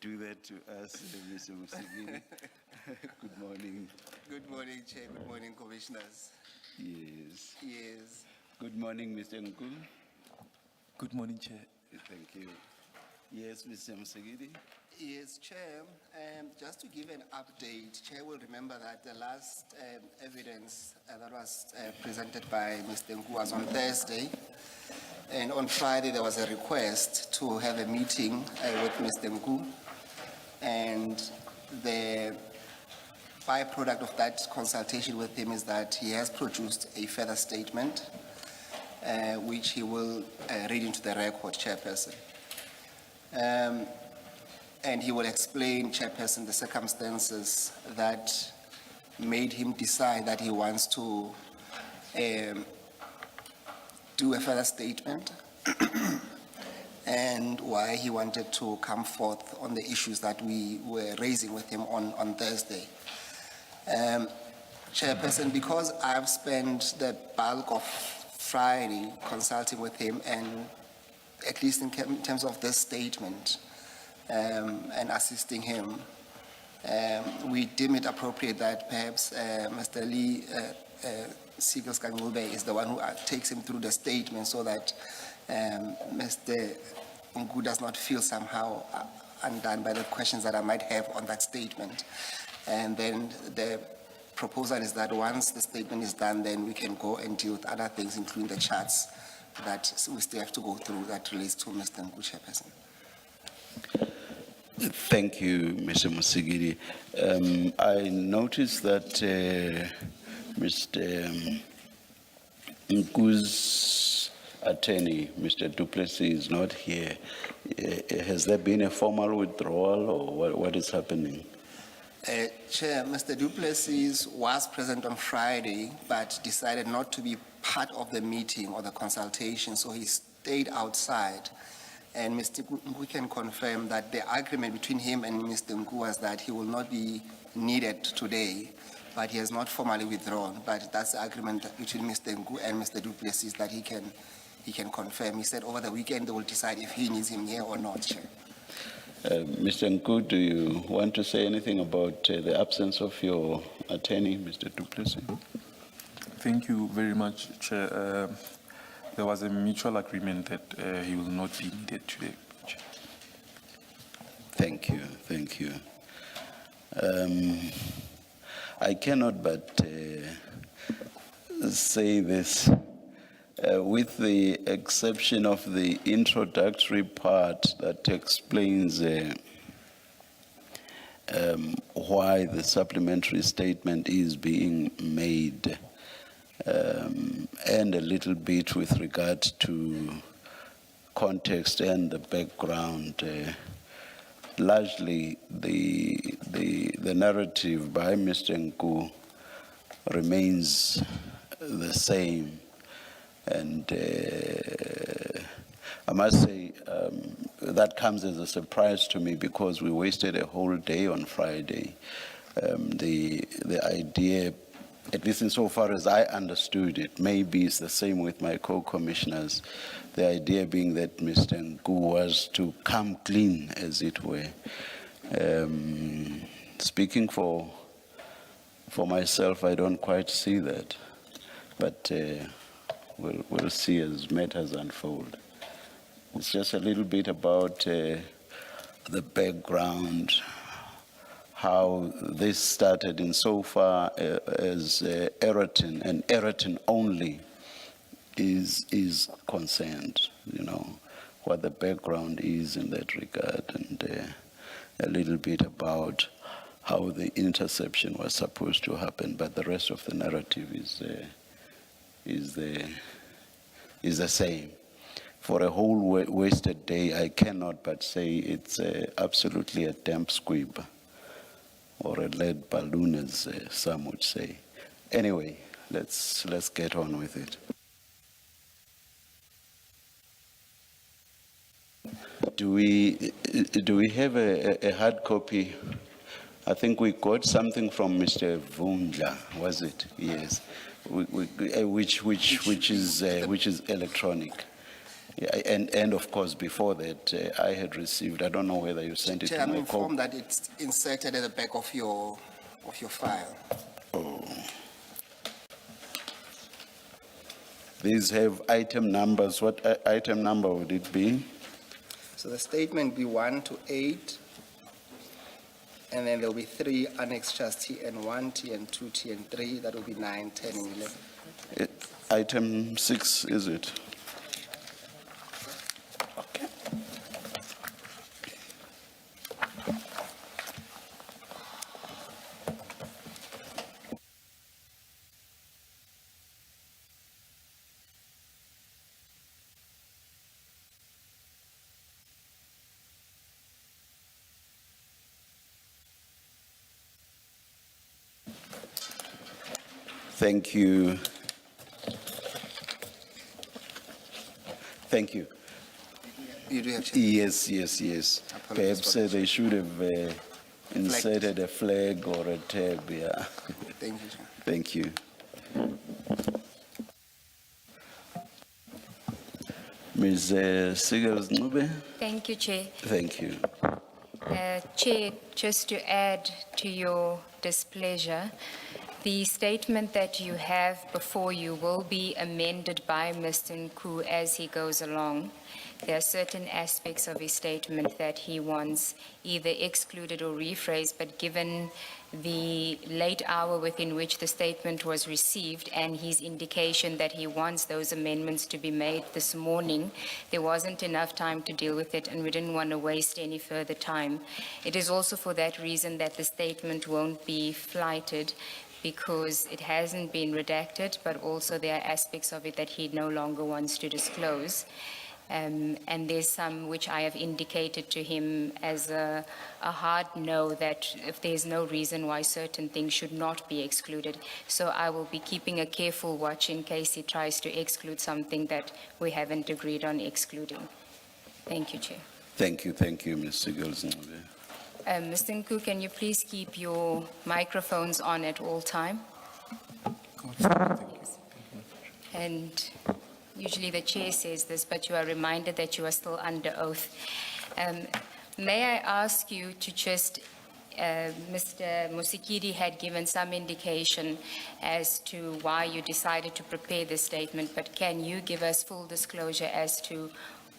do that to us, Mr. Musigiri. Good morning. Good morning, Chair. Good morning, Commissioners. Yes. Yes. Good morning, Mr. Nku. Good morning, Chair. Thank you. Yes, Mr. Musigiri. Yes, Chair. Just to give an update, Chair will remember that the last evidence that was presented by Mr. Nku was on Thursday. And on Friday, there was a request to have a meeting with Mr. Nku. And the byproduct of that consultation with him is that he has produced a further statement, which he will read into the record, Chairperson. And he will explain, Chairperson, the circumstances that made him decide that he wants to do a further statement and why he wanted to come forth on the issues that we were raising with him on Thursday. Chairperson, because I've spent the bulk of Friday consulting with him, and at least in terms of this statement and assisting him, we deem it appropriate that perhaps Mr. Lee Sigels Kangube is the one who takes him through the statement so that Mr. Nku does not feel somehow undone by the questions that I might have on that statement. And then the proposal is that once the statement is done, then we can go and deal with other things, including the charts that we still have to go through that relates to Mr. Nku, Chairperson. Thank you, Mr. Musigiri. I noticed that Mr. Nku's attorney, Mr. Du Plessis, is not here. Has there been a formal withdrawal, or what is happening? Chair, Mr. Du Plessis was present on Friday, but decided not to be part of the meeting or the consultation, so he stayed outside. And Mr. Nku can confirm that the agreement between him and Mr. Nku was that he will not be needed today, but he has not formally withdrawn. But that's the agreement between Mr. Nku and Mr. Du Plessis that he can confirm. He said over the weekend they will decide if he needs him here or not, Chair. Mr. Nku, do you want to say anything about the absence of your attorney, Mr. Du Plessis? Thank you very much, Chair. There was a mutual agreement that he will not be needed today, Chair. Thank you, thank you. I cannot but say this. With the exception of the introductory part that explains why the supplementary statement is being made, and a little bit with regard to context and the background, largely the narrative by Mr. Nku remains the same. And I must say that comes as a surprise to me because we wasted a whole day on Friday. The idea, at least insofar as I understood it, maybe it's the same with my co-commissioners, the idea being that Mr. Nku was to come clean, as it were. Speaking for myself, I don't quite see that. But we'll see as matters unfold. It's just a little bit about the background, how this started insofar as Ereton and Ereton only is concerned, you know, what the background is in that regard, and a little bit about how the interception was supposed to happen, but the rest of the narrative is the same. For a whole wasted day, I cannot but say it's absolutely a damp squib, or a lead balloon, as some would say. Anyway, let's get on with it. Do we have a hard copy? I think we got something from Mr. Vundla, was it? Yes, which is electronic. Yeah, and of course, before that, I had received, I don't know whether you sent it Chair, to I'm my informed that it's inserted at the back of your file. These have item numbers. What item number would it be? So the statement be 1 to 8, and then there'll be 3 annexures T and 1, T and 2, T and 3. That will be 9, 10, and 11. Item 6, is it? Okay. Thank you. Thank you. You do have to. Yes. Apologies Perhaps for that. they should have inserted a flag or a tab, yeah. Thank you, Chair. Thank you. Ms. Sigels-Ncube? Thank you, Chair. Thank you. Chair, just to add to your displeasure, the statement that you have before you will be amended by Mr. Nku as he goes along. There are certain aspects of his statement that he wants either excluded or rephrased, but given the late hour within which the statement was received and his indication that he wants those amendments to be made this morning, there wasn't enough time to deal with it, and we didn't want to waste any further time. It is also for that reason that the statement won't be flighted, because it hasn't been redacted, but also there are aspects of it that he no longer wants to disclose. And there's some which I have indicated to him as a hard no, that if there's no reason why certain things should not be excluded. So I will be keeping a careful watch in case he tries to exclude something that we haven't agreed on excluding. Thank you, Chair. Thank you, Ms. Sigels-Ncube. Mr. Nku, can you please keep your microphones on at all time? And usually the chair says this, but you are reminded that you are still under oath. May I ask you to just, Mr. Musikiri had given some indication as to why you decided to prepare this statement, but can you give us full disclosure as to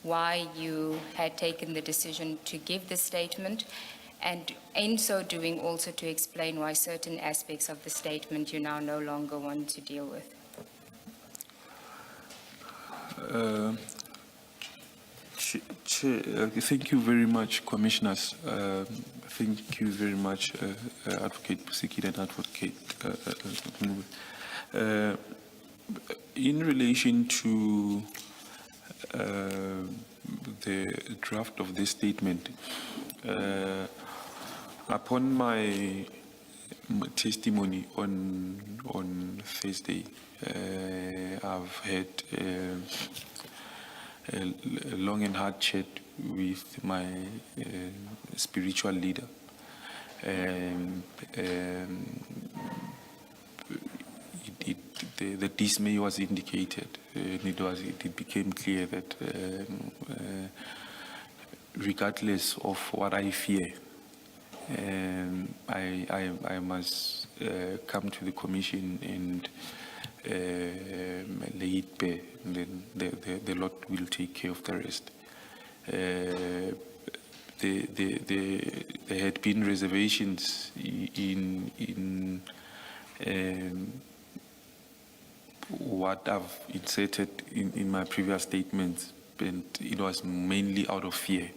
why you had taken the decision to give this statement? And in so doing, also to explain why certain aspects of the statement you now no longer want to deal with. Chair, thank you very much, Commissioners. Thank you very much, Advocate Pusikiri and Advocate Ncube. In relation to the draft of this statement, upon my testimony on Thursday, I've had a long and hard chat with my spiritual leader. The dismay was indicated, and it became clear that regardless of what I fear, I must come to the Commission and lay it bare, and then the Lord will take care of the rest. There had been reservations in what I've inserted in my previous statements, and it was mainly out of fear.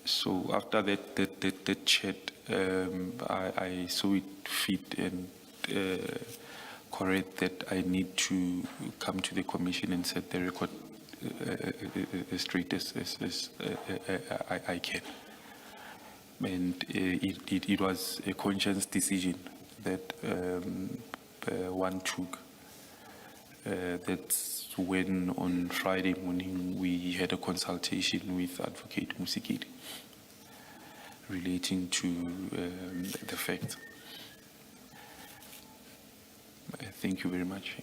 So after that chat, I saw it fit and correct that I need to come to the Commission and set the record as straight as I can. And it was a conscious decision that one took. That's when on Friday morning we had a consultation with Advocate Musikiri relating to the fact. Thank you very much.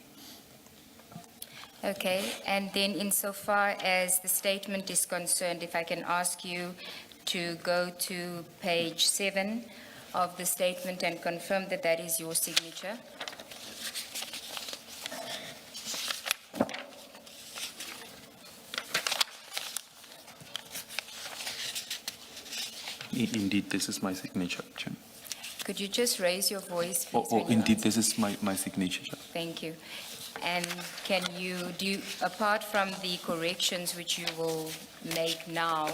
Okay, and then insofar as the statement is concerned, if I can ask you to go to page 7 of the statement and confirm that that is your signature. Indeed, this is my signature, Chair. Could you just raise your voice, please? when you Indeed, answer? this is my signature, Chair. Thank you. And can you, apart from the corrections which you will make now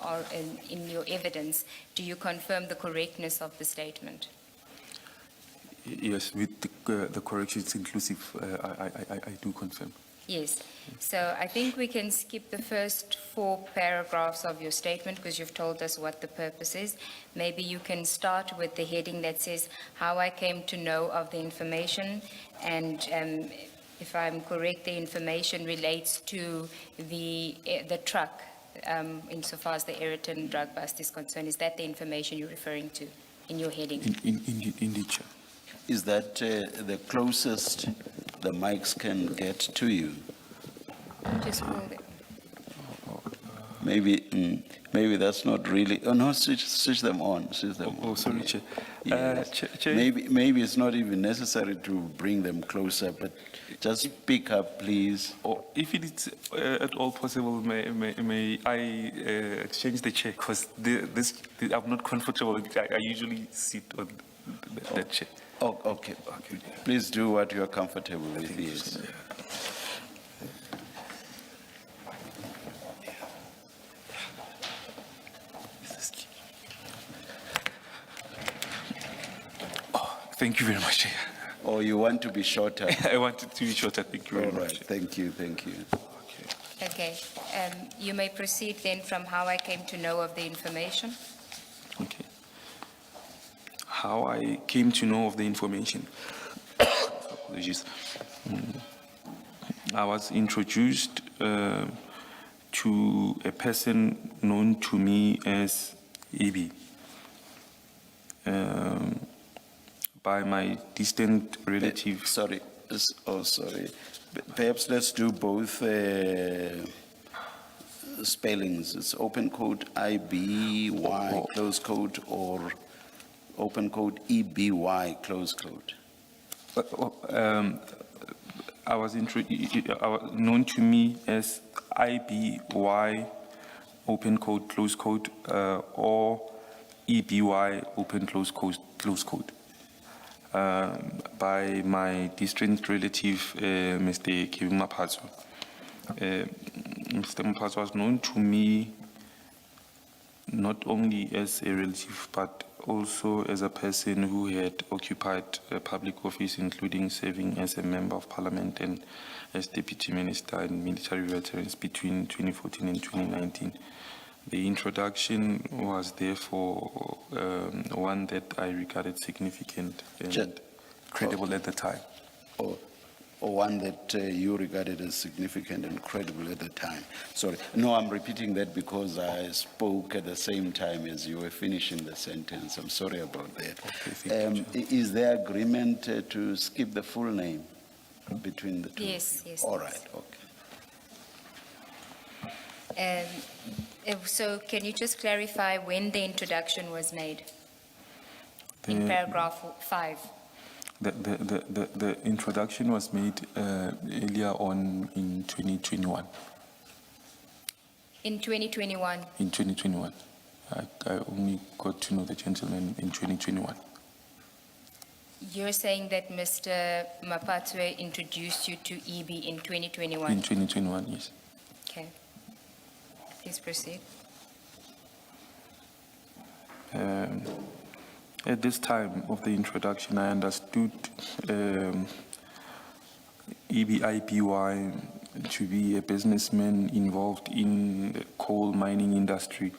or in your evidence, do you confirm the correctness of the statement? Yes, with the corrections inclusive, I do confirm. Yes. So I think we can skip the first 4 paragraphs of your statement because you've told us what the purpose is. Maybe you can start with the heading that says, how I came to know of the information, and if I'm correct, the information relates to the truck, insofar as the Ayrton drug bust is concerned. Is that the information you're referring to in your heading? Indeed, Chair. Is that the closest the mics can get to you? Just hold it. Maybe that's not really. Oh no, switch them on. Switch them on. Sorry, Chair. Yes. Chair. Maybe it's not even necessary to bring them closer, but just speak up, please. Or if it is at all possible, may I exchange the chair? Because I'm not comfortable. I usually sit on that chair. Oh, okay. Please do what you are comfortable with. Yes. Thank you very much, Chair. Or you want to be shorter? I wanted to be shorter. Thank you All very right. much. Thank you. Thank you. Okay. You may proceed then from how I came to know of the information. Okay. How I came to know of the information. Apologies. I was introduced to a person known to me as Ibi by my distant relative. Sorry. Sorry. Perhaps let's do both spellings. It's open code IBY close code or open code EBY close code. I was known to me as IBY open code close code or EBY open close code by my distant relative Mr. Kevin Mapatso. Mr. Mapatso was known to me not only as a relative but also as a person who had occupied a public office, including serving as a member of parliament and as deputy minister in military veterans between 2014 and 2019. The introduction was therefore one that I regarded significant and credible at the time. Or one that you regarded as significant and credible at the time. Sorry. No, I'm repeating that because I spoke at the same time as you were finishing the sentence. I'm sorry about that. Okay, thank you. Is there agreement to skip the full name between the two? Yes, yes. All right, okay. So can you just clarify when the introduction was made? In paragraph 5. The introduction was made earlier on in 2021. In 2021? In 2021. I only got to know the gentleman in 2021. You're saying that Mr. Mapatwe introduced you to EB in 2021? In 2021, yes. Okay. Please proceed. At this time of the introduction, I understood EBIPY to be a businessman involved in the coal mining industry.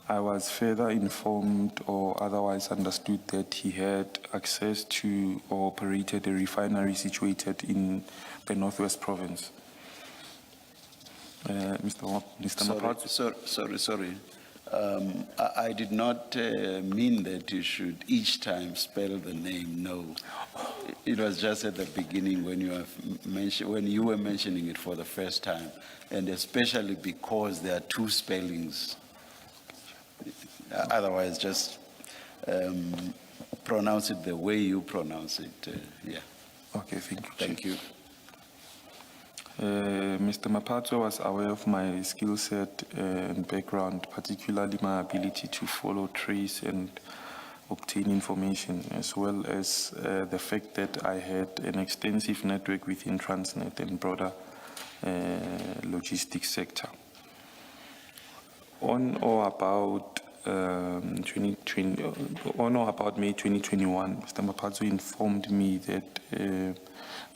I was further informed or otherwise understood that he had access to or operated a refinery situated in the Northwest Province. Mr. Mapatso. Sorry. I did not mean that you should each time spell the name, no. It was just at the beginning when you were mentioning it for the first time, and especially because there are two spellings. Otherwise, just pronounce it the way you pronounce it. Yeah. Okay, thank you. Thank you. Mr. Mapatso was aware of my skill set and background, particularly my ability to follow, trace, and obtain information, as well as the fact that I had an extensive network within Transnet and broader logistics sector. On or about May 2021, Mr. Mapatso informed me that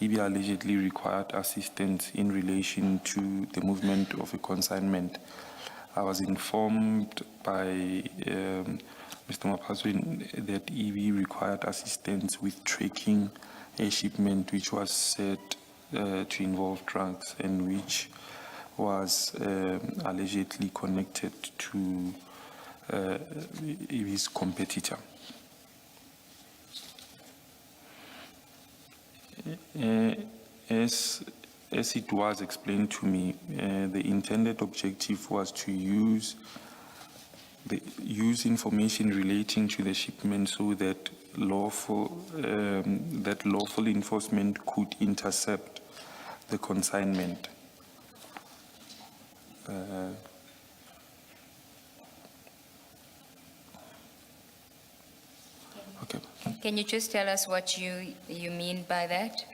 EB allegedly required assistance in relation to the movement of a consignment. I was informed by Mr. Mapatso that EB required assistance with tracking a shipment which was said to involve drugs and which was allegedly connected to his competitor. As it was explained to me, the intended objective was to use information relating to the shipment so that lawful enforcement could intercept the consignment. Okay. Can you just tell us what you mean by that?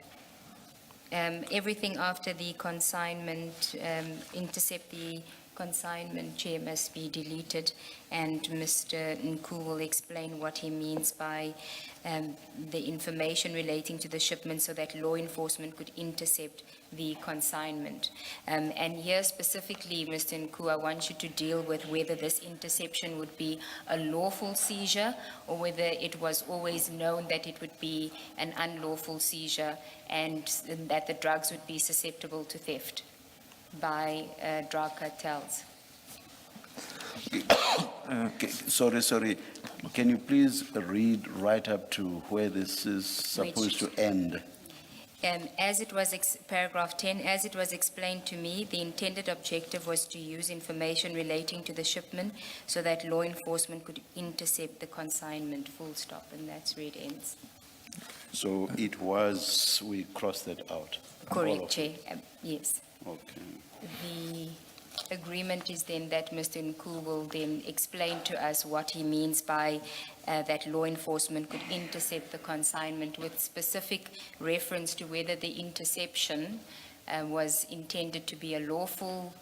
Everything after the consignment, intercept the consignment, Chair, must be deleted, and Mr. Nku will explain what he means by the information relating to the shipment so that law enforcement could intercept the consignment. And here specifically, Mr. Nku, I want you to deal with whether this interception would be a lawful seizure or whether it was always known that it would be an unlawful seizure and that the drugs would be susceptible to theft by drug cartels. Sorry. Can you please read right up to where this is supposed to end? As it was, paragraph 10, as it was explained to me, the intended objective was to use information relating to the shipment so that law enforcement could intercept the consignment, full stop, and that's where it ends. So it was, we crossed that out. All Correct, of Chair. it. Yes. Okay. The agreement is then that Mr. Nku will then explain to us what he means by that law enforcement could intercept the consignment with specific reference to whether the interception was intended to be a lawful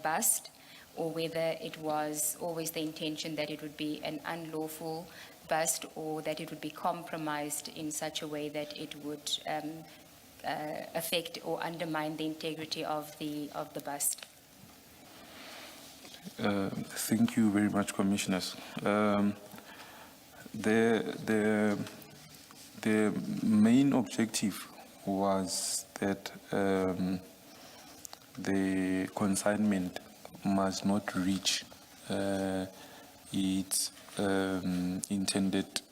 bust or whether it was always the intention that it would be an unlawful bust or that it would be compromised in such a way that it would affect or undermine the integrity of the bust. Thank you very much, Commissioners. The main objective was that the consignment must not reach its intended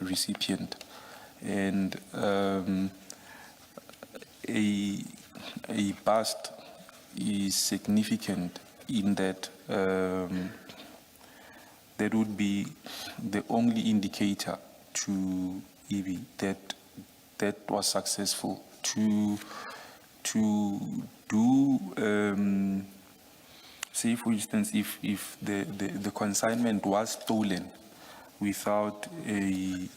recipient, and a bust is significant in that that would be the only indicator to EB that was successful to do say for instance if the consignment was stolen without a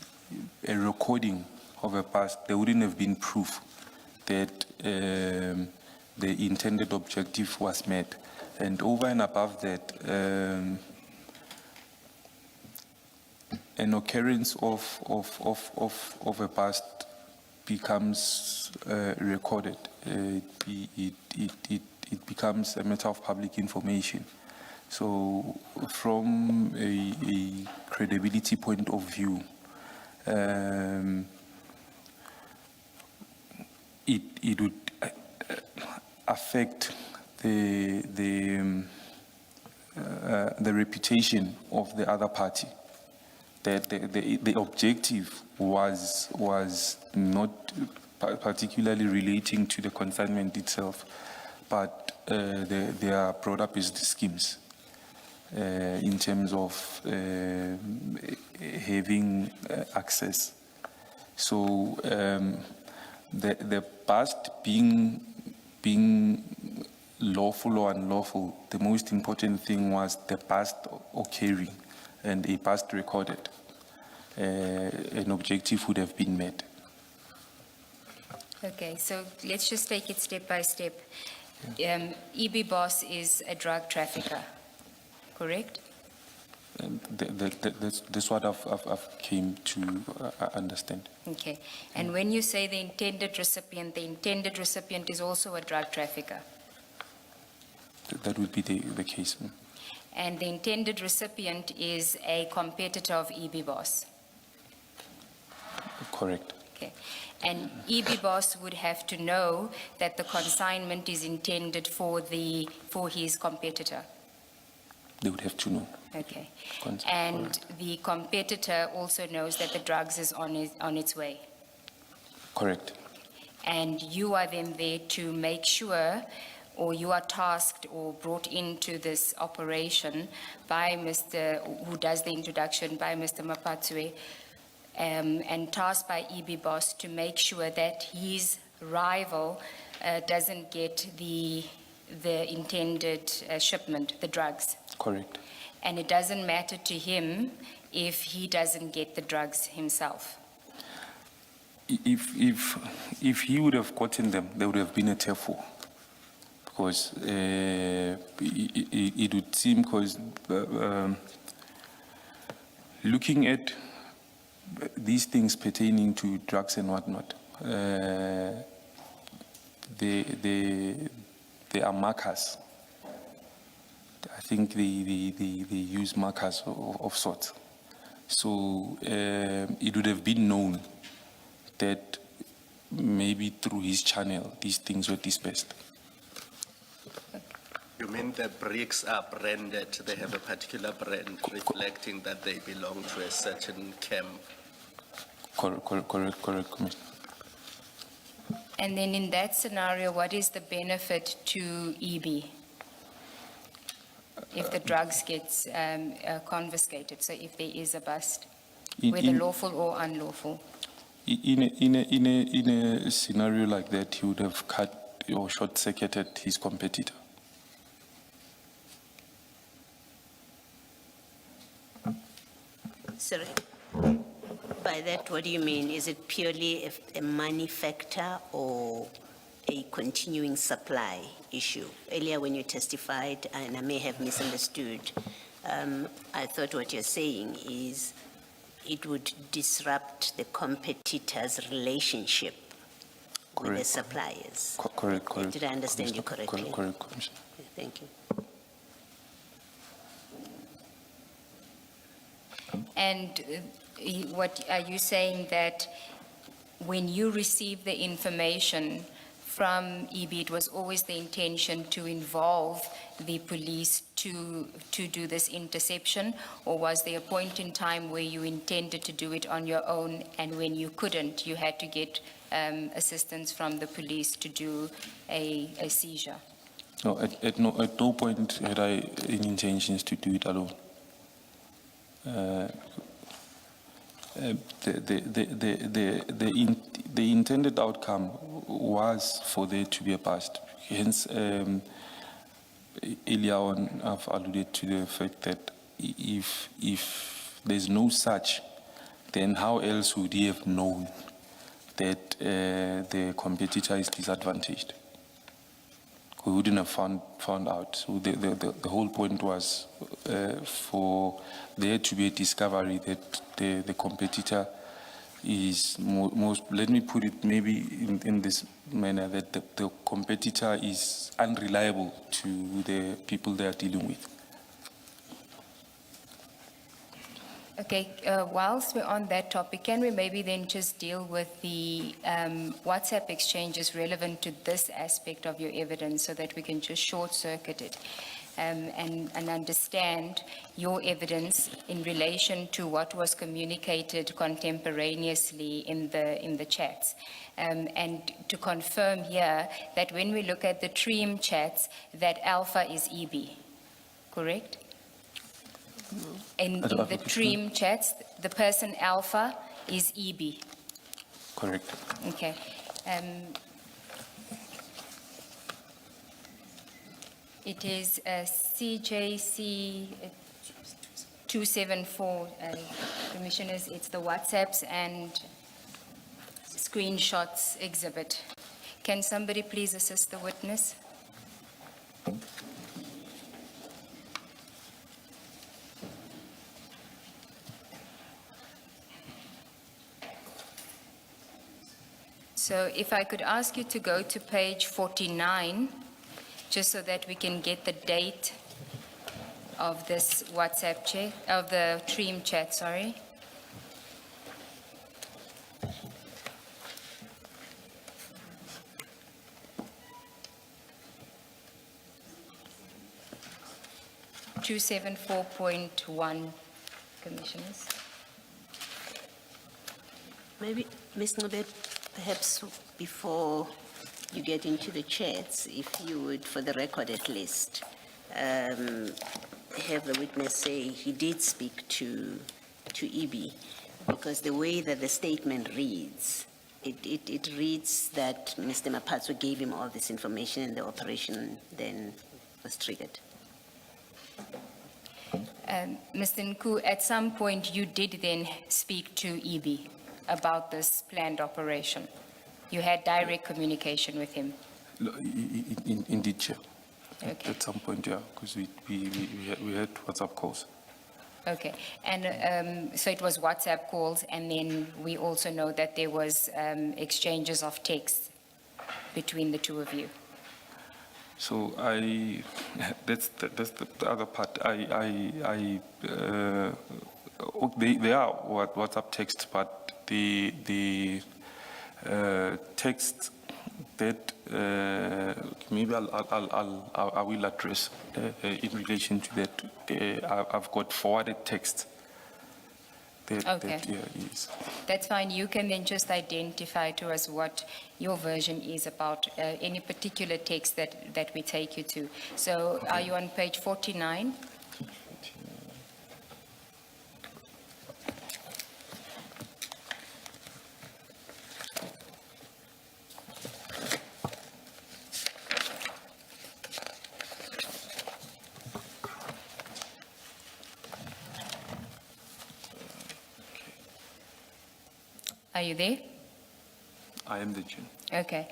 recording of a bust, there wouldn't have been proof that the intended objective was met. And over and above that, an occurrence of a bust becomes recorded. It becomes a matter of public information. So, from a credibility point of view, it would affect the the reputation of the other party. That the objective was not particularly relating to the consignment itself, but they are brought up as the schemes in terms of having access. So the past being lawful or unlawful, the most important thing was the past occurring and a past recorded. An objective would have been met. Okay, so let's just take it step by step. EB Boss is a drug trafficker, correct? And that's what I've came to understand. Okay, and when you say the intended recipient is also a drug trafficker, That would be the case. and the intended recipient is a competitor of EB Boss. Correct. Okay, and EB Boss would have to know that the consignment is intended for his competitor. They would have to know. Okay, Correct. and the competitor also knows that the drugs is on its way. Correct. And you are then there to make sure, or you are tasked or brought into this operation by who does the introduction, by Mr. Mapatswe, and tasked by EB Boss to make sure that his rival doesn't get the intended shipment, the drugs. Correct. And it doesn't matter to him if he doesn't get the drugs himself. If he would have gotten them, there would have been a tearful. Because it would seem, because looking at these things pertaining to drugs and whatnot, they are markers. I think they use markers of sorts. So it would have been known that maybe through his channel, these things were dispersed. You mean the bricks are branded, they have a particular brand reflecting that they belong to a certain camp? Correct, Commissioner. And then in that scenario, what is the benefit to EB if the drugs gets confiscated? So if there is a bust, whether lawful or unlawful? In a scenario like that, he would have cut or short-circuited his competitor. Sorry. By that, what do you mean? Is it purely a money factor or a continuing supply issue? Earlier when you testified, and I may have misunderstood, I thought what you're saying is it would disrupt the competitor's relationship with the Correct. suppliers. Correct. Did I understand you Commissioner. correctly? Correct, Commissioner. Thank you. And what are you saying, that when you received the information from EB, it was always the intention to involve the police to do this interception? Or was there a point in time where you intended to do it on your own, and when you couldn't, you had to get assistance from the police to do a seizure? No, at no point had I any intentions to do it alone. The intended outcome was for there to be a bust. Hence, earlier on, I've alluded to the fact that if there's no such, then how else would he have known that the competitor is disadvantaged? We wouldn't have found out. So the whole point was for there to be a discovery that the competitor is most, let me put it maybe in this manner, that the competitor is unreliable to the people they are dealing with. Okay, whilst we're on that topic, can we maybe then just deal with the WhatsApp exchanges relevant to this aspect of your evidence so that we can just short circuit it? and understand your evidence in relation to what was communicated contemporaneously in the chats. And to confirm here that when we look at the TREAM chats, that Alpha is EB, correct? In the TREAM chats, the person Alpha is EB. Correct. Okay. It is CJC 274, Commissioners. It's the WhatsApps and screenshots exhibit. Can somebody please assist the witness? So if I could ask you to go to page 49, just so that we can get the date of this WhatsApp chat, of the TREAM chat, sorry. (274.1), Commissioners. Maybe, Ms. Nobet, perhaps before you get into the chats, if you would, for the record at least, have the witness say he did speak to EB, because the way that the statement reads, it reads that Mr. Mapatso gave him all this information and the operation then was triggered. Mr. Nku, at some point you did then speak to EB about this planned operation. You had direct communication with him. Indeed, Chair. Okay. At some point, yeah, because we had WhatsApp calls. Okay, and so it was WhatsApp calls, and then we also know that there was exchanges of text between the two of you. So that's the other part. They are WhatsApp texts, but the text that maybe I will address in relation to that. I've got forwarded text. Okay. Yes. That's fine. You can then just identify to us what your version is about any particular text that we take you to. So are you on page 49? Are you there? I am the Chair. Okay.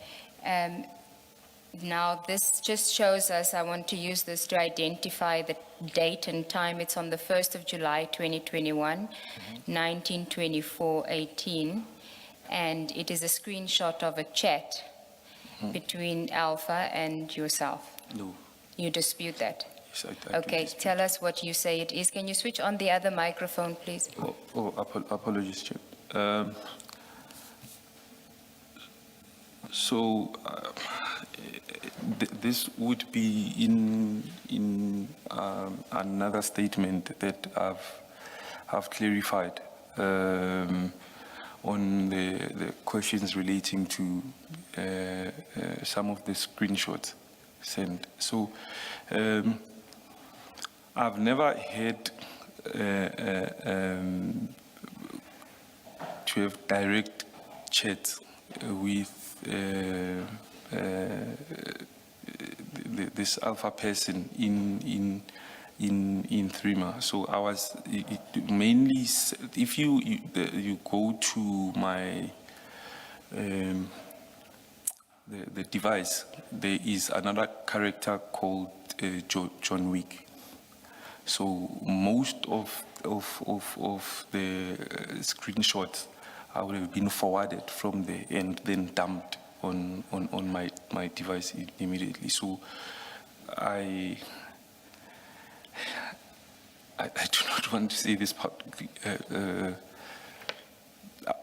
Now, this just shows us, I want to use this to identify the date and time. It's on the 1st of July, 2021, 19:24:18, and it is a screenshot of a chat between Alpha and yourself. No. You dispute that? Yes, I do Okay, dispute. tell us what you say it is. Can you switch on the other microphone, please? Apologies, Chair. So this would be in another statement that I've clarified on the questions relating to some of the screenshots sent. So I've never had to have direct chats with this Alpha person in Thrima. So I was mainly, if you go to my the device, there is another character called John Wick. So most of the screenshots I would have been forwarded from there and then dumped on my device immediately. So I do not want to say this publicly.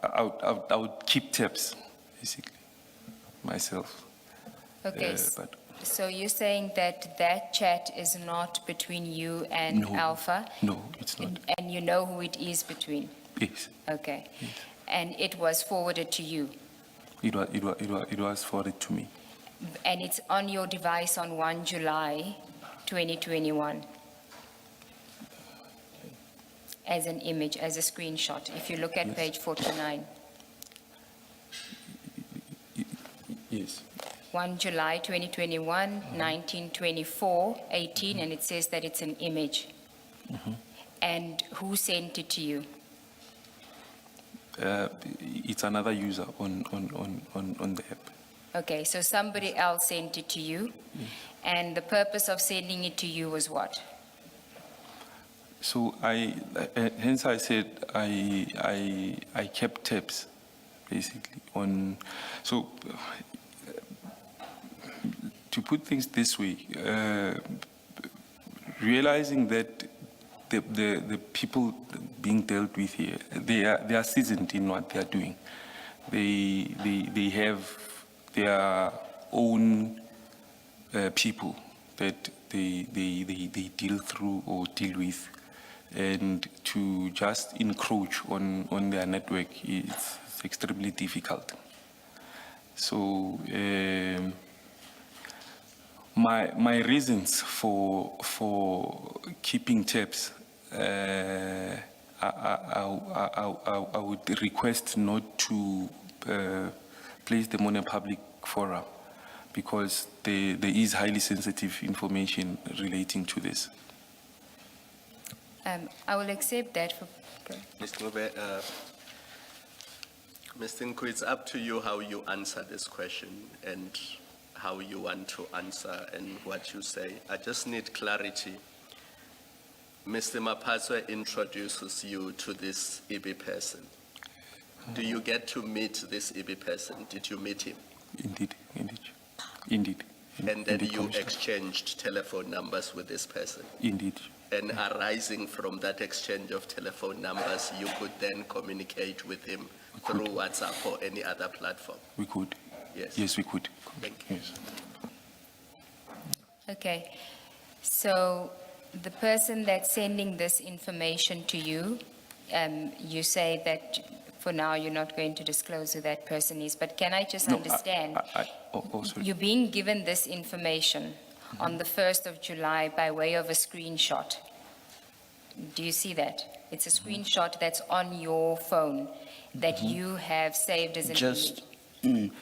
I would keep tabs, basically, myself. Okay. But So you're saying that that chat is not between you and No. Alpha? No, it's not. And you know who it is between? Yes, Okay. And it was forwarded to you? it was forwarded to me. And it's on your device on 1 July 2021? As an image, as a screenshot, if you look at Yes. page 49. Yes, 1 July 2021, 1924, 18, and it says that it's an image. And who sent it to you? it's another user on the app. Okay, so somebody else sent it to you, and the purpose of sending it to you was what? So hence I said I kept tabs, basically on. So to put things this way, realizing that the people being dealt with here, they are seasoned in what they are doing. They have their own people that they deal through or deal with, and to just encroach on their network is extremely difficult. So my reasons for keeping tabs, I would request not to place them on a public forum, because there is highly sensitive information relating to this. I will accept that for, Mr. Ngube, Mr. Nku, it's up to you how you answer this question and how you want to answer and what you say. I just need clarity. Mr. Mapaswa introduces you to this EB person. Do you get to meet this EB person? Did you meet him? Indeed. And then Indeed, you Commissioner. exchanged telephone numbers with this person? Indeed. And arising from that exchange of telephone numbers, you could then communicate with him through WhatsApp or any other platform? We could. Yes. Yes, we could. Thank you. Yes. okay. So the person that's sending this information to you, you say that for now you're not going to disclose who that person is, but can I just No, understand? sorry. You're being given this information on the 1st of July by way of a screenshot. Do you see that? It's a screenshot that's on your phone that you have saved as an image.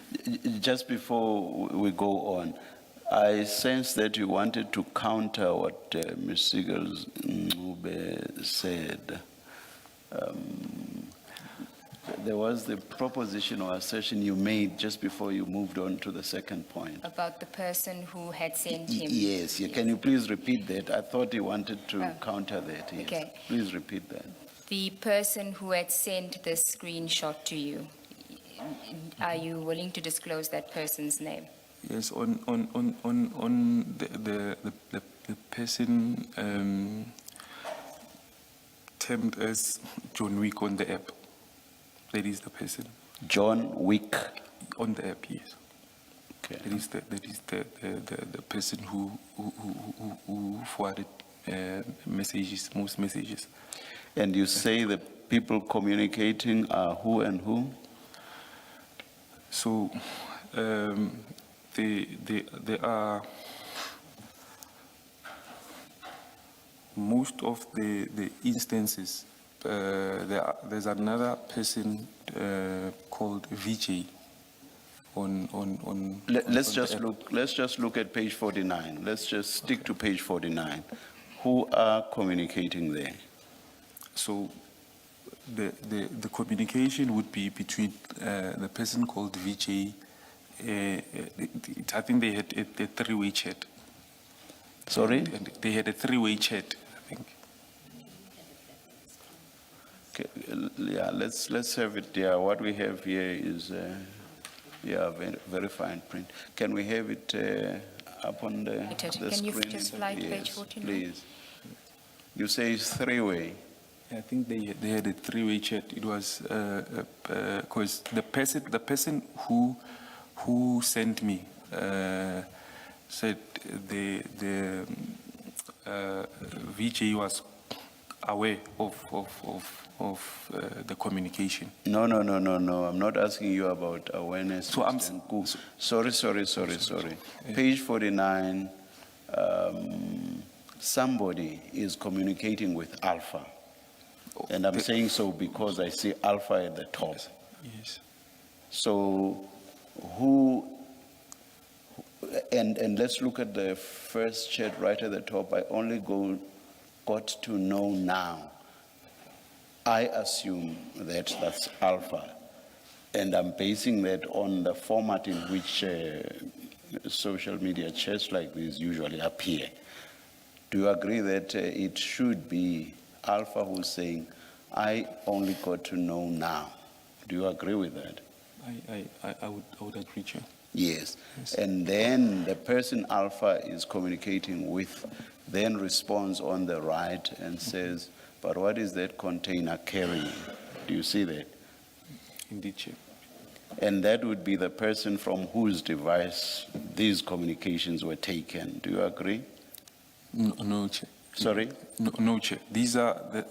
Just before we go on, I sense that you wanted to counter what Ms. Sigels said. There was the proposition or assertion you made just before you moved on to the second point. About the person who had sent him. Yes, can you please repeat that? I thought you wanted to Oh. counter that. Yes. Okay. Please repeat that. The person who had sent this screenshot to you, are you willing to disclose that person's name? Yes, on the person termed as John Wick on the app. That is the person John Wick. on the app. Yes, Okay. that is the person who forwarded messages, most messages. And you say the people communicating are who and who? So there are most of the instances. There's another person called VJ on Let's on just the app. look. Let's just look at page 49. Let's just stick to page 49. Who are communicating there? So the communication would be between the person called VJ. I think they had a three-way chat. Sorry. And they had a three-way chat, I think. Okay, yeah, let's have it. Yeah, what we have here is very fine print. Can we have it up on the Can screen? you just slide page Yes, 49? please. You say it's three-way. I think they had a three-way chat. It was because the person who sent me said the VJ was aware of the communication. No, I'm not asking you about awareness. So I'm Mr. Nku. Sorry. Page 49, somebody is communicating with Alpha. And I'm saying so because I see Alpha at the top. Yes. So who, and let's look at the first chat right at the top. I only got to know now. I assume that that's Alpha. And I'm basing that on the format in which social media chats like this usually appear. Do you agree that it should be Alpha who's saying, I only got to know now? Do you agree with that? I would agree, Chair. Yes. Yes. And then the person Alpha is communicating with then responds on the right and says, but what is that container carrying? Do you see that? Indeed, Chair. And that would be the person from whose device these communications were taken. Do you agree? No, Chair. Sorry? No, Chair. These are the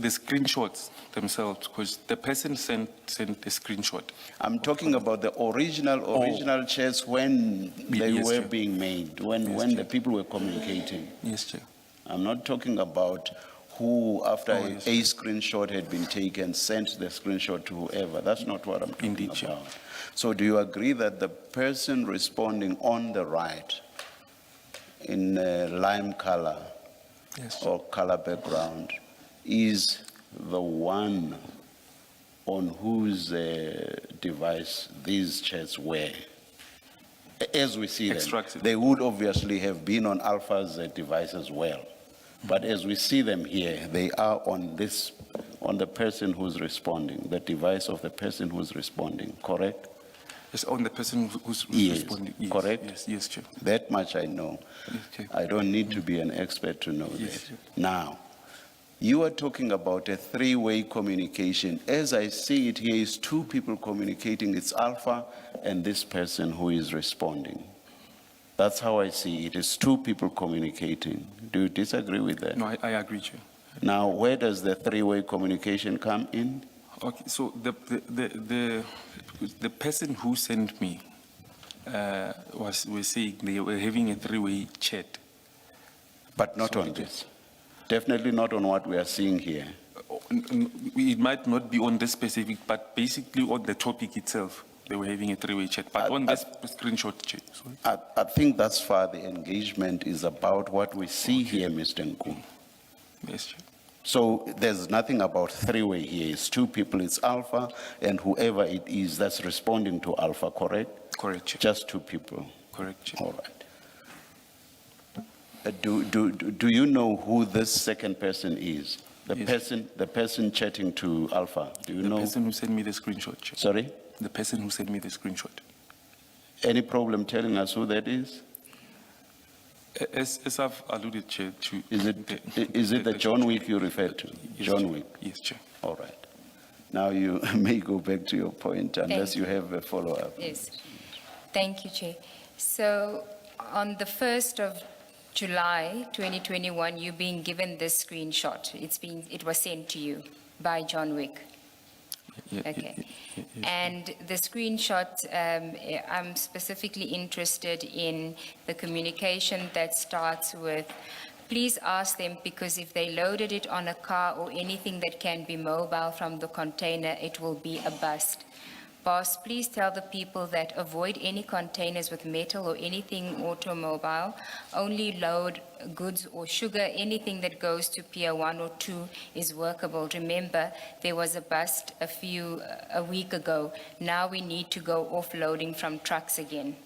screenshots themselves, because the person sent a screenshot. I'm talking about the original chats when they Yes, were Chair. being made, when Yes, the people were communicating. Yes, Chair. I'm not talking about who, after Oh, yes. a screenshot had been taken, sent the screenshot to whoever. That's not what I'm talking Indeed, Chair. about. So do you agree that the person responding on the right in lime color Yes, Chair. or color background is the one on whose device these chats were? As we see them, Extracted. they would obviously have been on Alpha's device as well. But as we see them here, they are on the person who's responding, the device of the person who's responding, correct? It's on the person who's Yes, responding. correct? Yes, Chair. That much I know. Yes, Chair. I don't need to be an expert to know Yes, that. Chair. Now, you are talking about a three-way communication. As I see it here, is two people communicating. It's Alpha and this person who is responding. That's how I see it. It's two people communicating. Do you disagree with that? No, I agree, Chair. Now, where does the three-way communication come in? Okay, so the person who sent me was saying they were having a three-way chat. But not on this. Definitely not on what we are seeing here. It might not be on this specific, but basically on the topic itself, they were having a three-way chat. But on this screenshot chat, sorry. I think that's far the engagement is about what we see here, Mr. Nku. Yes, Chair. So there's nothing about three-way here. It's two people, it's Alpha and whoever it is that's responding to Alpha, correct? Correct, Chair. Just two people. Correct, Chair. All right. Do you know who this second person is? Yes. The person chatting to Alpha. Do you The know? person who sent me the screenshot, Chair. Sorry? The person who sent me the screenshot. Any problem telling us who that is? As I've alluded, Chair, to... Is it the John Wick you referred to? Yes, John Chair. Wick. Yes, Chair. All right. Now you may go back to your point unless you have a follow-up. Yes. Thank you, Chair. So on the 1st of July 2021, you're being given this screenshot. It was sent to you by John Wick. Okay. And the screenshot, I'm specifically interested in the communication that starts with, please ask them, because if they loaded it on a car or anything that can be mobile from the container, it will be a bust. Boss, please tell the people that avoid any containers with metal or anything automobile. Only load goods or sugar. Anything that goes to Pier 1 or 2 is workable. Remember, there was a bust a week ago. Now we need to go offloading from trucks again.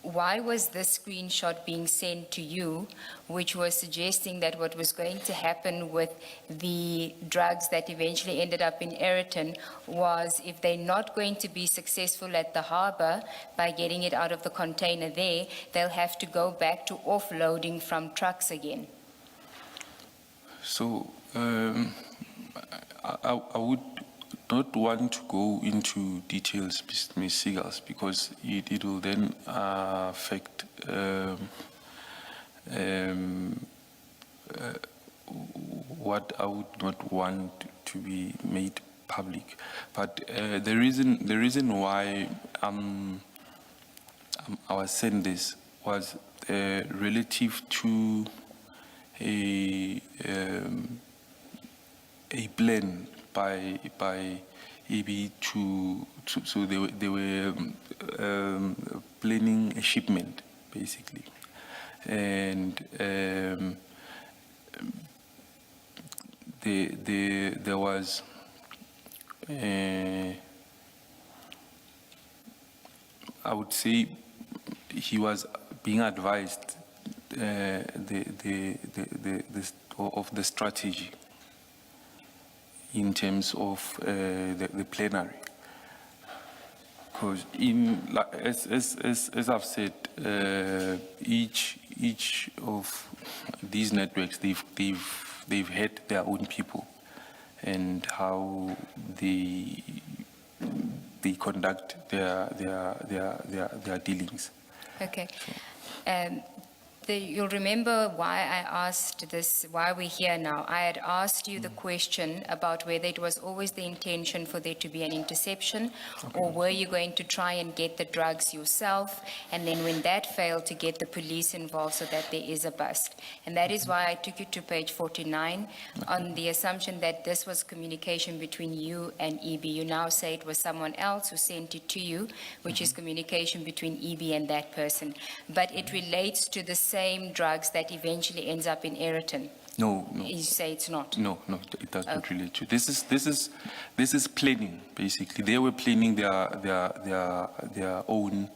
Why was this screenshot being sent to you, which was suggesting that what was going to happen with the drugs that eventually ended up in Ayrton was, if they're not going to be successful at the harbor by getting it out of the container there, they'll have to go back to offloading from trucks again? So I would not want to go into details, Ms. Seagulls, because it will then affect what I would not want to be made public. But the reason why I was saying this was relative to a plan by EB so they were planning a shipment basically, and there was I would say he was being advised of the strategy in terms of the plenary. Because as I've said, each of these networks they've had their own people and how they conduct their dealings. Okay. You'll remember why I asked this, why we're here now. I had asked you the question about whether it was always the intention for there to be an interception, or were you going to try and get the drugs yourself, and then when that failed, to get the police involved so that there is a bust. And that is why I took you to page 49 on the assumption that this was communication between you and EB. You now say it was someone else who sent it to you, which is communication between EB and that person. But it relates to the same drugs that eventually ends up in Ayrton. No. You say it's not? No, it does not relate to. This is planning basically. They were planning their own,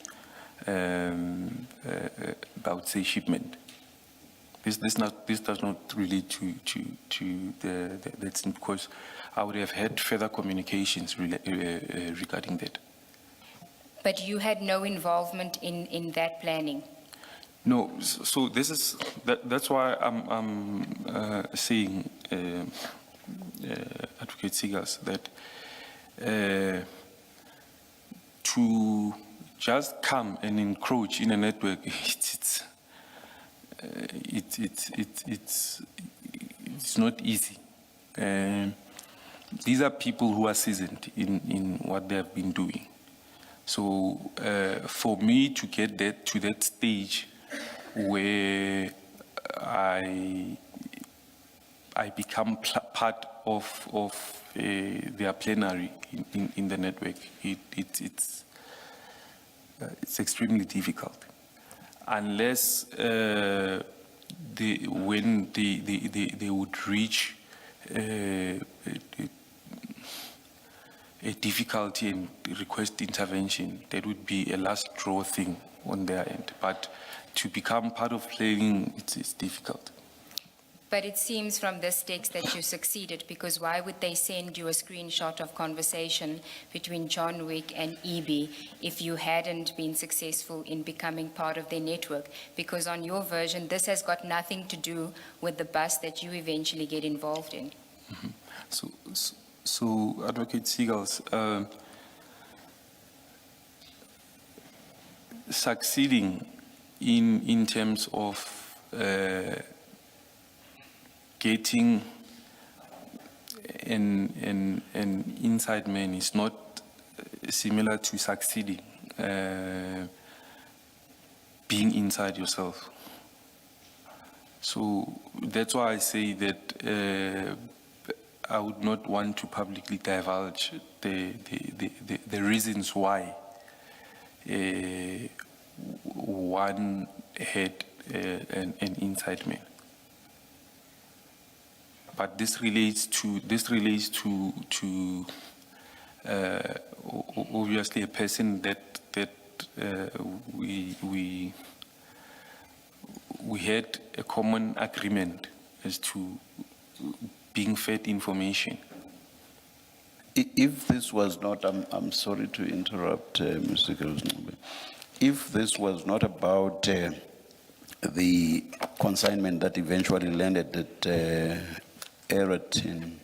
I would say, shipment. This does not relate to that's because I would have had further communications regarding that. But you had no involvement in that planning? No, so that's why I'm saying, Advocate Seegers, that to just come and encroach in a network, it's not easy. These are people who are seasoned in what they have been doing. So for me to get to that stage where I become part of their plenary in the network, it's extremely difficult, unless when they would reach a difficulty and request intervention. That would be a last draw thing on their end. But to become part of planning, it's difficult. But it seems from this text that you succeeded, because why would they send you a screenshot of conversation between John Wick and EB if you hadn't been successful in becoming part of their network? Because on your version, this has got nothing to do with the bust that you eventually get involved in. Mm-hmm. So Advocate Seagulls, succeeding in terms of getting an inside man is not similar to succeeding being inside yourself. So that's why I say that I would not want to publicly divulge the reasons why one had an inside man. But this relates to obviously a person that we had a common agreement as to being fed information. If this was not, I'm sorry to interrupt, Mr. Krasnube. If this was not about the consignment that eventually landed at Ayrton,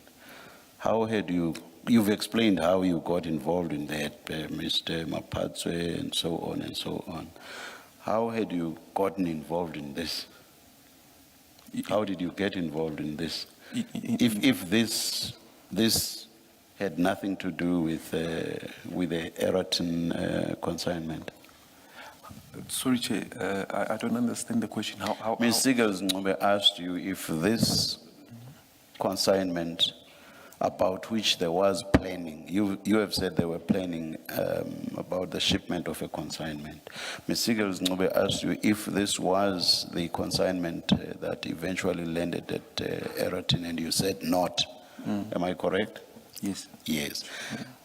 how had you you've explained how you got involved in that, Mr. Mapatswe, and so on and so on. How had you gotten involved in this? How did you get involved in this? If this had nothing to do with the Eraton consignment. Sorry, Chair, I don't understand the question. How Ms. Sigels Ncube asked you if this consignment about which there was planning, you have said they were planning about the shipment of a consignment. Ms. Sigels Ncube asked you if this was the consignment that eventually landed at Eraton, and you said not. Am I correct? Yes. Yes.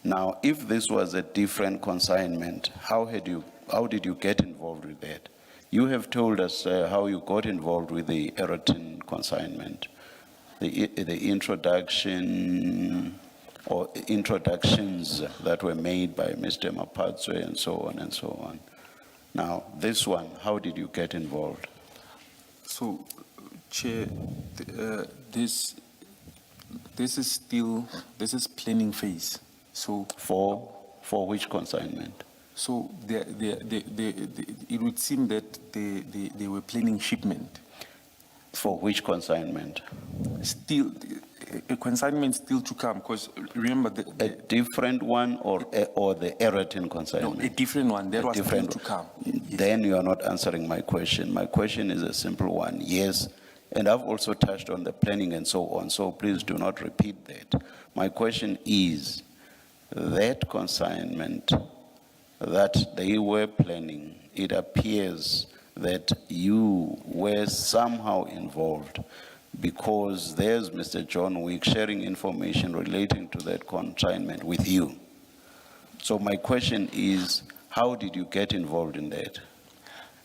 Now, if this was a different consignment, how did you get involved with that? You have told us how you got involved with the Eraton consignment, the introduction or introductions that were made by Mr. Mapatswe and so on and so on. Now, this one, how did you get involved? So, Chair, this is planning phase. So For which consignment? So it would seem that they were planning shipment. For which consignment? Still, a consignment still to come, because remember A different one or the Eraton no, consignment? a different one. That was still different to come. Then you are not answering my question. My question is a simple one. Yes, and I've also touched on the planning and so on, so please do not repeat that. My question is, that consignment that they were planning, it appears that you were somehow involved, because there's Mr. John Wick sharing information relating to that consignment with you. So my question is, how did you get involved in that?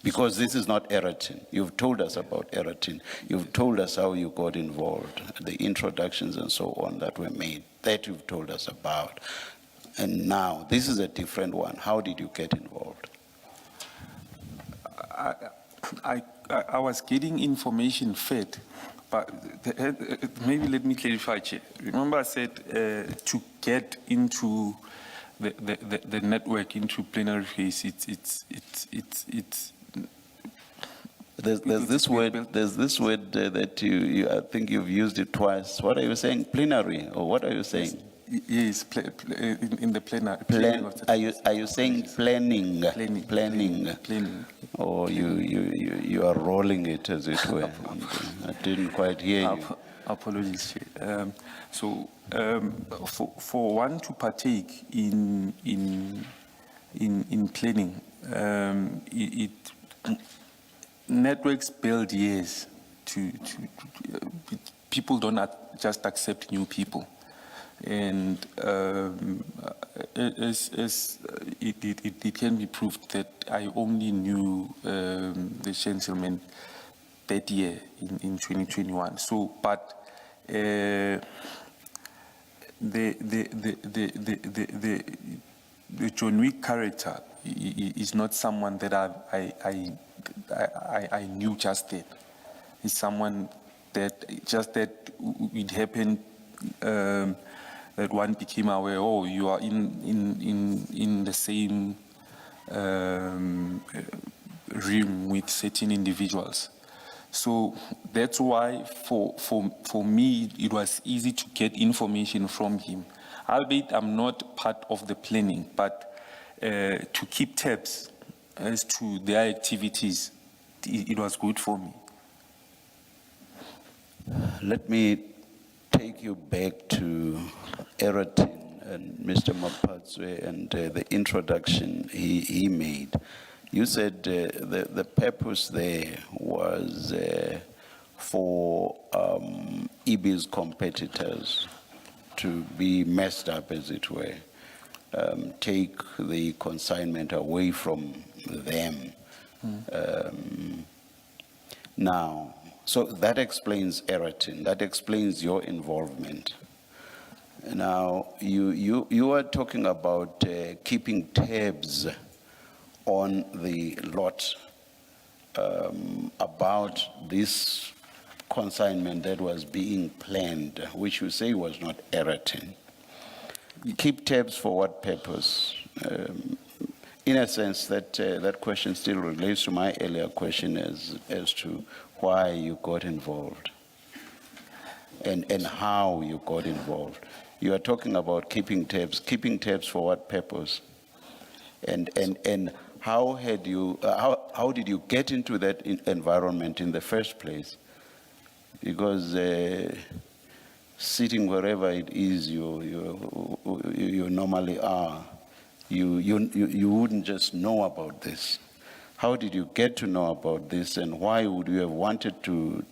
Because this is not Eraton. You've told us about Eraton. You've told us how you got involved, the introductions and so on that were made. That you've told us about. And now, this is a different one. How did you get involved? I was getting information fed, but maybe let me clarify, Chair. Remember I said to get into the network, into plenary phase, There's this word that you I think you've used it twice. What are you saying? Plenary, or what are you saying? Yes, in the plenary. Are you saying planning? Planning. Or you are rolling it, as it were. I didn't quite hear you. Apologies, Chair. For one to partake in planning, networks build years to people don't just accept new people. And it can be proved that I only knew the gentleman that year in 2021. So, but the John Wick character is not someone that I knew just then. It's someone that it happened. That one became aware, oh, you are in the same realm with certain individuals. So that's why for me, it was easy to get information from him. Albeit I'm not part of the planning, but to keep tabs as to their activities, it was good for me. Let me take you back to Eraton and Mr. Mapatswe and the introduction he made. You said the purpose there was for EB's competitors to be messed up, as it were, take the consignment away from them. Now, so that explains Eraton, that explains your involvement. Now, you are talking about keeping tabs on the lot about this consignment that was being planned, which you say was not Eraton. Keep tabs for what purpose? In a sense, that question still relates to my earlier question as to why you got involved and how you got involved. You are talking about keeping tabs. Keeping tabs for what purpose? And how had you? How did you get into that environment in the first place? Because sitting wherever it is you normally are, you wouldn't just know about this. How did you get to know about this, and why would you have wanted to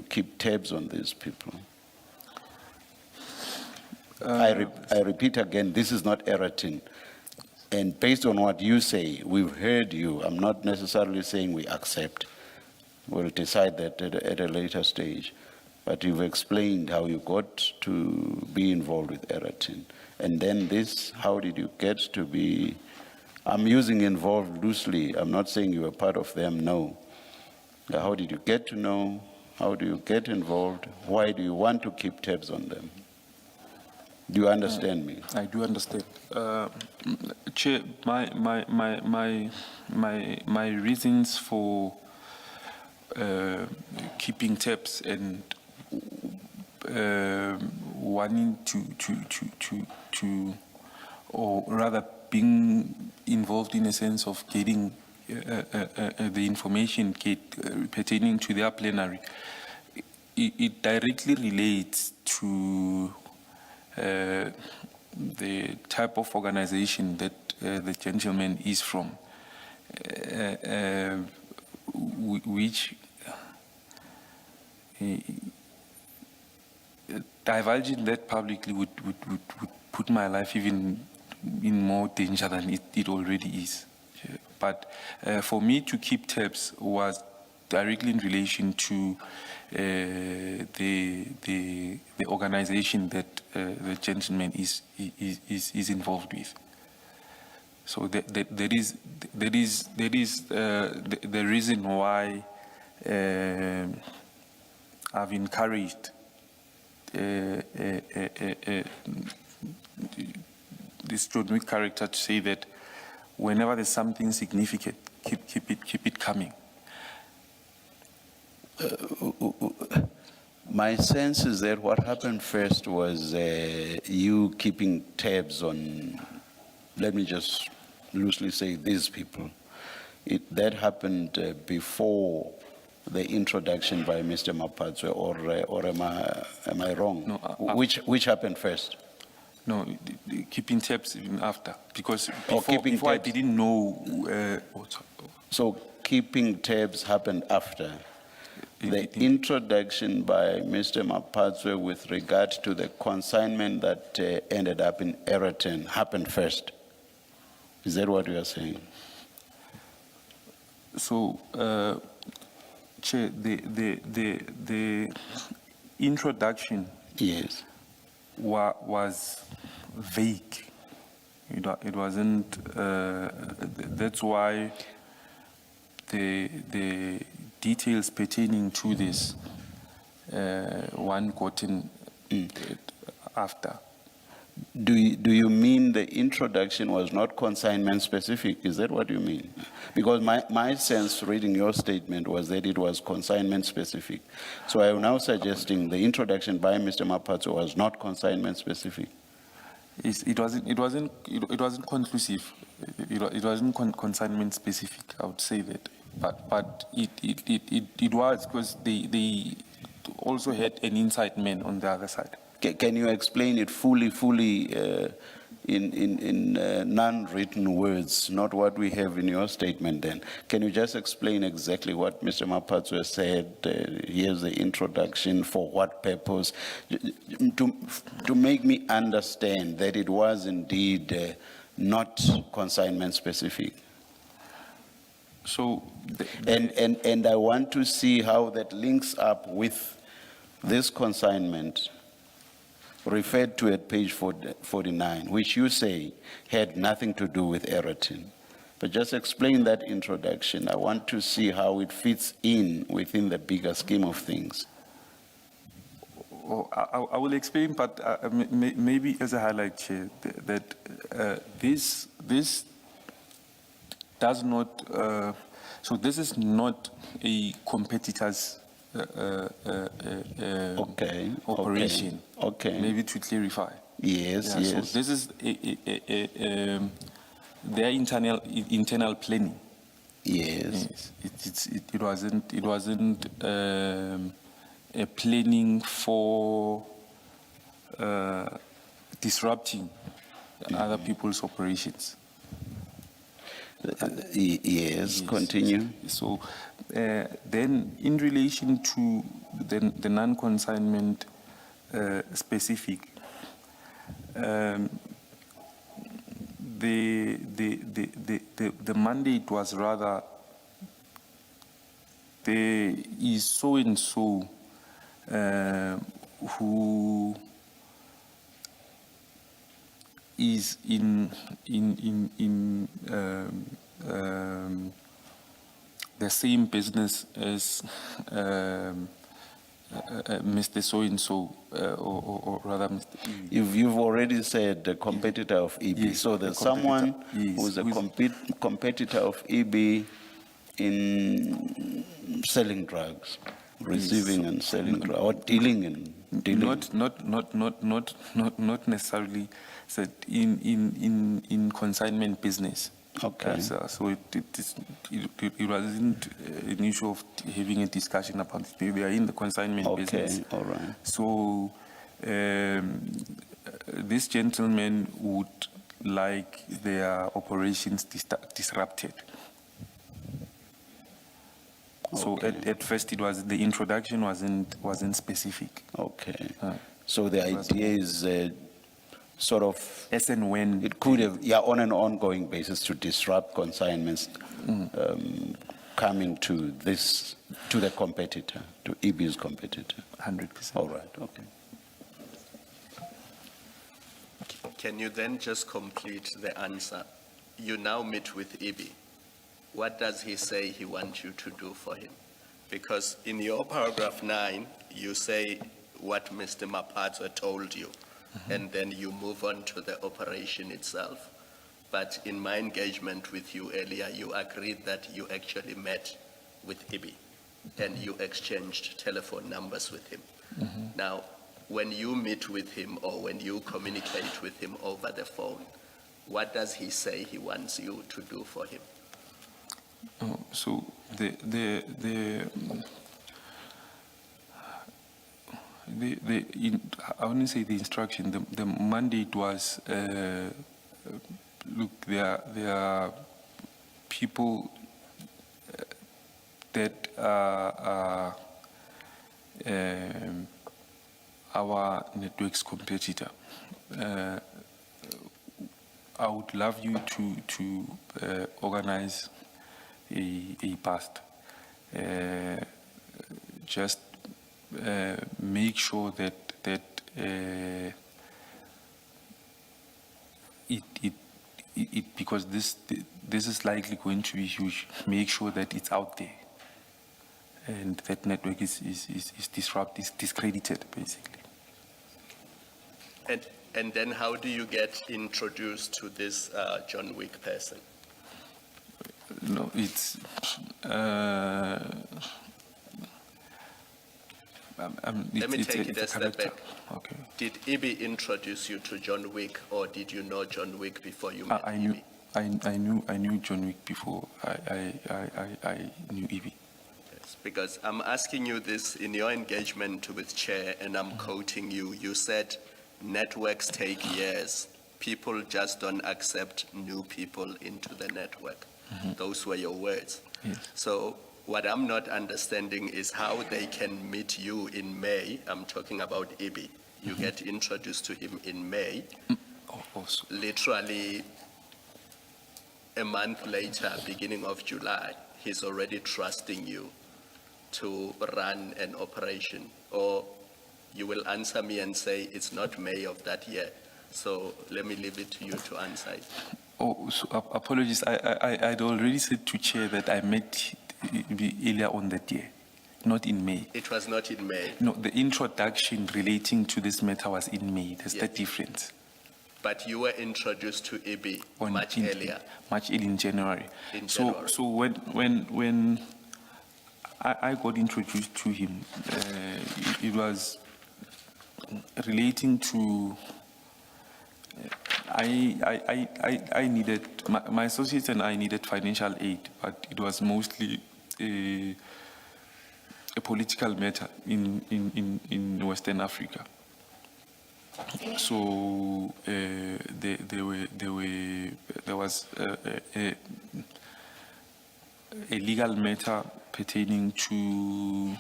keep tabs on these people? I repeat again, this is not Eratin. And based on what you say, we've heard you. I'm not necessarily saying we accept. We'll decide that at a later stage. But you've explained how you got to be involved with Eratin. And then this, how did you get to be, I'm using involved loosely. I'm not saying you were part of them, no. How did you get to know? How do you get involved? Why do you want to keep tabs on them? Do you understand me? I do understand. Chair, my reasons for keeping tabs and wanting to, or rather being involved in a sense of getting the information pertaining to their plenary, it directly relates to the type of organization that the gentleman is from, which divulging that publicly would put my life even in more danger than it already is. But for me to keep tabs was directly in relation to the organization that the gentleman is involved with. So there is the reason why I've encouraged this John Wick character to say that whenever there's something significant, keep it coming. My sense is that what happened first was you keeping tabs on, let me just loosely say, these people. That happened before the introduction by Mr. Mapatswe, or am I wrong? No, which happened first? No, keeping tabs even after, because keeping before I tabs. didn't know. So keeping tabs happened after. The introduction by Mr. Mapatswe with regard to the consignment that ended up in Eratin happened first. Is that what you are saying? So, Chair, the introduction, Yes. was vague. It wasn't. That's why the details pertaining to this one gotten after. Do you mean the introduction was not consignment specific? Is that what you mean? Because my sense reading your statement was that it was consignment specific. So I am now suggesting the introduction by Mr. Mapatswe was not consignment specific. It wasn't conclusive. It wasn't consignment specific. I would say that, but it was, because they also had an inside man on the other side. Can you explain it fully in non-written words, not what we have in your statement then? Can you just explain exactly what Mr. Mapatswe said? Here's the introduction, for what purpose? To make me understand that it was indeed not consignment specific. So, And I want to see how that links up with this consignment referred to at page 49, which you say had nothing to do with Eratin. But just explain that introduction. I want to see how it fits in within the bigger scheme of things. I will explain, but maybe as a highlight, Chair, that this does not, so this is not a competitor's operation. Okay. Maybe to clarify. Yes, Yeah, yes. So this is their internal planning. Yes. Yes, it wasn't a planning for disrupting other people's operations. Yes, continue. So then in relation to the non-consignment specific, the mandate was rather there is so and so who is in the same business as Mr. So and so, or rather Mr. E. You've already said the competitor of EB. Yes, So the there's competitor. someone Yes, who's a who's- competitor of EB in selling drugs, receiving and selling drugs, or dealing in dealing. Not necessarily said in consignment business. Okay. So it wasn't an issue of having a discussion about it. They are in the consignment business. Okay, all right. So this gentleman would like their operations disrupted. So Okay. at first it was the introduction wasn't specific. Okay. So the idea is sort of, As and when it could have, on an ongoing basis to disrupt consignments coming to the competitor, to EB's competitor. 100%. All right, okay. Can you then just complete the answer? You now meet with EB. What does he say he wants you to do for him? Because in your paragraph 9, you say what Mr. Mapatso told you, and then you move on to the operation itself. But in my engagement with you earlier, you agreed that you actually met with EB and you exchanged telephone numbers with him. Now, when you meet with him or when you communicate with him over the phone, what does he say he wants you to do for him? So I wouldn't say the instruction. The mandate was look. There are people that are our network's competitor. I would love you to organize a past. Just make sure that it because this is likely going to be huge. Make sure that it's out there, and that network is disrupted, is discredited, basically. And then how do you get introduced to this John Wick person? No, it's Let me take it a step character. back. Okay. Did EB introduce you to John Wick, or did you know John Wick before you met I EB? knew John Wick before I knew EB. Yes, because I'm asking you this in your engagement with Chair, and I'm quoting you. You said, networks take years. People just don't accept new people into the network. Those were your words. Yes. So what I'm not understanding is how they can meet you in May. I'm talking about EB. You get introduced to him in May. Also, Literally a month later, beginning of July, he's already trusting you to run an operation. Or you will answer me and say it's not May of that year. So let me leave it to you to answer it. so apologies. I'd already said to Chair that I met EB earlier on that year. not in May. It was not in May, No, the introduction relating to this matter was in May. There's the Yes. difference. but you were introduced to EB On- much in- earlier. Much earlier in January. In so, January. So when I got introduced to him, it was relating to. I needed my associates and I needed financial aid, but it was mostly a political matter in Western Africa. So there was a legal matter pertaining to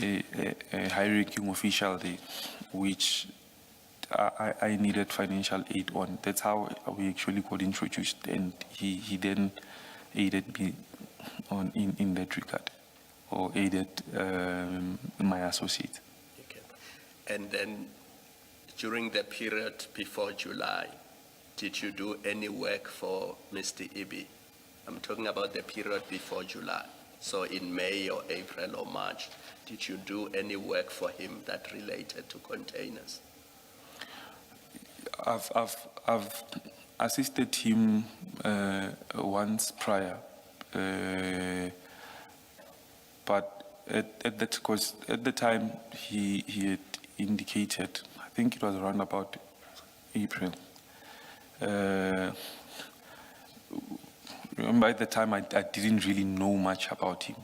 a high-ranking official there, which I needed financial aid on. That's how we actually got introduced, and he then aided me in that regard, or aided my associate. Okay. And then during the period before July, did you do any work for Mr. Ibi? I'm talking about the period before July. So in May or April or March, did you do any work for him that related to containers? I've assisted him once prior, but at the time he had indicated, I think it was around about April. By the time I didn't really know much about him.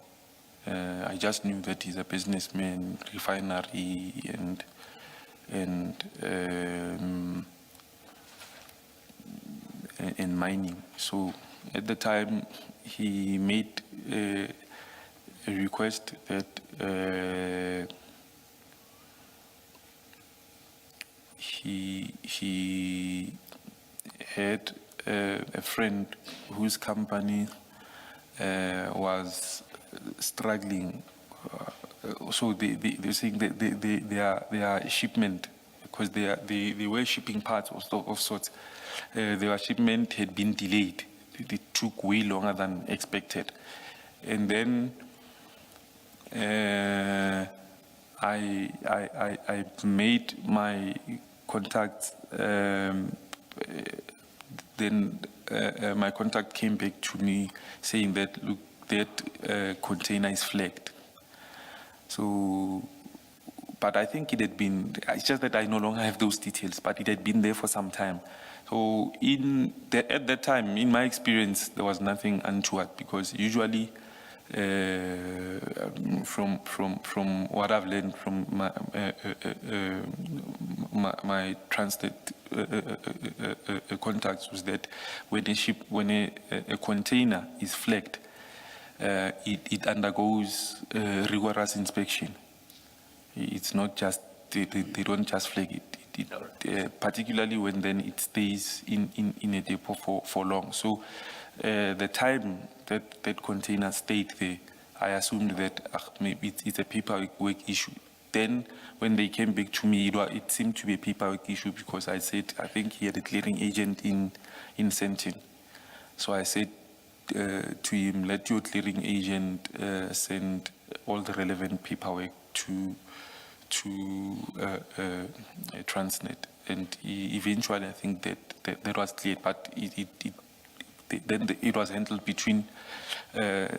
I just knew that he's a businessman, refinery, and mining. So at the time, he made a request that he had a friend whose company was struggling. So they're saying that their shipment, because they were shipping parts of sorts, their shipment had been delayed. It took way longer than expected. And then I made my contacts. Then my contact came back to me saying that, look, that container is flagged. So, but I think it had been, it's just that I no longer have those details, but it had been there for some time. So at that time, in my experience, there was nothing untoward, because usually from what I've learned from my transit contacts was that when a container is flagged, it undergoes rigorous inspection. It's not just they don't just flag it. Particularly when then it stays in a depot for long. So the time that container stayed there, I assumed that maybe it's a paperwork issue. Then when they came back to me, it seemed to be a paperwork issue, because I said, I think he had a clearing agent in Sentin. So I said to him, let your clearing agent send all the relevant paperwork to Transnet, and eventually I think that was cleared, but then it was handled between the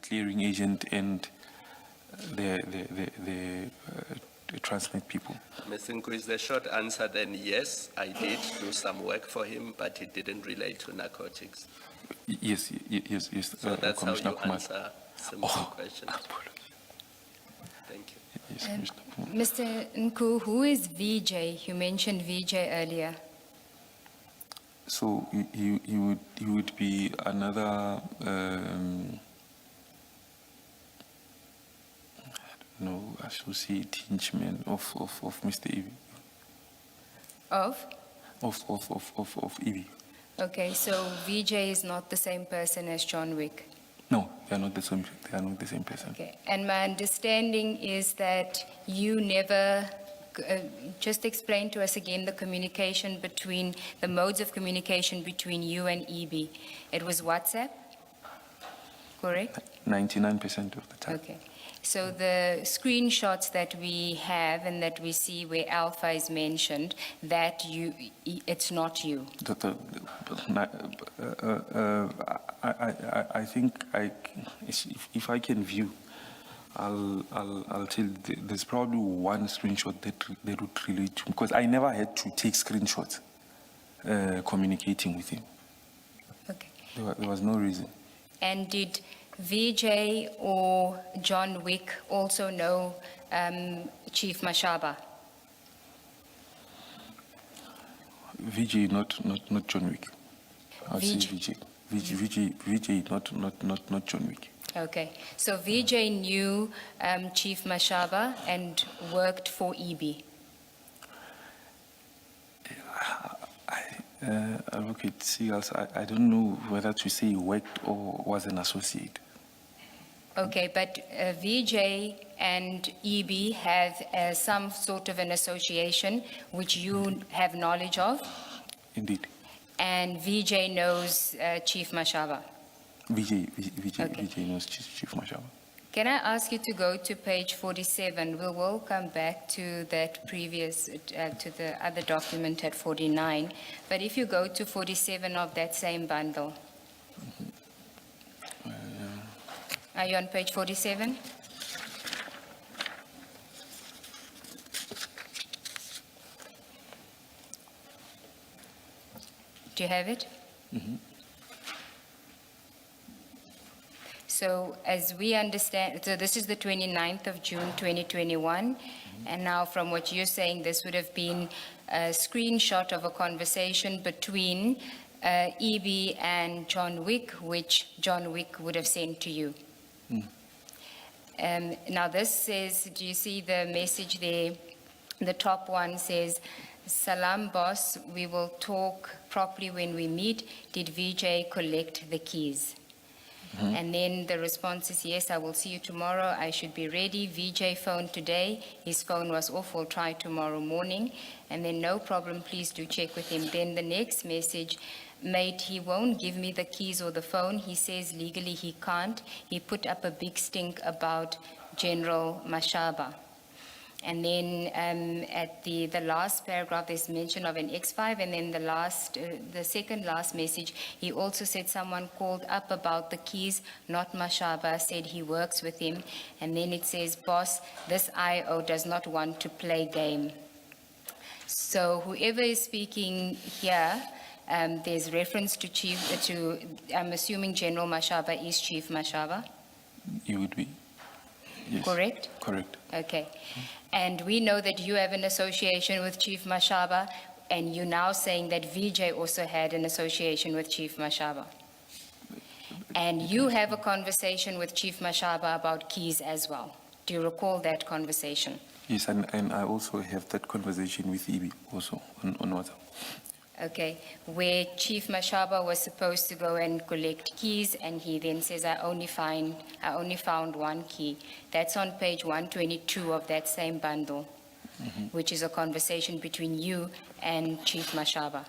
clearing agent and the Transnet people. Mr. Nku, is the short answer then yes, I did do some work for him, but it didn't relate to narcotics? Yes. So that's how Commissioner you Kumar. answer simple questions. Apologies. Thank you. Yes, Commissioner Kumar. Mr. Nku, who is VJ? You mentioned VJ earlier. So he would be another associate henchman of Mr. Ibi. Of? Of Ibi. Okay, so VJ is not the same person as John Wick. No, they are not the same. They are not the same person. Okay, and my understanding is that you never, just explain to us again the communication between, the modes of communication between you and EB. It was WhatsApp? correct? 99% of the time. Okay. So the screenshots that we have and that we see where Alpha is mentioned, that it's not you. I think if I can view, I'll tell. There's probably one screenshot that would relate to, because I never had to take screenshots communicating with him. Okay. There was no reason. And did VJ or John Wick also know Chief Mashaba? VJ, not John Wick. I'll say VJ. VJ, not John Wick. Okay. So VJ knew Chief Mashaba and worked for EB. Advocate Seagulls, I don't know whether to say he worked or was an associate. Okay, but VJ and EB have some sort of an association which you have knowledge of, Indeed. and VJ knows Chief Mashaba. VJ Okay. knows Chief Mashaba. Can I ask you to go to page 47? We will come back to that previous, to the other document at 49. But if you go to 47 of that same bundle. Are you on page 47? Do you have it? So as we understand, so this is the 29th of June, 2021. And now from what you're saying, this would have been a screenshot of a conversation between EB and John Wick, which John Wick would have sent to you. Now this says, do you see the message there? The top one says, "Salam boss, we will talk properly when we meet. Did VJ collect the keys?" And then the response is, "Yes, I will see you tomorrow. I should be ready. VJ phoned today. His phone was off. We'll try tomorrow morning." And then, "No problem. Please do check with him." Then the next message, "Mate, he won't give me the keys or the phone. He says legally he can't. He put up a big stink about General Mashaba." And then at the last paragraph, there's mention of an X5, and then the second last message, he also said someone called up about the keys, not Mashaba, said he works with him. And then it says, "Boss, this IO does not want to play game." So whoever is speaking here, there's reference to I'm assuming General Mashaba is Chief Mashaba, He would be. Yes. correct? Correct. Okay. And we know that you have an association with Chief Mashaba, and you're now saying that VJ also had an association with Chief Mashaba. And you have a conversation with Chief Mashaba about keys as well. Do you recall that conversation? Yes, and I also have that conversation with EB also on WhatsApp. Okay, where Chief Mashaba was supposed to go and collect keys, and he then says, I only found one key. That's on page 122 of that same bundle, which is a conversation between you and Chief Mashaba.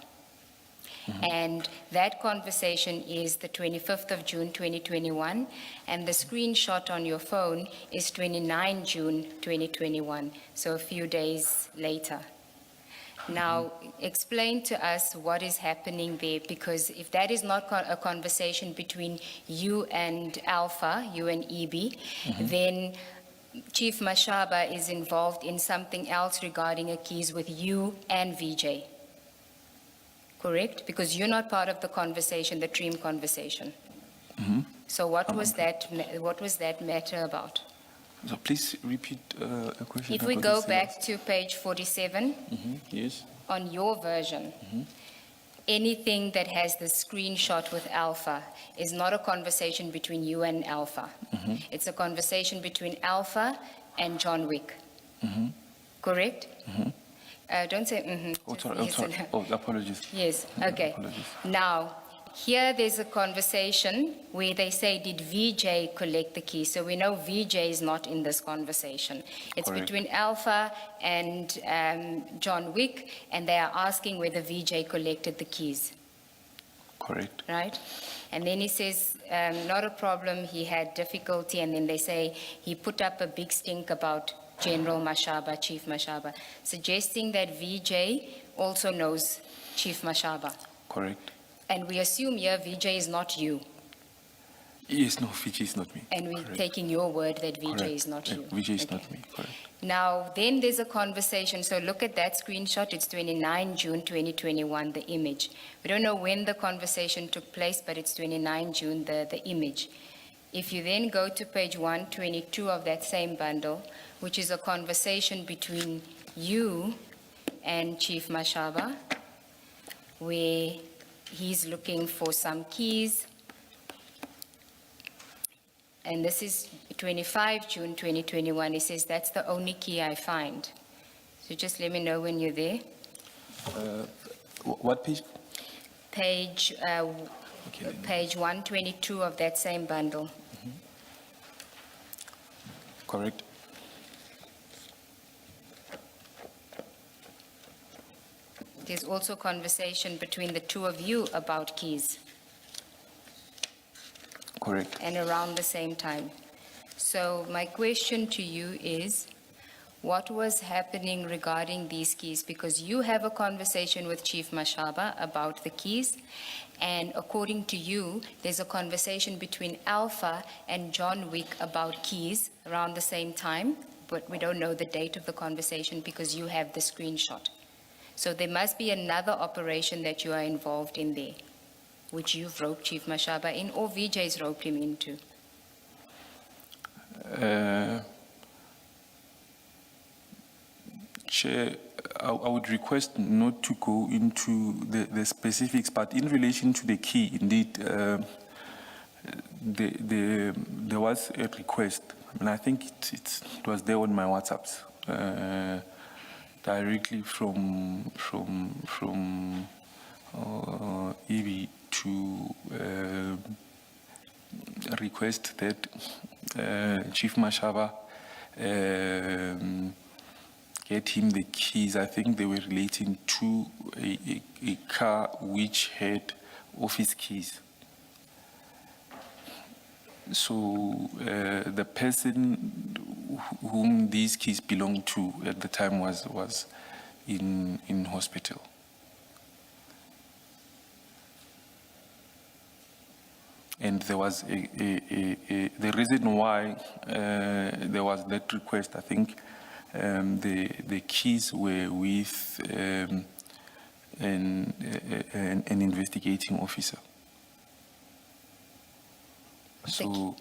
And that conversation is the 25th of June, 2021, and the screenshot on your phone is 29 June, 2021, so a few days later. Now, explain to us what is happening there, because if that is not a conversation between you and Alpha, you and EB, then Chief Mashaba is involved in something else regarding a keys with you and VJ. Correct? Because you're not part of the conversation, the dream conversation. So what was that matter about? So please repeat a question. If we go back to page 47, Yes. on your version, anything that has the screenshot with Alpha is not a conversation between you and Alpha. It's a conversation between Alpha and John Wick. Correct? Don't say Oh, just sorry. yes or no. Oh, apologies. Yes, okay. Apologies. Now, here there's a conversation where they say, did VJ collect the key? So we know VJ is not in this conversation. It's Correct. between Alpha and John Wick, and they are asking whether VJ collected the keys. Correct. right? And then he says, not a problem, he had difficulty, and then they say he put up a big stink about General Mashaba, Chief Mashaba, suggesting that VJ also knows Chief Mashaba. Correct. And we assume here VJ is not you, Yes, no, Fiji is not me. and we're Correct. taking your word that VJ Correct. is not Yeah, you. Vijay is Okay. not me. Correct. Now, then there's a conversation. So look at that screenshot. It's 29 June 2021, the image. We don't know when the conversation took place, but it's 29 June, the image. If you then go to page 122 of that same bundle, which is a conversation between you and Chief Mashaba, where he's looking for some keys. And this is 25 June 2021. He says, that's the only key I find. So just let me know when you're there. What page? Page, Okay, then. page 122 of that same bundle. Correct. There's also conversation between the two of you about keys, Correct. and around the same time. So my question to you is, what was happening regarding these keys? Because you have a conversation with Chief Mashaba about the keys, and according to you, there's a conversation between Alpha and John Wick about keys around the same time, but we don't know the date of the conversation because you have the screenshot. So there must be another operation that you are involved in there, which you've roped Chief Mashaba in, or VJ's roped him into. Chair, I would request not to go into the specifics, but in relation to the key, indeed, there was a request, and I think it was there on my WhatsApps, directly from EB to request that Chief Mashaba get him the keys. I think they were relating to a car which had office keys. So the person whom these keys belonged to at the time was in hospital. And there was the reason why there was that request, I think, the keys were with an investigating officer. So,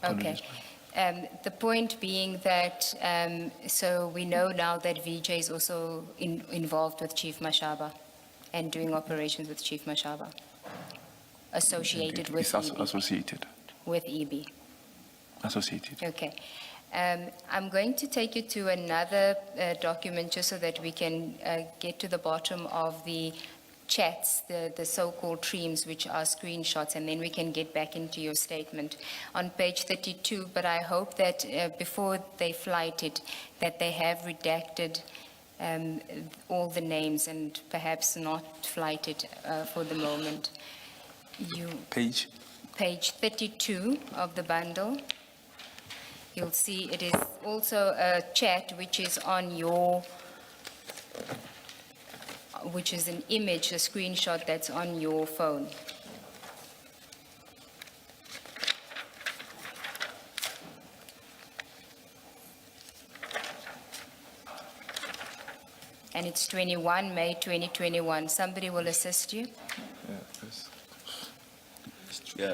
Okay. The point being that, so we know now that VJ is also involved with Chief Mashaba and doing operations with Chief Mashaba, associated with It's EB. associated. With EB. Associated. Okay. I'm going to take you to another document just so that we can get to the bottom of the chats, the so-called streams, which are screenshots, and then we can get back into your statement on page 32. But I hope that before they flight it, that they have redacted all the names and perhaps not flight it for the moment. Page? Page 32 of the bundle. You'll see it is also a chat which is on your, which is an image, a screenshot that's on your phone. And it's 21 May 2021. Somebody will assist you. Yeah,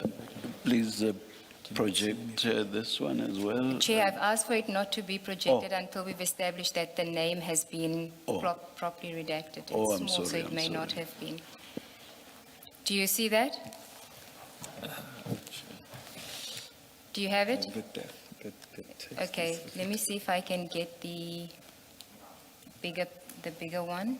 please project this one as well. Chair, I've asked for it not to be projected until we've established that the name has been Oh. properly redacted. It's Oh, I'm small, so sorry, it I'm may not sorry. have been. Do you see that? Do you have it? Okay, let me see if I can get the bigger one.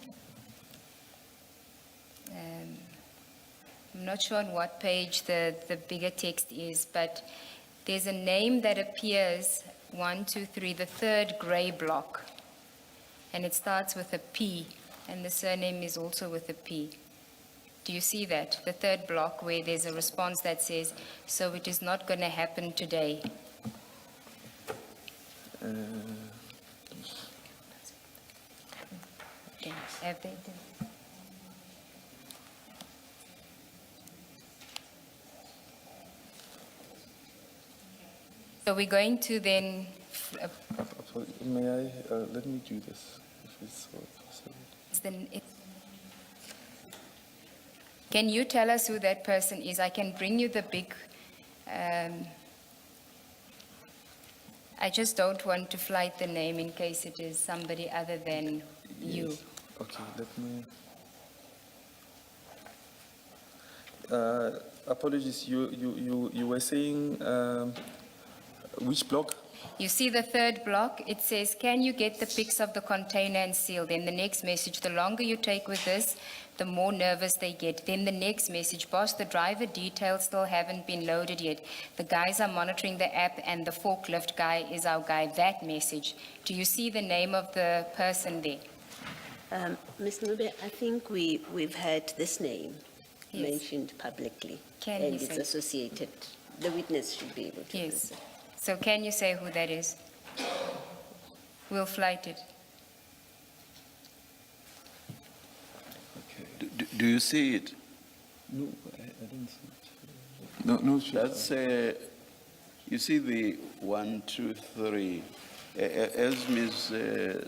I'm not sure on what page the bigger text is, but there's a name that appears, 1, 2, 3, the third gray block, and it starts with a P. and the surname is also with a P. Do you see that? The third block where there's a response that says, so it is not going to happen today. Have they done? So we're going to then, May I, let me do this, if it's possible. can you tell us who that person is? I can bring you the big, I just don't want to flight the name in case it is somebody other than you. Yes. Okay, let me. Apologies, you were saying, which block? You see the third block, it says, can you get the pics of the container and seal? Then the next message, the longer you take with this, the more nervous they get. Then the next message, boss, the driver details still haven't been loaded yet. The guys are monitoring the app and the forklift guy is our guy. That message. Do you see the name of the person there? Ms. Nube, I think we've had this name Yes. mentioned publicly. Can and you it's say? associated. The witness should be able to. Yes. So can you say who that is? We'll flight it. Okay. Do you see it? No, I don't see it. No, sure. That's, you see the 1, 2, 3. As Ms.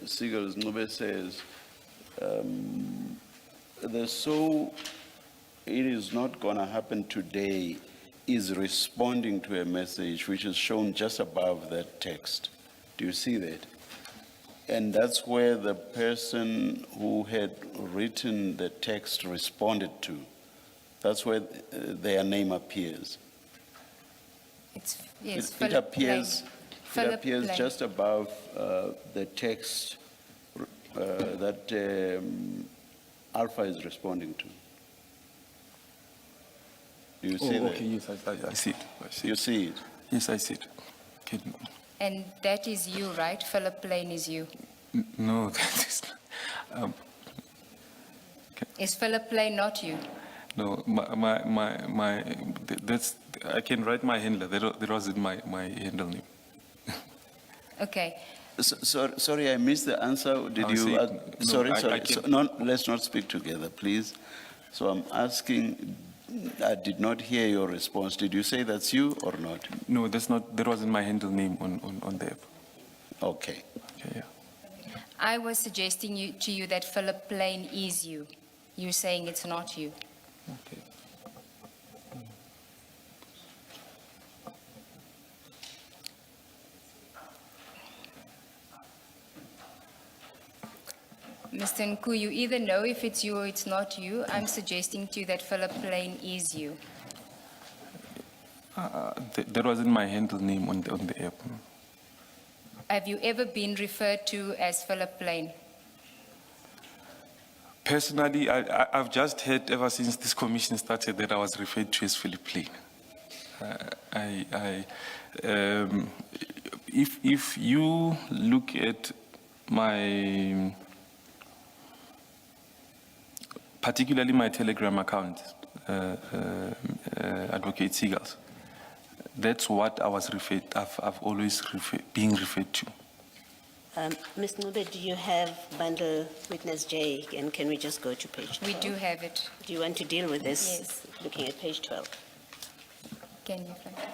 Siegels Nube says, the so it is not going to happen today is responding to a message which is shown just above that text. Do you see that? And that's where the person who had written the text responded to. That's where their name appears. It's, yes, It Philip appears, Plain. it Philip appears Plain. just above the text that Alpha is responding to. Do you see Oh, that? okay, yes, I see it. I see You it. see it? Yes, I see it. Okay. And that is you, right? Philip Plain is you. No, that is not. Is Philip Plain not you? No, that's, I can write my handler. That wasn't my handle name. Okay. Sorry, I missed the answer. Did I'll you? say- no, Sorry, I sorry. can- No, let's not speak together, please. So I'm asking, I did not hear your response. Did you say that's you or not? No, that's not, that wasn't my handle name on the app. Okay. Okay, yeah. I was suggesting to you that Philip Plain is you. You're saying it's not you. Okay. Mr. Nku, you either know if it's you or it's not you. I'm suggesting to you that Philip Plain is you. That wasn't my handle name on the app. Have you ever been referred to as Philip Plain? Personally, I've just heard ever since this commission started that I was referred to as Philip Plain. If you look at my, particularly my Telegram account, Advocate Seagulls, that's what I was referred. I've always being referred to. Ms. Nube, do you have bundle witness J? And can we just go to page 12? We do have it. Do you want to deal with this? Yes. Looking at page 12. Can you flight it?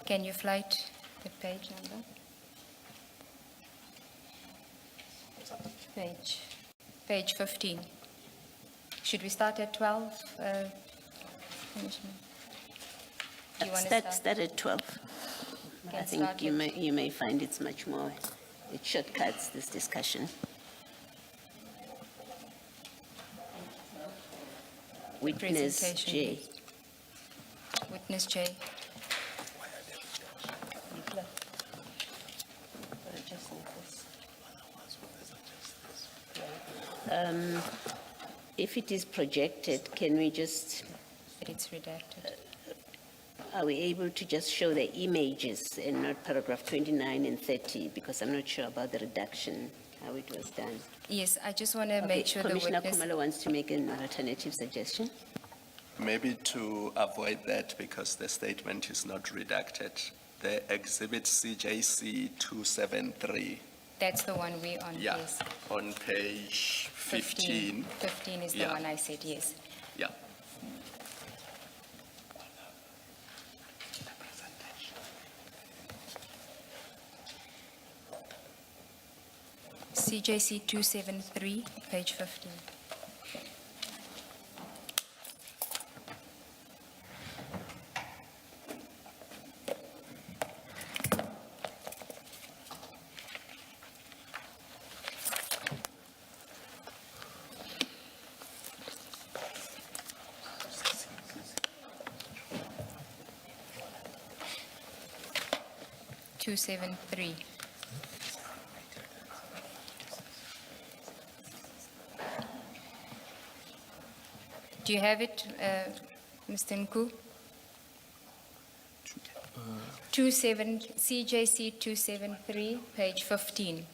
Can you flight the page number? Page 15. Should we start at 12, Commissioner? Do you want to Start at 12. I Can think start you may find it's much more, it shortcuts this discussion. Witness Presentation, J. Witness J. If it is projected, can we just, But it's redacted. Are we able to just show the images and not paragraph 29 and 30? Because I'm not sure about the reduction, how it was done. Yes, I just want to Okay, make sure the Commissioner witness... Khumalo wants to make an alternative suggestion. Maybe to avoid that, because the statement is not redacted, the exhibit CJC 273, That's the one we're on, yeah, yes. on page 15. 15 is the Yeah. one I said, yes. Yeah. CJC 273, page 15. Two, 273. Do you have it, Mr. Nku? 27, CJC 273, page 15.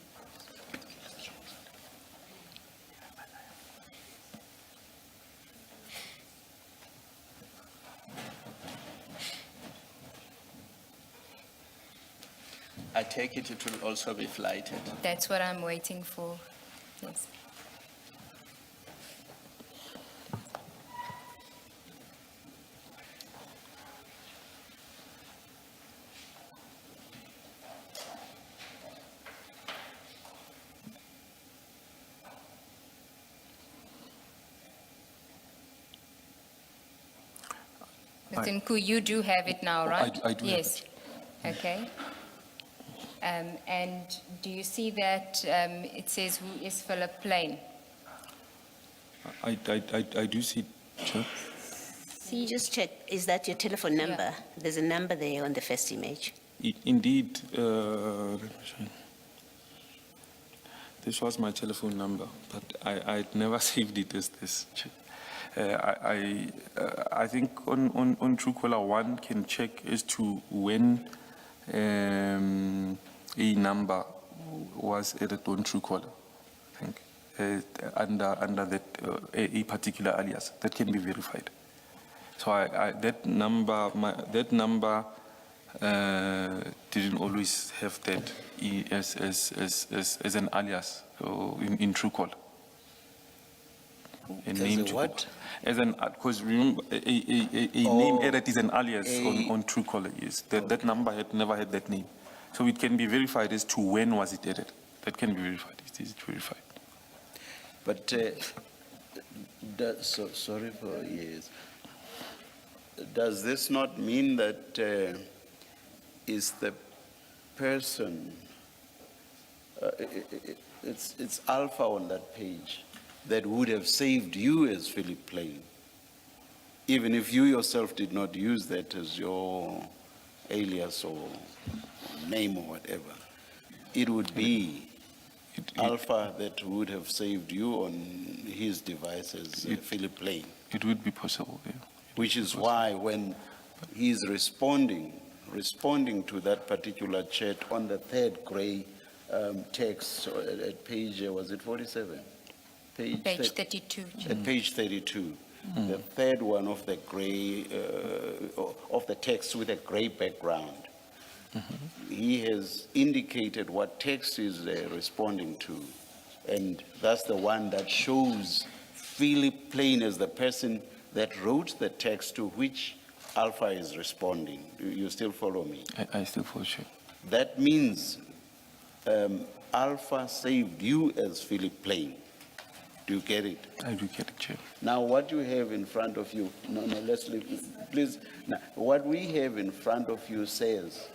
I take it will also be flighted. That's what I'm waiting for, yes. Mr. Nku, you do have it now, right? I do have Yes. Okay. And do you see that it says who is Philip Plain? I do see, Chair. Just check, is that your telephone number? There's a number there on the first image. Indeed, this was my telephone number, but I'd never saved it as this. I think on Truecaller, one can check as to when a number was added on Truecaller, I think, under that, a particular alias. That can be verified. So that number, didn't always have that as an alias in Truecaller. A As name a to- what? As an, because remember, a name added is an alias on Truecaller, yes. That number had never had that name. So it can be verified as to when was it added. That can be verified, it is verified. But, sorry for yes. Does this not mean that is the person, it's Alpha on that page, that would have saved you as Philip Plain, even if you yourself did not use that as your alias or name or whatever? It would be Alpha that would have saved you on his device as Philip Plain, It would be possible, yeah. which is why when he's responding to that particular chat on the third gray text at page, was it 47? Page 32. At page 32, the third one of the gray, of the text with a gray background. He has indicated what text is responding to, and that's the one that shows Philip Plain as the person that wrote the text to which Alpha is responding. Do you still follow me? I still follow you. That means Alpha saved you as Philip Plain. Do you get it? I do get it, Chair. Now, what you have in front of you, let's leave, please. Now, what we have in front of you says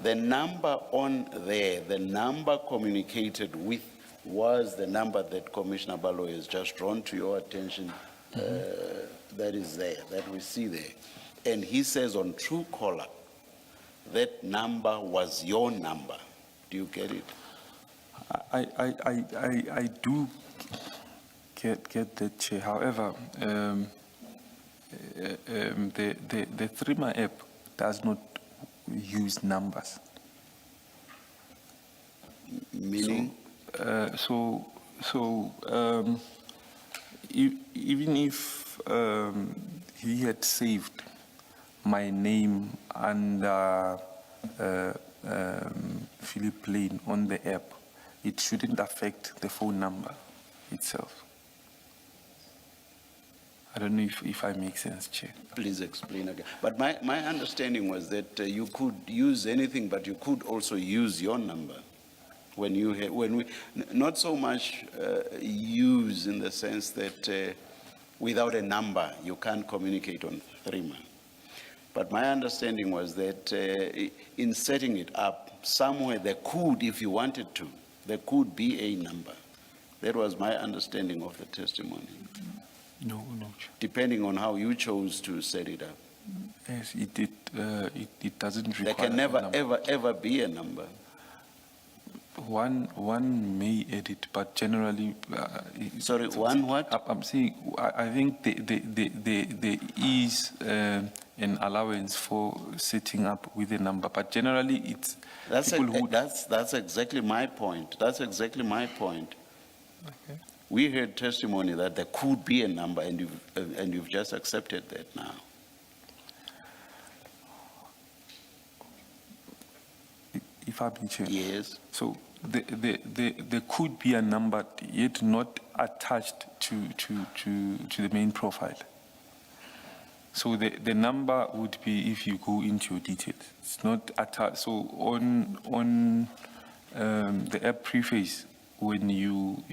the number on there, the number communicated with, was the number that Commissioner Balo has just drawn to your attention. That is there, that we see there. And he says on Truecaller, that number was your number. Do you get it? I do get that, Chair. However, the Threema app does not use numbers. Meaning? Even if he had saved my name under Philip Lane on the app, it shouldn't affect the phone number itself. I don't know if I make sense, Chair. Please explain again. But my understanding was that you could use anything, but you could also use your number. When we, not so much use in the sense that without a number, you can't communicate on 3-man. But my understanding was that in setting it up, somewhere there could, if you wanted to, there could be a number. That was my understanding of the testimony. No, Chair. Depending on how you chose to set it up. Yes, it doesn't require. There can a never, number. ever be a number. One may edit, but generally. Sorry, one what? I'm saying, I think there is an allowance for setting up with a number, but generally it's That's people who. that's exactly my point. That's exactly my point. Okay. We heard testimony that there could be a number, and you've just accepted that now. If I may, Chair. Yes. So there could be a number yet not attached to the main profile. So the number would be if you go into your details. It's not attached. So on the app preface, when you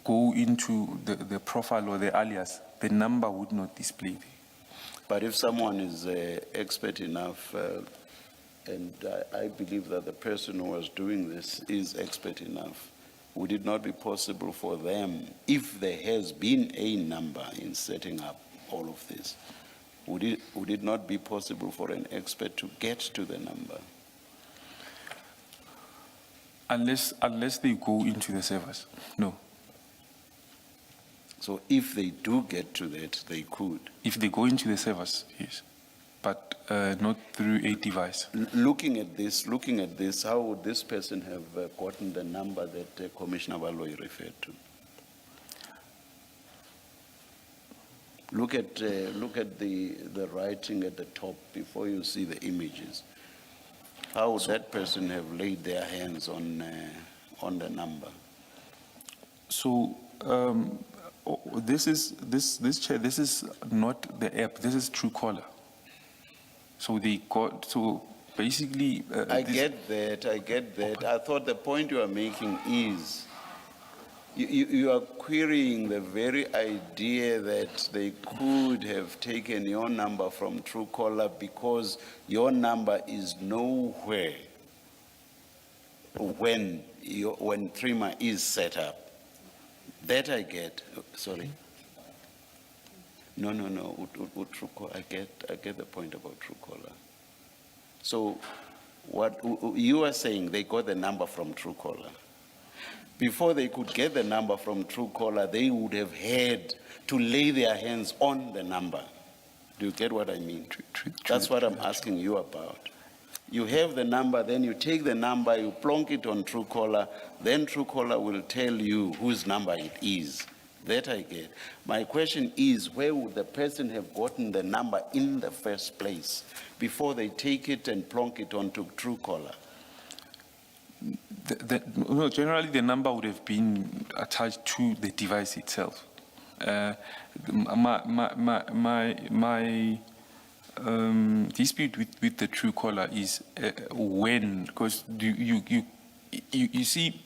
go into the profile or the alias, the number would not display there. But if someone is expert enough, and I believe that the person who was doing this is expert enough, would it not be possible for them, if there has been a number in setting up all of this, would it not be possible for an expert to get to the number? Unless they go into the servers, no. So if they do get to that, they could. If they go into the servers, yes, but not through a device. Looking at this, how would this person have gotten the number that Commissioner Baloyi referred to? Look at the writing at the top before you see the images. How would that person have laid their hands on the number? So this is not the app. This is Truecaller. So basically. I get that. Okay. I thought the point you are making is you are querying the very idea that they could have taken your number from Truecaller because your number is nowhere when 3-man is set up. That I get. Sorry. No. Truecaller. I get the point about Truecaller. So, what you are saying? They got the number from Truecaller. Before they could get the number from Truecaller, they would have had to lay their hands on the number. Do you get what I mean? That's what I'm asking you about. You have the number, then you take the number, you plonk it on Truecaller, then Truecaller will tell you whose number it is. That I get. My question is, where would the person have gotten the number in the first place before they take it and plonk it onto Truecaller? No, generally the number would have been attached to the device itself. My dispute with the Truecaller is when, because you see,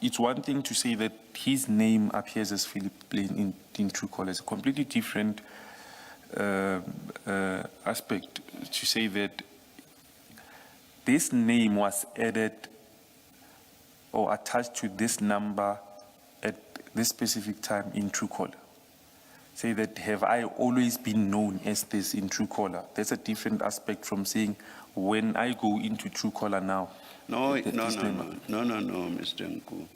it's one thing to say that his name appears as Philip Lane in Truecaller. It's a completely different aspect to say that this name was added or attached to this number at this specific time in Truecaller. Say that, have I always been known as this in Truecaller? That's a different aspect from saying, when I go into Truecaller now. No, Mr. Nku.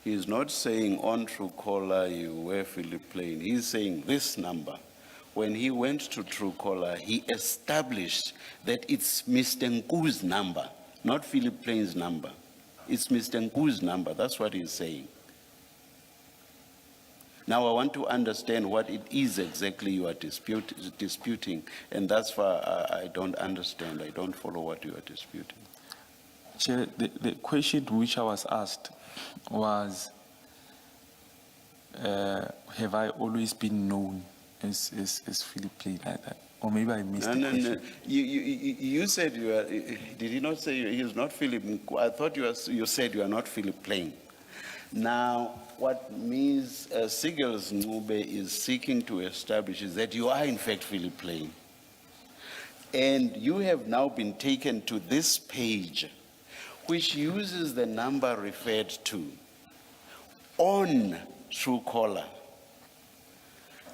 He's not saying on Truecaller you were Philip Plain. He's saying this number. When he went to Truecaller, he established that it's Mr. Nku's number, not Philip Plain's number. It's Mr. Nku's number. That's what he's saying. Now I want to understand what it is exactly you are disputing, and that's why I don't understand. I don't follow what you are disputing. Chair, the question which I was asked was, have I always been known as Philip Plain? Or maybe I missed the question. No. You said you are, did he not say he is not Philip Nku? I thought you said you are not Philip Plain. Now, what Ms. Sigels Ncube is seeking to establish is that you are in fact Philip Plain. And you have now been taken to this page, which uses the number referred to on Truecaller.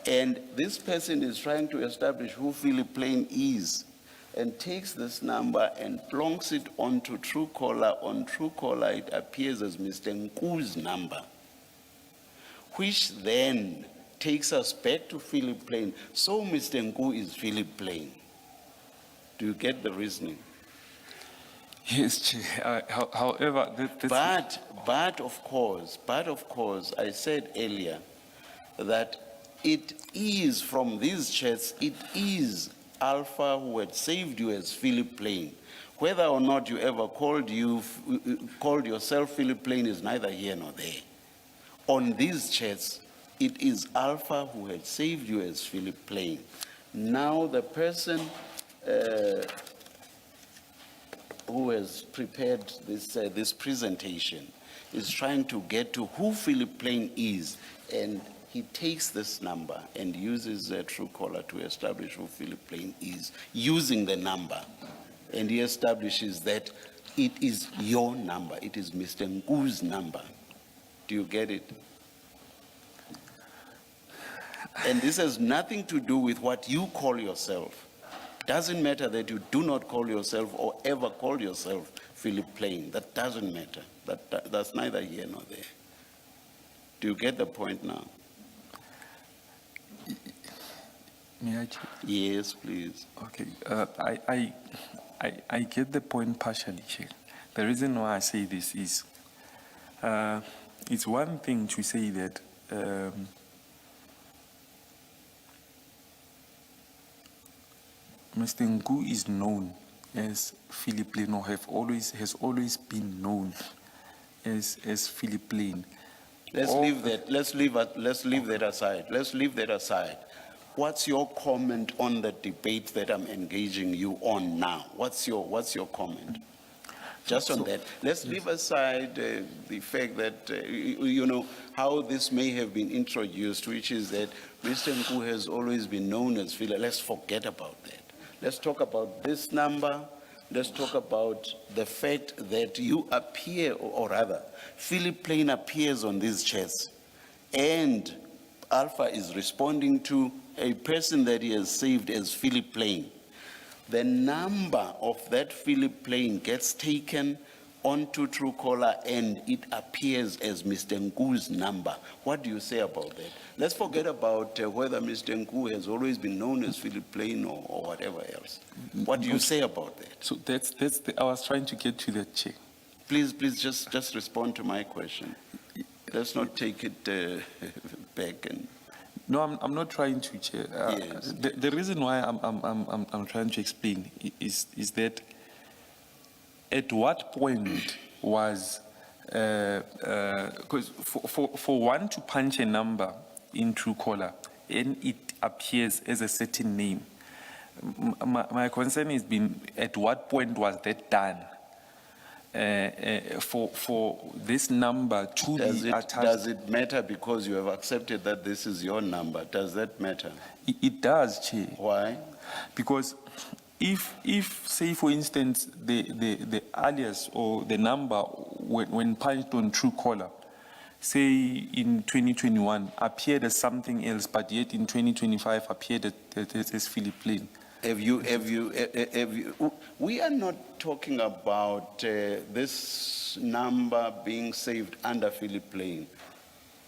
And this person is trying to establish who Philip Plain is and takes this number and plonks it onto Truecaller. On Truecaller, it appears as Mr. Nku's number, which then takes us back to Philip Plain. So Mr. Nku is Philip Plain. Do you get the reasoning? Yes, Chair. However, But of course, I said earlier that it is from these chats, it is Alpha who had saved you as Philip Plain. Whether or not you ever called yourself Philip Plain is neither here nor there. On these chats, it is Alpha who had saved you as Philip Plain. Now the person who has prepared this presentation is trying to get to who Philip Plain is, and he takes this number and uses Truecaller to establish who Philip Plain is, using the number. And he establishes that it is your number, it is Mr. Nku's number. Do you get it? And this has nothing to do with what you call yourself. Doesn't matter that you do not call yourself or ever call yourself Philip Plain. That doesn't matter. That's neither here nor there. Do you get the point now? May I, Chair? Yes, please. Okay. I get the point partially, Chair. The reason why I say this is, it's one thing to say that Mr. Nku is known as Philip Plain, or has always been known as Philip Plain. Let's leave that aside. What's your comment on the debate that I'm engaging you on now? What's your comment? Just on that. Let's leave aside the fact that, you know, how this may have been introduced, which is that Mr. Nku has always been known as Philip. Let's forget about that. Let's talk about this number. Let's talk about the fact that you appear, or rather, Philip Plain appears on these chats, and Alpha is responding to a person that he has saved as Philip Plain. The number of that Philip Plain gets taken onto Truecaller and it appears as Mr. Nku's number. What do you say about that? Let's forget about whether Mr. Nku has always been known as Philip Plain or whatever else. What do you say about that? So I was trying to get to that, Chair. Please just respond to my question. Let's not take it back and. No, I'm not trying to, Chair. Yes. The reason why I'm trying to explain is that at what point was, because for one to punch a number in Truecaller and it appears as a certain name, my concern has been at what point was that done? For this number to be attached. Does it matter because you have accepted that this is your number? Does that matter? It does, Chair. Why? Because if say for instance the alias or the number when punched on Truecaller, say in 2021 appeared as something else, but yet in 2025 appeared as Philip Plain, We are not talking about this number being saved under Philip Plain.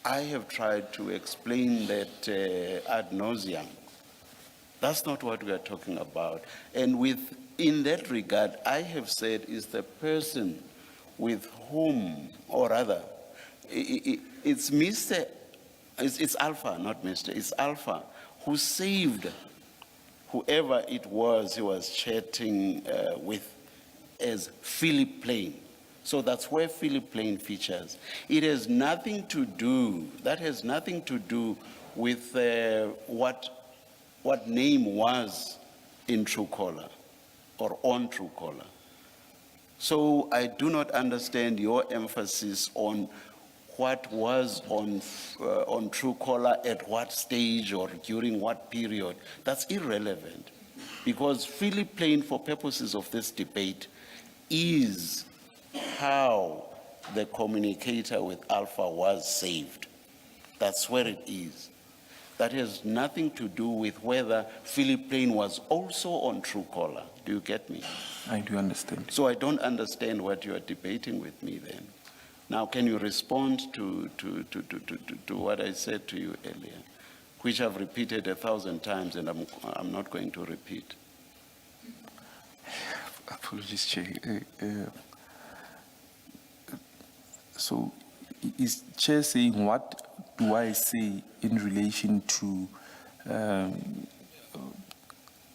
I have tried to explain that ad nauseum. That's not what we are talking about. And in that regard, I have said is the person with whom, or rather, it's Mr. It's Alpha, not Mr. It's Alpha who saved whoever it was he was chatting with as Philip Plain. So that's where Philip Plain features. It has nothing to do, that has nothing to do with what name was in Truecaller or on Truecaller. So I do not understand your emphasis on what was on Truecaller at what stage or during what period. That's irrelevant, because Philip Plain, for purposes of this debate, is how the communicator with Alpha was saved. That's where it is. That has nothing to do with whether Philip Plain was also on Truecaller. Do you get me? I do understand. So I don't understand what you are debating with me then. Now, can you respond to what I said to you earlier, which I've repeated 1,000 times and I'm not going to repeat? Apologies, Chair. So, is Chair saying what do I say in relation to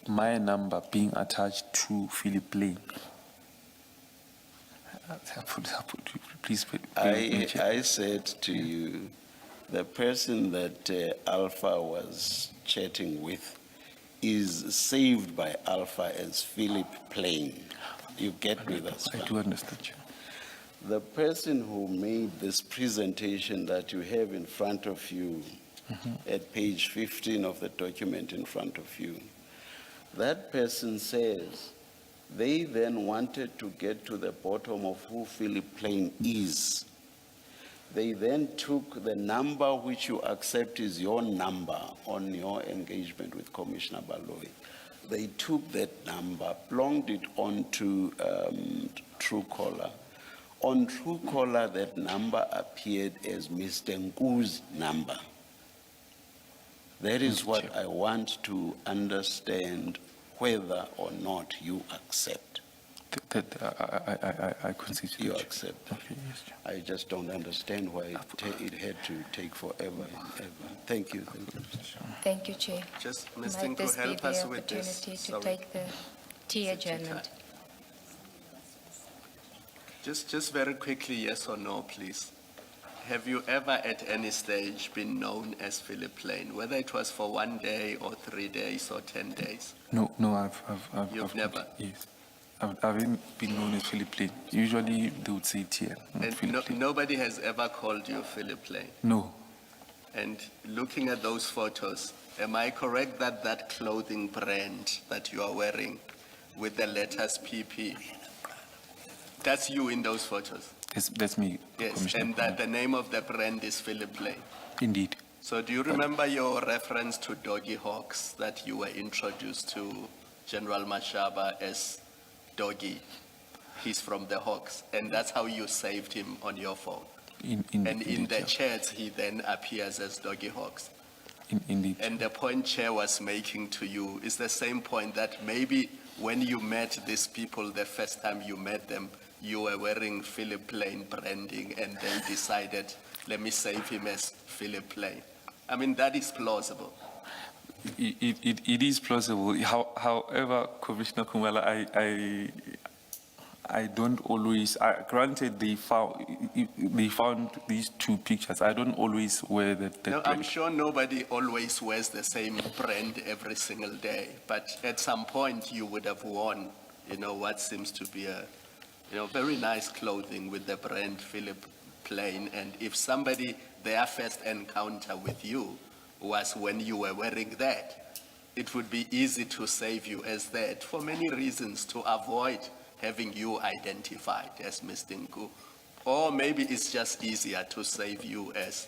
my number being attached to Philip Plain? Please, I said to you, the person that Alpha was chatting with is saved by Alpha as Philip Plain. You get me? That's I fine. do understand, Chair. The person who made this presentation that you have in front of you, at page 15 of the document in front of you, that person says they then wanted to get to the bottom of who Philip Plain is. They then took the number which you accept is your number on your engagement with Commissioner Baloyi. They took that number, plonged it onto Truecaller. On Truecaller, that number appeared as Mr. Nku's number. That is what I want to understand, whether or not you accept. I concede to You that, Chair. accept. Okay, yes, Chair. I just don't understand why it had to take forever and ever. Thank you. Thank you. Thank you, Chair. Just, Ms. Might this Tinku, be help the us with this. opportunity to Sorry. take the tea adjournment? Just very quickly, yes or no, please. Have you ever at any stage been known as Philip Plain, whether it was for 1 day or 3 days or 10 days? No, I've You've never? Yes. I haven't been known as Philip Plain. Usually they would say TL, not And Philip Plain. nobody has ever called you Philip Plain? No. And looking at those photos, am I correct that that clothing brand that you are wearing with the letters PP, that's you in those photos? That's me, Yes, Commissioner. and that the name of the brand is Philip Plain. Indeed. So do you remember your reference to Doggy Hawks, that you were introduced to General Mashaba as Doggy? He's from the Hawks, and that's how you saved him on your phone. And in the chats, he then appears as Doggy Hawks. Indeed. And the point Chair was making to you is the same point, that maybe when you met these people the first time you met them, you were wearing Philip Plain branding and then decided, let me save him as Philip Plain. I mean, that is plausible. It is plausible. However, Commissioner Kumala, I don't always. Granted, they found these two pictures. I don't always wear that. No, I'm sure nobody always wears the same brand every single day, but at some point you would have worn, what seems to be a, very nice clothing with the brand Philip Plain. And if somebody, their first encounter with you was when you were wearing that, it would be easy to save you as that for many reasons, to avoid having you identified as Mr. Nku. Or maybe it's just easier to save you as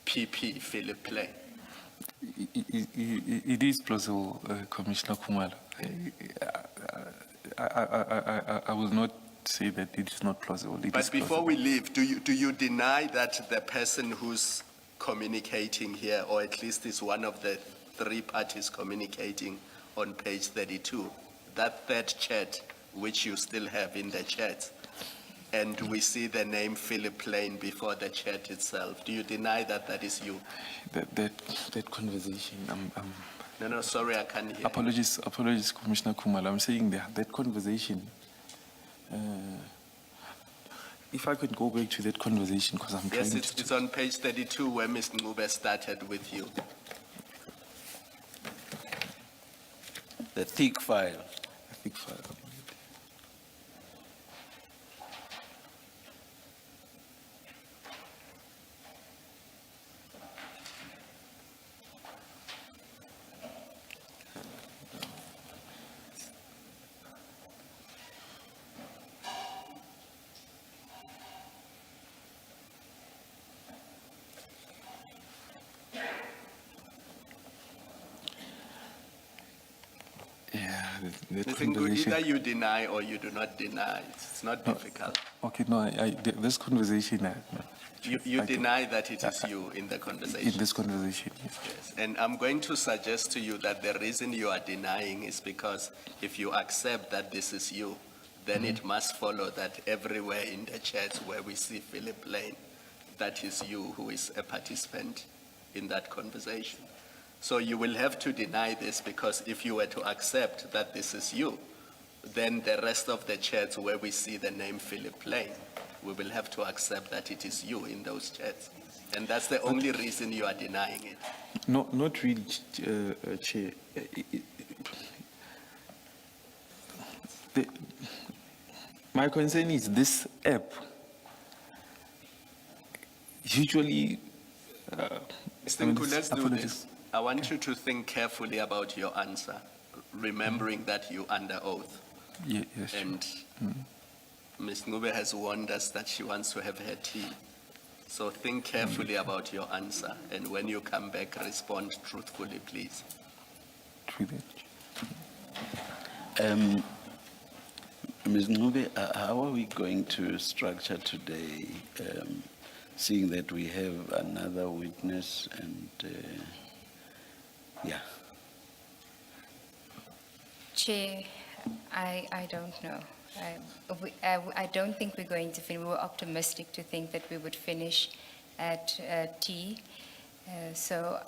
PP Philip Plain. It is plausible, Commissioner Kumalo. I will not say that it is not plausible. It is But before plausible. we leave, do you deny that the person who's communicating here, or at least is one of the three parties communicating on page 32, that third chat, which you still have in the chat, and we see the name Philip Plain before the chat itself, do you deny that that is you? That conversation, No, sorry, I can't hear. apologies, Commissioner Kumalo. I'm saying that conversation, if I could go back to that conversation, because I'm Yes, trying it's on page 32 where Ms. Ngube started with you. The thick file. I think yeah, that Ms. Ngube, conversation. either you deny or you do not deny. It's not difficult. Okay, no, this conversation, You I do- deny that it is you in the in conversation. this conversation, yes. Yes, and I'm going to suggest to you that the reason you are denying is because if you accept that this is you, then it must follow that everywhere in the chat where we see Philip Lane, that is you who is a participant in that conversation. So you will have to deny this, because if you were to accept that this is you, then the rest of the chats where we see the name Philip Lane, we will have to accept that it is you in those chats. And that's the only reason you are denying it. No, not really, Chair. My concern is this app usually. Mr. Nku, let's do this. I want you to think carefully about your answer, remembering that you're under oath. Yes. Sure. And Ms. Ngube has warned us that she wants to have her tea. So think carefully about your answer, and when you come back, respond truthfully, please. True that. Ms. Ngube, how are we going to structure today, seeing that we have another witness and, yeah. Chair, I don't know. I don't think we're going to finish. We were optimistic to think that we would finish at T. So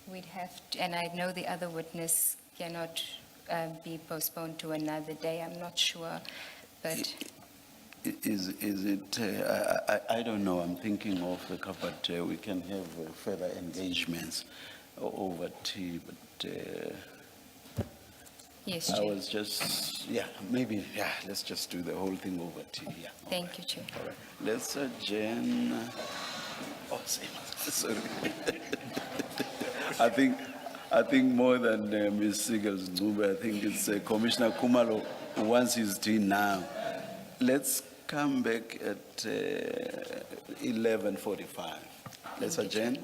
we'd have to, and I know the other witness cannot be postponed to another day. I'm not sure, but Is it, I don't know, I'm thinking of the cup, but we can have further engagements over tea, but yes, I Chair. was just, yeah, maybe, yeah, let's just do the whole thing over tea, yeah. Thank you, Chair. All right, let's adjourn, oh, sorry. I think more than Ms. Segal's Zube, I think it's Commissioner Kumalo who wants his tea now. Let's come back at 11:45. Let's adjourn.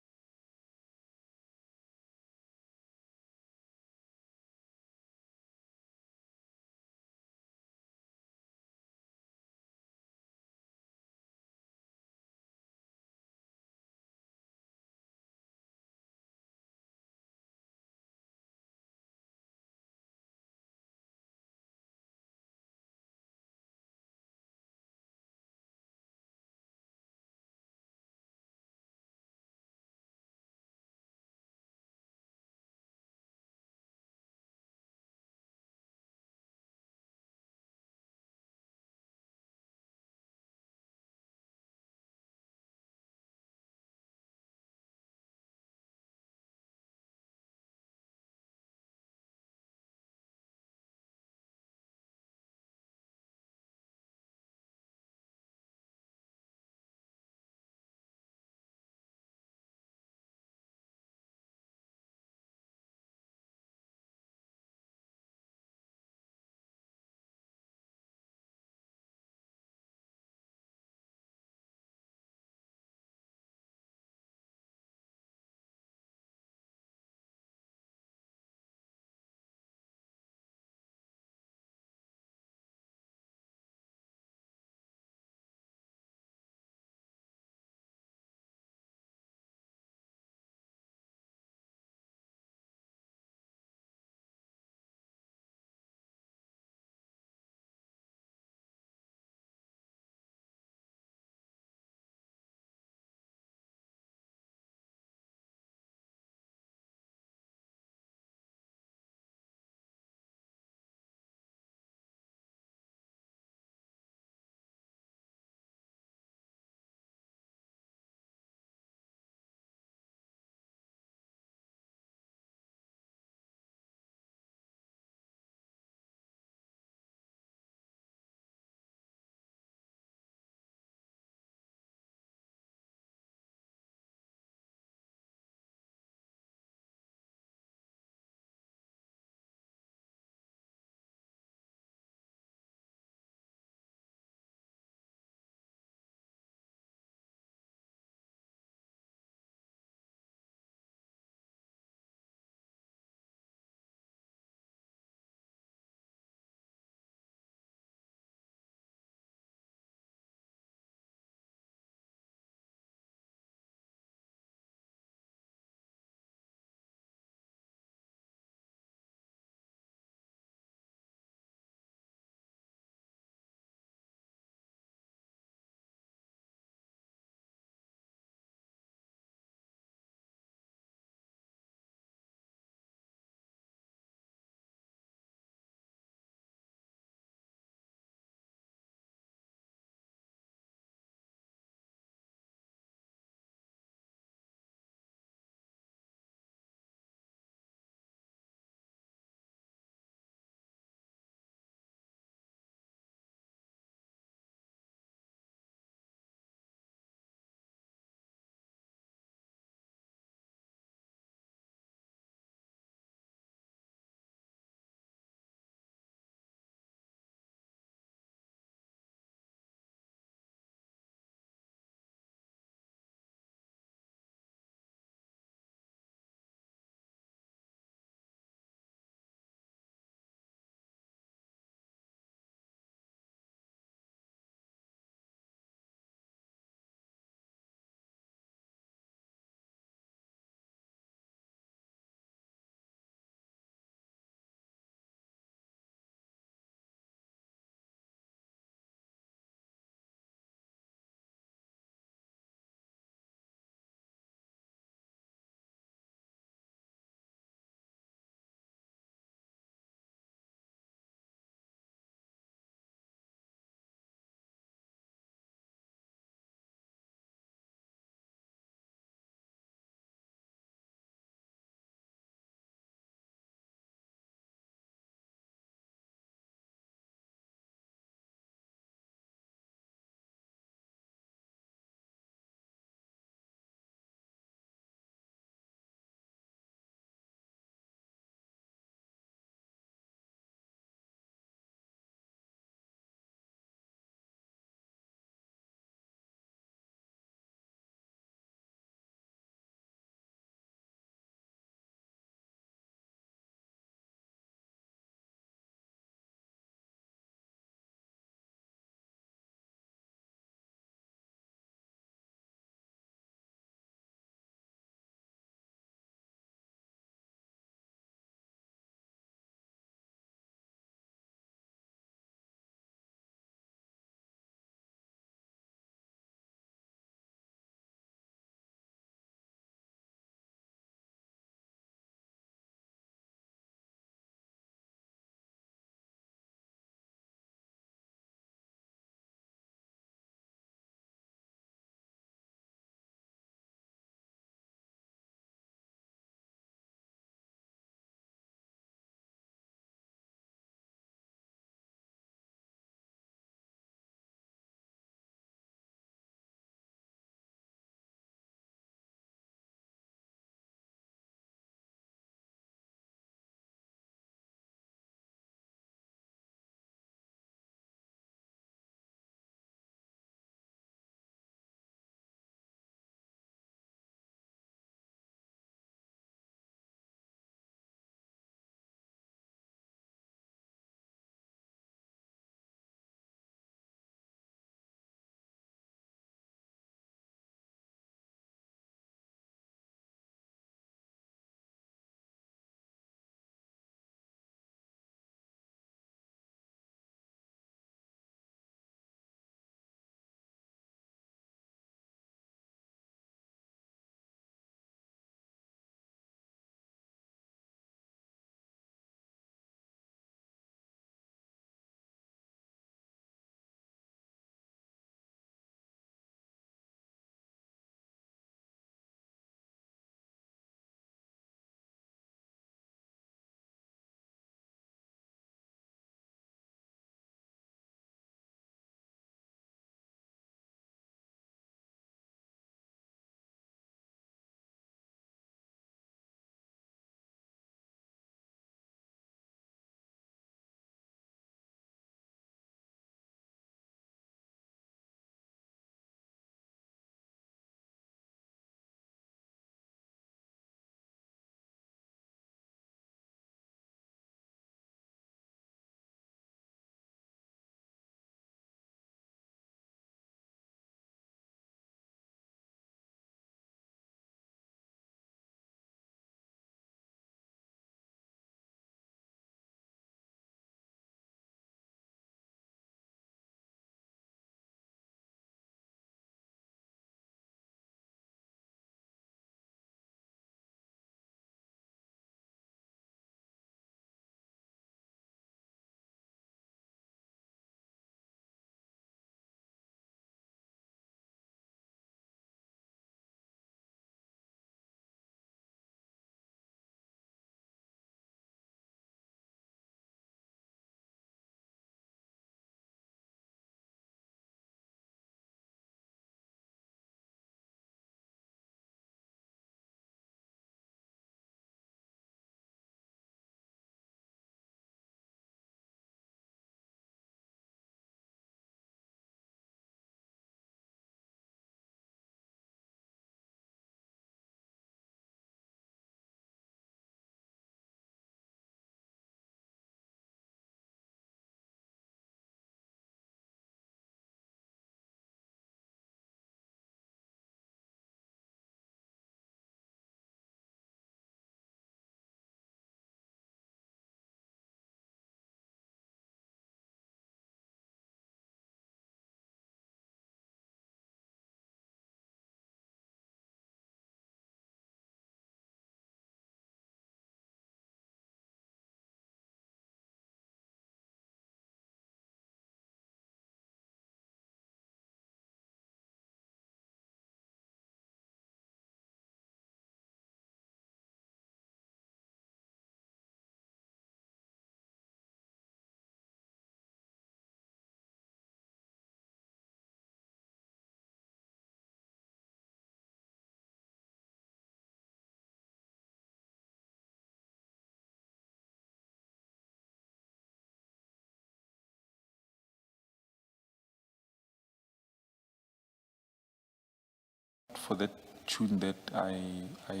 for that tune that I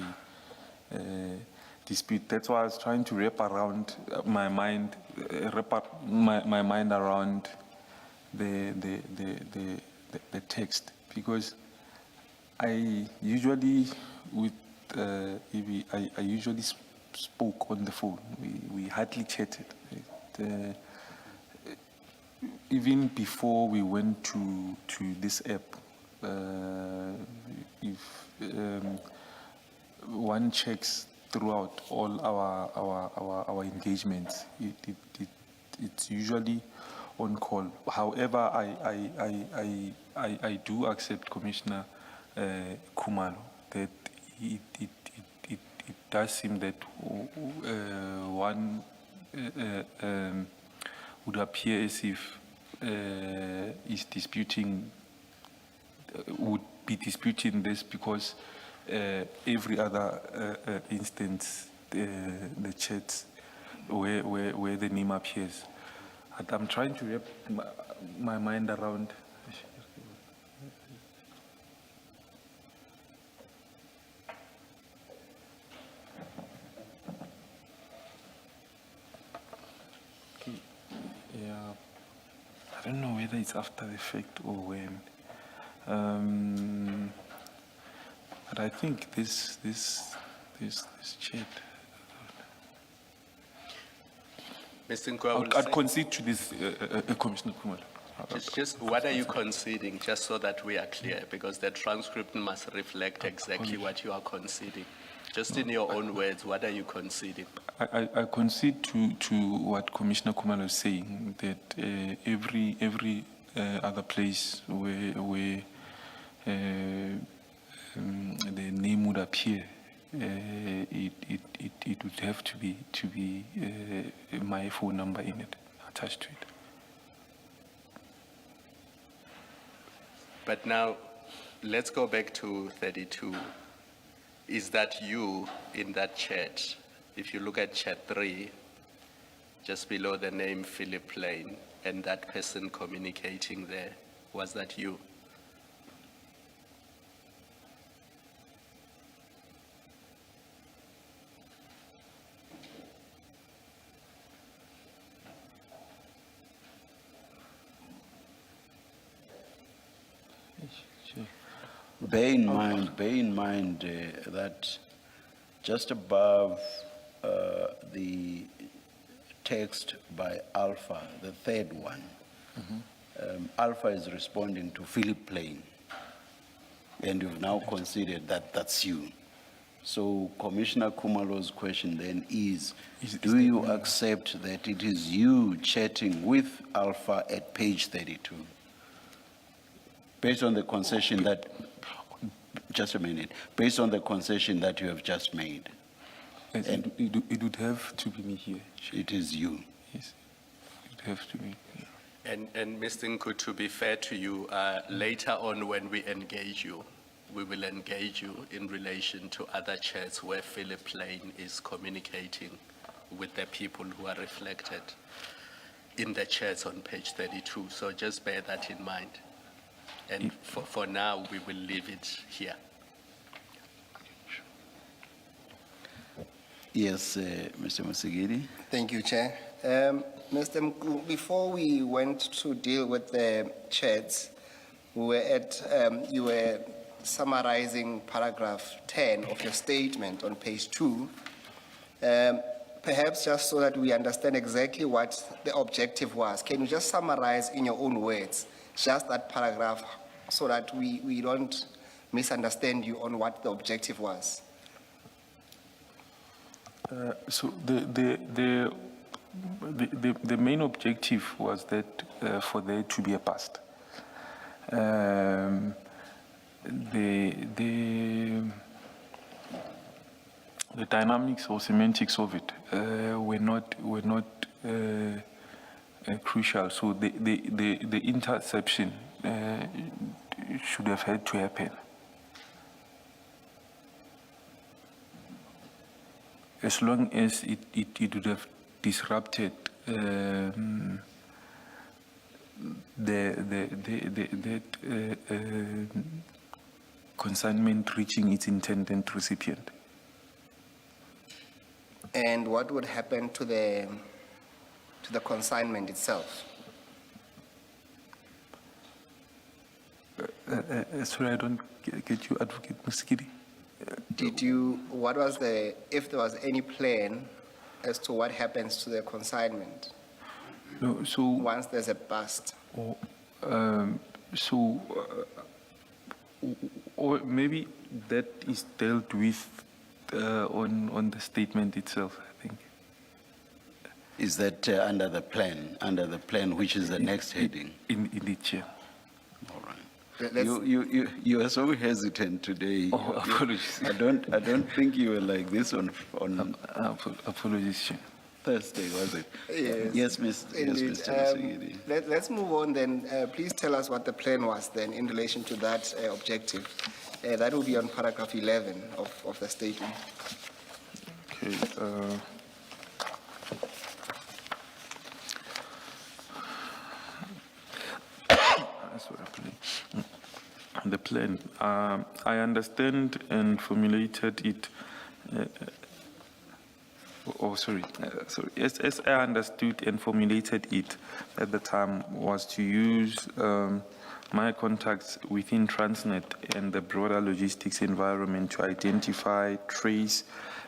dispute. That's why I was trying to wrap around my mind, my mind around the text, because I usually with Evie, I usually spoke on the phone. We hardly chatted. Even before we went to this app, if one checks throughout all our engagements, it's usually on call. However, I do accept Commissioner Khumalo that it does seem that one would appear as if is disputing, would be disputing this because every other instance, the chats where the name appears. And I'm trying to wrap my mind around. Yeah, I don't know whether it's after the fact or when. But I think this chat. Mr. Nkwa, I'd concede to this, Commissioner Khumalo. just what are you conceding, just so that we are clear, because the transcript must reflect exactly what you are conceding. Just in your own words, what are you conceding? I concede to what Commissioner Khumalo is saying, that every other place where the name would appear, it would have to be my phone number in it, attached to it. But now, let's go back to 32. Is that you in that chat? If you look at chat 3, just below the name Philip Lane, and that person communicating there, was that you? Bear in mind that just above the text by Alpha, the third one, Alpha is responding to Philip Plain, and you've now considered that that's you. So Commissioner Khumalo's question then is do you accept that it is you chatting with Alpha at page 32? Based on the concession that, just a minute, based on the concession that you have just made, Yes, it would have to be me here. it is you. Yes, it would have to be. Yeah. And Mr. Nku, to be fair to you, later on when we engage you, we will engage you in relation to other chats where Philip Lane is communicating with the people who are reflected in the chats on page 32. So just bear that in mind. And for now, we will leave it here. Yes, Mr. Musigiri. Thank you, Chair. Mr. Mkuu, before we went to deal with the chats, we were at, you were summarizing paragraph 10 of your statement on page 2. Perhaps just so that we understand exactly what the objective was, can you just summarize in your own words just that paragraph so that we don't misunderstand you on what the objective was? So the main objective was that for there to be a past. The dynamics or semantics of it were not crucial. So the interception should have had to happen. As long as it would have disrupted consignment reaching its intended recipient. And what would happen to the consignment itself? Sorry, I don't get you, Advocate Musikiri. If there was any plan as to what happens to the consignment No, so, once there's a bust? or maybe that is dealt with on the statement itself, I think. Is that under the plan, which is the next heading? In the chair. All right. Let's- You are so hesitant today. Oh, apologies. I don't think you were like this on Apologies, Chair. Thursday, was it? Yes. Yes, Indeed. Mr. Musigidi. Let's move on then. Please tell us what the plan was then in relation to that objective. That will be on paragraph 11 of the statement. Okay. The plan. I understand and formulated it. As I understood and formulated it at the time was to use my contacts within Transnet and the broader logistics environment to identify, trace,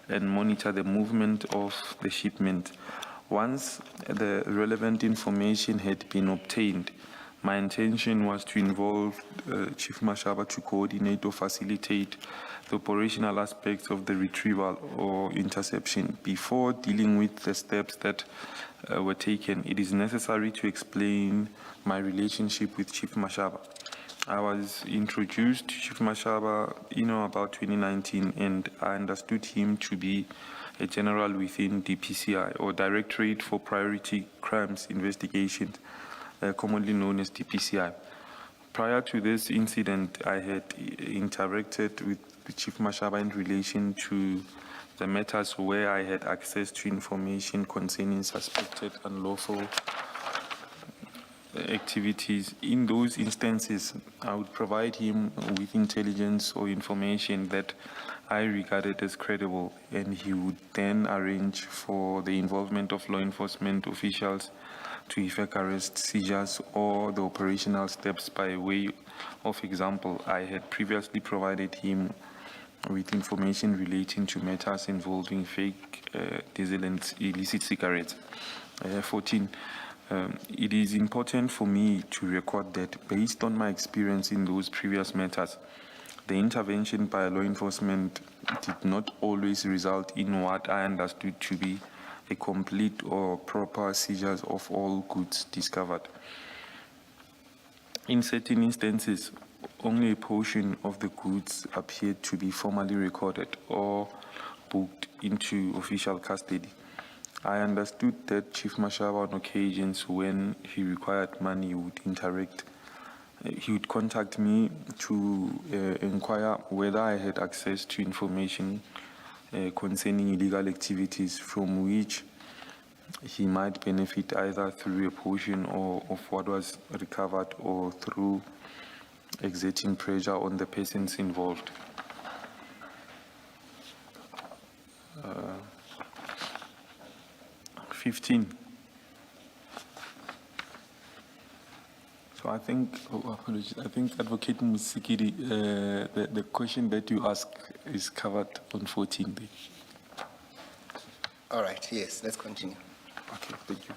and monitor the movement of the shipment. Once the relevant information had been obtained, my intention was to involve Chief Mashaba to coordinate or facilitate the operational aspects of the retrieval or interception. Before dealing with the steps that were taken, it is necessary to explain my relationship with Chief Mashaba. I was introduced to Chief Mashaba about 2019, and I understood him to be a general within DPCI, or Directorate for Priority Crimes Investigations, commonly known as DPCI. Prior to this incident, I had interacted with Chief Mashaba in relation to the matters where I had access to information concerning suspected unlawful activities. In those instances, I would provide him with intelligence or information that I regarded as credible, and he would then arrange for the involvement of law enforcement officials to effect arrest, seizures, or the operational steps. By way of example, I had previously provided him with information relating to matters involving fake diesel and illicit cigarettes. 14. It is important for me to record that based on my experience in those previous matters, the intervention by law enforcement did not always result in what I understood to be a complete or proper seizures of all goods discovered. In certain instances, only a portion of the goods appeared to be formally recorded or booked into official custody. I understood that Chief Mashaba on occasions when he required money would interact. He would contact me to inquire whether I had access to information concerning illegal activities from which he might benefit either through a portion of what was recovered or through exerting pressure on the persons involved. 15. So I think, apologies, I think Advocate Musikiri, the question that you asked is covered on 14. All right, yes, let's continue. Okay, thank you.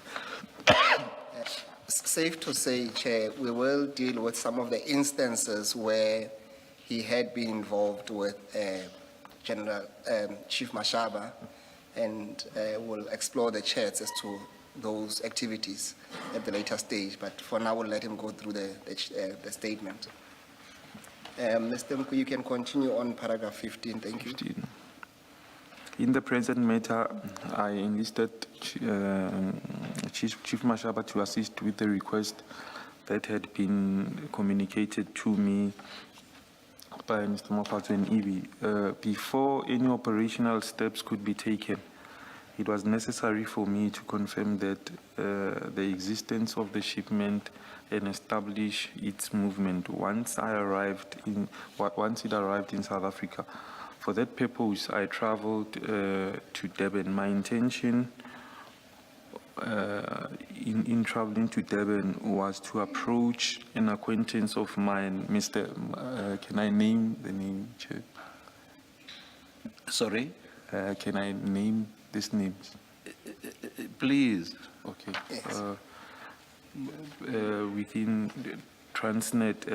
Safe to say, Chair, we will deal with some of the instances where he had been involved with General Chief Mashaba, and we'll explore the chats as to those activities at the later stage. But for now, we'll let him go through the statement. Mr. Mku, you can continue on paragraph 15. Thank you. 15. In the present matter, I enlisted Chief Mashaba to assist with the request that had been communicated to me by Mr. Mophatso and Ibi. Before any operational steps could be taken, it was necessary for me to confirm that the existence of the shipment and establish its movement once it arrived in South Africa. For that purpose, I traveled to Durban. My intention in traveling to Durban was to approach an acquaintance of mine, Mr. Can I name the name, Chair? Sorry, Can I name these names? please. Okay. Yes. Within Transnet,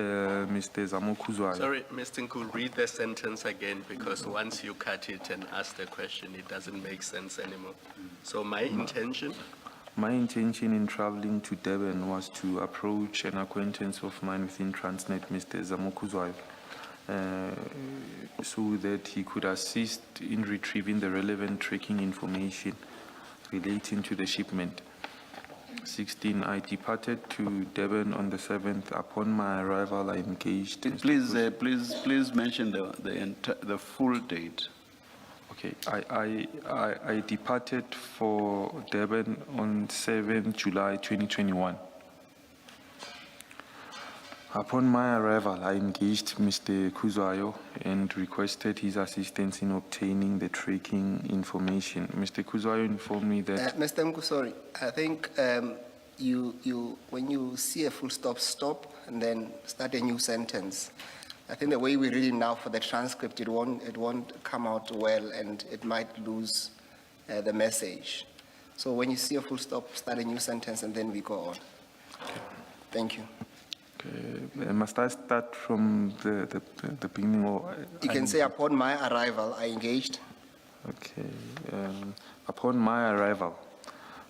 Mr. Zamokuzwayo. Sorry, Mr. Nkul, read the sentence again, because once you cut it and ask the question, it doesn't make sense anymore. So my intention, My intention in traveling to Durban was to approach an acquaintance of mine within Transnet, Mr. Zamokuzwayo, so that he could assist in retrieving the relevant tracking information relating to the shipment. 16, I departed to Durban on the 7th. Upon my arrival, I engaged. Mr. Please mention the full date. Okay, I departed for Durban on 7th July 2021. Upon my arrival, I engaged Mr. Kuzwayo and requested his assistance in obtaining the tracking information. Mr. Kuzwayo informed me that Mr. Mku, sorry, I think when you see a full stop, stop, and then start a new sentence. I think the way we read it now for the transcript, it won't come out well, and it might lose the message. So when you see a full stop, start a new sentence, and then we go on. Thank you. must I start from the beginning or? You can say, upon my arrival, I engaged. Okay. Upon my arrival,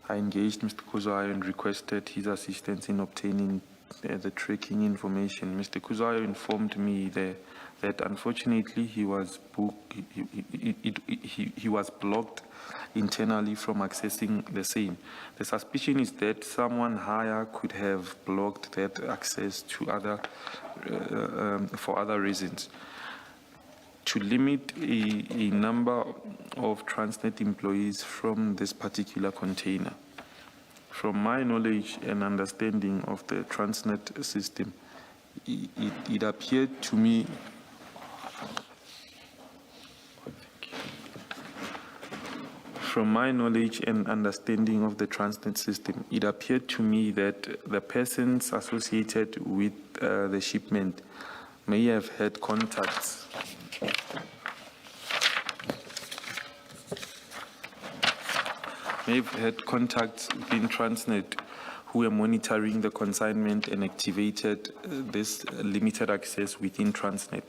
I engaged Mr. Kuzwayo and requested his assistance in obtaining the tracking information. Mr. Kuzwayo informed me that unfortunately he was blocked internally from accessing the same. The suspicion is that someone higher could have blocked that access to for other reasons. To limit a number of Transnet employees from this particular container. From my knowledge and understanding of the Transnet system, it appeared to me From my knowledge and understanding of the Transnet system, it appeared to me that the persons associated with the shipment may have had contacts within Transnet who were monitoring the consignment and activated this limited access within Transnet.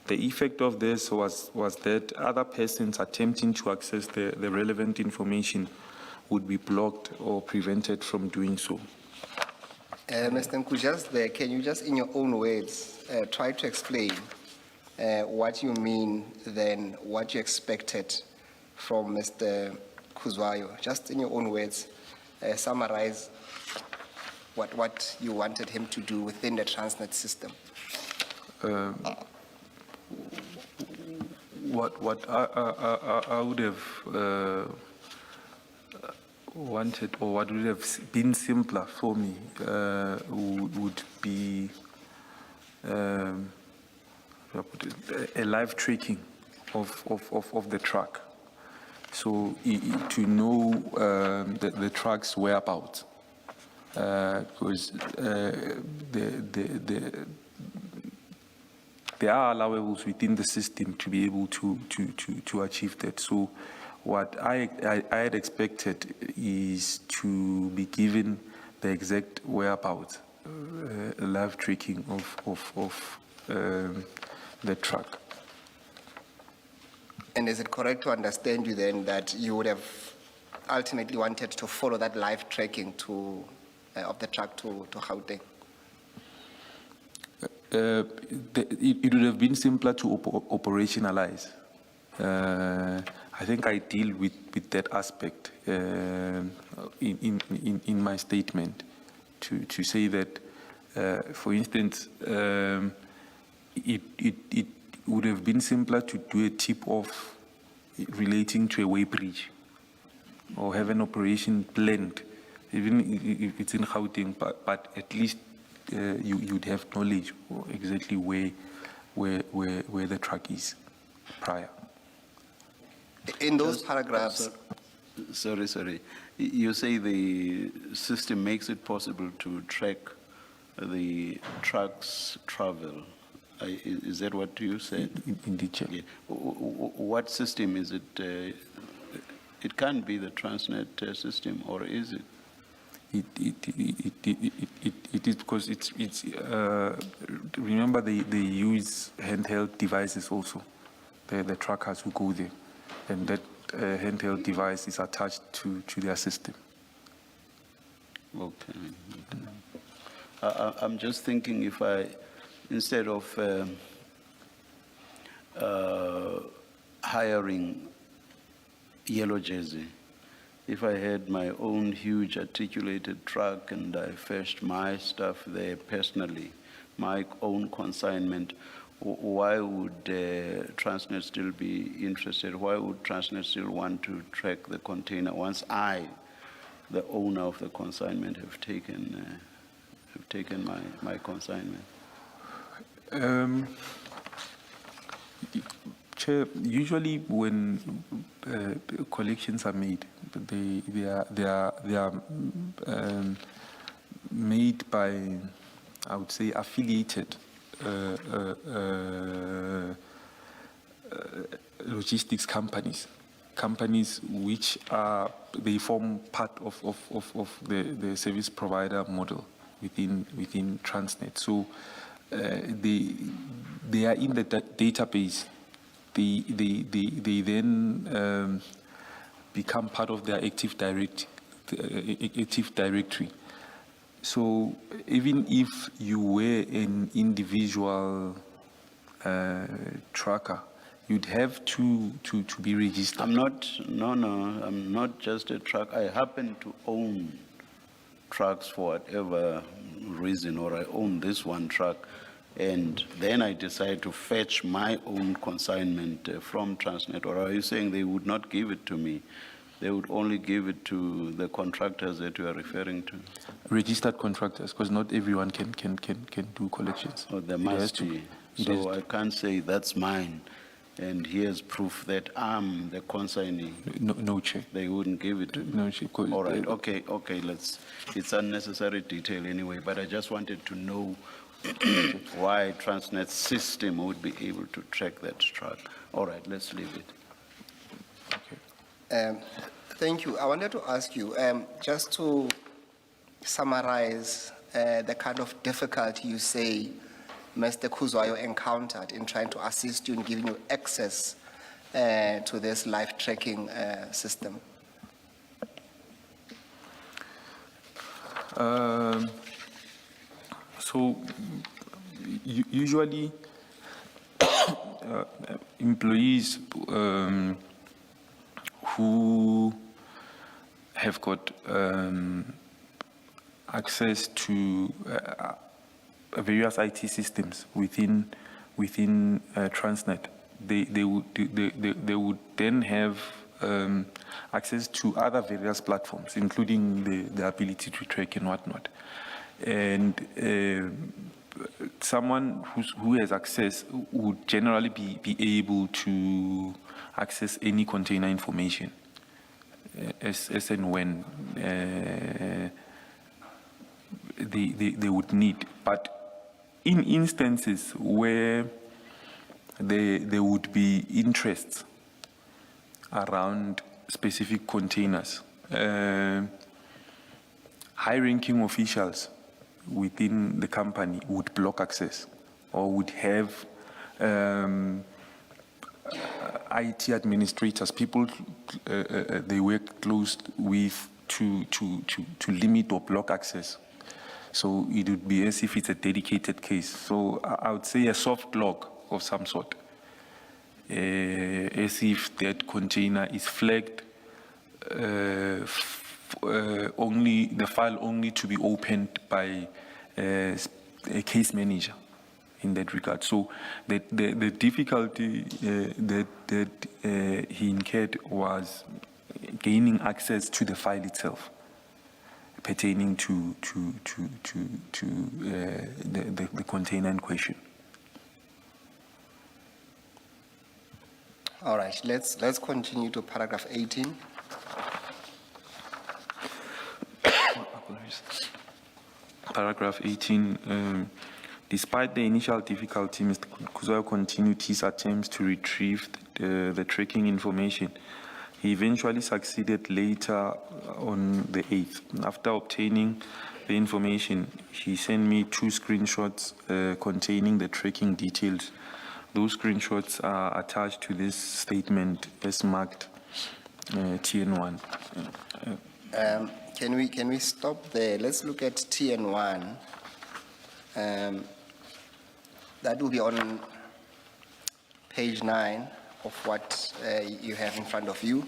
The effect of this was that other persons attempting to access the relevant information would be blocked or prevented from doing so. Mr. Nku, can you just in your own words try to explain what you mean then, what you expected from Mr. Kuzwayo? Just in your own words, summarize what you wanted him to do within the Transnet system. What I would have wanted, or what would have been simpler for me, would be a live tracking of the truck, so to know the truck's whereabouts, because there are allowables within the system to be able to achieve that. So what I had expected is to be given the exact whereabouts, live tracking of the truck. And is it correct to understand you then that you would have ultimately wanted to follow that live tracking of the truck to Gauteng? It would have been simpler to operationalize. I think I deal with that aspect in my statement to say that, for instance, it would have been simpler to do a tip-off relating to a way bridge. or have an operation planned, even if it's in Gauteng, but at least you'd have knowledge or exactly where the truck is prior. In those paragraphs, Sorry. You say the system makes it possible to track the truck's travel. Is that what you said? Indeed, Chair. Yeah. What system is it? It can't be the Transnet system, or is it? It is because it's remember they use handheld devices also, the truckers who go there, and that handheld device is attached to their system. Okay. I'm just thinking if instead of hiring yellow jersey, if I had my own huge articulated truck and I fetched my stuff there personally, my own consignment, why would Transnet still be interested? Why would Transnet still want to track the container once I, the owner of the consignment, have taken my consignment? Chair, usually when collections are made, they are made by, I would say, affiliated logistics companies which they form part of the service provider model within Transnet. So they are in the database. They then become part of their active directory. So even if you were an individual trucker, you'd have to be registered. I'm not just a truck. I happen to own trucks for whatever reason, or I own this one truck, and then I decide to fetch my own consignment from Transnet. Or are you saying they would not give it to me? They would only give it to the contractors that you are referring to? Registered contractors, because not everyone can do collections. Oh, there must be. So I can't say that's mine, and here's proof that I'm the consignee. No, Chair. They wouldn't give it to me. No, Chair. All right, okay, it's unnecessary detail anyway, but I just wanted to know why Transnet's system would be able to track that truck. All right, let's leave it. Okay. thank you. I wanted to ask you, just to summarize the kind of difficulty you say Mr. Kuzwayo encountered in trying to assist you in giving you access to this live tracking system. So usually employees who have got access to various IT systems within Transnet, they would then have access to other various platforms, including the ability to track and whatnot. And someone who has access would generally be able to access any container information as and when they would need. But in instances where there would be interests around specific containers, high-ranking officials within the company would block access, or would have IT administrators, people they work close with to limit or block access. So it would be as if it's a dedicated case. So I would say a soft lock of some sort, as if that container is flagged, only the file only to be opened by a case manager in that regard. So the difficulty that he incurred was gaining access to the file itself pertaining to the container in question. All right, let's continue to paragraph 18. Paragraph 18, despite the initial difficulty, Mr. Kuzoyo continued his attempts to retrieve the tracking information. He eventually succeeded later on the 8th. After obtaining the information, he sent me 2 screenshots containing the tracking details. Those screenshots are attached to this statement as marked TN1. Can we stop there? Let's look at TN1. That will be on page 9 of what you have in front of you.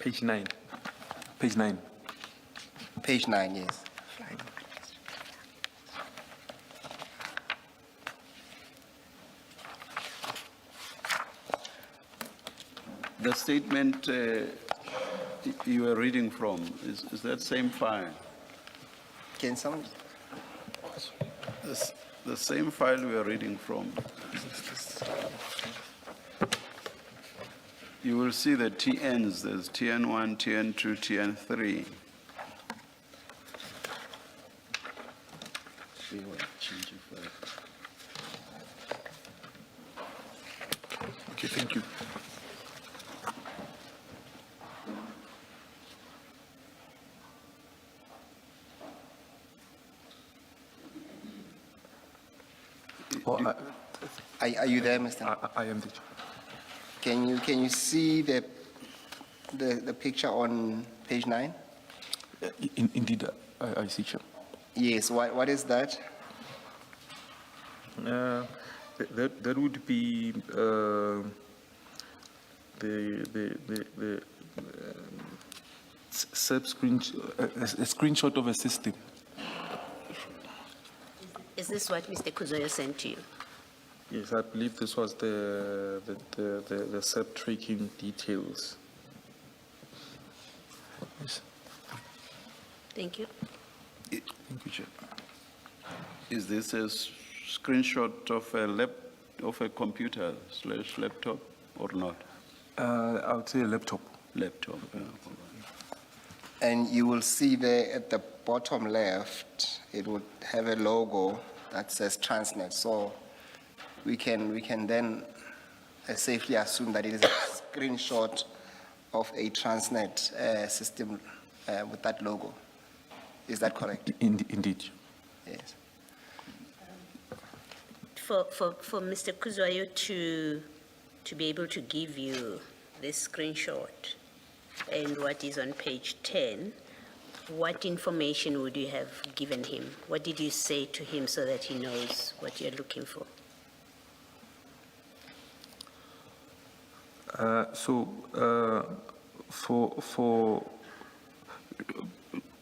Page 9. Page 9. Page 9, yes. The statement you were reading from, is that same file? Can someone? The same file we are reading from. You will see the TNs, there's TN1, TN2, TN3. Okay, thank you. Well, Are you there, Mr.? I am the Can you see the picture on page 9? Indeed, I see, Chair. Yes. What is that? That would be the a screenshot of a system. Is this what Mr. Kuzoyo sent to you? Yes, I believe this was the SEP tracking details. Yes. Thank you. Thank you, Chair. Is this a screenshot of a computer / laptop or not? I would say a laptop. Laptop, yeah. And you will see there at the bottom left, it would have a logo that says Transnet. So we can then safely assume that it is a screenshot of a Transnet system with that logo. Is that correct? Indeed. Yes. For Mr. Kuzoyo to be able to give you this screenshot and what is on page 10, what information would you have given him? What did you say to him so that he knows what you're looking for?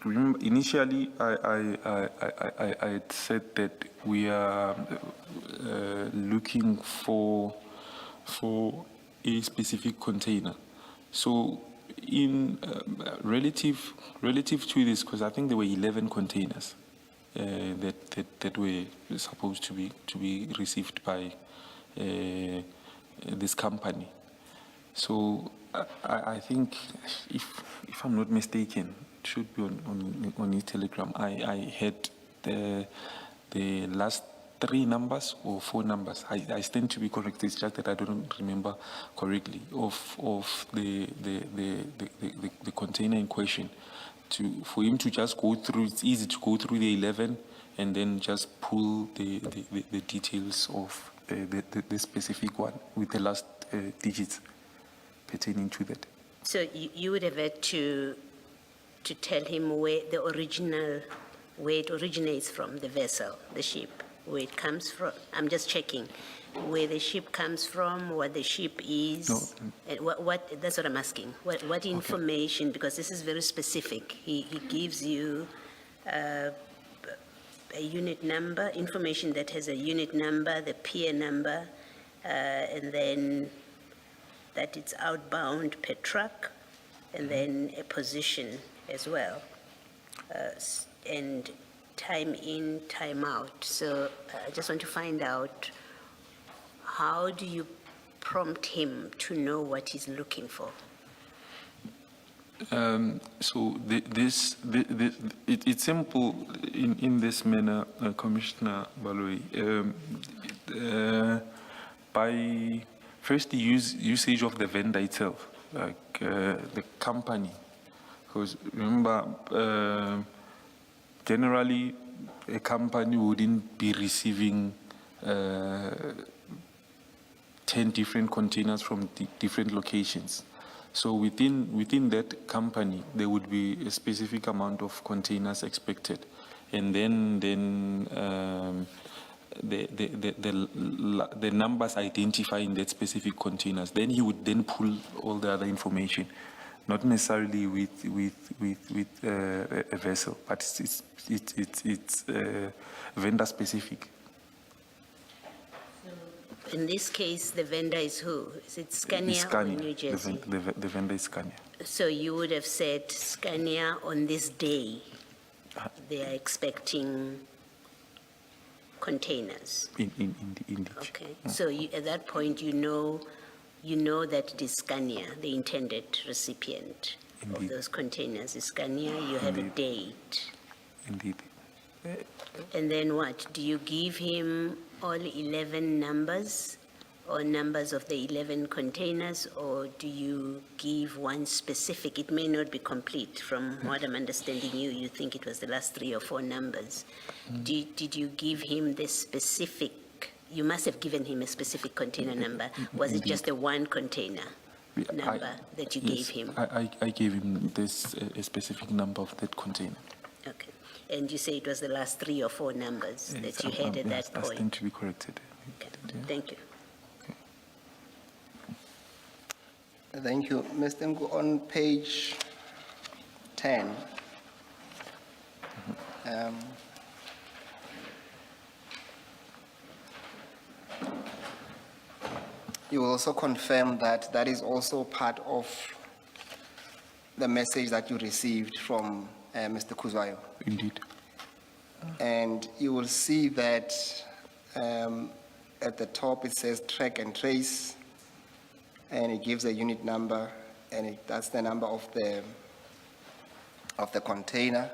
Remember, initially I had said that we are looking for a specific container. So in relative to this, because I think there were 11 containers that were supposed to be received by this company. So I think, if I'm not mistaken, it should be on his telegram. I had the last 3 numbers or 4 numbers. I stand to be correct. It's just that I don't remember correctly of the container in question. For him to just go through, it's easy to go through the 11 and then just pull the details of the specific one with the last digits pertaining to that. So you would have had to tell him where it originates from, the vessel, the ship, where it comes from. I'm just checking where the ship comes from, what the ship is. No. And what that's what I'm asking. What information, because this is very specific. He gives you a unit number, information that has a unit number, the pier number, and then that it's outbound per truck, and then a position as well, and time in, time out. So I just want to find out, how do you prompt him to know what he's looking for? So it's simple in this manner, Commissioner Baloyi. By first the usage of the vendor itself, like the company, because remember, generally a company wouldn't be receiving 10 different containers from different locations. So within that company, there would be a specific amount of containers expected, and then the numbers identifying that specific containers. Then he would then pull all the other information, not necessarily with a vessel, but it's vendor specific. In this case, the vendor is who? Is it Scania It's or Scania. New Jersey? The vendor is Scania. So you would have said Scania on this day, they are expecting containers. Indeed. Okay, so at that point, you know that it is Scania, the intended recipient of Indeed. those containers is Scania. You have a Indeed. date. Indeed. And then what? Do you give him all 11 numbers or numbers of the 11 containers, or do you give one specific? It may not be complete. From what I'm understanding you think it was the last 3 or 4 numbers. Did you give him the specific? You must have given him a specific container number. Was it just the one container number that you gave him? I gave him this a specific number of that container. Okay. And you say it was the last 3 or 4 numbers that you had at that I stand point? to be corrected. Okay. Yeah. Thank you. Thank you. Mr. Ngu, on page 10, you will also confirm that that is also part of the message that you received from Mr. Kuzwayo. Indeed. And you will see that at the top it says track and trace, and it gives a unit number, and that's the number of the container.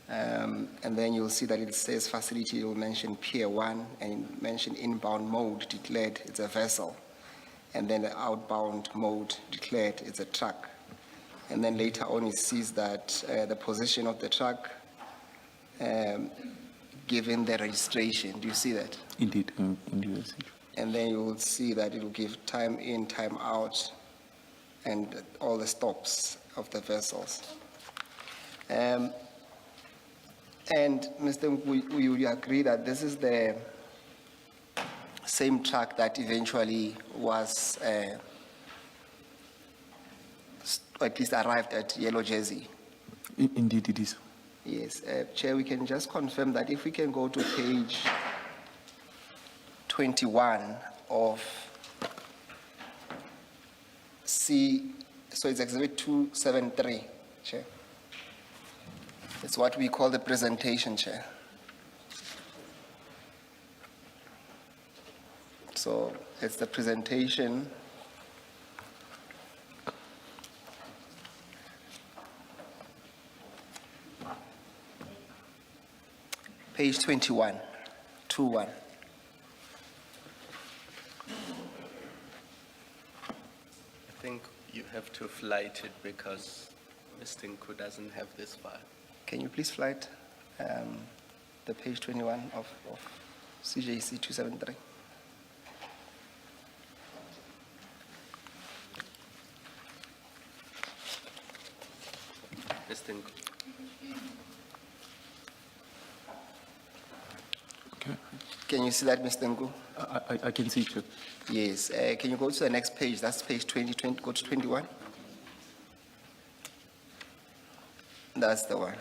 And then you'll see that it says facility, it will mention Pier 1, and mention inbound mode declared, it's a vessel. And then the outbound mode declared, it's a truck. And then later on it sees that the position of the truck given the registration. Do you see that? Indeed. Indeed. And then you will see that it will give time in, time out, and all the stops of the vessels. And Mr. Will you agree that this is the same truck that eventually was, or at least arrived at Yellow Jersey? Indeed, it is. Yes. Chair, we can just confirm that if we can go to page 21 of C, so it's exhibit 273, Chair. It's what we call the presentation, Chair. So it's the presentation. Page 21, 21. I think you have to flight it because Mr. Nku doesn't have this file. Can you please flight the page 21 of CJC 273? Mr. Nku. Okay. Can you see that, Mr. Nku? I can see, Chair. Yes. Can you go to the next page? That's page 20, go to 21. That's the one.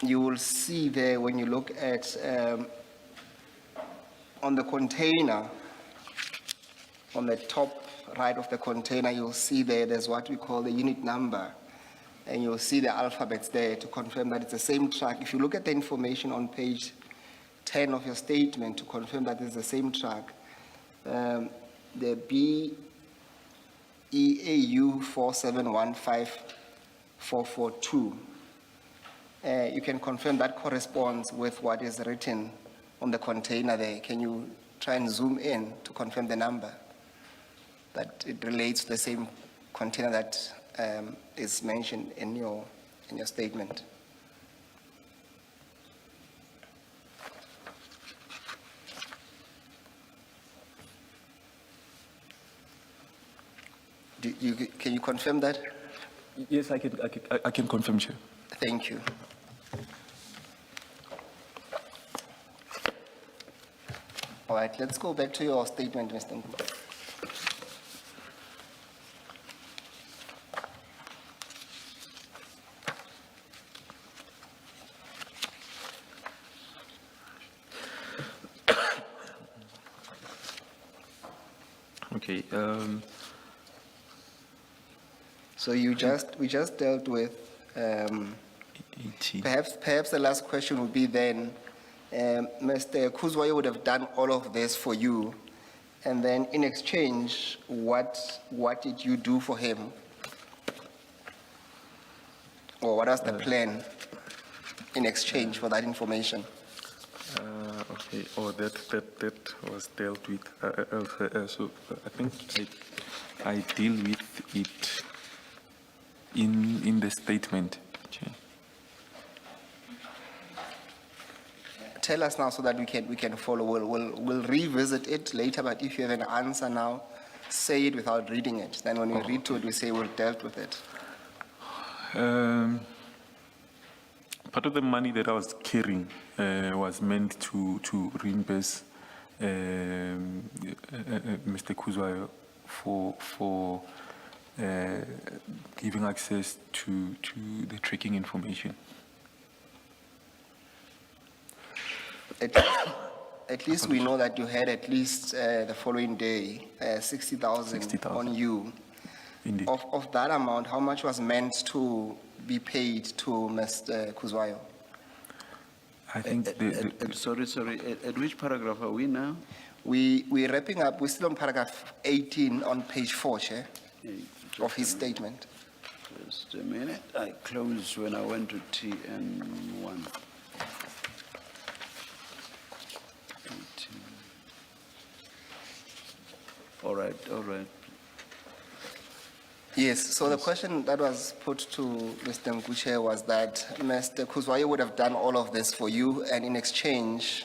You will see there when you look at, on the container, on the top right of the container, you'll see there's what we call the unit number. And you'll see the alphabets there to confirm that it's the same truck. If you look at the information on page 10 of your statement to confirm that it's the same truck, the BEAU 4715442, you can confirm that corresponds with what is written on the container there. Can you try and zoom in to confirm the number? That it relates to the same container that is mentioned in your statement. Can you confirm that? Yes, I can confirm, Chair. Thank you. All right, let's go back to your statement, Mr. Nku. Okay. So we just dealt with, 18. perhaps the last question would be then, Mr. Kuzwayo would have done all of this for you, and then in exchange, what did you do for him? Or what was the plan in exchange for that information? Okay. Oh, that was dealt with. So I think I deal with it in the statement, Chair. Tell us now so that we can follow. We'll revisit it later, but if you have an answer now, say it without reading it. Then when we read to it, we say we've dealt with it. Part of the money that I was carrying was meant to reimburse Mr. Kuzwayo for giving access to the tracking information. At least we know that you had at least the following day 60,000 60,000. on you. Indeed. Of that amount, how much was meant to be paid to Mr. Kuzwayo? I think Sorry, at which paragraph are we now? We're wrapping up. We're still on paragraph 18 on page 4, Chair, of his statement. Just a minute, I closed when I went to TN1. 18. All right. Yes, so the question that was put to Mr. Nkuche was that Mr. Kuzwayo would have done all of this for you, and in exchange,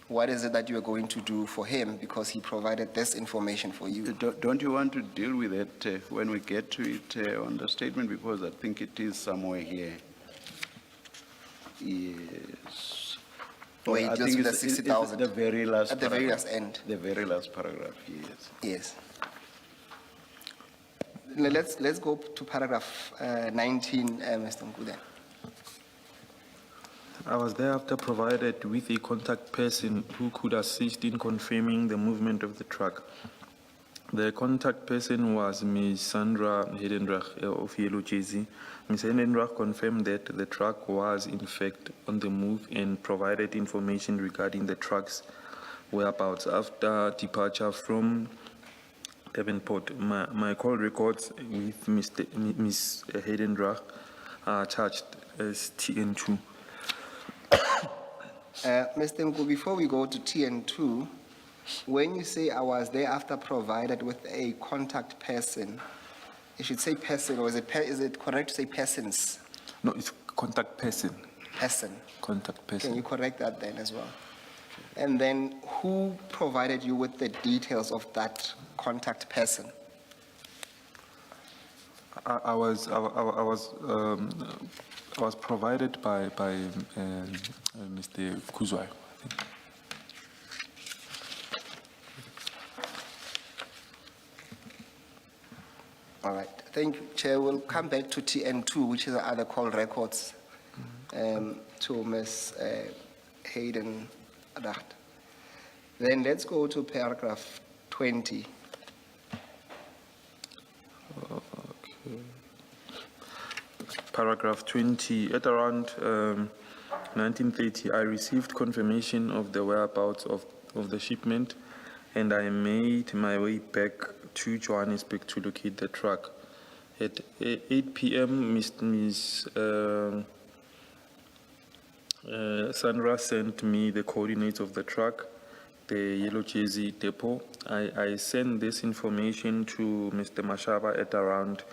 what is it that you are going to do for him because he provided this information for you? Don't you want to deal with it when we get to it on the statement, because I think it is somewhere here. Yes. Where it I deals think with the it's 60,000. the very last At the very paragraph. last end. The very last paragraph, yes. Yes. Let's go to paragraph 19, Mr. Nku then. I was thereafter provided with a contact person who could assist in confirming the movement of the truck. The contact person was Ms. Sandra Heidendrach of Yellow Jersey. Ms. Heidendrach confirmed that the truck was in fact on the move and provided information regarding the truck's whereabouts after departure from Devonport. My call records with Ms. Heidendrach are charged as TN2. Mr. Nku, before we go to TN2, when you say I was thereafter provided with a contact person, you should say person, or is it correct to say persons? No, it's contact person. Person. Contact person. Can you correct that then as well? And then who provided you with the details of that contact person? I was provided by Mr. Kuzwai, I think. All right, thank you, Chair. We'll come back to TN2, which is the other call records, to Ms. Hayden Adacht. Then let's go to paragraph 20. Paragraph 20, at around 1930, I received confirmation of the whereabouts of the shipment, and I made my way back to Johannesburg to locate the truck. At 8 p.m., Ms. Sandra sent me the coordinates of the truck, the Yellow Jersey depot. I sent this information to Mr. Mashaba at around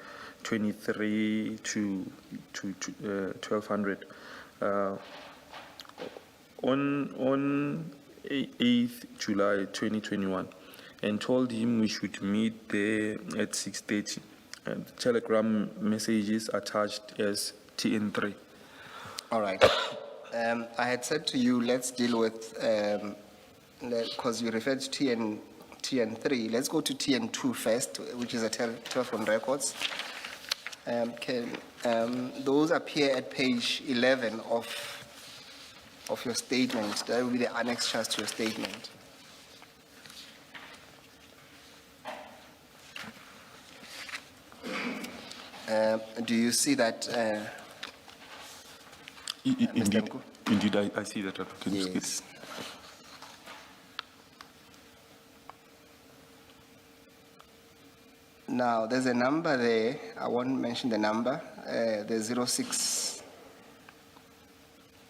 23 to 1200. On 8th July 2021, and told him we should meet there at 6:30. The telegram messages attached as TN3. All right. I had said to you, let's deal with, because you referred to TN3, let's go to TN2 first, which is a telephone records. Those appear at page 11 of your statement. That will be the annexures to your statement. Do you see that? Indeed, Mko? indeed, I see that applicant. Yes. Now, there's a number there. I won't mention the number. The 06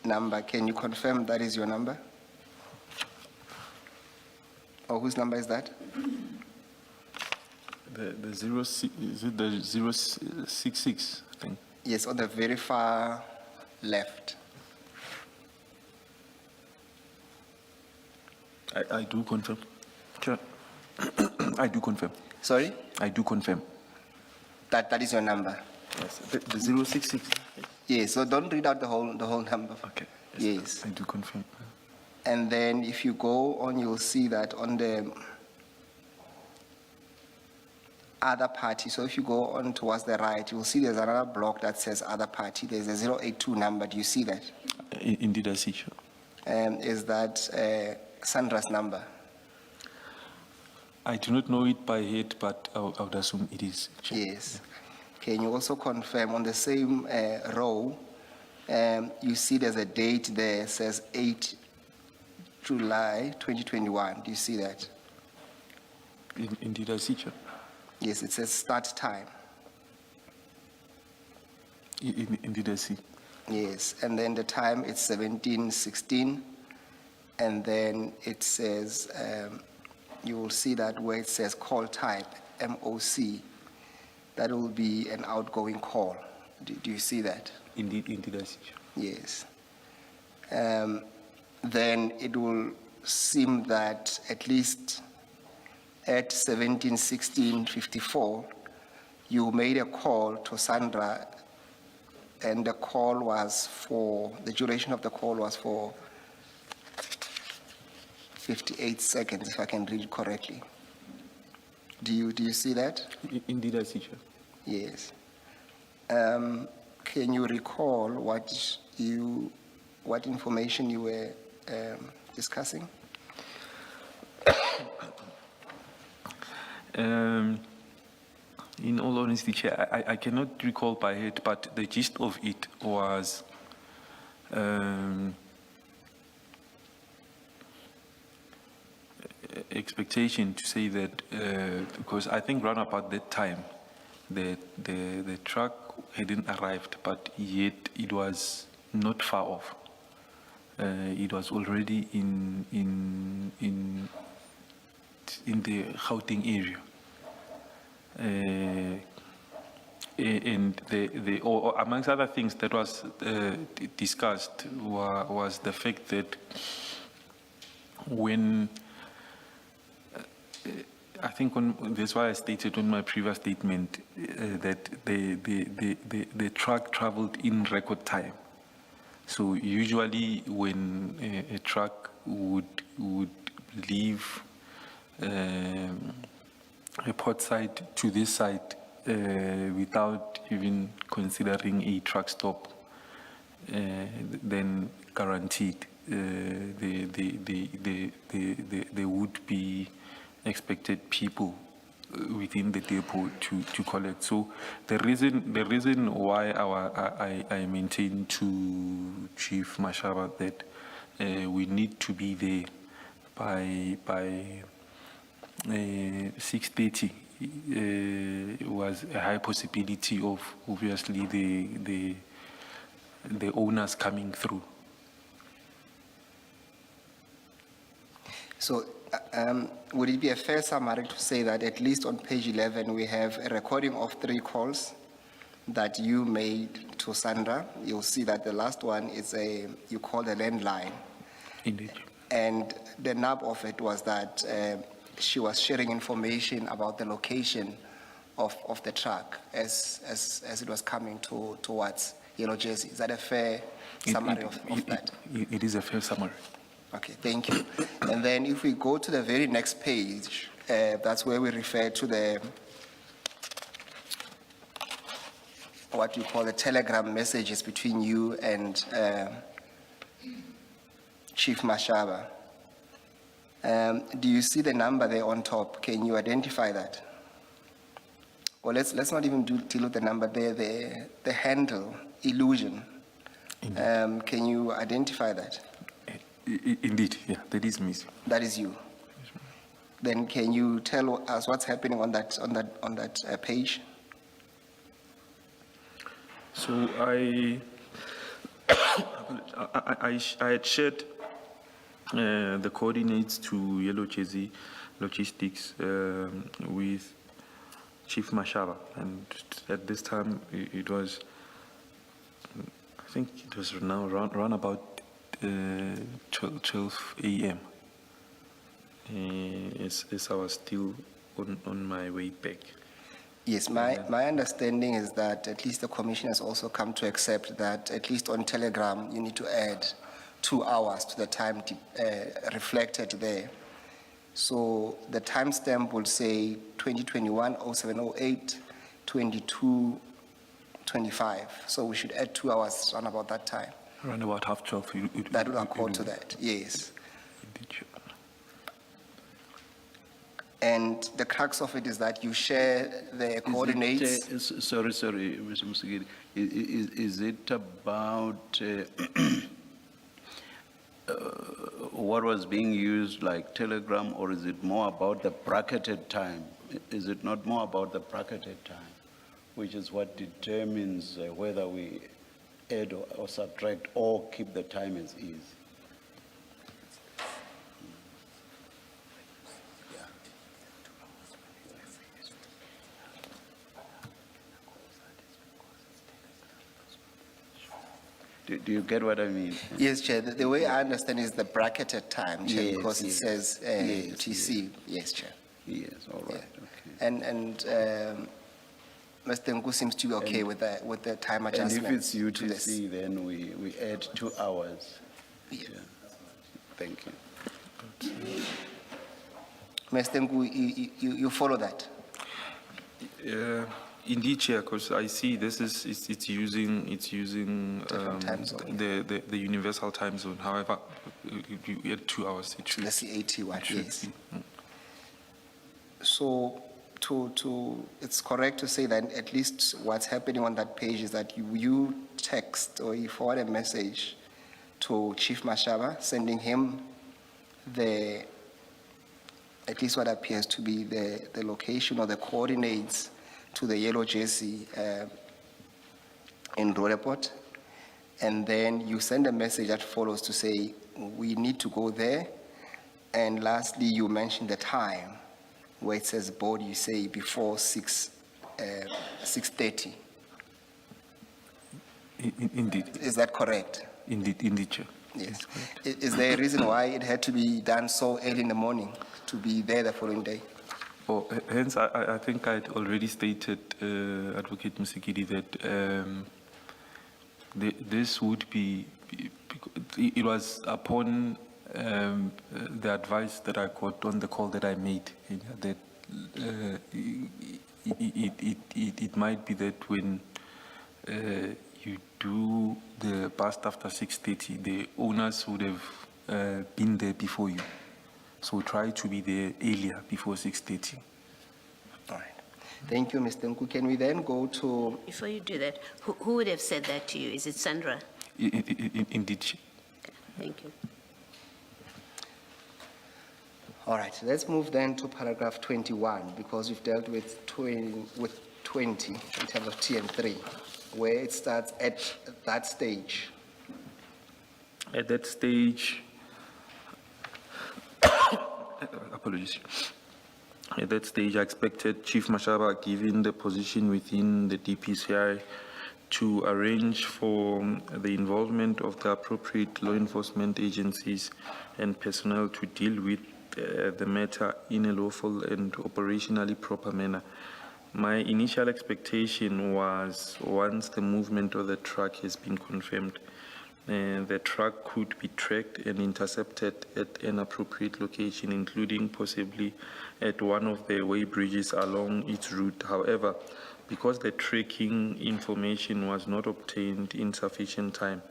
number. Can you confirm that is your number? Or whose number is that? The 06, is it the 066, I think? Yes, on the very far left. I do confirm. Sure. I do confirm. Sorry? I do confirm. That is your number. Yes, the 066. Yes, so don't read out the whole number. Okay. Yes. I do confirm. And then if you go on, you'll see that on the other party. So if you go on towards the right, you'll see there's another block that says other party. There's a 082 number. Do you see that? Indeed, I see. Sure. Is that Sandra's number? I do not know it by head, but I would assume it is. Sure. Yes. Can you also confirm on the same row, you see there's a date there, says 8 July 2021. Do you see that? Indeed, I see. Sure. Yes, it says start time. Indeed, I see. Yes, and then the time it's 17:16, and then it says, you will see that where it says call type, MOC, that will be an outgoing call. Do you see that? Indeed, I see. Sure. Yes. Then it will seem that at least at 17:16:54, you made a call to Sandra, and the call was the duration of the call was for 58 seconds, if I can read it correctly. Do you see that? Indeed, I see. Sure. Yes. Can you recall what information you were discussing? In all honesty, Chair, I cannot recall by head, but the gist of it was expectation to say that, because I think round about that time, the truck hadn't arrived, but yet it was not far off. It was already in the Gauteng area. And or amongst other things that was discussed was the fact that when I think that's why I stated on my previous statement that the truck traveled in record time. So usually when a truck would leave a port side to this side without even considering a truck stop, then guaranteed there would be expected people within the depot to collect. So the reason why I maintain to Chief Mashaba that we need to be there by 6:30 was a high possibility of obviously the owners coming through. So would it be a fair summary to say that at least on page 11, we have a recording of 3 calls that you made to Sandra? You'll see that the last one is you called a landline. Indeed. And the nub of it was that she was sharing information about the location of the truck as it was coming towards Yellow Jersey. Is that a fair summary of that? It is a fair summary. Okay, thank you. And then if we go to the very next page, that's where we refer to the, what you call the telegram messages between you and Chief Mashaba. Do you see the number there on top? Can you identify that? Or let's not even deal with the number there, the handle, illusion. Can you identify that? Indeed, yeah, that is me. That is you. Then can you tell us what's happening on that page? So I had shared the coordinates to Yellow Jersey Logistics with Chief Mashaba, and at this time it was, I think it was now around about 12 a.m. As I was still on my way back. Yes, my understanding is that at least the commission has also come to accept that at least on Telegram you need to add 2 hours to the time reflected there. So the timestamp will say 2021-0708, 22:25. So we should add 2 hours around about that time. Around about 12:30. That will accord to that, yes. Indeed. And the crux of it is that you share the coordinates. Sorry, Mr. Musigiri. Is it about what was being used like Telegram, or is it more about the bracketed time? Is it not more about the bracketed time, which is what determines whether we add or subtract or keep the time as is? Do you get what I mean? Yes, Chair. The way I understand is the bracketed time, Chair, Yes, because it yes. says Yes, TC. Yes, Chair. Yes, all right, Yeah. okay. And Mr. Nku seems to be okay with the time And adjustment. if it's to this. UTC, then we add 2 hours. Yeah. Yeah. Thank you. Mr. Nku, you follow that? Indeed, Chair, because I see this is it's using Different time zone. the universal time zone. However, you add 2 hours. It should. The CAT one, it should yes. be. So it's correct to say that at least what's happening on that page is that you text or you forward a message to Chief Mashaba, sending him at least what appears to be the location or the coordinates to the Yellow Jersey in Roleport. And then you send a message that follows to say, we need to go there. And lastly, you mention the time where it says board, you say before 6:30. Indeed, Is that correct? indeed, Chair. Yes. Is there a reason why it had to be done so early in the morning to be there the following day? Hence, I think I'd already stated, Advocate Musikidi, that this would be, it was upon the advice that I got on the call that I made, that it might be that when you do the bust after 6:30, the owners would have been there before you. So try to be there earlier, before 6:30. All right. Thank you, Mr. Nku. Can we then go to, Before you do that, who would have said that to you? Is it Sandra? Indeed. Thank you. all right, let's move then to paragraph 21, because we've dealt with 20 in terms of T and 3, where it starts at that stage. At that stage, apologies. At that stage, I expected Chief Mashaba, given the position within the DPCI, to arrange for the involvement of the appropriate law enforcement agencies and personnel to deal with the matter in a lawful and operationally proper manner. My initial expectation was, once the movement of the truck has been confirmed, the truck could be tracked and intercepted at an appropriate location, including possibly at one of the way bridges along its route. However, because the tracking information was not obtained in sufficient time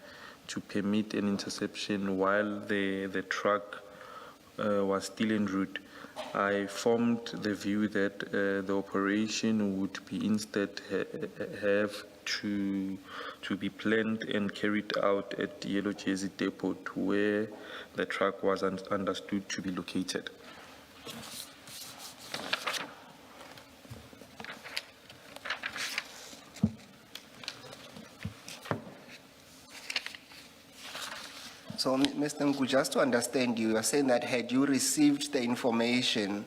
to permit an interception while the truck was still en route, I formed the view that the operation would be instead have to be planned and carried out at the Yellow Jersey Depot, where the truck was understood to be located. So, Mr. Nku, just to understand you are saying that had you received the information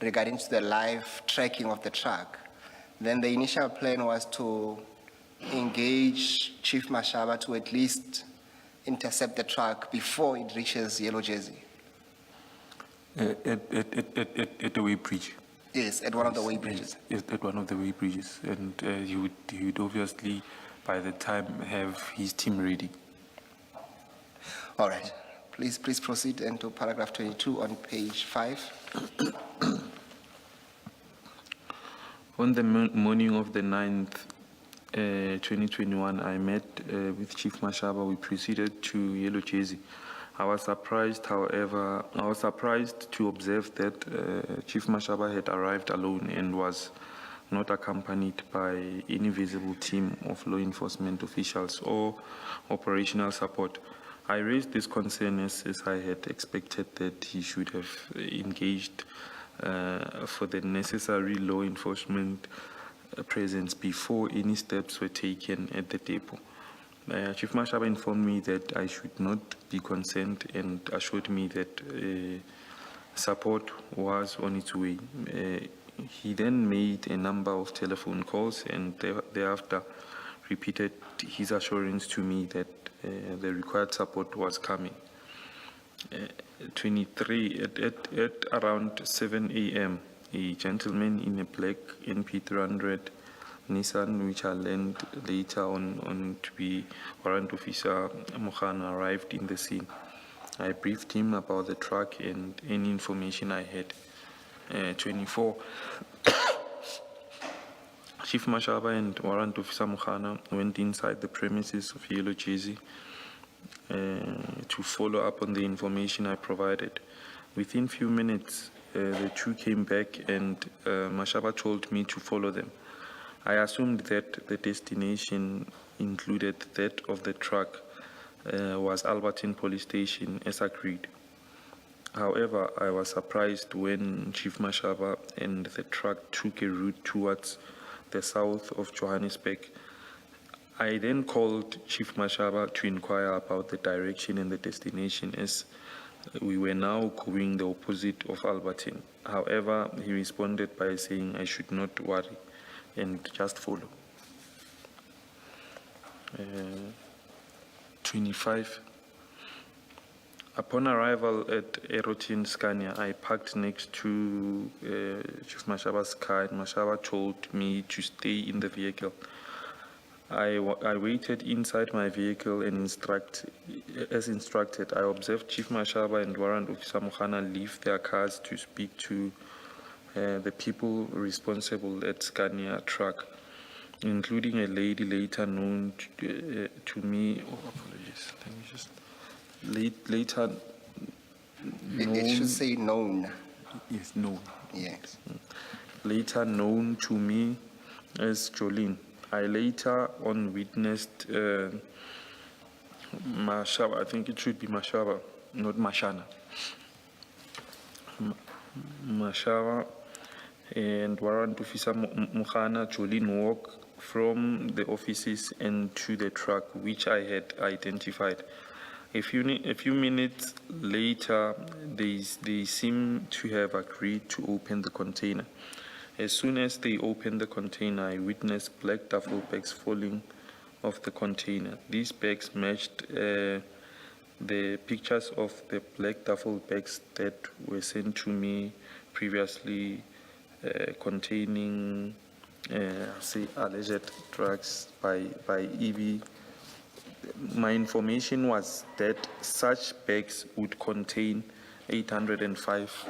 regarding to the live tracking of the truck, then the initial plan was to engage Chief Mashaba to at least intercept the truck before it reaches Yellow Jersey? At the way bridge. Yes, at one of the way bridges. Yes, at one of the way bridges. And he would obviously, by the time, have his team ready. All right. Please proceed into paragraph 22 on page 5. On the morning of the 9th, 2021, I met with Chief Mashaba. We proceeded to Yellow Jersey. I was surprised to observe that Chief Mashaba had arrived alone and was not accompanied by any visible team of law enforcement officials or operational support. I raised this concern as I had expected that he should have engaged for the necessary law enforcement presence before any steps were taken at the depot. Chief Mashaba informed me that I should not be concerned and assured me that support was on its way. He then made a number of telephone calls and thereafter repeated his assurance to me that the required support was coming. 23, at around 7 a.m., a gentleman in a black NP300 Nissan, which I learned later on to be Warrant Officer Mokhana, arrived in the scene. I briefed him about the truck and any information I had. 24. Chief Mashaba and Warrant Officer Mokhana went inside the premises of Yellow Jersey to follow up on the information I provided. Within few minutes, the two came back and Mashaba told me to follow them. I assumed that the destination included that of the truck was Alberton Police Station as agreed. However, I was surprised when Chief Mashaba and the truck took a route towards the south of Johannesburg. I then called Chief Mashaba to inquire about the direction and the destination, as we were now going the opposite of Alberton. However, he responded by saying I should not worry and just follow. 25. Upon arrival at Erotin Scania, I parked next to Chief Mashaba's car, and Mashaba told me to stay in the vehicle. I waited inside my vehicle and as instructed. I observed Chief Mashaba and Warrant Officer Mukhana leave their cars to speak to the people responsible at Scania truck, including a lady later known to me. Oh, apologies. Let me just. Later It should say known. Yes, no. Yes. Later known to me as Jolene. I later on witnessed Mashaba. I think it should be Mashaba, not Mashana. Mashaba and Warrant Officer Mukhana Jolene walk from the offices and to the truck, which I had identified. A few minutes later, they seem to have agreed to open the container. As soon as they opened the container, I witnessed black duffel bags falling off the container. These bags matched the pictures of the black duffel bags that were sent to me previously, containing, say, alleged drugs by EB. My information was that such bags would contain 805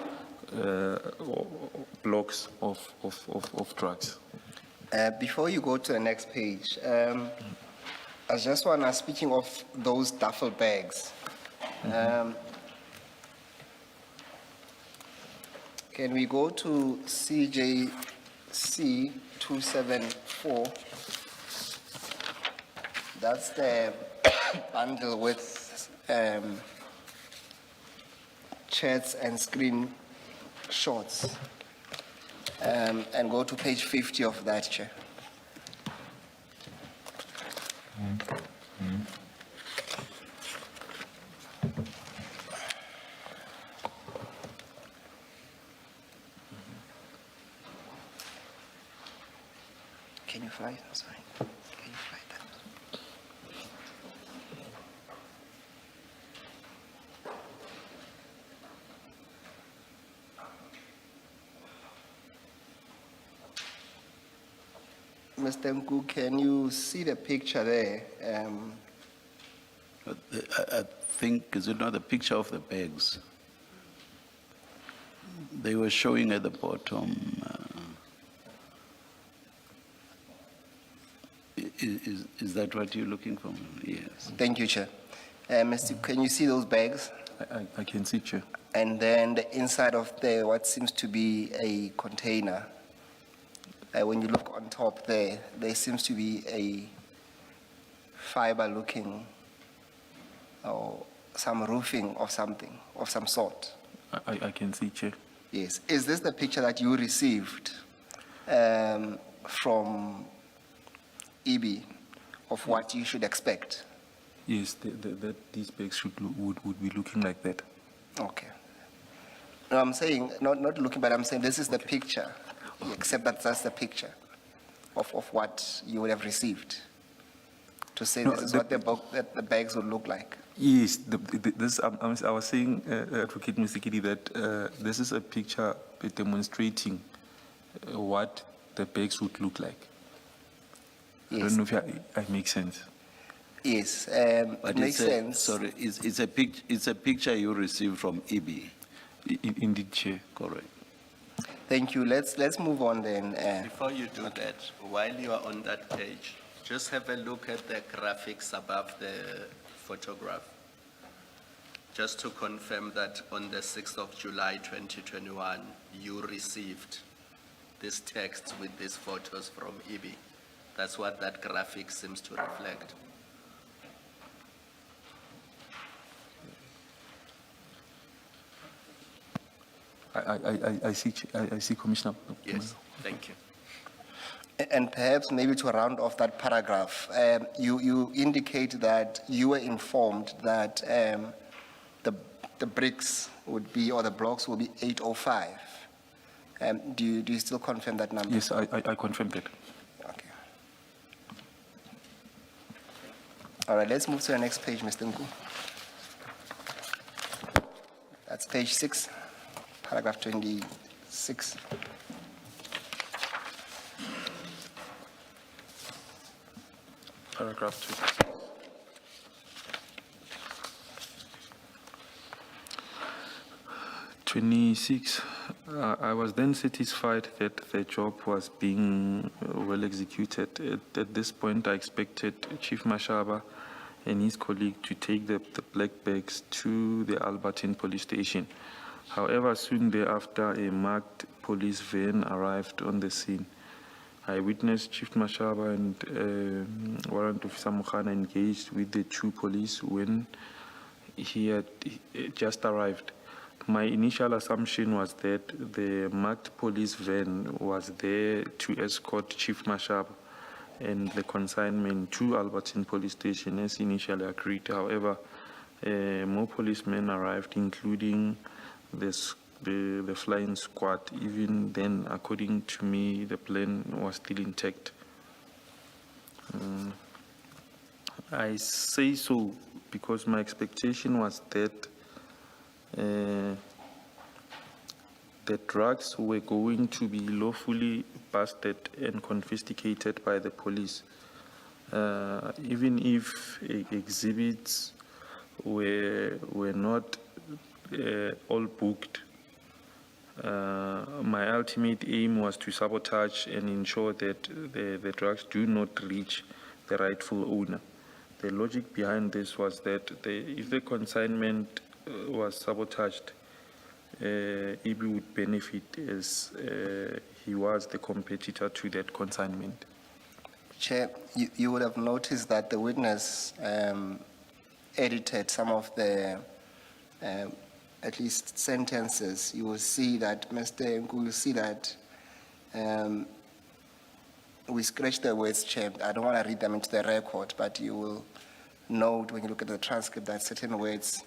blocks of drugs. Before you go to the next page, I just want to, speaking of those duffel bags, can we go to CJC 274? That's the bundle with chats and screen shots. And go to page 50 of that, Chair. Can you fly it? I'm sorry. Can you fly that? Mr. Nku, can you see the picture there? I think, is it not the picture of the bags? They were showing at the bottom. Is that what you're looking for? Yes. Thank you, Chair. Mr. Can you see those bags? I can see, Chair. And then the inside of what seems to be a container. When you look on top there seems to be a fiber-looking or some roofing of something, of some sort. I can see, Chair. Yes. Is this the picture that you received from EB of what you should expect? Yes, that these bags would be looking like that. Okay. No, I'm saying, not looking, but I'm saying this is the picture. Except that that's the picture of what you would have received. To say No, this is what that the bags would look like. Yes, I was saying, Advocate Musikidi, that this is a picture demonstrating what the bags would look like. I Yes. don't know if I make sense. Yes, But it makes sense. Sorry, it's a picture you received from EB. Indeed, Chair. Correct. Thank you. Let's move on then. Before you do that, while you are on that page, just have a look at the graphics above the photograph. Just to confirm that on the 6th of July 2021, you received this text with these photos from EB. That's what that graphic seems to reflect. I see, Commissioner. Yes, thank you. And perhaps maybe to round off that paragraph, you indicate that you were informed that the bricks would be, or the blocks will be 805. Do you still confirm that number? Yes, I confirm that. Okay. All right, let's move to the next page, Mr. Nku. That's page 6, paragraph 26. Paragraph 2. 26. I was then satisfied that the job was being well executed. At this point, I expected Chief Mashaba and his colleague to take the black bags to the Albertine police station. However, soon thereafter, a marked police van arrived on the scene. I witnessed Chief Mashaba and Warrant Officer Mukhana engaged with the two police when he had just arrived. My initial assumption was that the marked police van was there to escort Chief Mashaba and the consignment to Albertine police station as initially agreed. However, more policemen arrived, including the flying squad. Even then, according to me, the plan was still intact. I say so because my expectation was that the drugs were going to be lawfully busted and confiscated by the police. Even if exhibits were not all booked, my ultimate aim was to sabotage and ensure that the drugs do not reach the rightful owner. The logic behind this was that if the consignment was sabotaged, Ibi would benefit as he was the competitor to that consignment. Chair, you would have noticed that the witness edited some of the, at least sentences. You will see that, Mr. Nku, you see that we scratched the words, Chair. I don't want to read them into the record, but you will note when you look at the transcript that certain words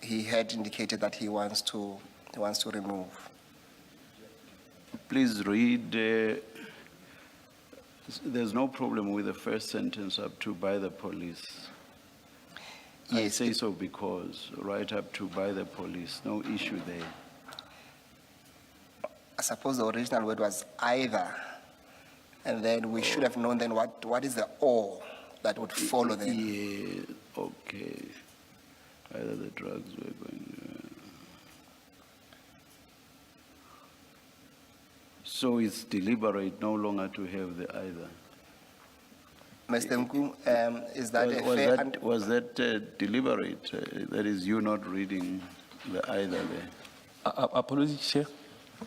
he had indicated that he wants to remove. Please read. There's no problem with the first sentence up to by the police. I Yes, say so because right up to by the police, no issue there. I suppose the original word was either, and then we should have known then what is the or that would follow then. Yeah, okay. Either the drugs were going. So it's deliberate no longer to have the either. Mr. Nku, is that a fair? Was that deliberate? That is you not reading the either there. Apologies, Chair.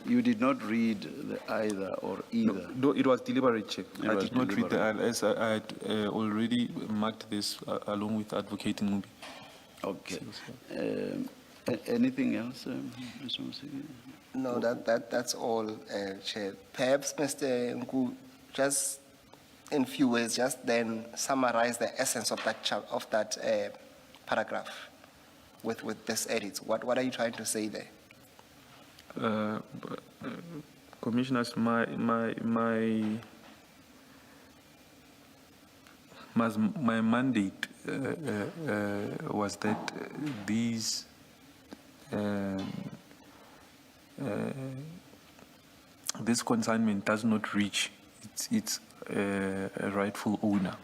You did not read the either or either. No, it was deliberate, Chair. It I was did not read the deliberate. as I had already marked this along with advocating Mubi. Okay. Anything else, Mr. Musiki? No, that's all, Chair. Perhaps, Mr. Nku, just in few words, just then summarize the essence of that paragraph with this edit. What are you trying to say there? Commissioners, my mandate was that these this consignment does not reach its rightful owner.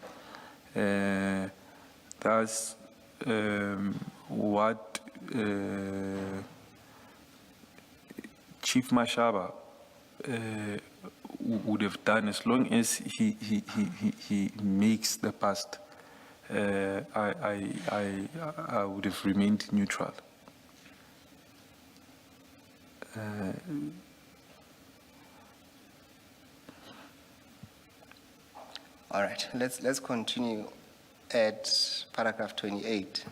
That's what Chief Mashaba would have done as long as he makes the past. I would have remained neutral. All right, let's continue at paragraph 28.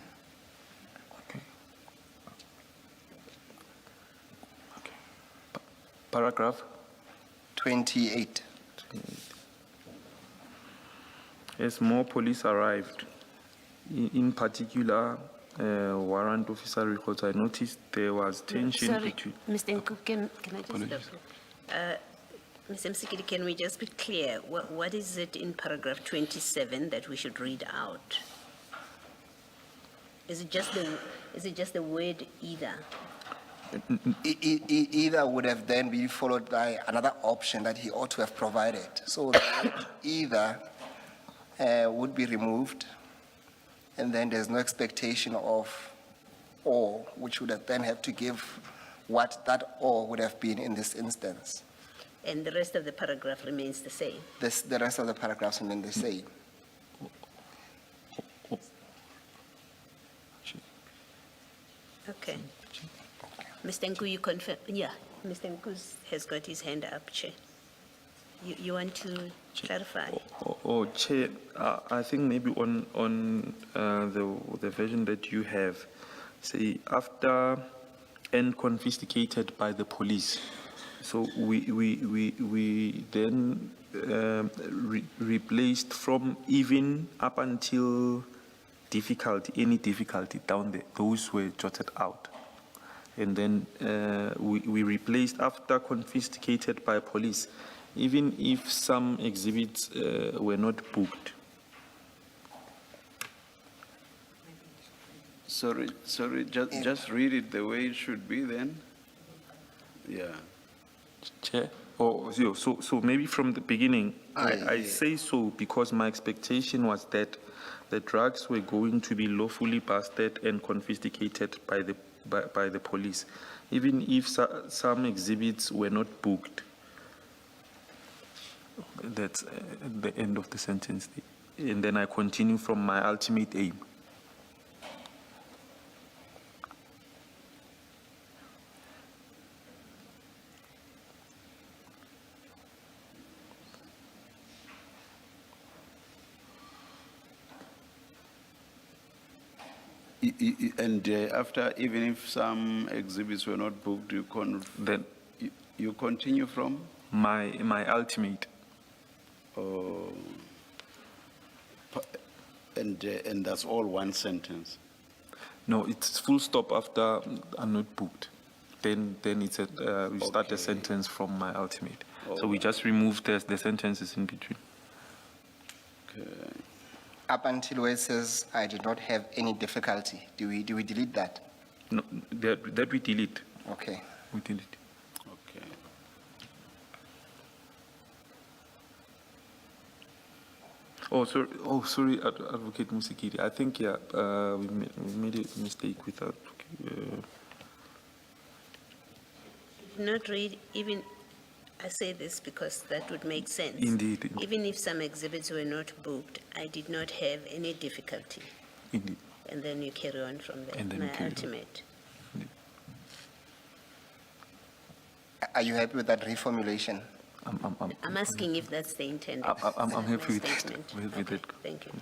Paragraph 28. As more police arrived, in particular, warrant officer records, I noticed there was tension Sorry, between. Mr. Nku, can I just Apologies. stop? Mr. Msikili, can we just be clear? What is it in paragraph 27 that we should read out? Is it just Is it just the word either? Either would have then been followed by another option that he ought to have provided. So the word either would be removed, and then there's no expectation of or, which would have then have to give what that or would have been in this instance. And the rest of the paragraph remains the same? The rest of the paragraphs remain the same. Okay. Mr. Nku, you confirm? Yeah, Mr. Nku has got his hand up, Chair. You want to clarify? Chair, I think maybe on the version that you have, say after and confiscated by the police. So we then replaced from even up until any difficulty down there. Those were jotted out. And then we replaced after confiscated by police, even if some exhibits were not booked. Sorry, just read it the way it should be then. Yeah. Chair? So maybe from the beginning, I say so because my expectation was that the drugs were going to be lawfully busted and confiscated by the police, even if some exhibits were not booked. That's the end of the sentence. And then I continue from my ultimate aim. And after, even if some exhibits were not booked, you continue from? My ultimate. And that's all one sentence. No, it's full stop after I'm not booked. Then it's we start the sentence from my ultimate. So we just remove the sentences in between. Okay. Up until where it says, I did not have any difficulty. Do we delete that? No, that we delete. Okay. We delete. Okay. Sorry, Advocate Musikiri. I think we made a mistake with that. Not read even, I say this because that would make sense. Indeed. Even if some exhibits were not booked, I did not have any difficulty. Indeed. And then you carry on from there. And then my you carry on. ultimate. Are you happy with that reformulation? I'm asking if that's the intended. I'm happy with that. statement. With Okay, that. thank you.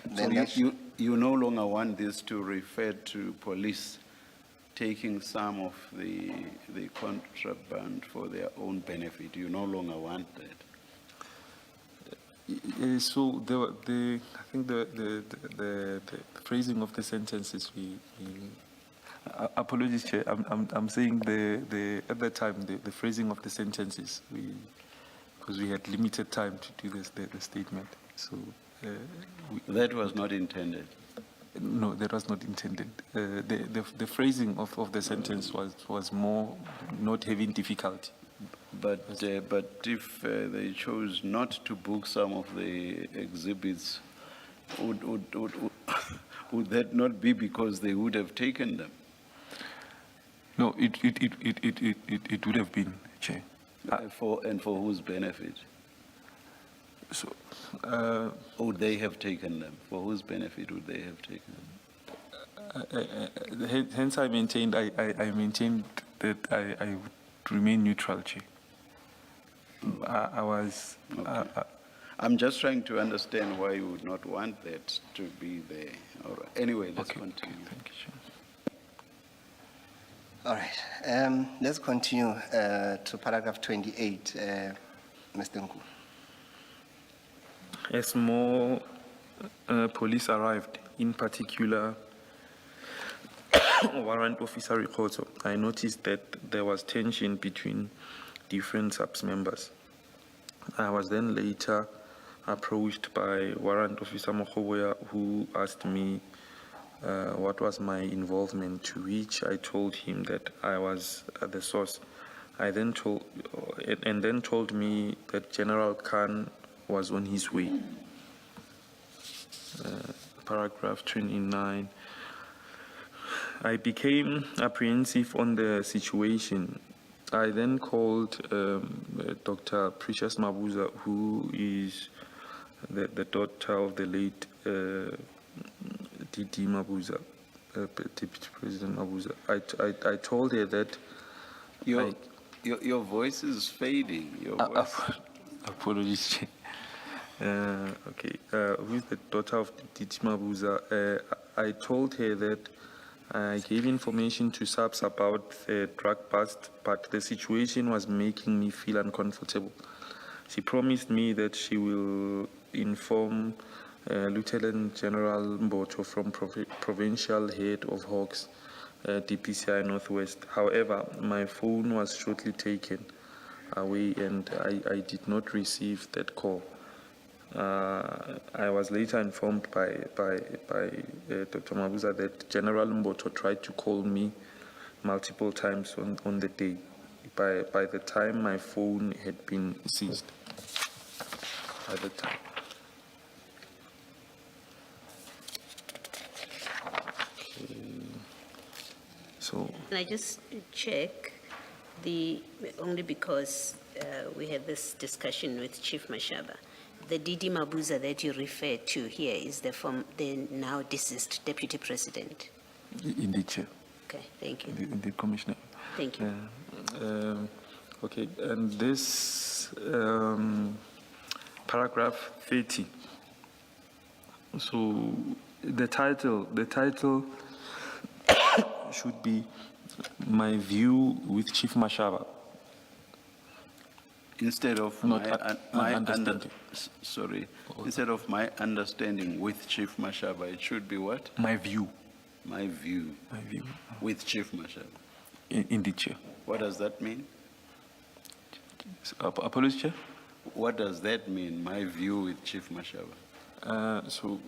So Then that- you no longer want this to refer to police taking some of the contraband for their own benefit. You no longer want that. So I think the phrasing of the sentences apologies, Chair. I'm saying at that time the phrasing of the sentences because we had limited time to do the statement. So That was not intended. no, that was not intended. The phrasing of the sentence was more not having difficulty. But if they chose not to book some of the exhibits, would that not be because they would have taken them? No, it would have been, Chair. For whose benefit? So, Would they have taken them? For whose benefit would they have taken them? hence I maintained that I would remain neutral, Chair. I was. I'm just trying to understand why you would not want that to be there. All right. Anyway, let's continue. Thank you, Chair. All right. Let's continue to paragraph 28, Mr. Nku. As more police arrived, in particular warrant officer Rikotso, I noticed that there was tension between different subs members. I was then later approached by Warrant Officer Mokhoboya, who asked me what was my involvement, to which I told him that I was at the source. I then told me that General Khan was on his way. Paragraph 29. I became apprehensive on the situation. I then called Dr. Precious Mabuza, who is the daughter of the late D.D. Mabuza, Deputy President Mabuza. I told her that Your voice is fading. Your voice. apologies, Chair. Okay, who is the daughter of D.D. Mabuza? I told her that I gave information to SAPS about the drug bust, but the situation was making me feel uncomfortable. She promised me that she will inform Lieutenant General Mboto from Provincial Head of Hawks, DPCI Northwest. However, my phone was shortly taken away and I did not receive that call. I was later informed by Dr. Mabuza that General Mboto tried to call me multiple times on the day. By the time my phone had been seized. By the time. Okay. So. Can I just check only because we had this discussion with Chief Mashaba. The D.D. Mabuza that you refer to here is the now deceased Deputy President. Indeed, Chair. Okay, thank you. Indeed, Commissioner. Thank you. Okay, and this paragraph 30. So the title should be "My View with Chief Mashaba." Instead of Not my understanding. Sorry. Instead of my understanding with Chief Mashaba, it should be what? My view. My view My view. with Chief Mashaba. Indeed, Chair. What does that mean? Apologies, Chair. What does that mean? My view with Chief Mashaba. So,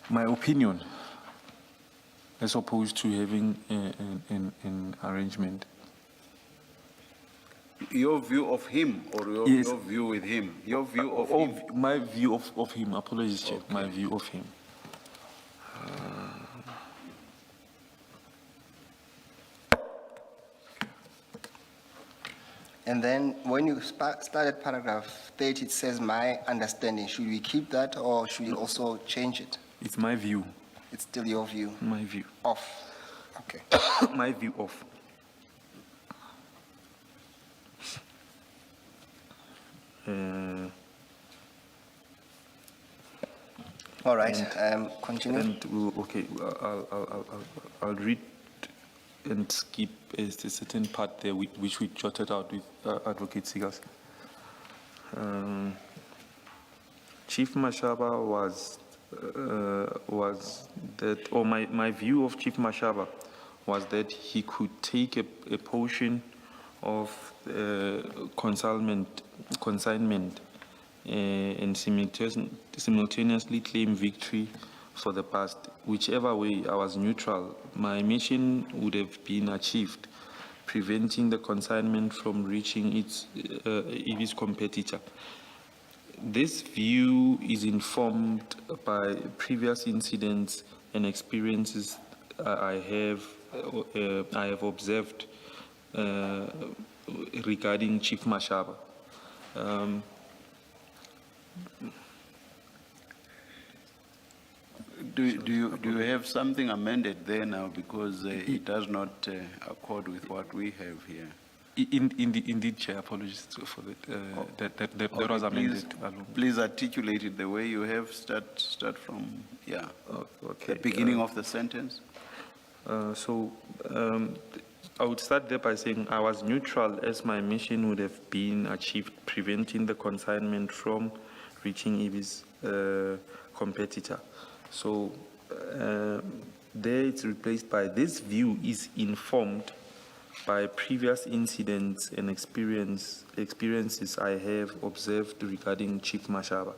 my opinion, as opposed to having an arrangement. Your view of him or Yes. your view with him? Your view of Oh, him. my view of him. Apologies, Chair. Okay. My view of him. And then when you started paragraph 30, it says my understanding. Should we keep that or should we also change it? It's my view. It's still your view My view. of. Okay. My view of. All right. Continue. And okay, I'll read and skip a certain part there which we jotted out with Advocate Seegers. Chief Mashaba was that, or my view of Chief Mashaba was that he could take a portion of consignment and simultaneously claim victory for the past. Whichever way, I was neutral. My mission would have been achieved, preventing the consignment from reaching its competitor. This view is informed by previous incidents and experiences I have observed regarding Chief Mashaba. Do you have something amended there now, because it does not accord with what we have here? Indeed, Chair, apologies for that. That was amended. Please articulate it the way you have. Start from Okay. the beginning of the sentence. I would start there by saying I was neutral, as my mission would have been achieved, preventing the consignment from reaching its competitor. There it's replaced by this view is informed by previous incidents and experiences I have observed regarding Chief Mashaba.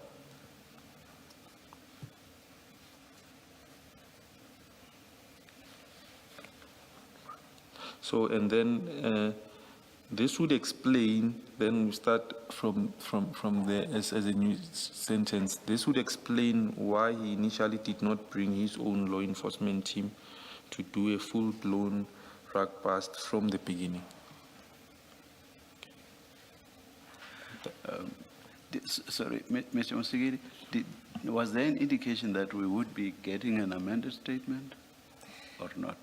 So, and then this would explain, then we start from there as a new sentence. This would explain why he initially did not bring his own law enforcement team to do a full-blown drug bust from the beginning. Sorry, Mr. Musigiri, was there an indication that we would be getting an amended statement or not?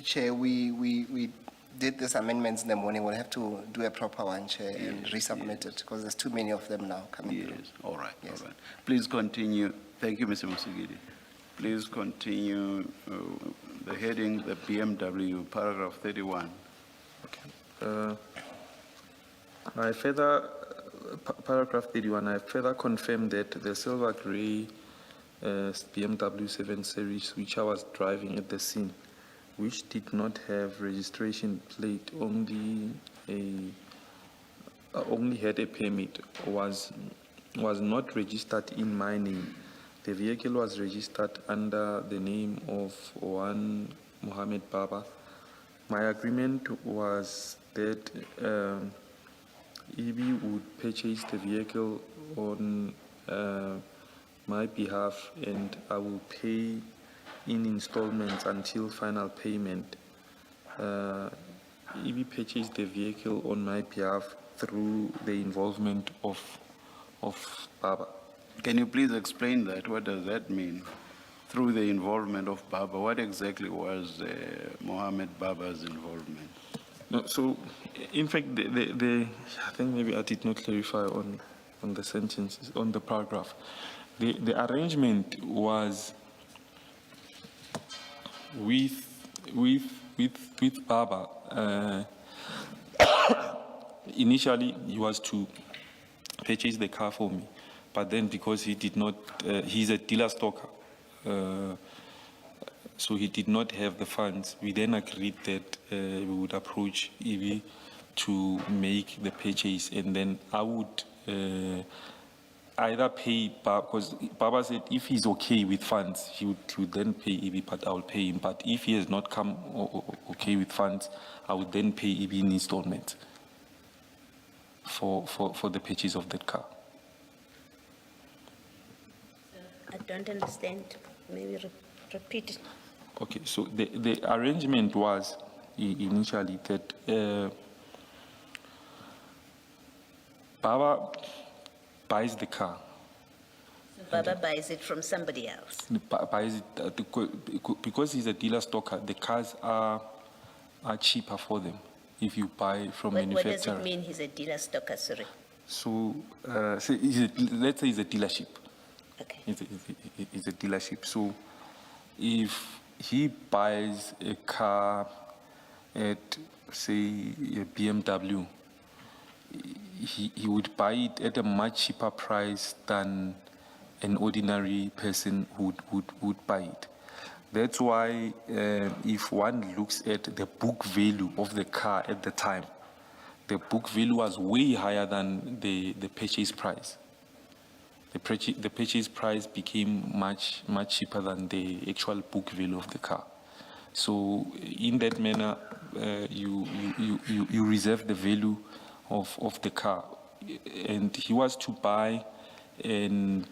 Chair, we did these amendments in the morning. We'll have to do a proper one, Chair, and resubmit it because there's too many of them now coming through. Yes, all right, Yes. all right. Please continue. Thank you, Mr. Musigiri. Please continue the heading, the BMW, paragraph 31. I further, paragraph 31, I further confirm that the silver gray BMW 7 Series, which I was driving at the scene, which did not have registration plate, only had a permit, was not registered in my name. The vehicle was registered under the name of one Mohammed Baba. My agreement was that EB would purchase the vehicle on my behalf and I will pay in installments until final payment. EB purchased the vehicle on my behalf through the involvement of Baba. Can you please explain that? What does that mean? Through the involvement of Baba, what exactly was Mohammed Baba's involvement? No, so, in fact, I think maybe I did not clarify on the sentences, on the paragraph. The arrangement was with Baba. Initially, he was to purchase the car for me, but then because he did not, he's a dealer stocker, so he did not have the funds. We then agreed that we would approach EB to make the purchase, and then I would either pay Baba, because Baba said if he's okay with funds, he would then pay EB, but I will pay him. But if he has not come okay with funds, I would then pay EB in installments for the purchase of that car. I don't understand. Maybe repeat it. Okay, so the arrangement was initially that Baba buys the car. Baba buys it from somebody else. Buys it because he's a dealer stocker. The cars are cheaper for them if you buy from What does manufacturer. it mean he's a dealer stocker, sorry? So let's say it's a dealership. Okay. It's a dealership. So if he buys a car at, say, a BMW, he would buy it at a much cheaper price than an ordinary person would buy it. That's why if one looks at the book value of the car at the time, the book value was way higher than the purchase price. The purchase price became much cheaper than the actual book value of the car. So in that manner, you reserve the value of the car, and he was to buy, and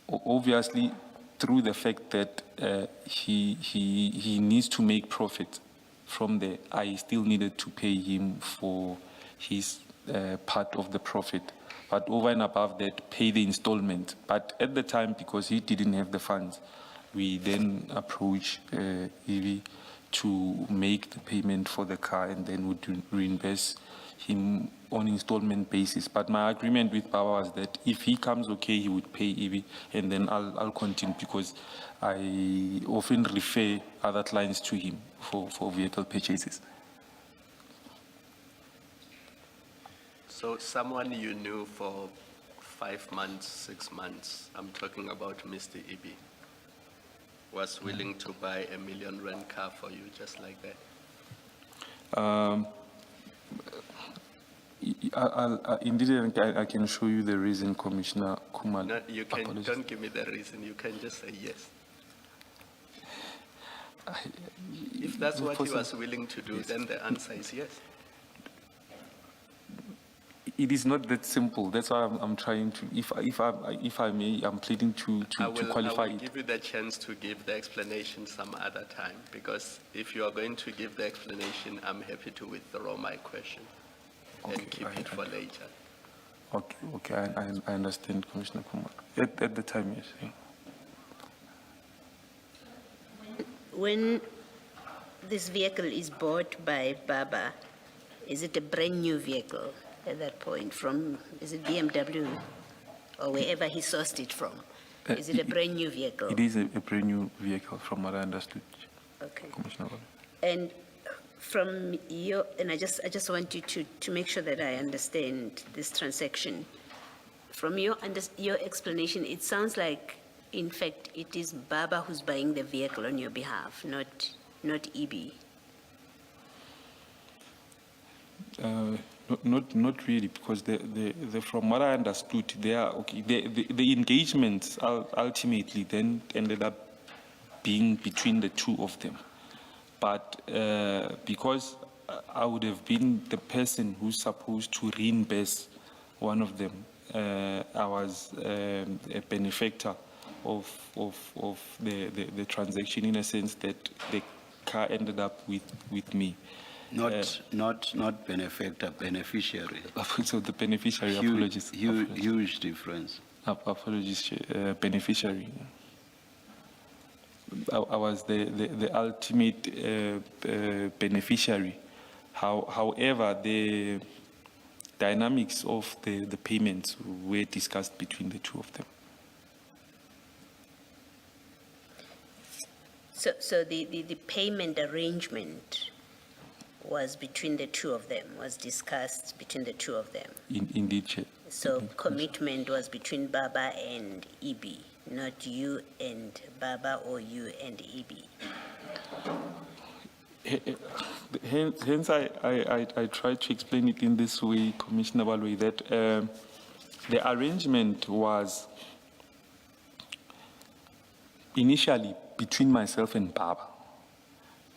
obviously through the fact that he needs to make profit from there, I still needed to pay him for his part of the profit. But over and above that, pay the installment. But at the time, because he didn't have the funds, we then approached EV to make the payment for the car, and then would reimburse him on installment basis. But my agreement with Baba was that if he comes okay, he would pay EV, and then I'll continue, because I often refer other clients to him for vehicle purchases. So someone you knew for 5 months, 6 months, I'm talking about Mr. Ibi, was willing to buy a R1 million car for you just like that? Indeed, I can show you the reason, Commissioner Kumalo. No, you can, Apologies. don't give me the reason, you can just say yes. If that's what he was willing to do, then the answer is yes. It is not that simple. That's why I'm trying to, if I may, I'm pleading to I will qualify it. give you the chance to give the explanation some other time, because if you are going to give the explanation, I'm happy to withdraw my question Okay, and keep it for later. Okay, I understand, Commissioner Kumalo. At the time, yes. Yeah. When this vehicle is bought by Baba, is it a brand-new vehicle at that point from, is it BMW or wherever he sourced it from? Is it a brand-new vehicle? It is a brand new vehicle from what I understood, Okay. Commissioner. And from your, and I just want you to make sure that I understand this transaction. From your explanation, it sounds like, in fact, it is Baba who's buying the vehicle on your behalf, not EB. Not really, because from what I understood, the engagements ultimately then ended up being between the two of them. But because I would have been the person who's supposed to reimburse one of them, I was a benefactor of the transaction, in a sense that the car ended up with me. Not benefactor, beneficiary. So the beneficiary, apologies. Huge difference. Apologies, Chair. Beneficiary. I was the ultimate beneficiary. However, the dynamics of the payments were discussed between the two of them. So the payment arrangement was between the two of them, was discussed between the two of them. Indeed, Chair. So commitment was between Baba and EB, not you and Baba or you and EB. Hence, I try to explain it in this way, Commissioner Balwe, that the arrangement was initially between myself and Baba.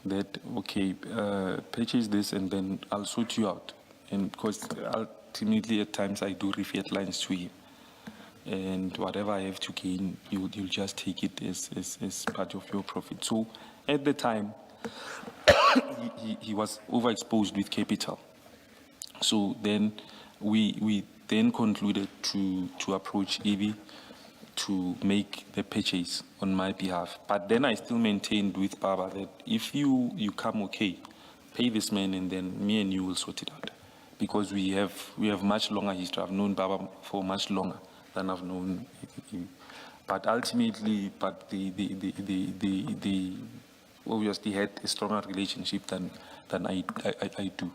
That, okay, purchase this and then I'll sort you out. And because ultimately at times I do refiat lines to him. And whatever I have to gain, you'll just take it as part of your profit. So at the time, he was overexposed with capital. So then we then concluded to approach EB to make the purchase on my behalf. But then I still maintained with Baba that if you come okay, pay this man and then me and you will sort it out. Because we have much longer history. I've known Baba for much longer than I've known him. But ultimately, the obviously had a stronger relationship than I do.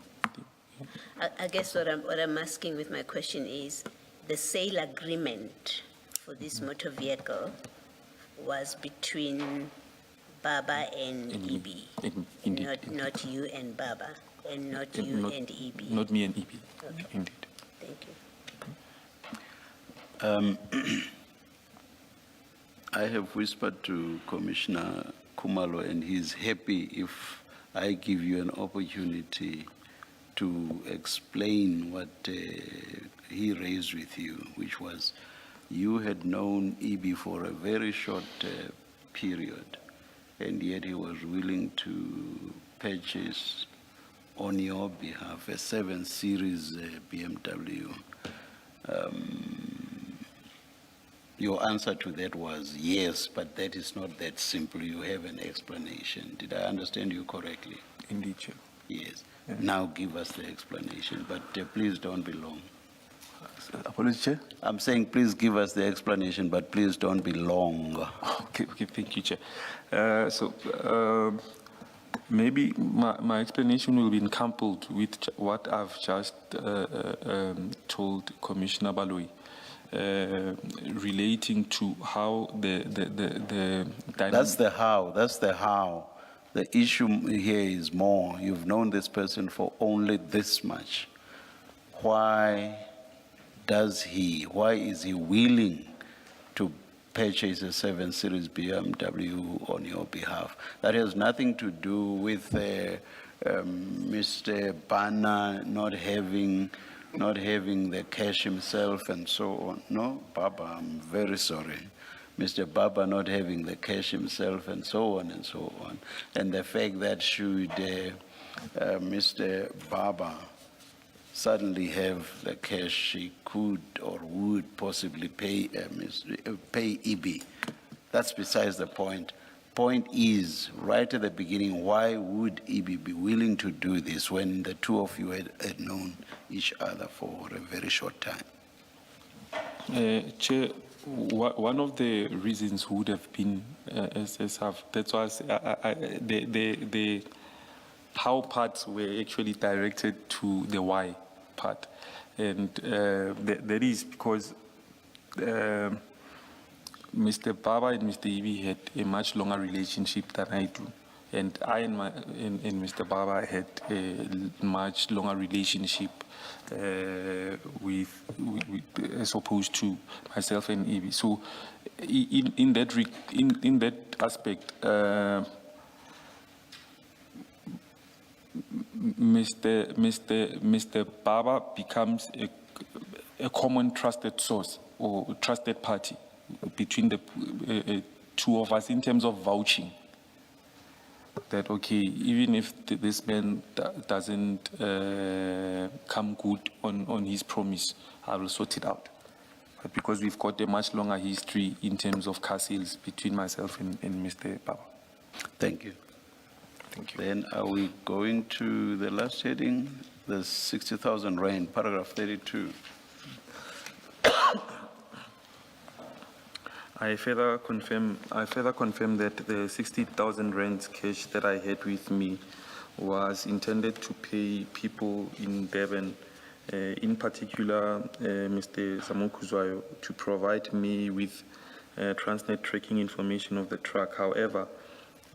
I guess what I'm asking with my question is, the sale agreement for this motor vehicle was between Baba and EB, Indeed. not you and Baba, and not you and EB. Not me and EB, Okay. indeed. Thank you. I have whispered to Commissioner Kumalo, and he's happy if I give you an opportunity to explain what he raised with you, which was you had known EB for a very short period, and yet he was willing to purchase on your behalf a 7 Series BMW. Your answer to that was yes, but that is not that simple. You have an explanation. Did I understand you correctly? Indeed, Chair. Yes. Now give us the explanation, but please don't be long. Apologies, Chair. I'm saying please give us the explanation, but please don't be long. Okay, thank you, Chair. Maybe my explanation will be coupled with what I've just told Commissioner Balwe, relating to how the That's the how. The issue here is more, you've known this person for only this much. Why is he willing to purchase a 7 Series BMW on your behalf? That has nothing to do with Mr. Bana not having the cash himself and so on. No, Baba, I'm very sorry. Mr. Baba not having the cash himself and so on and so on. And the fact that should Mr. Baba suddenly have the cash, he could or would possibly pay EB. That's besides the point. Point is, right at the beginning, why would EB be willing to do this when the two of you had known each other for a very short time? Chair, one of the reasons would have been, that was the how parts were actually directed to the why part. And that is because Mr. Baba and Mr. Ibi had a much longer relationship than I do. And I and Mr. Baba had a much longer relationship with as opposed to myself and Ibi. So in that aspect, Mr. Baba becomes a common trusted source or trusted party between the two of us in terms of vouching. That, okay, even if this man doesn't come good on his promise, I will sort it out. But because we've got a much longer history in terms of car sales between myself and Mr. Baba. Thank you. Thank you. Then are we going to the last heading, the 60,000 rand, paragraph 32? I further confirm that the 60,000 rands cash that I had with me was intended to pay people in Durban, in particular Mr. Zamokuzwayo, to provide me with Transnet tracking information of the truck. However,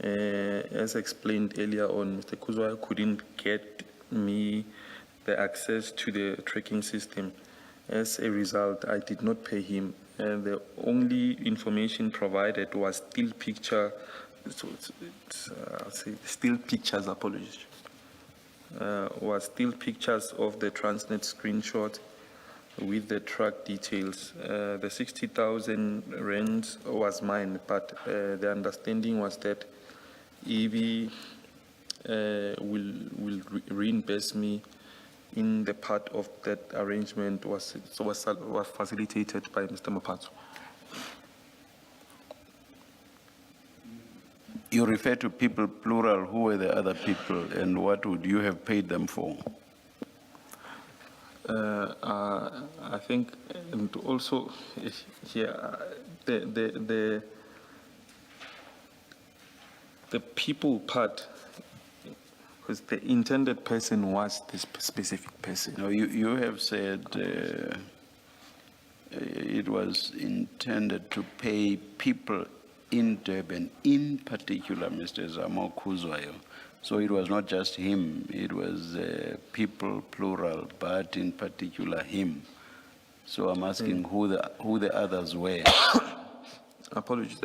as explained earlier on, Mr. Kuzwayo couldn't get me the access to the tracking system. As a result, I did not pay him. And the only information provided was still picture, still pictures, apologies, was still pictures of the Transnet screenshot with the truck details. The 60,000 rands was mine, but the understanding was that EB will reimburse me in the part of that arrangement was facilitated by Mr. Mapatso. You refer to people plural. Who were the other people, and what would you have paid them for? I think, and also here, the people part, because the intended person was this specific person. No, you have said it was intended to pay people in Durban, in particular Mr. Zamo Kuzwayo. So it was not just him, it was people, plural, but in particular him. So I'm asking who the others were. Apologies.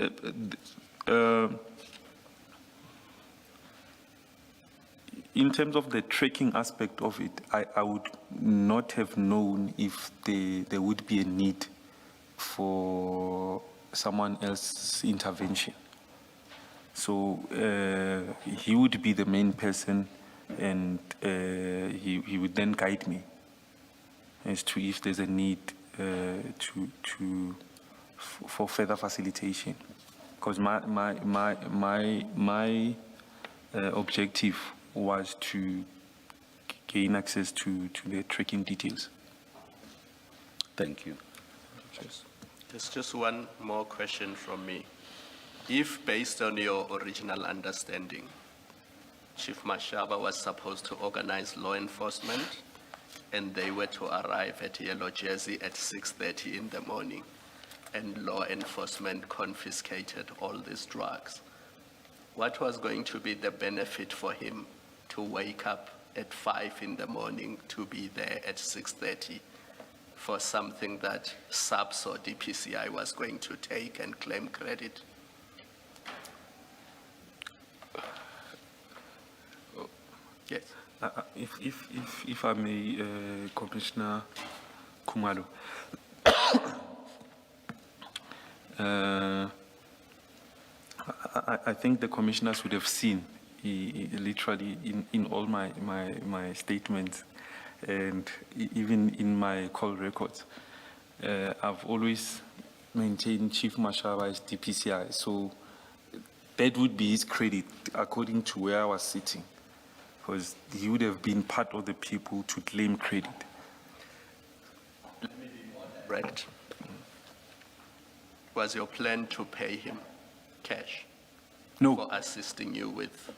In terms of the tracking aspect of it, I would not have known if there would be a need for someone else's intervention. So he would be the main person, and he would then guide me as to if there's a need for further facilitation. Because my objective was to gain access to the tracking details. Thank you. There's just one more question from me. If, based on your original understanding, Chief Mashaba was supposed to organize law enforcement and they were to arrive at Yellow Jersey at 6:30 in the morning, and law enforcement confiscated all these drugs, what was going to be the benefit for him to wake up at 5 in the morning to be there at 6:30 for something that SAPS or DPCI was going to take and claim credit? Yes. If I may, Commissioner Kumalo, I think the commissioners would have seen literally in all my statements and even in my call records. I've always maintained Chief Mashaba as DPCI, so that would be his credit according to where I was sitting, because he would have been part of the people to claim credit. Right. Was your plan to pay him cash No. for assisting you with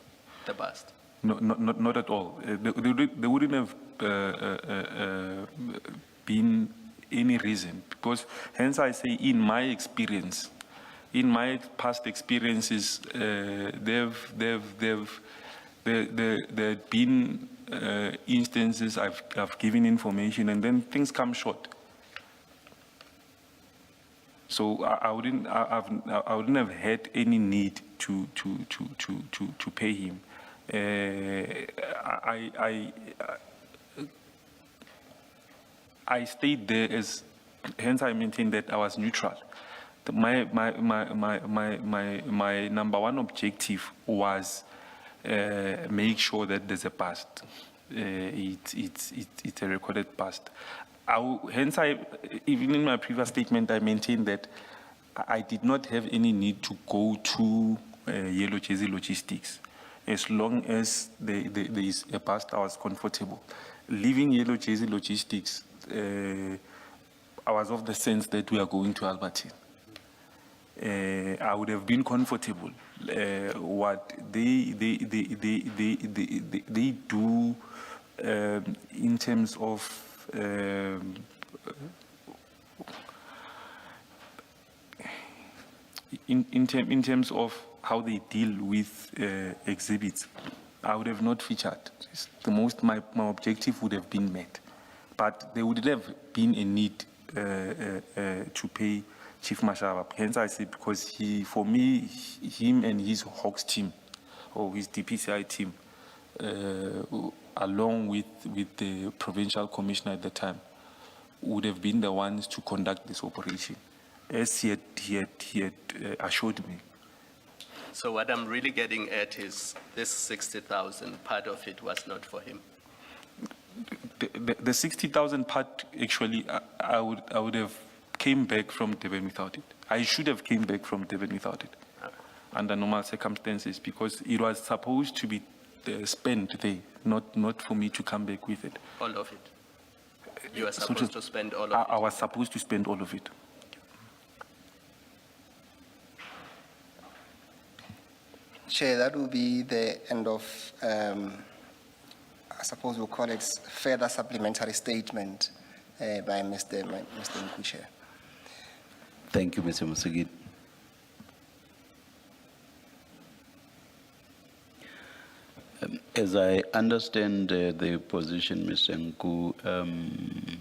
the bust? No, not at all. There wouldn't have been any reason, because hence I say in my experience, in my past experiences, there have been instances I've given information and then things come short. So I wouldn't have had any need to pay him. I stayed there as, hence I maintain that I was neutral. My number one objective was make sure that there's a past. It's a recorded past. Hence, even in my previous statement, I maintained that I did not have any need to go to Yellow Jersey Logistics. As long as there is a past, I was comfortable. Leaving Yellow Jersey Logistics, I was of the sense that we are going to Albertine. I would have been comfortable. What they do in terms of in terms of how they deal with exhibits, I would have not featured. My objective would have been met, but there would have been a need to pay Chief Mashaba. Hence I say, because for me, him and his Hawks team, or his DPCI team, along with the provincial commissioner at the time, would have been the ones to conduct this operation, as he had assured me. So what I'm really getting at is this 60,000, part of it was not for him. The 60,000 part, actually, I would have came back from Durban without it. I should have came back from Durban without it, under normal circumstances, because it was supposed to be spent there, not for me to come back with it. All of it? You were supposed to spend all of it? I was supposed to spend all of it. Chair, that will be the end of, I suppose we'll call it further supplementary statement by Mr. Nkuche. Thank you, Mr. Musagit. As I understand the position, Mr. Nku,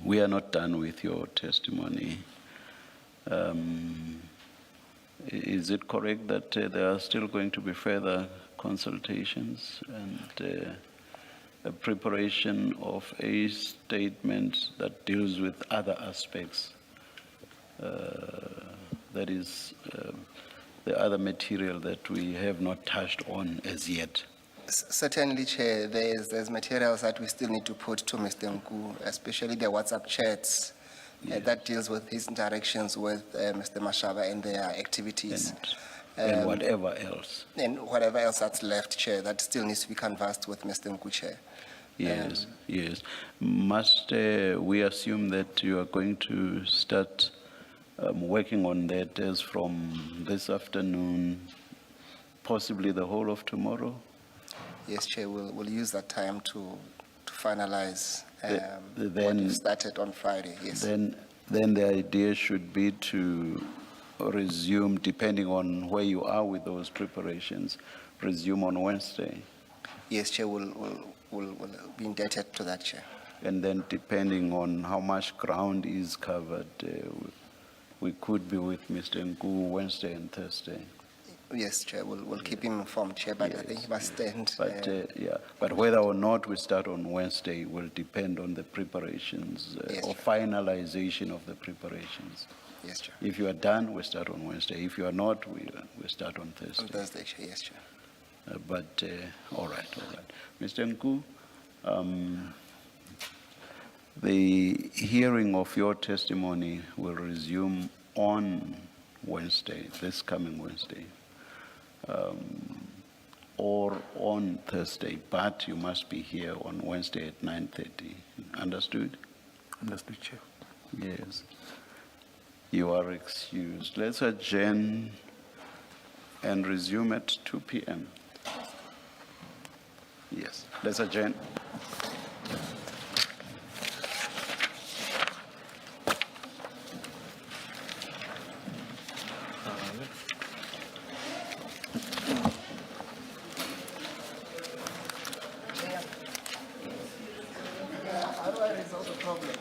we are not done with your testimony. Is it correct that there are still going to be further consultations and a preparation of a statement that deals with other aspects? That is the other material that we have not touched on as yet. Certainly, Chair, there's materials that we still need to put to Mr. Nku, especially the WhatsApp chats that deals with his interactions with Mr. Mashaba and their activities. And whatever else. And whatever else that's left, Chair, that still needs to be canvassed with Mr. Nku, Chair. Yes, yes. Must we assume that you are going to start working on that as from this afternoon, possibly the whole of tomorrow? Yes, Chair, we'll use that time to finalize what then we started on Friday, yes. Then the idea should be to resume, depending on where you are with those preparations, resume on Wednesday? Yes, Chair, will be indebted to that, Chair. And then depending on how much ground is covered, we could be with Mr. Nku Wednesday and Thursday. Yes, Chair, we'll keep him informed, Chair, but I think he must stand. But, but whether or not we start on Wednesday will depend on the preparations Yes, or Chair. finalization of the preparations. Yes, Chair. If you are done, we start on Wednesday. If you are not, we start on On Thursday. Thursday, Chair, yes, Chair. But, all right. Mr. Nku, the hearing of your testimony will resume on Wednesday, this coming Wednesday, or on Thursday, but you must be here on Wednesday at 9:30. Understood? Understood, Chair. Yes. You are excused. Let's adjourn and resume at 2 p.m. Yes, let's adjourn. How do I resolve the problem?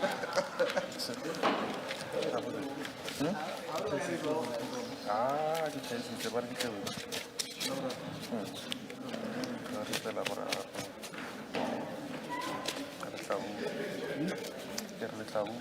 Ah, di tayo sa barang kita. Ada tahu.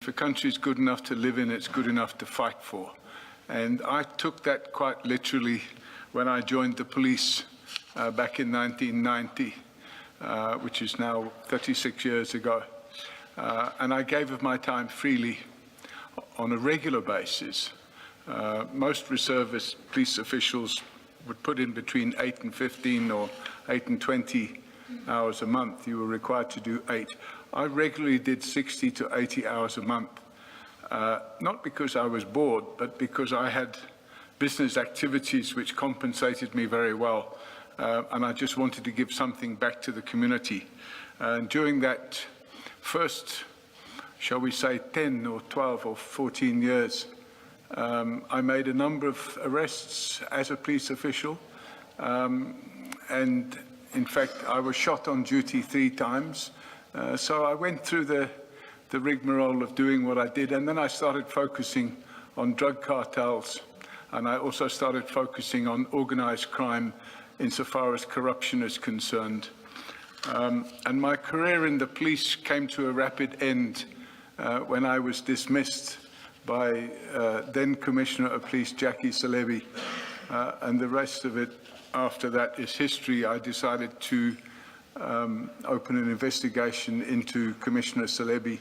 if a country is good enough to live in, it's good enough to fight for. And I took that quite literally when I joined the police back in 1990, which is now 36 years ago. And I gave of my time freely on a regular basis. Most reservist police officials would put in between 8 and 15 or 8 and 20 hours a month. You were required to do 8. I regularly did 60 to 80 hours a month, not because I was bored, but because I had business activities which compensated me very well, and I just wanted to give something back to the community. And during that first, shall we say, 10 or 12 or 14 years, I made a number of arrests as a police official, and in fact, I was shot on duty 3 times. So I went through the rigmarole of doing what I did, and then I started focusing on drug cartels, and I also started focusing on organized crime insofar as corruption is concerned. And my career in the police came to a rapid end when I was dismissed by then Commissioner of Police Jackie Salebi, and the rest of it after that is history. I decided to open an investigation into Commissioner Salebi,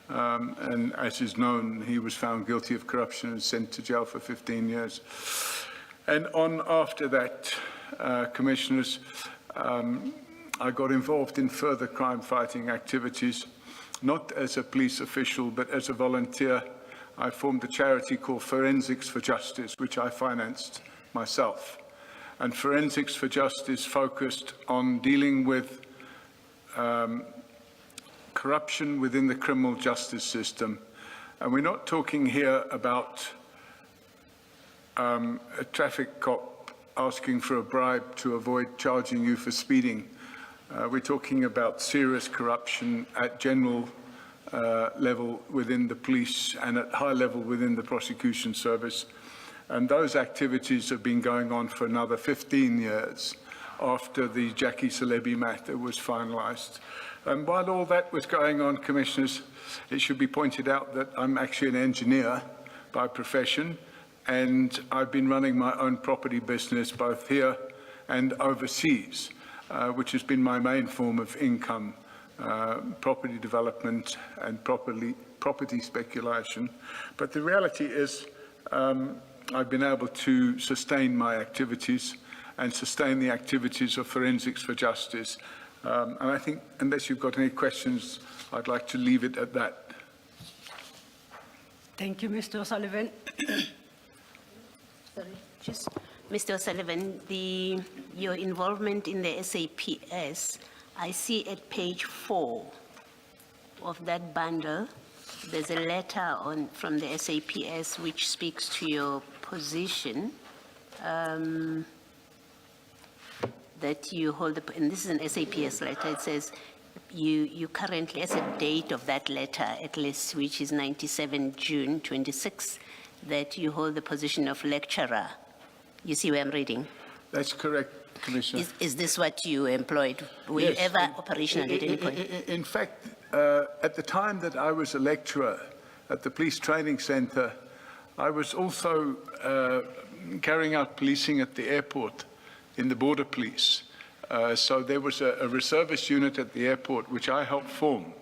and as is known, he was found guilty of corruption and sent to jail for 15 years. And on after that, Commissioners, I got involved in further crime-fighting activities, not as a police official, but as a volunteer. I formed a charity called Forensics for Justice, which I financed myself. And Forensics for Justice focused on dealing with corruption within the criminal justice system. And we're not talking here about a traffic cop asking for a bribe to avoid charging you for speeding. We're talking about serious corruption at general level within the police and at high level within the prosecution service. And those activities have been going on for another 15 years after the Jackie Salebi matter was finalized. And while all that was going on, Commissioners, it should be pointed out that I'm actually an engineer by profession, and I've been running my own property business both here and overseas, which has been my main form of income, property development and property speculation. But the reality is, I've been able to sustain my activities and sustain the activities of Forensics for Justice. And I think, unless you've got any questions, I'd like to leave it at that. Thank you, Mr. O'Sullivan. Sorry, just, Mr. O'Sullivan, your involvement in the SAPS, I see at page 4 of that bundle, there's a letter from the SAPS which speaks to your position that you hold, and this is an SAPS letter. It says you currently, as a date of that letter, at least, which is 97 June 26, that you hold the position of lecturer. You see where I'm reading? That's correct, Commissioner. Is this what you employed? Were you ever operational at any point? In fact, at the time that I was a lecturer at the Police Training Centre, I was also carrying out policing at the airport in the border police. So there was a reservist unit at the airport which I helped form,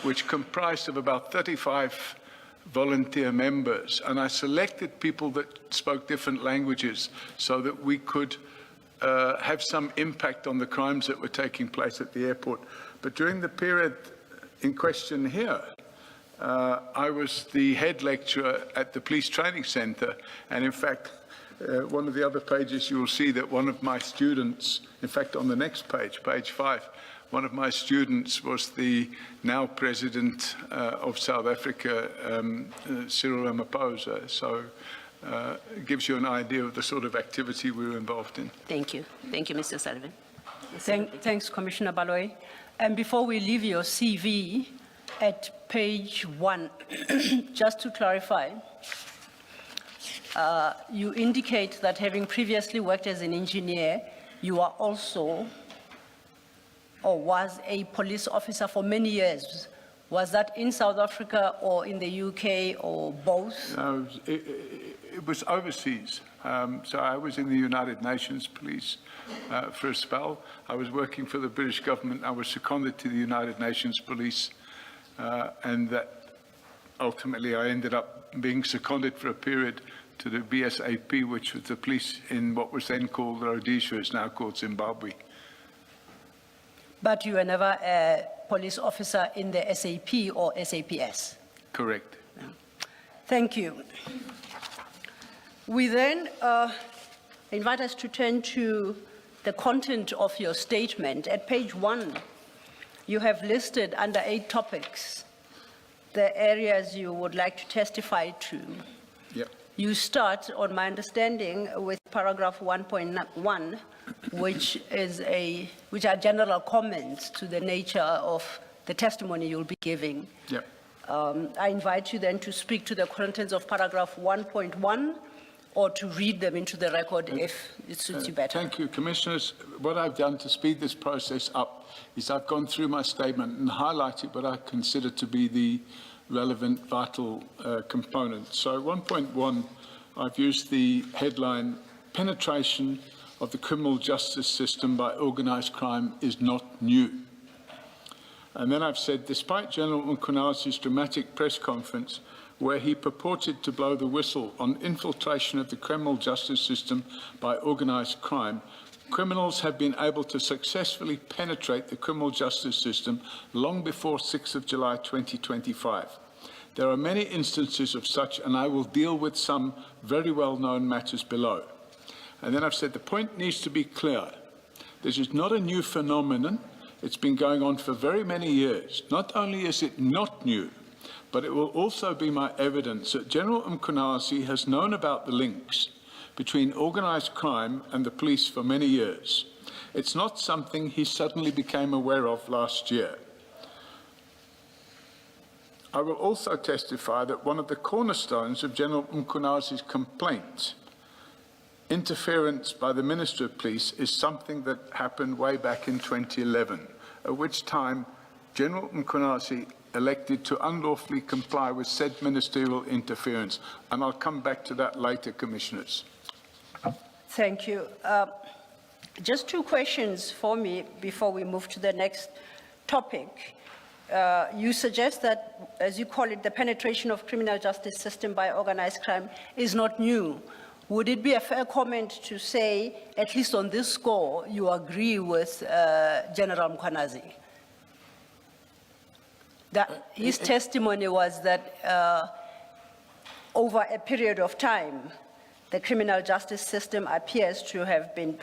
which comprised of about 35 volunteer members. And I selected people that spoke different languages so that we could have some impact on the crimes that were taking place at the airport. But during the period in question here, I was the head lecturer at the Police Training Centre, and in fact, one of the other pages, you will see that one of my students, in fact, on the next page, page 5, one of my students was the now President of South Africa, Cyril Ramaphosa. So it gives you an idea of the sort of activity we were involved in. Thank you. Thank you, Mr. Sullivan. Thanks, Commissioner Baloyi. And before we leave your CV, at page 1, just to clarify, you indicate that having previously worked as an engineer, you are also, or was a police officer for many years Was that in South Africa or in the UK or both? No, it was overseas. So I was in the United Nations Police for a spell. I was working for the British government. I was seconded to the United Nations Police, and that ultimately I ended up being seconded for a period to the BSAP, which was the police in what was then called Rhodesia, is now called Zimbabwe. But you were never a police officer in the SAP or SAPS? Correct. Thank you. We then invite us to turn to the content of your statement. At page 1, you have listed under 8 topics the areas you would like to testify to. Yep. You start, on my understanding, with paragraph 1.1, which are general comments to the nature of the testimony you'll be giving. Yep. I invite you then to speak to the contents of paragraph 1.1 or to read them into the record if it suits you better. Thank you, Commissioners. What I've done to speed this process up is I've gone through my statement and highlighted what I consider to be the relevant, vital components. So 1.1, I've used the headline, penetration of the criminal justice system by organised crime is not new. And then I've said, despite General Mkhwanazi's dramatic press conference where he purported to blow the whistle on infiltration of the criminal justice system by organised crime, criminals have been able to successfully penetrate the criminal justice system long before 6th of July 2025. There are many instances of such, and I will deal with some very well-known matters below. And then I've said the point needs to be clear. This is not a new phenomenon. It's been going on for very many years. Not only is it not new, but it will also be my evidence that General Mkhwanazi has known about the links between organised crime and the police for many years. It's not something he suddenly became aware of last year. I will also testify that one of the cornerstones of General Mkhwanazi's complaint, interference by the Minister of Police, is something that happened way back in 2011, at which time General Mkhwanazi elected to unlawfully comply with said ministerial interference. And I'll come back to that later, Commissioners. Thank you. Just 2 questions for me before we move to the next topic. You suggest that, as you call it, the penetration of criminal justice system by organized crime is not new. Would it be a fair comment to say, at least on this score, you agree with General Mkhwanazi? That his testimony was that over a period of time, the criminal justice system appears to have been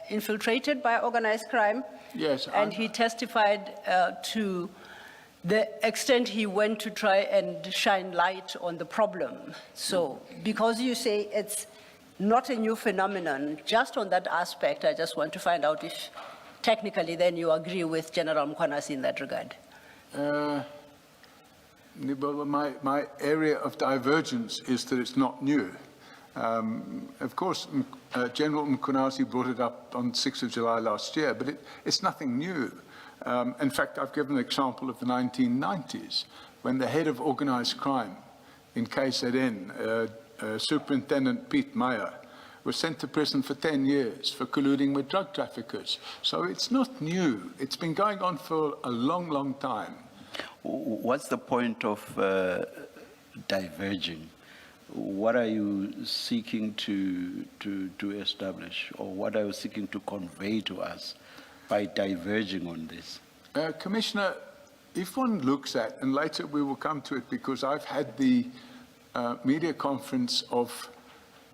infiltrated by organized crime. Yes. And he testified to the extent he went to try and shine light on the problem. So, because you say it's not a new phenomenon, just on that aspect, I just want to find out if technically then you agree with General Mkhwanazi in that regard. My area of divergence is that it's not new. Of course, General Mkhwanazi brought it up on 6th of July last year, but it's nothing new. In fact, I've given an example of the 1990s, when the head of organised crime in KZN, Superintendent Piet Meyer, was sent to prison for 10 years for colluding with drug traffickers. So it's not new. It's been going on for a long, long time. What's the point of diverging? What are you seeking to establish, or what are you seeking to convey to us by diverging on this? Commissioner, if one looks at, and later we will come to it because I've had the media conference of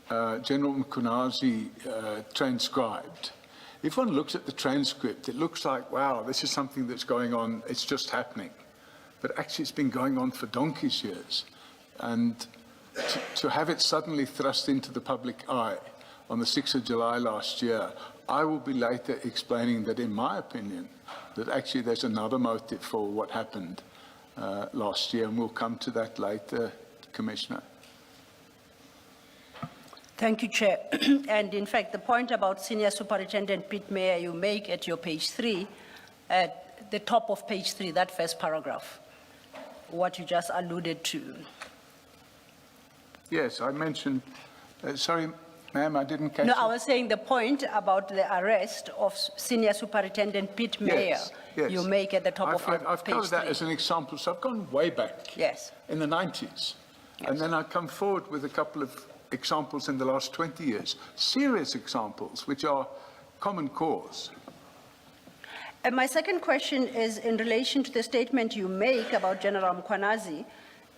General Mkhwanazi transcribed. If one looks at the transcript, it looks like, wow, this is something that's going on, it's just happening. But actually it's been going on for donkey's years. And to have it suddenly thrust into the public eye on the 6th of July last year, I will be later explaining that, in my opinion, that actually there's another motive for what happened last year, and we'll come to that later, Commissioner. Thank you, Chair. And in fact, the point about Senior Superintendent Piet Meyer you make at your page 3, at the top of page 3, that first paragraph, what you just alluded to. Yes, I mentioned, sorry, ma'am, I didn't catch No, it. I was saying the point about the arrest of Senior Superintendent Pete Mayer Yes, yes. you make at the top of your I've page covered that 3. as an example, so I've gone way back. Yes. In the 90s. And then I come forward with a couple of examples in the last 20 years, serious examples, which are common cause. And my second question is in relation to the statement you make about General Mkhwanazi,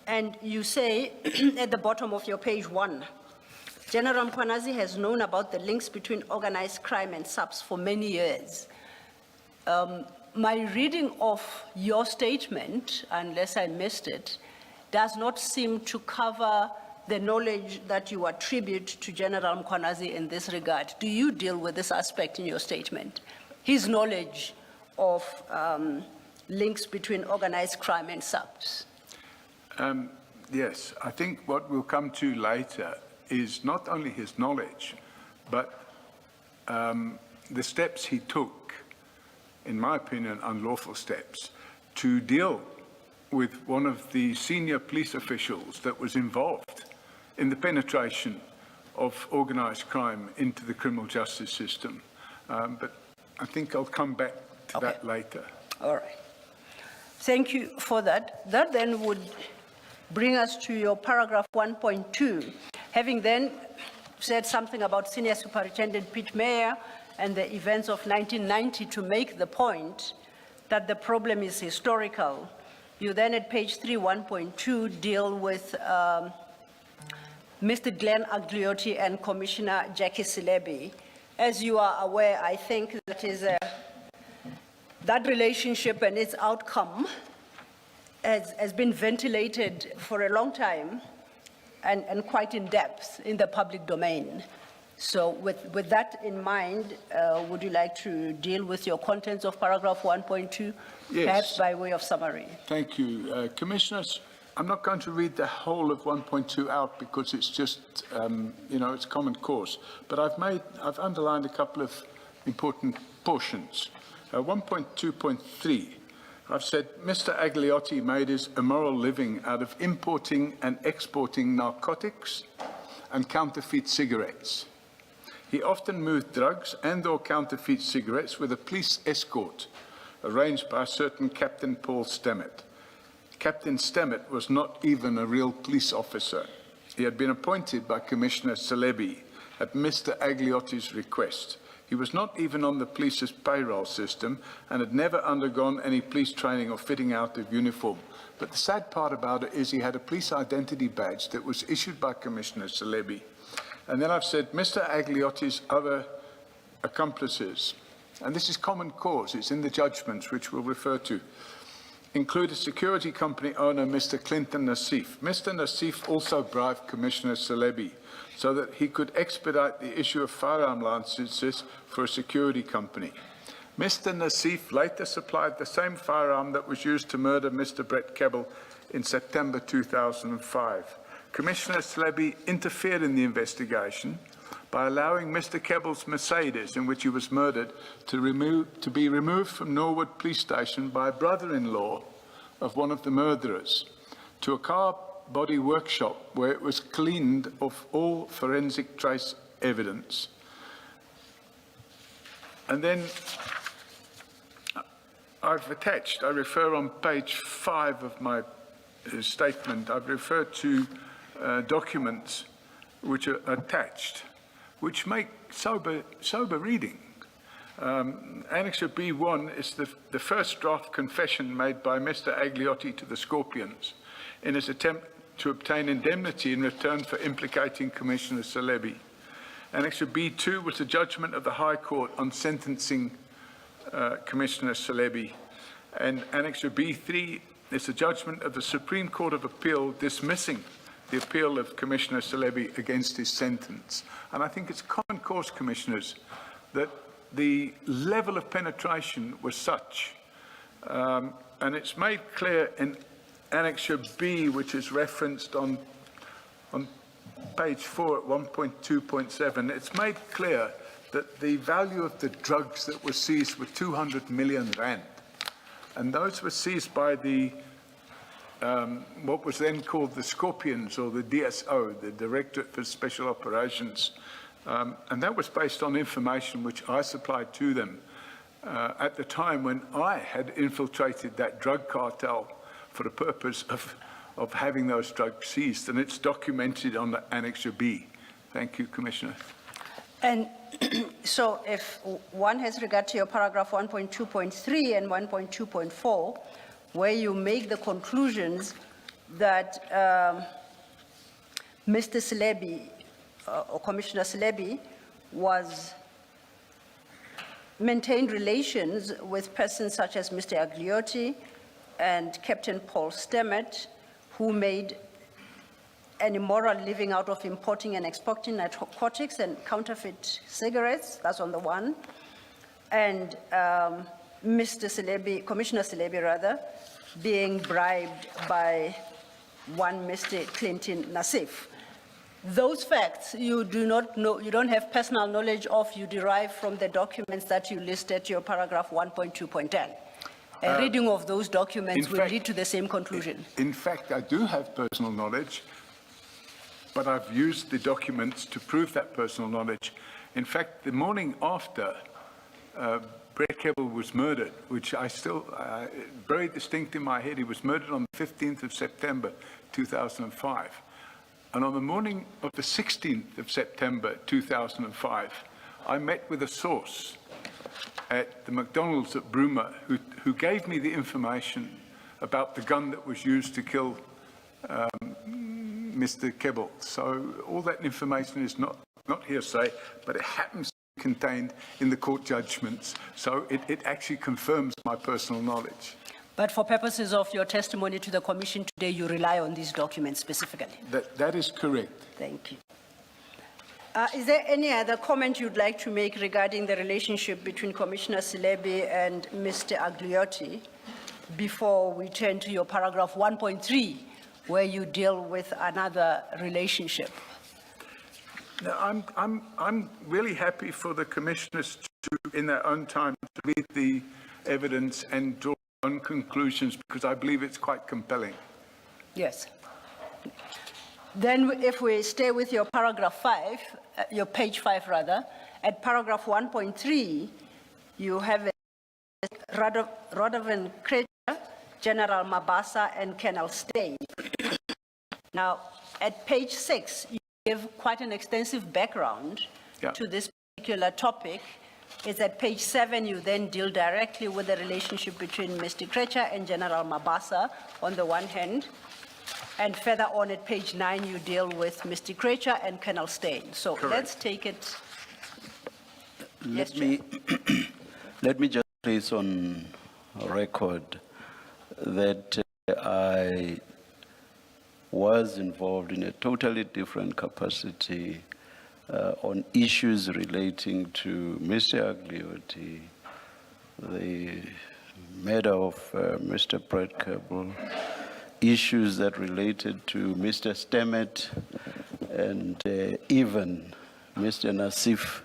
and you say at the bottom of your page 1, General Mkhwanazi has known about the links between organized crime and SAPS for many years. My reading of your statement, unless I missed it, does not seem to cover the knowledge that you attribute to General Mkhwanazi in this regard. Do you deal with this aspect in your statement? His knowledge of links between organized crime and SAPS? Yes, I think what we'll come to later is not only his knowledge, but the steps he took, in my opinion, unlawful steps, to deal with one of the senior police officials that was involved in the penetration of organized crime into the criminal justice system. But I think I'll come back to that later. All right. Thank you for that. That then would bring us to your paragraph 1.2. Having then said something about Senior Superintendent Pete Mayer and the events of 1990 to make the point that the problem is historical, you then at page 3, 1.2, deal with Mr. Glenn Agliotti and Commissioner Jackie Silebi. As you are aware, I think that relationship and its outcome has been ventilated for a long time and quite in depth in the public domain. So with that in mind, would you like to deal with your contents of paragraph 1.2, Yes. perhaps by way of summary? Thank you. Commissioners, I'm not going to read the whole of 1.2 out because it's just, it's common course. But I've underlined a couple of important portions. 1.2.3, I've said, Mr. Agliotti made his immoral living out of importing and exporting narcotics and counterfeit cigarettes. He often moved drugs and/or counterfeit cigarettes with a police escort arranged by a certain Captain Paul Stammet. Captain Stammet was not even a real police officer. He had been appointed by Commissioner Silebi at Mr. Agliotti's request. He was not even on the police's payroll system and had never undergone any police training or fitting out of uniform. But the sad part about it is he had a police identity badge that was issued by Commissioner Silebi. And then I've said Mr. Agliotti's other accomplices, and this is common cause, it's in the judgments which we'll refer to, include a security company owner, Mr. Clinton Nassif. Mr. Nassif also bribed Commissioner Silebi so that he could expedite the issue of firearm licenses for a security company. Mr. Nassif later supplied the same firearm that was used to murder Mr. Brett Kebbel in September 2005. Commissioner Silebi interfered in the investigation by allowing Mr. Kebbel's Mercedes, in which he was murdered, to be removed from Norwood Police Station by a brother-in-law of one of the murderers to a car body workshop where it was cleaned of all forensic trace evidence. And then I've attached, I refer on page 5 of my statement, I've referred to documents which are attached, which make sober reading. Annexure B1 is the first draft confession made by Mr. Agliotti to the Scorpions in his attempt to obtain indemnity in return for implicating Commissioner Silebi. Annexure B2 was a judgment of the High Court on sentencing Commissioner Silebi. And Annexure B3 is a judgment of the Supreme Court of Appeal dismissing the appeal of Commissioner Silebi against his sentence. And I think it's common cause, Commissioners, that the level of penetration was such, and it's made clear in Annexure B, which is referenced on page 4 at 1.2.7, it's made clear that the value of the drugs that were seized were 200 million rand. And those were seized by the what was then called the Scorpions, or the DSO, the Directorate for Special Operations. And that was based on information which I supplied to them at the time when I had infiltrated that drug cartel for the purpose of having those drugs seized. And it's documented on the Annexure B. Thank you, Commissioner. And so if one has regard to your paragraph 1.2.3 and 1.2.4, where you make the conclusions that Mr. Selebi, or Commissioner Selebi, maintained relations with persons such as Mr. Agliotti and Captain Paul Stemmet, who made an immoral living out of importing and exporting narcotics and counterfeit cigarettes. That's on the one. And Mr. Selebi, Commissioner Selebi rather, being bribed by one Mr. Clinton Nassif. Those facts you do not know, you don't have personal knowledge of, you derive from the documents that you listed your paragraph 1.2.10. A reading of those documents will lead to the same conclusion. In fact, I do have personal knowledge, but I've used the documents to prove that personal knowledge. In fact, the morning after Brett Kebbel was murdered, which I still, very distinct in my head, he was murdered on the 15th of September, 2005. And on the morning of the 16th of September, 2005, I met with a source at the McDonald's at Bruma who gave me the information about the gun that was used to kill Mr. Kebbel. So all that information is not hearsay, but it happens to be contained in the court judgments. So it actually confirms my personal knowledge. But for purposes of your testimony to the Commission today, you rely on these documents specifically? That is correct. Thank you. Is there any other comment you'd like to make regarding the relationship between Commissioner Selebi and Mr. Agliotti before we turn to your paragraph 1.3, where you deal with another relationship? No, I'm really happy for the commissioners to, in their own time, to read the evidence and draw own conclusions, because I believe it's quite compelling. Yes. Then if we stay with your paragraph 5, your page 5 rather, at paragraph 1.3, you have Radovan Krecher, General Mabasa, and Colonel Steyn. Now, at page 6, you give quite an extensive background to this particular topic. It's at page 7, you then deal directly with the relationship between Mr. Krecher and General Mabasa on the one hand, and further on at page 9, you deal with Mr. Krecher and Colonel Steyn. So let's take it. Let me just place on record that I was involved in a totally different capacity on issues relating to Mr. Agliotti, the murder of Mr. Brett Kebbel, issues that related to Mr. Stemmet and even Mr. Nassif,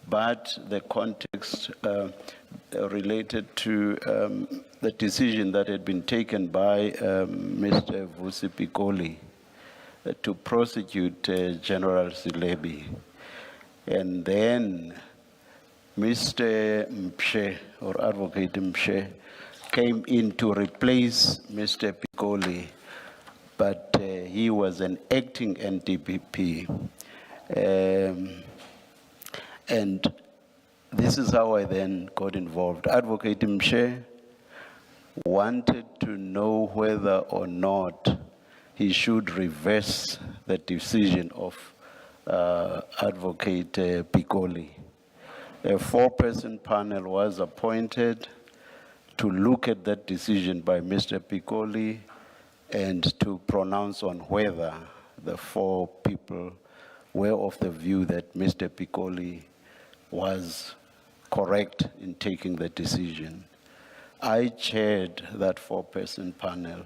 but the context related to the decision that had been taken by Mr. Vusi Pikoli to prosecute General Selebi. And then Mr. Mshe, or Advocate Mshe, came in to replace Mr. Pikoli, but he was an acting NDPP. And this is how I then got involved. Advocate Mshe wanted to know whether or not he should reverse the decision of Advocate Pikoli. A 4-person panel was appointed to look at that decision by Mr. Pikoli and to pronounce on whether the 4 people were of the view that Mr. Pikoli was correct in taking the decision. I chaired that 4-person panel,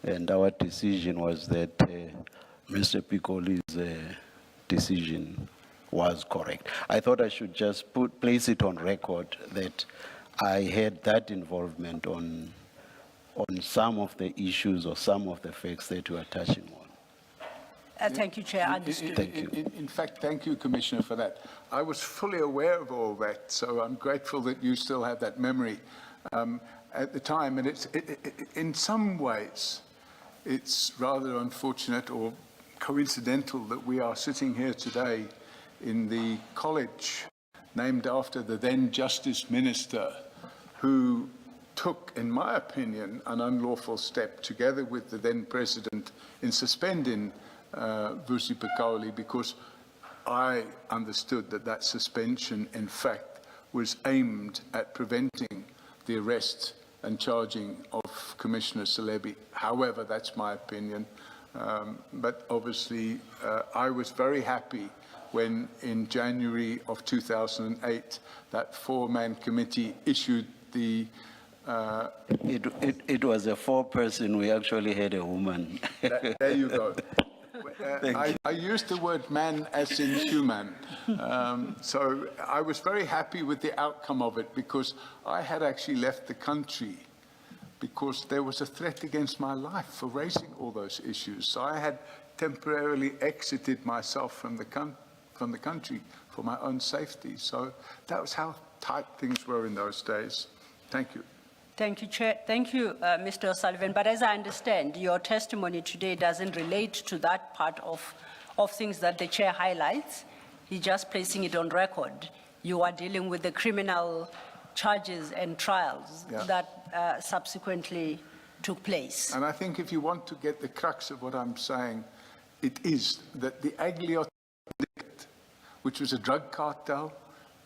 and our decision was that Mr. Pikoli's decision was correct. I thought I should just place it on record that I had that involvement on on some of the issues or some of the facts that you are touching on. Thank you, Chair. Understood. Thank you. In fact, thank you, Commissioner, for that. I was fully aware of all that, so I'm grateful that you still have that memory at the time. And in some ways, it's rather unfortunate or coincidental that we are sitting here today in the college named after the then Justice Minister, who took, in my opinion, an unlawful step together with the then President in suspending Vusi Pakauli, because I understood that that suspension, in fact, was aimed at preventing the arrest and charging of Commissioner Celebi. However, that's my opinion. But obviously, I was very happy when in January of 2008, that four-man committee issued the... It was a four-person, we actually had a woman. There you go. I used the word man as in human. So I was very happy with the outcome of it, because I had actually left the country because there was a threat against my life for raising all those issues. So I had temporarily exited myself from the country for my own safety. So that was how tight things were in those days. Thank you. Thank you, Chair. Thank you, Mr. O'Sullivan. But as I understand, your testimony today doesn't relate to that part of things that the Chair highlights. He's just placing it on record. You are dealing with the criminal charges and trials that subsequently took place. And I think if you want to get the crux of what I'm saying, it is that the Agliot, which was a drug cartel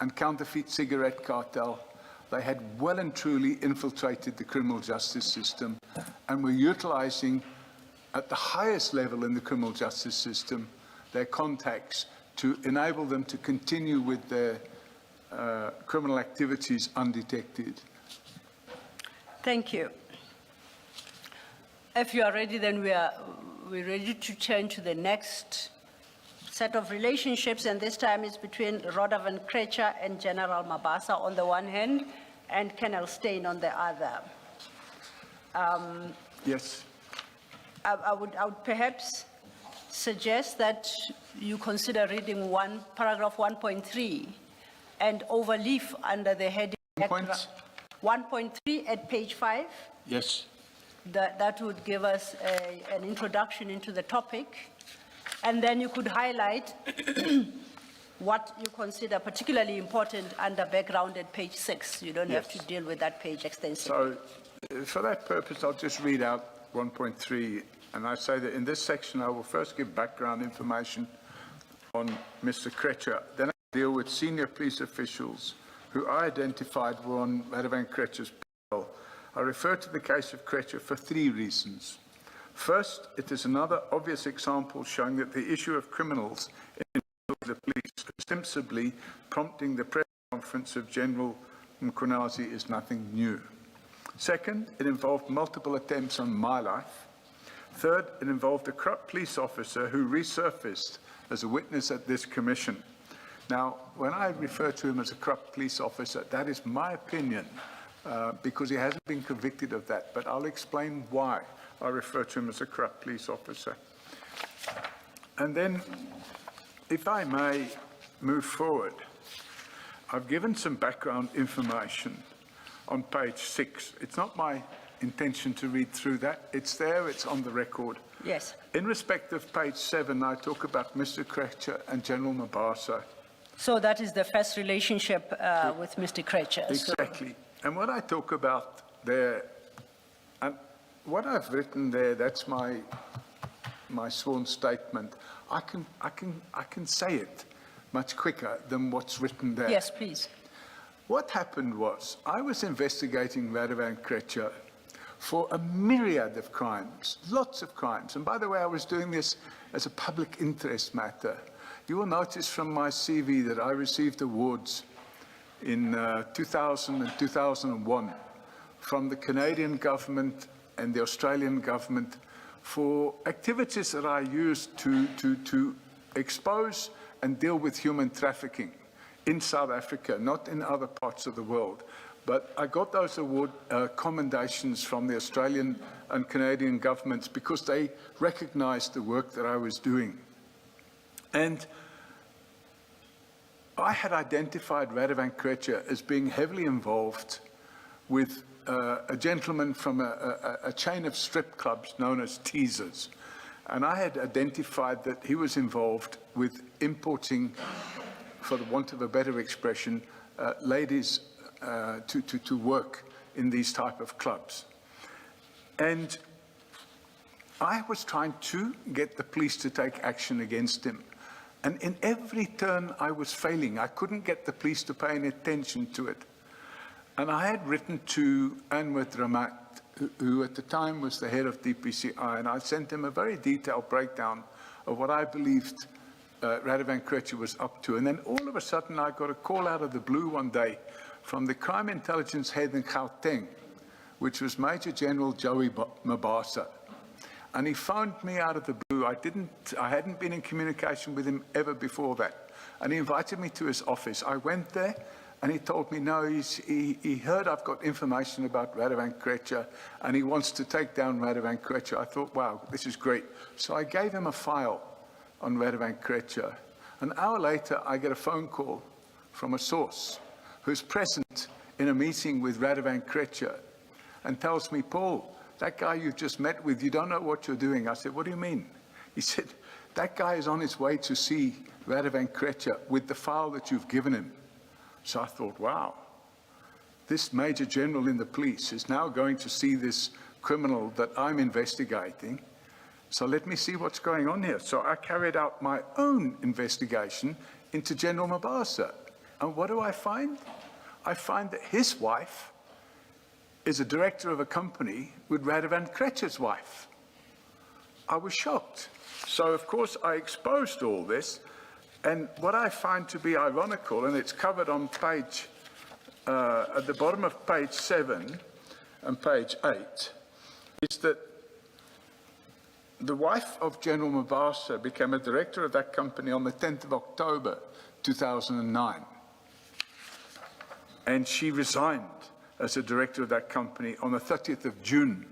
and counterfeit cigarette cartel, they had well and truly infiltrated the criminal justice system and were utilizing, at the highest level in the criminal justice system, their contacts to enable them to continue with their criminal activities undetected. Thank you. If you are ready, then we're ready to turn to the next set of relationships, and this time it's between Rodovan Krecher and General Mabasa on the one hand, and Colonel Steyn on the other. Yes. I would perhaps suggest that you consider reading paragraph 1.3 and overleaf under the heading 1.3 at page 5. Yes. That would give us an introduction into the topic. And then you could highlight what you consider particularly important under background at page 6. You don't have to deal with that page extensively. So for that purpose, I'll just read out 1.3. And I say that in this section, I will first give background information on Mr. Krecher. Then I deal with senior police officials who I identified were on Radovan Krecher's payroll. I refer to the case of Krecher for 3 reasons. First, it is another obvious example showing that the issue of criminals in the police, ostensibly prompting the press conference of General Mkhonazi, is nothing new. Second, it involved multiple attempts on my life. Third, it involved a corrupt police officer who resurfaced as a witness at this commission. Now, when I refer to him as a corrupt police officer, that is my opinion, because he hasn't been convicted of that, but I'll explain why I refer to him as a corrupt police officer. And then, if I may move forward, I've given some background information on page 6. It's not my intention to read through that. It's there, it's on the record. Yes. In respect of page 7, I talk about Mr. Krecher and General Mabasa. So that is the first relationship with Mr. Krecher. Exactly. And what I talk about there, and what I've written there, that's my sworn statement. I can say it much quicker than what's written there. Yes, please. What happened was, I was investigating Radovan Krecher for a myriad of crimes, lots of crimes. And by the way, I was doing this as a public interest matter. You will notice from my CV that I received awards in 2000 and 2001 from the Canadian government and the Australian government for activities that I used to expose and deal with human trafficking in South Africa, not in other parts of the world. But I got those commendations from the Australian and Canadian governments because they recognized the work that I was doing. And I had identified Radovan Krejcir as being heavily involved with a gentleman from a chain of strip clubs known as Teasers. And I had identified that he was involved with importing, for the want of a better expression, ladies to work in these type of clubs. And I was trying to get the police to take action against him. And in every turn I was failing. I couldn't get the police to pay any attention to it. And I had written to Anwar Ramat, who at the time was the head of DPCI, and I sent him a very detailed breakdown of what I believed Radovan Krejcir was up to. And then all of a sudden I got a call out of the blue one day from the crime intelligence head in Gauteng, which was Major General Joey Mabasa. And he phoned me out of the blue. I hadn't been in communication with him ever before that. And he invited me to his office. I went there and he told me, no, he heard I've got information about Radovan Krejcir and he wants to take down Radovan Krejcir. I thought, wow, this is great. So I gave him a file on Radovan Krejcir. An hour later, I get a phone call from a source who's present in a meeting with Radovan Krejcir and tells me, Paul, that guy you just met with, you don't know what you're doing. I said, what do you mean? He said, that guy is on his way to see Radovan Krejcir with the file that you've given him. So I thought, wow, this Major General in the police is now going to see this criminal that I'm investigating. So let me see what's going on here. So I carried out my own investigation into General Mabasa. And what do I find? I find that his wife is a director of a company with Radovan Krejcir's wife. I was shocked. So, of course, I exposed all this. And what I find to be ironical, and it's covered on page, at the bottom of page 7 and page 8, is that the wife of General Mabasa became a director of that company on the 10th of October, 2009. And she resigned as a director of that company on the 30th of June,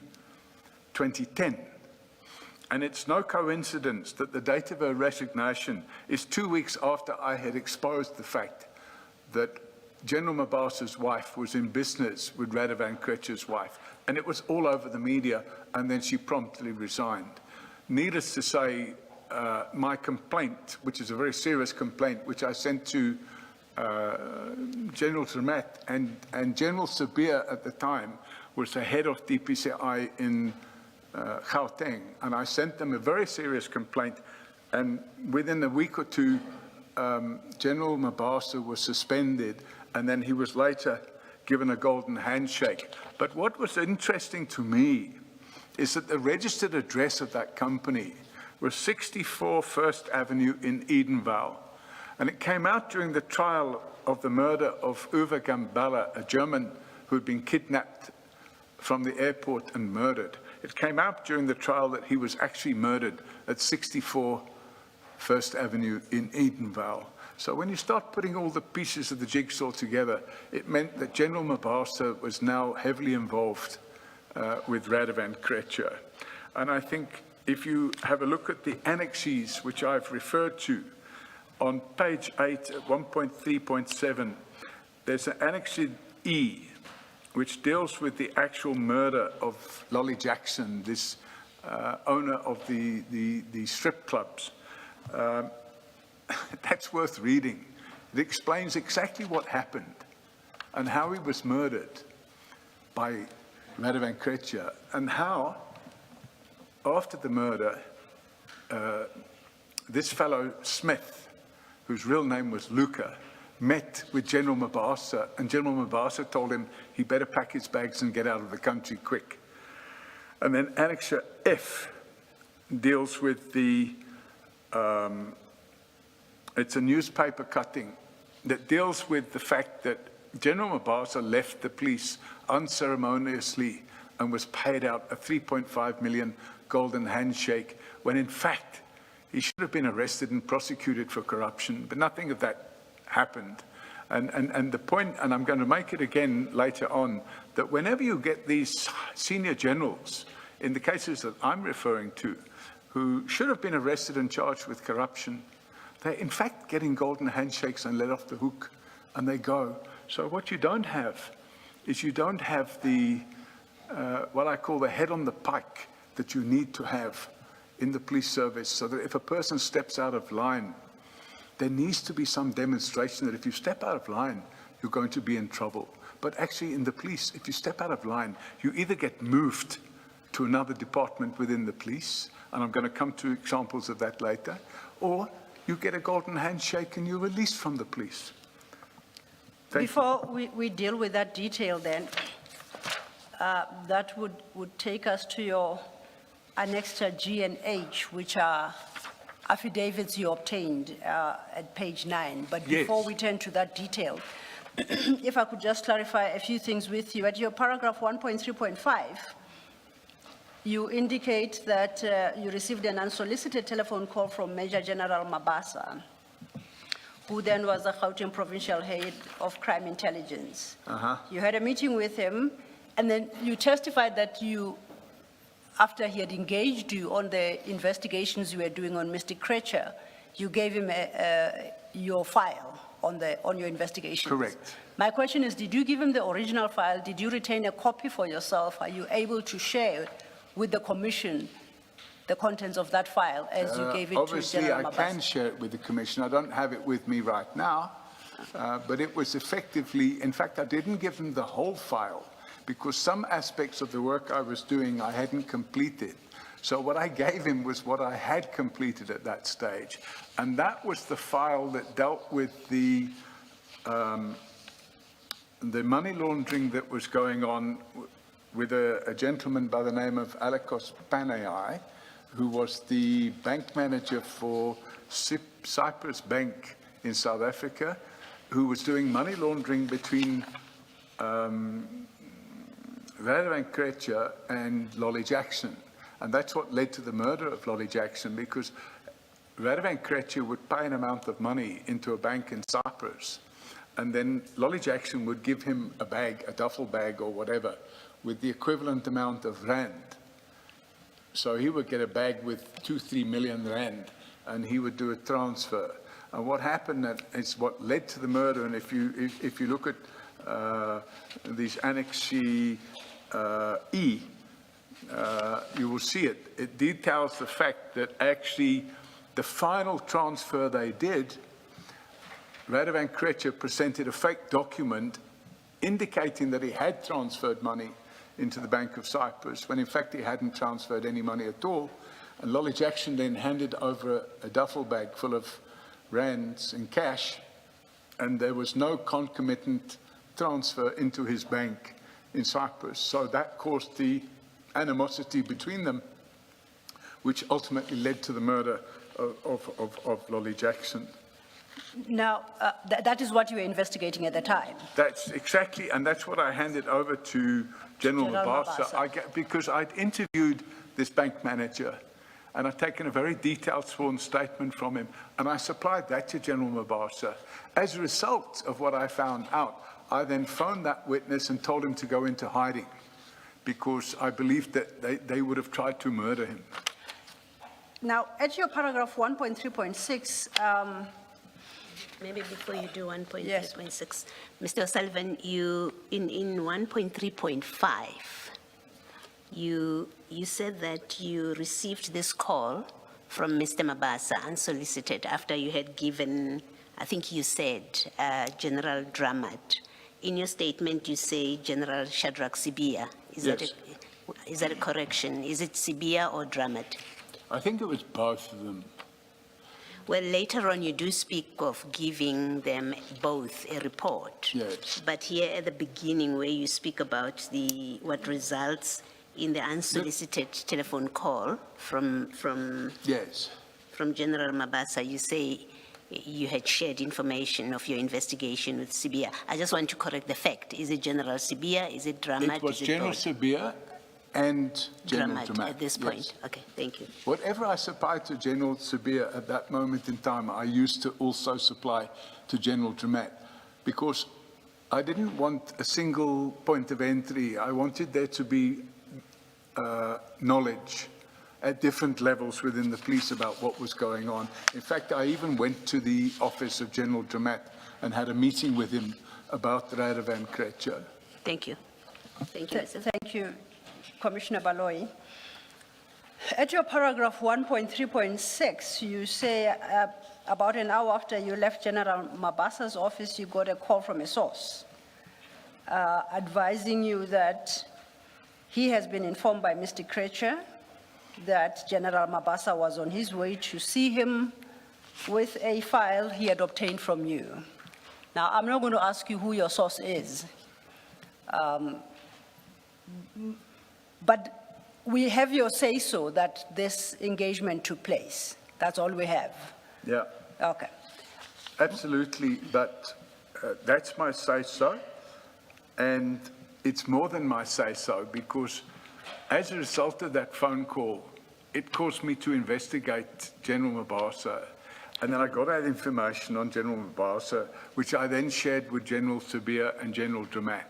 2010. And it's no coincidence that the date of her resignation is 2 weeks after I had exposed the fact that General Mabasa's wife was in business with Radovan Krejcir's wife. And it was all over the media, and then she promptly resigned. Needless to say, my complaint, which is a very serious complaint, which I sent to General Zermatt and General Sabir at the time was the head of DPCI in Gauteng, and I sent them a very serious complaint, and within a week or two, General Mabasa was suspended, and then he was later given a golden handshake. But what was interesting to me is that the registered address of that company was 64 First Avenue in Edenvale, and it came out during the trial of the murder of Uwe Gambala, a German who had been kidnapped from the airport and murdered. It came out during the trial that he was actually murdered at 64 First Avenue in Edenvale. So when you start putting all the pieces of the jigsaw together, it meant that General Mabasa was now heavily involved with Radovan Krejcir. And I think if you have a look at the annexes, which I've referred to, on page 8, 1.3.7, there's an Annex E, which deals with the actual murder of Lolly Jackson, this owner of the strip clubs. That's worth reading. It explains exactly what happened and how he was murdered by Radovan Krejcir, and how, after the murder, this fellow Smith, whose real name was Luca, met with General Mabasa, and General Mabasa told him he better pack his bags and get out of the country quick. And then Annex F deals with the, it's a newspaper cutting that deals with the fact that General Mabasa left the police unceremoniously and was paid out a 3.5 million golden handshake, when in fact he should have been arrested and prosecuted for corruption, but nothing of that happened. And the point, and I'm going to make it again later on, that whenever you get these senior generals, in the cases that I'm referring to, who should have been arrested and charged with corruption, they're in fact getting golden handshakes and let off the hook, and they go. So what you don't have is you don't have the, what I call the head on the pike that you need to have in the police service, so that if a person steps out of line, there needs to be some demonstration that if you step out of line, you're going to be in trouble. But actually in the police, if you step out of line, you either get moved to another department within the police, and I'm going to come to examples of that later, or you get a golden handshake and you're released from the police. Thank you. Before we deal with that detail then, that would take us to your annexure G and H, which are affidavits you obtained at page 9. But before Yes. we turn to that detail, if I could just clarify a few things with you. At your paragraph 1.3.5, you indicate that you received an unsolicited telephone call from Major General Mabasa, who then was the Gauteng Provincial Head of Crime Intelligence. You had a meeting with him, and then you testified that you, after he had engaged you on the investigations you were doing on Mr. Krecher, you gave him your file on your investigations. Correct. My question is, did you give him the original file? Did you retain a copy for yourself? Are you able to share with the commission the contents of that file as you gave it to Obviously, General I Mabasa? can share it with the commission. I don't have it with me right now, but it was effectively, in fact, I didn't give them the whole file because some aspects of the work I was doing I hadn't completed. So what I gave him was what I had completed at that stage. And that was the file that dealt with the money laundering that was going on with a gentleman by the name of Alekos Panayai, who was the bank manager for Cyprus Bank in South Africa, who was doing money laundering between Radovan Krecher and Lolly Jackson. And that's what led to the murder of Lolly Jackson, because Radovan Krecher would pay an amount of money into a bank in Cyprus, and then Lolly Jackson would give him a bag, a duffel bag or whatever, with the equivalent amount of rand. So he would get a bag with 2-3 million rand, and he would do a transfer. And what happened is what led to the murder. And if you look at these Annex E, you will see it. It details the fact that actually the final transfer they did, Radovan Krecher presented a fake document indicating that he had transferred money into the Bank of Cyprus, when in fact he hadn't transferred any money at all. And Lolly Jackson then handed over a duffel bag full of rands in cash, and there was no concomitant transfer into his bank in Cyprus. So that caused the animosity between them, which ultimately led to the murder of Lolly Jackson. Now, that is what you were investigating at the time. That's exactly, and that's what I handed over to General Mabasa. Mabasa. Because I'd interviewed this bank manager, and I'd taken a very detailed sworn statement from him, and I supplied that to General Mabasa. As a result of what I found out, I then phoned that witness and told him to go into hiding, because I believed that they would have tried to murder him. Now, at your paragraph 1.3.6, Maybe before you do 1.3.6, Yes. Mr. O'Sullivan, you, in 1.3.5, you said that you received this call from Mr. Mabasa unsolicited after you had given, I think you said, General Dramat. In your statement, you say General Shadrach Sibia. Is that a correction? Is it Sibia or Dramat? I think it was both of them. Well, later on, you do speak of giving them both a report. Yes. But here at the beginning, where you speak about what results in the unsolicited telephone call from Yes. General Mabasa, you say you had shared information of your investigation with Sibia. I just want to correct the fact. Is it General Sibia? Is it Dramat? It was Is it General both? Sibia and General Dramat. At this Yes. point. Okay, thank you. Whatever I supplied to General Sibia at that moment in time, I used to also supply to General Dramat. because I didn't want a single point of entry. I wanted there to be knowledge at different levels within the police about what was going on. In fact, I even went to the office of General Dramat and had a meeting with him about Radovan Krejcir. Thank you. Thank you, Mr. Thank you, Commissioner Baloyi. At your paragraph 1.3.6, you say about an hour after you left General Mabasa's office, you got a call from a source advising you that he has been informed by Mr. Krejcir that General Mabasa was on his way to see him with a file he had obtained from you. Now, I'm not going to ask you who your source is, but we have your say-so that this engagement took place. That's all we have. Yeah. Okay. Absolutely, but that's my say-so, and it's more than my say-so, because as a result of that phone call, it caused me to investigate General Mabasa, and then I got that information on General Mabasa, which I then shared with General Sabia and General Dramat.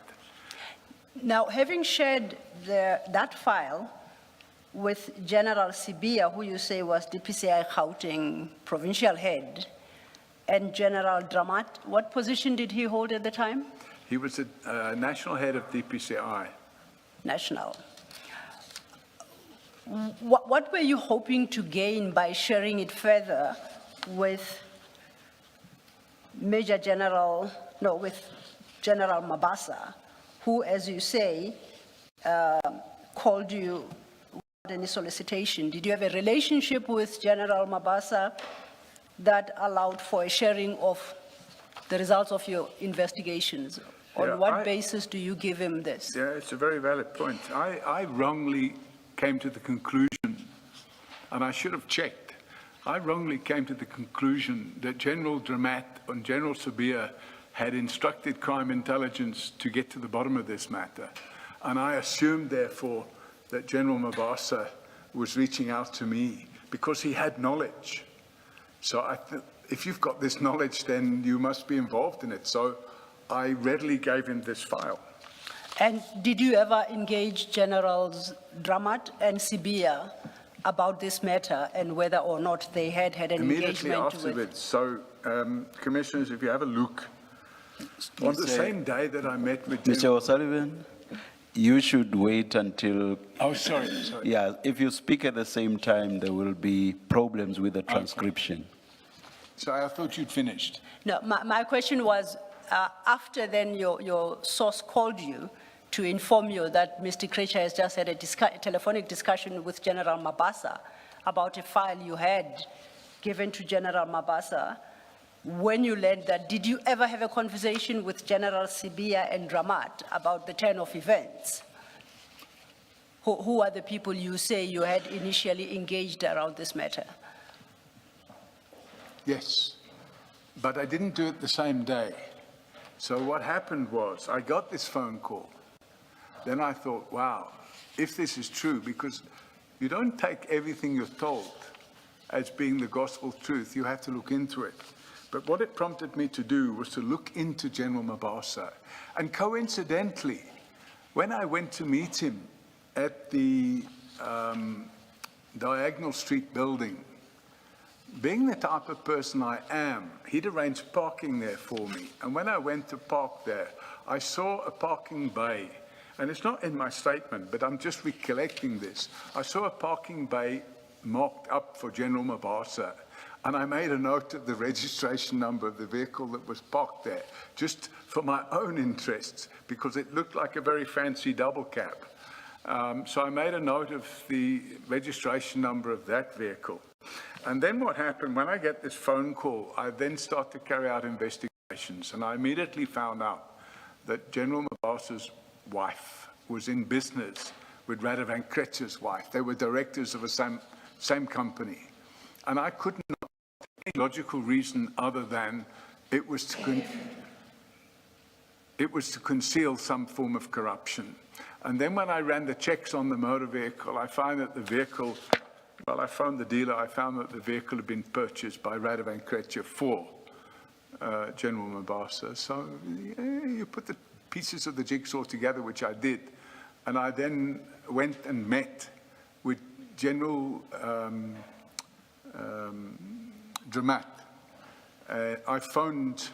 Now, having shared that file with General Sibia, who you say was DPCI Gauteng provincial head, and General Dramat, what position did he hold at the time? He was a national head of DPCI. National. What were you hoping to gain by sharing it further with with General Mabasa, who, as you say, called you without any solicitation? Did you have a relationship with General Mabasa that allowed for a sharing of the results of your investigations? On what basis do you give him this? Yeah, it's a very valid point. I wrongly came to the conclusion, and I should have checked, I wrongly came to the conclusion that General Dramat and General Sabia had instructed crime intelligence to get to the bottom of this matter. And I assumed, therefore, that General Mabasa was reaching out to me because he had knowledge. So if you've got this knowledge, then you must be involved in it. So I readily gave him this file. And did you ever engage Generals Dramat and Sibia about this matter and whether or not they had an immediately engagement afterwards? So, Commissioners, if you have a look, on the same day that I met with Mr. O'Sullivan, you should wait until... Oh, sorry. Yeah, if you speak at the same time, there will be problems with the transcription. So I thought you'd finished. No, my question was, after then your source called you to inform you that Mr. Krejcir has just had a telephonic discussion with General Mabasa about a file you had given to General Mabasa. When you learned that, did you ever have a conversation with General Sibia and Dramat about the turn of events? Who are the people you say you had initially engaged around this matter? Yes, but I didn't do it the same day. So what happened was, I got this phone call. Then I thought, wow, if this is true, because you don't take everything you're told as being the gospel truth, you have to look into it. But what it prompted me to do was to look into General Mabasa. And coincidentally, when I went to meet him at the Diagonal Street building, being the type of person I am, he'd arranged parking there for me. And when I went to park there, I saw a parking bay. And it's not in my statement, but I'm just recollecting this. I saw a parking bay marked up for General Mabasa. And I made a note of the registration number of the vehicle that was parked there, just for my own interests, because it looked like a very fancy double cab. So I made a note of the registration number of that vehicle. And then what happened, when I get this phone call, I then start to carry out investigations. And I immediately found out that General Mabasa's wife was in business with Radovan Krejcir's wife. They were directors of the same company. And I couldn't know any logical reason other than it was to conceal some form of corruption. And then when I ran the checks on the motor vehicle, I found that the vehicle, well, I phoned the dealer, I found that the vehicle had been purchased by Radovan Krejcir for General Mabasa. So you put the pieces of the jigsaw together, which I did, and I then went and met with General Dramat. I phoned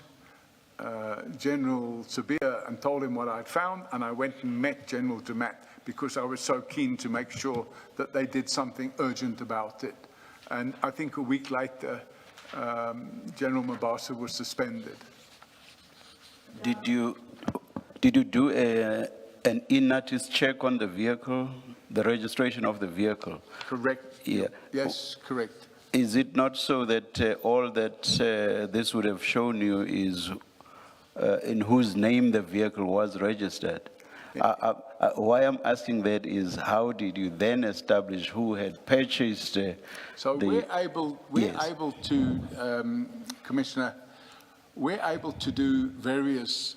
General Sabia and told him what I'd found, and I went and met General Dramat because I was so keen to make sure that they did something urgent about it. And I think a week later, General Mabasa was suspended. Did you do an in-notice check on the vehicle, the registration of the vehicle? Correct? Yeah. Yes, correct. Is it not so that all that this would have shown you is in whose name the vehicle was registered? Why I'm asking that is, how did you then establish who had purchased So the... we're Yes. able to, Commissioner, we're able to do various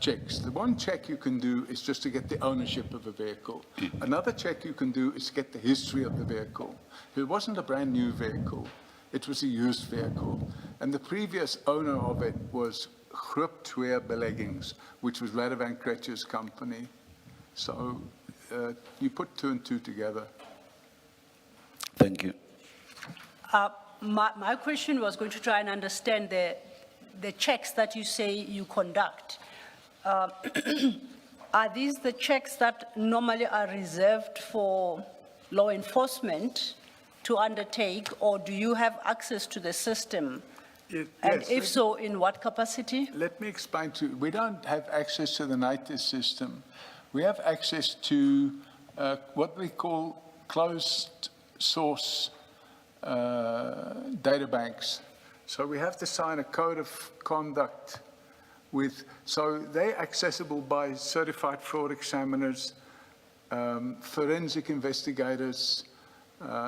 checks. The one check you can do is just to get the ownership of a vehicle. Another check you can do is to get the history of the vehicle. It wasn't a brand new vehicle, it was a used vehicle. And the previous owner of it was Groep 2 Beleggings, which was Radovan Kretsch's company. So you put 2 and 2 together. Thank you. My question was going to try and understand the checks that you say you conduct. Are these the checks that normally are reserved for law enforcement to undertake, or do you have access to the system? And Yes, if so, in what capacity? let me explain to you. We don't have access to the NITIS system. We have access to what we call closed source data banks. So we have to sign a code of conduct with, so they're accessible by certified fraud examiners, forensic investigators.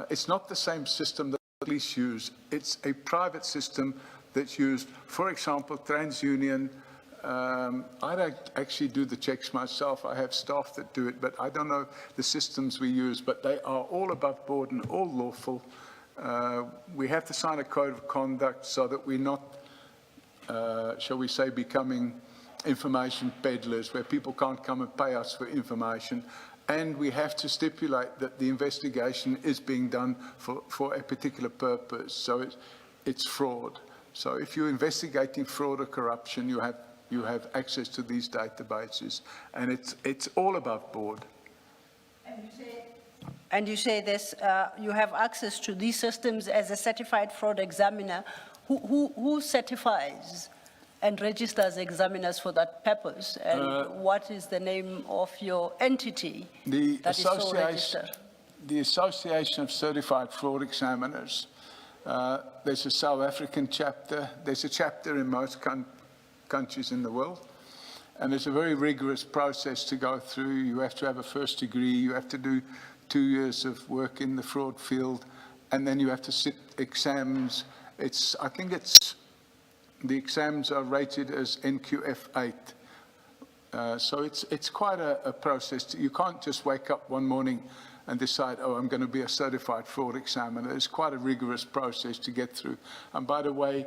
It's not the same system that the police use. It's a private system that's used, for example, TransUnion. I don't actually do the checks myself. I have staff that do it, but I don't know the systems we use, but they are all above board and all lawful. We have to sign a code of conduct so that we're not, shall we say, becoming information peddlers where people can't come and pay us for information. And we have to stipulate that the investigation is being done for a particular purpose. So it's fraud. So if you're investigating fraud or corruption, you have access to these databases, and it's all above board. And you say this, you have access to these systems as a certified fraud examiner. Who certifies and registers examiners for that purpose? And what is the name of your entity that is so registered? The Association of Certified Fraud Examiners. There's a South African chapter. There's a chapter in most countries in the world. And there's a very rigorous process to go through. You have to have a first degree. You have to do 2 years of work in the fraud field. And then you have to sit exams. I think the exams are rated as NQF 8. So it's quite a process. You can't just wake up one morning and decide, oh, I'm going to be a certified fraud examiner. It's quite a rigorous process to get through. And by the way,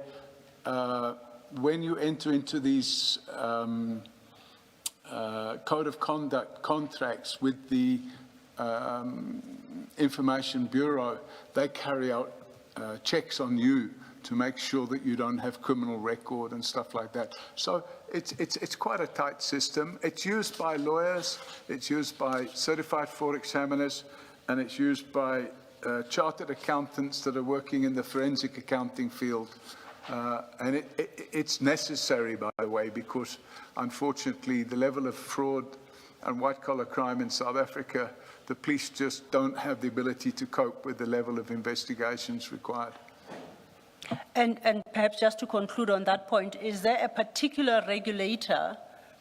when you enter into these code of conduct contracts with the Information Bureau, they carry out checks on you to make sure that you don't have criminal record and stuff like that. So it's quite a tight system. It's used by lawyers, it's used by certified fraud examiners, and it's used by chartered accountants that are working in the forensic accounting field. And it's necessary, by the way, because unfortunately the level of fraud and white-collar crime in South Africa, the police just don't have the ability to cope with the level of investigations required. And perhaps just to conclude on that point, is there a particular regulator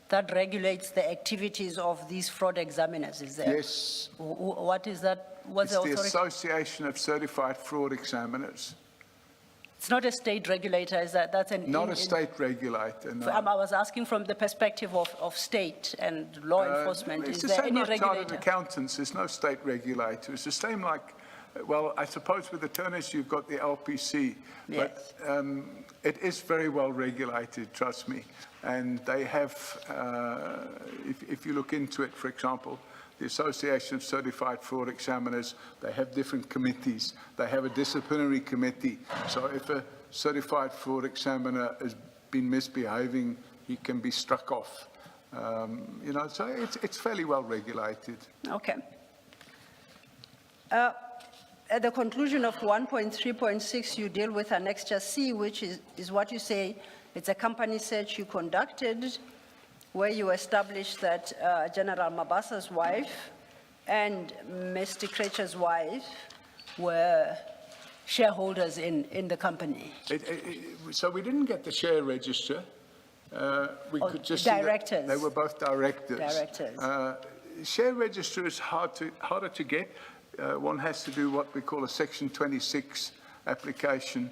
that regulates the activities of these fraud examiners? Is there? Yes. What is that? What's It's the the authority? Association of Certified Fraud Examiners. It's not a state regulator, is that? That's an Not a state regulator, no. I was asking from the perspective of state and law enforcement. It's Is the there same any like chartered regulator? accountants. There's no state regulator. It's the same like Well, I suppose with the Turners, you've got the LPC. Yes. But it is very well regulated, trust me. And they have, if you look into it, for example, the Association of Certified Fraud Examiners, they have different committees. They have a disciplinary committee. So if a certified fraud examiner has been misbehaving, he can be struck off. You know, so it's fairly well regulated. Okay. At the conclusion of 1.3.6, you deal with Annexure C, which is what you say, it's a company search you conducted, where you established that General Mabasa's wife and Mr. Krecher's wife were shareholders in the company. So we didn't get the share register. We could just see that directors. they were both directors. Directors. Share register is harder to get. One has to do what we call a Section 26 application.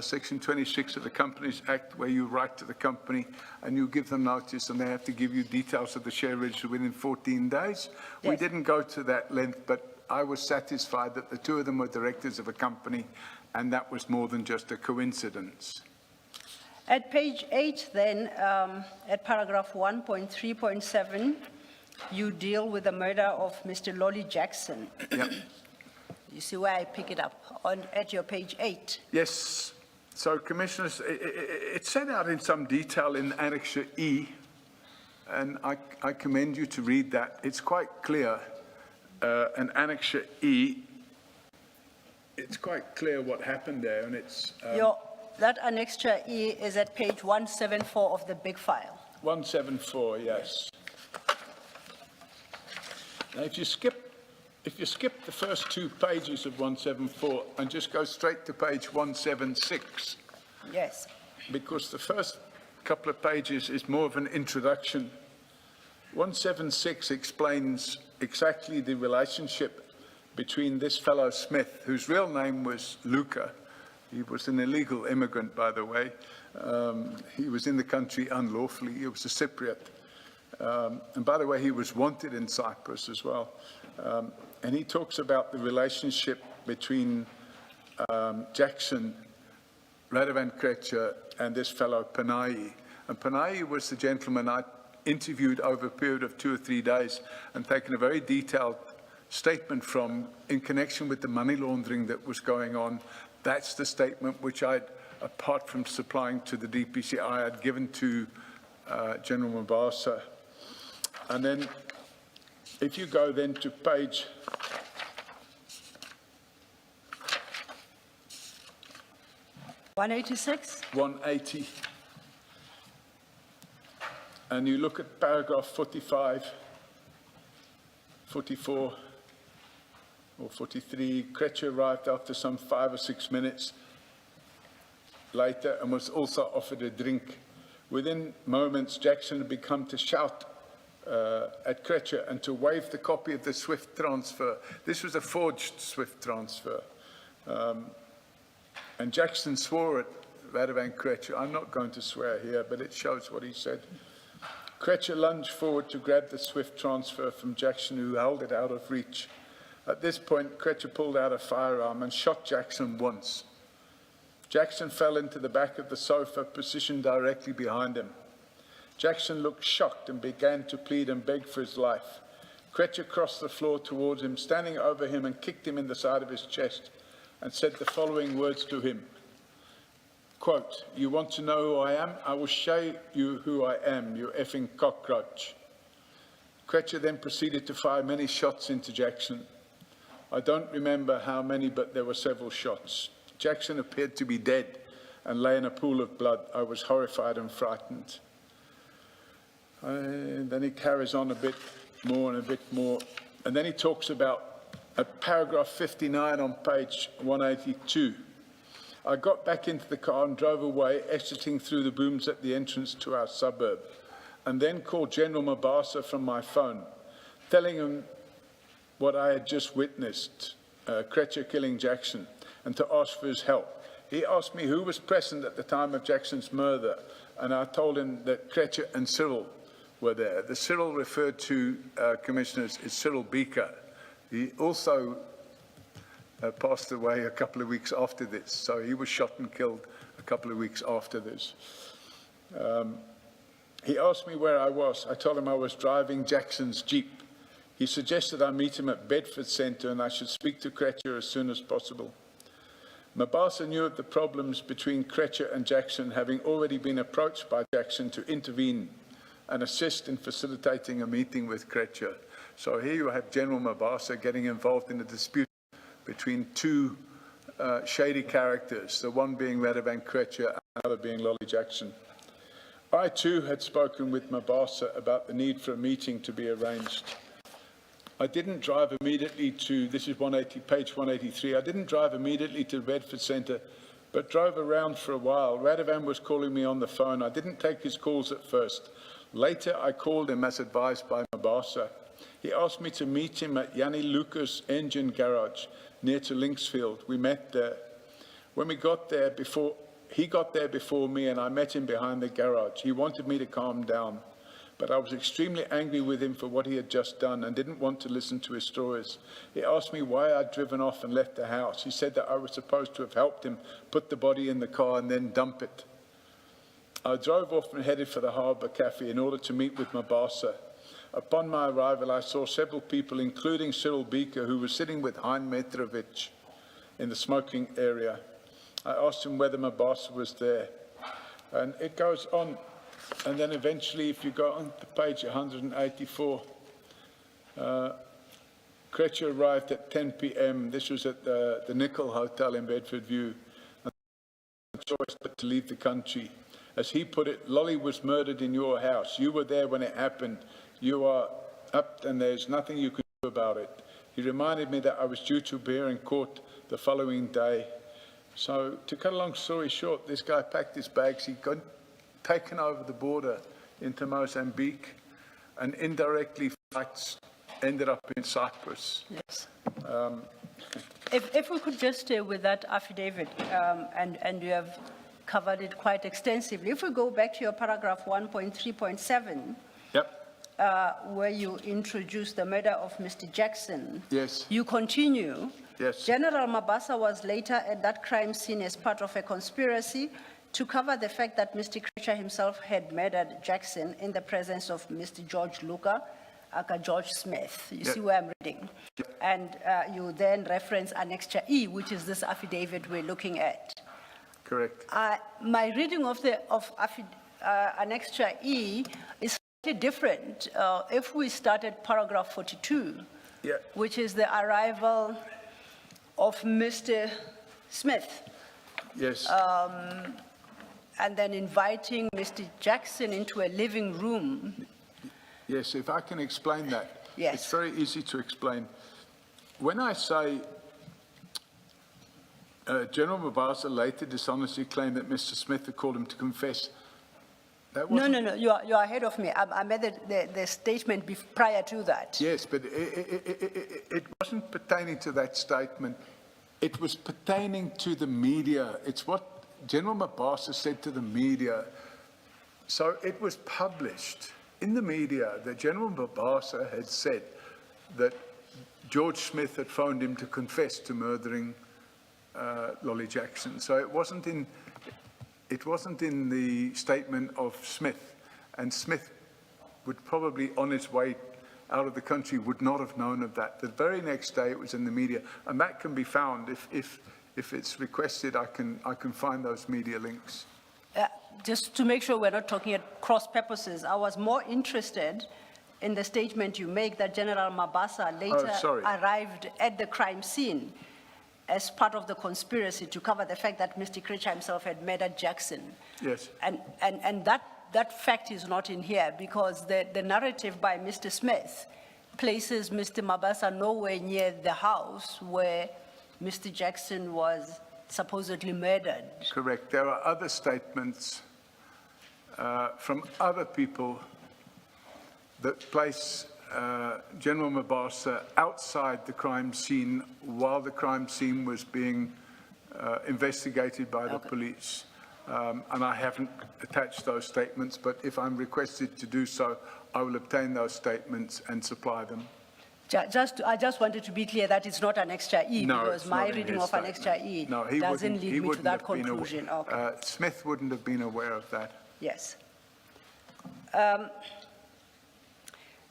Section 26 of the Companies Act, where you write to the company and you give them notice, and they have to give you details of the share register within 14 days. Yes. We didn't go to that length, but I was satisfied that the two of them were directors of a company, and that was more than just a coincidence. At page 8, then, at paragraph 1.3.7, you deal with the murder of Mr. Lolly Jackson. Yep. You see where I pick it up, at your page 8. Yes. So, Commissioners, it's set out in some detail in Annexure E, and I commend you to read that. It's quite clear. In Annexure E, it's quite clear what happened there, and it's... That Annexure E is at page 174 of the big file. 174, yes. Now, if you skip the first 2 pages of 174 and just go straight to page 176, Yes. because the first couple of pages is more of an introduction. 176 explains exactly the relationship between this fellow Smith, whose real name was Luca. He was an illegal immigrant, by the way. He was in the country unlawfully. He was a Cypriot. And by the way, he was wanted in Cyprus as well. And he talks about the relationship between Jackson, Radovan Krecher, and this fellow Panayi. And Panayi was the gentleman I interviewed over a period of 2 or 3 days and taken a very detailed statement from in connection with the money laundering that was going on. That's the statement which I'd, apart from supplying to the DPC, I had given to General Mabasa. And then, if you go then to page 186? 180, and you look at paragraph 45, 44, or 43, Krecher arrived after some 5 or 6 minutes later and was also offered a drink. Within moments, Jackson had begun to shout at Krecher and to wave the copy of the SWIFT transfer. This was a forged SWIFT transfer. And Jackson swore at Radovan Krecher. I'm not going to swear here, but it shows what he said. Krecher lunged forward to grab the SWIFT transfer from Jackson, who held it out of reach. At this point, Krecher pulled out a firearm and shot Jackson once. Jackson fell into the back of the sofa, positioned directly behind him. Jackson looked shocked and began to plead and beg for his life. Krecher crossed the floor towards him, standing over him, and kicked him in the side of his chest and said the following words to him. Quote, "You want to know who I am? I will show you who I am, you effing cockroach." Krecher then proceeded to fire many shots into Jackson. I don't remember how many, but there were several shots. Jackson appeared to be dead and lay in a pool of blood. I was horrified and frightened. Then he carries on a bit more and a bit more. And then he talks about paragraph 59 on page 182. I got back into the car and drove away, exiting through the booms at the entrance to our suburb, and then called General Mabasa from my phone, telling him what I had just witnessed, Krecher killing Jackson, and to ask for his help. He asked me who was present at the time of Jackson's murder, and I told him that Krecher and Cyril were there. The Cyril referred to, Commissioners, is Cyril Beaker. He also passed away a couple of weeks after this. So he was shot and killed a couple of weeks after this. He asked me where I was. I told him I was driving Jackson's Jeep. He suggested I meet him at Bedford Centre and I should speak to Kretcher as soon as possible. Mabasa knew of the problems between Kretcher and Jackson, having already been approached by Jackson to intervene and assist in facilitating a meeting with Kretcher. So here you have General Mabasa getting involved in a dispute between two shady characters, the one being Radovan Kretcher and the other being Lolly Jackson. I too had spoken with Mabasa about the need for a meeting to be arranged. I didn't drive immediately to, this is page 183, I didn't drive immediately to Bedford Centre, but drove around for a while. Radovan was calling me on the phone. I didn't take his calls at first. Later, I called him as advised by Mabasa. He asked me to meet him at Yanni Lucas Engine Garage, near to Linksfield. We met there. When we got there he got there before me and I met him behind the garage. He wanted me to calm down, but I was extremely angry with him for what he had just done and didn't want to listen to his stories. He asked me why I'd driven off and left the house. He said that I was supposed to have helped him put the body in the car and then dump it. I drove off and headed for the Harbour Cafe in order to meet with Mabasa. Upon my arrival, I saw several people, including Cyril Beaker, who was sitting with Hein Mitrovic in the smoking area. I asked him whether Mabasa was there. And it goes on. And then eventually, if you go on to page 184, Kretcher arrived at 10 p.m. This was at the Nickel Hotel in Bedford View. And no choice but to leave the country. As he put it, Lolly was murdered in your house. You were there when it happened. You are up and there's nothing you could do about it. He reminded me that I was due to appear in court the following day. So, to cut a long story short, this guy packed his bags. He got taken over the border into Mozambique, and indirectly flights ended up in Cyprus. Yes. If we could just stay with that affidavit, and you have covered it quite extensively. If we go back to your paragraph 1.3.7, Yep. where you introduce the murder of Mr. Jackson. Yes. You continue. Yes. General Mabasa was later at that crime scene as part of a conspiracy to cover the fact that Mr. Kretcher himself had murdered Jackson in the presence of Mr. George Luca, aka George Smith. You see where I'm reading? And you then reference Annexure E, which is this affidavit we're looking at. Correct. My reading of Annexure E is slightly different. If we start at paragraph 42, which is the arrival of Mr. Smith. Yes. And then inviting Mr. Jackson into a living room. Yes, if I can explain that. Yes. It's very easy to explain. When I say General Mabasa later dishonestly claimed that Mr. Smith had called him to confess, that wasn't... No, you are ahead of me. I made the statement prior to that. Yes, but it wasn't pertaining to that statement. It was pertaining to the media. It's what General Mabasa said to the media. So it was published in the media that General Mabasa had said that George Smith had phoned him to confess to murdering Lolly Jackson. So it wasn't in the statement of Smith, and Smith would probably, on his way out of the country, would not have known of that. The very next day it was in the media, and that can be found. If it's requested, I can find those media links. Just to make sure we're not talking at cross purposes, I was more interested in the statement you make that General Mabasa later arrived at the crime scene as part of the conspiracy to cover the fact that Mr. Kretcher himself had murdered Jackson. Yes. And that fact is not in here because the narrative by Mr. Smith places Mr. Mabasa nowhere near the house where Mr. Jackson was supposedly murdered. Correct. There are other statements from other people that place General Mabasa outside the crime scene while the crime scene was being investigated by the police. And I haven't attached those statements, but if I'm requested to do so, I will obtain those statements and supply them. I just wanted to be clear that it's not Annexure E, No, because it's my not in reading his of Annexure statement. E No, he doesn't wouldn't- he lead me to wouldn't that have been awa- conclusion. Okay. Smith wouldn't have been aware of that. Yes.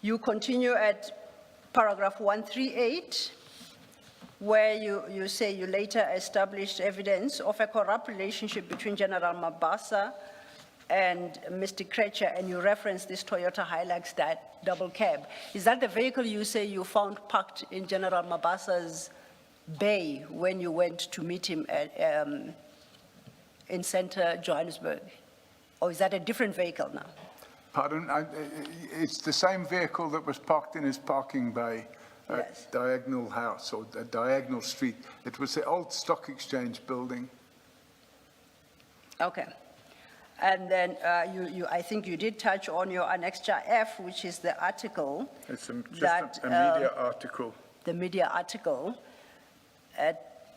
You continue at paragraph 138, where you say you later established evidence of a corrupt relationship between General Mabasa and Mr. Kretcher, and you reference this Toyota Hilux that double cab. Is that the vehicle you say you found parked in General Mabasa's bay when you went to meet him at, in center Johannesburg? Or is that a different vehicle now? Pardon? It's the same vehicle that was parked in his parking bay at Yes. Diagonal House or Diagonal Street. It was the old Stock Exchange building. Okay. And then I think you did touch on your Annexure F, which is the article, It's just That, a media article. the media article,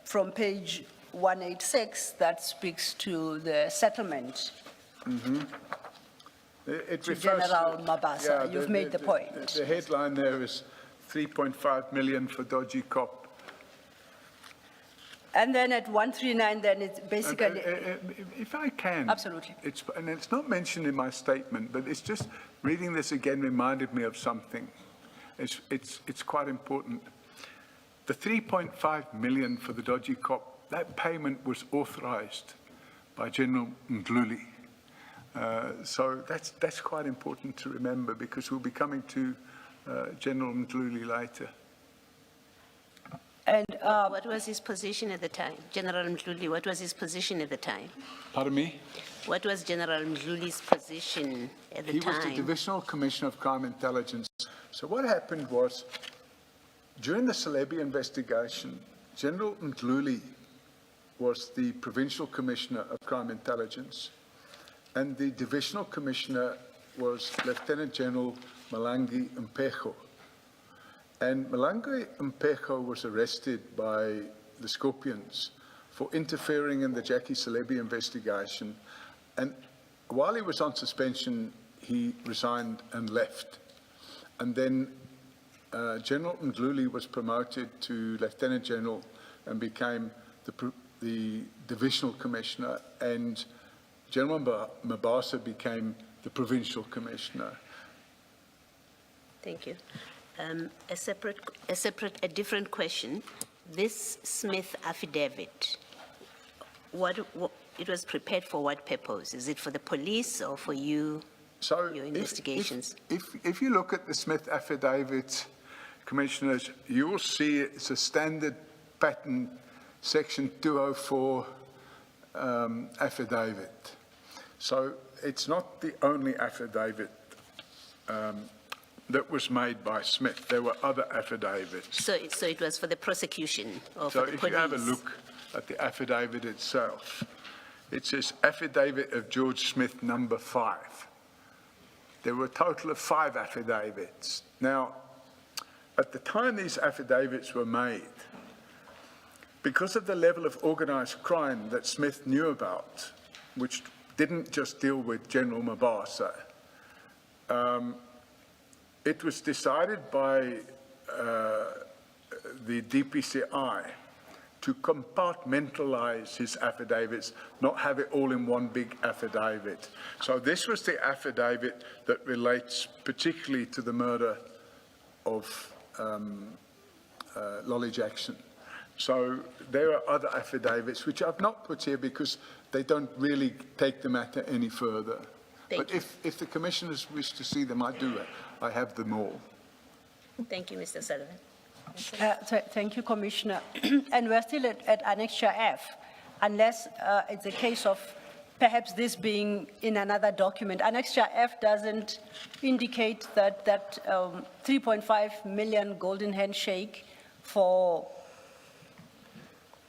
from page 186 that speaks to the settlement. It To refers General Mabasa. You've made the point. The headline there is 3.5 million for dodgy cop. And then at 139, then it's basically, If I can. Absolutely. And it's not mentioned in my statement, but it's just, reading this again reminded me of something. It's quite important. The 3.5 million for the dodgy cop, that payment was authorized by General Ndluli. So that's quite important to remember, because we'll be coming to General Ndluli later. and What was his position at the time? General Mdluli, what was his position at the time? Pardon me? What was General Mdluli's position at the He time? was the Divisional Commissioner of Crime Intelligence. So what happened was, during the Celebi investigation, General Ndluli was the Provincial Commissioner of Crime Intelligence, and the Divisional Commissioner was Lieutenant General Malangi Mpejo. And Malangi Mpejo was arrested by the Scorpions for interfering in the Jackie Celebi investigation. And while he was on suspension, he resigned and left. And then General Ndluli was promoted to Lieutenant General and became the Divisional Commissioner, and General Mabasa became the Provincial Commissioner. Thank you. A different question. This Smith affidavit, it was prepared for what purpose? Is it for the police or for you, So your investigations? if you look at the Smith affidavit, Commissioners, you will see it's a standard pattern Section 204 affidavit. So it's not the only affidavit that was made by Smith. There were other affidavits. So it was for the prosecution or So for the if police? you have a look at the affidavit itself, it says Affidavit of George Smith number 5. There were a total of 5 affidavits. Now, at the time these affidavits were made, because of the level of organized crime that Smith knew about, which didn't just deal with General Mabasa, it was decided by the DPCI to compartmentalize his affidavits, not have it all in one big affidavit. So this was the affidavit that relates particularly to the murder of Lolly Jackson. So there are other affidavits which I've not put here because they don't really take the matter any further. But if the commissioners wish to see them, I do. I have them all. Thank you, Mr. Sullivan. thank you, Commissioner. And we're still at Annexure F, unless it's a case of perhaps this being in another document. Annexure F doesn't indicate that 3.5 million golden handshake for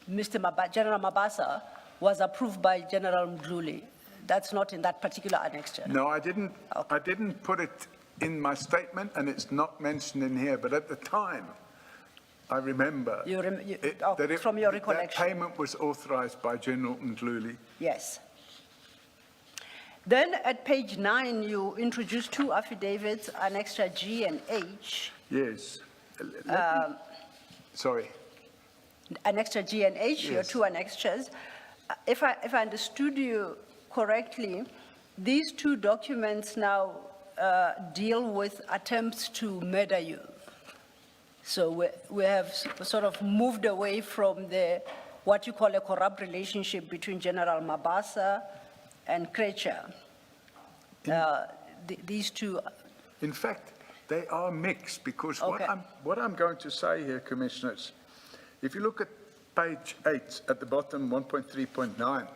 General Mabasa was approved by General Ndluli. That's not in that particular annexure. No, I didn't. Okay. I didn't put it in my statement, and it's not mentioned in here. But at the time, I remember from your recollection. that payment was authorized by General Ndluli. Yes. Then at page 9, you introduced 2 affidavits, Annexure G and H. Yes. Sorry. Annexure G and H, your Yes. two annexures. If I understood you correctly, these two documents now deal with attempts to murder you. So we have sort of moved away from what you call a corrupt relationship between General Mabasa and Krecha. These two, In fact, they are mixed because Okay. what I'm going to say here, Commissioners, if you look at page 8 at the bottom, 1.3.9,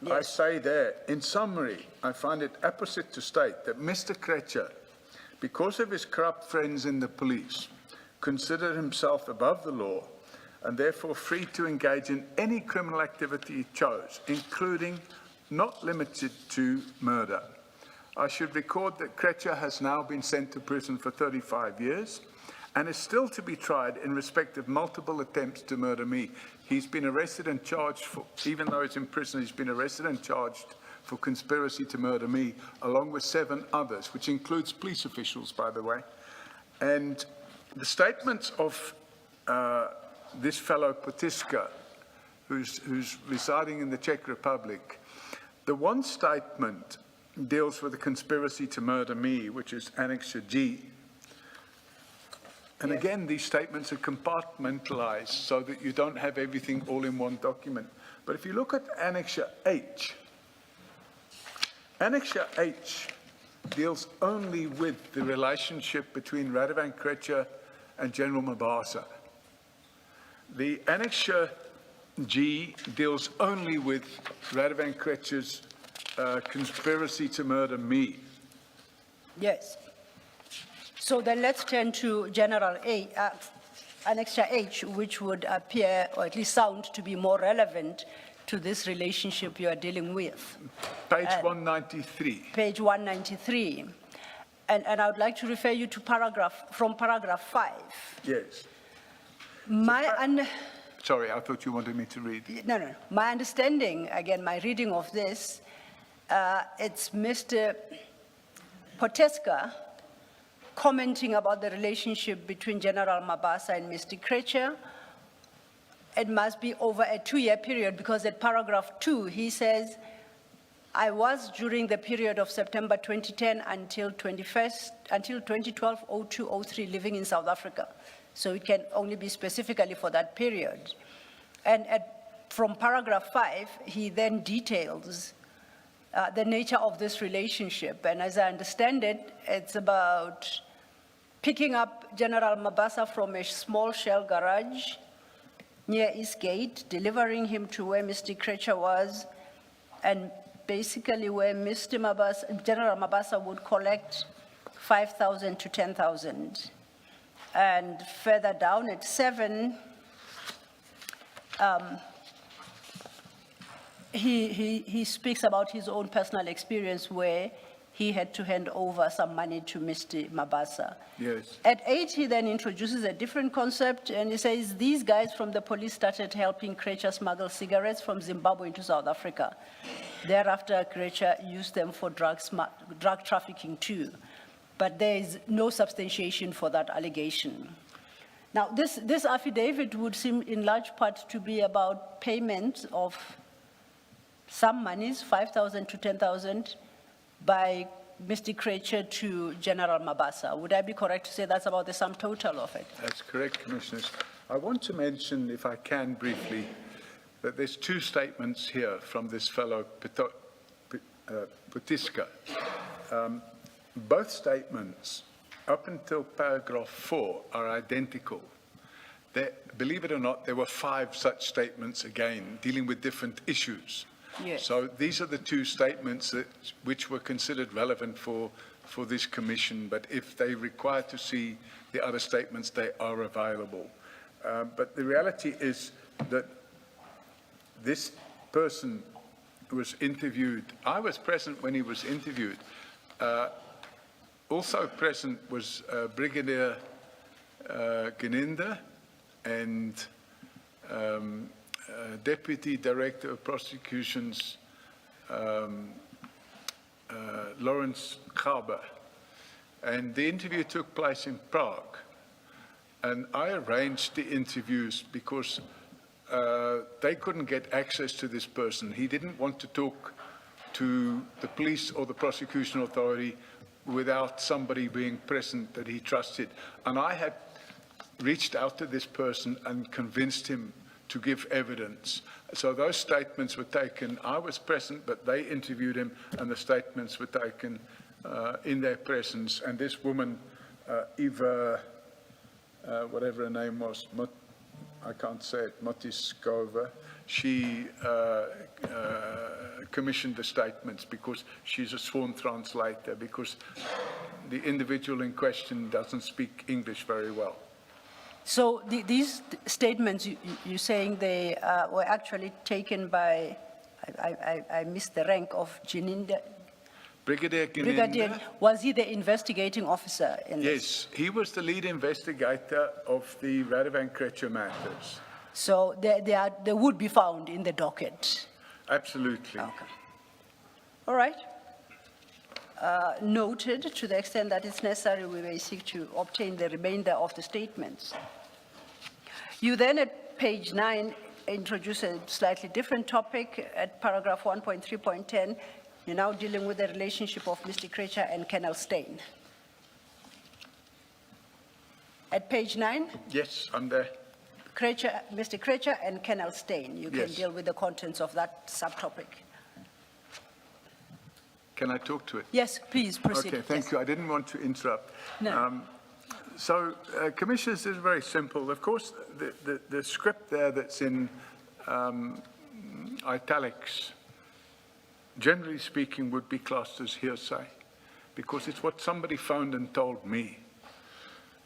I Yes. say there, in summary, I find it apposite to state that Mr. Krecha, because of his corrupt friends in the police, considered himself above the law and therefore free to engage in any criminal activity he chose, including, not limited to, murder. I should record that Krecha has now been sent to prison for 35 years and is still to be tried in respect of multiple attempts to murder me. He's been arrested and charged for, even though he's in prison, he's been arrested and charged for conspiracy to murder me, along with 7 others, which includes police officials, by the way. And the statements of this fellow Potiska, who's residing in the Czech Republic, the one statement deals with the conspiracy to murder me, which is Annexure G. And again, these statements are compartmentalized so that you don't have everything all in one document. But if you look at Annexure H deals only with the relationship between Radovan Krecha and General Mabasa. The Annexure G deals only with Radovan Krecha's conspiracy to murder me. yes. So then let's turn to General Annexure H, which would appear, or at least sound, to be more relevant to this relationship you are dealing with. Page 193. Page 193. And I would like to refer you to paragraph 5. Yes. Sorry, I thought you wanted me to read. No. My understanding, again, my reading of this, it's Mr. Poteska commenting about the relationship between General Mabasa and Mr. Krecha. It must be over a 2-year period because at paragraph 2, he says, I was during the period of September 2010 until 2012, 02, 03, living in South Africa. So it can only be specifically for that period. And from paragraph 5, he then details the nature of this relationship. And as I understand it, it's about picking up General Mabasa from a small shell garage near Eastgate, delivering him to where Mr. Krecha was, and basically where General Mabasa would collect 5,000 to 10,000. And further down at 7, he speaks about his own personal experience where he had to hand over some money to Mr. Mabasa. Yes. At 8, he then introduces a different concept, and he says these guys from the police started helping Krecha smuggle cigarettes from Zimbabwe into South Africa. Thereafter, Krecha used them for drug trafficking too. But there is no substantiation for that allegation. Now, this affidavit would seem in large part to be about payment of some monies, 5,000 to 10,000, by Mr. Krecha to General Mabasa. Would I be correct to say that's about the sum total of it? That's correct, Commissioners. I want to mention, if I can briefly, that there's 2 statements here from this fellow Potiska. Both statements, up until paragraph 4, are identical. Believe it or not, there were 5 such statements again, dealing with different issues. Yes. So these are the 2 statements which were considered relevant for this commission, but if they require to see the other statements, they are available. But the reality is that this person was interviewed. I was present when he was interviewed. Also present was Brigadier Geninda and Deputy Director of Prosecutions Lawrence Khaber. And the interview took place in Prague. And I arranged the interviews because they couldn't get access to this person. He didn't want to talk to the police or the prosecution authority without somebody being present that he trusted. And I had reached out to this person and convinced him to give evidence. So those statements were taken. I was present, but they interviewed him, and the statements were taken in their presence. And this woman, Eva, whatever her name was, I can't say it, Motiskova, she commissioned the statements because she's a sworn translator, because the individual in question doesn't speak English very well. So these statements, you're saying they were actually taken by, I missed the rank of Jininda. Brigadier Brigadier, Gininda, was he the investigating officer in this? yes, he was the lead investigator of the Radovan Krejcir matters. So they would be found in the docket? Absolutely. Okay. All right. Noted, to the extent that it's necessary, we may seek to obtain the remainder of the statements. You then, at page 9, introduce a slightly different topic at paragraph 1.3.10. You're now dealing with the relationship of Mr. Krejcir and Colonel Steyn. At page 9, Yes, I'm there. Mr. Krejcir and Colonel Steyn, you can Yes. deal with the contents of that subtopic. Can I talk to it? Yes, please proceed. Okay, thank you. I didn't want to interrupt. No. Commissioners, this is very simple. Of course, the script there that's in italics, generally speaking, would be classed as hearsay, because it's what somebody phoned and told me.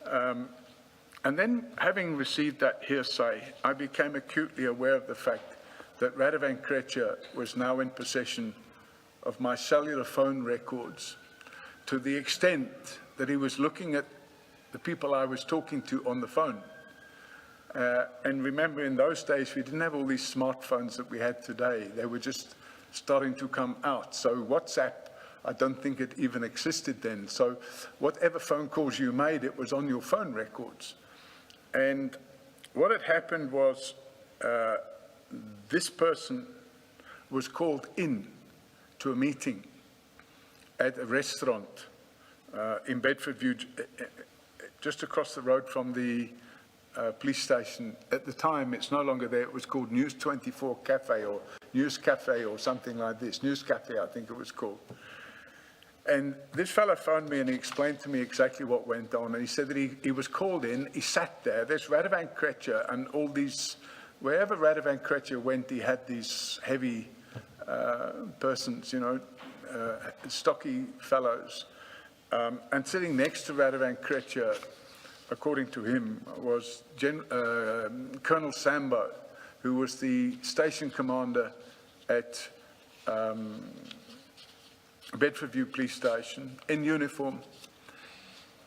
And then, having received that hearsay, I became acutely aware of the fact that Radovan Krejcir was now in possession of my cellular phone records, to the extent that he was looking at the people I was talking to on the phone. And remember, in those days, we didn't have all these smartphones that we had today. They were just starting to come out. So WhatsApp, I don't think it even existed then. So whatever phone calls you made, it was on your phone records. And what had happened was this person was called in to a meeting at a restaurant in Bedfordview, just across the road from the police station. At the time, it's no longer there. It was called News 24 Cafe or News Cafe or something like this. News Cafe, I think it was called. And this fellow phoned me and he explained to me exactly what went on. And he said that he was called in, he sat there, there's Radovan Krejcir and all these, wherever Radovan Krejcir went, he had these heavy persons, you know, stocky fellows. And sitting next to Radovan Krejcir, according to him, was Colonel Sambo, who was the station commander at Bedfordview Police Station, in uniform.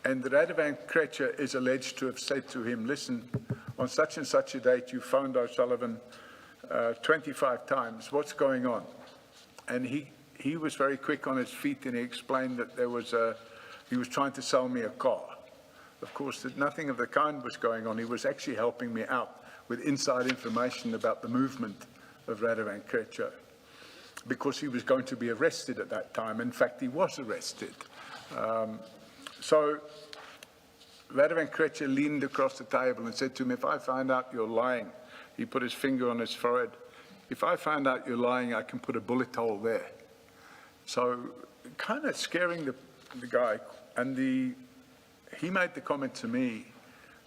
And Radovan Krejcir is alleged to have said to him, listen, on such and such a date, you phoned O'Sullivan 25 times. What's going on? And he was very quick on his feet, and he explained that he was trying to sell me a car. Of course, that nothing of the kind was going on. He was actually helping me out with inside information about the movement of Radovan Krejcir, because he was going to be arrested at that time. In fact, he was arrested. So Radovan Krejcir leaned across the table and said to him, if I find out you're lying, he put his finger on his forehead, if I find out you're lying, I can put a bullet hole there. So kind of scaring the guy. And he made the comment to me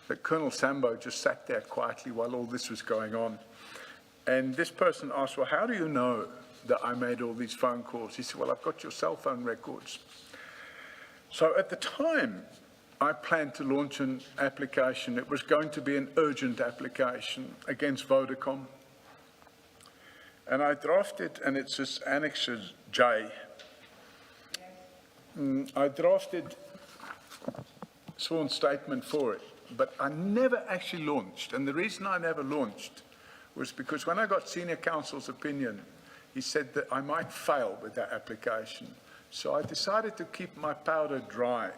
that Colonel Sambo just sat there quietly while all this was going on. And this person asked, well, how do you know that I made all these phone calls? He said, well, I've got your cell phone records. So at the time, I planned to launch an application. It was going to be an urgent application against Vodacom. And I drafted, and it's this Annexure J. I drafted a sworn statement for it, but I never actually launched. And the reason I never launched was because when I got senior counsel's opinion, he said that I might fail with that application. So I decided to keep my powder dry.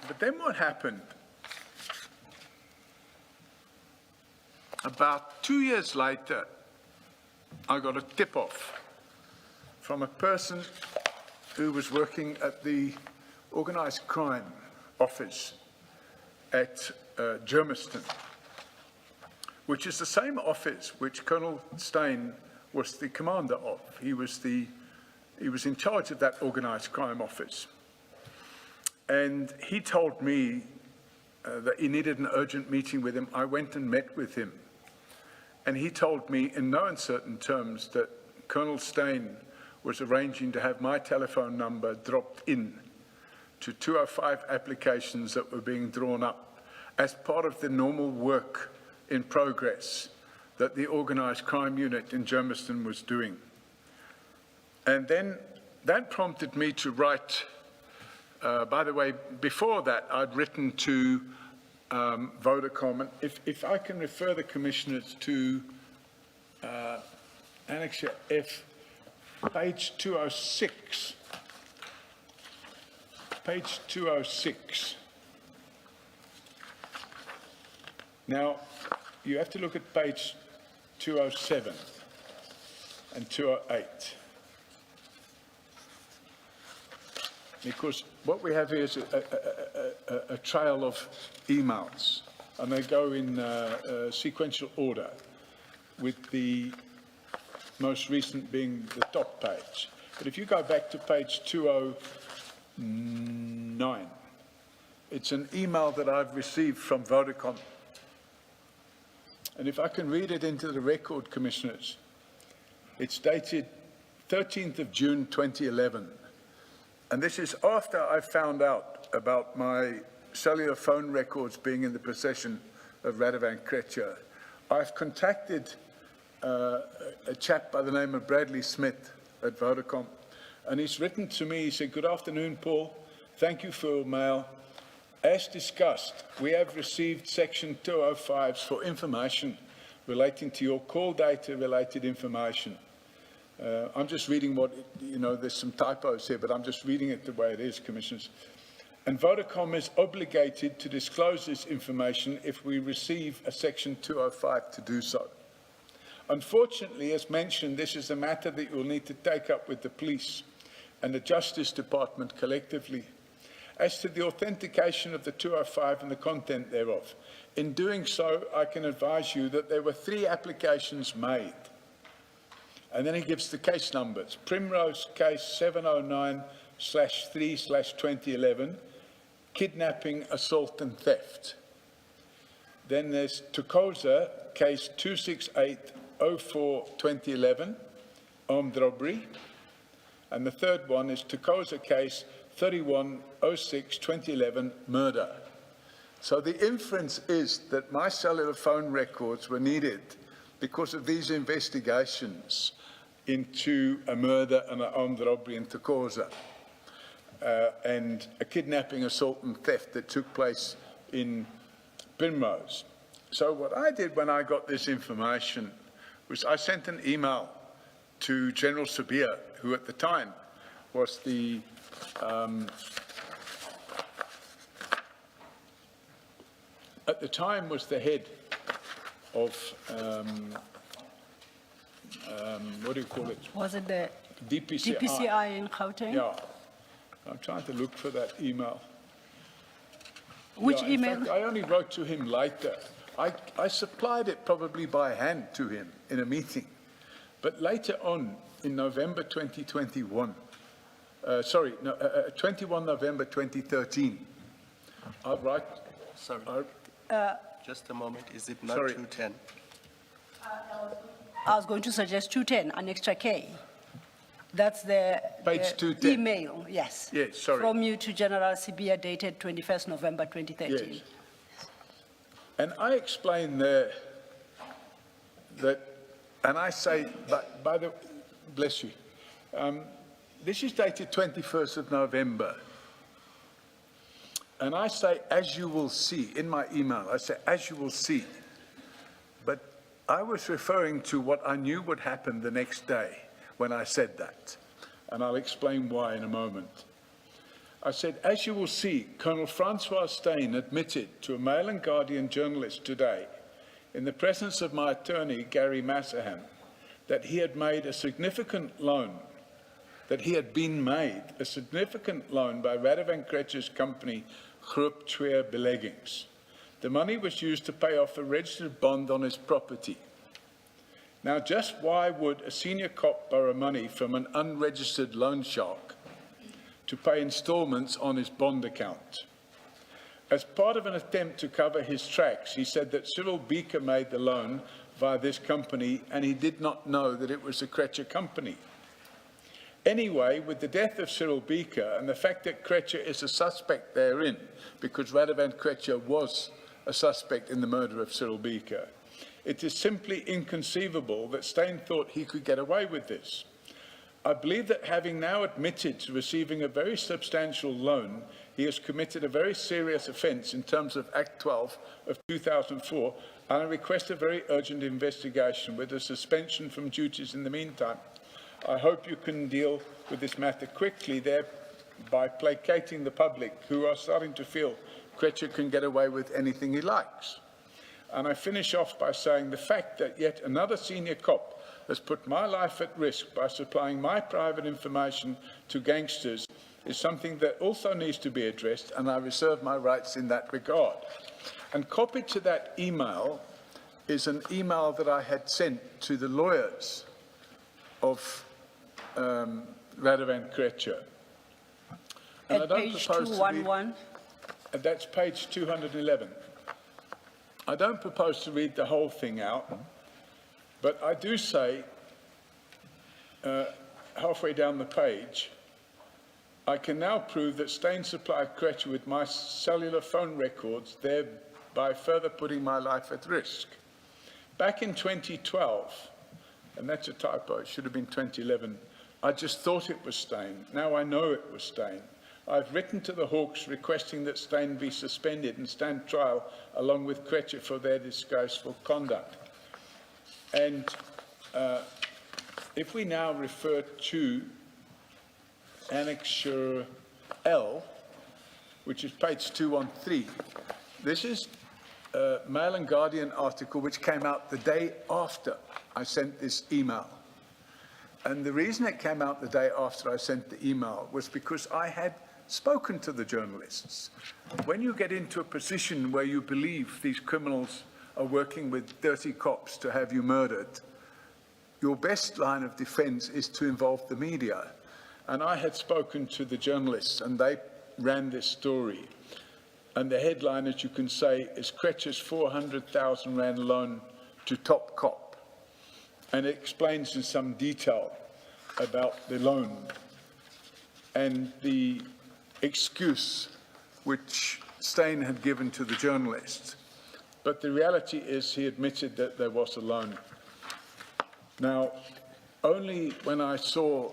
But then what happened about 2 years later, I got a tip-off from a person who was working at the organised crime office at Germiston, which is the same office which Colonel Steyn was the commander of. He was in charge of that organised crime office. And he told me that he needed an urgent meeting with him. I went and met with him. And he told me in no uncertain terms that Colonel Steyn was arranging to have my telephone number dropped in to 205 applications that were being drawn up as part of the normal work in progress that the organised crime unit in Germiston was doing. And then that prompted me to write, by the way, before that, I'd written to Vodacom, and if I can refer the commissioners to Annexure F, page 206. Page 206. Now, you have to look at page 207 and 208. Because what we have here is a trail of emails, and they go in sequential order, with the most recent being the top page. But if you go back to page 209, it's an email that I've received from Vodacom. And if I can read it into the record, Commissioners, it's dated 13th of June 2011. And this is after I found out about my cellular phone records being in the possession of Radovan Krejcir. I've contacted a chap by the name of Bradley Smith at Vodacom, and he's written to me. He said, "Good afternoon, Paul. Thank you for your mail. As discussed, we have received Section 205s for information relating to your call data related information." I'm just reading what, there's some typos here, but I'm just reading it the way it is, Commissioners. And Vodacom is obligated to disclose this information if we receive a Section 205 to do so. Unfortunately, as mentioned, this is a matter that you will need to take up with the police and the Justice Department collectively. As to the authentication of the 205 and the content thereof, in doing so, I can advise you that there were 3 applications made. And then he gives the case numbers. Primrose case 709/3/2011, kidnapping, assault and theft. Then there's Tukosa case 268/04/2011, armed robbery. And the third one is Tukosa case 31/06/2011, murder. So the inference is that my cellular phone records were needed because of these investigations into a murder and an armed robbery in Tukosa, and a kidnapping, assault and theft that took place in Primrose. So what I did when I got this information was I sent an email to General Sabia, who at the time was the head of what do you call it? Was it the DPCI. DPCI in Gauteng? Yeah. I'm trying to look for that email. Which Yeah, in email? fact, I only wrote to him later. I supplied it probably by hand to him in a meeting. But later on, in November 2021, 21 November 2013, I write... Sorry, just a moment. Is it not Sorry. 210? I was going to suggest 210, an extra K. That's the Page 210. email, yes. Yes, sorry. From you to General Sibia dated 21st November 2013. Yes. And I explain there that, and I say, by the, bless you, this is dated 21st of November. And I say, as you will see, in my email, I say, as you will see. But I was referring to what I knew would happen the next day when I said that. And I'll explain why in a moment. I said, as you will see, Colonel Francois Steyn admitted to a Mail and Guardian journalist today in the presence of my attorney, Gary Massahan, that he had made a significant loan, that he had been made a significant loan by Radovan Krejcir's company, Groep 2 Beleggings. The money was used to pay off a registered bond on his property. Now, just why would a senior cop borrow money from an unregistered loan shark to pay installments on his bond account? As part of an attempt to cover his tracks, he said that Cyril Beaker made the loan via this company and he did not know that it was a Krejcir company. Anyway, with the death of Cyril Beaker and the fact that Krejcir is a suspect therein, because Radovan Krejcir was a suspect in the murder of Cyril Beaker, it is simply inconceivable that Steyn thought he could get away with this. I believe that having now admitted to receiving a very substantial loan, he has committed a very serious offence in terms of Act 12 of 2004, and I request a very urgent investigation with a suspension from duties in the meantime. I hope you can deal with this matter quickly thereby placating the public who are starting to feel Krejcir can get away with anything he likes. And I finish off by saying the fact that yet another senior cop has put my life at risk by supplying my private information to gangsters is something that also needs to be addressed, and I reserve my rights in that regard. And copied to that email is an email that I had sent to the lawyers of Radovan Krejcir. And At page 211. That's page 211. I don't propose to read the whole thing out, but I do say, halfway down the page, I can now prove that Steyn supplied Krejcir with my cellular phone records, thereby further putting my life at risk. Back in 2012, and that's a typo, it should have been 2011, I just thought it was Steyn. Now I know it was Steyn. I've written to the Hawks requesting that Steyn be suspended and stand trial along with Krejcir for their disgraceful conduct. And if we now refer to Annexure L, which is page 213, this is a Mail and Guardian article which came out the day after I sent this email. And the reason it came out the day after I sent the email was because I had spoken to the journalists. When you get into a position where you believe these criminals are working with dirty cops to have you murdered, your best line of defense is to involve the media. And I had spoken to the journalists and they ran this story. And the headline, as you can say, is Krejcir's 400,000 Rand loan to Top Cop. And it explains in some detail about the loan and the excuse which Steyn had given to the journalists. But the reality is he admitted that there was a loan. Now, only when I saw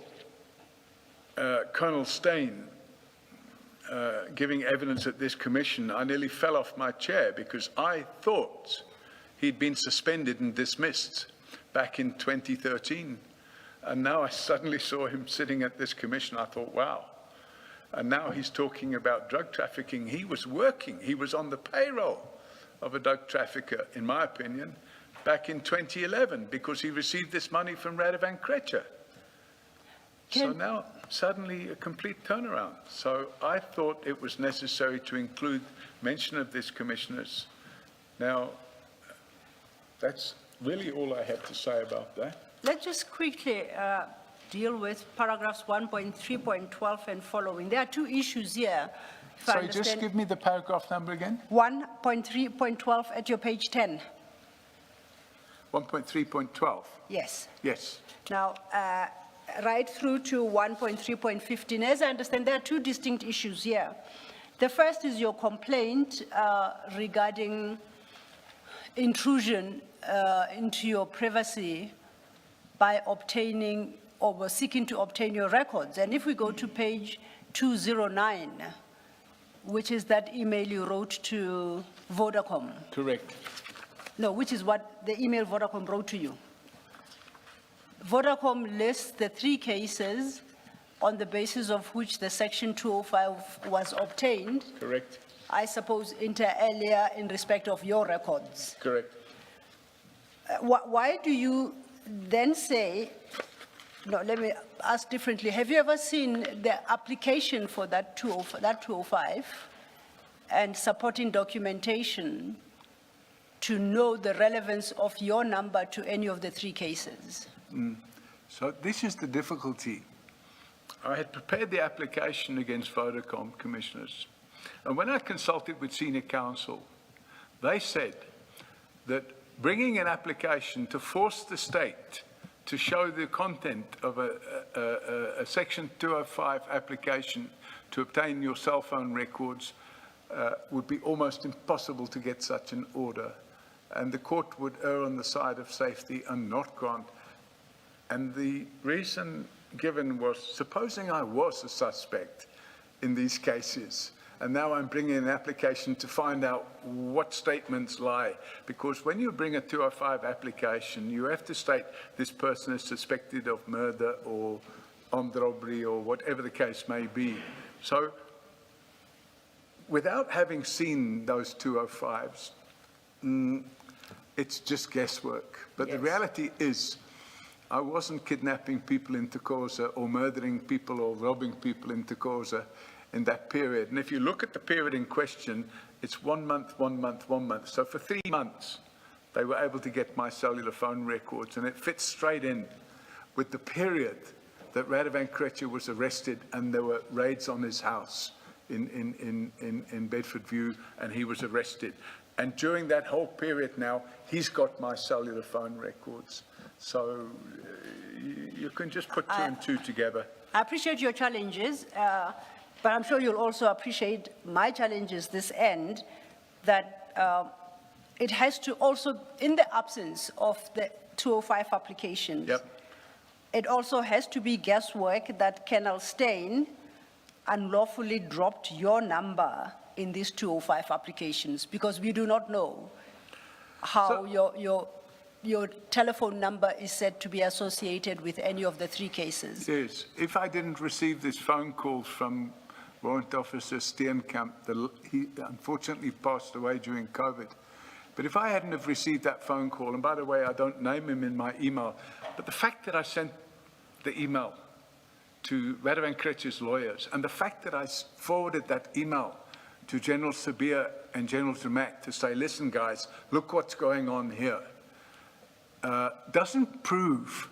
Colonel Steyn giving evidence at this commission, I nearly fell off my chair because I thought he'd been suspended and dismissed back in 2013. And now I suddenly saw him sitting at this commission. I thought, wow. And now he's talking about drug trafficking. He was working, he was on the payroll of a drug trafficker, in my opinion, back in 2011 because he received this money from Radovan Krejcir. So now, suddenly, a complete turnaround. So I thought it was necessary to include mention of this, commissioners. Now, that's really all I had to say about that. Let's just quickly deal with paragraphs 1.3.12 and following. There are two issues here. if I Sorry, just understand. give me the paragraph number again. 1.3.12 at your page 10. 1.3.12. Yes. Yes. Now, right through to 1.3.15, as I understand, there are two distinct issues here. The first is your complaint regarding intrusion into your privacy by obtaining or seeking to obtain your records. And if we go to page 209, which is that email you wrote to Vodacom. Correct. No, which is what the email Vodacom wrote to you. Vodacom lists the 3 cases on the basis of which the Section 205 was obtained. Correct. I suppose inter alia in respect of your records. Correct. why do you then say, no, let me ask differently. Have you ever seen the application for that 205 and supporting documentation to know the relevance of your number to any of the 3 cases? So this is the difficulty. I had prepared the application against Vodacom commissioners. And when I consulted with senior counsel, they said that bringing an application to force the state to show the content of a Section 205 application to obtain your cell phone records would be almost impossible to get such an order. And the court would err on the side of safety and not grant. And the reason given was, supposing I was a suspect in these cases, and now I'm bringing an application to find out what statements lie. Because when you bring a 205 application, you have to state this person is suspected of murder or armed robbery or whatever the case may be. So without having seen those 205s, it's just guesswork. But the reality is, I wasn't kidnapping people in Tekosa or murdering people or robbing people in Tekosa in that period. And if you look at the period in question, it's 1 month, 1 month, 1 month. So for 3 months, they were able to get my cellular phone records, and it fits straight in with the period that Radovan Krejcir was arrested and there were raids on his house in Bedford View, and he was arrested. And during that whole period now, he's got my cellular phone records. So you can just put 2 and 2 together. I appreciate your challenges, but I'm sure you'll also appreciate my challenges this end, that it has to also, in the absence of the 205 applications, it also has to be guesswork that Colonel Steyn unlawfully dropped your number in these 205 applications, because we do not know how your telephone number is said to be associated with any of the 3 cases. Yes. If I didn't receive this phone call from Warrant Officer Steenkamp, he unfortunately passed away during COVID. But if I hadn't have received that phone call, and by the way, I don't name him in my email, but the fact that I sent the email to Radovan Krejcir's lawyers, and the fact that I forwarded that email to General Sabir and General Zermatt to say, listen, guys, look what's going on here, doesn't prove,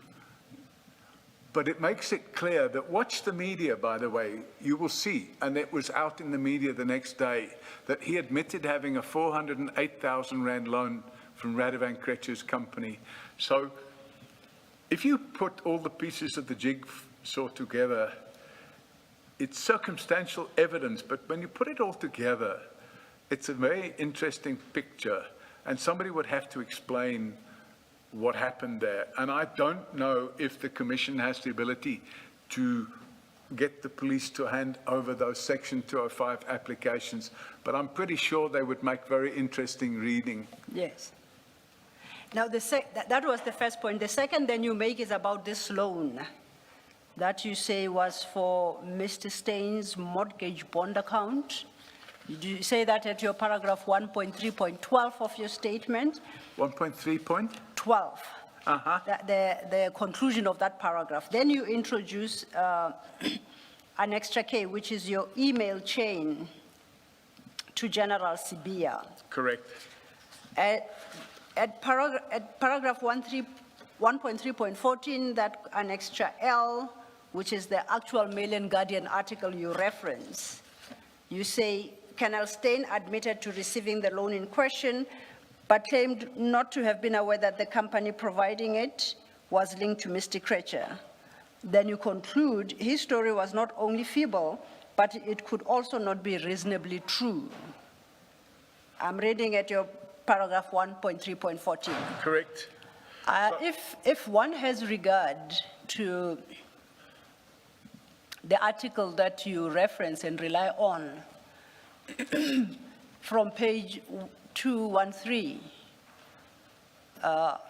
but it makes it clear that, watch the media, by the way, you will see, and it was out in the media the next day, that he admitted having a 408,000 Rand loan from Radovan Krejcir's company. So if you put all the pieces of the jigsaw together, it's circumstantial evidence, but when you put it all together, it's a very interesting picture, and somebody would have to explain what happened there. And I don't know if the Commission has the ability to get the police to hand over those Section 205 applications, but I'm pretty sure they would make very interesting reading. Yes. Now, that was the first point. The second then you make is about this loan that you say was for Mr. Steyn's mortgage bond account. Did you say that at your paragraph 1.3.12 of your statement? 1.3.12. The conclusion of that paragraph. Then you introduce an extra K, which is your email chain to General Sibia. Correct. At paragraph 1.3.14, that an extra L, which is the actual Mail and Guardian article you reference, you say Colonel Steyn admitted to receiving the loan in question, but claimed not to have been aware that the company providing it was linked to Mr. Krejcir. Then you conclude his story was not only feeble, but it could also not be reasonably true. I'm reading at your paragraph 1.3.14. Correct. If one has regard to the article that you reference and rely on from page 213,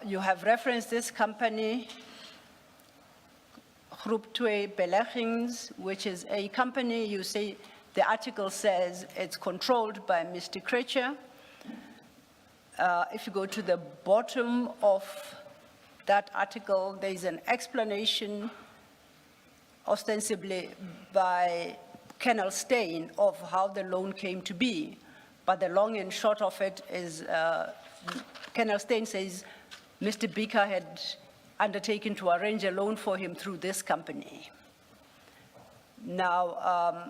you have referenced this company, Groep 2 Beleggings, which is a company, you say, the article says it's controlled by Mr. Krejcir. if you go to the bottom of that article, there is an explanation ostensibly by Colonel Steyn of how the loan came to be. But the long and short of it is Colonel Steyn says Mr. Beaker had undertaken to arrange a loan for him through this company. Now,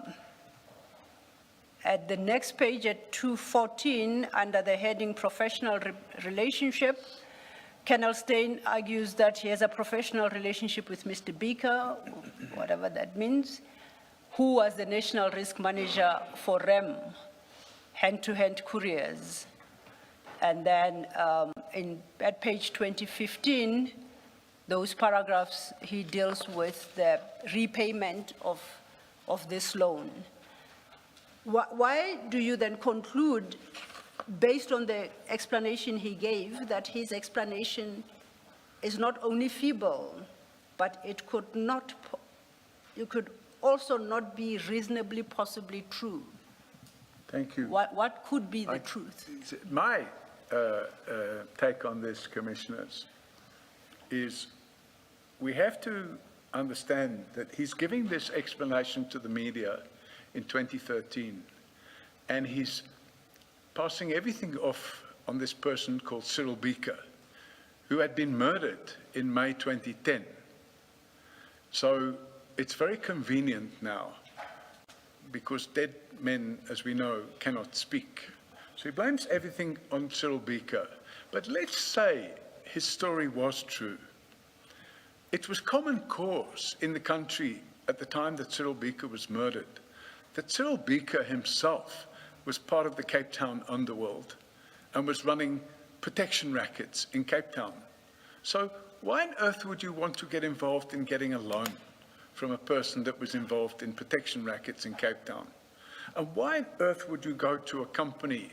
at the next page at 214, under the heading Professional Relationship, Colonel Steyn argues that he has a professional relationship with Mr. Beaker, whatever that means, who was the National Risk Manager for REM, hand-to-hand couriers. And then at page 2015, those paragraphs, he deals with the repayment of this loan. Why do you then conclude, based on the explanation he gave, that his explanation is not only feeble, but it could also not be reasonably possibly true? Thank you. What could be the truth? My take on this, Commissioners, is we have to understand that he's giving this explanation to the media in 2013, and he's passing everything off on this person called Cyril Beaker, who had been murdered in May 2010. So it's very convenient now, because dead men, as we know, cannot speak. So he blames everything on Cyril Beaker. But let's say his story was true. It was common cause in the country at the time that Cyril Beaker was murdered, that Cyril Beaker himself was part of the Cape Town underworld and was running protection rackets in Cape Town. So why on earth would you want to get involved in getting a loan from a person that was involved in protection rackets in Cape Town? And why on earth would you go to a company,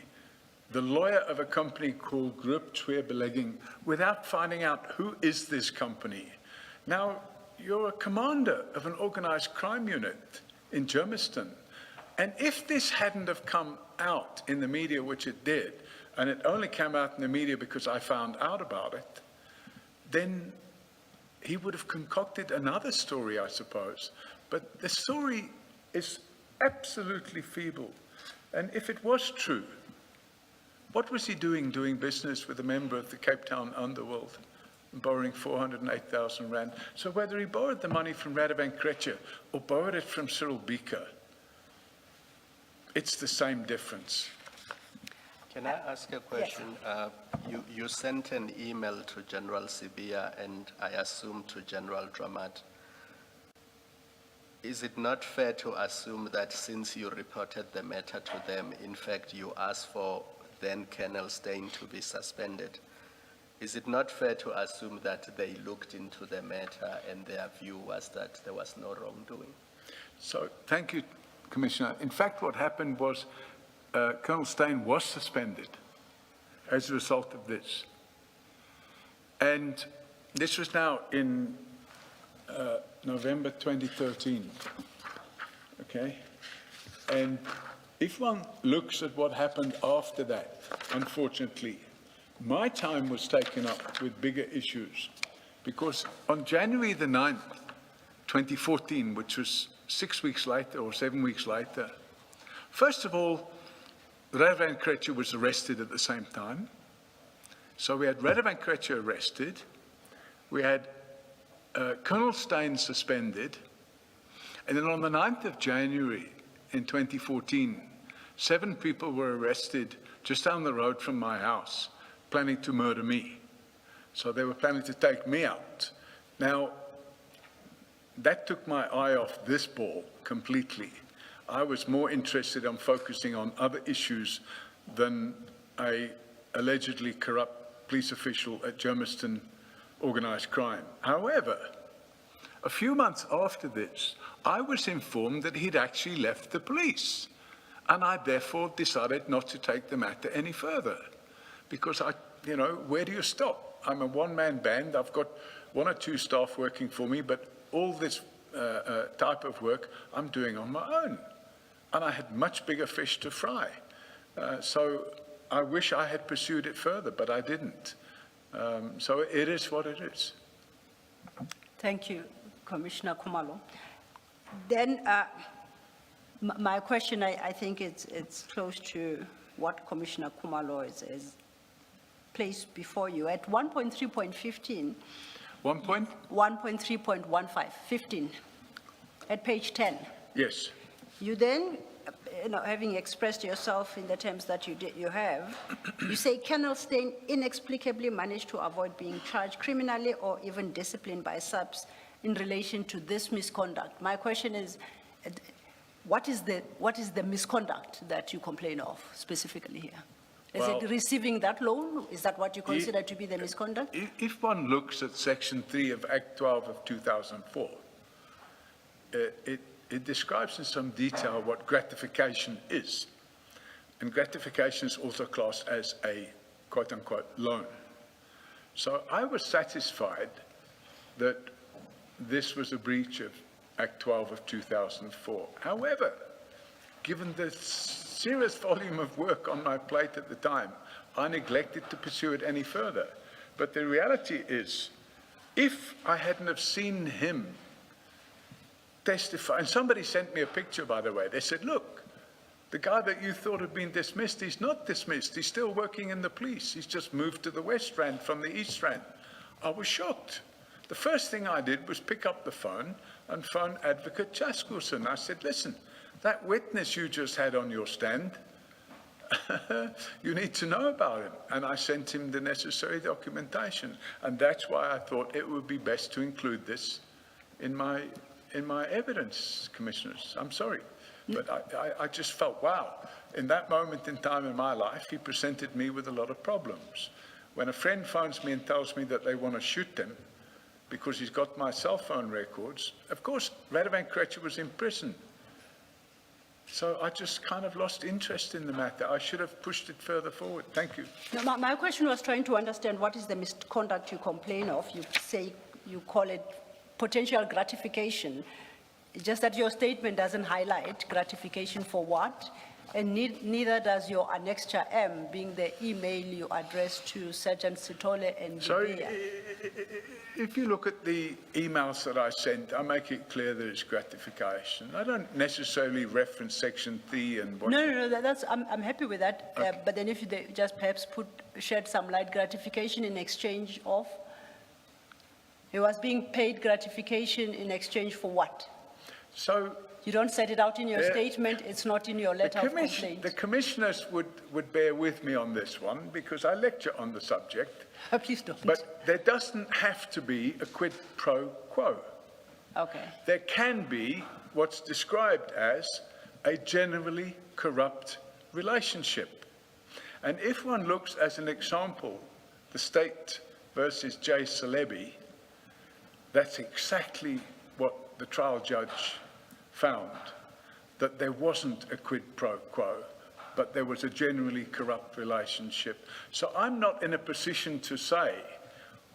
the lawyer of a company called Group Belegging, without finding out who is this company? Now, you're a commander of an organized crime unit in Germiston. And if this hadn't have come out in the media, which it did, and it only came out in the media because I found out about it, then he would have concocted another story, I suppose. But the story is absolutely feeble. And if it was true, what was he doing business with a member of the Cape Town underworld, borrowing 408,000 rand? So whether he borrowed the money from Radovan Krejcir or borrowed it from Cyril Beaker, it's the same difference. Can I ask a question? You sent an email to General Sibia and I assume to General Dramat. Is it not fair to assume that since you reported the matter to them, in fact, you asked for then Colonel Steyn to be suspended? Is it not fair to assume that they looked into the matter and their view was that there was no wrongdoing? So, thank you, Commissioner. In fact, what happened was Colonel Steyn was suspended as a result of this. And this was now in November 2013, okay? And if one looks at what happened after that, unfortunately, my time was taken up with bigger issues, because on January the 9th, 2014, which was 6 weeks later or 7 weeks later, first of all, Radovan Krejcir was arrested at the same time. So we had Radovan Krejcir arrested, we had Colonel Steyn suspended, and then on the 9th of January in 2014, 7 people were arrested just down the road from my house, planning to murder me. So they were planning to take me out. Now, that took my eye off this ball completely. I was more interested in focusing on other issues than a allegedly corrupt police official at Germiston organized crime. However, a few months after this, I was informed that he'd actually left the police. And I therefore decided not to take the matter any further. Because where do you stop? I'm a one-man band. I've got 1 or 2 staff working for me, but all this type of work I'm doing on my own. And I had much bigger fish to fry. So I wish I had pursued it further, but I didn't. So it is what it is. Thank you, Commissioner Kumalo. Then, my question, I think it's close to what Commissioner Kumalo is placed before you. At 1.3.15, 1.3.15, 15, at page 10. Yes. You then, having expressed yourself in the terms that you have, you say Colonel Steyn inexplicably managed to avoid being charged criminally or even disciplined by subs in relation to this misconduct. My question is, what is the misconduct that you complain of specifically here? Is it receiving that loan? Is that what you consider to be the misconduct? If one looks at Section 3 of Act 12 of 2004, it describes in some detail what gratification is. And gratification is also classed as a quote-unquote loan. So I was satisfied that this was a breach of Act 12 of 2004. However, given the serious volume of work on my plate at the time, I neglected to pursue it any further. But the reality is, if I hadn't have seen him testify, and somebody sent me a picture, by the way, they said, look, the guy that you thought had been dismissed, he's not dismissed, he's still working in the police, he's just moved to the West Rand from the East Rand. I was shocked. The first thing I did was pick up the phone and phone Advocate Chaskusen. I said, listen, that witness you just had on your stand, you need to know about him. And I sent him the necessary documentation. And that's why I thought it would be best to include this in my evidence, Commissioners. I'm sorry, but I just felt, wow, in that moment in time in my life, he presented me with a lot of problems. When a friend phones me and tells me that they want to shoot them because he's got my cell phone records, of course, Radovan Krejcir was in prison. So I just kind of lost interest in the matter. I should have pushed it further forward. Thank you. No, my question was trying to understand what is the misconduct you complain of. You say, you call it potential gratification. It's just that your statement doesn't highlight gratification for what, and neither does your Annexure M, being the email you addressed to Sergeant Sitole and So Bibia. if you look at the emails that I sent, I make it clear that it's gratification. I don't necessarily reference Section 3 and what... No, that's, I'm happy with that. Okay. But then if you just perhaps shed some light, gratification in exchange of? He was being paid gratification in exchange for what? So... You don't set it out in your statement, it's not in your letter of complaint. The commissioners would bear with me on this one because I lecture on the subject. Please don't. But there doesn't have to be a quid pro quo. Okay. There can be what's described as a generally corrupt relationship. And if one looks as an example, the state versus J. Celebi, that's exactly what the trial judge found, that there wasn't a quid pro quo, but there was a generally corrupt relationship. So I'm not in a position to say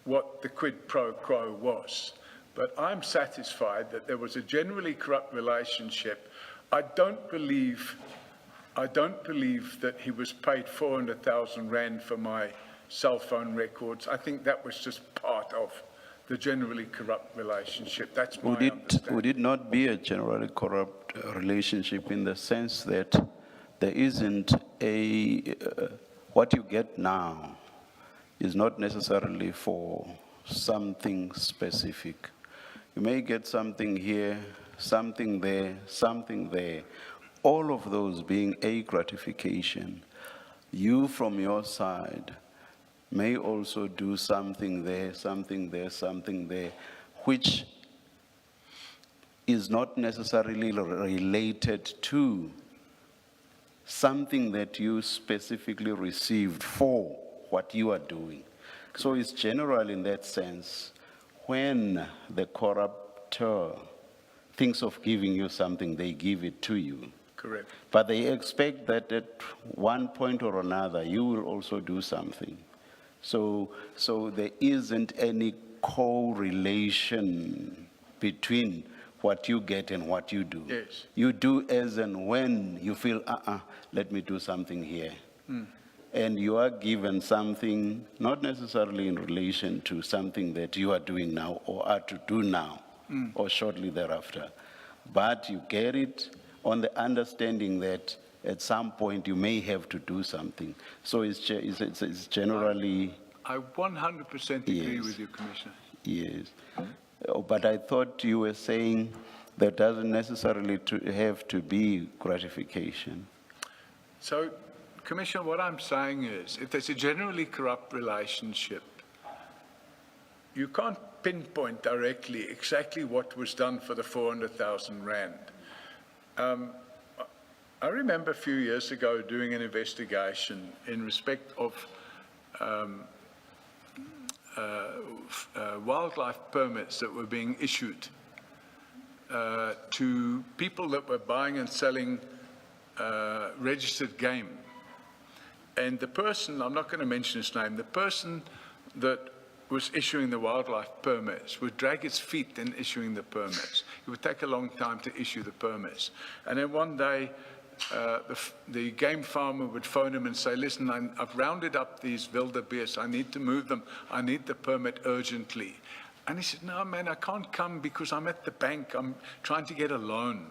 what the quid pro quo was, but I'm satisfied that there was a generally corrupt relationship. I don't believe that he was paid 400,000 Rand for my cell phone records. I think that was just part of the generally corrupt relationship. That's my understanding. Would it not be a generally corrupt relationship in the sense that there isn't what you get now is not necessarily for something specific. You may get something here, something there, something there. All of those being a gratification. You from your side may also do something there, something there, something there, which is not necessarily related to something that you specifically received for what you are doing. So it's general in that sense. When the corruptor thinks of giving you something, they give it to you. Correct. But they expect that at one point or another, you will also do something. So there isn't any correlation between what you get and what you do. Yes. You do as and when you feel, let me do something here. and you are given something, not necessarily in relation to something that you are doing now or are to do now or shortly thereafter, but you get it on the understanding that at some point you may have to do something. So it's generally, I 100% agree Yes. with you, Commissioner. yes. Oh, but I thought you were saying that doesn't necessarily have to be gratification. So, Commissioner, what I'm saying is, if there's a generally corrupt relationship, you can't pinpoint directly exactly what was done for the 400,000 rand. I remember a few years ago doing an investigation in respect of wildlife permits that were being issued to people that were buying and selling registered game. And the person, I'm not going to mention his name, the person that was issuing the wildlife permits would drag his feet in issuing the permits. It would take a long time to issue the permits. And then one day, the game farmer would phone him and say, listen, I've rounded up these wildebeest, I need to move them, I need the permit urgently. And he said, no, man, I can't come because I'm at the bank, I'm trying to get a loan.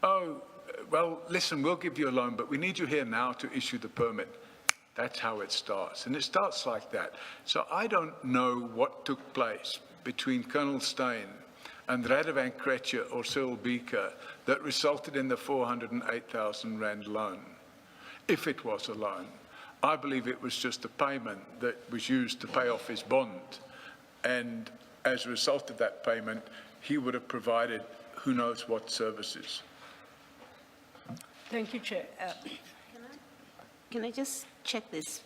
Oh, well, listen, we'll give you a loan, but we need you here now to issue the permit. That's how it starts, and it starts like that. So I don't know what took place between Colonel Steyn and Radovan Kretje or Cyril Beaker that resulted in the 408,000 rand loan. If it was a loan, I believe it was just a payment that was used to pay off his bond. And as a result of that payment, he would have provided who knows what services. Thank you, Chair. Can I just check this?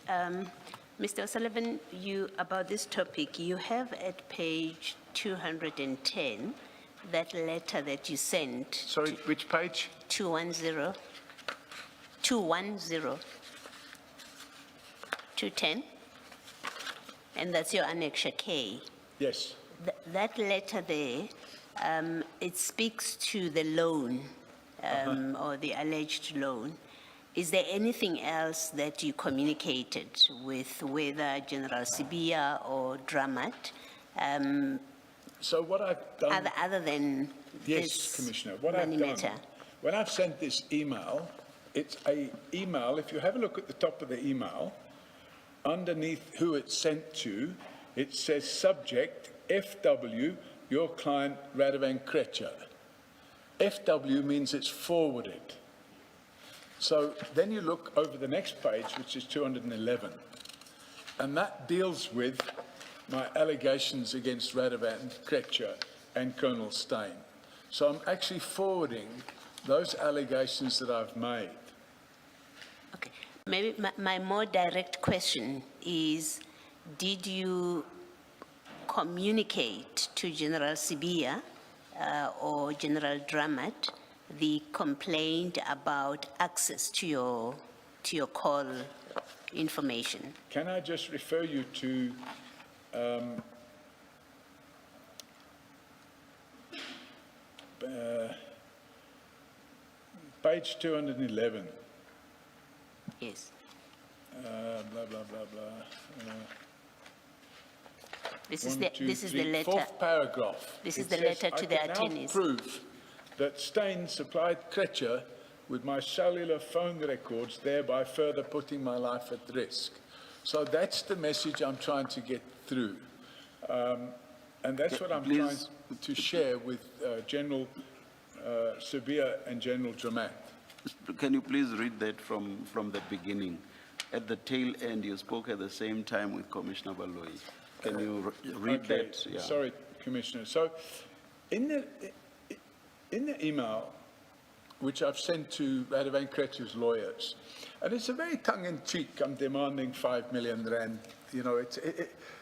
Mr. O'Sullivan, about this topic, you have at page 210, that letter that you sent. Sorry, which page? 210. 210. And that's your Annexure K. Yes. That letter there, it speaks to the loan, or the alleged loan. Is there anything else that you communicated with whether General Sibia or Dramat? So what I've done... Other than Yes, this Commissioner, what money I've done, matter? when I've sent this email, it's a email, if you have a look at the top of the email, underneath who it's sent to, it says subject, FW, your client Radovan Kretje. FW means it's forwarded. So then you look over the next page, which is 211, and that deals with my allegations against Radovan Kretje and Colonel Steyn. So I'm actually forwarding those allegations that I've made. Okay. Maybe my more direct question is, did you communicate to General Sibia or General Dramat the complaint about access to your call information? Can I just refer you to page 211? Yes. Blah, blah, blah, blah. This is One, the two, this is the three, letter. Fourth paragraph. This It is the says, letter to the I can now attorneys. prove that Steyn supplied Kretje with my cellular phone records, thereby further putting my life at risk. So that's the message I'm trying to get through. And that's what I'm trying to share with General Sibia and General Dramat. Can you please read that from the beginning? At the tail end, you spoke at the same time with Commissioner Baloyi. Can you read Okay, that? Yeah. sorry, Commissioner. So in the email, which I've sent to Radovan Kretje's lawyers, and it's a very tongue-in-cheek, I'm demanding 5 million rand. You know,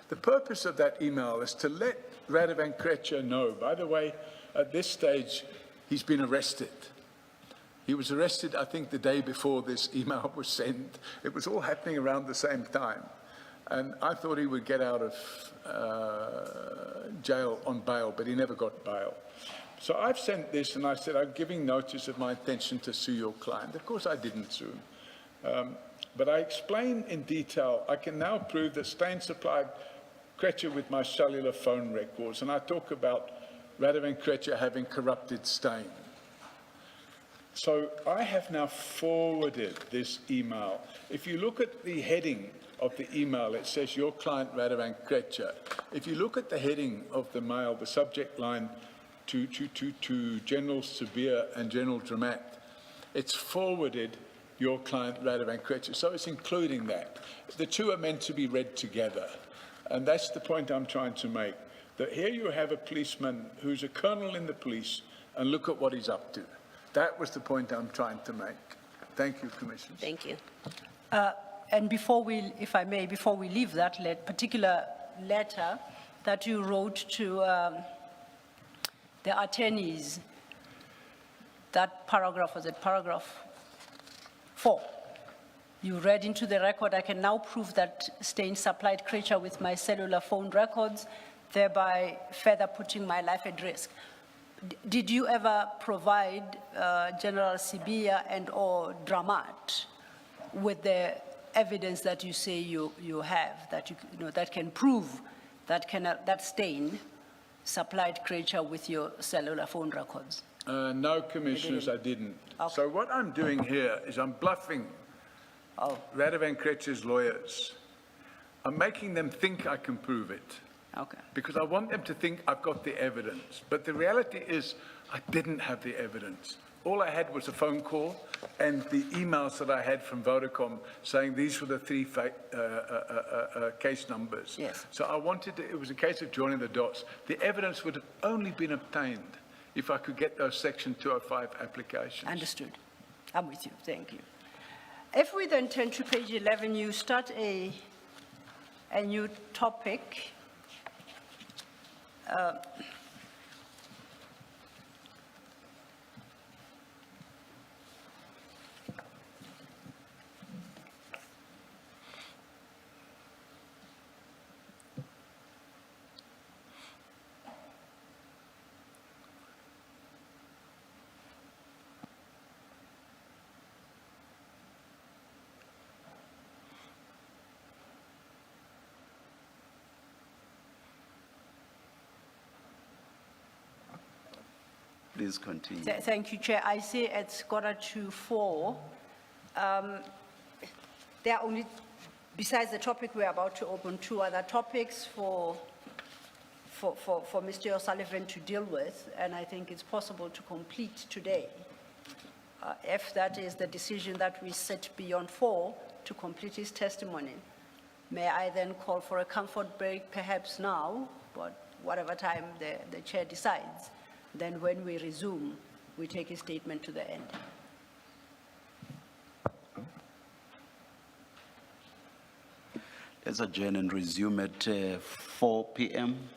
the purpose of that email is to let Radovan Kretje know, by the way, at this stage, he's been arrested. He was arrested, I think, the day before this email was sent. It was all happening around the same time. And I thought he would get out of jail on bail, but he never got bail. So I've sent this, and I said, I'm giving notice of my intention to sue your client. Of course, I didn't sue him. But I explain in detail, I can now prove that Steyn supplied Kretscher with my cellular phone records, and I talk about Radovan Kretscher having corrupted Steyn. So I have now forwarded this email. If you look at the heading of the email, it says your client Radovan Kretscher. If you look at the heading of the mail, the subject line to General Sabir and General Dramat, it's forwarded your client Radovan Kretscher. So it's including that. The two are meant to be read together. And that's the point I'm trying to make. That here you have a policeman who's a colonel in the police, and look at what he's up to. That was the point I'm trying to make. Thank you, Commissioner. Thank you. And before we, if I may, before we leave that particular letter that you wrote to the attorneys, that paragraph, was it paragraph 4? You read into the record, I can now prove that Steyn supplied Kretscher with my cellular phone records, thereby further putting my life at risk. Did you ever provide General Sibia and or Dramat with the evidence that you say you have, that you know that can prove that Steyn supplied Kretscher with your cellular phone records? No, Commissioners, I didn't. Okay. So what I'm doing here is I'm bluffing Radovan Kretscher's lawyers. I'm making them think I can prove it. Okay. Because I want them to think I've got the evidence. But the reality is I didn't have the evidence. All I had was a phone call and the emails that I had from Vodacom saying these were the 3 case numbers. Yes. So I wanted to, it was a case of joining the dots. The evidence would have only been obtained if I could get those Section 205 applications. Understood. I'm with you. Thank you. If we then turn to page 11, you start a new topic. Please continue. Thank you, Chair. I say at 4:45, there are only, besides the topic we're about to open, 2 other topics for Mr. O'Sullivan to deal with, and I think it's possible to complete today. If that is the decision that we set beyond 4 to complete his testimony, may I then call for a comfort break perhaps now, but whatever time the Chair decides. Then when we resume, we take his statement to the end. Let's adjourn and resume at 4 p.m.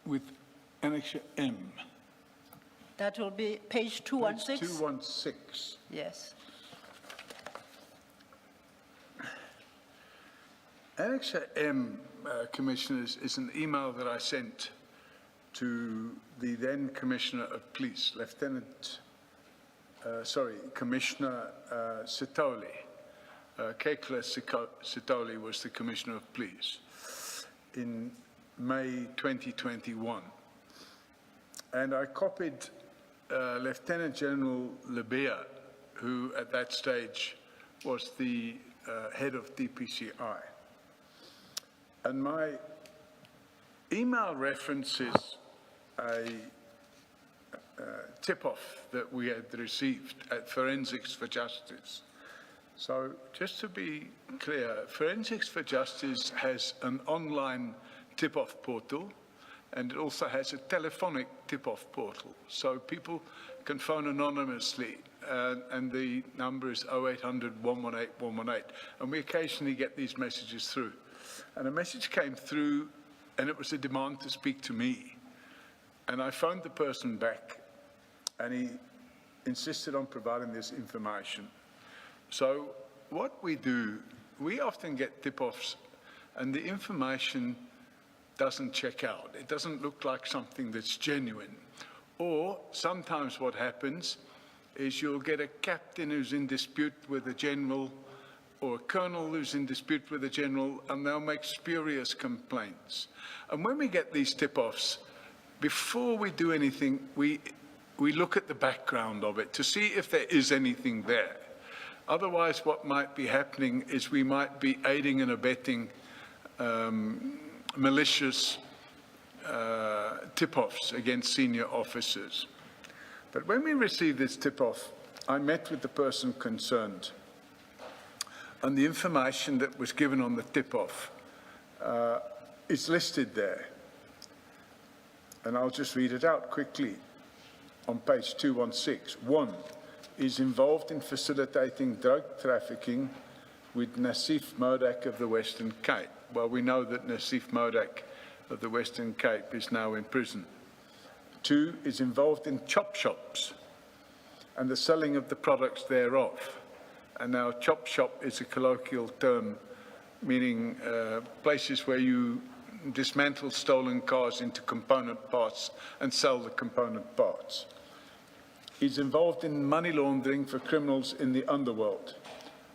with Annexure M. That will be page 216? Page 216. Yes. Annexure M, Commissioners, is an email that I sent to the then Commissioner of Police, Commissioner Sitoli. Kekla Sitoli was the Commissioner of Police in May 2021. And I copied Lieutenant General Lebea, who at that stage was the head of DPCI. And my email references a tip-off that we had received at Forensics for Justice. So just to be clear, Forensics for Justice has an online tip-off portal, and it also has a telephonic tip-off portal. So people can phone anonymously, and the number is 0800 118 118. And we occasionally get these messages through. And a message came through, and it was a demand to speak to me. And I phoned the person back, and he insisted on providing this information. So what we do, we often get tip-offs, and the information doesn't check out. It doesn't look like something that's genuine. Or sometimes what happens is you'll get a captain who's in dispute with a general, or a colonel who's in dispute with a general, and they'll make spurious complaints. And when we get these tip-offs, before we do anything, we look at the background of it to see if there is anything there. Otherwise, what might be happening is we might be aiding and abetting malicious tip-offs against senior officers. But when we received this tip-off, I met with the person concerned. And the information that was given on the tip-off is listed there. And I'll just read it out quickly on page 216. 1, is involved in facilitating drug trafficking with Nassif Modak of the Western Cape. Well, we know that Nassif Modak of the Western Cape is now in prison. 2, is involved in chop shops and the selling of the products thereof. And now chop shop is a colloquial term meaning places where you dismantle stolen cars into component parts and sell the component parts. He's involved in money laundering for criminals in the underworld.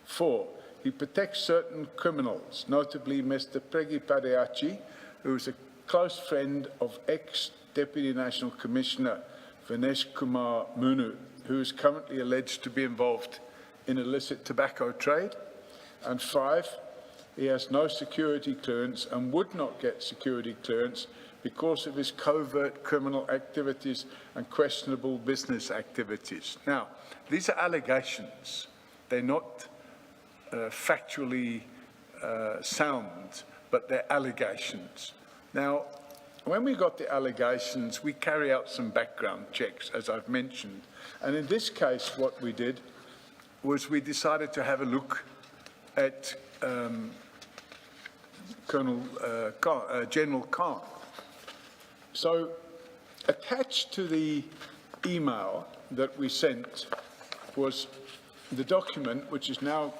4, he protects certain criminals, notably Mr. Pregi Padeachi, who is a close friend of ex-Deputy National Commissioner Vinesh Kumar Munu, who is currently alleged to be involved in illicit tobacco trade. And 5, he has no security clearance and would not get security clearance because of his covert criminal activities and questionable business activities. Now, these are allegations. They're not factually sound, but they're allegations. Now, when we got the allegations, we carry out some background checks, as I've mentioned. And in this case, what we did was we decided to have a look at General Khan. So attached to the email that we sent was the document, which is now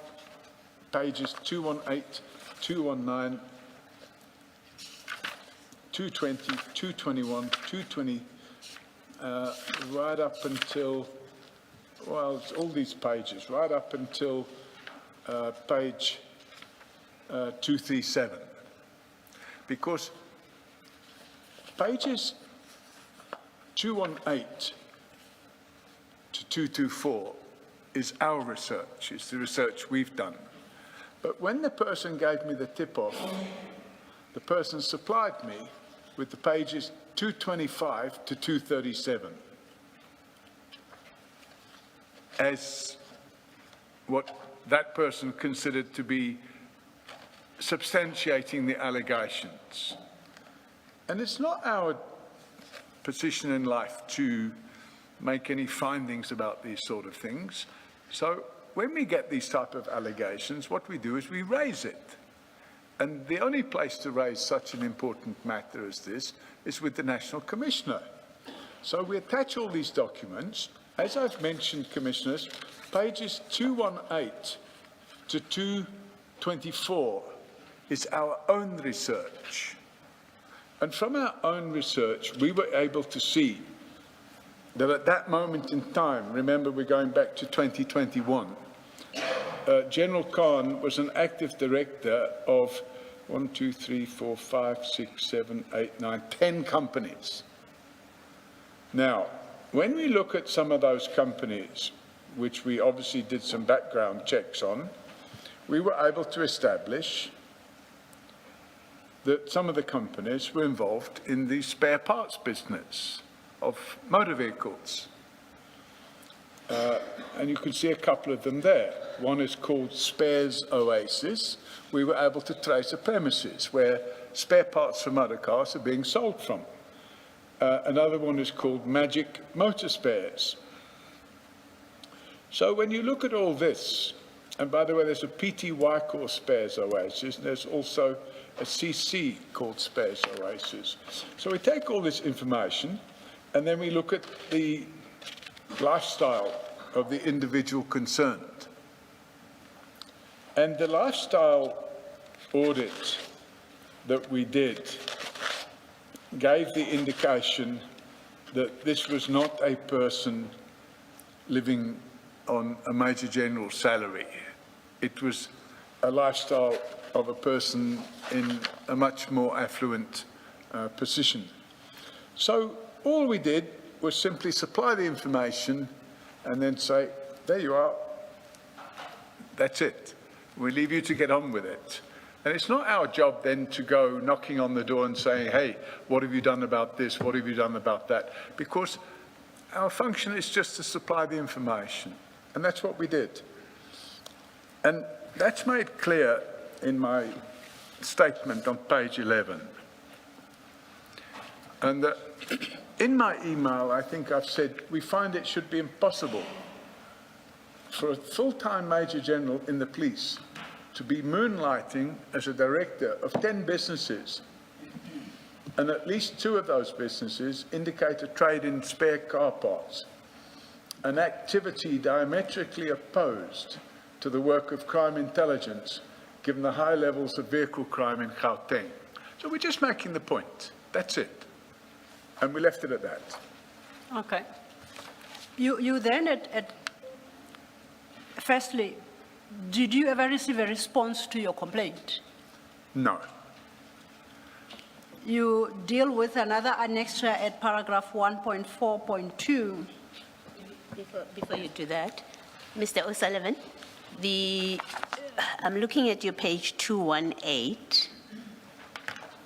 pages 218, 219, 220, 221, 220, right up until, well, it's all these pages, right up until page 237. Because pages 218 to 224 is our research, it's the research we've done. But when the person gave me the tip-off, the person supplied me with the pages 225 to 237 as what that person considered to be substantiating the allegations. And it's not our position in life to make any findings about these sort of things. So when we get these type of allegations, what we do is we raise it. And the only place to raise such an important matter as this is with the National Commissioner. So we attach all these documents. As I've mentioned, Commissioners, pages 218 to 224 is our own research. And from our own research, we were able to see that at that moment in time, remember we're going back to 2021, General Khan was an active director of 10 companies. Now, when we look at some of those companies, which we obviously did some background checks on, we were able to establish that some of the companies were involved in the spare parts business of motor vehicles. And you can see a couple of them there. One is called Spares Oasis. We were able to trace the premises where spare parts for motor cars are being sold from. Another one is called Magic Motor Spares. So when you look at all this, and by the way, there's a PTY called Spares Oasis, and there's also a CC called Spares Oasis. So we take all this information, and then we look at the lifestyle of the individual concerned. And the lifestyle audit that we did gave the indication that this was not a person living on a Major General's salary. It was a lifestyle of a person in a much more affluent position. So all we did was simply supply the information and then say, there you are, that's it. We leave you to get on with it. And it's not our job then to go knocking on the door and saying, hey, what have you done about this? What have you done about that? Because our function is just to supply the information. And that's what we did. And that's made clear in my statement on page 11. And in my email, I think I've said, we find it should be impossible for a full-time Major General in the police to be moonlighting as a director of 10 businesses, and at least 2 of those businesses indicate a trade in spare car parts, an activity diametrically opposed to the work of crime intelligence, given the high levels of vehicle crime in Gauteng. So we're just making the point. That's it. And we left it at that. Okay. You then, firstly, did you ever receive a response to your complaint? No. You deal with another annexure at paragraph 1.4.2. Before you do that, Mr. O'Sullivan, I'm looking at your page 218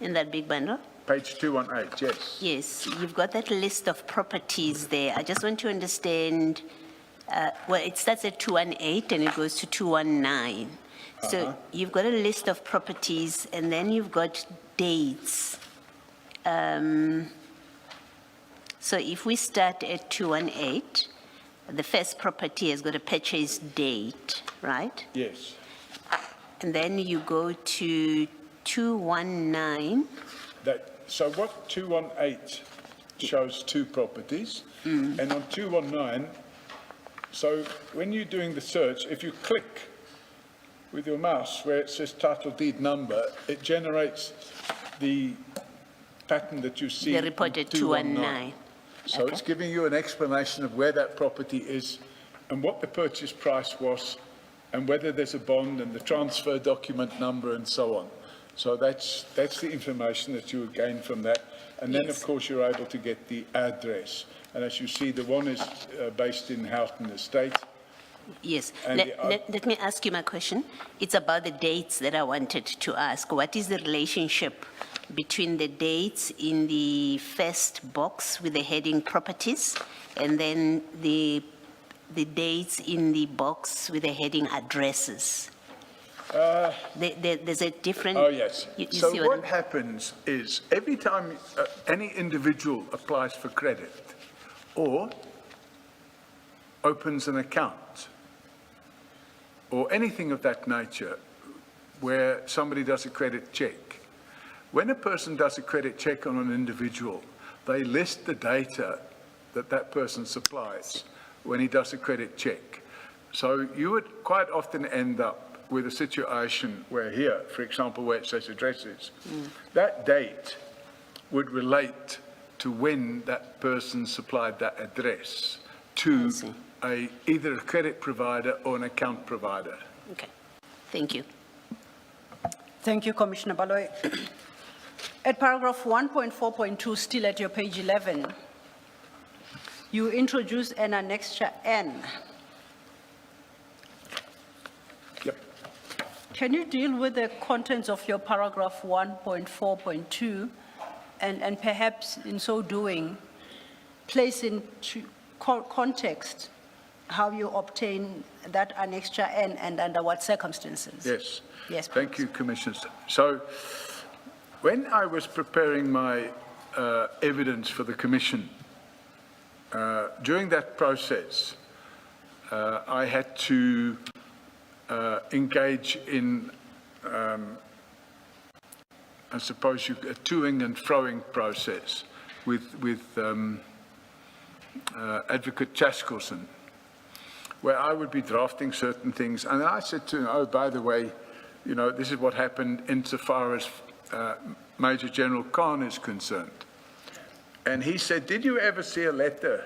in that big bundle. Page 218, yes. Yes, you've got that list of properties there. I just want to understand, well, it starts at 218 and it goes to 219. So you've got a list of properties and then you've got dates. So if we start at 218, the first property has got a purchase date, right? Yes. And then you go to 219. So what 218 shows 2 properties, and on 219, so when you're doing the search, if you click with your mouse where it says title deed number, it generates the pattern that you see. The reported 219. So Okay. it's giving you an explanation of where that property is and what the purchase price was and whether there's a bond and the transfer document number and so on. So that's the information that you would gain from that. And then, Yes. of course, you're able to get the address. And as you see, the one is based in Houghton Estate. Yes. And Let me ask you my question. It's about the dates that I wanted to ask. What is the relationship between the dates in the first box with the heading properties and then the dates in the box with the heading addresses? There's a different... Oh, yes. You So see what happens is every time any individual applies for credit or opens an account or anything of that nature, where somebody does a credit check. When a person does a credit check on an individual, they list the data that that person supplies when he does a credit check. So you would quite often end up with a situation where here, for example, where it says addresses, that date would relate to when that person supplied that address to either a credit provider or an account provider. Okay, thank you. Thank you, Commissioner Baloy. At paragraph 1.4.2, still at your page 11, you introduce an annexure N. Yep. Can you deal with the contents of your paragraph 1.4.2 and perhaps in so doing, place into context how you obtain that annexure N and under what circumstances? Yes. Yes, Thank please. you, Commissioner. So when I was preparing my evidence for the Commission, during that process, I had to engage in, I suppose, a toing and froing process with Advocate Chaskelson, where I would be drafting certain things. And I said to him, oh, by the way, you know, this is what happened insofar as Major General Khan is concerned. And he said, did you ever see a letter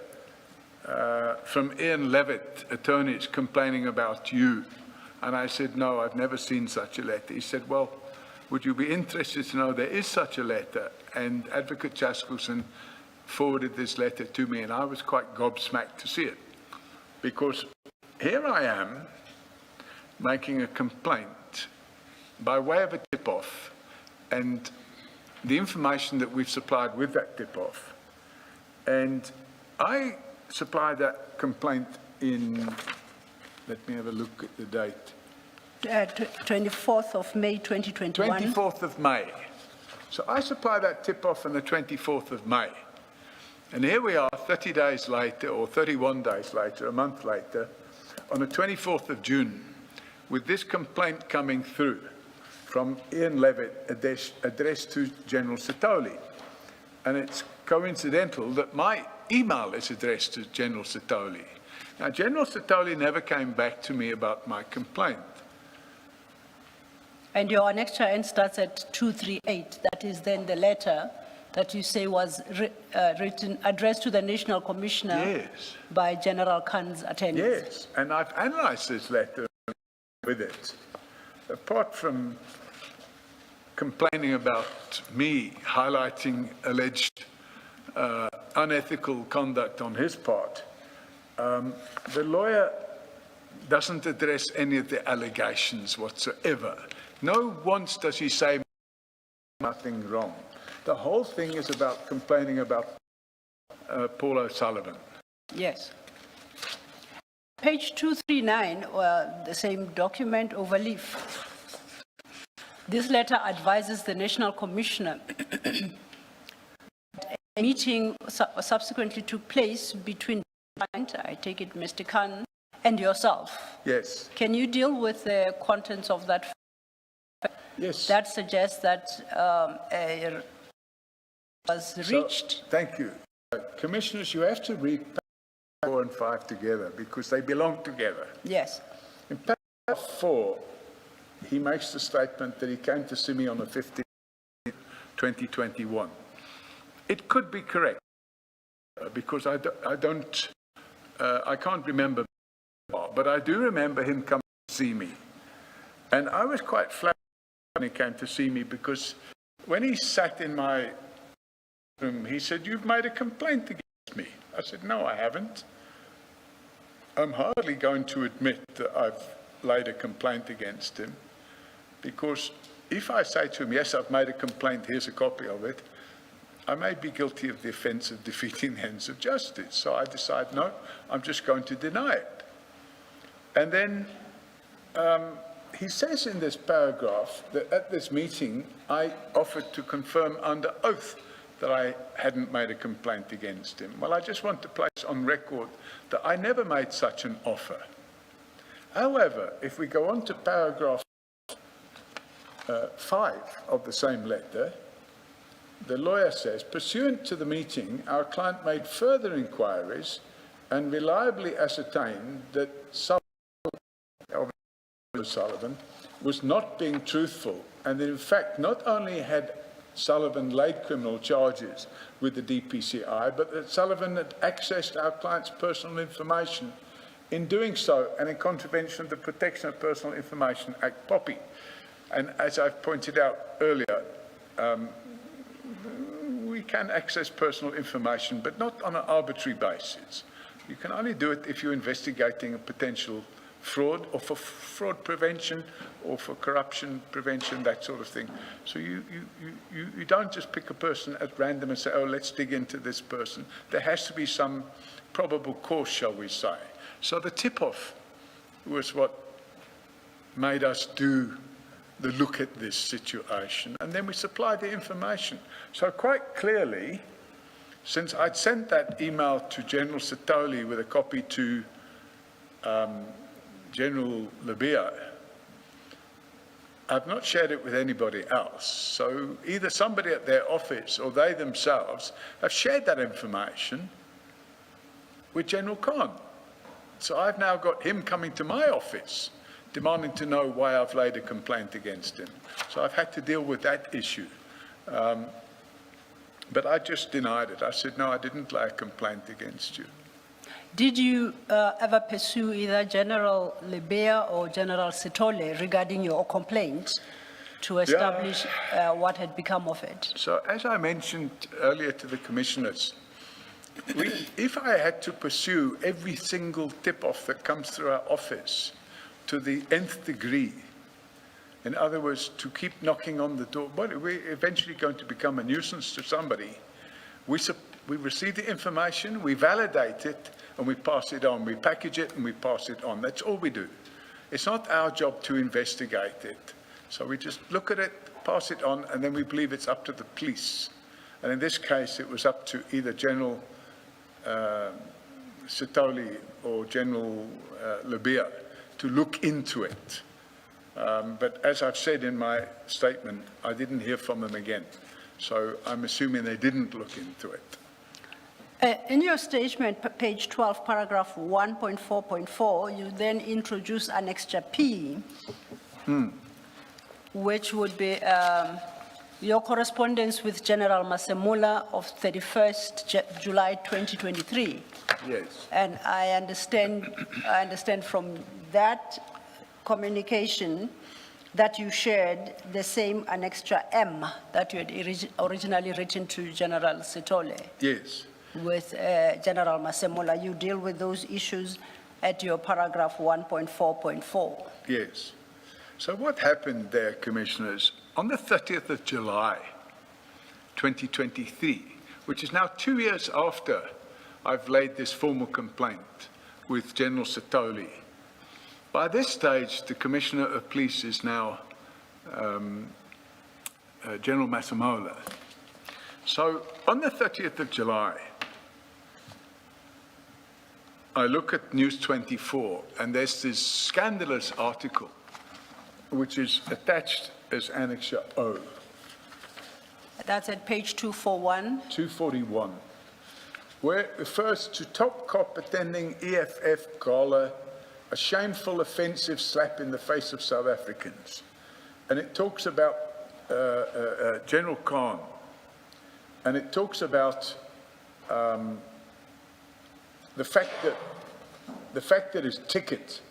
from Ian Levitt, attorneys, complaining about you? And I said, no, I've never seen such a letter. He said, well, would you be interested to know there is such a letter? And Advocate Chaskelson forwarded this letter to me, and I was quite gobsmacked to see it. Because here I am making a complaint by way of a tip-off, and the information that we've supplied with that tip-off. And I supplied that complaint in, let me have a look at the date. 24th of May, 2021. 24th of May. So I supplied that tip-off on the 24th of May. And here we are 30 days later, or 31 days later, a month later, on the 24th of June, with this complaint coming through from Ian Levitt addressed to General Sitoli. And it's coincidental that my email is addressed to General Sitoli. Now, General Sitoli never came back to me about my complaint. And your annexure N starts at 238. That is then the letter that you say was written, addressed to the National Commissioner Yes. by General Khan's attorneys. Yes, and I've analysed this letter with it. Apart from complaining about me highlighting alleged unethical conduct on his part, the lawyer doesn't address any of the allegations whatsoever. No once does he say nothing wrong. The whole thing is about complaining about Paul O'Sullivan. Yes. Page 239, the same document overleaf. This letter advises the National Commissioner a meeting subsequently took place between, I take it, Mr. Khan, and yourself. Yes. Can you deal with the contents of that? Yes. That suggests that was reached. So, thank you. Commissioners, you have to read paragraph 4 and 5 together because they belong together. Yes. In paragraph 4, he makes the statement that he came to see me on the 15th, 2021. It could be correct because I can't remember, but I do remember him coming to see me. And I was quite flattered when he came to see me because when he sat in my room, he said, "You've made a complaint against me." I said, "No, I haven't. I'm hardly going to admit that I've laid a complaint against him because if I say to him, yes, I've made a complaint, here's a copy of it, I may be guilty of the offence of defeating the ends of justice. So I decide, no, I'm just going to deny it." And then he says in this paragraph that at this meeting, I offered to confirm under oath that I hadn't made a complaint against him. Well, I just want to place on record that I never made such an offer. However, if we go on to paragraph 5 of the same letter, the lawyer says, pursuant to the meeting, our client made further inquiries and reliably ascertained that Sullivan was not being truthful, and that in fact not only had Sullivan laid criminal charges with the DPCI, but that Sullivan had accessed our client's personal information in doing so, and in contravention of the Protection of Personal Information Act, POPI. And as I've pointed out earlier, we can access personal information, but not on an arbitrary basis. You can only do it if you're investigating a potential fraud, or for fraud prevention, or for corruption prevention, that sort of thing. So you don't just pick a person at random and say, oh, let's dig into this person. There has to be some probable cause, shall we say. So the tip-off was what made us do the look at this situation, and then we supplied the information. So quite clearly, since I'd sent that email to General Sitoli with a copy to General Labia, I've not shared it with anybody else. So either somebody at their office or they themselves have shared that information with General Khan. So I've now got him coming to my office demanding to know why I've laid a complaint against him. So I've had to deal with that issue. But I just denied it. I said, no, I didn't lay a complaint against you. Did you ever pursue either General Lebea or General Sitole regarding your complaint to establish what had become of it? So as I mentioned earlier to the commissioners, if I had to pursue every single tip-off that comes through our office to the nth degree, in other words, to keep knocking on the door, but we're eventually going to become a nuisance to somebody. We receive the information, we validate it, and we pass it on. We package it and we pass it on. That's all we do. It's not our job to investigate it. So we just look at it, pass it on, and then we believe it's up to the police. And in this case, it was up to either General Sitoli or General Labia to look into it. But as I've said in my statement, I didn't hear from them again. So I'm assuming they didn't look into it. In your statement, page 12, paragraph 1.4.4, you then introduce Annexure P, which would be your correspondence with General Masemula of 31st July 2023. Yes. And I understand from that communication that you shared the same Annexure M that you had originally written to General Sitole. Yes. With General Masemula. You deal with those issues at your paragraph 1.4.4. Yes. So what happened there, Commissioners, on the 30th of July, 2023, which is now 2 years after I've laid this formal complaint with General Sitoli. By this stage, the Commissioner of Police is now General Masemola. So on the 30th of July, I look at News 24, and there's this scandalous article, which is attached as Annexure O. That's at page 241. 241, where it refers to top cop attending EFF gala, a shameful, offensive slap in the face of South Africans. And it talks about General Khan, and it talks about the fact that his ticket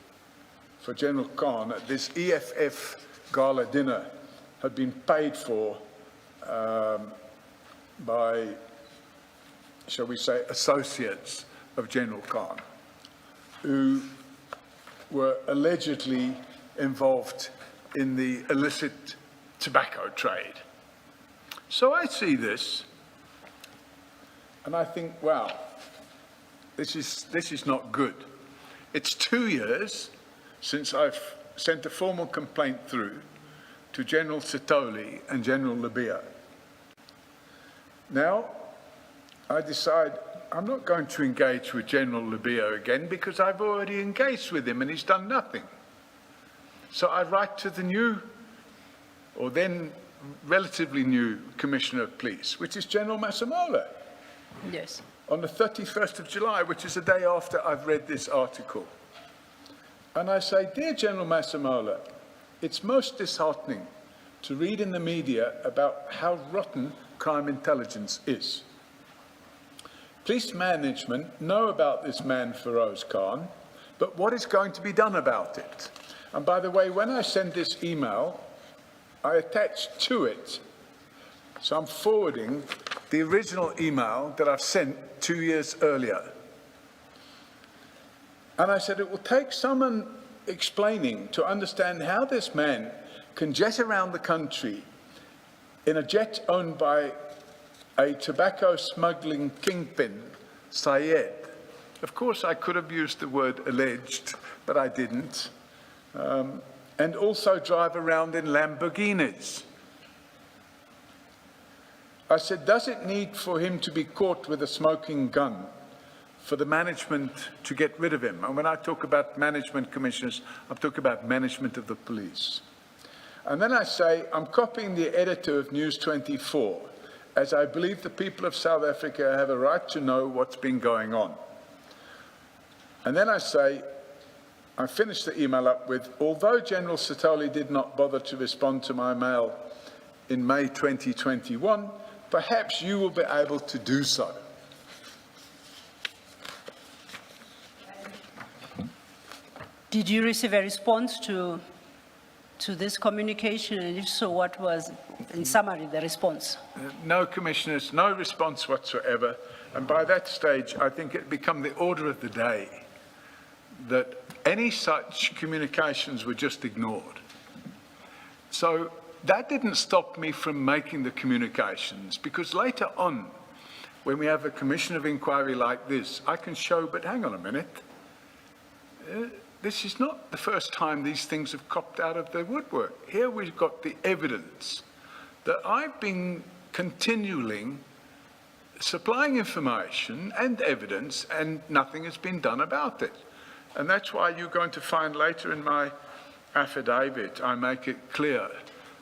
for General Khan at this EFF gala dinner had been paid for by, shall we say, associates of General Khan, who were allegedly involved in the illicit tobacco trade. So I see this, and I think, wow, this is not good. It's 2 years since I've sent a formal complaint through to General Sitoli and General Labia. Now, I decide I'm not going to engage with General Labia again because I've already engaged with him and he's done nothing. So I write to the new or then relatively new Commissioner of Police, which is General Masemola, Yes. on the 31st of July, which is the day after I've read this article. And I say, dear General Masemola, it's most disheartening to read in the media about how rotten crime intelligence is. Police management know about this man, Feroz Khan, but what is going to be done about it? And by the way, when I send this email, I attach to it, so I'm forwarding the original email that I've sent 2 years earlier. And I said, it will take someone explaining to understand how this man can jet around the country in a jet owned by a tobacco smuggling kingpin, Syed. Of course, I could have used the word alleged, but I didn't. And also drive around in Lamborghinis. I said, does it need for him to be caught with a smoking gun for the management to get rid of him? And when I talk about management commissioners, I'm talking about management of the police. And then I say, I'm copying the editor of News 24, as I believe the people of South Africa have a right to know what's been going on. And then I say, I finish the email up with, although General Sitoli did not bother to respond to my mail in May 2021, perhaps you will be able to do so. Did you receive a response to this communication? And if so, what was, in summary, the response? No, Commissioners, no response whatsoever. And by that stage, I think it became the order of the day that any such communications were just ignored. So that didn't stop me from making the communications, because later on, when we have a commission of inquiry like this, I can show, but hang on a minute, this is not the first time these things have copped out of their woodwork. Here we've got the evidence that I've been continually supplying information and evidence, and nothing has been done about it. And that's why you're going to find later in my affidavit, I make it clear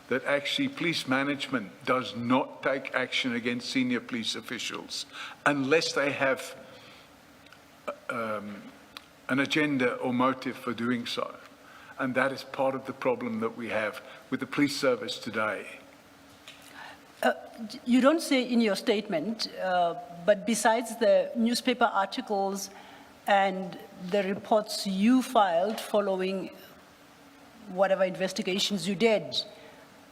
that actually police management does not take action against senior police officials unless they have an agenda or motive for doing so. And that is part of the problem that we have with the police service today. You don't say in your statement, but besides the newspaper articles and the reports you filed following whatever investigations you did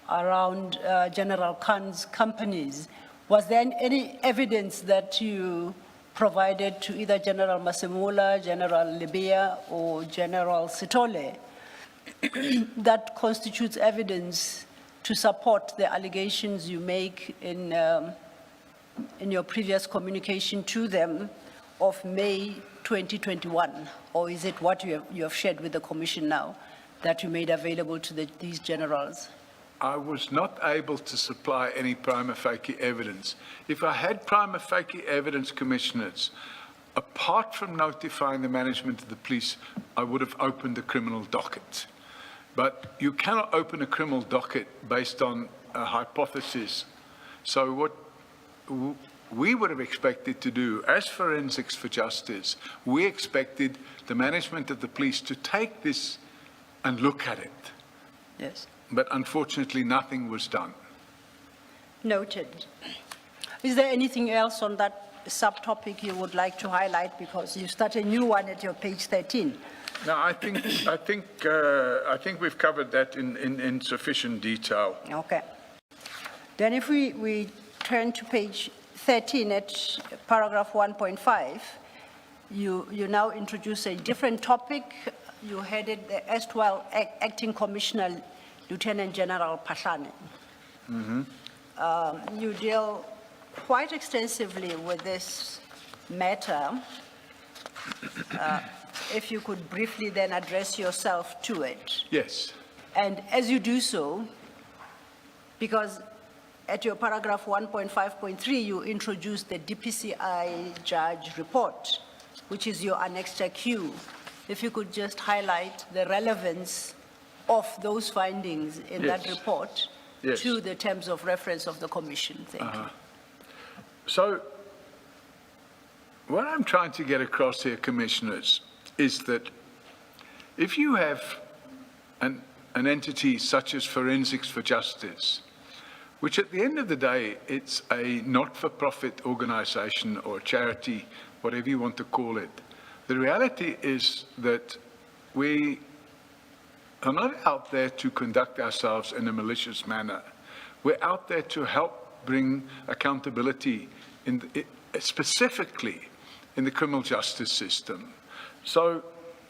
around General Khan's companies, was there any evidence that you provided to either General Masemola, General Libya, or General Sitole that constitutes evidence to support the allegations you make in your previous communication to them of May 2021? Or is it what you have shared with the Commission now that you made available to these generals? I was not able to supply any prima facie evidence. If I had prima facie evidence, Commissioners, apart from notifying the management of the police, I would have opened a criminal docket. But you cannot open a criminal docket based on a hypothesis. So what we would have expected to do as Forensics for Justice, we expected the management of the police to take this and look at it. Yes. But unfortunately, nothing was done. Noted. Is there anything else on that subtopic you would like to highlight? Because you start a new one at your page 13. No, I think we've covered that in sufficient detail. Okay. Then if we turn to page 13 at paragraph 1.5, you now introduce a different topic. You headed the erstwhile acting commissioner, Lieutenant General Pahlane. You deal quite extensively with this matter. If you could briefly then address yourself to it. Yes. And as you do so, because at your paragraph 1.5.3, you introduced the DPCI judge report, which is your annexure Q. If you could just highlight the relevance of those findings in that Yes. report Yes. to the terms of reference of the commission. Thank you. So, what I'm trying to get across here, Commissioners, is that if you have an entity such as Forensics for Justice, which at the end of the day, it's a not-for-profit organization or charity, whatever you want to call it, the reality is that we are not out there to conduct ourselves in a malicious manner. We're out there to help bring accountability specifically in the criminal justice system. So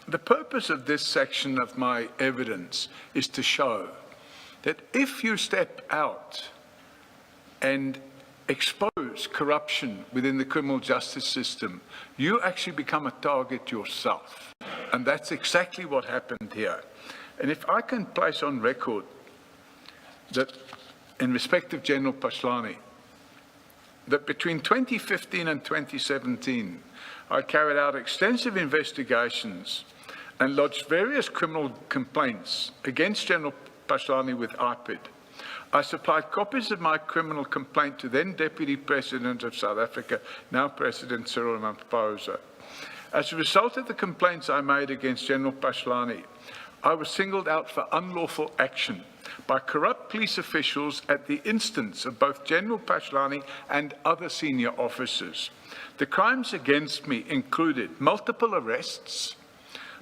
the purpose of this section of my evidence is to show that if you step out and expose corruption within the criminal justice system, you actually become a target yourself. And that's exactly what happened here. And if I can place on record that in respect of General Paslani, that between 2015 and 2017, I carried out extensive investigations and lodged various criminal complaints against General Paslani with IPID. I supplied copies of my criminal complaint to then Deputy President of South Africa, now President Cyril Ramaphosa. As a result of the complaints I made against General Paslani, I was singled out for unlawful action by corrupt police officials at the instance of both General Paslani and other senior officers. The crimes against me included multiple arrests,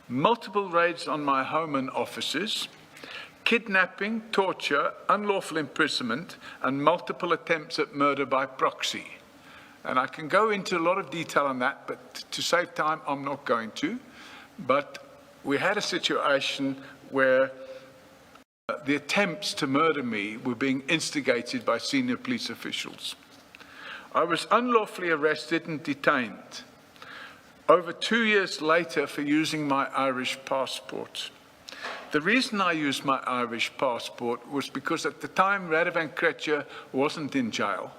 multiple raids on my home and offices, kidnapping, torture, unlawful imprisonment, and multiple attempts at murder by proxy. And I can go into a lot of detail on that, but to save time, I'm not going to. But we had a situation where the attempts to murder me were being instigated by senior police officials. I was unlawfully arrested and detained over 2 years later for using my Irish passport. The reason I used my Irish passport was because at the time Radovan Kretschmer wasn't in jail,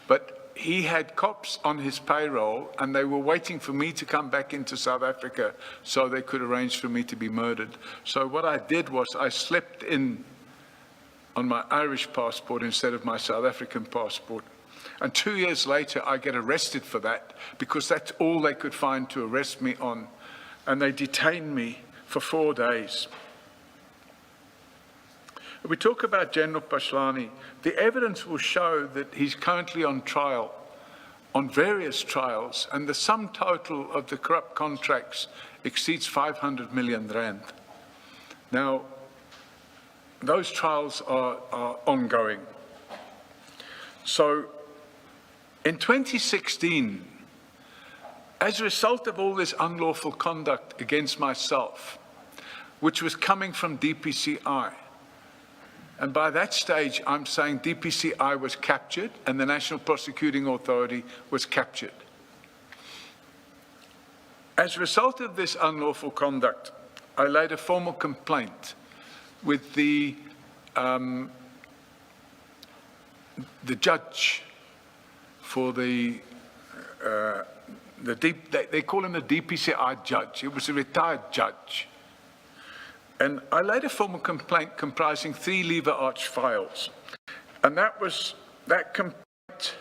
but he had cops on his payroll and they were waiting for me to come back into South Africa so they could arrange for me to be murdered. So what I did was I slipped in on my Irish passport instead of my South African passport. And 2 years later, I get arrested for that because that's all they could find to arrest me on. And they detained me for 4 days. We talk about General Paslani. The evidence will show that he's currently on trial, on various trials, and the sum total of the corrupt contracts exceeds 500 million rand. Now, those trials are ongoing. So, in 2016, as a result of all this unlawful conduct against myself, which was coming from DPCI, and by that stage, I'm saying DPCI was captured and the National Prosecuting Authority was captured. As a result of this unlawful conduct, I laid a formal complaint with the judge for they call him a DPCI judge. It was a retired judge. And I laid a formal complaint comprising 3 lever arch files. And that complaint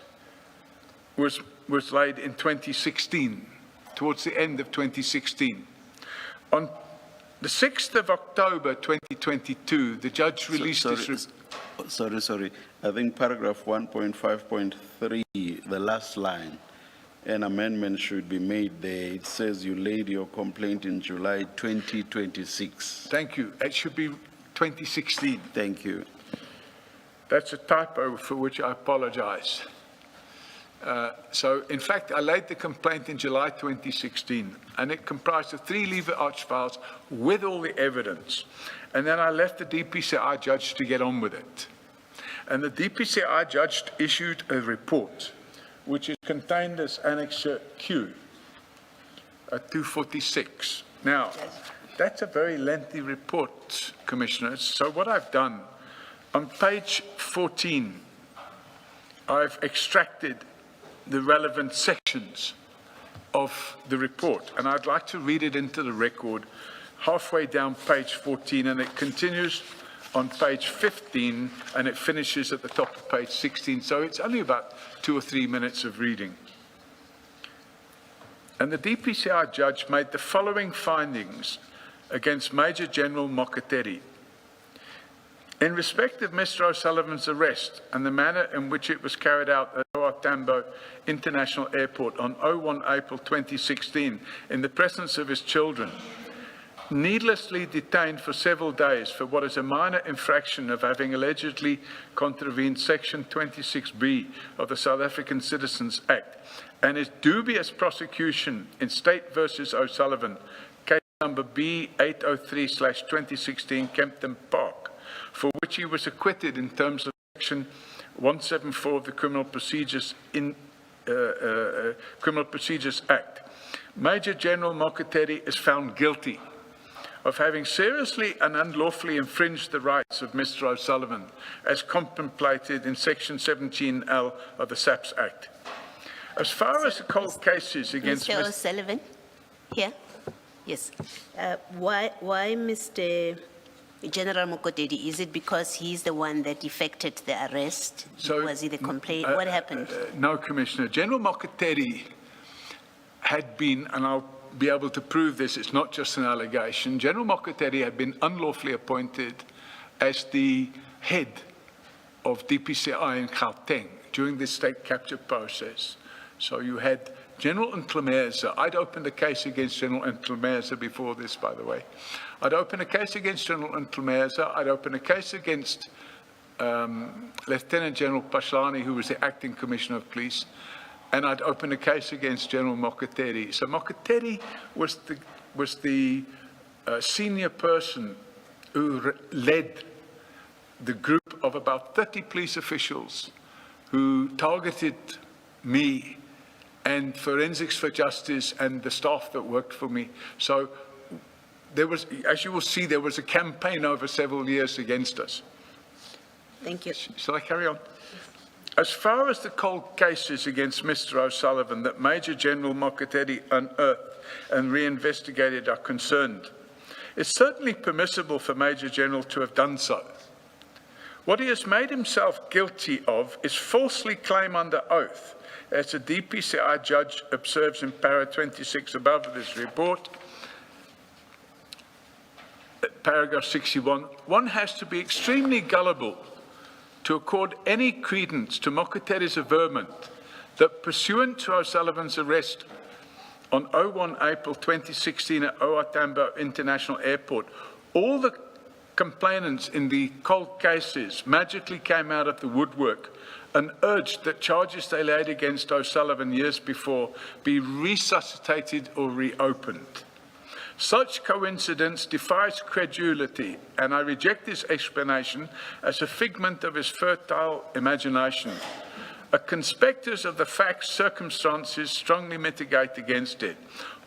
was laid in 2016, towards the end of 2016. On the 6th of October 2022, the judge released this... Sorry. I think paragraph 1.5.3, the last line, an amendment should be made there. It says you laid your complaint in July 2026. Thank you. It should be 2016. Thank you. That's a typo for which I apologize. So, in fact, I laid the complaint in July 2016, and it comprised of 3 lever arch files with all the evidence. And then I left the DPCI judge to get on with it. And the DPCI judge issued a report, which is contained as Annexure Q at 246. Now, that's a very lengthy report, Commissioners. So what I've done, on page 14, I've extracted the relevant sections of the report, and I'd like to read it into the record halfway down page 14, and it continues on page 15, and it finishes at the top of page 16, so it's only about 2 or 3 minutes of reading. And the DPCI judge made the following findings against Major General Mokateri. In respect of Mr. O'Sullivan's arrest and the manner in which it was carried out at OR Tambo International Airport on 01 April 2016 in the presence of his children, needlessly detained for several days for what is a minor infraction of having allegedly contravened Section 26B of the South African Citizens Act, and his dubious prosecution in State versus O'Sullivan, case number B803/2016 Kempton Park, for which he was acquitted in terms of Section 174 of the Criminal Procedures Act. Major General Mokateri is found guilty of having seriously and unlawfully infringed the rights of Mr. O'Sullivan, as contemplated in Section 17L of the SAPS Act. As far as the cold cases against Mr. O'Sullivan, here? Yes. Why Mr. General Mokateri? Is it because he's the one that effected the arrest? Was he the complaint? What happened? No, Commissioner. General Mokateri had been, and I'll be able to prove this, it's not just an allegation, General Mokateri had been unlawfully appointed as the head of DPCI in Gauteng during the state capture process. So you had General Ntlemeza. I'd opened a case against General Ntlemeza before this, by the way. I'd opened a case against General Ntlemeza. I'd opened a case against Lieutenant General Pashlani, who was the acting Commissioner of Police. And I'd opened a case against General Mokateri. So Mokateri was the senior person who led the group of about 30 police officials who targeted me and Forensics for Justice and the staff that worked for me. So there was, as you will see, there was a campaign over several years against us. Thank you. Shall I carry on? As far as the cold cases against Mr. O'Sullivan that Major General Mokateri unearthed and reinvestigated are concerned, it's certainly permissible for Major General to have done so. What he has made himself guilty of is falsely claim under oath, as the DPCI judge observes in para 26 above this report, paragraph 61. One has to be extremely gullible to accord any credence to Mokateri's averment that pursuant to O'Sullivan's arrest on 01 April 2016 at OR Tambo International Airport, all the complainants in the cold cases magically came out of the woodwork and urged that charges they laid against O'Sullivan years before be resuscitated or reopened. Such coincidence defies credulity, and I reject this explanation as a figment of his fertile imagination. A conspectus of the facts, circumstances strongly mitigate against it.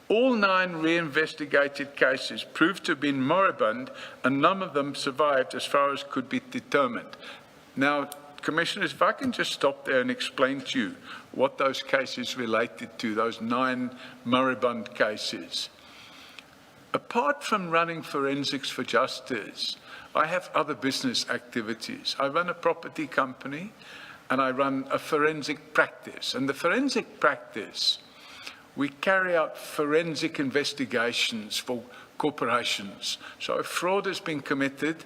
All 9 reinvestigated cases proved to have been moribund, and none of them survived as far as could be determined. Now, Commissioners, if I can just stop there and explain to you what those cases related to, those 9 moribund cases. Apart from running Forensics for Justice, I have other business activities. I run a property company and I run a forensic practice. And the forensic practice, we carry out forensic investigations for corporations. So if fraud has been committed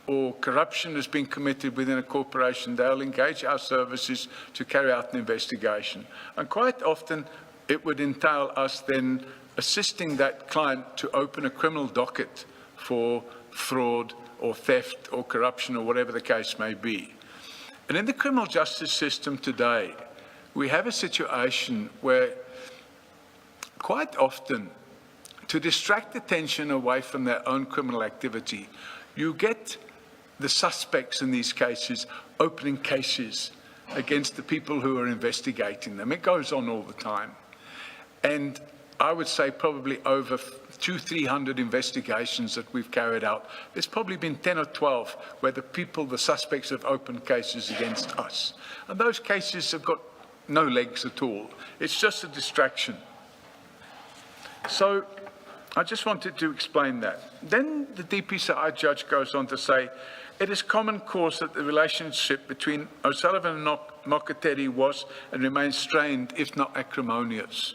or corruption has been committed within a corporation, they'll engage our services to carry out an investigation. And quite often it would entail us then assisting that client to open a criminal docket for fraud or theft or corruption or whatever the case may be. And in the criminal justice system today, we have a situation where quite often, to distract attention away from their own criminal activity, you get the suspects in these cases opening cases against the people who are investigating them. It goes on all the time. And I would say probably over 200-300 investigations that we've carried out. There's probably been 10 or 12 where the suspects have opened cases against us. And those cases have got no legs at all. It's just a distraction. So I just wanted to explain that. Then the DPCI judge goes on to say, it is common cause that the relationship between O'Sullivan and Mokateri was and remains strained, if not acrimonious.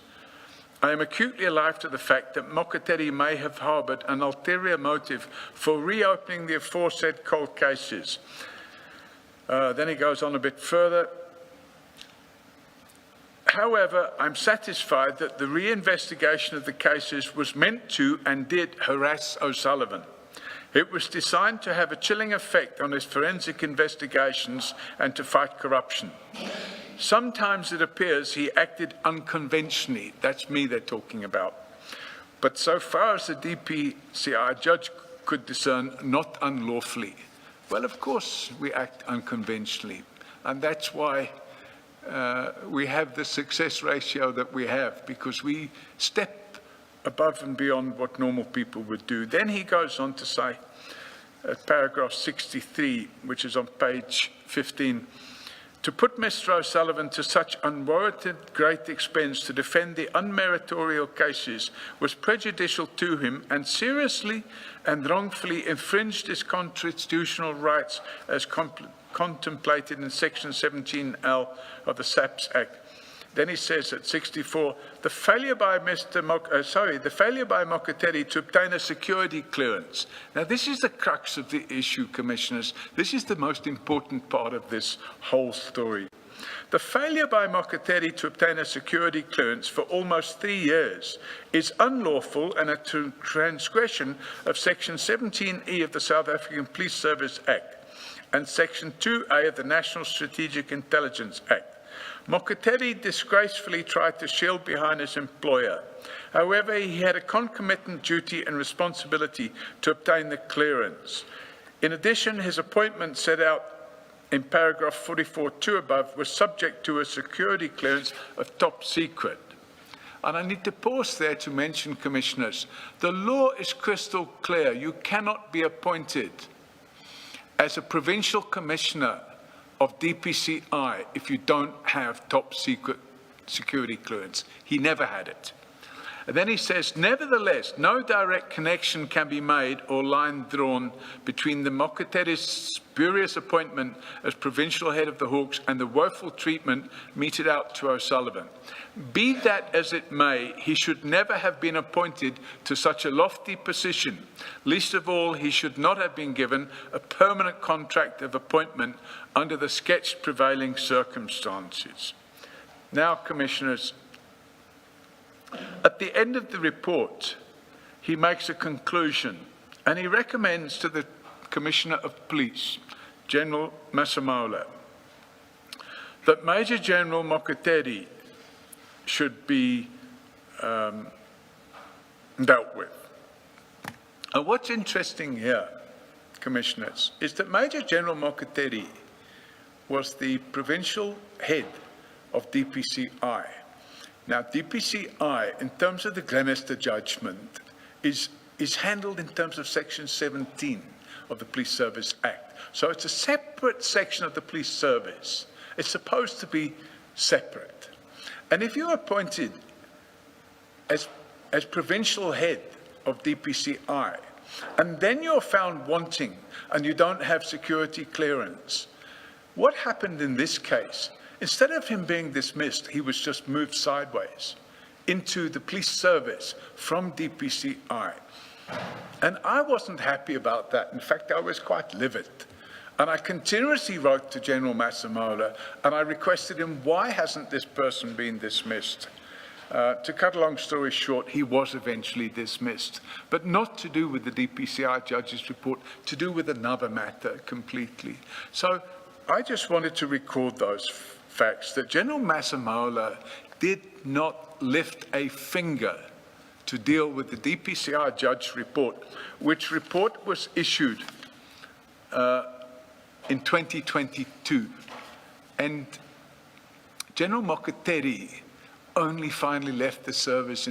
I am acutely alive to the fact that Mokateri may have harboured an ulterior motive for reopening the aforesaid cold cases. Then he goes on a bit further. However, I'm satisfied that the reinvestigation of the cases was meant to and did harass O'Sullivan. It was designed to have a chilling effect on his forensic investigations and to fight corruption. Sometimes it appears he acted unconventionally. That's me they're talking about. But so far as the DPCI judge could discern, not unlawfully. Well, of course, we act unconventionally. And that's why we have the success ratio that we have, because we step above and beyond what normal people would do. Then he goes on to say, at paragraph 63, which is on page 15, to put Mr. O'Sullivan to such unwarranted great expense to defend the unmeritorial cases was prejudicial to him and seriously and wrongfully infringed his constitutional rights as contemplated in section 17L of the SAPS Act. Then he says at 64, the failure by Mokateri to obtain a security clearance. Now, this is the crux of the issue, Commissioners. This is the most important part of this whole story. The failure by Mokateri to obtain a security clearance for almost 3 years is unlawful and a transgression of Section 17E of the South African Police Service Act and Section 2A of the National Strategic Intelligence Act. Mokateri disgracefully tried to shield behind his employer. However, he had a concomitant duty and responsibility to obtain the clearance. In addition, his appointment set out in paragraph 44(2) above was subject to a security clearance of top secret. And I need to pause there to mention, Commissioners, the law is crystal clear. You cannot be appointed as a provincial commissioner of DPCI if you don't have top secret security clearance. He never had it. And then he says, nevertheless, no direct connection can be made or line drawn between the Mokateri's spurious appointment as provincial head of the Hawks and the woeful treatment meted out to O'Sullivan. Be that as it may, he should never have been appointed to such a lofty position. Least of all, he should not have been given a permanent contract of appointment under the sketched prevailing circumstances. Now, Commissioners, at the end of the report, he makes a conclusion, and he recommends to the Commissioner of Police, General Masemola, that Major General Mokateri should be dealt with. And what's interesting here, Commissioners, is that Major General Mokateri was the provincial head of DPCI. Now, DPCI, in terms of the Glenister judgment, is handled in terms of Section 17 of the Police Service Act. So it's a separate section of the police service. It's supposed to be separate. And if you're appointed as provincial head of DPCI, and then you're found wanting and you don't have security clearance, what happened in this case? Instead of him being dismissed, he was just moved sideways into the police service from DPCI. And I wasn't happy about that. In fact, I was quite livid. And I continuously wrote to General Masemola and I requested him, why hasn't this person been dismissed? To cut a long story short, he was eventually dismissed, but not to do with the DPCI judge's report, to do with another matter completely. So I just wanted to record those facts, that General Masemola did not lift a finger to deal with the DPCI judge report, which report was issued in 2022. And General Mokateri only finally left the service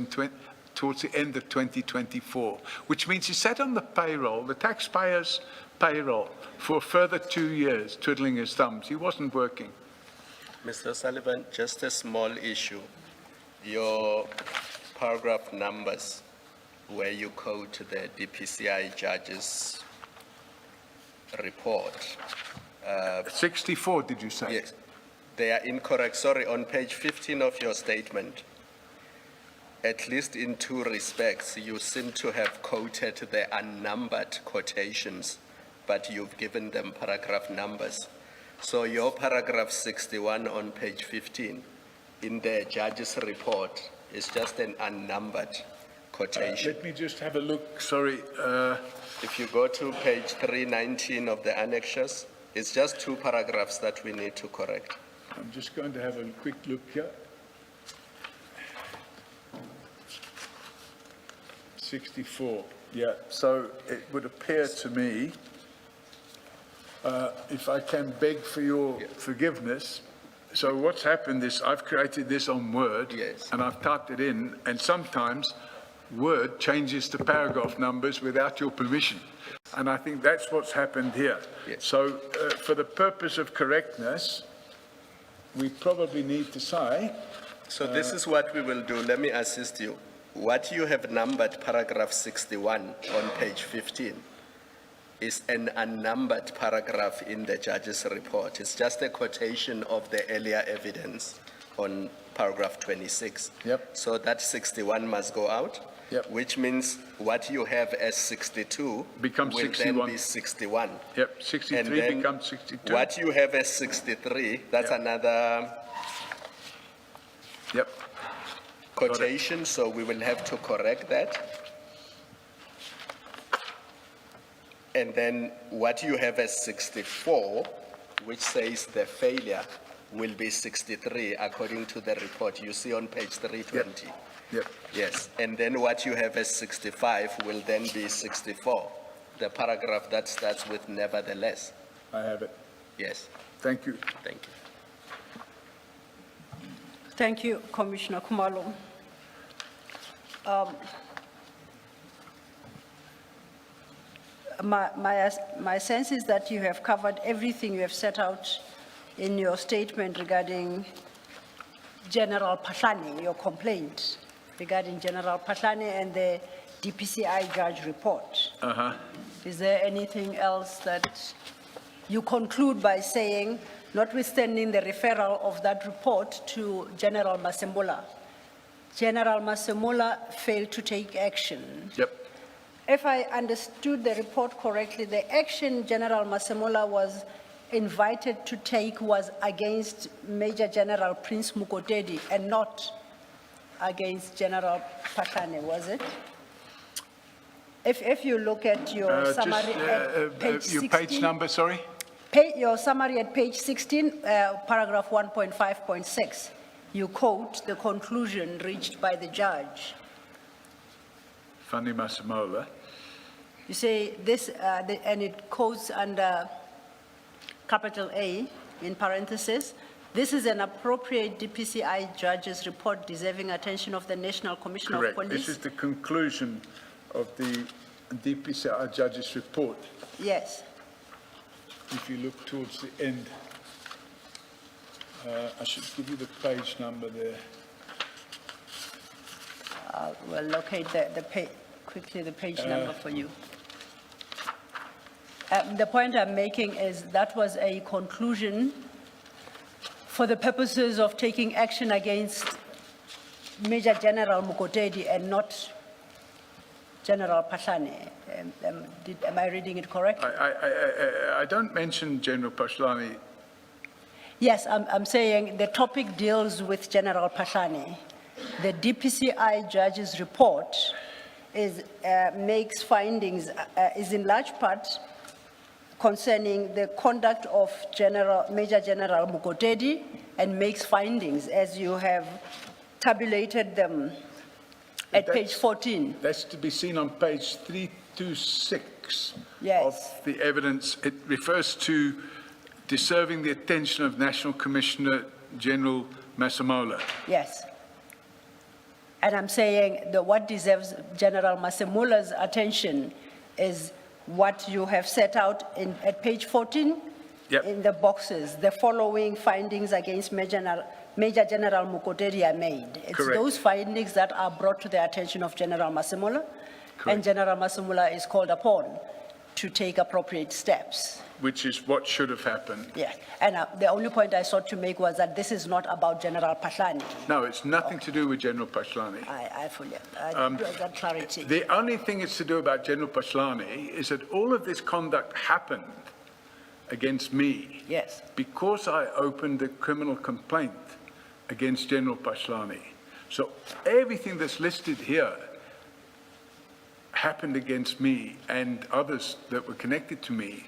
towards the end of 2024, which means he sat on the payroll, the taxpayers' payroll, for a further 2 years, twiddling his thumbs. He wasn't working. Mr. Sullivan, just a small issue. Your paragraph numbers where you quote the DPCI judge's report. 64, did you say? Yes, they are incorrect. Sorry, on page 15 of your statement, at least in two respects, you seem to have quoted the unnumbered quotations, but you've given them paragraph numbers. So your paragraph 61 on page 15 in the judge's report is just an unnumbered quotation. Let me just have a look, sorry. If you go to page 319 of the annexures, it's just two paragraphs that we need to correct. I'm just going to have a quick look here. 64, yeah. So it would appear to me, if I can beg for your forgiveness, so what's happened is I've created this on Word, Yes. and I've typed it in, and sometimes Word changes the paragraph numbers without your permission. And I think that's what's happened here. Yes. So for the purpose of correctness, we probably need to say, So this is what we will do. Let me assist you. What you have numbered paragraph 61 on page 15 is an unnumbered paragraph in the judge's report. It's just a quotation of the earlier evidence on paragraph 26. Yep. So that 61 must go out. Yep. Which means what you have as 62 Becomes will 61. then be 61. yep, And 63 then becomes 62. What you have as 63, that's Yep. another Yep, quotation, so we will have to correct that. And then what you have as 64, which says the failure will be 63 according to the report you see on page 320. yep. Yes, and then what you have as 65 will then be 64, the paragraph that starts with nevertheless. I have it. Yes, Thank you. thank you. Thank you, Commissioner Khumalo. My sense is that you have covered everything you have set out in your statement regarding General Patlane, your complaint regarding General Patlane and the DPCI judge report. Is there anything else that you conclude by saying, notwithstanding the referral of that report to General Masemola, General Masemola failed to take action? Yep. If I understood the report correctly, the action General Masemola was invited to take was against Major General Prince Mukotedi and not against General Patlane, was it? If you look at your summary at page 16. Your page number, sorry? Your summary at page 16, paragraph 1.5.6, you quote the conclusion reached by the judge. Fanny Masemola. You say this, and it quotes under capital A in parentheses, this is an appropriate DPCI judge's report deserving attention of the National Commission of Correct. Police. This is the conclusion of the DPCI judge's report. Yes. If you look towards the end, I should give you the page number there. We'll locate quickly the page number for you. The point I'm making is that was a conclusion for the purposes of taking action against Major General Mukotedi and not General Patlane. Am I reading it correct? I don't mention General Patlane. Yes, I'm saying the topic deals with General Patlane. The DPCI judge's report makes findings, is in large part concerning the conduct of Major General Mukotedi and makes findings as you have tabulated them at page 14. That's to be seen on page 326 Yes. of the evidence. It refers to deserving the attention of National Commissioner General Masemola. Yes. And I'm saying that what deserves General Masemola's attention is what you have set out at page 14 Yep. in the boxes. The following findings against Major General Mukotedi are made. It's Correct. those findings that are brought to the attention of General Masemola, And General Masumula is called upon to take appropriate steps. Which is what should have happened. Yeah, and the only point I sought to make was that this is not about General Patlani. No, it's nothing to do with General Patlani. I fully, that clarity. The only thing it's to do about General Patlani is that all of this conduct happened against me. Yes. Because I opened a criminal complaint against General Patlani. So everything that's listed here happened against me and others that were connected to me.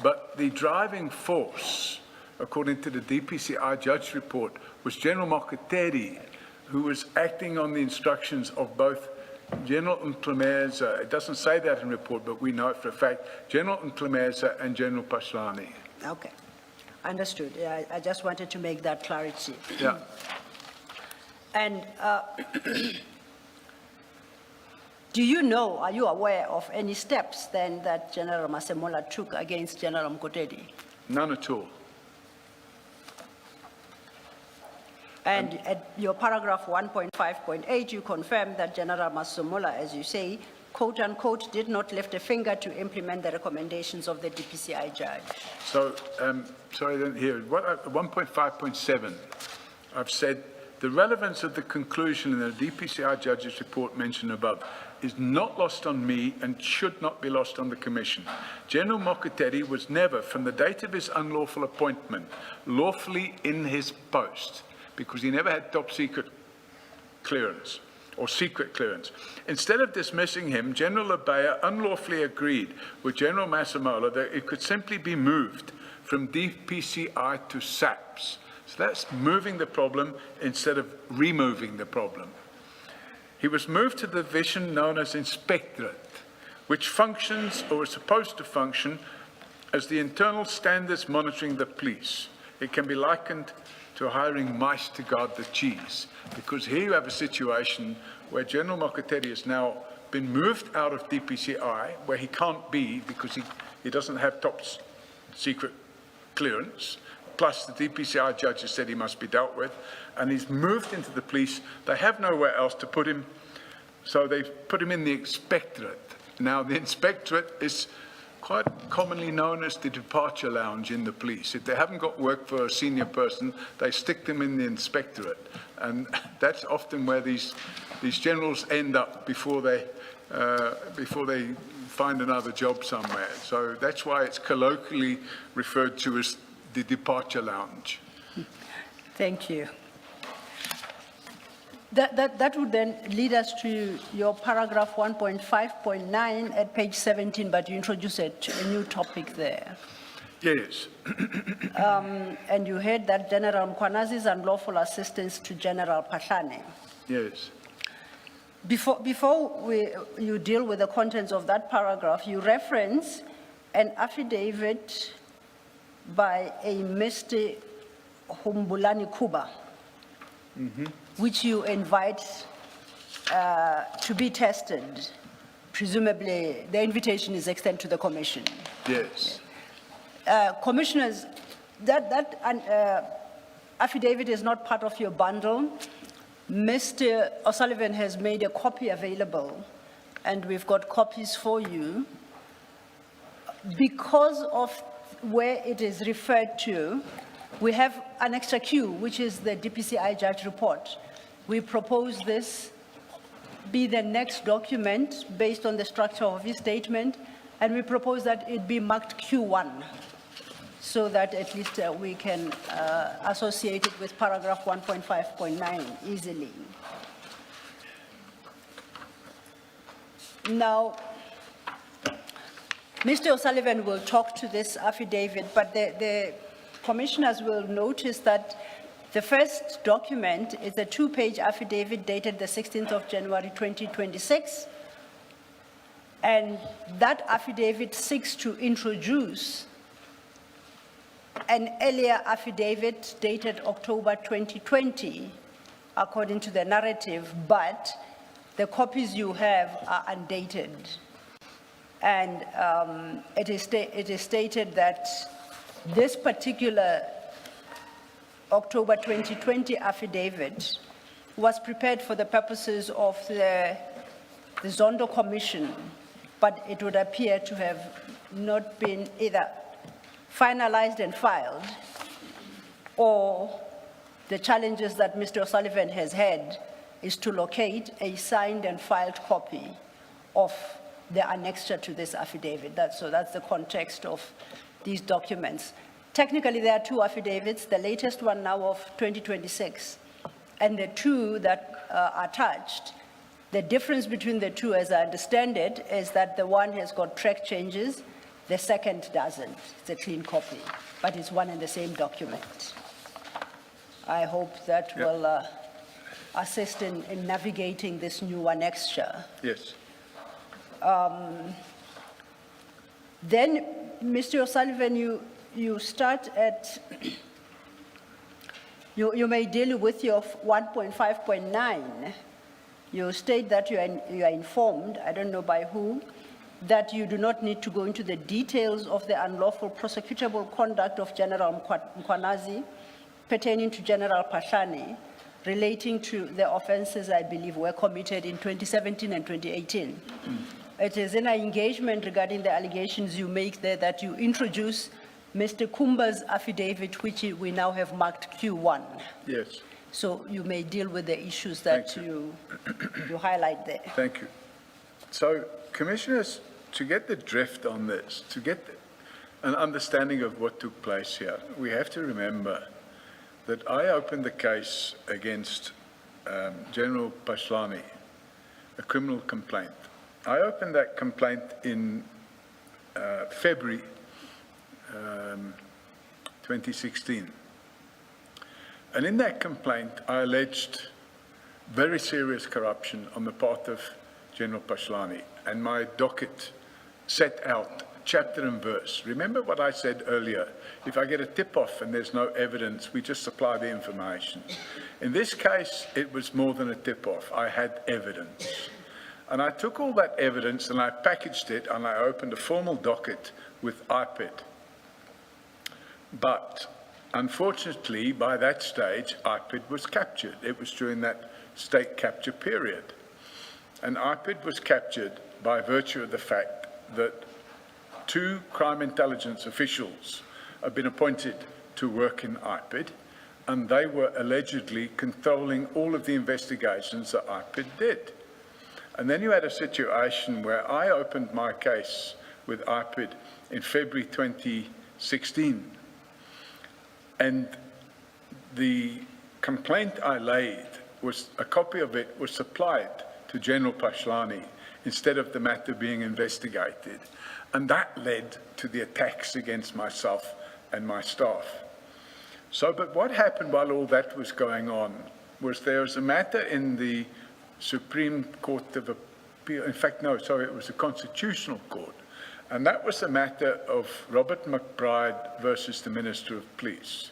But the driving force, according to the DPCI judge report, was General Mokateri, who was acting on the instructions of both General Mtlemeza, it doesn't say that in the report, but we know it for a fact, General Mtlemeza and General Patlani. Okay, understood. Yeah, I just wanted to make that clarity. Yeah. And do you know, are you aware of any steps then that General Masemola took against General Mkotedi? None at all. And at your paragraph 1.5.8, you confirm that General Masemola, as you say, quote unquote, did not lift a finger to implement the recommendations of the DPCI judge. So, sorry, I didn't hear it. 1.5.7, I've said the relevance of the conclusion in the DPCI judge's report mentioned above is not lost on me and should not be lost on the Commission. General Mokateri was never, from the date of his unlawful appointment, lawfully in his post, because he never had top secret clearance or secret clearance. Instead of dismissing him, General Abaya unlawfully agreed with General Masemola that it could simply be moved from DPCI to SAPS. So that's moving the problem instead of removing the problem. He was moved to the division known as Inspectorate, which functions or is supposed to function as the internal standards monitoring the police. It can be likened to hiring mice to guard the cheese, because here you have a situation where General Mokateri has now been moved out of DPCI, where he can't be because he doesn't have top secret clearance, plus the DPCI judge has said he must be dealt with, and he's moved into the police. They have nowhere else to put him, so they've put him in the Inspectorate. Now, the Inspectorate is quite commonly known as the departure lounge in the police. If they haven't got work for a senior person, they stick them in the Inspectorate. And that's often where these generals end up before they find another job somewhere. So that's why it's colloquially referred to as the departure lounge. Thank you. That would then lead us to your paragraph 1.5.9 at page 17, but you introduced a new topic there. Yes. And you heard that General Mkwanazi's unlawful assistance to General Patlani. Yes. Before you deal with the contents of that paragraph, you reference an affidavit by a Mr. Humbulani Kuba, which you invite to be tested. Presumably, the invitation is extended to the Commission. Yes. Commissioners, that affidavit is not part of your bundle. Mr. O'Sullivan has made a copy available, and we've got copies for you. Because of where it is referred to, we have an extra Q, which is the DPCI judge report. We propose this be the next document based on the structure of his statement, and we propose that it be marked Q1, so that at least we can associate it with paragraph 1.5.9 easily. Now, Mr. O'Sullivan will talk to this affidavit, but the commissioners will notice that the first document is a two-page affidavit dated the 16th of January 2026, and that affidavit seeks to introduce an earlier affidavit dated October 2020, according to the narrative, but the copies you have are undated. And it is stated that this particular October 2020 affidavit was prepared for the purposes of the the Zondo Commission, but it would appear to have not been either finalized and filed, or the challenges that Mr. O'Sullivan has had is to locate a signed and filed copy of the annexure to this affidavit. So that's the context of these documents. Technically, there are two affidavits, the latest one now of 2026, and the two that are attached. The difference between the two, as I understand it, is that the one has got track changes, the second doesn't. It's a clean copy, but it's one and the same document. I hope that will assist in navigating this new annexure. Yes. Then, Mr. O'Sullivan, you start at, you may deal with your 1.5.9. You state that you are informed, I don't know by who, that you do not need to go into the details of the unlawful prosecutable conduct of General Mkwanazi pertaining to General Pashani, relating to the offenses I believe were committed in 2017 and 2018. It is in our engagement regarding the allegations you make there that you introduce Mr. Kumba's affidavit, which we now have marked Q1. Yes. So you may deal with the issues that you highlight there. Thank you. So, Commissioners, to get the drift on this, to get an understanding of what took place here, we have to remember that I opened the case against General Pashlani, a criminal complaint. I opened that complaint in February 2016. And in that complaint, I alleged very serious corruption on the part of General Pashlani. And my docket set out chapter and verse. Remember what I said earlier. If I get a tip-off and there's no evidence, we just supply the information. In this case, it was more than a tip-off. I had evidence. And I took all that evidence and I packaged it and I opened a formal docket with IPID. But unfortunately, by that stage, IPID was captured. It was during that state capture period. And IPID was captured by virtue of the fact that 2 crime intelligence officials have been appointed to work in IPID, and they were allegedly controlling all of the investigations that IPID did. And then you had a situation where I opened my case with IPID in February 2016, and the complaint I laid was, a copy of it was supplied to General Pashlani instead of the matter being investigated. And that led to the attacks against myself and my staff. So, but what happened while all that was going on was there was a matter in the Supreme Court of Appeal, in fact, no, sorry, it was the Constitutional Court. And that was the matter of Robert McBride versus the Minister of Police.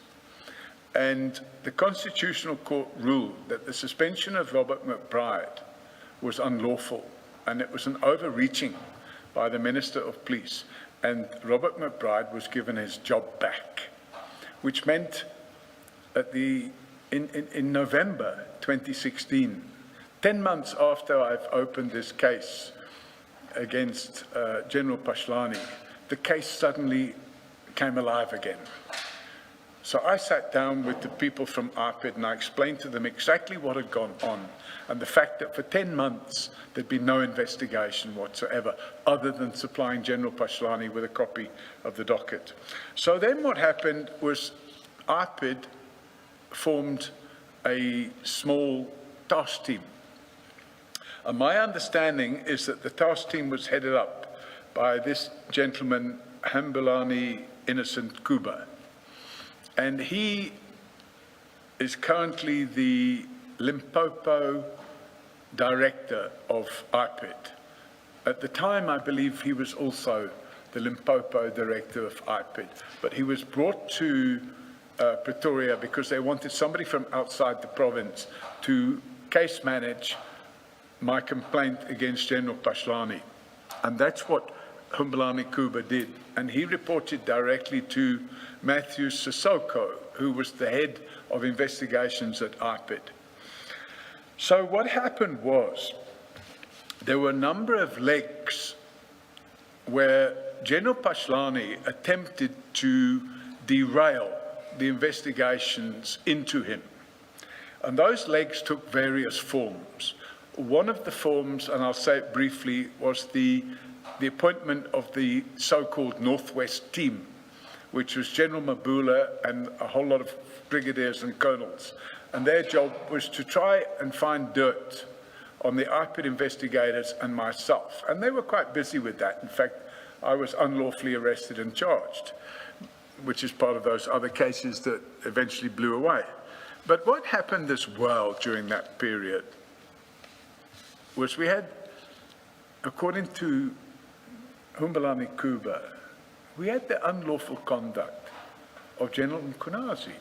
And the Constitutional Court ruled that the suspension of Robert McBride was unlawful, and it was an overreaching by the Minister of Police, and Robert McBride was given his job back, which meant that in November 2016, 10 months after I've opened this case against General Pashlani, the case suddenly came alive again. So I sat down with the people from IPID and I explained to them exactly what had gone on and the fact that for 10 months there'd been no investigation whatsoever other than supplying General Pashlani with a copy of the docket. So then what happened was IPID formed a small task team. And my understanding is that the task team was headed up by this gentleman, Hambulani Innocent Kuba. And he is currently the Limpopo director of IPID. At the time, I believe he was also the Limpopo director of IPID, but he was brought to Pretoria because they wanted somebody from outside the province to case manage my complaint against General Pashlani. And that's what Hambulani Kuba did. And he reported directly to Matthew Sissoko, who was the head of investigations at IPID. So what happened was there were a number of legs where General Pashlani attempted to derail the investigations into him. And those legs took various forms. One of the forms, and I'll say it briefly, was the appointment of the so-called Northwest team, which was General Mabula and a whole lot of brigadiers and colonels. And their job was to try and find dirt on the IPID investigators and myself. And they were quite busy with that. In fact, I was unlawfully arrested and charged, which is part of those other cases that eventually blew away. But what happened as well during that period was we had, according to Humbalani Kuba, we had the unlawful conduct of General Mkunazi.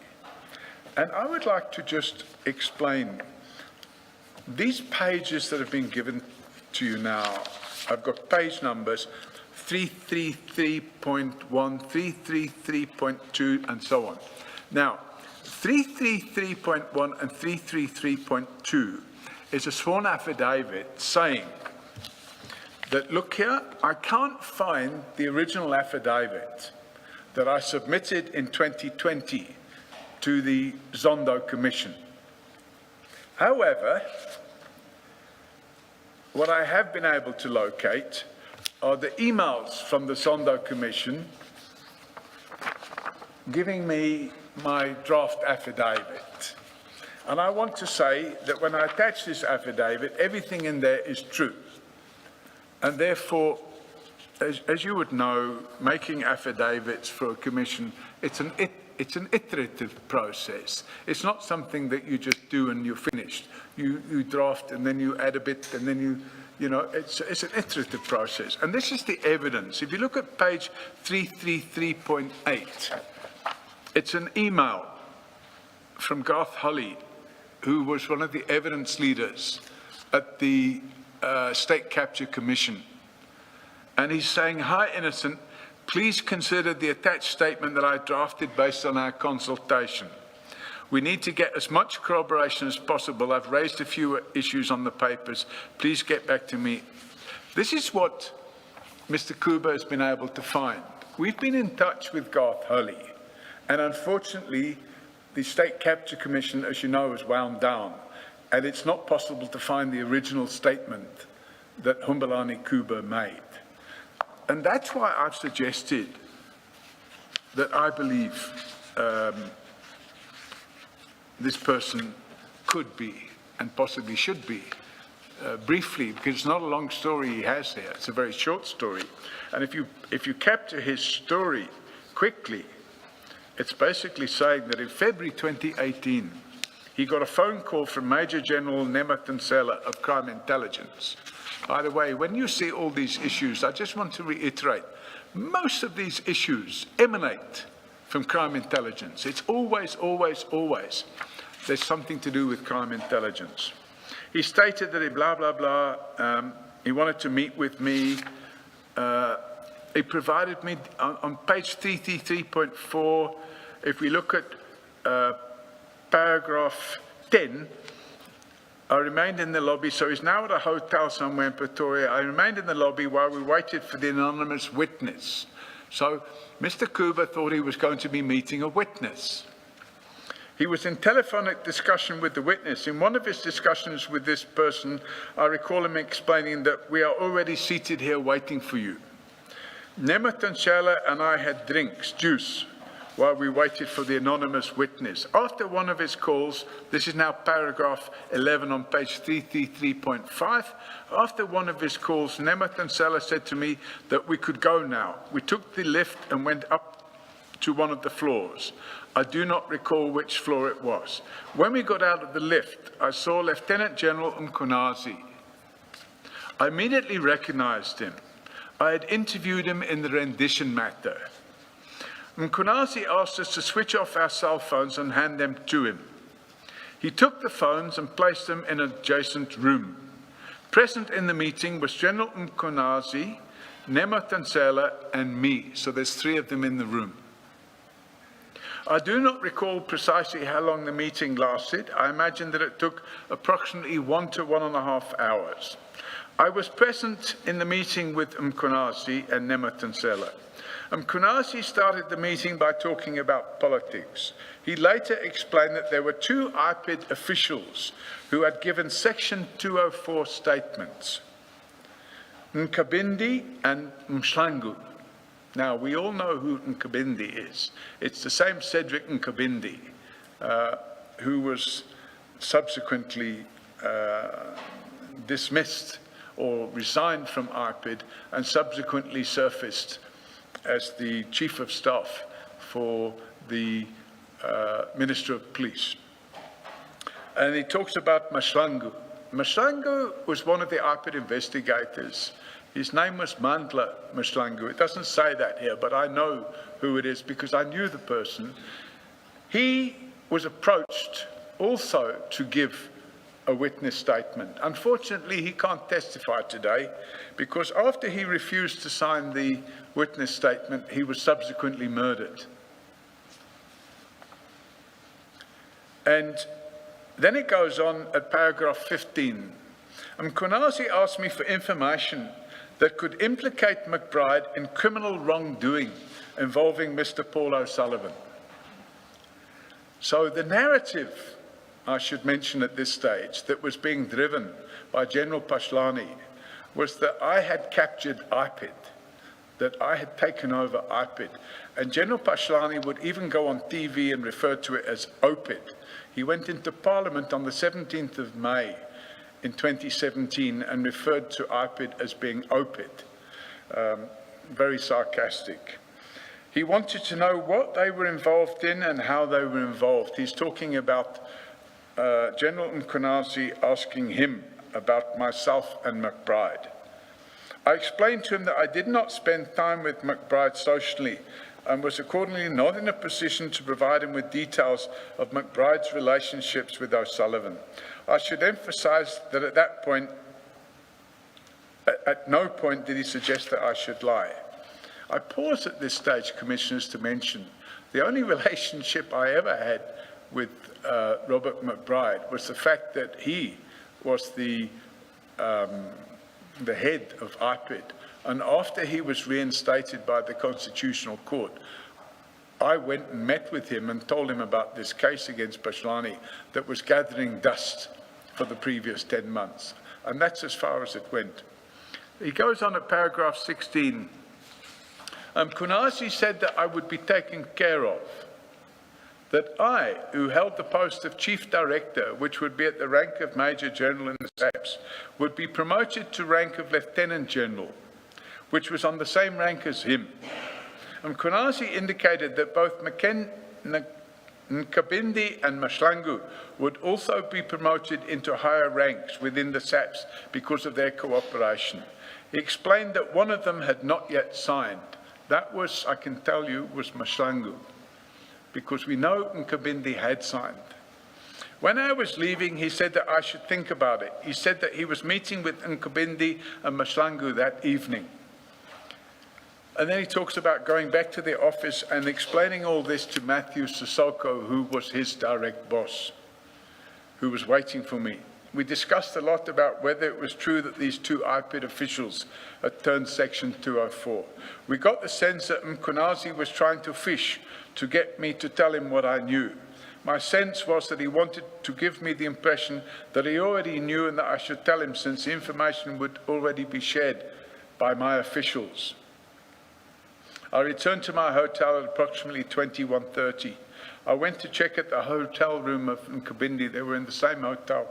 And I would like to just explain these pages that have been given to you now. I've got page numbers 333.1, 333.2, and so on. Now, 333.1 and 333.2 is a sworn affidavit saying that, look here, I can't find the original affidavit that I submitted in 2020 to the Zondo Commission. However, what I have been able to locate are the emails from the Zondo Commission giving me my draft affidavit. And I want to say that when I attach this affidavit, everything in there is true. And therefore, as you would know, making affidavits for a commission, it's an iterative process. It's not something that you just do and you're finished. You draft and then you add a bit and then you know, it's an iterative process. And this is the evidence. If you look at page 333.8, it's an email from Garth Hulley, who was one of the evidence leaders at the State Capture Commission. And he's saying, "Hi, Innocent, please consider the attached statement that I drafted based on our consultation. We need to get as much corroboration as possible. I've raised a few issues on the papers. Please get back to me." This is what Mr. Kuba has been able to find. We've been in touch with Garth Hulley, and unfortunately, the State Capture Commission, as you know, is wound down, and it's not possible to find the original statement that Humbalani Kuba made. And that's why I've suggested that I believe this person could be and possibly should be, briefly, because it's not a long story he has here, it's a very short story. And if you capture his story quickly, it's basically saying that in February 2018, he got a phone call from Major General Nemathansela of Crime Intelligence. By the way, when you see all these issues, I just want to reiterate, most of these issues emanate from crime intelligence. It's always, always, always, there's something to do with crime intelligence. He stated that he blah, blah, blah, he wanted to meet with me. He provided me, on page 333.4, if we look at paragraph 10, I remained in the lobby, so he's now at a hotel somewhere in Pretoria. I remained in the lobby while we waited for the anonymous witness. So Mr. Kuba thought he was going to be meeting a witness. He was in telephonic discussion with the witness. In one of his discussions with this person, I recall him explaining that we are already seated here waiting for you. Nemathansela and I had drinks, juice, while we waited for the anonymous witness. After one of his calls, this is now paragraph 11 on page 333.5, after one of his calls, Nemathansela said to me that we could go now. We took the lift and went up to one of the floors. I do not recall which floor it was. When we got out of the lift, I saw Lieutenant General Mkunazi. I immediately recognized him. I had interviewed him in the rendition matter. Mkunazi asked us to switch off our cell phones and hand them to him. He took the phones and placed them in an adjacent room. Present in the meeting was General Mkunazi, Nemathansela, and me. So there's three of them in the room. I do not recall precisely how long the meeting lasted. I imagine that it took approximately 1 to 1.5 hours. I was present in the meeting with Mkhwanazi and Nematonsela. Mkhwanazi started the meeting by talking about politics. He later explained that there were two IPID officials who had given Section 204 statements, Nkabindi and Mhlangu. Now, we all know who Nkabindi is. It's the same Cedric Nkabindi, who was subsequently dismissed or resigned from IPID and subsequently surfaced as the Chief of Staff for the Minister of Police. And he talks about Mhlangu. Mhlangu was one of the IPID investigators. His name was Mandla Mhlangu. It doesn't say that here, but I know who it is because I knew the person. He was approached also to give a witness statement. Unfortunately, he can't testify today because after he refused to sign the witness statement, he was subsequently murdered. And then it goes on at paragraph 15. Mkhwanazi asked me for information that could implicate McBride in criminal wrongdoing involving Mr. Paul O'Sullivan. So the narrative, I should mention at this stage, that was being driven by General Pashlani was that I had captured IPID, that I had taken over IPID. And General Pashlani would even go on TV and refer to it as OPID. He went into Parliament on the 17th of May in 2017 and referred to IPID as being OPID. Very sarcastic. He wanted to know what they were involved in and how they were involved. He's talking about General Mkhwanazi asking him about myself and McBride. I explained to him that I did not spend time with McBride socially and was accordingly not in a position to provide him with details of McBride's relationships with O'Sullivan. I should emphasize that at that point, at no point did he suggest that I should lie. I pause at this stage, Commissioners, to mention the only relationship I ever had with Robert McBride was the fact that he was the head of IPID. And after he was reinstated by the Constitutional Court, I went and met with him and told him about this case against Pashlani that was gathering dust for the previous 10 months. And that's as far as it went. He goes on at paragraph 16. Mkhwanazi said that I would be taken care of, that I, who held the post of Chief Director, which would be at the rank of Major General in the SAPS, would be promoted to rank of Lieutenant General, which was on the same rank as him. Mkhwanazi indicated that both Nkabindi and Mhlangu would also be promoted into higher ranks within the SAPS because of their cooperation. He explained that one of them had not yet signed. That was, I can tell you, was Mhlangu, because we know Nkabindi had signed. When I was leaving, he said that I should think about it. He said that he was meeting with Nkabindi and Mhlangu that evening. And then he talks about going back to the office and explaining all this to Matthew Sissoko, who was his direct boss, who was waiting for me. We discussed a lot about whether it was true that these two IPID officials had turned Section 204. We got the sense that Mkhwanazi was trying to fish to get me to tell him what I knew. My sense was that he wanted to give me the impression that he already knew and that I should tell him since the information would already be shared by my officials. I returned to my hotel at approximately 21:30. I went to check at the hotel room of Nkabindi. They were in the same hotel.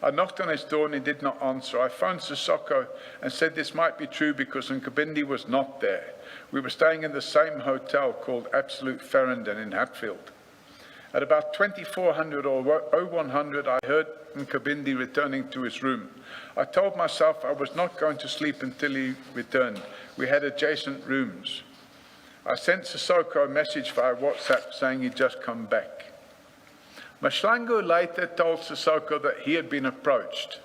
I knocked on his door and he did not answer. I phoned Sissoko and said this might be true because Nkabindi was not there. We were staying in the same hotel called Absolute Farringdon in Hatfield. At about 2400 or 0100, I heard Nkabindi returning to his room. I told myself I was not going to sleep until he returned. We had adjacent rooms. I sent Sissoko a message via WhatsApp saying he'd just come back. Mhlangu later told Sissoko that he had been approached.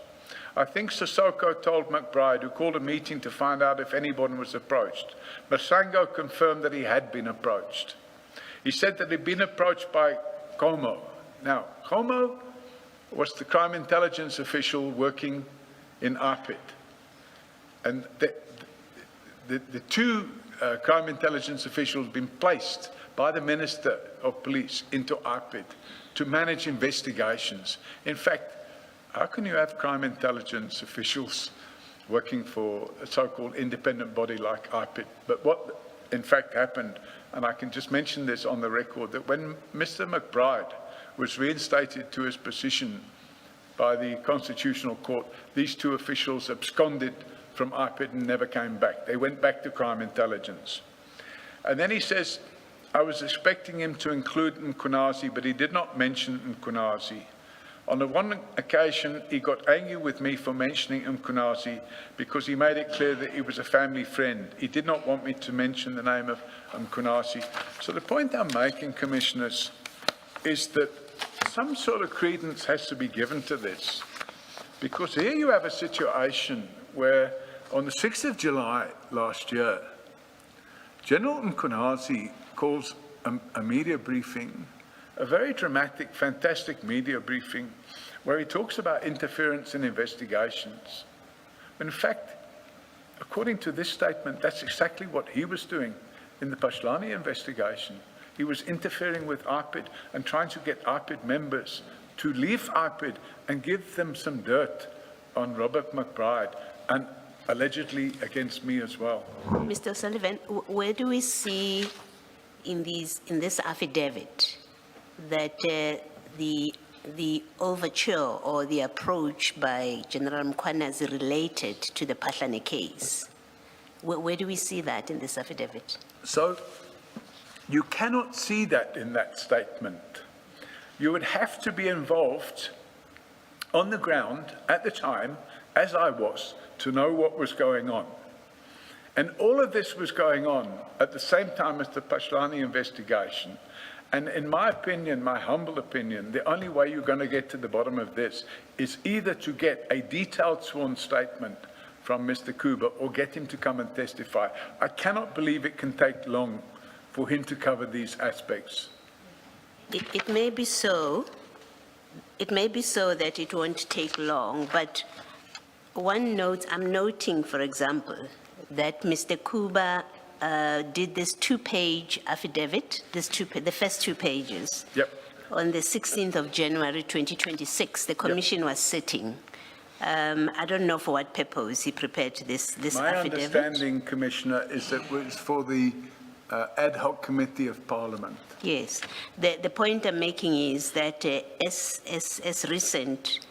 I think Sissoko told McBride, who called a meeting to find out if anyone was approached. Mhlangu confirmed that he had been approached. He said that he'd been approached by Como. Now, Como was the crime intelligence official working in IPID. And the two crime intelligence officials been placed by the Minister of Police into IPID to manage investigations. In fact, how can you have crime intelligence officials working for a so-called independent body like IPID? But what in fact happened, and I can just mention this on the record, that when Mr. McBride was reinstated to his position by the Constitutional Court, these two officials absconded from IPID and never came back. They went back to crime intelligence. And then he says, I was expecting him to include Mkunazi, but he did not mention Mkunazi. On the one occasion, he got angry with me for mentioning Mkunazi because he made it clear that he was a family friend. He did not want me to mention the name of Mkunazi. So the point I'm making, Commissioners, is that some sort of credence has to be given to this. Because here you have a situation where on the 6th of July last year, General Mkunazi calls a media briefing, a very dramatic, fantastic media briefing, where he talks about interference in investigations. In fact, according to this statement, that's exactly what he was doing in the Pashlani investigation. He was interfering with IPID and trying to get IPID members to leave IPID and give them some dirt on Robert McBride and allegedly against me as well. Mr. Sullivan, where do we see in this affidavit that the overture or the approach by General Mkhwanazi related to the Pahlane case? Where do we see that in this affidavit? So you cannot see that in that statement. You would have to be involved on the ground at the time, as I was, to know what was going on. And all of this was going on at the same time as the Pashlani investigation. And in my opinion, my humble opinion, the only way you're going to get to the bottom of this is either to get a detailed sworn statement from Mr. Kuba or get him to come and testify. I cannot believe it can take long for him to cover these aspects. It may be so. It may be so that it won't take long, but one note, I'm noting, for example, that Mr. Kuba did this two-page affidavit, the first 2 pages. Yep. On the 16th of January 2026, the commission was sitting. I don't know for what purpose he prepared this My affidavit. understanding, Commissioner, is that it was for the ad hoc committee of Parliament. Yes. The point I'm making is that as recent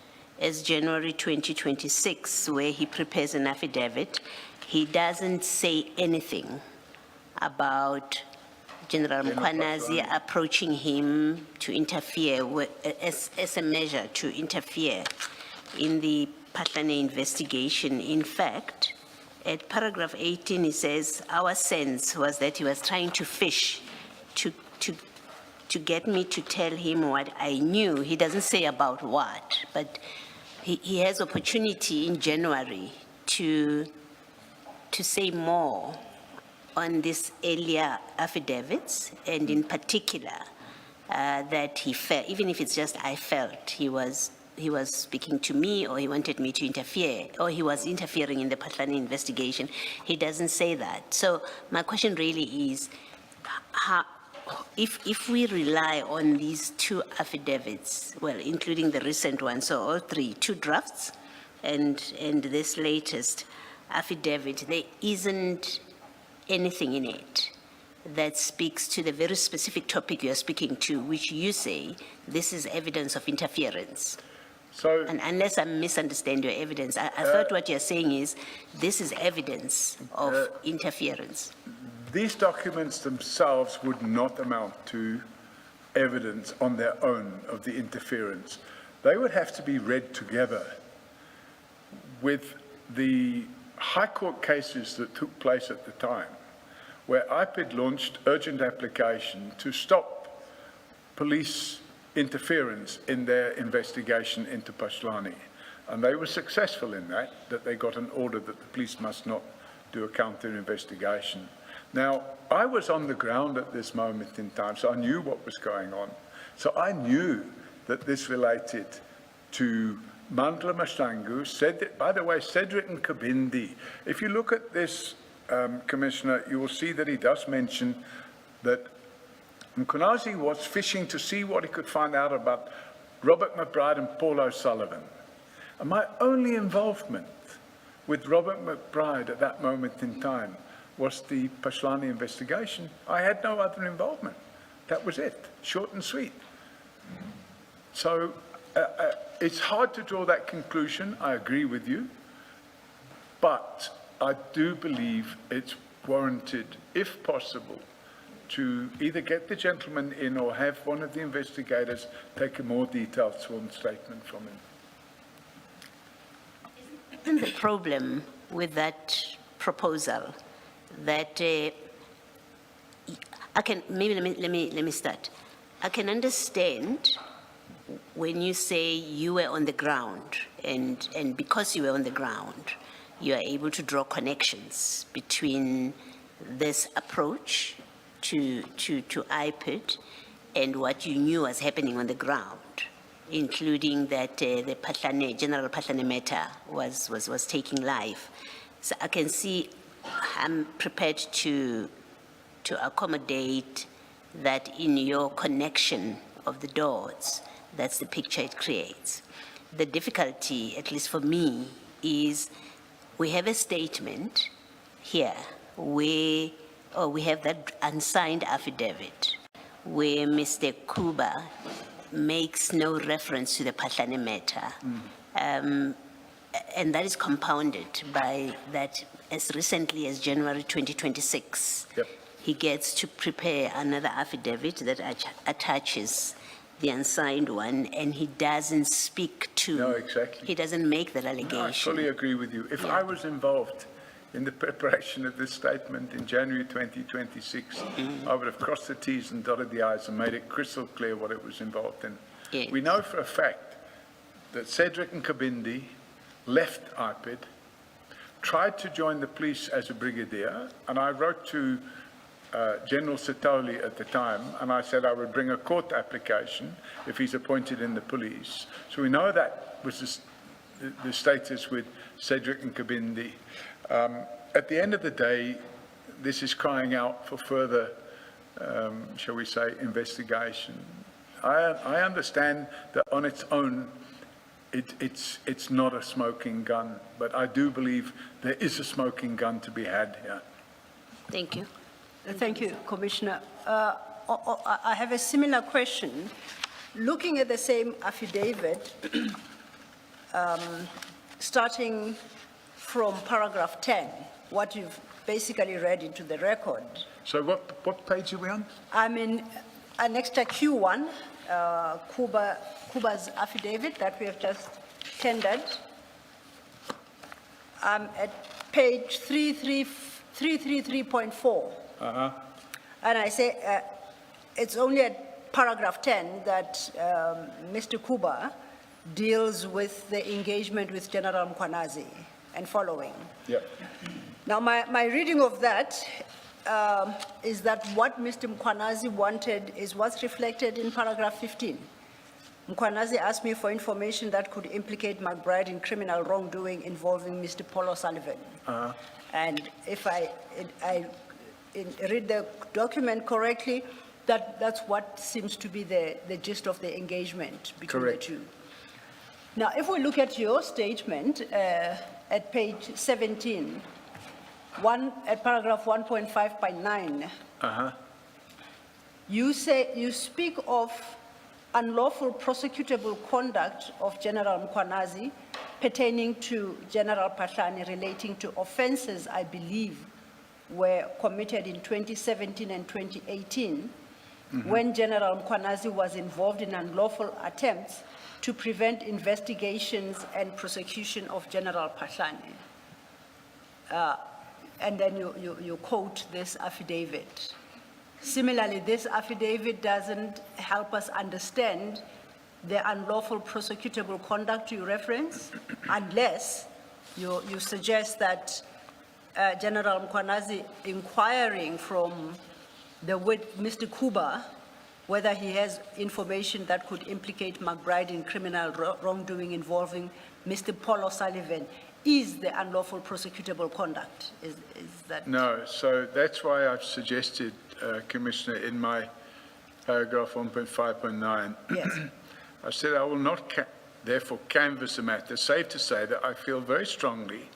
as January 2026, where he prepares an affidavit, he doesn't say anything about General Mkhwanazi approaching him to interfere as a measure to interfere in the Pahlane investigation. In fact, at paragraph 18, he says, our sense was that he was trying to fish to get me to tell him what I knew. He doesn't say about what, but he has opportunity in January to say more on these earlier affidavits, and in particular, that he felt, even if it's just I felt, he was speaking to me, or he wanted me to interfere, or he was interfering in the Pahlane investigation. He doesn't say that. So my question really is, if we rely on these 2 affidavits, well, including the recent one, so all 3, 2 drafts, and this latest affidavit, there isn't anything in it that speaks to the very specific topic you're speaking to, which you say this is evidence of interference. So, And unless I misunderstand your evidence, I thought what you're saying is this is evidence of interference. these documents themselves would not amount to evidence on their own of the interference. They would have to be read together with the High Court cases that took place at the time, where IPID launched urgent application to stop police interference in their investigation into Pashlani. And they were successful in that they got an order that the police must not do a counter investigation. Now, I was on the ground at this moment in time, so I knew what was going on. So I knew that this related to Mandla Mashangu said that, by the way, Cedric and Kabindi, if you look at this, Commissioner, you will see that he does mention that Mkonazi was fishing to see what he could find out about Robert McBride and Paul O'Sullivan. And my only involvement with Robert McBride at that moment in time was the Pashlani investigation. I had no other involvement. That was it, short and sweet. So it's hard to draw that conclusion, I agree with you, but I do believe it's warranted, if possible, to either get the gentleman in or have one of the investigators take a more detailed sworn statement from him. Isn't the problem with that proposal that let me start. I can understand when you say you were on the ground, and because you were on the ground, you are able to draw connections between this approach to IPID and what you knew was happening on the ground, including that the General Patlane matter was taking life. So I can see, I'm prepared to accommodate that in your connection of the dots. That's the picture it creates. The difficulty, at least for me, is we have a statement here where we have that unsigned affidavit where Mr. Kuba makes no reference to the Patlane matter. And that is compounded by that as recently as January 2026, Yep. he gets to prepare another affidavit that attaches the unsigned one, and he doesn't speak to. No, exactly. He doesn't make that No, I allegation. fully agree with you. If I was involved in the preparation of this statement in January 2026, I would have crossed the T's and dotted the I's and made it crystal clear what it was involved in. Yes. We know for a fact that Cedric and Kabindi left IPID, tried to join the police as a brigadier, and I wrote to General Satoli at the time, and I said I would bring a court application if he's appointed in the police. So we know that was the status with Cedric and Kabindi. At the end of the day, this is crying out for further, shall we say, investigation. I understand that on its own, it's not a smoking gun, but I do believe there is a smoking gun to be had here. Thank you. Thank you, Commissioner. I have a similar question. Looking at the same affidavit, starting from paragraph 10, what you've basically read into the record. So what page are we on? I'm in Annexure Q1, Kuba's affidavit that we have just tendered. I'm at page 333.4. And I say it's only at paragraph 10 that Mr. Kuba deals with the engagement with General Mkwanazi and following. Yeah. Now, my reading of that is that what Mr. Mkwanazi wanted is what's reflected in paragraph 15. Mkwanazi asked me for information that could implicate McBride in criminal wrongdoing involving Mr. Paul O'Sullivan. And if I read the document correctly, that's what seems to be the gist of the engagement between Correct. the two. Now, if we look at your statement at page 17, at paragraph 1.5.9, you speak of unlawful prosecutable conduct of General Mkwanazi pertaining to General Patlane relating to offenses, I believe, were committed in 2017 and 2018, when General Mkwanazi was involved in unlawful attempts to prevent investigations and prosecution of General Patlane. And then you quote this affidavit. Similarly, this affidavit doesn't help us understand the unlawful prosecutable conduct you reference, unless you suggest that General Mkwanazi inquiring from Mr. Kuba whether he has information that could implicate McBride in criminal wrongdoing involving Mr. Paul O'Sullivan is the unlawful prosecutable conduct. Is that? No, so that's why I've suggested, Commissioner, in my paragraph 1.5.9, Yes. I said I will not therefore canvass the matter, save to say that I feel very strongly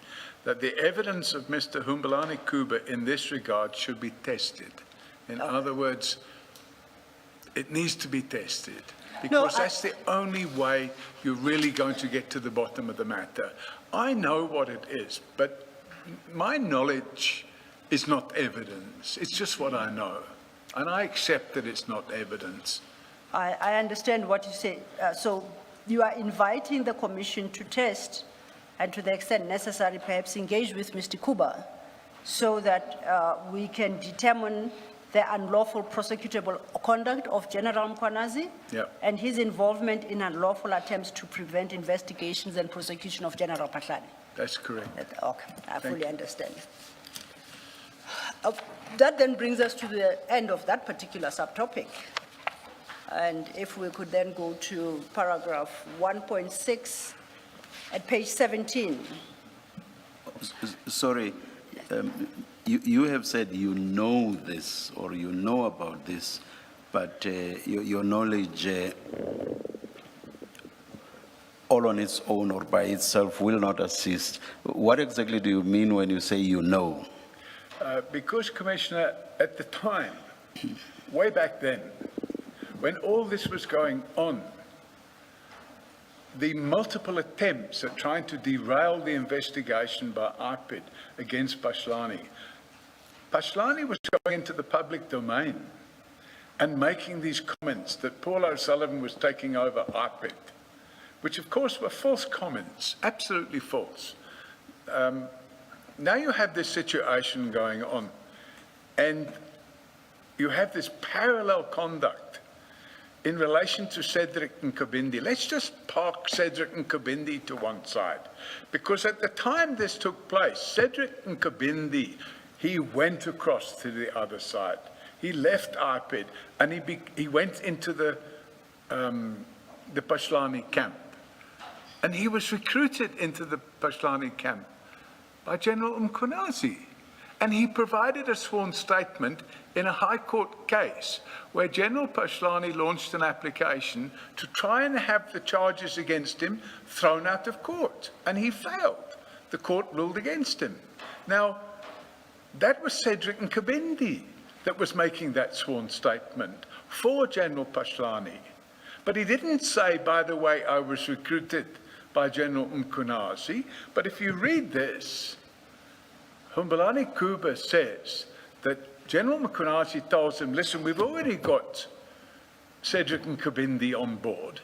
that the evidence of Mr. Humbulani Kuba in this regard should be tested. In other words, it needs to be tested, because that's the only way you're really going to get to the bottom of the matter. I know what it is, but my knowledge is not evidence. It's just what I know. And I accept that it's not evidence. I understand what you say. So you are inviting the commission to test and to the extent necessary, perhaps engage with Mr. Kuba so that we can determine the unlawful prosecutable conduct of General Mkhwanazi and his involvement in unlawful attempts to prevent investigations and prosecution of General Patlani. That's correct. Okay, I fully understand. That then brings us to the end of that particular subtopic. And if we could then go to paragraph 1.6 at page 17. Sorry, you have said you know this or you know about this, but your knowledge all on its own or by itself will not assist. What exactly do you mean when you say you know? Because, Commissioner, at the time, way back then, when all this was going on, the multiple attempts at trying to derail the investigation by IPID against Pashlani. Pashlani was going into the public domain and making these comments that Paul O'Sullivan was taking over IPID, which of course were false comments, absolutely false. Now you have this situation going on, and you have this parallel conduct in relation to Cedric and Kabindi. Let's just park Cedric and Kabindi to one side, because at the time this took place, Cedric and Kabindi, he went across to the other side. He left IPID and he went into the Pashlani camp, and he was recruited into the Pashlani camp by General Mkhwanazi. And he provided a sworn statement in a High Court case where General Pashlani launched an application to try and have the charges against him thrown out of court. And he failed. The court ruled against him. Now, that was Cedric and Kabindi that was making that sworn statement for General Pashlani. But he didn't say, by the way, I was recruited by General Mkhwanazi. But if you read this, Humbulani Kuba says that General Mkhwanazi tells him, listen, we've already got Cedric and Kabindi on board,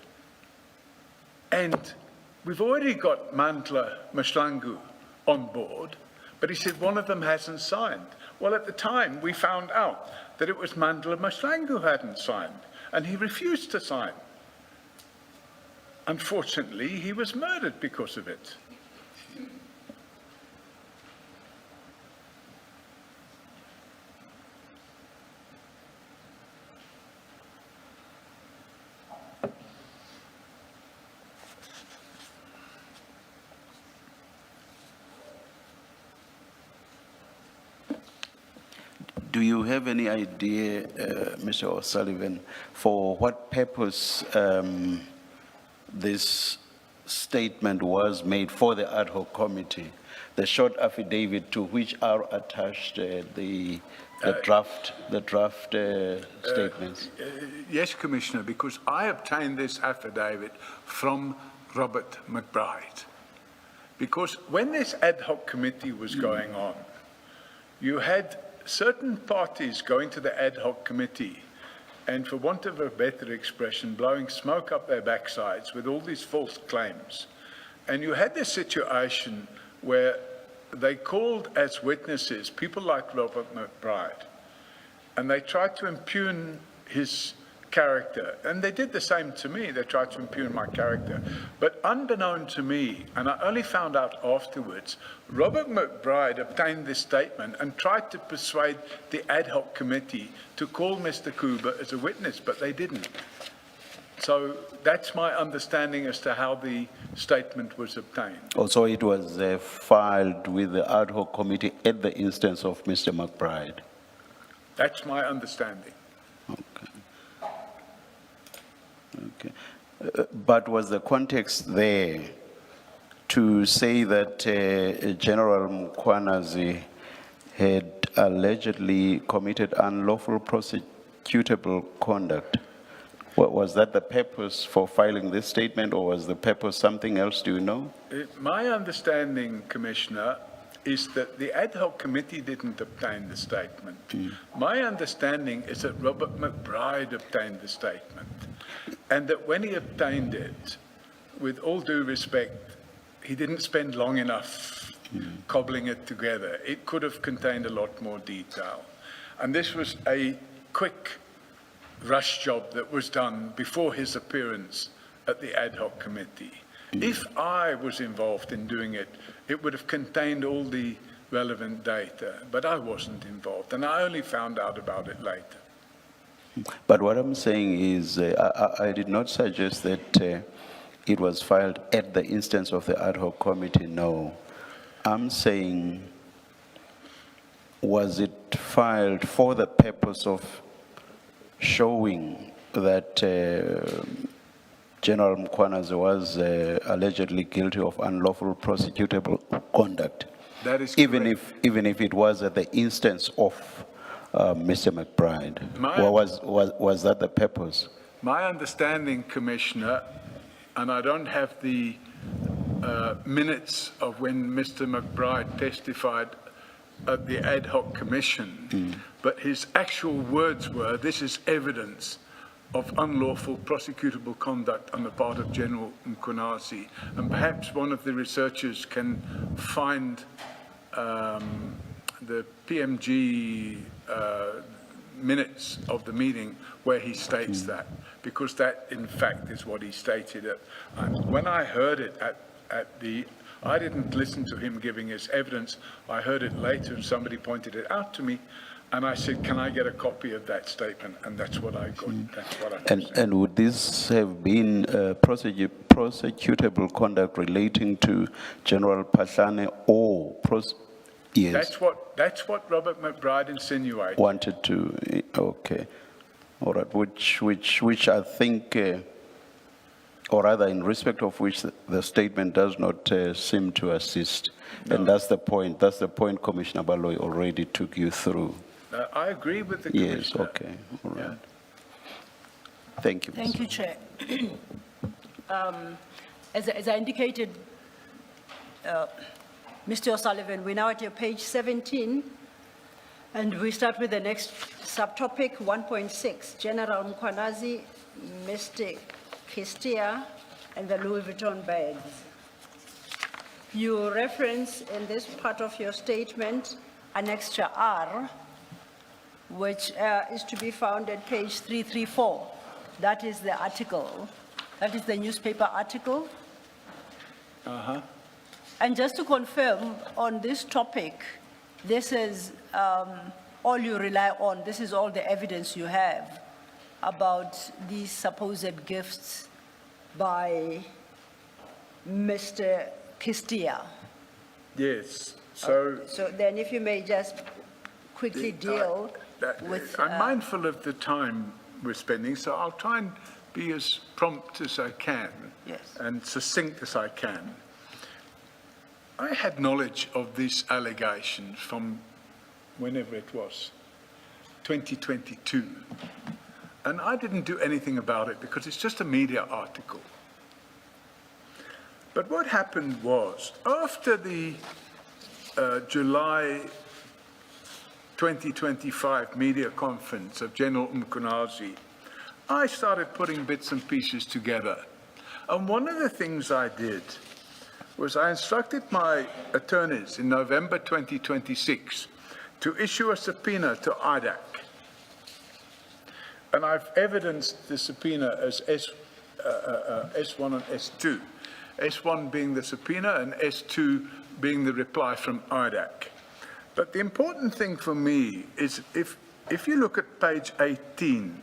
and we've already got Mandla Mashlangu on board, but he said one of them hasn't signed. Well, at the time, we found out that it was Mandla Mashlangu who hadn't signed, and he refused to sign. Unfortunately, he was murdered because of it. Do you have any idea, Mr. O'Sullivan, for what purpose this statement was made for the ad hoc committee? The short affidavit to which are attached the draft statements. Yes, Commissioner, because I obtained this affidavit from Robert McBride. Because when this ad hoc committee was going on, you had certain parties going to the ad hoc committee and, for want of a better expression, blowing smoke up their backsides with all these false claims. And you had this situation where they called as witnesses people like Robert McBride, and they tried to impugn his character. And they did the same to me. They tried to impugn my character. But unbeknown to me, and I only found out afterwards, Robert McBride obtained this statement and tried to persuade the ad hoc committee to call Mr. Kuba as a witness, but they didn't. So that's my understanding as to how the statement was obtained. Also, it was filed with the ad hoc committee at the instance of Mr. McBride. That's my understanding. Okay. But was the context there to say that General Mkhwanazi had allegedly committed unlawful prosecutable conduct? Was that the purpose for filing this statement, or was the purpose something else? Do you know? My understanding, Commissioner, is that the ad hoc committee didn't obtain the statement. My understanding is that Robert McBride obtained the statement, and that when he obtained it, with all due respect, he didn't spend long enough cobbling it together. It could have contained a lot more detail. And this was a quick rush job that was done before his appearance at the ad hoc committee. If I was involved in doing it, it would have contained all the relevant data, but I wasn't involved, and I only found out about it later. But what I'm saying is, I did not suggest that it was filed at the instance of the ad hoc committee, no. I'm saying, was it filed for the purpose of showing that General Mkhwanazi was allegedly guilty of unlawful prosecutable conduct? That is even correct. even if it was at the instance of Mr. McBride? Was that the purpose? My understanding, Commissioner, and I don't have the minutes of when Mr. McBride testified at the ad hoc commission, but his actual words were, this is evidence of unlawful prosecutable conduct on the part of General Mkhwanazi. And perhaps one of the researchers can find the PMG minutes of the meeting where he states that, because that in fact is what he stated. When I heard it I didn't listen to him giving his evidence. I heard it later and somebody pointed it out to me, and I said, can I get a copy of that statement? And that's what I got. That's what I said. And would this have been prosecutable conduct relating to General Pahlane or yes? That's what Robert McBride insinuated. Wanted to, okay. All right, which I think, or rather in respect of which the statement does not seem to assist. No. And that's the point Commissioner Baloyi already took you through. I agree with the Commissioner. Yes, okay, all right. Yeah. Thank you. Thank you, Chair. As I indicated, Mr. O'Sullivan, we're now at your page 17, and we start with the next subtopic, 1.6, General Mkhwanazi, Mr. Kistia, and the Louis Vuitton bags. You reference in this part of your statement Annexure R, which is to be found at page 334. That is the article. That is the newspaper article. Uh-huh. And just to confirm on this topic, this is all you rely on. This is all the evidence you have about these supposed gifts by Mr. Kistia. Yes. So then if you may just quickly deal with... I'm mindful of the time we're spending, so I'll try and be as prompt as I can. Yes. And succinct as I can. I had knowledge of these allegations from whenever it was, 2022. And I didn't do anything about it because it's just a media article. But what happened was, after the July 2025 media conference of General Mkhwanazi, I started putting bits and pieces together. And one of the things I did was I instructed my attorneys in November 2026 to issue a subpoena to IDAC And I've evidenced the subpoena as S1 and S2. S1 being the subpoena and S2 being the reply from IDAC. But the important thing for me is if you look at page 18,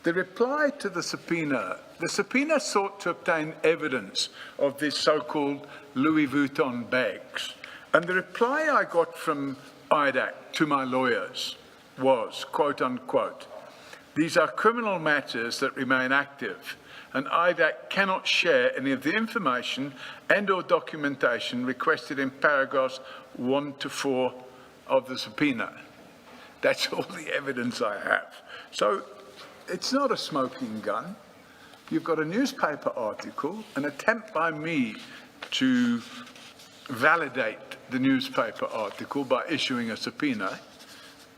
the reply to the subpoena sought to obtain evidence of these so-called Louis Vuitton bags. And the reply I got from IDAC to my lawyers was, quote unquote, these are criminal matters that remain active, and IDAC cannot share any of the information and or documentation requested in paragraphs 1 to 4 of the subpoena. That's all the evidence I have. So it's not a smoking gun. You've got a newspaper article, an attempt by me to validate the newspaper article by issuing a subpoena,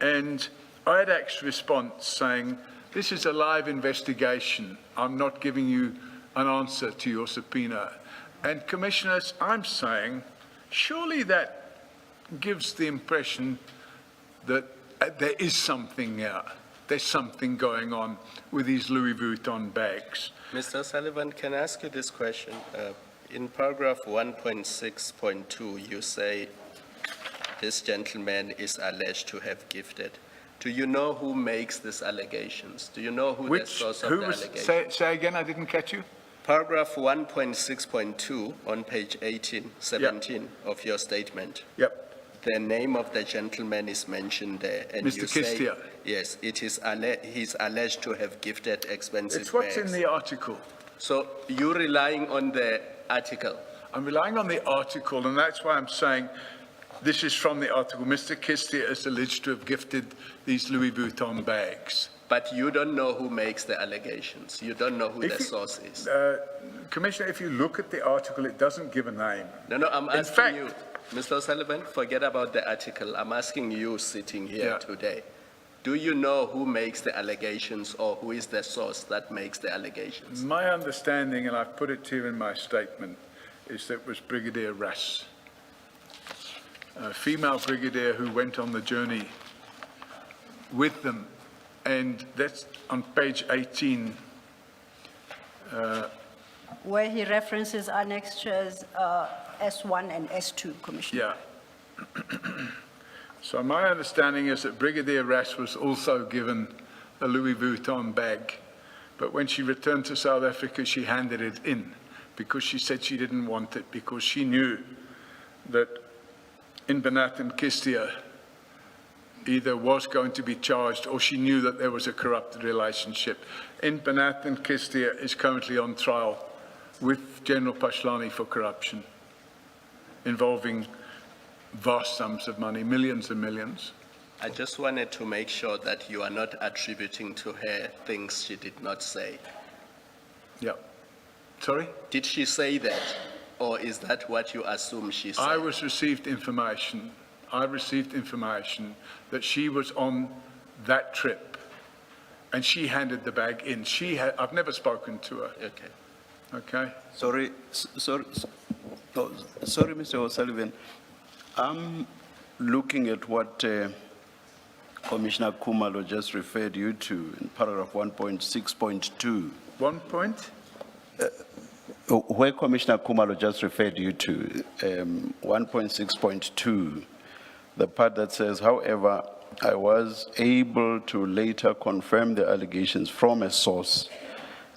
and IDAC's response saying, this is a live investigation. I'm not giving you an answer to your subpoena. And commissioners, I'm saying, surely that gives the impression that there is something here. There's something going on with these Louis Vuitton bags. Mr. Sullivan, can I ask you this question? In paragraph 1.6.2, you say this gentleman is alleged to have gifted. Do you know who makes these allegations? Do you know who the source of the allegations? Say again, I didn't catch you. Paragraph 1.6.2 on page 17 of your statement. Yep. The name of the gentleman is mentioned there. And Mr. you say, Kistia. yes, it is he's alleged to have gifted expensive It's what's bags. in the article. So you're relying on the article? I'm relying on the article, and that's why I'm saying this is from the article. Mr. Kistia is alleged to have gifted these Louis Vuitton bags. But you don't know who makes the allegations. You don't know who the source is. Commissioner, if you look at the article, it doesn't give a name. No, I'm In asking fact- you, Mr. O'Sullivan, forget about the article. I'm asking you sitting here Yeah. today. Do you know who makes the allegations or who is the source that makes the allegations? My understanding, and I've put it to you in my statement, is that it was Brigadier Rass, a female brigadier who went on the journey with them. And that's on page 18. Where he references annexures S1 and S2, Commissioner. Yeah. So my understanding is that Brigadier Rass was also given a Louis Vuitton bag, but when she returned to South Africa, she handed it in because she said she didn't want it, because she knew that Inbanath and Kistia either was going to be charged or she knew that there was a corrupted relationship. Inbanath and Kistia is currently on trial with General Pashlani for corruption involving vast sums of money, millions and millions. I just wanted to make sure that you are not attributing to her things she did not say. Yeah. Sorry? Did she say that, or is that what you assume she said? I received information that she was on that trip and she handed the bag in. I've never spoken to her. Okay. Okay? Sorry, Mr. O'Sullivan. I'm looking at what Commissioner Khumalo just referred you to in paragraph 1.6.2. 1 point? Where Commissioner Khumalo just referred you to, 1.6.2, the part that says, however, I was able to later confirm the allegations from a source.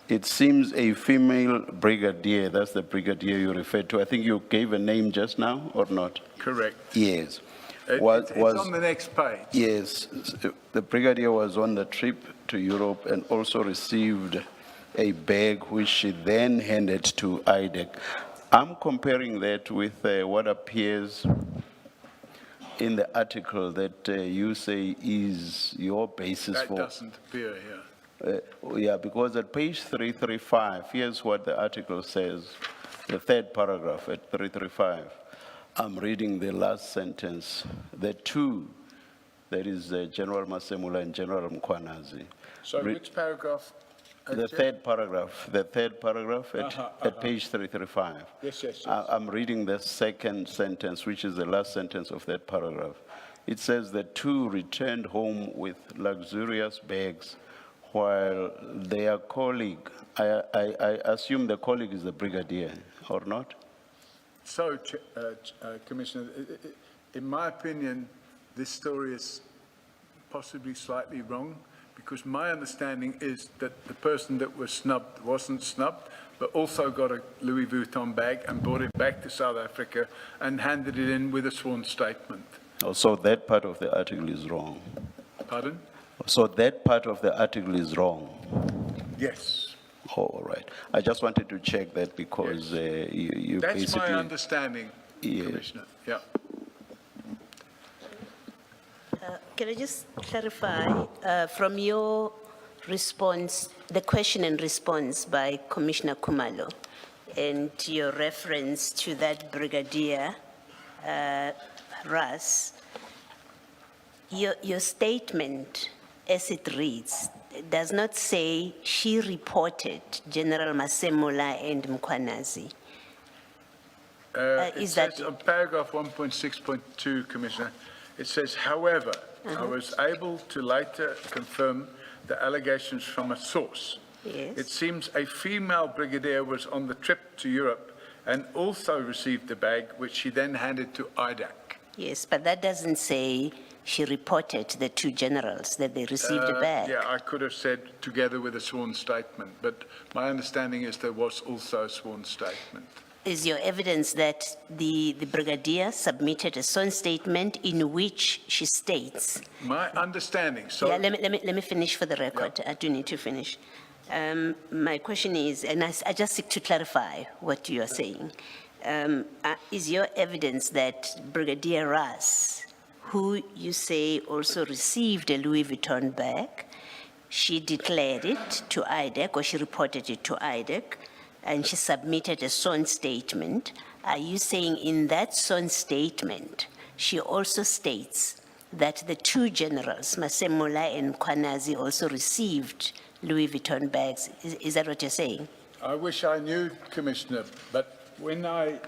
It seems a female brigadier, that's the brigadier you referred to. I think you gave a name just now, or not? Correct. Yes. It's on the next page. Yes, the brigadier was on the trip to Europe and also received a bag which she then handed to IDEC. I'm comparing that with what appears in the article that you say is your basis That for. doesn't appear here. Yeah, because at page 335, here's what the article says, the third paragraph at 335. I'm reading the last sentence. The two, that is General Masemula and General Mkwanazi. So which paragraph? The third paragraph at page 335. Yes. I'm reading the second sentence, which is the last sentence of that paragraph. it says the two returned home with luxurious bags while their colleague, I assume the colleague is the brigadier, or not? So, Commissioner, in my opinion, this story is possibly slightly wrong, because my understanding is that the person that was snubbed wasn't snubbed, but also got a Louis Vuitton bag and brought it back to South Africa and handed it in with a sworn statement. Oh, so that part of the article is wrong. Pardon? So that part of the article is wrong. Yes. Oh, all right. I just wanted to check that because you That's basically... my understanding, Yeah. Commissioner. Yeah. Can I just clarify, from your response, the question and response by Commissioner Kumalo, and your reference to that Brigadier Ras, your statement, as it reads, does not say she reported General Masemola and Mkwanazi. It Is says that- on paragraph 1.6.2, Commissioner, it says, however, I was able to later confirm the allegations from a source. Yes. It seems a female brigadier was on the trip to Europe and also received the bag, which she then handed to IDAC. Yes, but that doesn't say she reported the two generals that they received the bag. Yeah, I could have said together with a sworn statement, but my understanding is there was also a sworn statement. Is your evidence that the brigadier submitted a sworn statement in which she states? My understanding, so... Yeah, let me finish for the record. I do need to finish. My question is, and I just seek to clarify what you are saying. Is your evidence that Brigadier Ras, who you say also received a Louis Vuitton bag, she declared it to IDAC, or she reported it to IDAC, and she submitted a sworn statement? Are you saying in that sworn statement, she also states that the two generals, Masemola and Mkwanazi, also received Louis Vuitton bags? Is that what you're saying? I wish I knew, Commissioner, but when I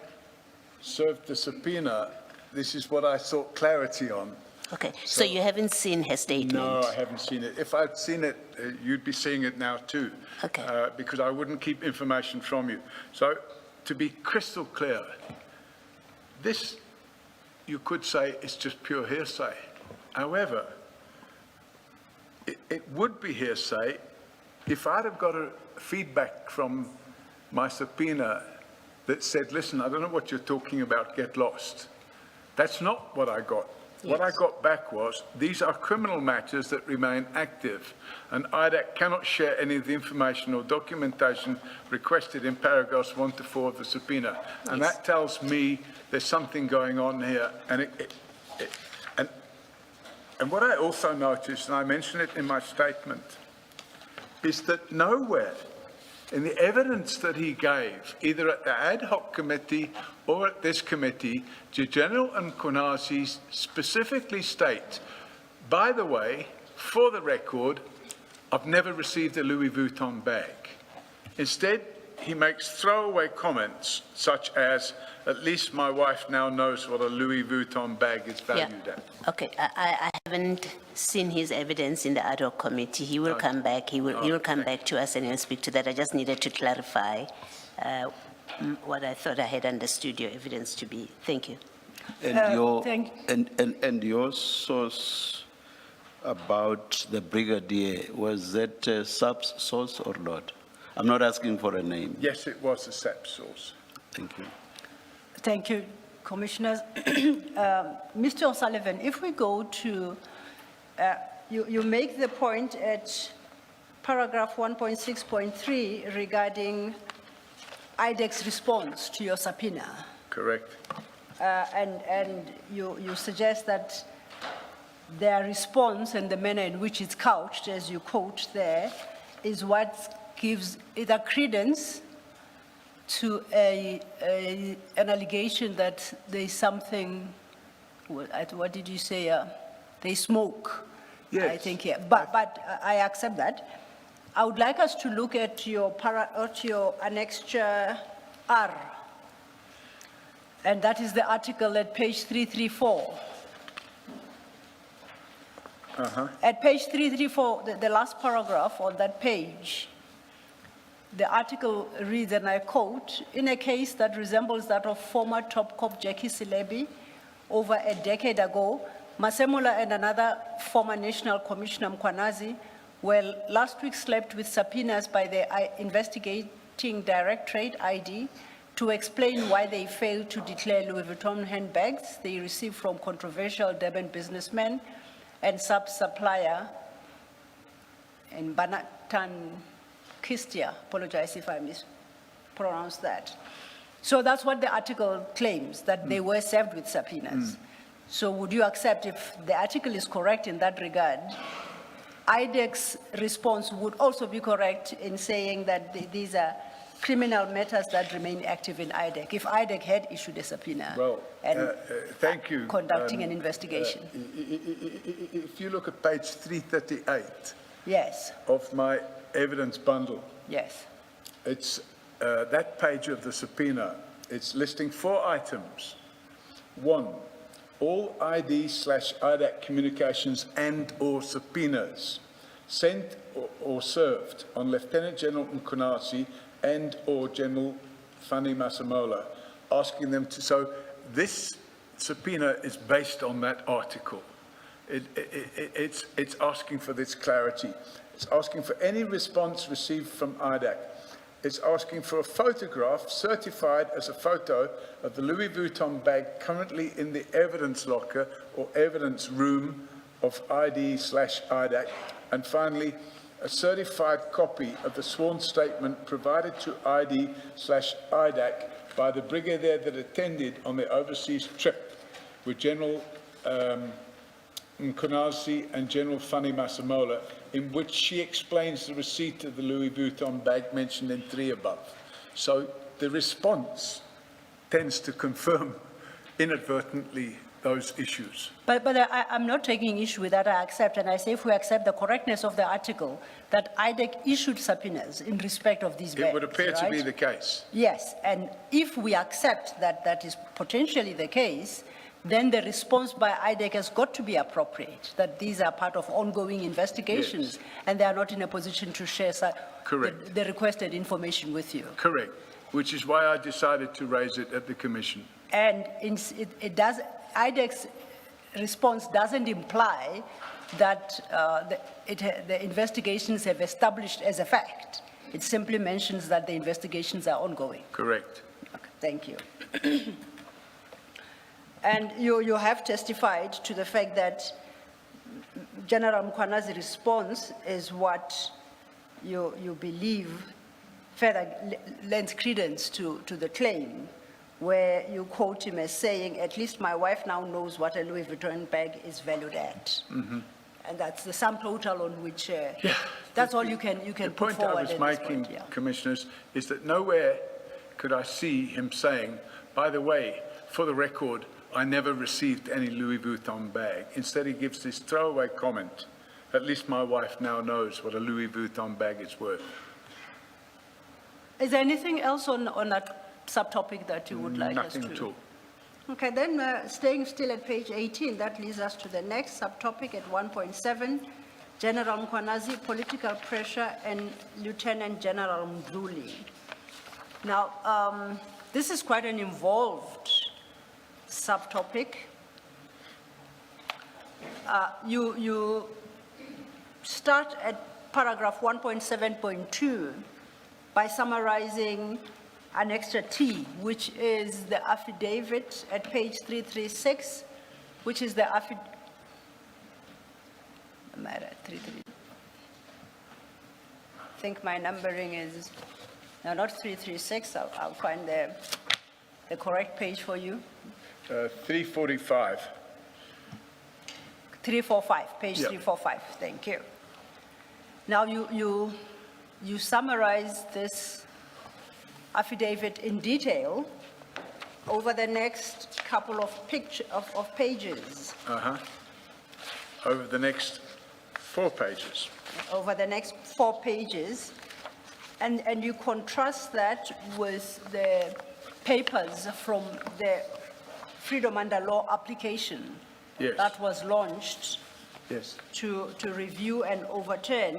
served the subpoena, this is what I sought clarity on. Okay, so you haven't seen her statement? No, I haven't seen it. If I'd seen it, you'd be seeing it now too. Okay. Because I wouldn't keep information from you. So, to be crystal clear, this, you could say, is just pure hearsay. However, it would be hearsay if I'd have got a feedback from my subpoena that said, listen, I don't know what you're talking about, get lost. That's not what I got. What I got back was, these are criminal matters that remain active, and IDAC cannot share any of the information or documentation requested in paragraphs 1 to 4 of the subpoena. And that tells me there's something going on here. And what I also noticed, and I mentioned it in my statement, is that nowhere in the evidence that he gave, either at the ad hoc committee or at this committee, General Mkwanazi specifically state, by the way, for the record, I've never received a Louis Vuitton bag. Instead, he makes throwaway comments such as, at least my wife now knows what a Louis Vuitton bag is valued at. Okay, I haven't seen his evidence in the ad hoc committee. He will come back. He will come back to us and he'll speak to that. I just needed to clarify what I thought I had understood your evidence to be. Thank you. And your source about the brigadier, was that a sub source or not? I'm not asking for a name. Yes, it was a SAP source. Thank you. Thank you, Commissioners. Mr. O'Sullivan, if we go to, you make the point at paragraph 1.6.3 regarding IDEC's response to your subpoena. Correct. And you suggest that their response and the manner in which it's couched, as you quote there, is what gives either credence to an allegation that there's something, what did you say, they smoke, Yes. I think, yeah. But I accept that. I would like us to look at your annexure R, and that is the article at page 334. At page 334, the last paragraph on that page, the article reads, and I quote, "In a case that resembles that of former top cop Jackie Silebi over a decade ago, Masemola and another former National Commissioner Mkwanazi were last week slapped with subpoenas by the investigating Directorate ID to explain why they failed to declare Louis Vuitton handbags they received from controversial Durban businessman and sub-supplier in Banatan Kistia. Apologize if I mispronounced that. So that's what the article claims, that they were served with subpoenas. So would you accept, if the article is correct in that regard, IDEC's response would also be correct in saying that these are criminal matters that remain active in IDEC, if IDEC had issued a subpoena and Thank you. conducting an investigation? If you look at page 338 Yes, of my evidence bundle, yes. it's that page of the subpoena. It's listing 4 items. 1, all ID/IDAC communications and/or subpoenas sent or served on Lieutenant General Mkhwanazi and/or General Fanny Masemola, asking them to. So this subpoena is based on that article. It's asking for this clarity. It's asking for any response received from IDAC. It's asking for a photograph certified as a photo of the Louis Vuitton bag currently in the evidence locker or evidence room of ID/IDAC. And finally, a certified copy of the sworn statement provided to ID/IDAC by the brigadier that attended on the overseas trip with General Mkhwanazi and General Fanny Masemola, in which she explains the receipt of the Louis Vuitton bag mentioned in 3 above. So the response tends to confirm inadvertently those issues. But I'm not taking issue with that, I accept, and I say if we accept the correctness of the article, that IDEC issued subpoenas in respect of these bags, It would appear to be right? the case. Yes, and if we accept that that is potentially the case, then the response by IDEC has got to be appropriate, that these are part of ongoing investigations, and they are not in a position to share Correct. the requested information with you. Correct, which is why I decided to raise it at the Commission. And IDEC's response doesn't imply that the investigations have established as a fact. It simply mentions that the investigations are ongoing. Correct. Okay, thank you. And you have testified to the fact that General Mkhwanazi's response is what you believe further lends credence to the claim, where you quote him as saying, "At least my wife now knows what a Louis Vuitton bag is valued at." And that's the sum total on which, that's all you can The put point I forward was at this making, point, yeah. Commissioners, is that nowhere could I see him saying, by the way, for the record, I never received any Louis Vuitton bag. Instead, he gives this throwaway comment, "At least my wife now knows what a Louis Vuitton bag is worth." Is there anything else on that subtopic that you would like us to? Nothing at all. Okay, then staying still at page 18, that leads us to the next subtopic at 1.7, General Mkhwanazi, political pressure, and Lieutenant General Mdluli. Now, this is quite an involved subtopic. You start at paragraph 1.7.2 by summarizing an extra T, which is the affidavit at page 336, which is the affidavit. I think my numbering is, no, not 336, I'll find the correct page for you. 345. 345, page Yeah. 345, thank you. Now, you summarize this affidavit in detail over the next couple of pages. Over the next 4 pages. Over the next 4 pages, and you contrast that with the papers from the Freedom Under Law application Yes. that was launched Yes. to review and overturn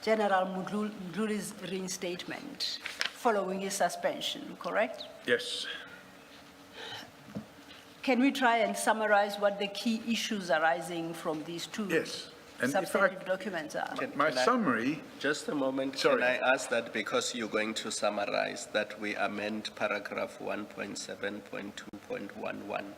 General Mdluli's reinstatement following his suspension, correct? Yes. Can we try and summarize what the key issues arising from these two Yes. And if I- substantive documents are? My Can I- summary, Just a moment. Sorry. Can I ask that because you're going to summarize that we amend paragraph 1.7.2.11?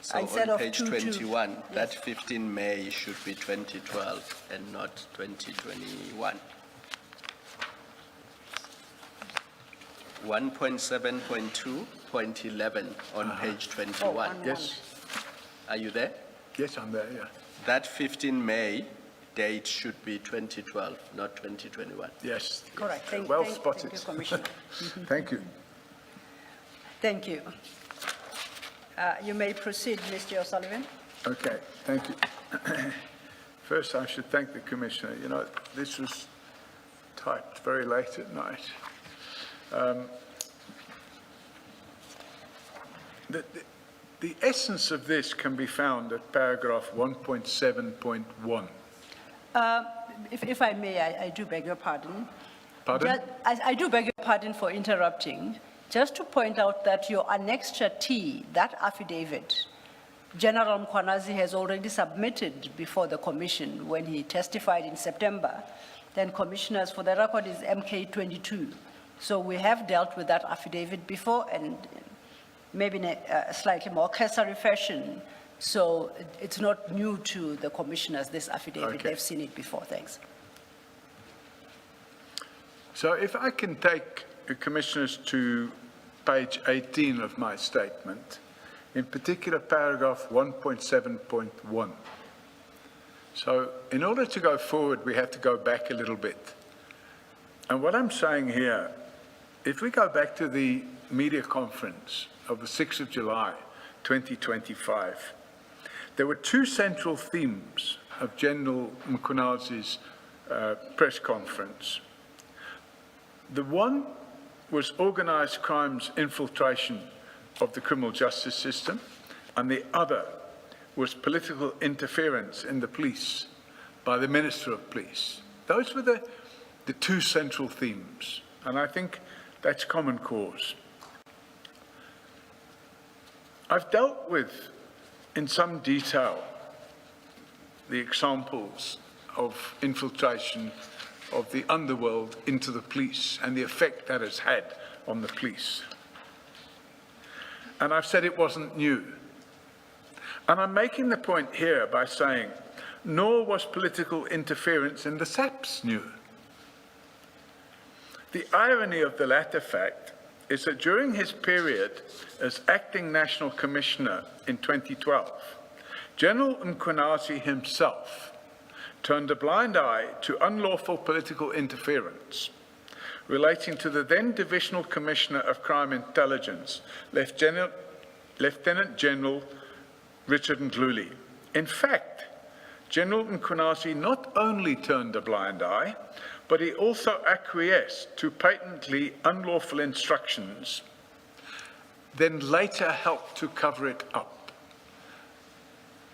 So Instead on of page 2 to 21, that 15 May should be 2012 and not 2021. 1.7.2.11 on page 21. yes, Are you there? yes, I'm there, yeah. That 15 May date should be 2012, not 2021. Yes. Correct. Well Thank spotted. you, Commissioner. Thank you. Thank you. You may proceed, Mr. O'Sullivan. Okay, thank you. First, I should thank the Commissioner. You know, this was typed very late at night. The essence of this can be found at paragraph 1.7.1. If I may, I do beg your pardon. Pardon? I do beg your pardon for interrupting. Just to point out that your annexure T, that affidavit, General Mkhwanazi has already submitted before the commission when he testified in September. Then commissioners, for the record, is MK 22. So we have dealt with that affidavit before and maybe in a slightly more cursory fashion. So it's not new to the commissioners, this affidavit. Okay. They've seen it before. Thanks. So if I can take the Commissioners to page 18 of my statement, in particular paragraph 1.7.1. So in order to go forward, we have to go back a little bit. And what I'm saying here, if we go back to the media conference of the 6th of July, 2025, there were two central themes of General Mkhwanazi's press conference. The one was organized crime's infiltration of the criminal justice system, and the other was political interference in the police by the Minister of Police. Those were the two central themes, and I think that's common cause. I've dealt with, in some detail, the examples of infiltration of the underworld into the police and the effect that has had on the police. And I've said it wasn't new. And I'm making the point here by saying, nor was political interference in the SAPS new. The irony of the latter fact is that during his period as acting National Commissioner in 2012, General Mkhwanazi himself turned a blind eye to unlawful political interference relating to the then Divisional Commissioner of Crime Intelligence, Lieutenant General Richard Mdluli. In fact, General Mkhwanazi not only turned a blind eye, but he also acquiesced to patently unlawful instructions, then later helped to cover it up.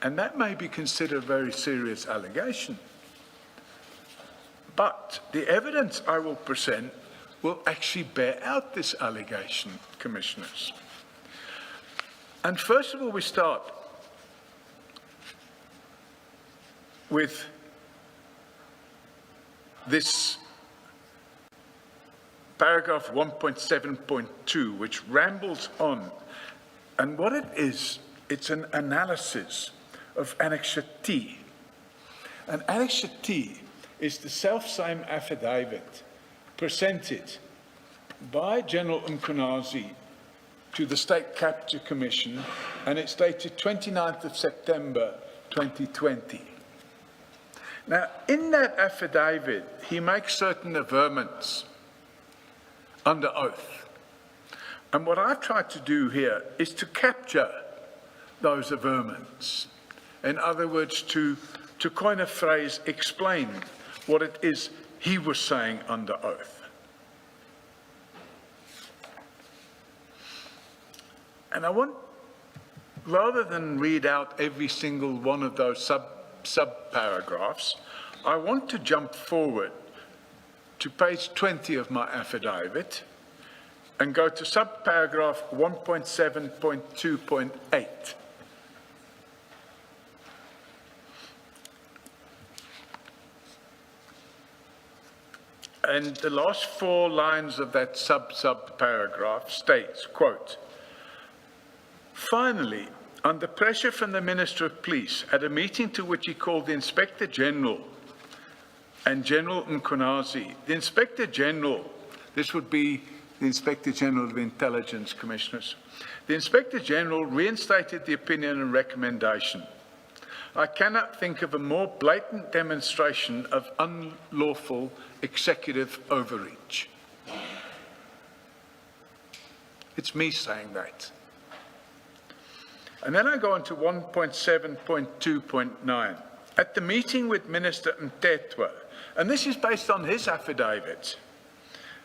And that may be considered a very serious allegation. But the evidence I will present will actually bear out this allegation, Commissioners. And first of all, we start with this paragraph 1.7.2, which rambles on. And what it is, it's an analysis of Annexure T. And Annexure T is the self-same affidavit presented by General Mkhwanazi to the State Capture Commission, and it's dated 29th of September 2020. Now, in that affidavit, he makes certain averments under oath. And what I've tried to do here is to capture those averments. In other words, to coin a phrase, explain what it is he was saying under oath. And I want rather than read out every single one of those sub-paragraphs, I want to jump forward to page 20 of my affidavit and go to sub-paragraph 1.7.2.8. And the last 4 lines of that sub-paragraph states, quote, "Finally, under pressure from the Minister of Police at a meeting to which he called the Inspector General and General Mkunazi, the Inspector General," this would be the Inspector General of Intelligence, Commissioners, "the Inspector General reinstated the opinion and recommendation. I cannot think of a more blatant demonstration of unlawful executive overreach." It's me saying that. And then I go on to 1.7.2.9. At the meeting with Minister Mtetwa, and this is based on his affidavit,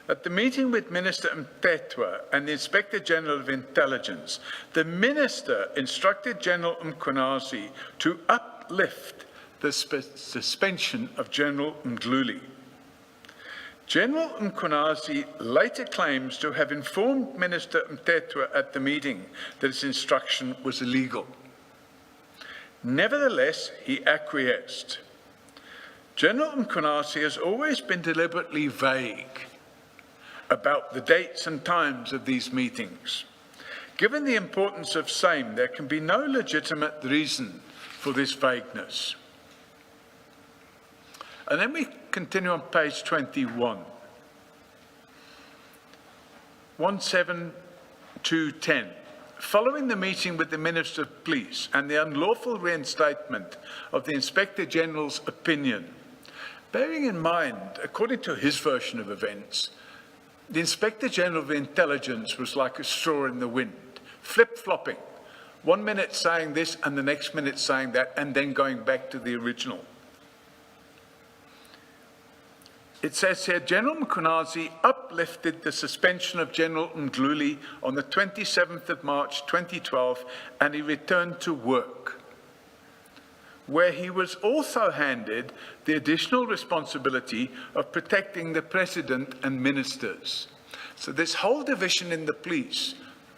at the meeting with Minister Mtetwa and the Inspector General of Intelligence, the Minister instructed General Mkunazi to uplift the suspension of General Mdluli. General Mkunazi later claims to have informed Minister Mtetwa at the meeting that his instruction was illegal. Nevertheless, he acquiesced. General Mkunazi has always been deliberately vague about the dates and times of these meetings. Given the importance of same, there can be no legitimate reason for this vagueness. And then we continue on page 21. 1.7.2.10. Following the meeting with the Minister of Police and the unlawful reinstatement of the Inspector General's opinion, bearing in mind, according to his version of events, the Inspector General of Intelligence was like a straw in the wind, flip-flopping, 1 minute saying this and the next minute saying that, and then going back to the original. It says here, General Mkunazi uplifted the suspension of General Mdluli on the 27th of March 2012, and he returned to work, where he was also handed the additional responsibility of protecting the President and ministers. So this whole division in the police,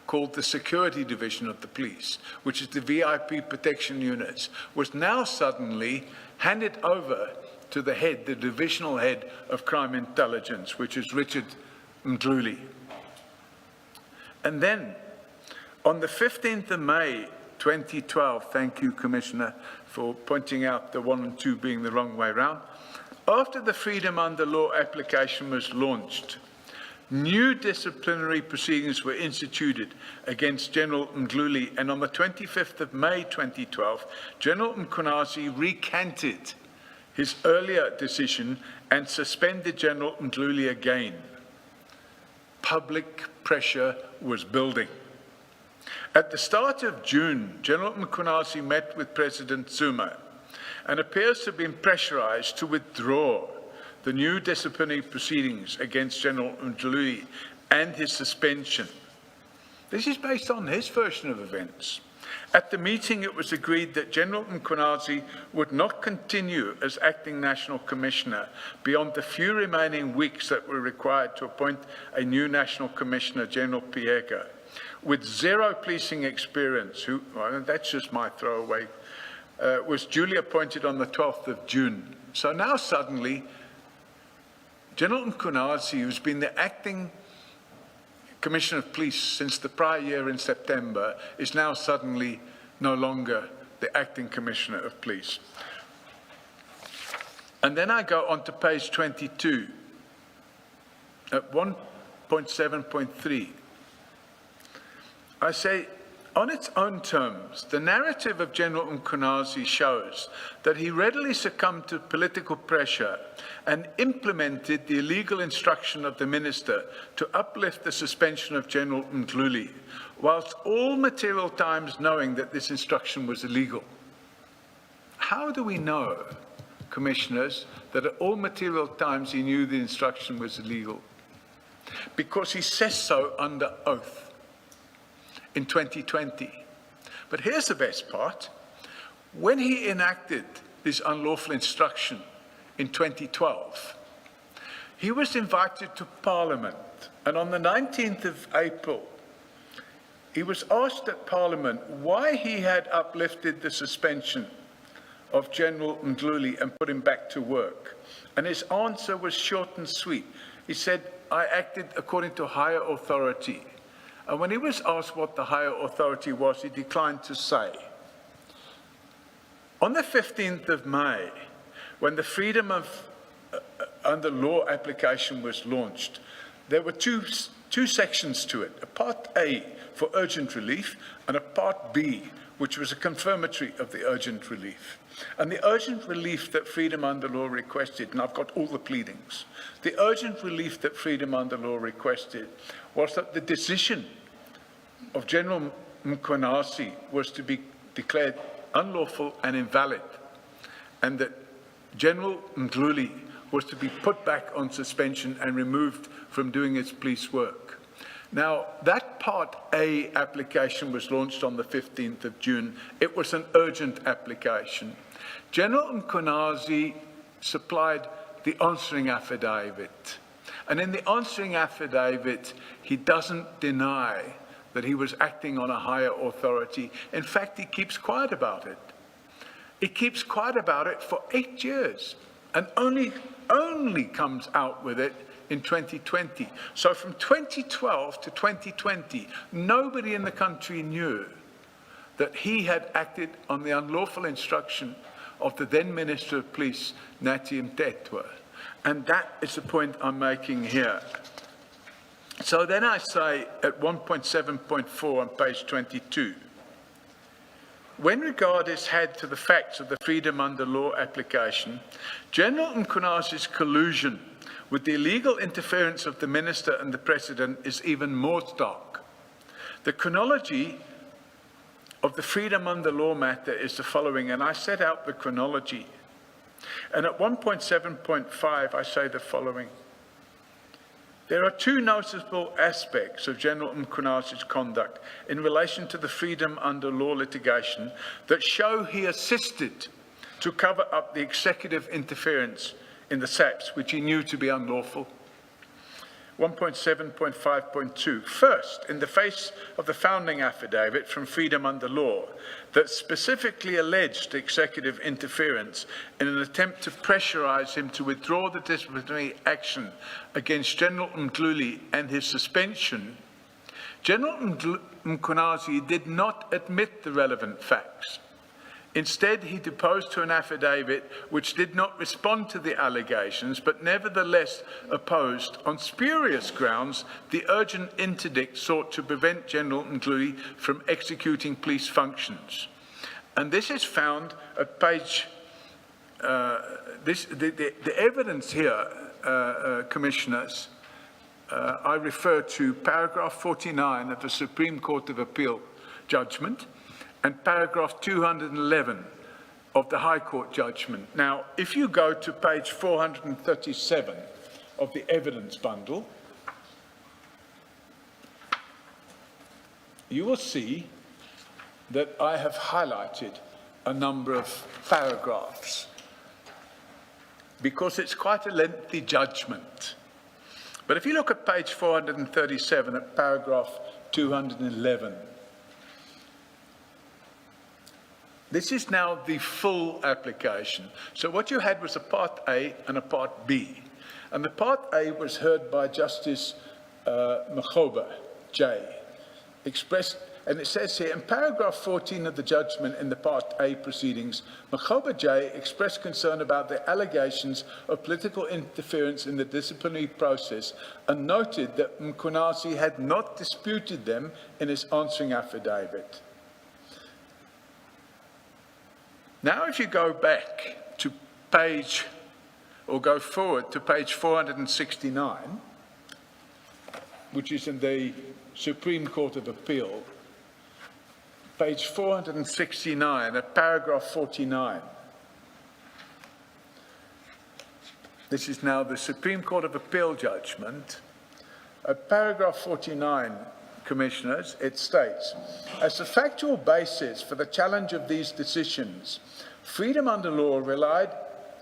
called the Security Division of the Police, which is the VIP protection units, was now suddenly handed over to the head, the divisional head of crime intelligence, which is Richard Mdluli. And then, on the 15th of May 2012, thank you, Commissioner, for pointing out the 1 and 2 being the wrong way round, after the Freedom Under Law application was launched, new disciplinary proceedings were instituted against General Mdluli, and on the 25th of May 2012, General Mkunazi recanted his earlier decision and suspended General Mdluli again. Public pressure was building. At the start of June, General Mkunazi met with President Zuma and appears to have been pressurized to withdraw the new disciplinary proceedings against General Mdluli and his suspension. This is based on his version of events. At the meeting, it was agreed that General Mkunazi would not continue as acting National Commissioner beyond the few remaining weeks that were required to appoint a new National Commissioner, General Piega, with zero policing experience, who, well, that's just my throwaway, was duly appointed on the 12th of June. So now suddenly, General Mkunazi, who's been the acting Commissioner of Police since the prior year in September, is now suddenly no longer the acting Commissioner of Police. And then I go on to page 22 at 1.7.3. I say, on its own terms, the narrative of General Mkunazi shows that he readily succumbed to political pressure and implemented the illegal instruction of the minister to uplift the suspension of General Mdluli, whilst all material times knowing that this instruction was illegal. How do we know, Commissioners, that at all material times he knew the instruction was illegal? Because he says so under oath in 2020, But here's the best part. When he enacted this unlawful instruction in 2012, he was invited to Parliament, and on the 19th of April, he was asked at Parliament why he had uplifted the suspension of General Mdluli and put him back to work. And his answer was short and sweet. He said, "I acted according to higher authority." And when he was asked what the higher authority was, he declined to say. On the 15th of May, when the Freedom of Under Law application was launched, there were two sections to it, a Part A for urgent relief and a Part B, which was a confirmatory of the urgent relief. And the urgent relief that Freedom Under Law requested, and I've got all the pleadings, the urgent relief that Freedom Under Law requested was that the decision of General Mkhwanazi was to be declared unlawful and invalid, and that General Mdluli was to be put back on suspension and removed from doing his police work. Now, that Part A application was launched on the 15th of June. It was an urgent application. General Mkhwanazi supplied the answering affidavit. And in the answering affidavit, he doesn't deny that he was acting on a higher authority. In fact, he keeps quiet about it. He keeps quiet about it for 8 years and only comes out with it in 2020. So from 2012 to 2020, nobody in the country knew that he had acted on the unlawful instruction of the then Minister of Police, Nathi Mthethwa. And that is the point I'm making here. So then I say at 1.7.4 on page 22, when regard is had to the facts of the Freedom Under Law application, General Mkhwanazi's collusion with the illegal interference of the Minister and the President is even more stark. The chronology of the Freedom Under Law matter is the following, and I set out the chronology. And at 1.7.5, I say the following. There are two noticeable aspects of General Mkhwanazi's conduct in relation to the Freedom Under Law litigation that show he assisted to cover up the executive interference in the SAPs, which he knew to be unlawful. 1.7.5.2. First, in the face of the founding affidavit from Freedom Under Law that specifically alleged executive interference in an attempt to pressurize him to withdraw the disciplinary action against General Mdluli and his suspension, General Mkhwanazi did not admit the relevant facts. Instead, he deposed to an affidavit which did not respond to the allegations, but nevertheless opposed, on spurious grounds, the urgent interdict sought to prevent General Mdluli from executing police functions. And this is found at page, the evidence here, Commissioners, I refer to paragraph 49 of the Supreme Court of Appeal judgment, and paragraph 211 of the High Court judgment. Now, if you go to page 437 of the evidence bundle, you will see that I have highlighted a number of paragraphs because it's quite a lengthy judgment. But if you look at page 437 at paragraph 211, this is now the full application. So what you had was a Part A and a Part B. And the Part A was heard by Justice Makgoba J. And it says here, in paragraph 14 of the judgment in the Part A proceedings, Makgoba J expressed concern about the allegations of political interference in the disciplinary process and noted that Mkhwanazi had not disputed them in his answering affidavit. Now, if you go back to page, or go forward to page 469, which is in the Supreme Court of Appeal, page 469 at paragraph 49. This is now the Supreme Court of Appeal judgment. At paragraph 49, Commissioners, it states, as the factual basis for the challenge of these decisions, Freedom Under Law relied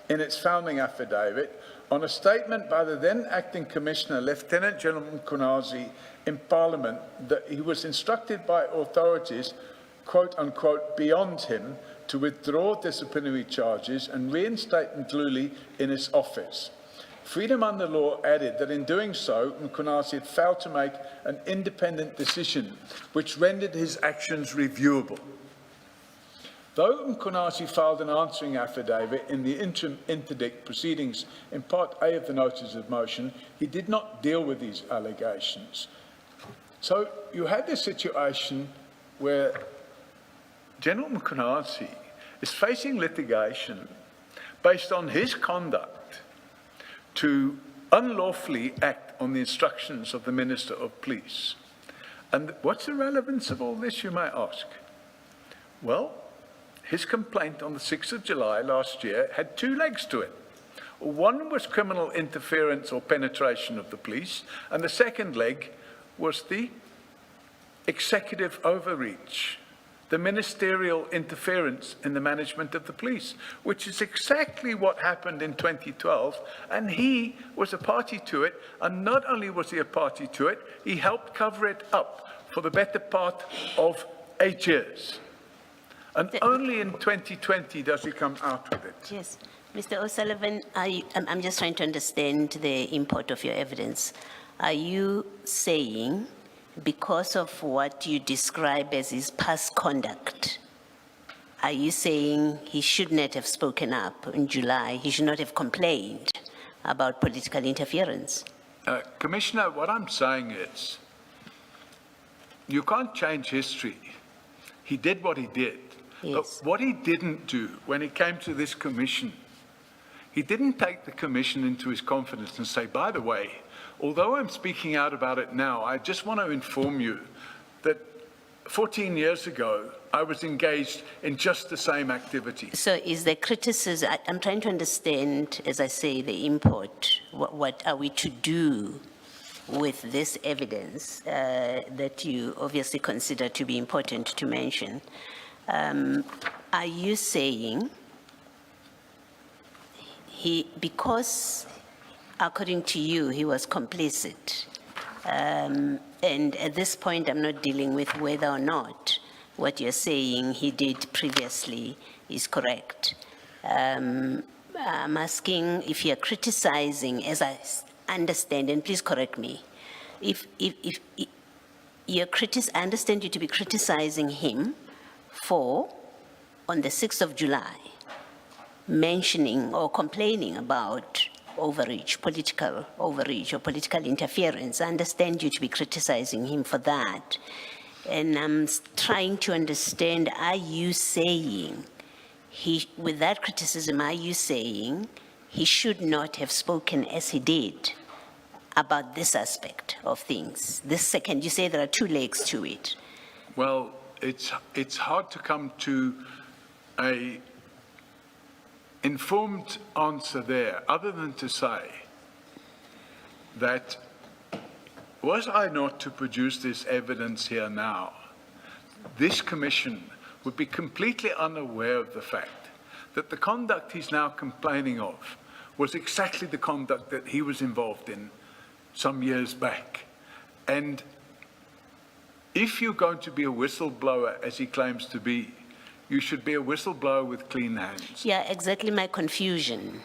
in its founding affidavit on a statement by the then acting Commissioner, Lieutenant General Mkunazi, in Parliament that he was instructed by authorities, quote unquote, beyond him to withdraw disciplinary charges and reinstate Mdluli in his office. Freedom Under Law added that in doing so, Mkunazi had failed to make an independent decision, which rendered his actions reviewable. Though Mkunazi filed an answering affidavit in the interim interdict proceedings in Part A of the notice of motion, he did not deal with these allegations. So you had this situation where General Mkunazi is facing litigation based on his conduct to unlawfully act on the instructions of the Minister of Police. And what's the relevance of all this, you may ask? Well, his complaint on the 6th of July last year had two legs to it. One was criminal interference or penetration of the police, and the second leg was the executive overreach, the ministerial interference in the management of the police, which is exactly what happened in 2012, and he was a party to it, and not only was he a party to it, he helped cover it up for the better part of 8 years. And only in 2020 does he come out with it. Yes. Mr. O'Sullivan, I'm just trying to understand the import of your evidence. Are you saying, because of what you describe as his past conduct, are you saying he should not have spoken up in July, he should not have complained about political interference? Commissioner, what I'm saying is, you can't change history. He did what he did. Yes. But what he didn't do when he came to this commission, he didn't take the commission into his confidence and say, by the way, although I'm speaking out about it now, I just want to inform you that 14 years ago, I was engaged in just the same activity. So is the criticism, I'm trying to understand, as I say, the import. What are we to do with this evidence that you obviously consider to be important to mention? Are you saying because according to you, he was complicit, and at this point, I'm not dealing with whether or not what you're saying he did previously is correct. I'm asking if you're criticizing, as I understand, and please correct me, if you're I understand you to be criticizing him for, on the 6th of July, mentioning or complaining about overreach, political overreach or political interference. I understand you to be criticizing him for that. And I'm trying to understand, are you saying, with that criticism, are you saying he should not have spoken as he did about this aspect of things? This second, you say there are two legs to it. Well, it's hard to come to a informed answer there, other than to say that was I not to produce this evidence here now, this commission would be completely unaware of the fact that the conduct he's now complaining of was exactly the conduct that he was involved in some years back. And if you're going to be a whistleblower, as he claims to be, you should be a whistleblower with clean hands. Yeah, exactly my confusion.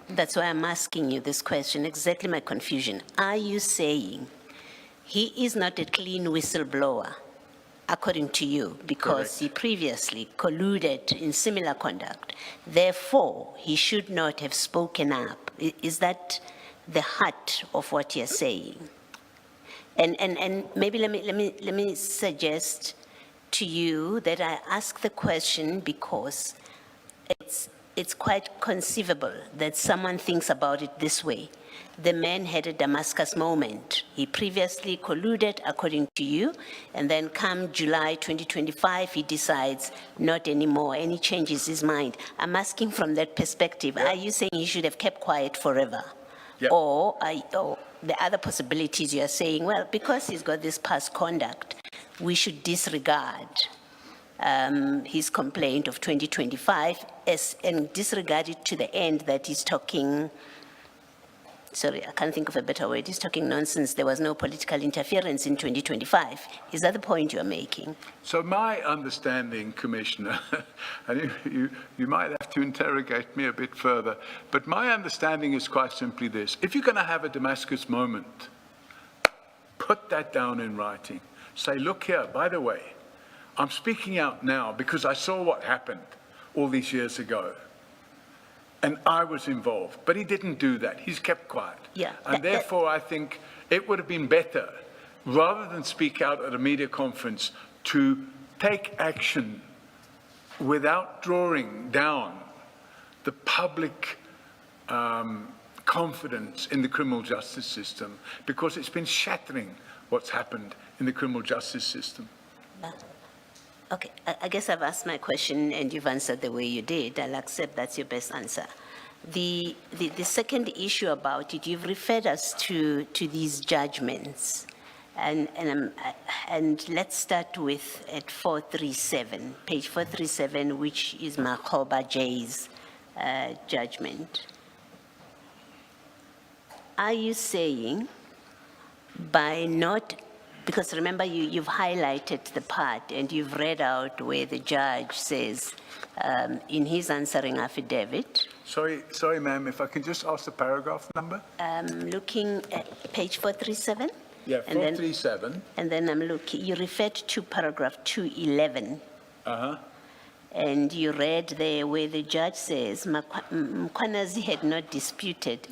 That's why I'm asking you this question, exactly my confusion. Are you saying he is not a clean whistleblower, according to you, because he previously colluded in similar conduct? Therefore, he should not have spoken up. Is that the heart of what you're saying? And maybe let me suggest to you that I ask the question because it's quite conceivable that someone thinks about it this way. The man had a Damascus moment. He previously colluded, according to you, and then come July 2025, he decides not anymore, and he changes his mind. I'm asking from that perspective, are you saying he should have kept quiet forever? Yep. Or the other possibilities you are saying, well, because he's got this past conduct, we should disregard his complaint of 2025 and disregard it to the end that he's talking, sorry, I can't think of a better word, he's talking nonsense, there was no political interference in 2025. Is that the point you're making? So my understanding, Commissioner, and you might have to interrogate me a bit further, but my understanding is quite simply this. If you're going to have a Damascus moment, put that down in writing. Say, look here, by the way, I'm speaking out now because I saw what happened all these years ago. And I was involved, but he didn't do that. He's kept quiet. Yeah. And therefore, I think it would have been better, rather than speak out at a media conference, to take action without drawing down the public confidence in the criminal justice system, because it's been shattering what's happened in the criminal justice system. Okay, I guess I've asked my question and you've answered the way you did. I'll accept that's your best answer. The second issue about it, you've referred us to these judgments. And let's start with at 437, page 437, which is Makhoba J's judgment. Are you saying by not, because remember you've highlighted the part and you've read out where the judge says in his answering affidavit. Sorry, ma'am, if I can just ask the paragraph number? Looking at page 437. Yeah, And then- 437. And then I'm looking, you referred to paragraph 211. Uh-huh. And you read there where the judge says, Mkhwanazi had not disputed,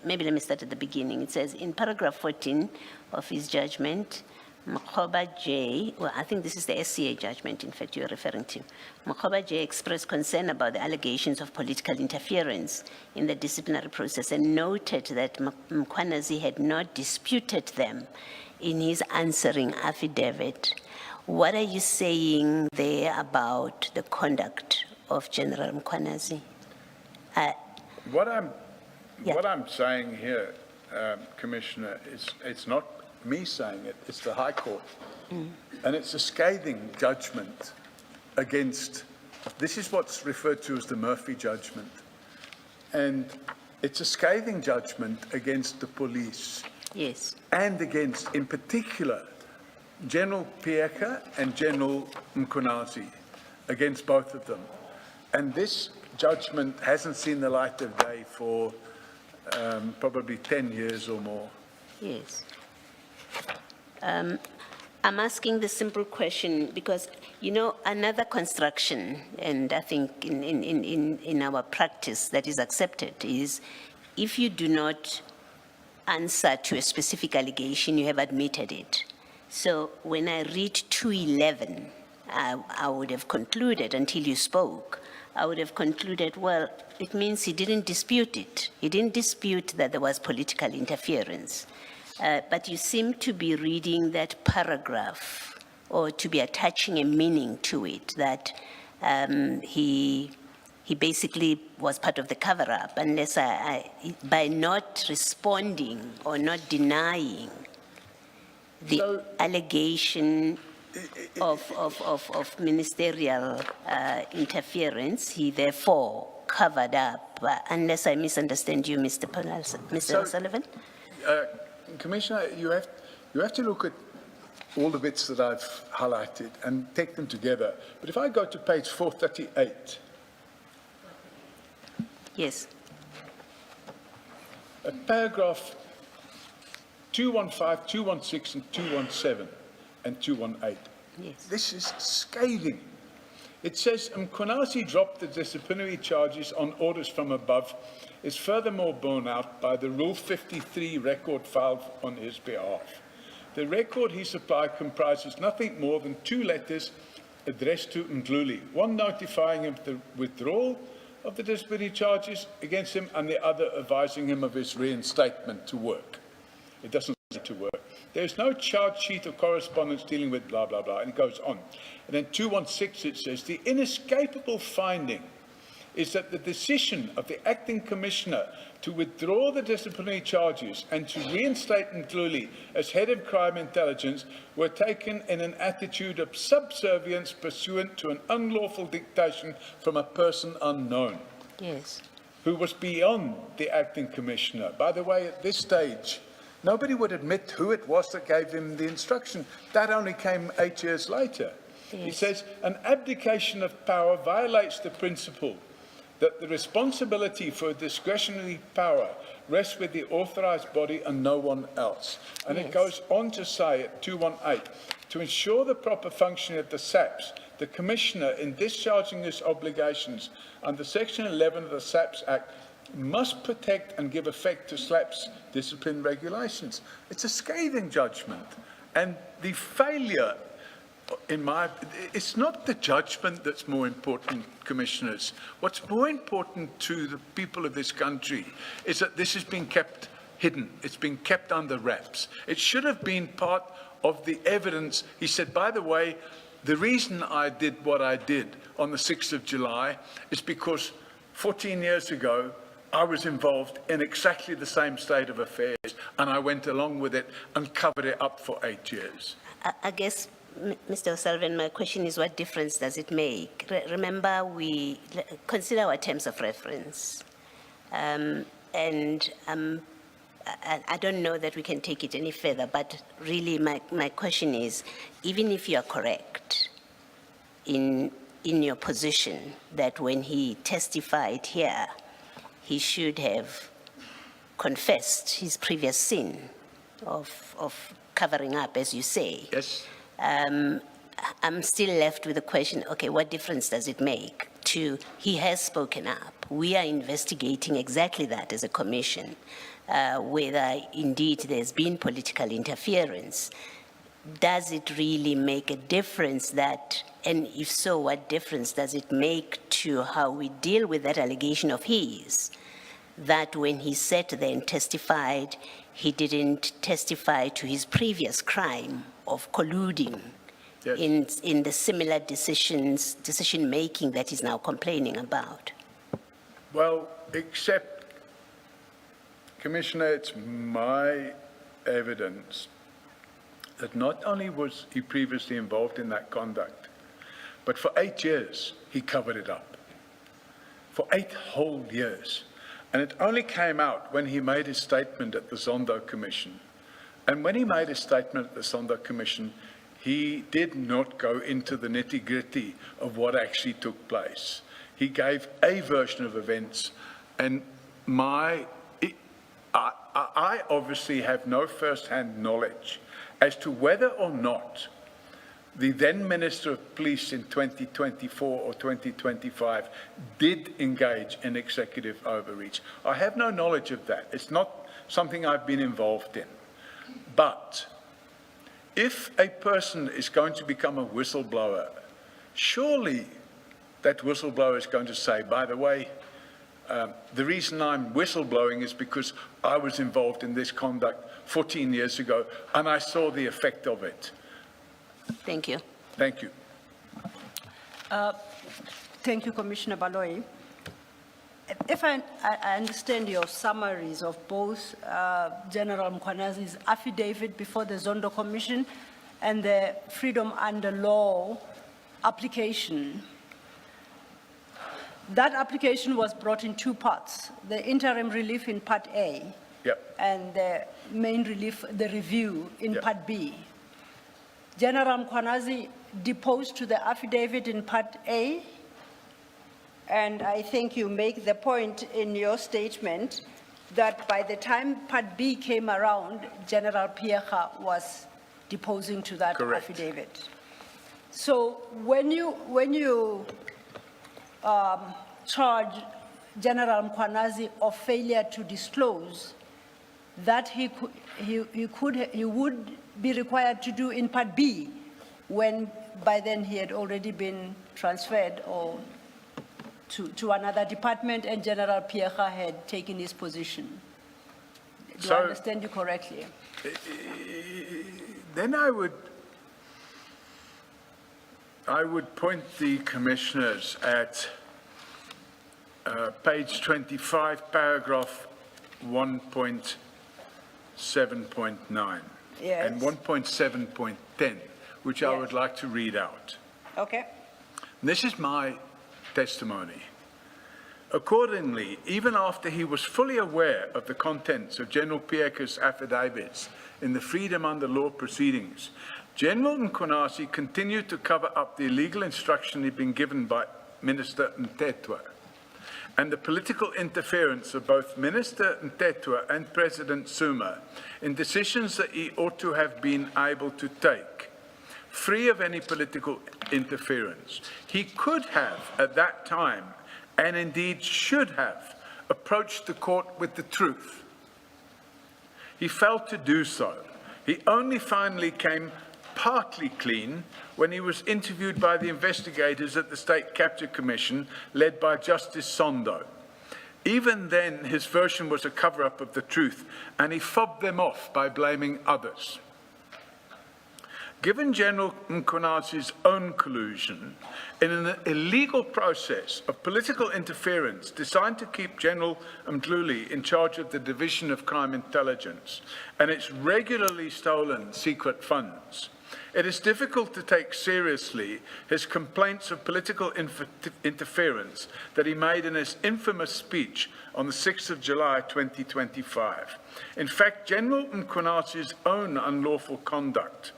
maybe let me start at the beginning. It says, in paragraph 14 of his judgment, Makhoba J, well, I think this is the SCA judgment, in fact, you're referring to. Makhoba J expressed concern about the allegations of political interference in the disciplinary process and noted that Mkhwanazi had not disputed them in his answering affidavit. What are you saying there about the conduct of General Mkhwanazi? What I'm Yeah. What I'm saying here, Commissioner, is it's not me saying it, it's the High Court. And it's a scathing judgment against, this is what's referred to as the Murphy judgment. And it's a scathing judgment against the police Yes. and against, in particular, General Pieka and General Mkhwanazi, against both of them. And this judgment hasn't seen the light of day for probably 10 years or more. Yes. I'm asking the simple question because, you know, another construction, and I think in our practice that is accepted, is if you do not answer to a specific allegation, you have admitted it. So when I read 211, I would have concluded, until you spoke, I would have concluded, well, it means he didn't dispute it. He didn't dispute that there was political interference. But you seem to be reading that paragraph or to be attaching a meaning to it, that he basically was part of the cover-up, unless by not responding or not denying the allegation of ministerial interference, he therefore covered up, unless I misunderstand you, Mr. O'Sullivan? Commissioner, you have to look at all the bits that I've highlighted and take them together. But if I go to page 438, Yes. paragraph 215, 216, and 217, and 218. Yes. This is scathing. It says, Mkhwanazi dropped the disciplinary charges on orders from above is furthermore borne out by the Rule 53 record filed on his behalf. The record he supplied comprises nothing more than 2 letters addressed to Mdluli, one notifying him of the withdrawal of the disciplinary charges against him and the other advising him of his reinstatement to work. It doesn't say to work. There is no charge sheet or correspondence dealing with blah, blah, blah, and it goes on. And then 216, it says, the inescapable finding is that the decision of the acting commissioner to withdraw the disciplinary charges and to reinstate Mtluli as head of crime intelligence were taken in an attitude of subservience pursuant to an unlawful dictation from a person unknown, Yes. who was beyond the acting commissioner. By the way, at this stage, nobody would admit who it was that gave him the instruction. That only came 8 years later. He Yes. says, an abdication of power violates the principle that the responsibility for discretionary power rests with the authorised body and no one else. And it Yes. goes on to say at 218, to ensure the proper functioning of the SAPS, the Commissioner, in discharging his obligations under Section 11 of the SAPS Act, must protect and give effect to SLAP's discipline regulations. It's a scathing judgment. And the failure, it's not the judgment that's more important, Commissioners. What's more important to the people of this country is that this has been kept hidden. It's been kept under wraps. It should have been part of the evidence. He said, by the way, the reason I did what I did on the 6th of July is because 14 years ago, I was involved in exactly the same state of affairs, and I went along with it and covered it up for 8 years. I guess, Mr. O'Sullivan, my question is, what difference does it make? Remember, we consider our terms of reference. I don't know that we can take it any further, but really my question is, even if you are correct in your position that when he testified here, he should have confessed his previous sin of covering up, as you say. Yes? I'm still left with the question, okay, what difference does it make to, he has spoken up. We are investigating exactly that as a commission, whether indeed there's been political interference. Does it really make a difference that, and if so, what difference does it make to how we deal with that allegation of his, that when he sat there and testified, he didn't testify to his previous crime of colluding Yes. in the similar decision-making that he's now complaining about? Well, except, Commissioner, it's my evidence that not only was he previously involved in that conduct, but for 8 years he covered it up. For 8 whole years. And it only came out when he made his statement at the Zondo Commission. And when he made his statement at the Zondo Commission, he did not go into the nitty-gritty of what actually took place. He gave a version of events, and I obviously have no first-hand knowledge as to whether or not the then Minister of Police in 2024 or 2025 did engage in executive overreach. I have no knowledge of that. It's not something I've been involved in. But if a person is going to become a whistleblower, surely that whistleblower is going to say, by the way, the reason I'm whistleblowing is because I was involved in this conduct 14 years ago and I saw the effect of it. Thank you. Thank you. Thank you, Commissioner Baloyi. If I understand your summaries of both General Mkwanazi's affidavit before the Zondo Commission and the Freedom Under Law application, that application was brought in 2 parts, the interim relief in Part A Yep. and the main relief, the review in Yep. Part B. General Mkwanazi deposed to the affidavit in Part A, and I think you make the point in your statement that by the time Part B came around, General Pierre was deposing to that Correct. affidavit. So when you charge General Mkwanazi of failure to disclose, that he would be required to do in Part B, when by then he had already been transferred or to another department and General Pierre had taken his position. Do I understand you correctly? Then I would point the commissioners at page 25, paragraph 1.7.9. Yes. And 1.7.10, which I Yes. would like to read out. Okay. And this is my testimony. Accordingly, even after he was fully aware of the contents of General Pieka's affidavits in the Freedom Under Law proceedings, General Mkhwanazi continued to cover up the illegal instruction he'd been given by Minister Mtetwa and the political interference of both Minister Mtetwa and President Zuma in decisions that he ought to have been able to take, free of any political interference. He could have, at that time, and indeed should have, approached the court with the truth. He failed to do so. He only finally came partly clean when he was interviewed by the investigators at the State Capture Commission, led by Justice Sondo. Even then, his version was a cover-up of the truth, and he fobbed them off by blaming others. Given General Mkhwanazi's own collusion in an illegal process of political interference designed to keep General Mdluli in charge of the Division of Crime Intelligence and its regularly stolen secret funds, it is difficult to take seriously his complaints of political interference that he made in his infamous speech on the 6th of July 2025. In fact, General Mkhwanazi's own unlawful conduct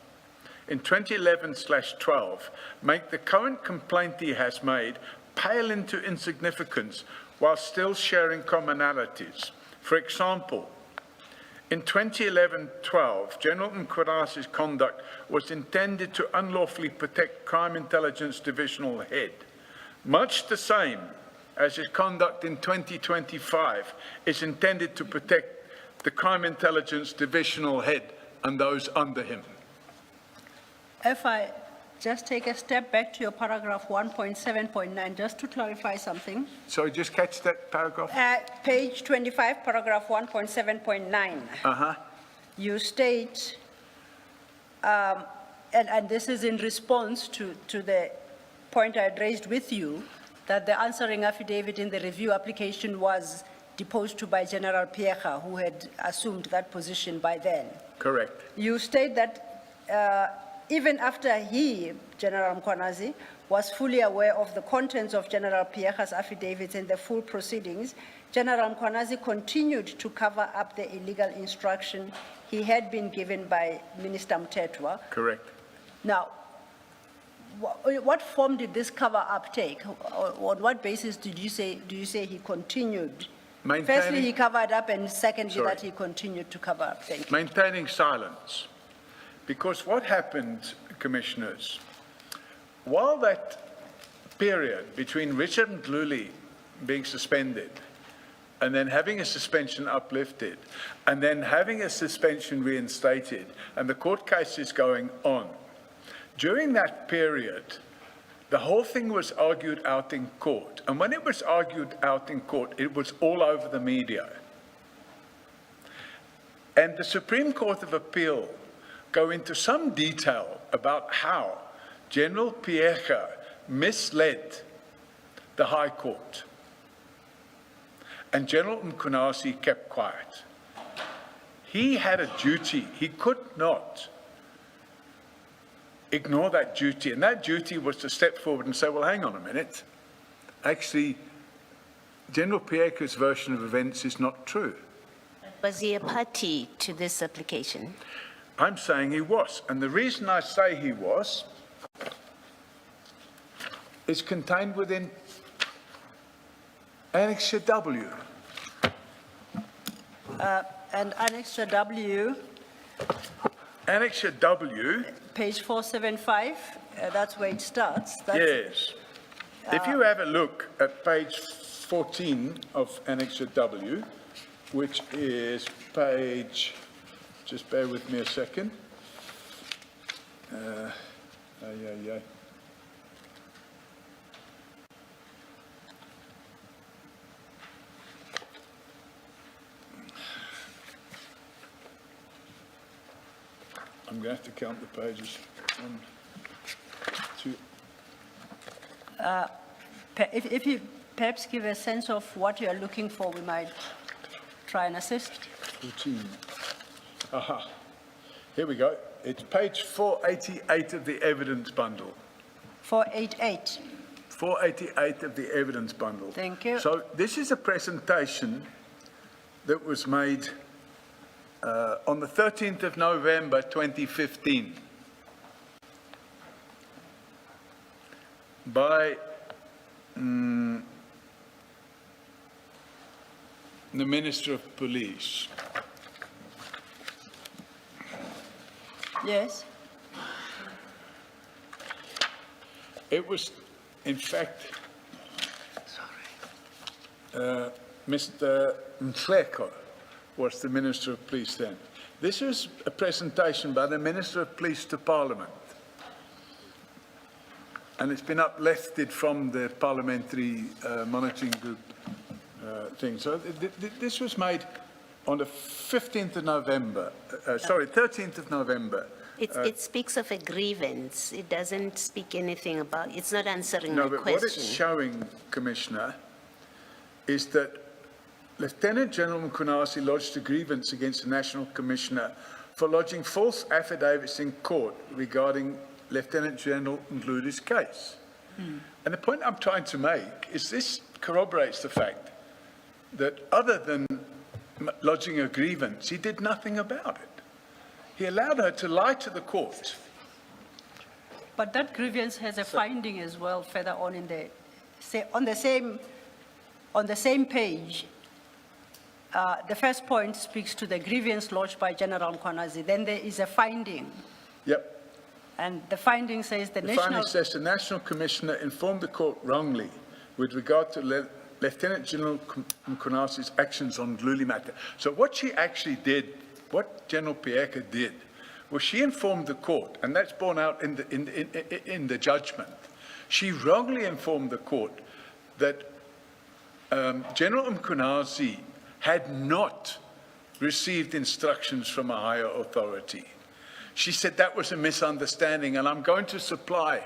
in 2011/12 make the current complaint he has made pale into insignificance while still sharing commonalities. For example, in 2011-12, General Mkhwanazi's conduct was intended to unlawfully protect Crime Intelligence Divisional Head, much the same as his conduct in 2025 is intended to protect the Crime Intelligence Divisional Head and those under him. If I just take a step back to your paragraph 1.7.9, just to clarify something. Sorry, just catch that paragraph. Page 25, paragraph 1.7.9. You state, and this is in response to the point I had raised with you, that the answering affidavit in the review application was deposed to by General Pieka, who had assumed that position by then. Correct. You state that even after he, General Mkhwanazi, was fully aware of the contents of General Pieka's affidavits in the full proceedings, General Mkhwanazi continued to cover up the illegal instruction he had been given by Minister Mtetwa. Correct. Now, what form did this cover-up take? On what basis do you say he continued? Firstly, he covered up, and secondly, that he continued to cover up. Thank you. Maintaining silence. Because what happened, Commissioners, while that period between Richard Mdluli being suspended and then having a suspension uplifted and then having a suspension reinstated and the court case is going on, during that period, the whole thing was argued out in court. And when it was argued out in court, it was all over the media. And the Supreme Court of Appeal go into some detail about how General Pieka misled the High Court. And General Mkhwanazi kept quiet. He had a duty. He could not ignore that duty. And that duty was to step forward and say, well, hang on a minute. Actually, General Pieka's version of events is not true. Was he a party to this application? I'm saying he was. And the reason I say he was is contained within Annexure W. And Annexure W, Annexure W. page 475, that's where it starts. Yes. If you have a look at page 14 of Annexure W, which is page, just bear with me a second. I'm going to have to count the pages. 1, 2. If you perhaps give a sense of what you are looking for? We might try and assist. 14. Aha. Here we go. It's page 488 of the evidence bundle. 488. 488 of the evidence bundle. Thank you. So this is a presentation that was made on the 13th of November 2015 by the Minister of Police. Yes. It was, in fact, Mr. Mhleko was the Minister of Police then. This was a presentation by the Minister of Police to Parliament. And it's been uplifted from the parliamentary monitoring group thing. So this was made on the 15th of November, 13th of November. It speaks of a grievance. It doesn't speak anything about, it's not answering No, my but question. what it's showing, Commissioner, is that Lieutenant General Mkhonasi lodged a grievance against the National Commissioner for lodging false affidavits in court regarding Lieutenant General Mdluli's case. And the point I'm trying to make is this corroborates the fact that other than lodging a grievance, he did nothing about it. He allowed her to lie to the court. But that grievance has a finding as well further on in the, on the same page. The first point speaks to the grievance lodged by General Mkhwanazi. Then there is a finding. Yep. And the finding says the The national... finding says the National Commissioner informed the court wrongly with regard to Lieutenant General Mkhonasi's actions on Mdluli matter. So what she actually did, what General Pieka did, was she informed the court, and that's borne out in the judgment. She wrongly informed the court that General Mkhonasi had not received instructions from a higher authority. She said that was a misunderstanding, and I'm going to supply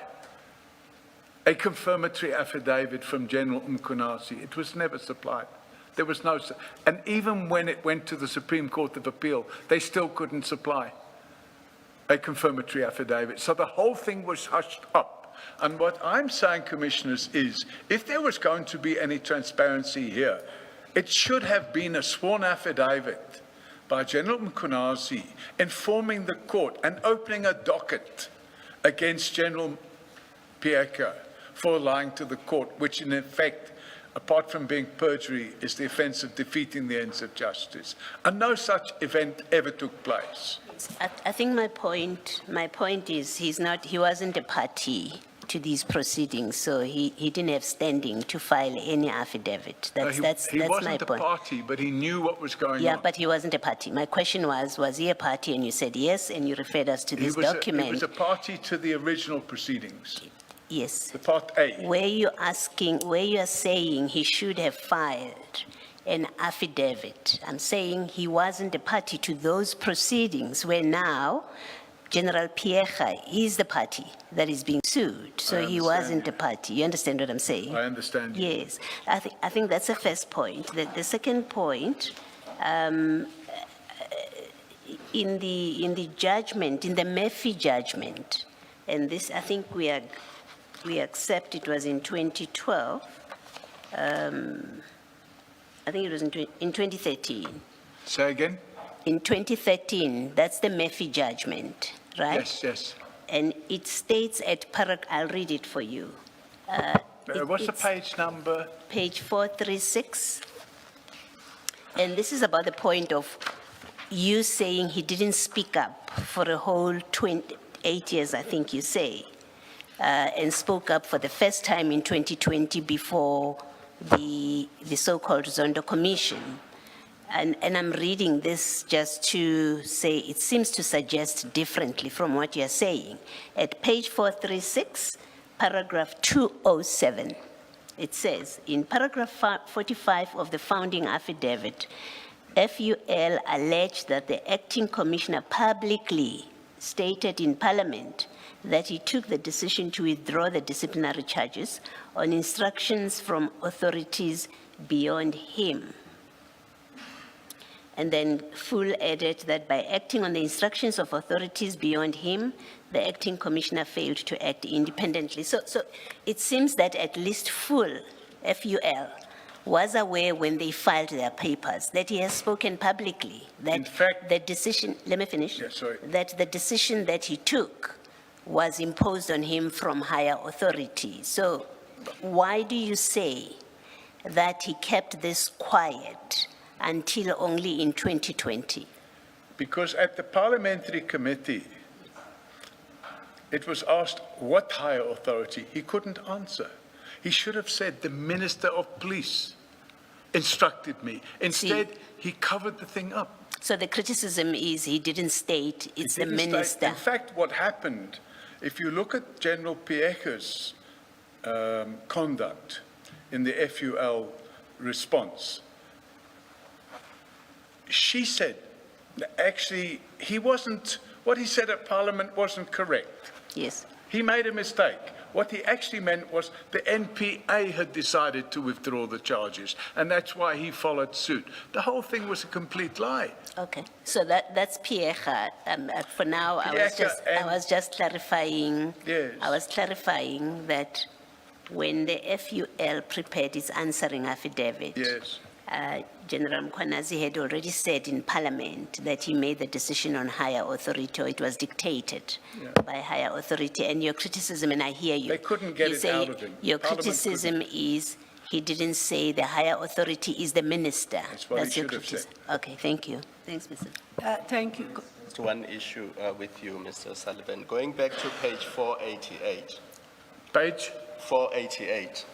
a confirmatory affidavit from General Mkhonasi. It was never supplied. There was no, and even when it went to the Supreme Court of Appeal, they still couldn't supply a confirmatory affidavit. So the whole thing was hushed up. And what I'm saying, Commissioners, is if there was going to be any transparency here, it should have been a sworn affidavit by General Mkhonasi informing the court and opening a docket against General Pieka for lying to the court, which in effect, apart from being perjury, is the offence of defeating the ends of justice. And no such event ever took place. I think my point is he wasn't a party to these proceedings, so he didn't have standing to file any affidavit. That's He my wasn't a point. party, but he knew what was going Yeah, on. but he wasn't a party. My question was he a party? And you said yes, and you referred us to this document. He was a party to the original proceedings, Yes. the Part A. Where you are saying he should have filed an affidavit, I'm saying he wasn't a party to those proceedings where now General Pieka is the party that is being sued. So he wasn't a party. You understand what I'm saying? I understand you. Yes. I think that's the first point. The second point, in the judgment, in the Murphy judgment, and this I think we accept it was in 2012. I think it was in 2013. Say again? In 2013, that's the Murphy judgment, right? Yes, yes. And it states at I'll read it for you. What's the It's page number? Page 436. And this is about the point of you saying he didn't speak up for a whole 28 years, I think you say, and spoke up for the first time in 2020 before the so-called Zondo Commission. And I'm reading this just to say it seems to suggest differently from what you're saying. At page 436, paragraph 207, it says, in paragraph 45 of the founding affidavit, FUL alleged that the acting commissioner publicly stated in Parliament that he took the decision to withdraw the disciplinary charges on instructions from authorities beyond him. And then Full added that by acting on the instructions of authorities beyond him, the acting commissioner failed to act independently. So it seems that at least Full, FUL, was aware when they filed their papers that he has spoken publicly, that In fact- the decision, let me finish. Yeah, sorry. That the decision that he took was imposed on him from higher authority. So why do you say that he kept this quiet until only in 2020? Because at the parliamentary committee, it was asked what higher authority. He couldn't answer. He should have said the Minister of Police instructed me. Instead, he covered the thing up. So the criticism is he didn't state it's He the didn't state- minister. In fact, what happened, if you look at General Pieka's conduct in the FUL response, she said, actually, what he said at Parliament wasn't correct. Yes. He made a mistake. What he actually meant was the NPA had decided to withdraw the charges, and that's why he followed suit. The whole thing was a complete lie. Okay. So that's Pieka. For now, I Pieka was just clarifying. Yes. I was clarifying that when the FUL prepared its answering affidavit, Yes. General Mkhwanazi had already said in Parliament that he made the decision on higher authority, or it was dictated by higher authority. And your criticism, and I hear you. They couldn't get you it say out of him. Your Parliament criticism is he didn't say the higher authority is the minister. That's what he your should have said. Okay, thank you. Thanks, Mr. Thank you. Just one issue with you, Mr. Sullivan. Going back to page 488. Page? 488.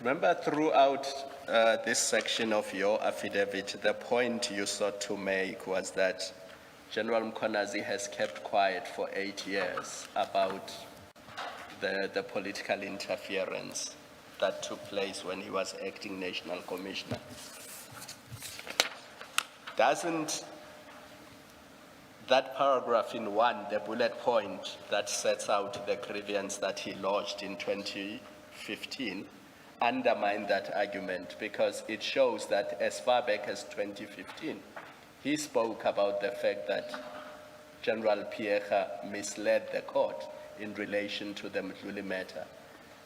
Remember, throughout this section of your affidavit, the point you sought to make was that General Mkhwanazi has kept quiet for 8 years about the political interference that took place when he was acting national commissioner. Doesn't that paragraph in 1, the bullet point that sets out the grievance that he lodged in 2015, undermine that argument? Because it shows that as far back as 2015, he spoke about the fact that General Pieka misled the court in relation to the Mdluli matter.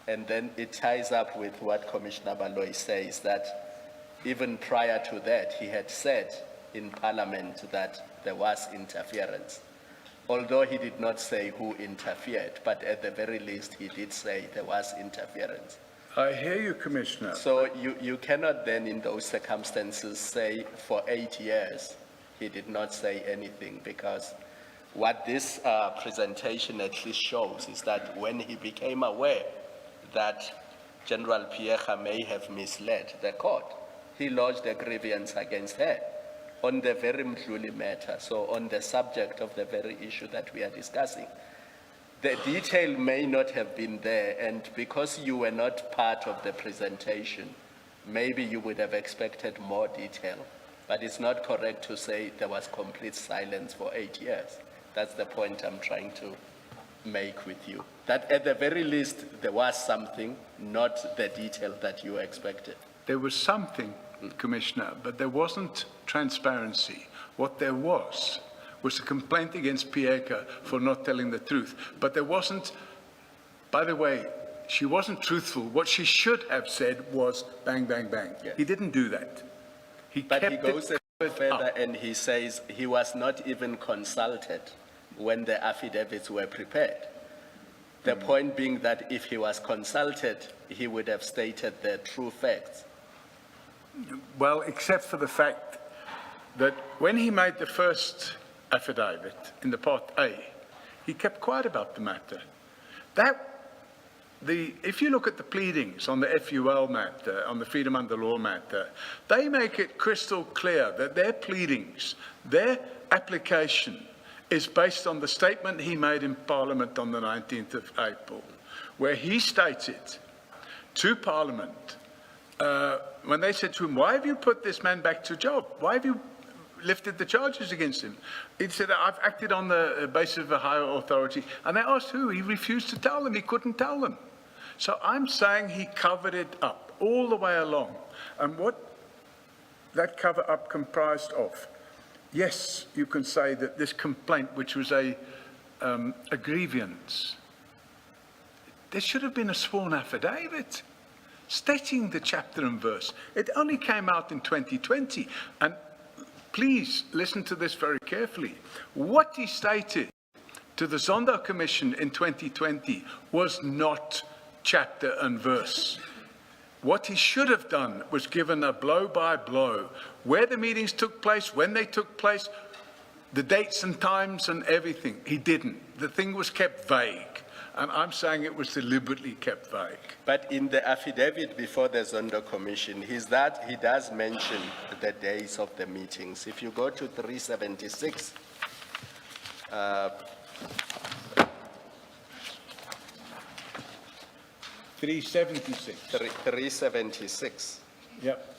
And then it ties up with what Commissioner Baloyi says, that even prior to that, he had said in Parliament that there was interference. Although he did not say who interfered, but at the very least, he did say there was interference. I hear you, Commissioner. So you cannot then, in those circumstances, say for 8 years he did not say anything, because what this presentation at least shows is that when he became aware that General Pieka may have misled the court, he lodged a grievance against her on the very Mdluli matter, so on the subject of the very issue that we are discussing. The detail may not have been there, and because you were not part of the presentation, maybe you would have expected more detail, but it's not correct to say there was complete silence for 8 years. That's the point I'm trying to make with you. That at the very least, there was something, not the detail that you expected. There was something, Commissioner, but there wasn't transparency. What there was a complaint against Pieka for not telling the truth. But there wasn't, by the way, she wasn't truthful. What she should have said was bang, bang, bang. Yeah. He didn't do that. But he kept goes it a bit further up. and he says he was not even consulted when the affidavits were prepared. The point being that if he was consulted, he would have stated the true facts. Well, except for the fact that when he made the first affidavit in the Part A, he kept quiet about the matter. If you look at the pleadings on the FUL matter, on the Freedom Under Law matter, they make it crystal clear that their pleadings, their application is based on the statement he made in Parliament on the 19th of April, where he stated to Parliament, when they said to him, why have you put this man back to job? Why have you lifted the charges against him. He said, I've acted on the basis of a higher authority. And they asked who? He refused to tell them. He couldn't tell them. So I'm saying he covered it up all the way along. And what that cover up comprised of, yes, you can say that this complaint, which was a grievance, there should have been a sworn affidavit stating the chapter and verse. It only came out in 2020. And please listen to this very carefully. What he stated to the Zondo Commission in 2020 was not chapter and verse. What he should have done was given a blow by blow, where the meetings took place, when they took place, the dates and times and everything. He didn't. The thing was kept vague. And I'm saying it was deliberately kept vague. But in the affidavit before the Zondo Commission, he does mention the days of the meetings. If you go to 376, 376. Yep.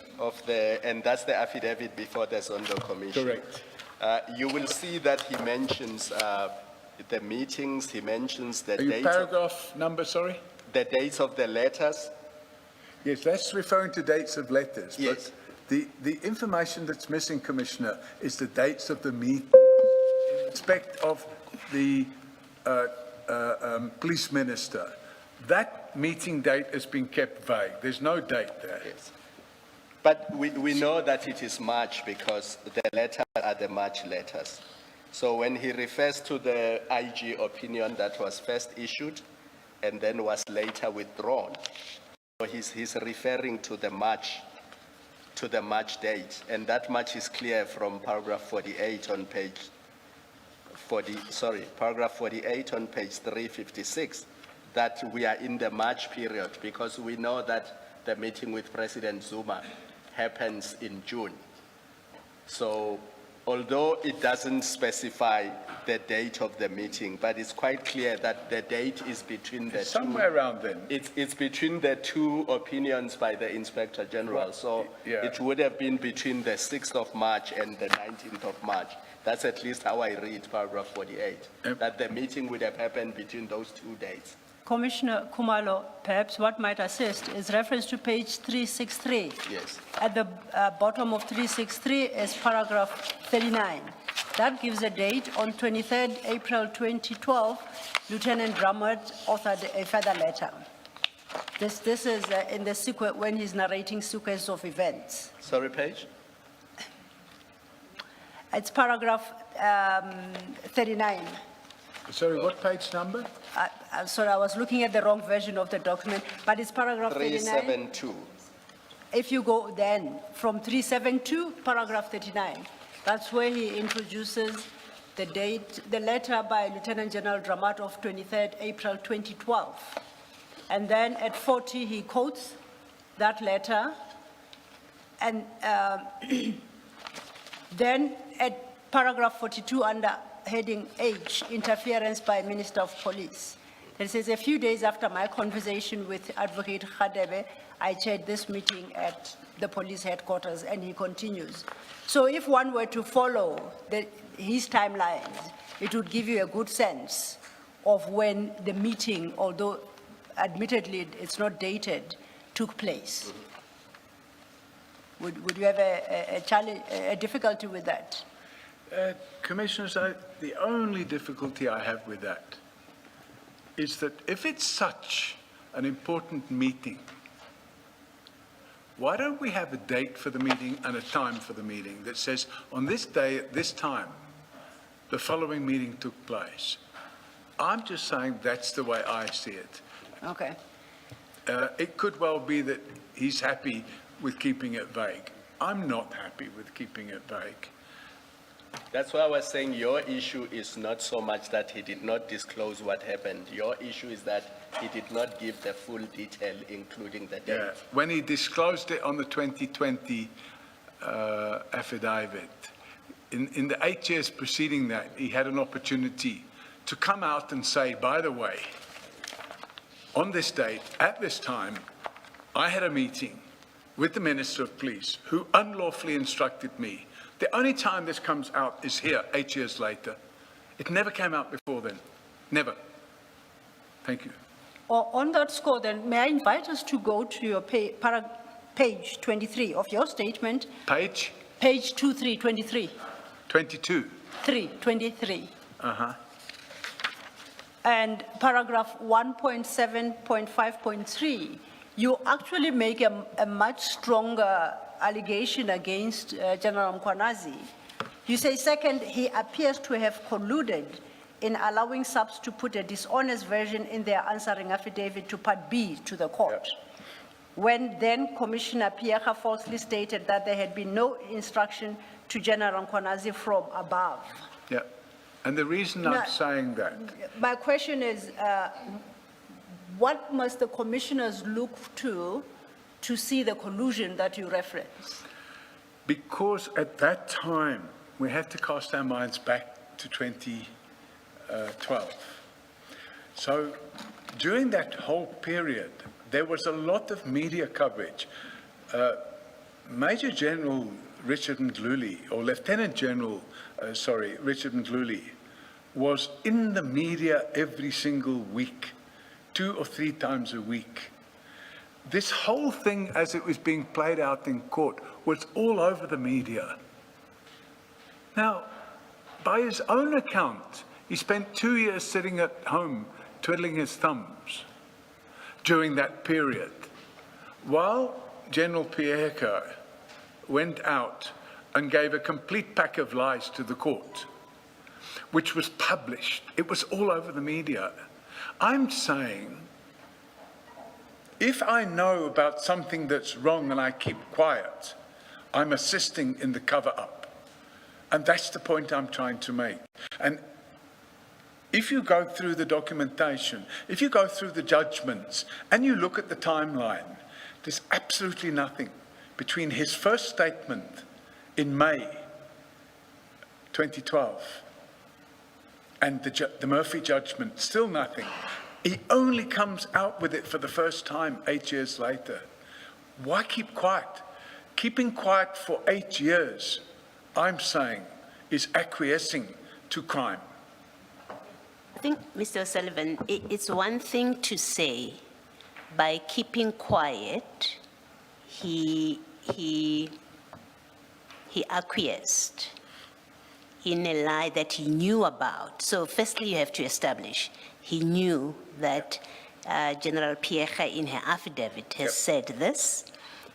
And that's the affidavit before the Zondo Commission. Correct. You will see that he mentions the meetings, he mentions the dates. Paragraph number, sorry? The dates of the letters. Yes, that's referring to dates of letters. Yes. But the information that's missing, Commissioner, is the dates of the meeting in respect of the police minister. That meeting date has been kept vague. There's no date there. Yes. But we know that it is March because the letters are the March letters. So when he refers to the IG opinion that was first issued and then was later withdrawn, so he's referring to the March date, and that much is clear from paragraph 48 on page paragraph 48 on page 356, that we are in the March period because we know that the meeting with President Zuma happens in June. So although it doesn't specify the date of the meeting, but it's quite clear that the date is between the somewhere around then. It's between the two opinions by the Inspector General. So yeah. It would have been between the 6th of March and the 19th of March. That's at least how I read paragraph 48, that the meeting would have happened between those 2 dates. Commissioner Kumalo, perhaps what might assist is reference to page 363. Yes. At the bottom of 363 is paragraph 39. That gives a date on 23rd April 2012, Lieutenant Drummond authored a further letter. This is in the sequence when he's narrating sequence of events. Sorry, page? It's paragraph 39. Sorry, what page number? I'm sorry, I was looking at the wrong version of the document, but it's paragraph 39. 372. If you go then from 372, paragraph 39, that's where he introduces the date, the letter by Lieutenant General Dramat of 23rd April 2012. And then at 40, he quotes that letter. And then at paragraph 42 under heading H, interference by Minister of Police. It says, a few days after my conversation with Advocate Khadebe, I chaired this meeting at the police headquarters, and he continues. So if one were to follow his timelines, it would give you a good sense of when the meeting, although admittedly it's not dated, took place. Would you have a challenge, a difficulty with that? Commissioners, the only difficulty I have with that is that if it's such an important meeting, why don't we have a date for the meeting and a time for the meeting that says, on this day at this time, the following meeting took place? I'm just saying that's the way I see it. Okay. It could well be that he's happy with keeping it vague. I'm not happy with keeping it vague. That's why I was saying your issue is not so much that he did not disclose what happened. Your issue is that he did not give the full detail, including the date. Yeah. When he disclosed it on the 2020 affidavit, in the 8 years preceding that, he had an opportunity to come out and say, by the way, on this date, at this time, I had a meeting with the Minister of Police, who unlawfully instructed me The only time this comes out is here, 8 years later. It never came out before then. Never. Thank you. On that score, then, may I invite us to go to your page 23 of your statement? Page Page 23. 22. 23. Uh-huh. And paragraph 1.7.5.3, you actually make a much stronger allegation against General Mkhwanazi. You say, second, he appears to have colluded in allowing subs to put a dishonest version in their answering affidavit to Part B to the court. Yes. When then Commissioner Pierre falsely stated that there had been no instruction to General Mkhwanazi from above. Yeah. And the reason Now- I'm saying that, My question is, what must the commissioners look to see the collusion that you reference? because at that time, we have to cast our minds back to 2012. So during that whole period, there was a lot of media coverage. Major General Richard Ndluli, or Lieutenant General, Richard Ndluli, was in the media every single week, 2 or 3 times a week. This whole thing, as it was being played out in court, was all over the media. Now, by his own account, he spent 2 years sitting at home twiddling his thumbs during that period, while General Pierre went out and gave a complete pack of lies to the court, which was published. It was all over the media. I'm saying, if I know about something that's wrong and I keep quiet, I'm assisting in the cover-up. And that's the point I'm trying to make. And if you go through the documentation, if you go through the judgments, and you look at the timeline, there's absolutely nothing between his first statement in May 2012 and the Murphy judgment, still nothing. He only comes out with it for the first time 8 years later. Why keep quiet? Keeping quiet for 8 years, I'm saying, is acquiescing to crime. I think, Mr. O'Sullivan, it's one thing to say, by keeping quiet, he acquiesced in a lie that he knew about. So firstly, you have to establish he knew that General Pierre in her affidavit has said this,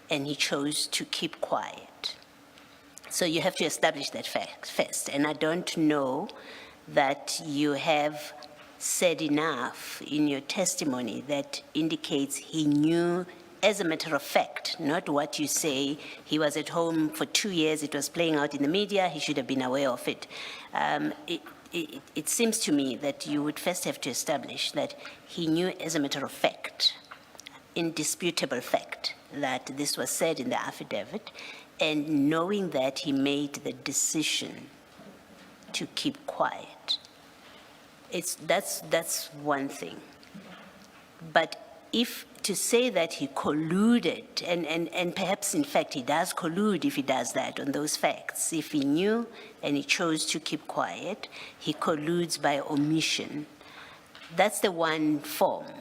and he chose to keep quiet. So you have to establish that fact first. And I don't know that you have said enough in your testimony that indicates he knew, as a matter of fact, not what you say, he was at home for 2 years, it was playing out in the media, he should have been aware of it. It seems to me that you would first have to establish that he knew, as a matter of fact, indisputable fact, that this was said in the affidavit, and knowing that he made the decision to keep quiet. That's one thing. But if to say that he colluded, and perhaps in fact he does collude if he does that on those facts, if he knew and he chose to keep quiet, he colludes by omission. That's the one form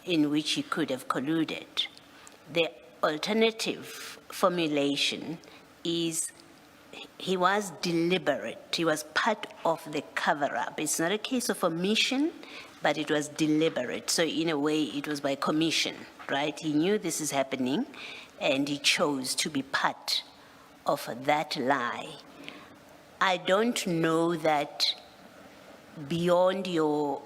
in which he could have colluded. The alternative formulation is he was deliberate. He was part of the cover-up. It's not a case of omission, but it was deliberate. So in a way, it was by commission, right? He knew this is happening, and he chose to be part of that lie. I don't know that beyond your,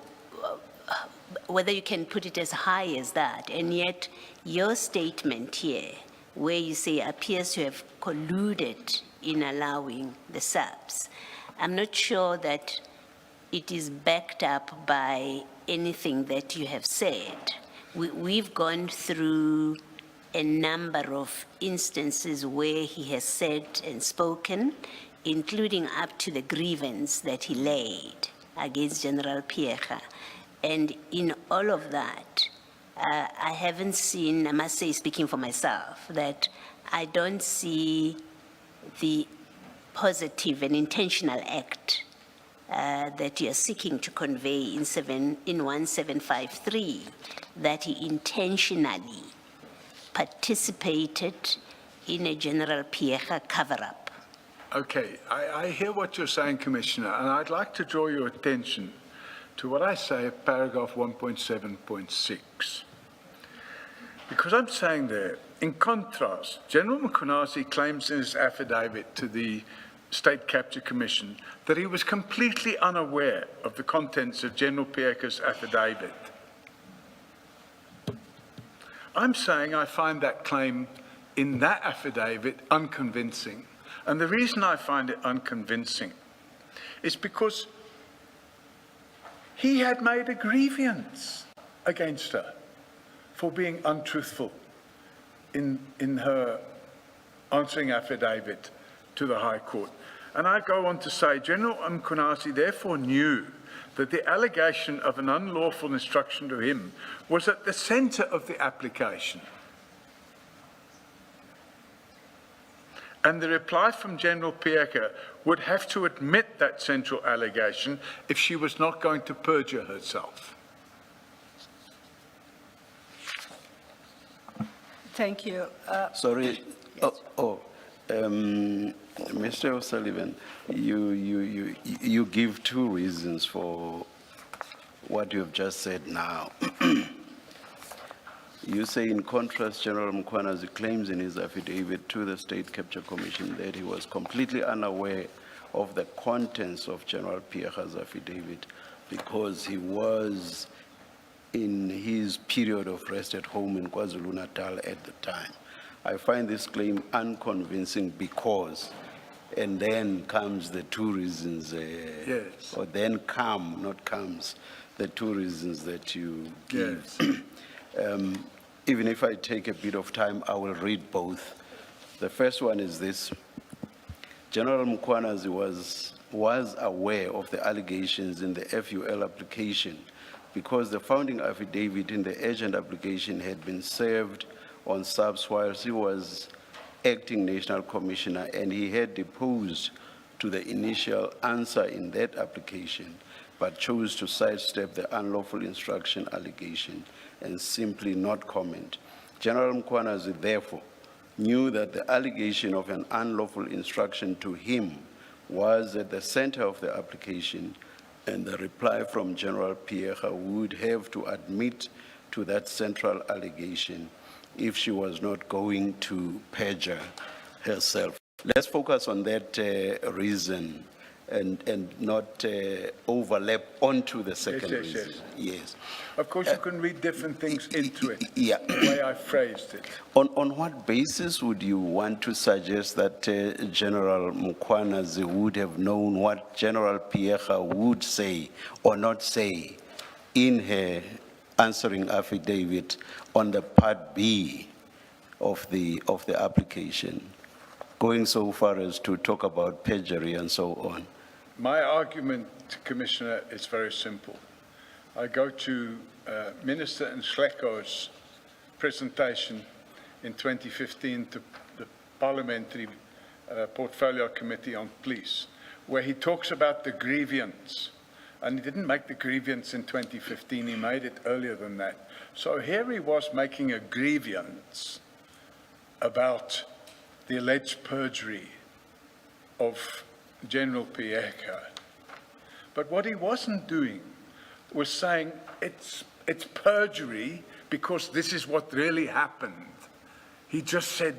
whether you can put it as high as that, and yet your statement here, where you say appears to have colluded in allowing the subs, I'm not sure that it is backed up by anything that you have said. We've gone through a number of instances where he has said and spoken, including up to the grievance that he laid against General Pierre. And in all of that, I haven't seen, I must say, speaking for myself, that I don't see the positive and intentional act that you're seeking to convey in 1753, that he intentionally participated in a General Pierre cover-up. Okay, I hear what you're saying, Commissioner, and I'd like to draw your attention to what I say at paragraph 1.7.6. Because I'm saying there, in contrast, General Mkhwanazi claims in his affidavit to the State Capture Commission that he was completely unaware of the contents of General Pierre's affidavit. I'm saying I find that claim in that affidavit unconvincing. And the reason I find it unconvincing is because he had made a grievance against her for being untruthful in her answering affidavit to the High Court. And I go on to say, General Mkhwanazi therefore knew that the allegation of an unlawful instruction to him was at the centre of the application. And the reply from General Pierre would have to admit that central allegation if she was not going to perjure herself. Thank you. Sorry. Mr. O'Sullivan, you give two reasons for what you have just said now. You say, in contrast, General Mkhwanazi claims in his affidavit to the State Capture Commission that he was completely unaware of the contents of General Pierre's affidavit because he was in his period of rest at home in KwaZulu-Natal at the time. I find this claim unconvincing because, and then comes the two reasons, Yes. or then come, not comes, the two reasons that you give. Yes. Even if I take a bit of time, I will read both. The first one is this. General Mkhwanazi was aware of the allegations in the FUL application because the founding affidavit in the agent application had been served on subs whilst he was acting National Commissioner, and he had deposed to the initial answer in that application, but chose to sidestep the unlawful instruction allegation and simply not comment. General Mkhwanazi therefore knew that the allegation of an unlawful instruction to him was at the center of the application, and the reply from General Pierre would have to admit to that central allegation if she was not going to perjure herself. Let's focus on that reason and not overlap onto the second Yes. reason. Yes. Of course, you can read different things into it, Yeah. the way I phrased it. On what basis would you want to suggest that General Mkhwanazi would have known what General Pierre would say or not say in her answering affidavit on the Part B of the application, going so far as to talk about perjury and so on? My argument, Commissioner, is very simple. I go to Minister Nshleko's presentation in 2015 to the Parliamentary Portfolio Committee on Police, where he talks about the grievance. And he didn't make the grievance in 2015, he made it earlier than that. So here he was making a grievance about the alleged perjury of General Pierre. But what he wasn't doing was saying it's perjury because this is what really happened. He just said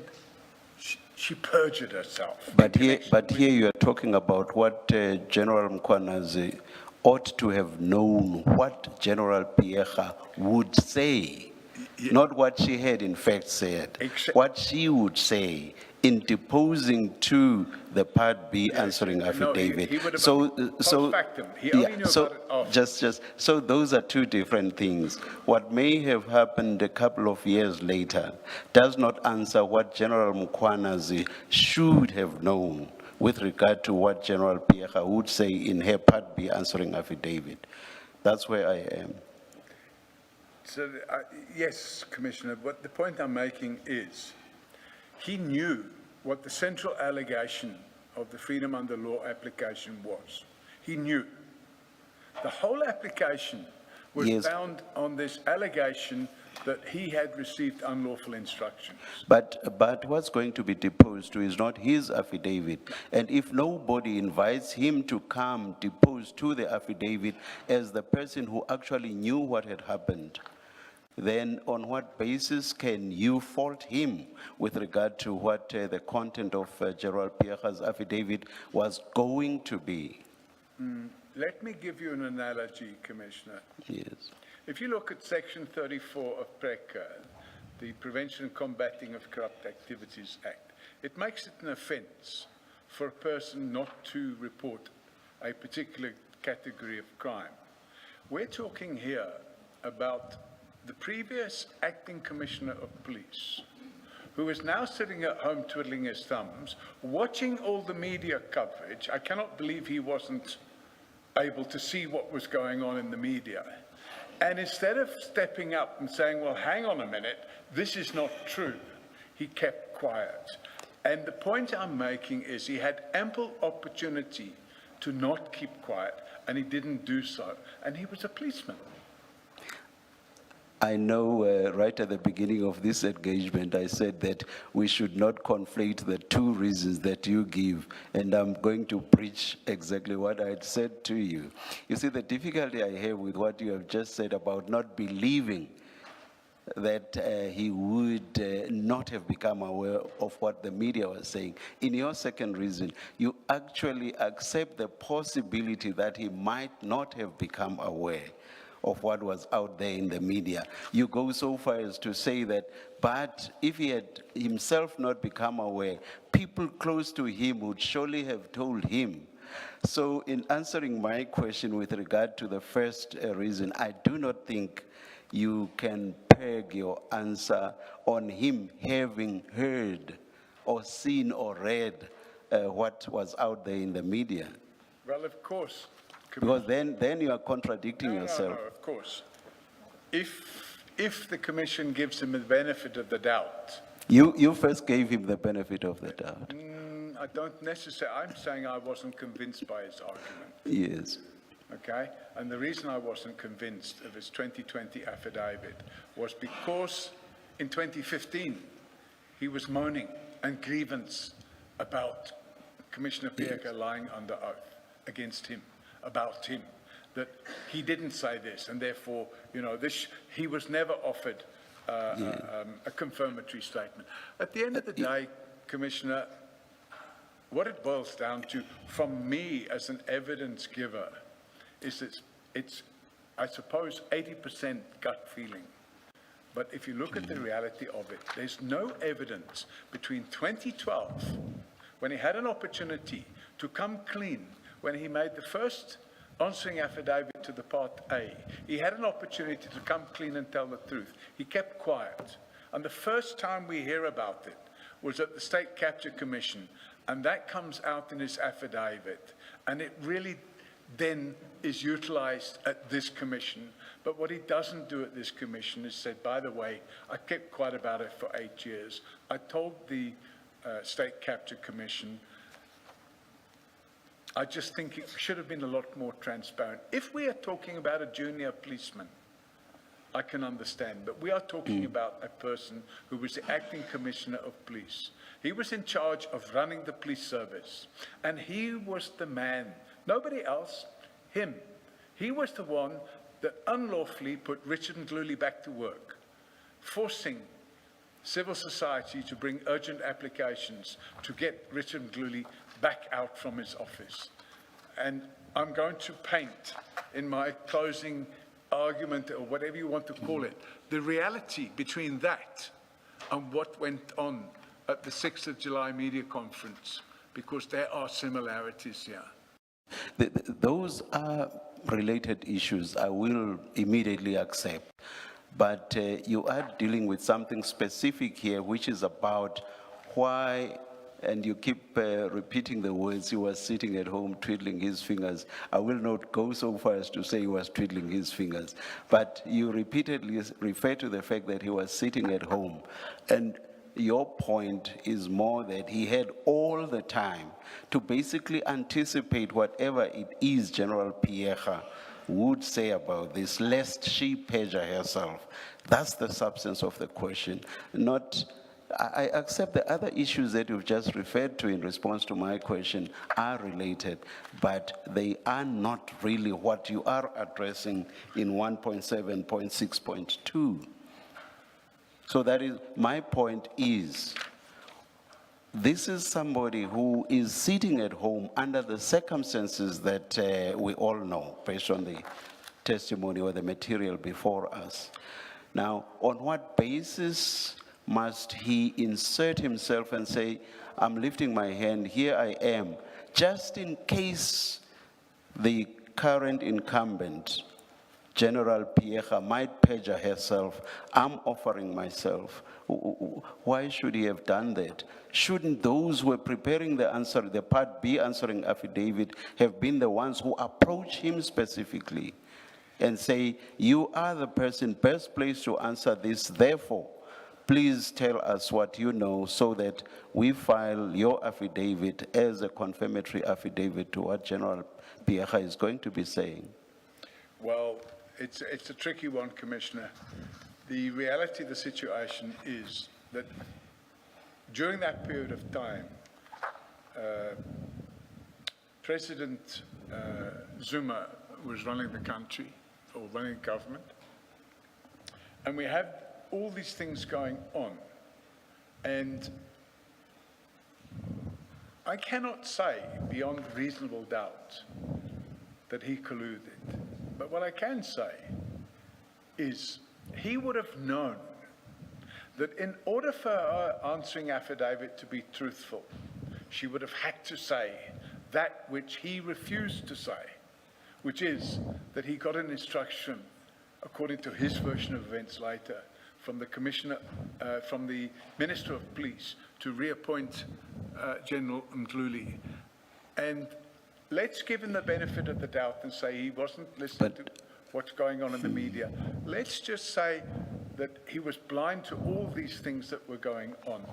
she perjured herself. But here you are talking about what General Mkhwanazi ought to have known what General Pierre would say, not what she had in fact said, what she would say in deposing to the Part B answering affidavit. He would have So post-factum. He only knew about it after. so those are two different things. What may have happened a couple of years later does not answer what General Mkhwanazi should have known with regard to what General Pierre would say in her Part B answering affidavit. That's where I am. So, yes, Commissioner, but the point I'm making is he knew what the central allegation of the freedom under law application was. He knew. The whole application was Yes. found on this allegation that he had received unlawful instructions. But what's going to be deposed to is not his affidavit. And if nobody invites him to come deposed to the affidavit as the person who actually knew what had happened, then on what basis can you fault him with regard to what the content of Gerald Pierre's affidavit was going to be? Let me give you an analogy, Commissioner. Yes. If you look at Section 34 of PRECA, the Prevention and Combating of Corrupt Activities Act, it makes it an offence for a person not to report a particular category of crime. We're talking here about the previous acting commissioner of police, who is now sitting at home twiddling his thumbs, watching all the media coverage. I cannot believe he wasn't able to see what was going on in the media. And instead of stepping up and saying, well, hang on a minute, this is not true, he kept quiet. And the point I'm making is he had ample opportunity to not keep quiet, and he didn't do so. And he was a policeman. I know right at the beginning of this engagement, I said that we should not conflate the two reasons that you give, and I'm going to preach exactly what I had said to you. You see, the difficulty I have with what you have just said about not believing that he would not have become aware of what the media was saying. In your second reason, you actually accept the possibility that he might not have become aware of what was out there in the media. You go so far as to say that, but if he had himself not become aware, people close to him would surely have told him. So in answering my question with regard to the first reason, I do not think you can peg your answer on him having heard or seen or read what was out there in the media. Well, of course. Because then you are contradicting yourself. No, of course. If the commission gives him the benefit of the doubt. You first gave him the benefit of the doubt. I don't necessarily, I'm saying I wasn't convinced by his argument. Yes. Okay? And the reason I wasn't convinced of his 2020 affidavit was because in 2015, he was moaning and grievance about Commissioner Pierre lying under oath against him, about him, that he didn't say this, and therefore, you know, he was never offered a confirmatory statement. At the end of the day, Commissioner, what it boils down to, from me as an evidence giver, is that it's, I suppose, 80% gut feeling. But if you look at the reality of it, there's no evidence between 2012, when he had an opportunity to come clean, when he made the first answering affidavit to the Part A, he had an opportunity to come clean and tell the truth. He kept quiet. And the first time we hear about it was at the State Capture Commission, and that comes out in his affidavit. And it really then is utilized at this commission. But what he doesn't do at this commission is said, by the way, I kept quiet about it for 8 years. I told the State Capture Commission, I just think it should have been a lot more transparent. If we are talking about a junior policeman, I can understand, but we are talking about a person who was the acting commissioner of police. He was in charge of running the police service, and he was the man, nobody else, him. He was the one that unlawfully put Richard Ndluli back to work, forcing civil society to bring urgent applications to get Richard Ndluli back out from his office. And I'm going to paint in my closing argument, or whatever you want to call it, the reality between that and what went on at the 6th of July media conference, because there are similarities here. Those are related issues I will immediately accept. But you are dealing with something specific here, which is about why, and you keep repeating the words, he was sitting at home twiddling his fingers. I will not go so far as to say he was twiddling his fingers, but you repeatedly refer to the fact that he was sitting at home. And your point is more that he had all the time to basically anticipate whatever it is General Pierre would say about this, lest she perjure herself. That's the substance of the question. I accept the other issues that you've just referred to in response to my question are related, but they are not really what you are addressing in 1.7.6.2. So that is, my point is, this is somebody who is sitting at home under the circumstances that we all know, based on the testimony or the material before us. Now, on what basis must he insert himself and say, I'm lifting my hand, here I am, just in case the current incumbent, General Pierre, might perjure herself, I'm offering myself. Why should he have done that? Shouldn't those who were preparing the answer, the Part B answering affidavit, have been the ones who approach him specifically and say, you are the person best placed to answer this, therefore, please tell us what you know so that we file your affidavit as a confirmatory affidavit to what General Pierre is going to be saying? Well, it's a tricky one, Commissioner. The reality of the situation is that during that period of time, President Zuma was running the country, or running the government, and we have all these things going on, and I cannot say beyond reasonable doubt that he colluded, but what I can say is he would have known that in order for her answering affidavit to be truthful, she would have had to say that which he refused to say, which is that he got an instruction, according to his version of events later, from the Commissioner, from the Minister of Police to reappoint General Mdluli. And let's give him the benefit of the doubt and say he wasn't listening to what's going on in the media. Let's just say that he was blind to all these things that were going on.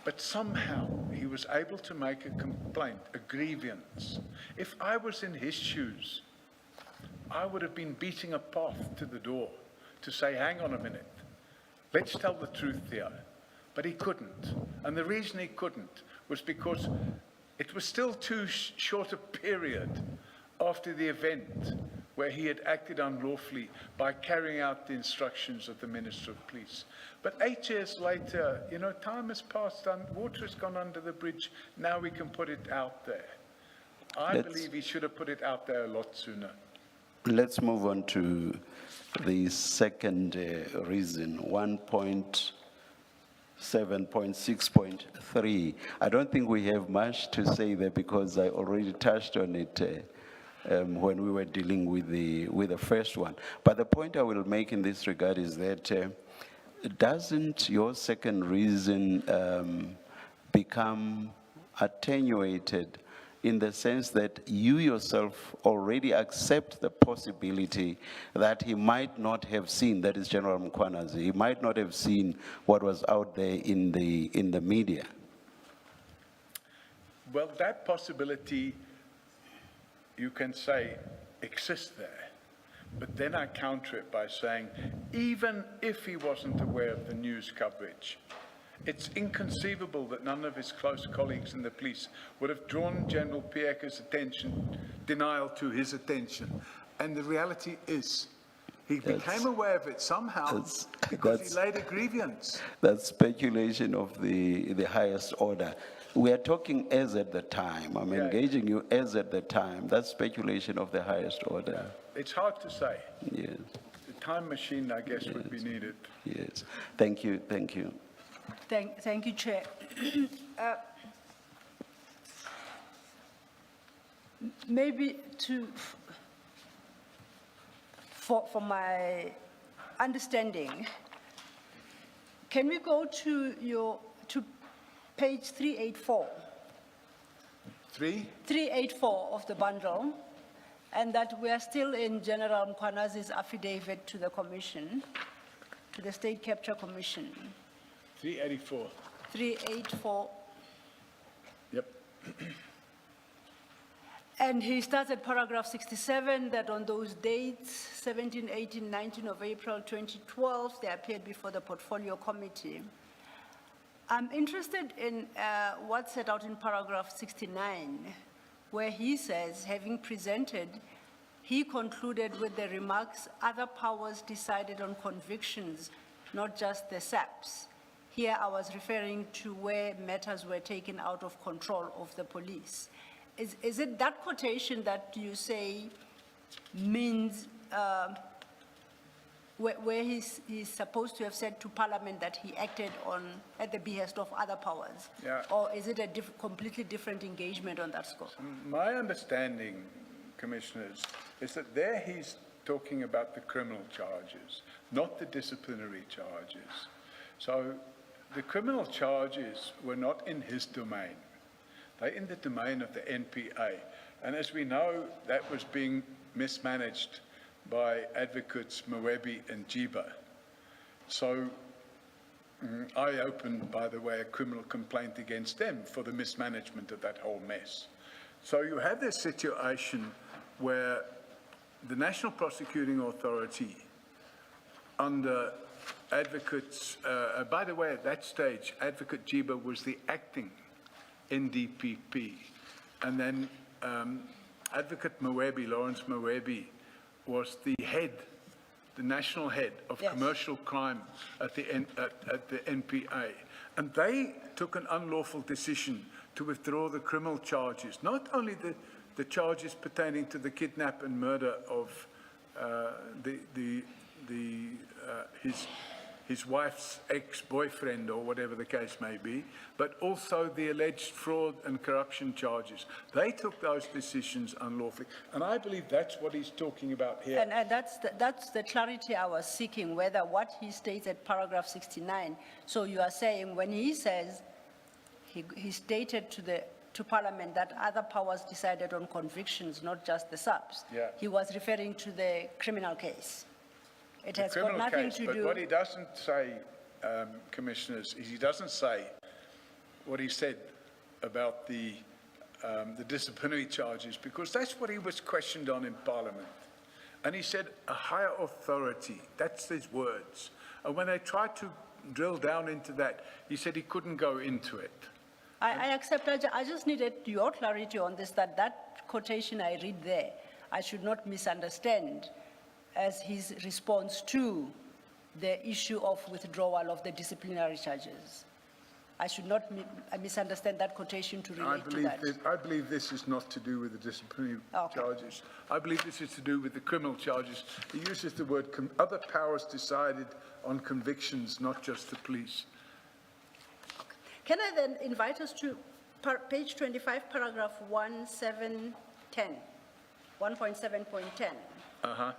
But somehow he was able to make a complaint, a grievance. If I was in his shoes, I would have been beating a path to the door to say, hang on a minute, let's tell the truth here. But he couldn't. And the reason he couldn't was because it was still too short a period after the event where he had acted unlawfully by carrying out the instructions of the Minister of Police. But 8 years later, you know, time has passed, and water has gone under the bridge. Now we can put it out there. I believe he should have put it out there a lot sooner. Let's move on to the second reason, 1.7.6.3. I don't think we have much to say there because I already touched on it when we were dealing with the first one. But the point I will make in this regard is that doesn't your second reason become attenuated in the sense that you yourself already accept the possibility that he might not have seen, that is General Mkhwanazi, he might not have seen what was out there in the media? Well, that possibility, you can say, exists there. But then I counter it by saying, even if he wasn't aware of the news coverage, it's inconceivable that none of his close colleagues in the police would have drawn General Pierre's denial to his attention. And the reality is, he became aware of it somehow because he laid a grievance. That's speculation of the highest order. We are talking as at the time. I'm engaging you as at the time. That's speculation of the highest order. It's hard to say. Yes. The time machine, I guess, would be needed. Yes. Thank you. Thank you. Thank you, Chair. Maybe for my understanding, can we go to page 384? 384 of the bundle, and that we are still in General Mkhwanazi's affidavit to the Commission, to the State Capture Commission. 384. 384. Yep. And he starts at paragraph 67, that on those dates, 17, 18, 19 of April 2012, they appeared before the portfolio committee. I'm interested in what's set out in paragraph 69, where he says, having presented, he concluded with the remarks, other powers decided on convictions, not just the SAPs. Here I was referring to where matters were taken out of control of the police. Is it that quotation that you say means where he's supposed to have said to Parliament that he acted on at the behest of other powers? Yeah. Or is it a completely different engagement on that score? My understanding, Commissioners, is that there he's talking about the criminal charges, not the disciplinary charges. So the criminal charges were not in his domain. They're in the domain of the NPA. And as we know, that was being mismanaged by advocates Mwebi and Jiba. So I opened, by the way, a criminal complaint against them for the mismanagement of that whole mess. So you have this situation where the National Prosecuting Authority under advocates, by the way, at that stage, Advocate Jiba was the acting NDPP. And then Advocate Mwebi, Lawrence Mwebi, was the head, the national head of Yes. commercial crime at the NPA. And they took an unlawful decision to withdraw the criminal charges, not only the charges pertaining to the kidnap and murder of his wife's ex-boyfriend or whatever the case may be, but also the alleged fraud and corruption charges. They took those decisions unlawfully, and I believe that's what he's talking about here. And that's the clarity I was seeking, whether what he states at paragraph 69. So you are saying when he says he stated to Parliament that other powers decided on convictions, not just the subs. Yeah. He was referring to the criminal case. It has got Criminal nothing case, to but do. what he doesn't say, Commissioners, is he doesn't say what he said about the disciplinary charges, because that's what he was questioned on in Parliament. And he said a higher authority, that's his words. And when they tried to drill down into that, he said he couldn't go into it. I accept. I just needed your clarity on this, that quotation I read there, I should not misunderstand as his response to the issue of withdrawal of the disciplinary charges. I should not misunderstand that quotation to relate to that. I believe this is not to do with the disciplinary Okay. charges. I believe this is to do with the criminal charges. He uses the word other powers decided on convictions, not just the police. Can I then invite us to page 25, paragraph 1.7.10, 1.7.10? Uh-huh.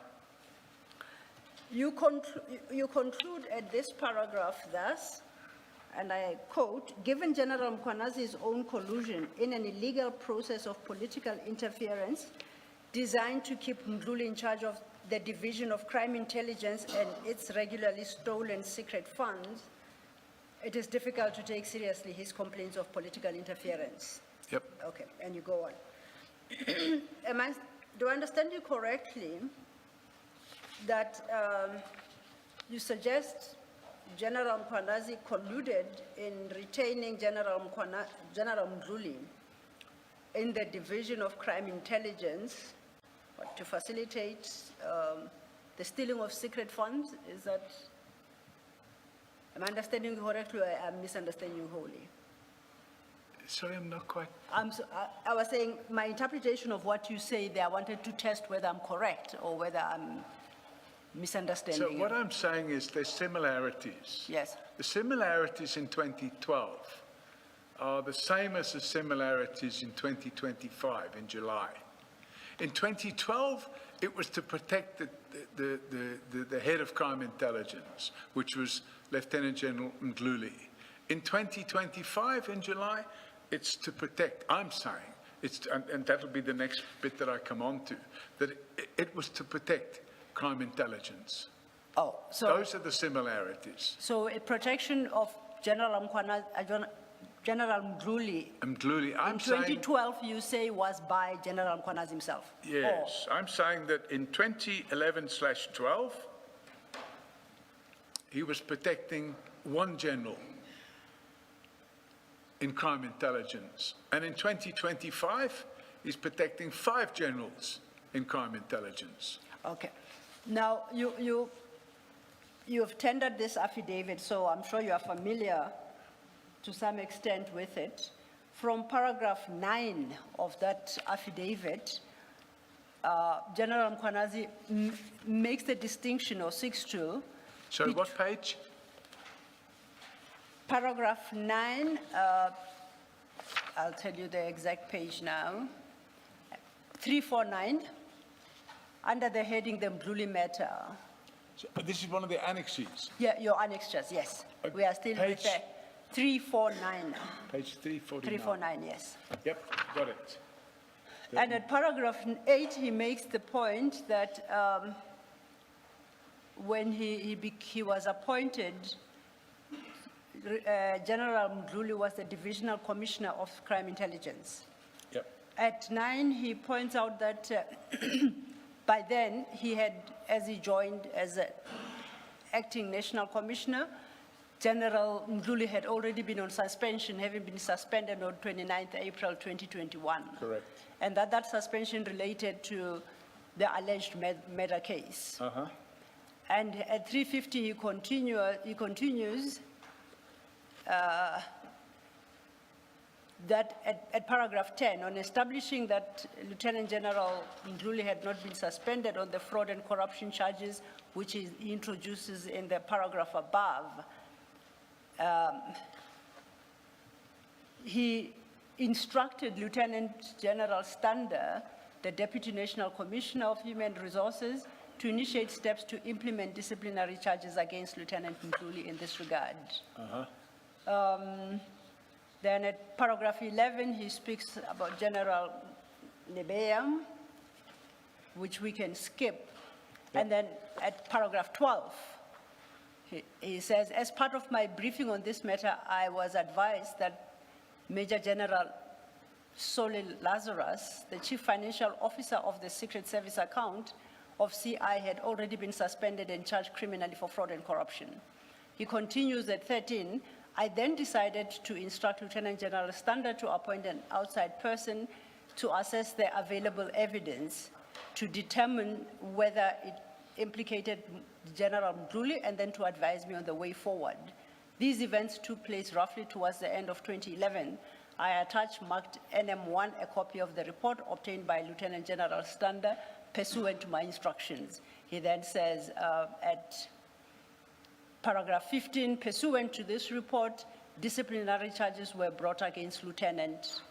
You conclude at this paragraph thus, and I quote, given General Mkwanazi's own collusion in an illegal process of political interference designed to keep Ndluli in charge of the Division of Crime Intelligence and its regularly stolen secret funds, it is difficult to take seriously his complaints of political interference. Yep. Okay, and you go on. Do I understand you correctly that you suggest General Mkwanazi colluded in retaining General Ndluli in the Division of Crime Intelligence to facilitate the stealing of secret funds? Is that, am I understanding you correctly or am I misunderstanding you wholly? Sorry, I'm not quite... I was saying my interpretation of what you say there, I wanted to test whether I'm correct or whether I'm misunderstanding So you. what I'm saying is there's similarities. Yes. The similarities in 2012 are the same as the similarities in 2025 in July. In 2012, it was to protect the head of crime intelligence, which was Lieutenant General Ndluli. In 2025 in July, it's to protect, I'm saying, and that'll be the next bit that I come on to, that it was to protect crime intelligence. Oh, so Those are the similarities. so a protection of General Mdluli, Mdluli, in I'm saying, 2012, you say was by General Mkhwanazi himself? yes, I'm saying that in 2011/12, he was protecting one general in crime intelligence. And in 2025, he's protecting 5 generals in crime intelligence. Okay. Now, you have tendered this affidavit, so I'm sure you are familiar to some extent with it. From paragraph 9 of that affidavit, General Mkhwanazi makes the distinction or seeks to. So what page? Paragraph 9, I'll tell you the exact page now. 349, under the heading the Mdluli matter. So this is one of the annexes. Yeah, your annexures, yes. We are still with Page- the 349. Page 349. 349, yes. Yep, got it. And at paragraph 8, he makes the point that when he was appointed, General Mdluli was the Divisional Commissioner of Crime Intelligence. Yep. At 9, he points out that by then, he had, as he joined as an acting National Commissioner, General Mdluli had already been on suspension, having been suspended on 29th April 2021. Correct. And that suspension related to the alleged murder case. Uh-huh. And at 350, he continues that at paragraph 10, on establishing that Lieutenant General Mdluli had not been suspended on the fraud and corruption charges, which he introduces in the paragraph above, he instructed Lieutenant General Stander, the Deputy National Commissioner of Human Resources, to initiate steps to implement disciplinary charges against Lieutenant Mdluli in this regard. Then at paragraph 11, he speaks about General Nebeam, which we can skip. And then at paragraph 12, he says, as part of my briefing on this matter, I was advised that Major General Solil Lazarus, the Chief Financial Officer of the Secret Service account of CI, had already been suspended and charged criminally for fraud and corruption. He continues at 13, I then decided to instruct Lieutenant General Stander to appoint an outside person to assess the available evidence to determine whether it implicated General Mdluli and then to advise me on the way forward. These events took place roughly towards the end of 2011. I attached marked NM1 a copy of the report obtained by Lieutenant General Stander pursuant to my instructions. He then says at paragraph 15, pursuant to this report, disciplinary charges were brought against Lieutenant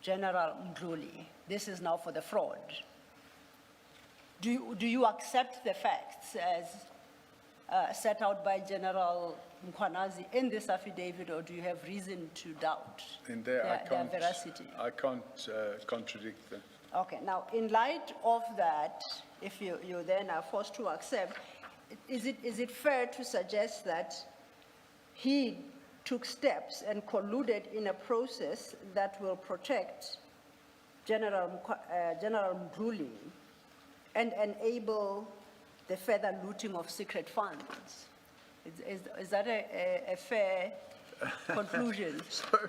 General Mdluli. This is now for the fraud. Do you accept the facts as set out by General Mkhwanazi in this affidavit, or do you have reason to doubt In there, their veracity? I can't contradict them. Okay, now in light of that, if you then are forced to accept, is it fair to suggest that he took steps and colluded in a process that will protect General Mdluli and enable the further looting of secret funds? Is that a fair conclusion?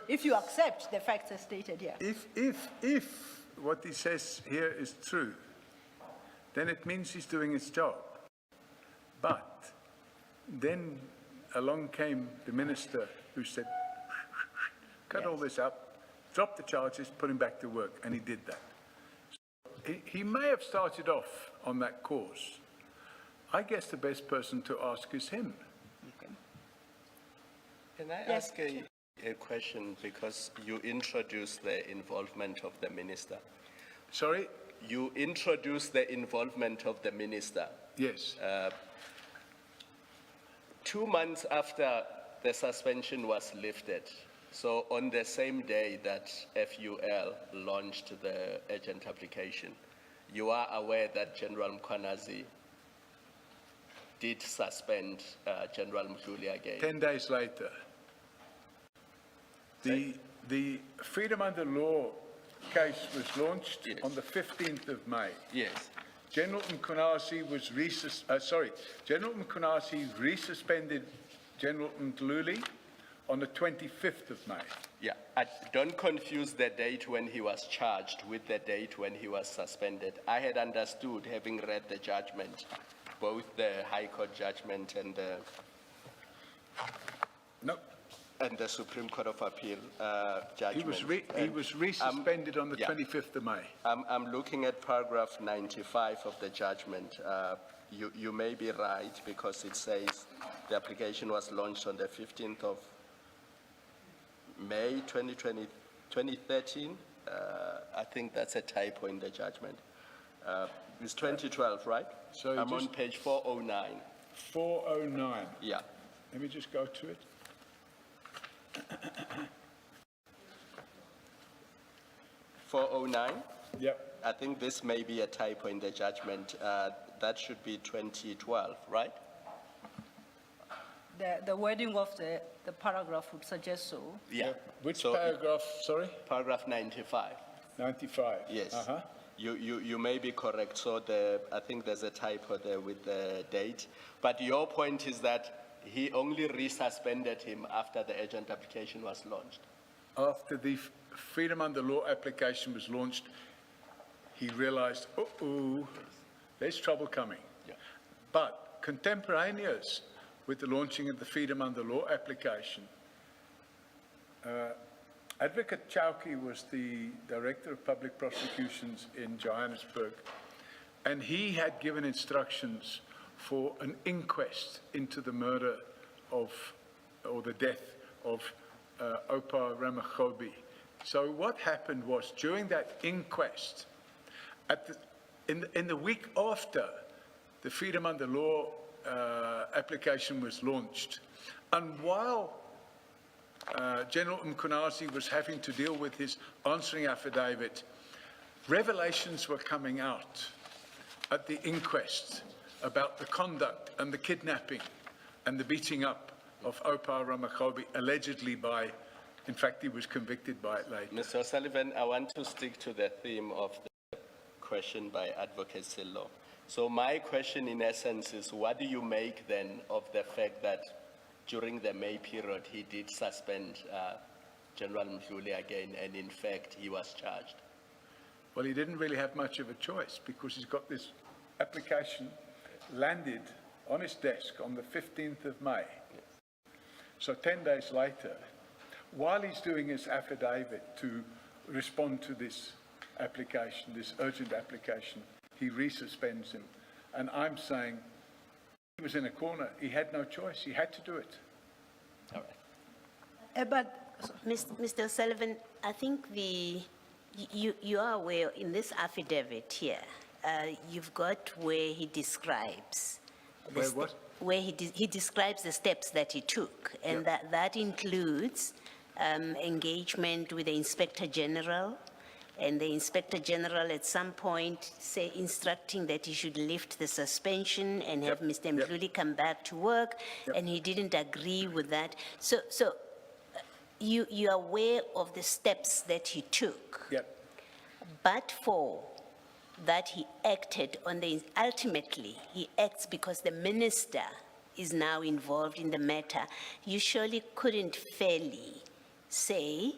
If you accept the facts as stated here. If what he says here is true, then it means he's doing his job. But then along came the minister who said, cut all this up, drop the charges, put him back to work, and he did that. So he may have started off on that course. I guess the best person to ask is him. Okay. Can I Yes. ask a question, because you introduced the involvement of the minister? Sorry? You introduced the involvement of the minister. Yes. 2 months after the suspension was lifted, so on the same day that FUL launched the urgent application, you are aware that General Mkhwanazi did suspend General Mhluli again. 10 days later. The Freedom Under Law case was launched Yes. on the 15th of May. Yes. General Mkhonasi was General Mkhonasi resuspended General Mhluli on the 25th of May. Yeah, don't confuse the date when he was charged with the date when he was suspended. I had understood, having read the judgment, both the High Court judgment and No, the Supreme Court of Appeal judgment. he was resuspended on the yeah. 25th of May. I'm looking at paragraph 95 of the judgment. You may be right because it says the application was launched on the 15th of May 2013. I think that's a typo in the judgment. It's 2012, right? So I'm on just- page 409. 409. Yeah. Let me just go to it. 409. Yep. I think this may be a typo in the judgment. That should be 2012, right? The wording of the paragraph would suggest so. Yeah. Which So, paragraph, sorry? Paragraph 95. 95. Yes. Uh-huh. You may be correct. So I think there's a typo there with the date. But your point is that he only resuspended him after the urgent application was launched. After the Freedom Under Law application was launched, he realized, uh-oh, there's trouble coming. Yeah. But contemporaneous with the launching of the Freedom Under Law application, Advocate Chowki was the Director of Public Prosecutions in Johannesburg, and he had given instructions for an inquest into the murder of, or the death of Opa Ramakgobi. So what happened was, during that inquest, in the week after the Freedom Under Law application was launched, and while General Mkhonasi was having to deal with his answering affidavit, revelations were coming out at the inquest about the conduct and the kidnapping and the beating up of Opa Ramakgobi, allegedly by, in fact, he was convicted by it later. Mr. O'Sullivan, I want to stick to the theme of the question by Advocate Sillo. So my question in essence is, what do you make then of the fact that during the May period he did suspend General Mhluli again, and in fact he was charged? Well, he didn't really have much of a choice because he's got this application landed on his desk on the 15th of May. So 10 days later, while he's doing his affidavit to respond to this application, this urgent application, he resuspends him. And I'm saying he was in a corner. He had no choice. He had to do it. All right. But Mr. O'Sullivan, I think you are aware in this affidavit here, you've got where he describes. Where what? Where he describes the steps that he took, and that includes engagement with the Inspector General, and the Inspector General at some point instructing that he should lift the suspension and have Mr. Mhluli come back to work, and he didn't agree with that. So you are aware of the steps that he took. Yep. But for that he acted on ultimately he acts because the minister is now involved in the matter. You surely couldn't fairly say,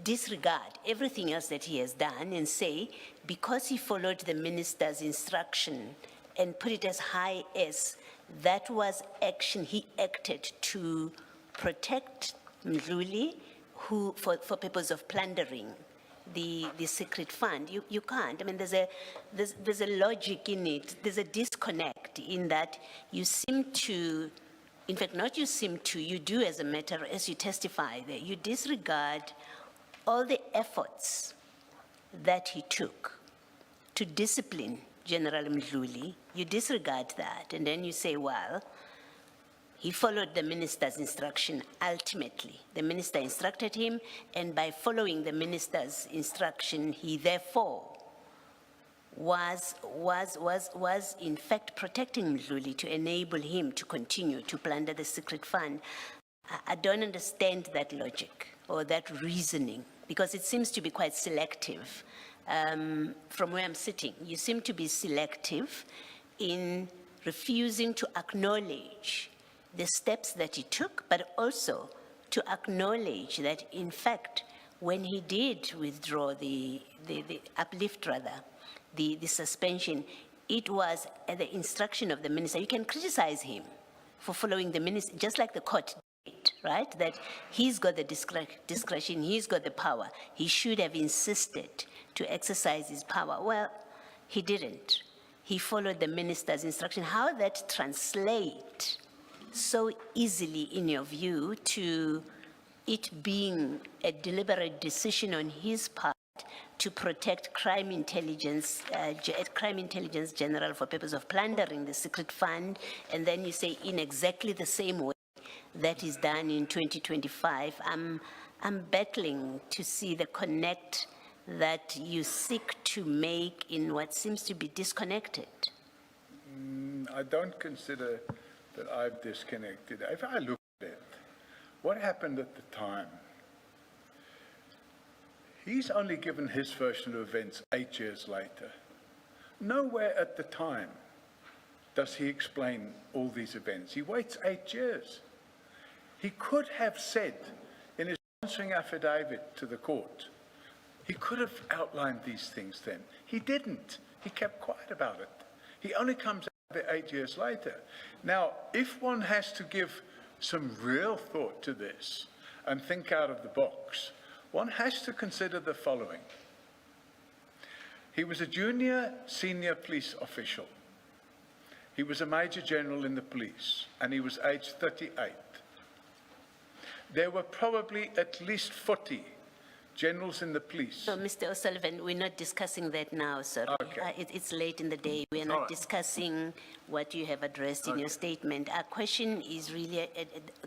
disregard everything else that he has done and say, because he followed the minister's instruction and put it as high as that was action, he acted to protect Mhluli, who, for purpose of plundering the secret fund. You can't. I mean, there's a logic in it. There's a disconnect in that you seem to, in fact, not you seem to, you do as a matter, as you testify there, you disregard all the efforts that he took to discipline General Mhluli. You disregard that, and then you say, well, he followed the minister's instruction ultimately. The minister instructed him, and by following the minister's instruction, he therefore was in fact protecting Mdluli to enable him to continue to plunder the secret fund. I don't understand that logic or that reasoning, because it seems to be quite selective. From where I'm sitting, you seem to be selective in refusing to acknowledge the steps that he took, but also to acknowledge that, in fact, when he did withdraw the uplift rather, the suspension, it was at the instruction of the minister. You can criticize him for following the minister, just like the court did, right? That he's got the discretion, he's got the power. He should have insisted to exercise his power. Well, he didn't. He followed the minister's instruction. How that translate so easily, in your view, to it being a deliberate decision on his part to protect crime intelligence general for purpose of plundering the secret fund, and then you say in exactly the same way that is done in 2025, I'm battling to see the connect that you seek to make in what seems to be disconnected. I don't consider that I've disconnected. If I look at it, what happened at the time? He's only given his version of events 8 years later. Nowhere at the time does he explain all these events. He waits 8 years. He could have said in his answering affidavit to the court, he could have outlined these things then. He didn't. He kept quiet about it. He only comes out 8 years later. Now, if one has to give some real thought to this and think out of the box, one has to consider the following. He was a senior police official. He was a major general in the police, and he was aged 38. There were probably at least 40 generals in the police. No, Mr. O'Sullivan, we're not discussing that now, sir. Okay. It's late in the day. We're not discussing what you have addressed in your statement. Our question is really,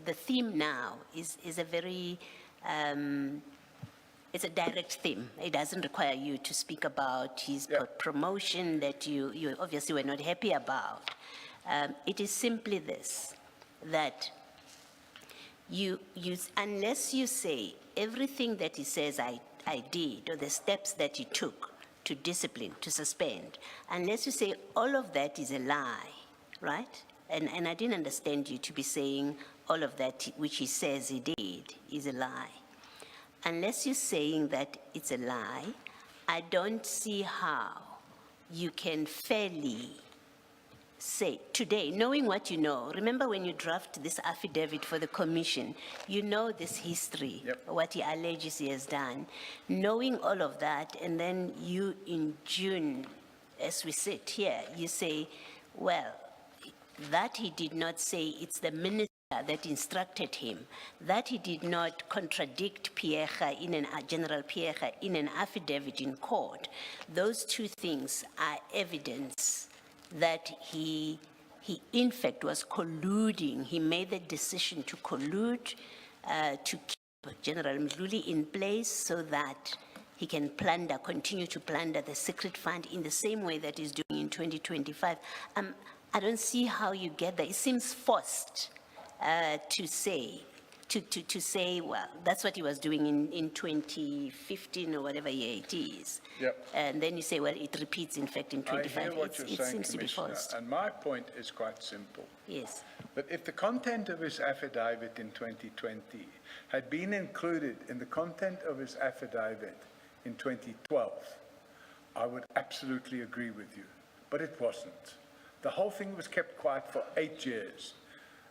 the theme now is a very, it's a direct theme. It doesn't require you to speak about his promotion that you obviously were not happy about. It is simply this, that unless you say everything that he says I did, or the steps that he took to discipline, to suspend, unless you say all of that is a lie, right? And I didn't understand you to be saying all of that which he says he did is a lie. Unless you're saying that it's a lie, I don't see how you can fairly say today, knowing what you know. Remember when you draft this affidavit for the commission, you know this history, what he alleges he has done. Knowing all of that, and then you in June, as we sit here, you say, well, that he did not say it's the minister that instructed him, that he did not contradict General Pierre in an affidavit in court. Those two things are evidence that he in fact was colluding. He made the decision to collude to keep General Mdluli in place so that he can continue to plunder the secret fund in the same way that he's doing in 2025. I don't see how you get that. It seems forced to say, well, that's what he was doing in 2015 or whatever year it is. And then you say, well, it repeats, in fact, in 25. I hear what you're it saying, seems to be Commissioner, forced. and my point is quite simple. Yes. That if the content of his affidavit in 2020 had been included in the content of his affidavit in 2012, I would absolutely agree with you. But it wasn't. The whole thing was kept quiet for 8 years.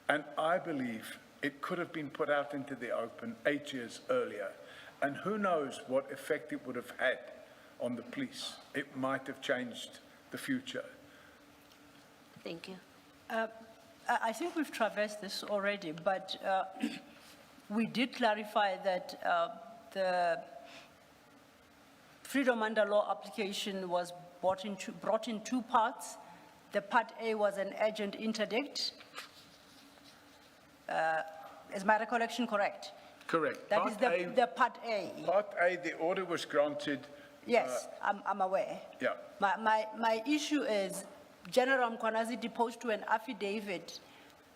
And I believe it could have been put out into the open 8 years earlier. And who knows what effect it would have had on the police. It might have changed the future. Thank you. I think we've traversed this already, but we did clarify that the freedom under law application was brought in two parts. The part A was an urgent interdict. Is my recollection correct? Correct. That is the part A. Part A, the order was granted Yes, I'm aware. Yeah. My issue is General Mkwanazi deposed to an affidavit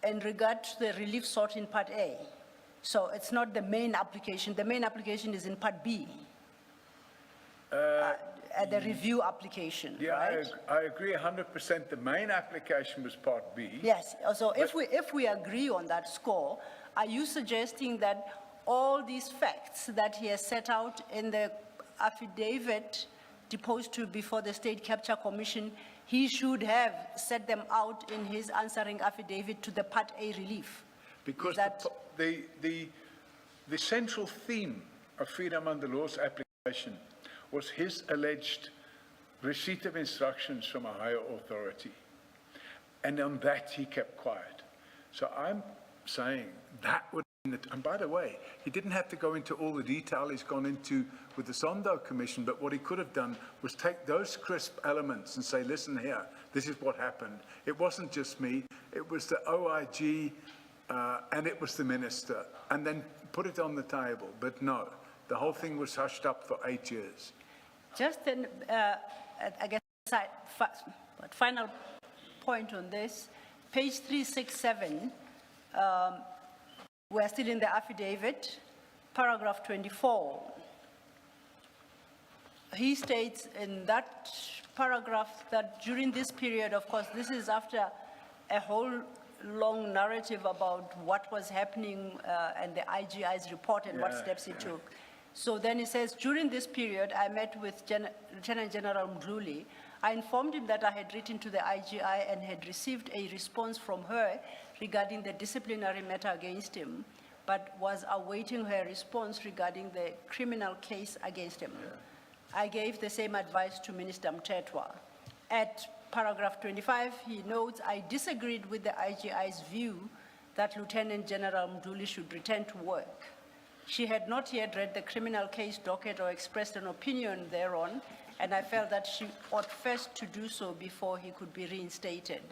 in regard to the relief sought in Part A. So it's not the main application. The main application is in Part B. The review application, Yeah, right? I agree 100%. The main application was Part B. Yes, so if we agree on that score, are you suggesting that all these facts that he has set out in the affidavit deposed to before the State Capture Commission, he should have set them out in his answering affidavit to the Part A relief? Because Is that- the central theme of Freedom Under Law's application was his alleged receipt of instructions from a higher authority. And on that, he kept quiet. So I'm saying that would, and by the way, he didn't have to go into all the detail he's gone into with the Sondo Commission, but what he could have done was take those crisp elements and say, listen here, this is what happened. It wasn't just me, it was the OIG, and it was the minister, and then put it on the table. But no, the whole thing was hushed up for 8 years. Just then, I guess, final point on this, page 367, we're still in the affidavit, paragraph 24. He states in that paragraph that during this period, of course, this is after a whole long narrative about what was happening and the IGI's report and what steps he took. So then he says, during this period, I met with Lieutenant General Mdluli. I informed him that I had written to the IGI and had received a response from her regarding the disciplinary matter against him, but was awaiting her response regarding the criminal case against him. I gave the same advice to Minister Mtetwa. At paragraph 25, he notes, I disagreed with the IGI's view that Lieutenant General Mdluli should return to work. She had not yet read the criminal case docket or expressed an opinion thereon, and I felt that she ought first to do so before he could be reinstated.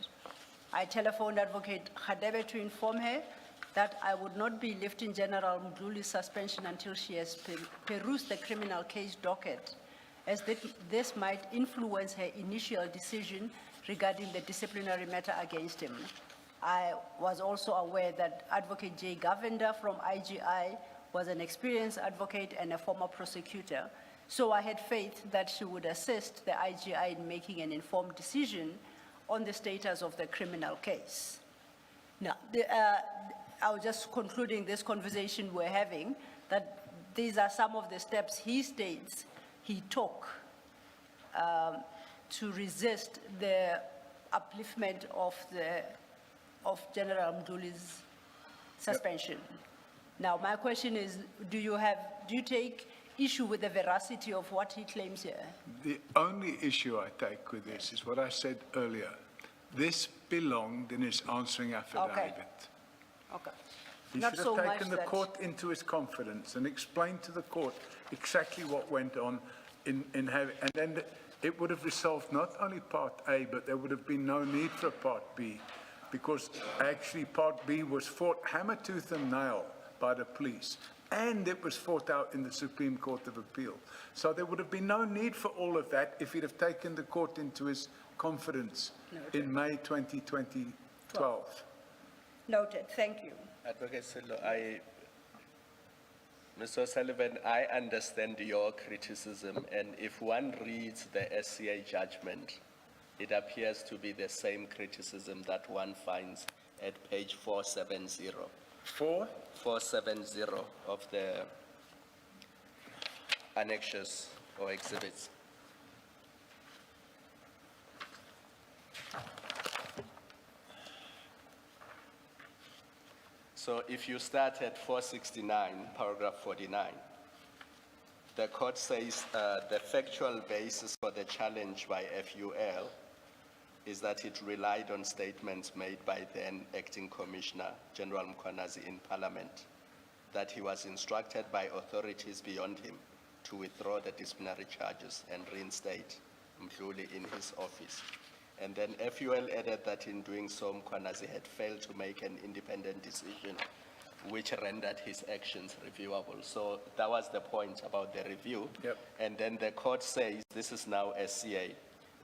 I telephoned Advocate Khadebe to inform her that I would not be lifting General Mdluli's suspension until she has perused the criminal case docket, as this might influence her initial decision regarding the disciplinary matter against him. I was also aware that Advocate J. Govender from IGI was an experienced advocate and a former prosecutor, so I had faith that she would assist the IGI in making an informed decision on the status of the criminal case. Now, I was just concluding this conversation we're having, that these are some of the steps he states he took to resist the upliftment of General Mdluli's suspension. Now, my question is, do you take issue with the veracity of what he claims here? The only issue I take with this is what I said earlier. This belonged in his answering affidavit. Okay. He Not should so have much taken the that- court into his confidence and explained to the court exactly what went on and then it would have resolved not only Part A, but there would have been no need for Part B, because actually Part B was fought hammer, tooth and nail by the police, and it was fought out in the Supreme Court of Appeal. So there would have been no need for all of that if he'd have taken the court into his confidence in May 2012. Noted, thank you. Advocate Silo, Mr. O'Sullivan, I understand your criticism, and if one reads the SCA judgment, it appears to be the same criticism that one finds at page 470. 470 of the annexures or exhibits. So if you start at 469, paragraph 49, the court says the factual basis for the challenge by FUL is that it relied on statements made by then Acting Commissioner General Mkwanazi in Parliament, that he was instructed by authorities beyond him to withdraw the disciplinary charges and reinstate Mdluli in his office. And then FUL added that in doing so, Mkwanazi had failed to make an independent decision which rendered his actions reviewable. So that was the point about the review. Yep. And then the court says, this is now SCA.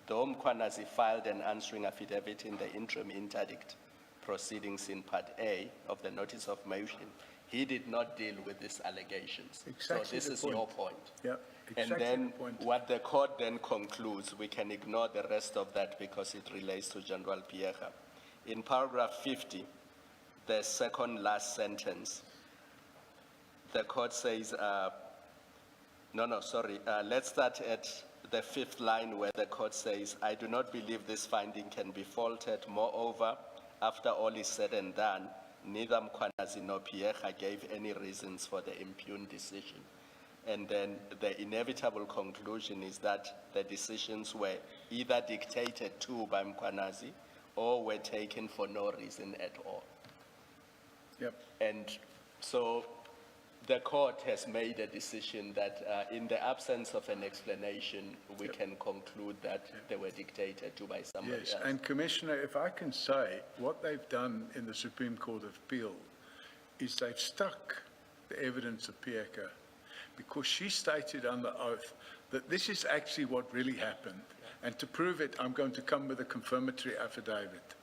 Though Mkhwanazi filed an answering affidavit in the interim interdict proceedings in Part A of the notice of motion, he did not deal with these allegations. Exactly so this the is point. your point. Yeah, exactly And then the point. what the court then concludes, we can ignore the rest of that because it relates to General Pierre. In paragraph 50, the second last sentence, the court says, let's start at the fifth line where the court says, I do not believe this finding can be faulted. Moreover, after all is said and done, neither Mkhwanazi nor Pierre gave any reasons for the impugned decision. And then the inevitable conclusion is that the decisions were either dictated to by Mkhwanazi or were taken for no reason at all. Yep. And so the court has made a decision that in the absence of an explanation, we can conclude that they were dictated to by somebody Yes, else. and Commissioner, if I can say, what they've done in the Supreme Court of Appeal is they've stuck the evidence of Pieka, because she stated under oath that this is actually what really happened. And to prove it, I'm going to come with a confirmatory affidavit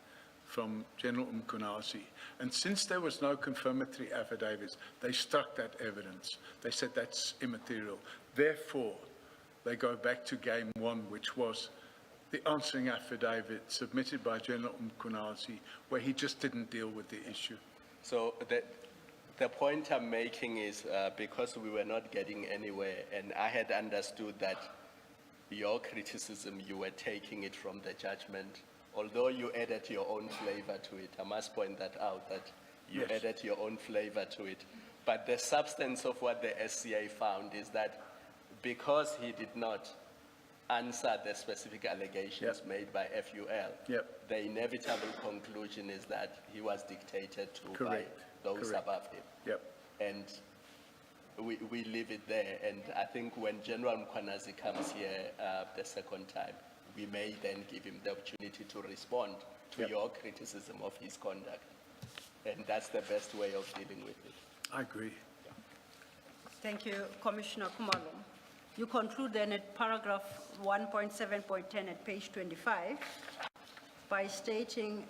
from General Mkhwanazi. And since there was no confirmatory affidavits, they struck that evidence. They said that's immaterial. Therefore, they go back to game one, which was the answering affidavit submitted by General Mkhwanazi, where he just didn't deal with the issue. So the point I'm making is because we were not getting anywhere, and I had understood that your criticism, you were taking it from the judgment. Although you added your own flavor to it, I must point that out, that you Yes. added your own flavor to it. But the substance of what the SCA found is that because he did not answer the specific allegations Yep. made by FUL, Yep. the inevitable conclusion is that he was dictated to Correct. by those Correct. above him. Yep. And we leave it there. And I think when General Mkhwanazi comes here the second time, we may then give him the opportunity to respond to Yep. your criticism of his conduct. And that's the best way of dealing with it. I agree. Thank you, Commissioner Kumalo. You conclude then at paragraph 1.7.10 at page 25 by stating,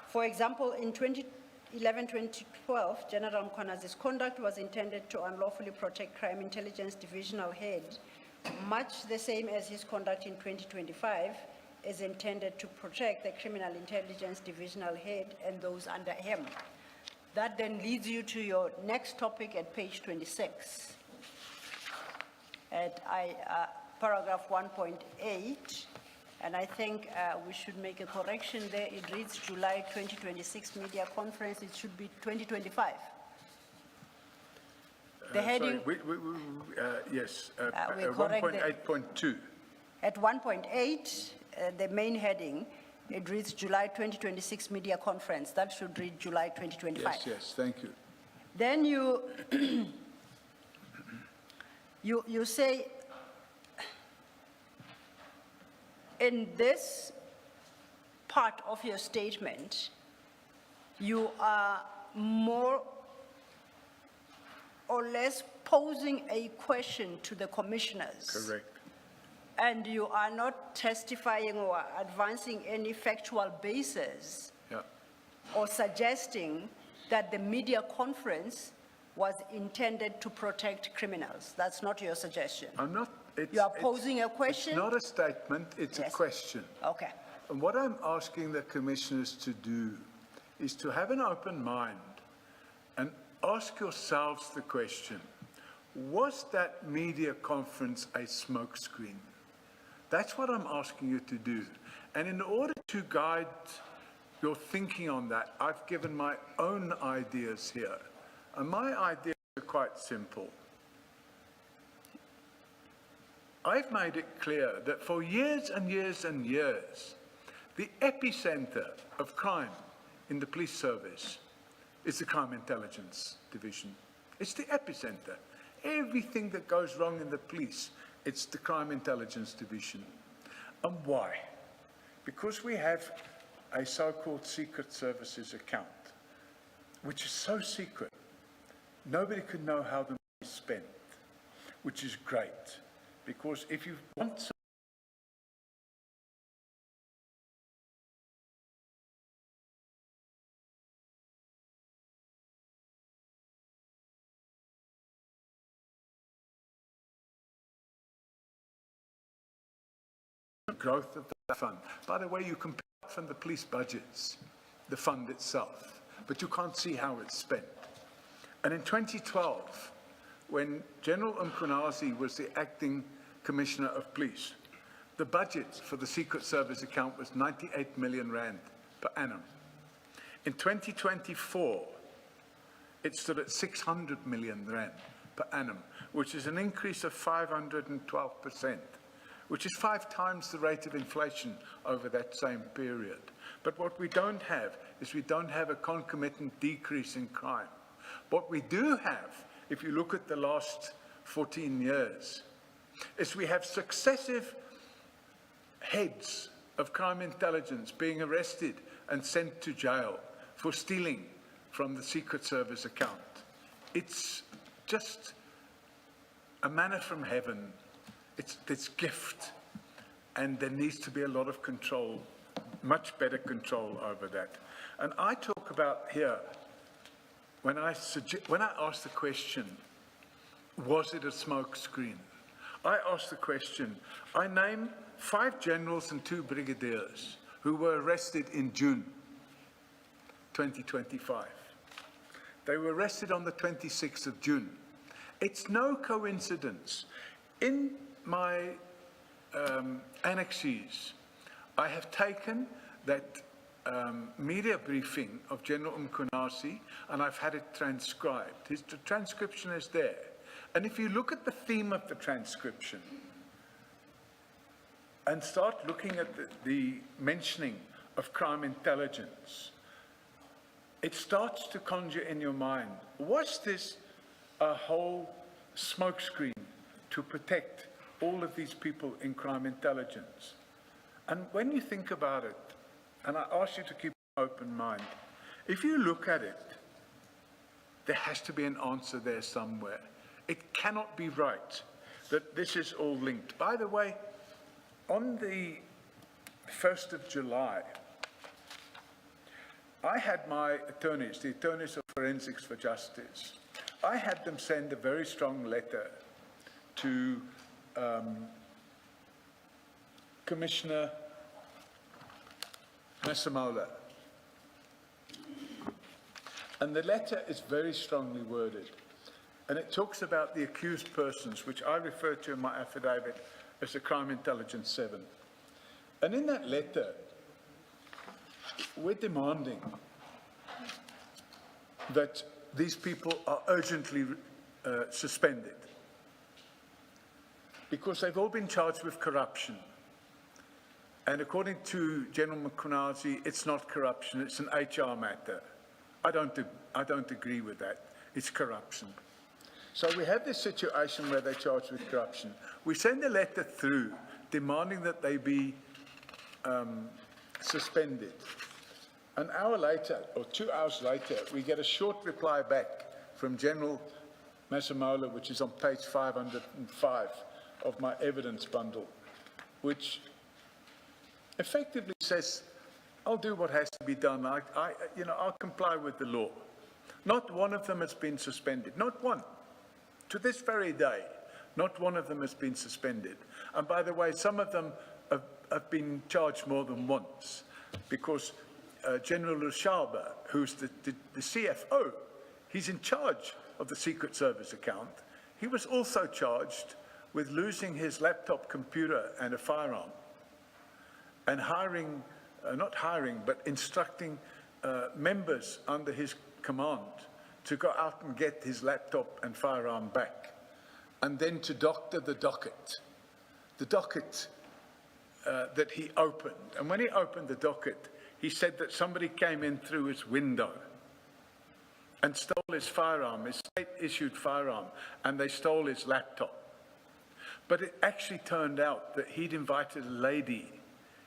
for example, in 2011-2012, General Mkhwanazi's conduct was intended to unlawfully protect Crime Intelligence Divisional Head, much the same as his conduct in 2025 is intended to protect the Criminal Intelligence Divisional Head and those under him. That then leads you to your next topic at page 26. At paragraph 1.8, and I think we should make a correction there. It reads July 2026 media conference. It should be 2025. The heading Yes, we correct the- 1.8.2. at 1.8, the main heading, it reads July 2026 media conference. That should read July 2025. Yes, yes, thank you. Then you say, in this part of your statement, you are more or less posing a question to the commissioners. Correct. And you are not testifying or advancing any factual basis Yeah. or suggesting that the media conference was intended to protect criminals. That's not your suggestion. I'm not. You are posing a question? It's not a statement, it's a Yes. question. Okay. And what I'm asking the commissioners to do is to have an open mind and ask yourselves the question, was that media conference a smokescreen? That's what I'm asking you to do. And in order to guide your thinking on that, I've given my own ideas here. And my ideas are quite simple. I've made it clear that for years and years and years, the epicenter of crime in the police service is the Crime Intelligence Division. It's the epicenter. Everything that goes wrong in the police, it's the Crime Intelligence Division. And why? Because we have a so-called Secret Services account. which is so secret. Nobody could know how the money is spent, which is great, because if you want growth of the fund. By the way, you can pick up from the police budgets, the fund itself, but you can't see how it's spent. And in 2012, when General Mkhwanazi was the acting Commissioner of Police, the budget for the Secret Service account was 98 million rand per annum. In 2024, it stood at 600 million rand per annum, which is an increase of 512%. Which is 5 times the rate of inflation over that same period. But what we don't have is we don't have a concomitant decrease in crime. What we do have, if you look at the last 14 years, is we have successive heads of crime intelligence being arrested and sent to jail for stealing from the Secret Service account. It's just a manna from heaven. It's gift, and there needs to be a lot of control, much better control over that. And I talk about here, when I ask the question, was it a smoke screen? I ask the question, I name 5 generals and 2 brigadiers who were arrested in June 2025. They were arrested on the 26th of June. It's no coincidence. In my annexes, I have taken that media briefing of General Mkhwanazi and I've had it transcribed. The transcription is there. And if you look at the theme of the transcription and start looking at the mentioning of crime intelligence, it starts to conjure in your mind, was this a whole smokescreen to protect all of these people in crime intelligence? And when you think about it, and I ask you to keep an open mind, if you look at it, there has to be an answer there somewhere. It cannot be right that this is all linked. By the way, on the 1st of July, I had my attorneys, the attorneys of Forensics for Justice, I had them send a very strong letter to Commissioner Masemola. And the letter is very strongly worded. And it talks about the accused persons, which I refer to in my affidavit as the Crime Intelligence 7. And in that letter, we're demanding that these people are urgently suspended because they've all been charged with corruption. And according to General Mkhwanazi, it's not corruption, it's an HR matter. I don't agree with that. It's corruption. So we have this situation where they're charged with corruption. We send a letter through demanding that they be suspended. An hour later, or 2 hours later, we get a short reply back from General Masemola, which is on page 505 of my evidence bundle, which effectively says, I'll do what has to be done. I'll comply with the law. Not one of them has been suspended. Not one. To this very day, not one of them has been suspended. And by the way, some of them have been charged more than once, because General Lushaba, who's the CFO, he's in charge of the Secret Service account. He was also charged with losing his laptop computer and a firearm, and instructing members under his command to go out and get his laptop and firearm back, and then to doctor the docket that he opened. And when he opened the docket, he said that somebody came in through his window and stole his firearm, his state-issued firearm, and they stole his laptop. But it actually turned out that he'd invited a lady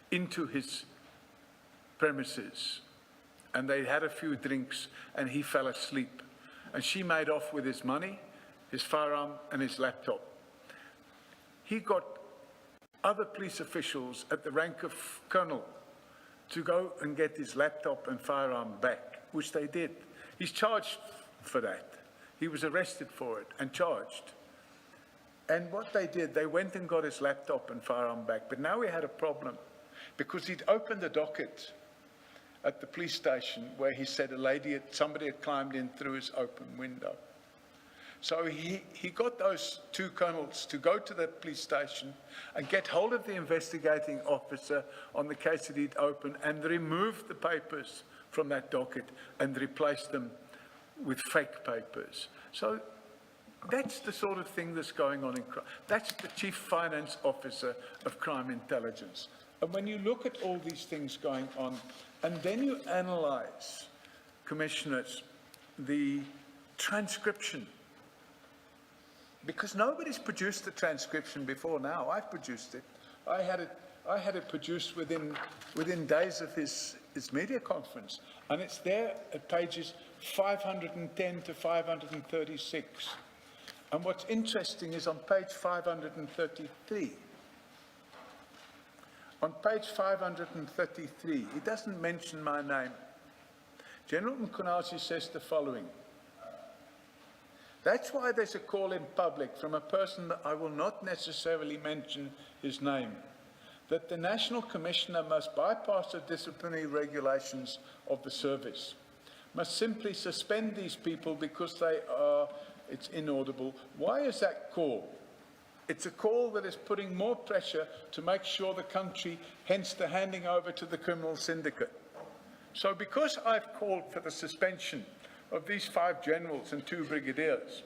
into his premises and they had a few drinks, and he fell asleep. And she made off with his money, his firearm, and his laptop. He got other police officials at the rank of colonel to go and get his laptop and firearm back, which they did. He's charged for that. He was arrested for it and charged. And what they did, they went and got his laptop and firearm back. But now we had a problem because he'd opened the docket at the police station where he said somebody had climbed in through his open window. So he got those two colonels to go to the police station and get hold of the investigating officer on the case that he'd opened and remove the papers from that docket and replace them with fake papers. So that's the sort of thing that's going on in crime. That's the chief finance officer of crime intelligence. And when you look at all these things going on, and then you analyze, commissioners, the transcription, because nobody's produced the transcription before now. I've produced it. I had it produced within days of his media conference, and it's there at pages 510 to 536. And what's interesting is on page 533. On page 533, he doesn't mention my name. General Mkhwanazi says the following: that's why there's a call in public from a person that I will not necessarily mention his name, that the National Commissioner must bypass the disciplinary regulations of the service, must simply suspend these people because it's inaudible. Why is that call? It's a call that is putting more pressure to make sure the country, hence the handing over to the criminal syndicate. So because I've called for the suspension of these 5 generals and 2 brigadiers,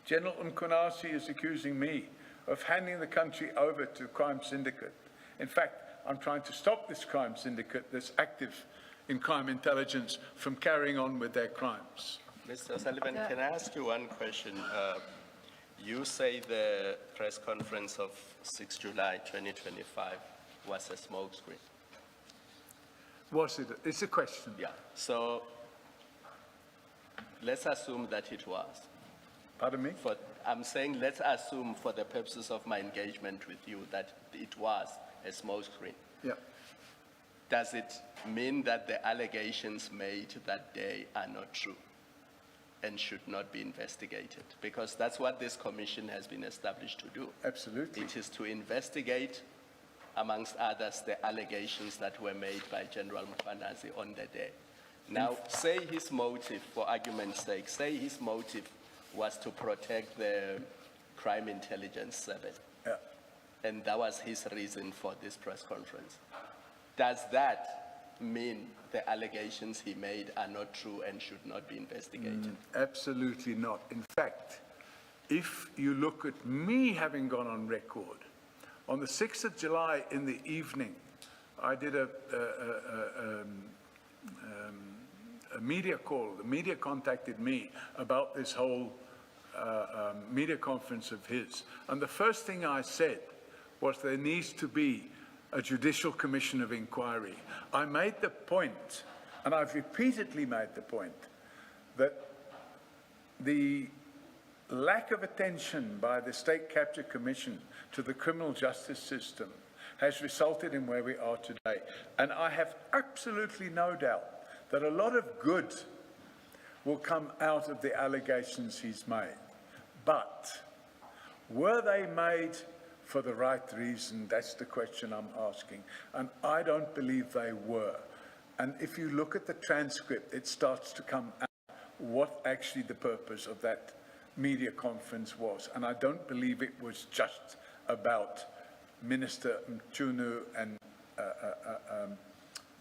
General Mkhwanazi is accusing me of handing the country over to a crime syndicate. In fact, I'm trying to stop this crime syndicate that's active in crime intelligence from carrying on with their crimes. Mr. Sullivan, can I ask you one question? You say the press conference of 6 July 2025 was a smokescreen. Was it? It's a question. Yeah. So let's assume that it was. Pardon me? I'm saying let's assume for the purposes of my engagement with you that it was a smokescreen. Yeah. Does it mean that the allegations made that day are not true and should not be investigated? Because that's what this commission has been established to do. Absolutely. It is to investigate, amongst others, the allegations that were made by General Mkhwanazi on the day. Now, say his motive, for argument's sake, say his motive was to protect the Crime Intelligence 7. Yeah. And that was his reason for this press conference. Does that mean the allegations he made are not true and should not be investigated? Absolutely not. In fact, if you look at me having gone on record, on the 6th of July in the evening, I did a media call. The media contacted me about this whole media conference of his. And the first thing I said was there needs to be a judicial commission of inquiry. I made the point, and I've repeatedly made the point, that the lack of attention by the State Capture Commission to the criminal justice system has resulted in where we are today. And I have absolutely no doubt that a lot of good will come out of the allegations he's made. But were they made for the right reason? That's the question I'm asking. And I don't believe they were. And if you look at the transcript, it starts to come out what actually the purpose of that media conference was. And I don't believe it was just about Minister Mchunu and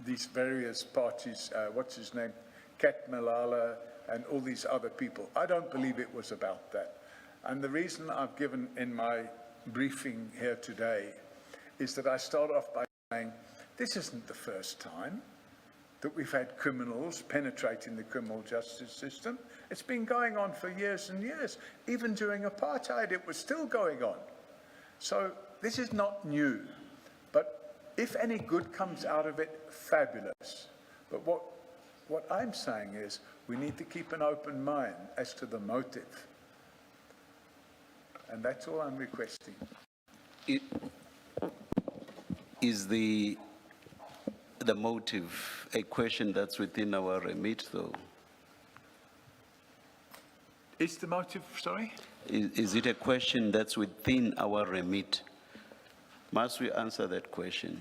these various parties, what's his name, Kat Malala, and all these other people. I don't believe it was about that. And the reason I've given in my briefing here today is that I start off by saying, this isn't the first time that we've had criminals penetrating the criminal justice system. It's been going on for years and years. Even during apartheid, it was still going on. So this is not new. But if any good comes out of it, fabulous. But what what I'm saying is we need to keep an open mind as to the motive. And that's all I'm requesting. Is the motive a question that's within our remit, though? Is the motive, sorry? Is it a question that's within our remit? Must we answer that question?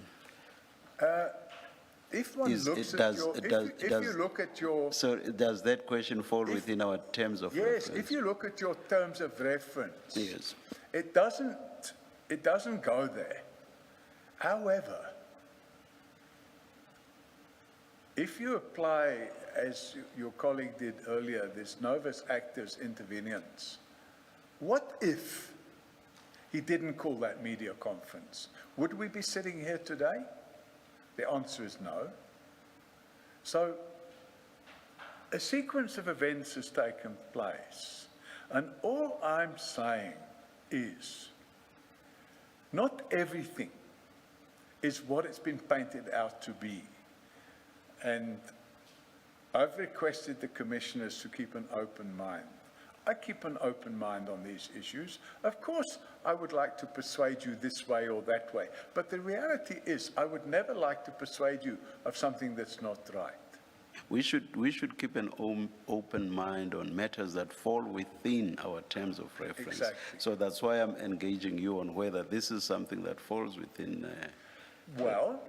If one Is- looks it at does- your, it if does- you- it if does- you look at your, So does that question fall within our terms of yes, reference? if you look at your terms of reference, Yes. it doesn't go there. However, if you apply, as your colleague did earlier, this novus actus interveniens, what if he didn't call that media conference? Would we be sitting here today? The answer is no. So a sequence of events has taken place, and all I'm saying is not everything is what it's been painted out to be. And I've requested the commissioners to keep an open mind. I keep an open mind on these issues. Of course, I would like to persuade you this way or that way, but the reality is I would never like to persuade you of something that's not right. We should keep an open mind on matters that fall within our terms of reference. Exactly. So that's why I'm engaging you on whether this is something that falls within Well,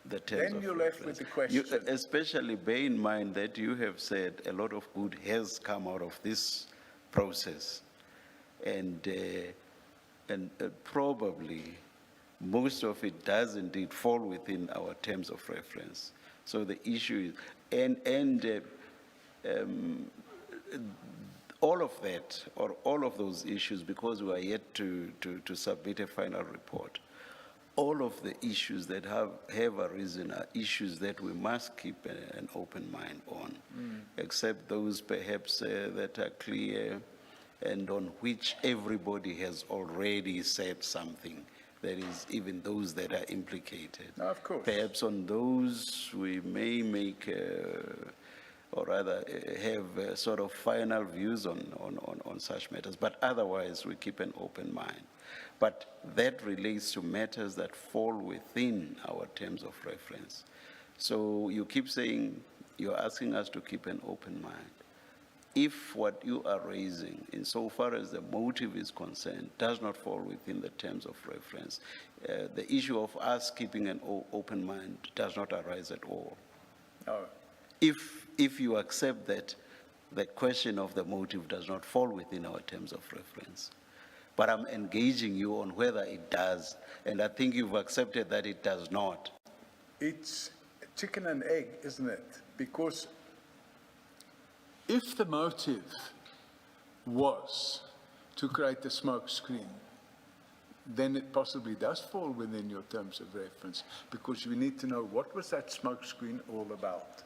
the terms then of you're left with reference. the question. Especially bear in mind that you have said a lot of good has come out of this process. And probably most of it does indeed fall within our terms of reference. So the issue is, all of that, or all of those issues, because we are yet to submit a final report, all of the issues that have arisen are issues that we must keep an open mind on, except those perhaps that are clear and on which everybody has already said something. That is, even those that are implicated. No, of course. Perhaps on those we may make, or rather have sort of final views on such matters, but otherwise we keep an open mind. But that relates to matters that fall within our terms of reference. So you keep saying, you're asking us to keep an open mind. If what you are raising, insofar as the motive is concerned, does not fall within the terms of reference, the issue of us keeping an open mind does not arise at all. No. If you accept that the question of the motive does not fall within our terms of reference, but I'm engaging you on whether it does, and I think you've accepted that it does not. It's chicken and egg, isn't it? Because if the motive was to create a smoke screen, then it possibly does fall within your terms of reference, because you need to know what was that smoke screen all about.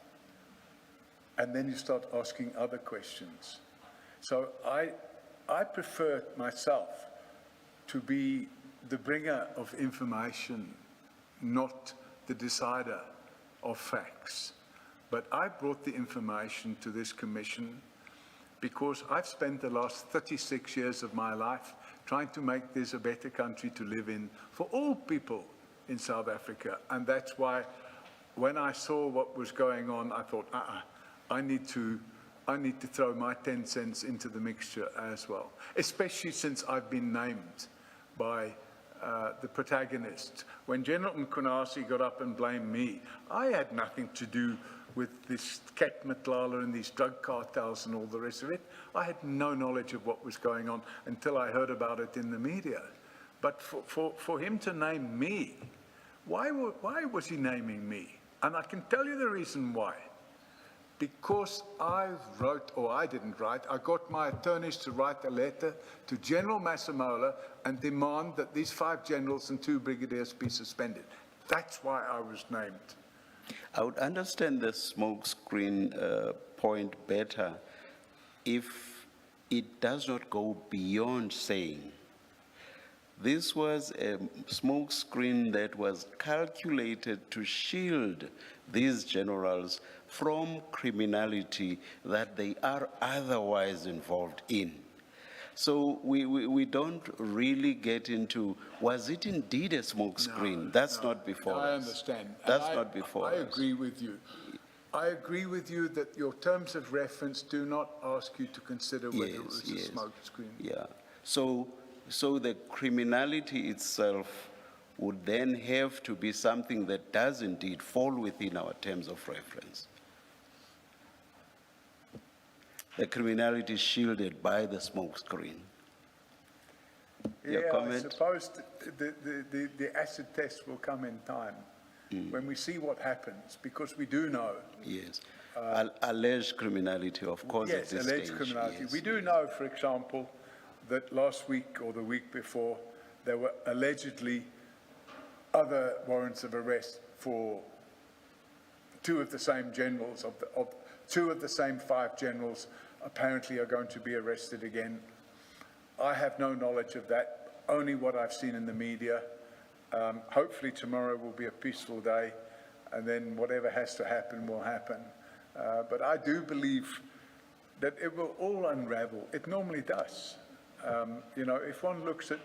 And then you start asking other questions. So I prefer myself to be the bringer of information, not the decider of facts. But I brought the information to this commission because I've spent the last 36 years of my life trying to make this a better country to live in for all people in South Africa. And that's why when I saw what was going on, I thought, I need to throw my 10 cents into the mixture as well, especially since I've been named by the protagonist. When General Mkhonasi got up and blamed me, I had nothing to do with this Cat Matlala and these drug cartels and all the rest of it. I had no knowledge of what was going on until I heard about it in the media. But for him to name me, why was he naming me? And I can tell you the reason why. Because I didn't write, I got my attorneys to write a letter to General Masemola and demand that these 5 generals and 2 brigadiers be suspended. That's why I was named. I would understand the smoke screen point better if it does not go beyond saying This was a smokescreen that was calculated to shield these generals from criminality that they are otherwise involved in. So we don't really get into, was it indeed a smokescreen? That's not before us. I understand. That's And not before I us. agree with you. I agree with you that your terms of reference do not ask you to consider whether it was a smoke screen. Yeah. So the criminality itself would then have to be something that does indeed fall within our terms of reference. The criminality shielded by the smoke screen. Your Yeah, I comment? suppose the acid test will come in time when we see what happens, because we do know. Yes. Alleged criminality, of course, at Yes, this alleged stage, criminality. yes. We do know, for example, that last week or the week before, there were allegedly other warrants of arrest for two of the same generals, two of the same 5 generals apparently are going to be arrested again. I have no knowledge of that, only what I've seen in the media. Hopefully tomorrow will be a peaceful day, and then whatever has to happen will happen. But I do believe that it will all unravel. It normally does. You know, if one looks at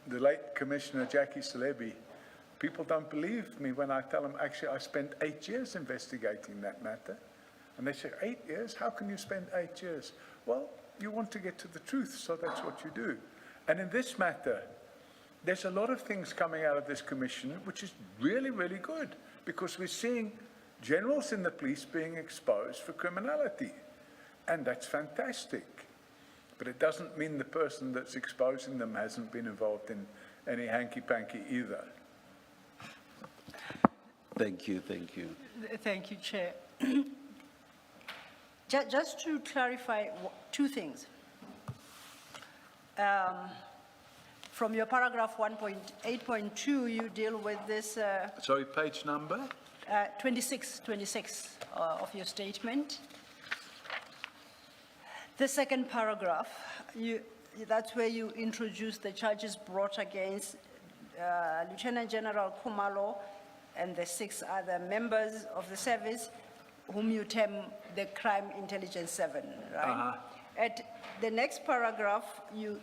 the late Commissioner Jackie Salebi, people don't believe me when I tell them, actually, I spent 8 years investigating that matter. And they say, 8 years? How can you spend 8 years? Well, you want to get to the truth, so that's what you do. And in this matter, there's a lot of things coming out of this commission, which is really, really good, because we're seeing generals in the police being exposed for criminality. And that's fantastic. But it doesn't mean the person that's exposing them hasn't been involved in any hanky-panky either. Thank you, thank you. Thank you, Chair. Just to clarify 2 things. From your paragraph 1.8.2, you deal with this Sorry, page number? 26 of your statement. The second paragraph, that's where you introduce the charges brought against Lieutenant General Khumalo and the 6 other members of the service, whom you term the Crime Intelligence 7, right? At the next paragraph, you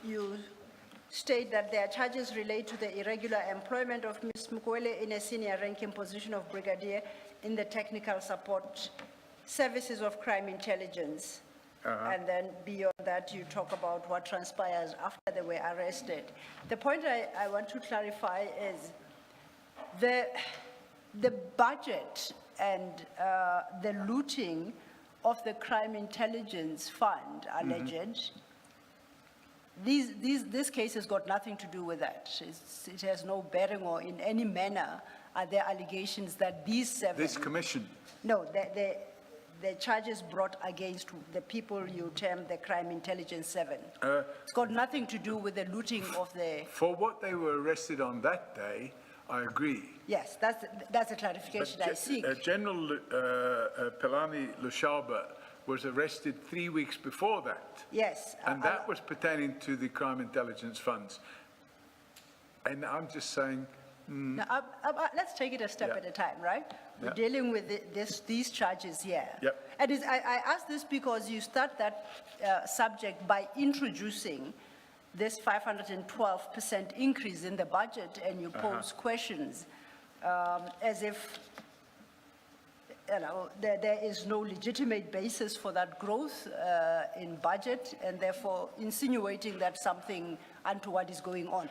state that their charges relate to the irregular employment of Ms. Mukwele in a senior ranking position of brigadier in the technical support services of crime intelligence. And then beyond that, you talk about what transpires after they were arrested. The point I want to clarify is the budget and the looting of the Crime Intelligence Fund, alleged, this case has got nothing to do with that. It has no bearing, or in any manner are there allegations that these 7... This commission? No, the charges brought against the people you term the Crime Intelligence 7. It's got nothing to do with the looting of the... For what they were arrested on that day, I agree. Yes, that's a clarification I seek. General Pelani Lushaba was arrested 3 weeks before that. Yes. And that was pertaining to the crime intelligence funds. And I'm just saying, Now, let's take it a step Yeah. at a time, right? We're Yeah. dealing with these charges here. Yep. And I ask this because you start that subject by introducing this 512% increase in the budget, and you pose questions as if, you know, there is no legitimate basis for that growth in budget, and therefore insinuating that something untoward is going on.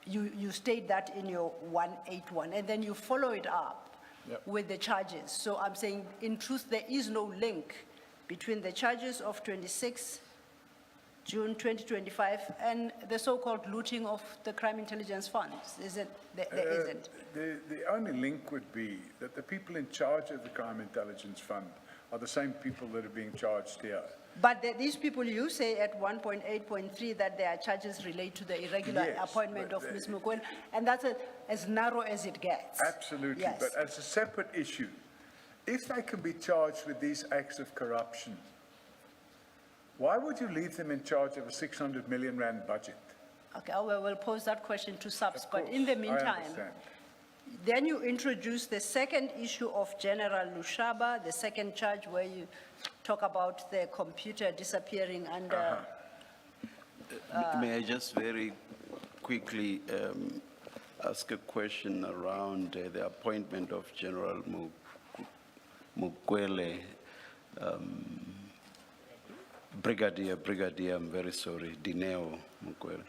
You state that in your 181, and then you follow it up with the charges. So I'm saying, in truth, there is no link between the charges of 26 June 2025 and the so-called looting of the crime intelligence funds. There isn't. the only link would be that the people in charge of the crime intelligence fund are the same people that are being charged here. But these people, you say at 1.8.3 that their charges relate to the irregular Yes, appointment but of Ms. Mukwele, and that's as narrow as it gets. Absolutely, Yes. but as a separate issue, if they can be charged with these acts of corruption, why would you leave them in charge of a 600 million rand budget? Okay, I will pose that question to subs, but in the Of course, I meantime, understand. then you introduce the second issue of General Lushaba, the second charge where you talk about the computer disappearing under, May I just very quickly ask a question around the appointment of General Mukwele, Brigadier, I'm very sorry, Dineo Mukwele.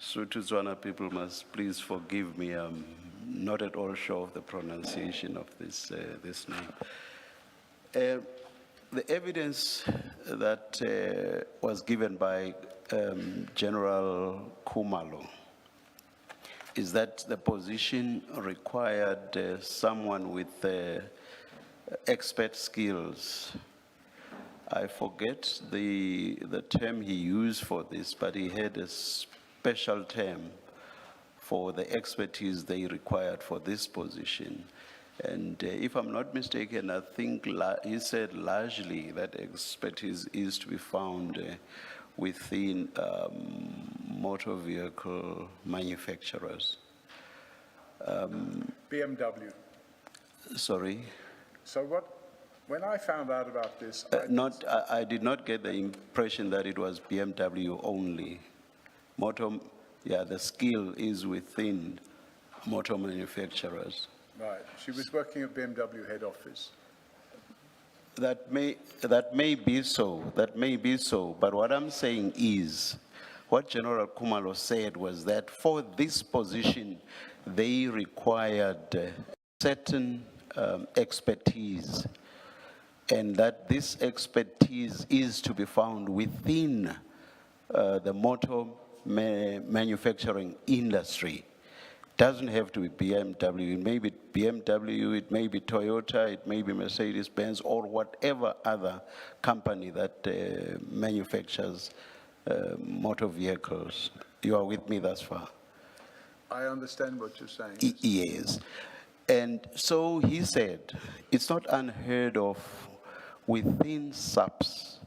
Sotho-Tswana people must please forgive me, I'm not at all sure of the pronunciation of this name. The evidence that was given by General Kumalo is that the position required someone with expert skills. I forget the term he used for this, but he had a special term for the expertise they required for this position. And if I'm not mistaken, I think he said largely that expertise is to be found within motor vehicle manufacturers. BMW. Sorry? So when I found out about this, I did not get the impression that it was BMW only. The skill is within motor manufacturers. right, she was working at BMW head office. That may be so, but what I'm saying is, what General Kumalo said was that for this position, they required certain expertise, and that this expertise is to be found within the motor manufacturing industry. Doesn't have to be BMW, it may be BMW, it may be Toyota, it may be Mercedes-Benz, or whatever other company that manufactures motor vehicles. You are with me thus far? I understand what you're saying. Yes. And so he said, it's not unheard of within SAPS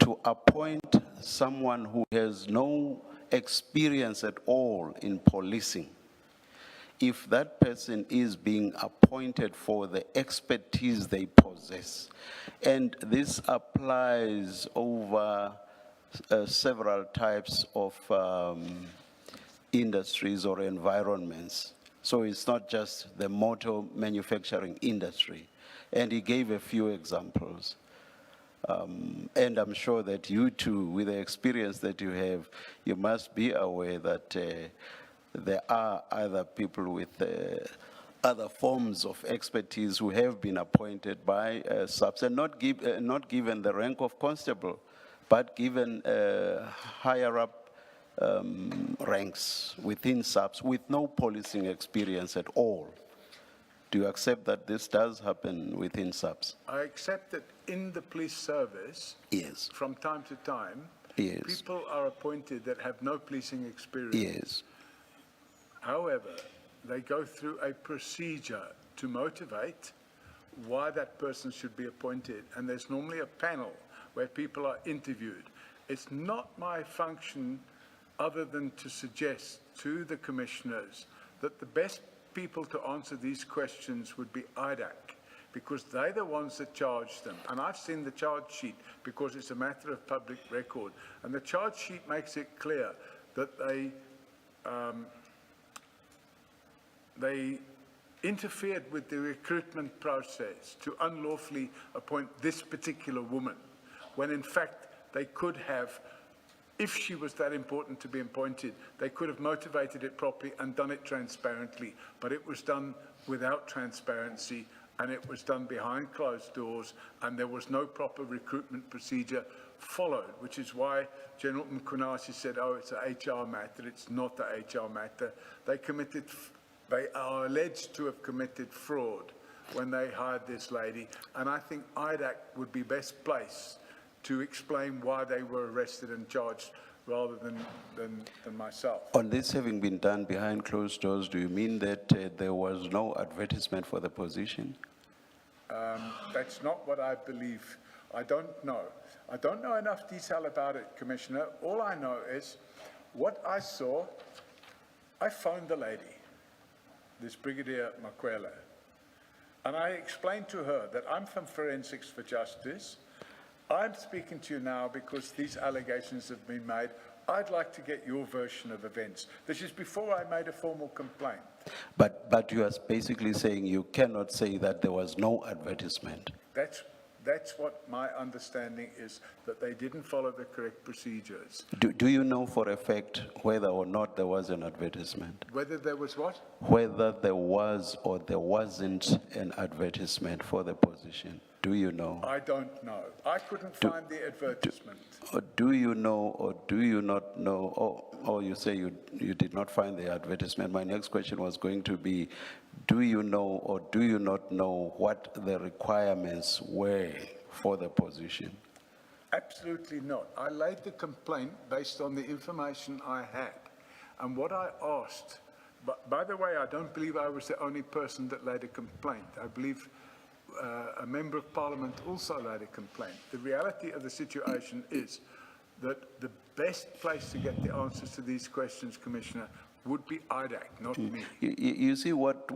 to appoint someone who has no experience at all in policing. If that person is being appointed for the expertise they possess, and this applies over several types of industries or environments. So it's not just the motor manufacturing industry. And he gave a few examples. And I'm sure that you too, with the experience that you have, you must be aware that there are other people with other forms of expertise who have been appointed by SAPS and not given the rank of constable, but given higher up ranks within SAPS with no policing experience at all. Do you accept that this does happen within SAPS? I accept that in the police service, Yes. from time to time, Yes. people are appointed that have no policing experience. Yes. However, they go through a procedure to motivate why that person should be appointed. And there's normally a panel where people are interviewed. It's not my function other than to suggest to the commissioners that the best people to answer these questions would be IDAC, because they're the ones that charge them. And I've seen the charge sheet because it's a matter of public record. And the charge sheet makes it clear that they interfered with the recruitment process to unlawfully appoint this particular woman, when in fact they could have, if she was that important to be appointed, they could have motivated it properly and done it transparently. But it was done without transparency, and it was done behind closed doors, and there was no proper recruitment procedure followed, which is why General Mkunashi said, oh, it's an HR matter. It's not an HR matter. They are alleged to have committed fraud when they hired this lady, and I think IDAC would be best placed to explain why they were arrested and charged rather than myself. On this having been done behind closed doors, do you mean that there was no advertisement for the position? That's not what I believe. I don't know. I don't know enough detail about it, Commissioner. All I know is what I saw, I phoned the lady, this Brigadier Makwela, and I explained to her that I'm from Forensics for Justice. I'm speaking to you now because these allegations have been made. I'd like to get your version of events. This is before I made a formal complaint. But you are basically saying you cannot say that there was no advertisement. That's what my understanding is, that they didn't follow the correct procedures. Do you know for a fact whether or not there was an advertisement? Whether there was what? Whether there was or there wasn't an advertisement for the position? Do you know? I don't know. I couldn't find the advertisement. Or do you know or do you not know, or you say you did not find the advertisement? My next question was going to be, do you know or do you not know what the requirements were for the position? Absolutely not. I laid the complaint based on the information I had. And what I asked, but by the way, I don't believe I was the only person that laid a complaint. I believe a member of parliament also laid a complaint. The reality of the situation is that the best place to get the answers to these questions, Commissioner, would be IDAC, not me. You see what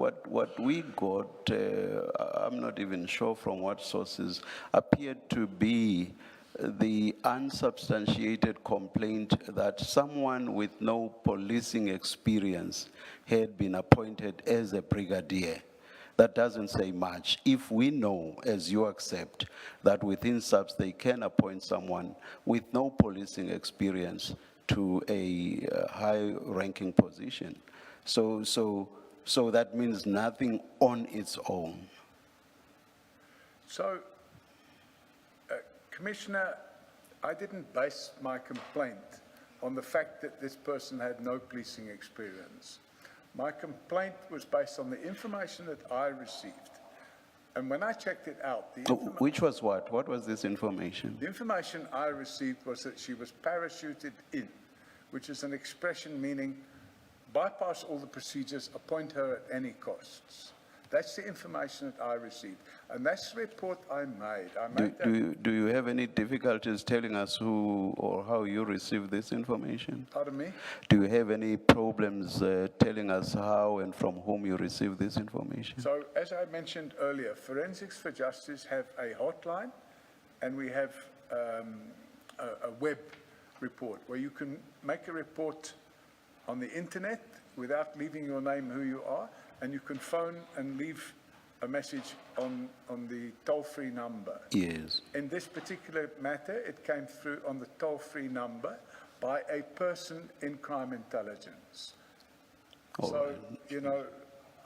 we got, I'm not even sure from what sources, appeared to be the unsubstantiated complaint that someone with no policing experience had been appointed as a brigadier. That doesn't say much. If we know, as you accept, that within SAPS they can appoint someone with no policing experience to a high-ranking position. So that means nothing on its own. So, Commissioner, I didn't base my complaint on the fact that this person had no policing experience. My complaint was based on the information that I received. And when I checked it out, Which was what? What was this information? The information I received was that she was parachuted in, which is an expression meaning bypass all the procedures, appoint her at any costs. That's the information that I received. And that's the report I made. Do you have any difficulties telling us who or how you received this information? Pardon me? Do you have any problems telling us how and from whom you received this information? So, as I mentioned earlier, Forensics for Justice have a hotline, and we have a web report where you can make a report on the internet without leaving your name, who you are, and you can phone and leave a message on the toll-free number. Yes. In this particular matter, it came through on the toll-free number by a person in crime intelligence. All So, right. you know,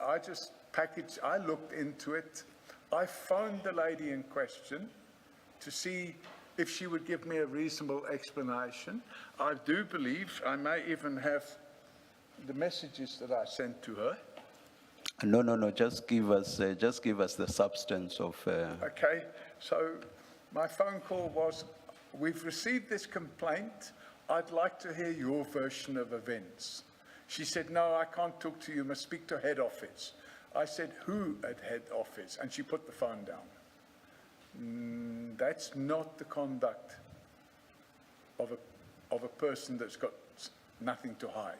I looked into it. I phoned the lady in question to see if she would give me a reasonable explanation. I do believe I may even have the messages that I sent to her. No, just give us the substance of. Okay, so my phone call was, we've received this complaint. I'd like to hear your version of events. She said, no, I can't talk to you. You must speak to head office. I said, who at head office? And she put the phone down. That's not the conduct of a person that's got nothing to hide.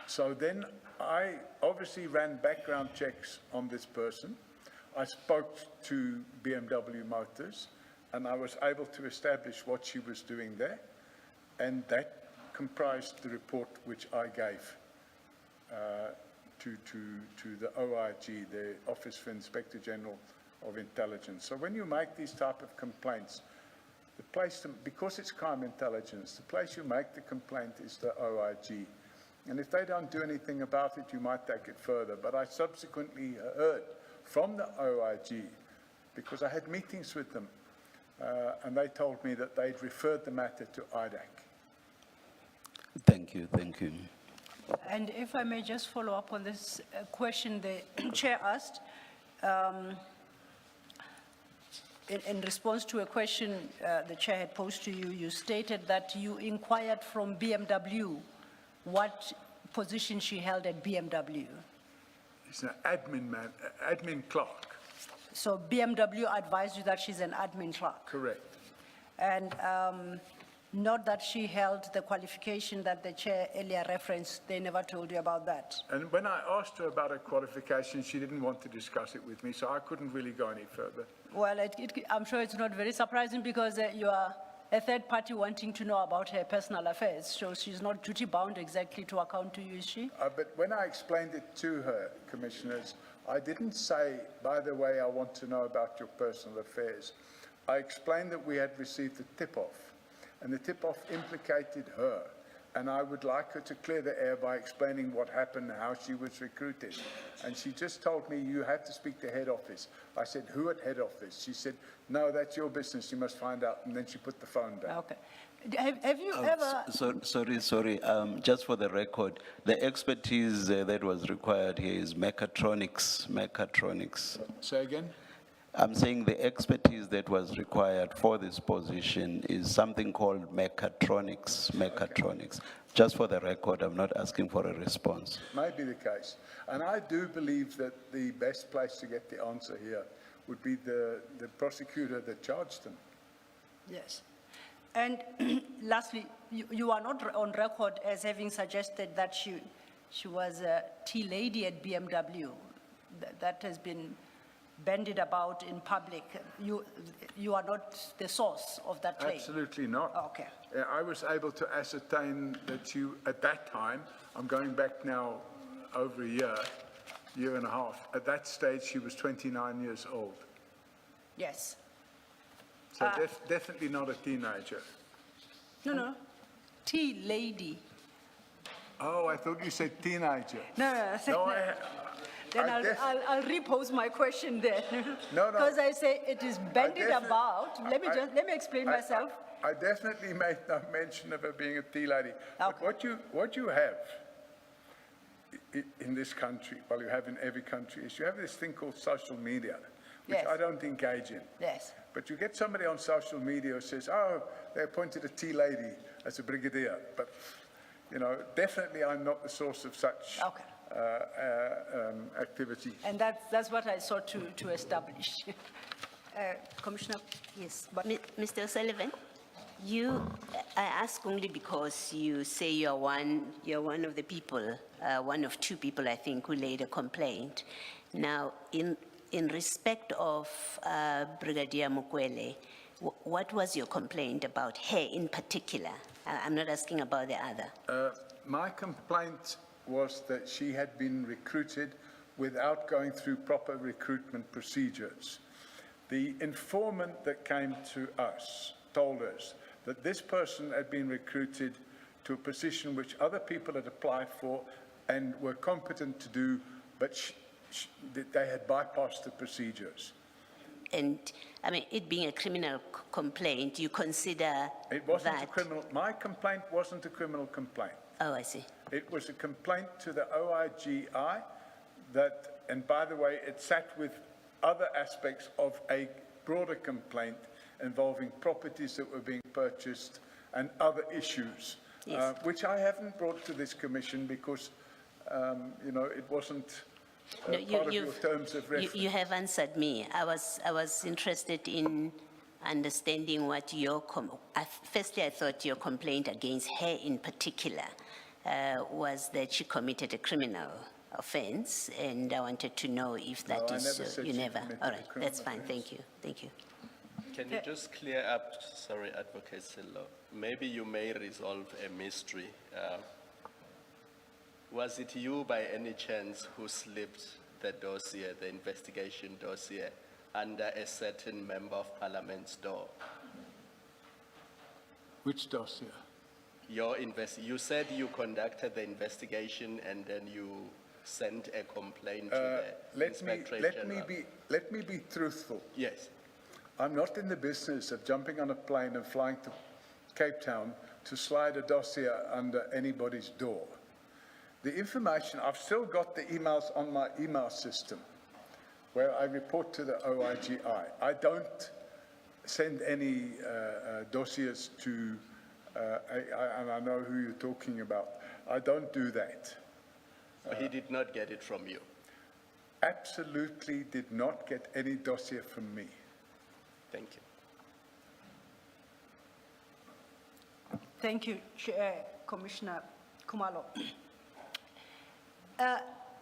So then I obviously ran background checks on this person. I spoke to BMW Motors, and I was able to establish what she was doing there, and that comprised the report which I gave to the OIG, the Office for Inspector General of Intelligence. So when you make these type of complaints, the place, because it's crime intelligence, the place you make the complaint is the OIG. And if they don't do anything about it, you might take it further. But I subsequently heard from the OIG, because I had meetings with them, and they told me that they'd referred the matter to IDAC. Thank you. And if I may just follow up on this question the chair asked, in response to a question the chair had posed to you, you stated that you inquired from BMW what position she held at BMW. He's an admin clerk. So BMW advised you that she's an admin clerk? Correct. And not that she held the qualification that the chair earlier referenced, they never told you about that? And when I asked her about her qualification, she didn't want to discuss it with me, so I couldn't really go any further. Well, I'm sure it's not very surprising because you are a third party wanting to know about her personal affairs, so she's not duty bound exactly to account to you, is she? But when I explained it to her, Commissioners, I didn't say, by the way, I want to know about your personal affairs. I explained that we had received a tip-off, and the tip-off implicated her, and I would like her to clear the air by explaining what happened, how she was recruited. And she just told me, you have to speak to head office. I said, who at head office? She said, no, that's your business, you must find out, and then she put the phone down. Okay. Have you ever... Sorry, just for the record, the expertise that was required here is mechatronics. Say again? I'm saying the expertise that was required for this position is something called mechatronics. Just for the record, I'm not asking for a response. May be the case. And I do believe that the best place to get the answer here would be the prosecutor that charged them. Yes. And lastly, you are not on record as having suggested that she was a tea lady at BMW. That has been bandied about in public. You are not the source of that claim? Absolutely not. Okay. I was able to ascertain that you, at that time, I'm going back now over a year and a half. At that stage, she was 29 years old. Yes. So definitely not a teenager. No. Tea lady. Oh, I thought you said teenager. No. Then I'll repose my question then. No. Because I say it is bandied about. Let me explain myself. I definitely made no mention of her being a tea lady. But Okay. what you have in this country, well, you have in every country, is you have this thing called social media, which Yes. I don't engage in. Yes. But you get somebody on social media who says, oh, they appointed a tea lady as a brigadier. But, definitely I'm not the source of such Okay. activity. And that's what I sought to establish. Commissioner? Yes, Mr. O'Sullivan, I ask only because you say you're one of the people, one of two people, I think, who laid a complaint. Now, in respect of Brigadier Mukwele, what was your complaint about her in particular? I'm not asking about the other. My complaint was that she had been recruited without going through proper recruitment procedures. The informant that came to us told us that this person had been recruited to a position which other people had applied for and were competent to do, but they had bypassed the procedures. And, I mean, it being a criminal complaint, you consider It wasn't that... a criminal, my complaint wasn't a criminal complaint. Oh, I see. It was a complaint to the OIGI that, and by the way, it sat with other aspects of a broader complaint involving properties that were being purchased and other issues, Yes. Which I haven't brought to this commission because, it wasn't part of your terms of reference. You have answered me. I was interested in understanding what firstly, I thought your complaint against her in particular was that she committed a criminal offense, and I wanted to know if that No, I is never so. said You she never. committed All a right, criminal that's fine. offense. Thank you. Can you just clear up, sorry, Advocate Silo, maybe you may resolve a mystery. Was it you by any chance who slipped the dossier, the investigation dossier, under a certain member of parliament's door? Which dossier? You said you conducted the investigation and then you sent a complaint to the Inspectorate General. Let me be truthful. Yes. I'm not in the business of jumping on a plane and flying to Cape Town to slide a dossier under anybody's door. The information, I've still got the emails on my email system where I report to the OIGI. I don't send any dossiers to, and I know who you're talking about. I don't do that. So he did not get it from you? absolutely did not get any dossier from me. Thank you. Thank you, Commissioner Kumalo.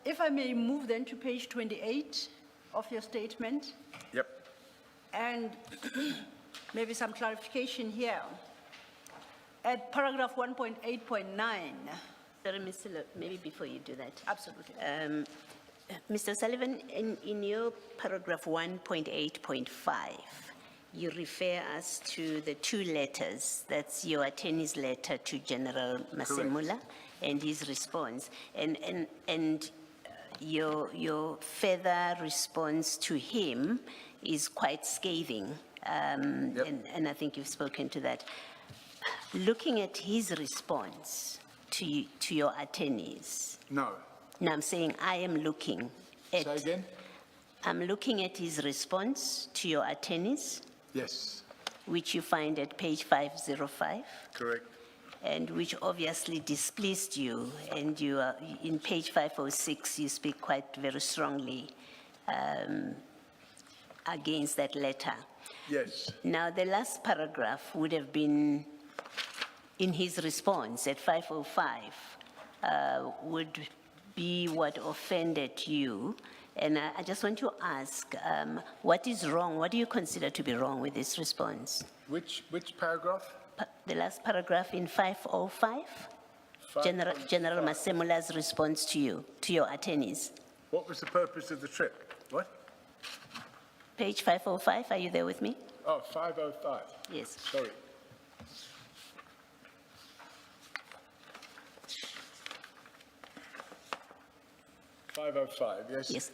If I may move then to page 28 of your statement, Yep. and maybe some clarification here. At paragraph 1.8.9, Sorry, Mr. Maybe before you do that. absolutely. Mr. Sullivan, in your paragraph 1.8.5, you refer us to the two letters. That's your attorney's letter to General Masemula and his response. And your further response to him is quite scathing. And I think you've spoken to that. Looking at his response to your attorneys. No. Now I'm saying I am looking at. Say again? I'm looking at his response to your attorneys, Yes. which you find at page 505, Correct. and which obviously displeased you. And you are, in page 506, you speak quite very strongly against that letter. Yes. Now, the last paragraph would have been in his response at 505, would be what offended you. And I just want to ask, what is wrong? What do you consider to be wrong with this response? Which paragraph? The last paragraph in 505, General 505. Masemula's response to you, to your attorneys. What was the purpose of the trip? What? Page 505, are you there with me? Oh, 505. Yes. Sorry. $505, yes? Yes,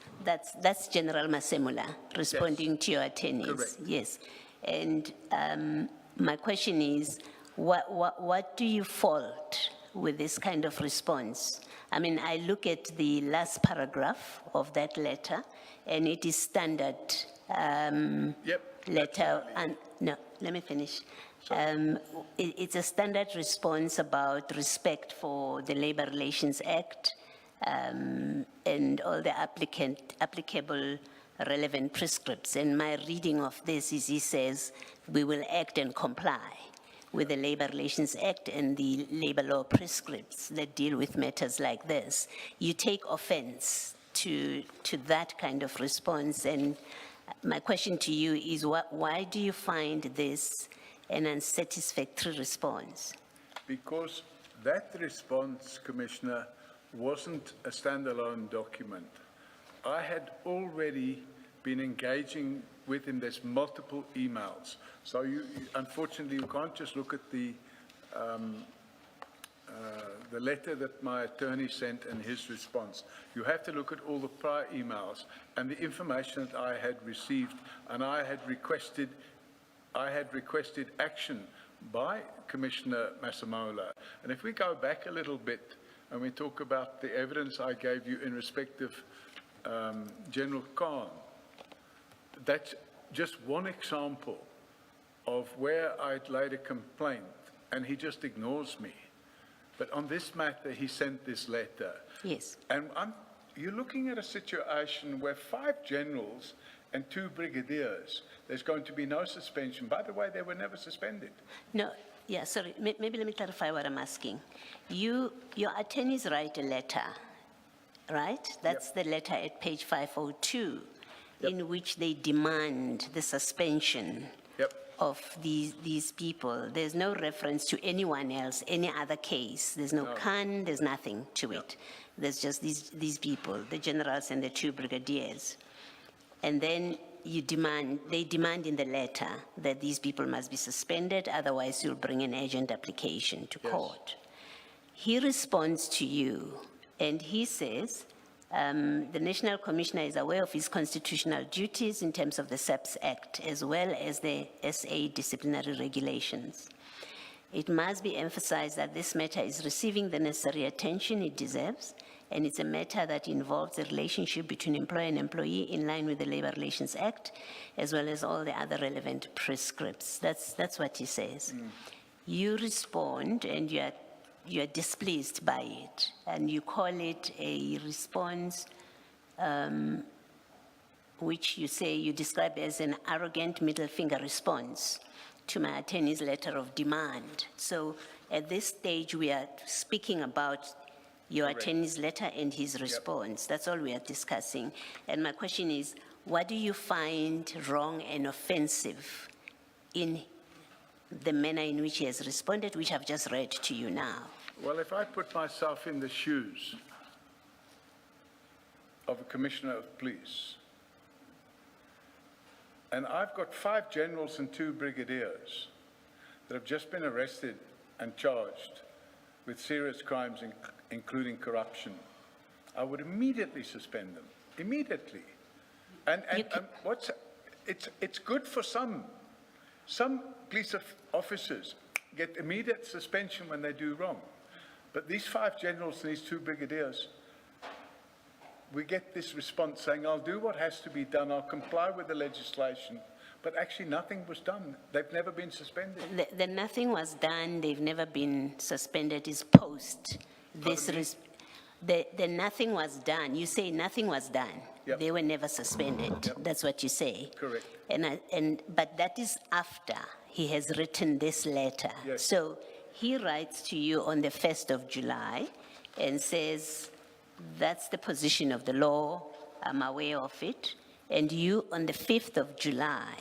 that's General Masemula responding to your attorneys. Correct. Yes, and my question is, what do you fault with this kind of response? I mean, I look at the last paragraph of that letter, and it is standard Yep. letter. And no, let me finish. It's a standard response about respect for the Labor Relations Act. And all the applicable relevant prescripts. And my reading of this is he says, we will act and comply with the Labor Relations Act and the labor law prescripts that deal with matters like this. You take offense to that kind of response. And my question to you is, why do you find this an unsatisfactory response? Because that response, Commissioner, wasn't a standalone document. I had already been engaging with him. There's multiple emails. So unfortunately, you can't just look at the letter that my attorney sent and his response. You have to look at all the prior emails and the information that I had received, and I had requested action by Commissioner Masemola. And if we go back a little bit, and we talk about the evidence I gave you in respect of General Khan, that's just one example of where I'd laid a complaint, and he just ignores me. But on this matter, he sent this letter. Yes. And you're looking at a situation where 5 generals and 2 brigadiers, there's going to be no suspension. By the way, they were never suspended. No, yeah, sorry, maybe let me clarify what I'm asking. Your attorneys write a letter, right? That's the letter at page 502, in which they demand the suspension of these people. There's no reference to anyone else, any other case. There's no Khan, there's nothing to it. There's just these people, the generals and the 2 brigadiers. And then they demand in the letter that these people must be suspended, otherwise you'll bring an urgent application to court. He responds to you, and he says, the National Commissioner is aware of his constitutional duties in terms of the SAPS Act, as well as the SA disciplinary regulations. It must be emphasized that this matter is receiving the necessary attention it deserves, and it's a matter that involves the relationship between employer and employee in line with the Labor Relations Act, as well as all the other relevant prescripts. That's what he says. You respond, and you are displeased by it, and you call it a response which you say you describe as an arrogant middle finger response to my attorney's letter of demand. So at this stage, we are speaking about your attorney's letter and his response. That's all we are discussing. And my question is, what do you find wrong and offensive in the manner in which he has responded, which I've just read to you now? Well, if I put myself in the shoes of a commissioner of police, and I've got 5 generals and 2 brigadiers that have just been arrested and charged with serious crimes, including corruption, I would immediately suspend them, immediately. And it's good for some police officers get immediate suspension when they do wrong. But these 5 generals and these 2 brigadiers, we get this response saying, I'll do what has to be done, I'll comply with the legislation, but actually nothing was done. They've never been suspended. The nothing was done, they've never been suspended is post. The nothing was done. You say nothing was done. Yep. They were never suspended. Yep. That's what you say. Correct. But that is after he has written this letter. Yes. So he writes to you on the 1st of July and says, that's the position of the law, I'm aware of it. And you, on the 5th of July,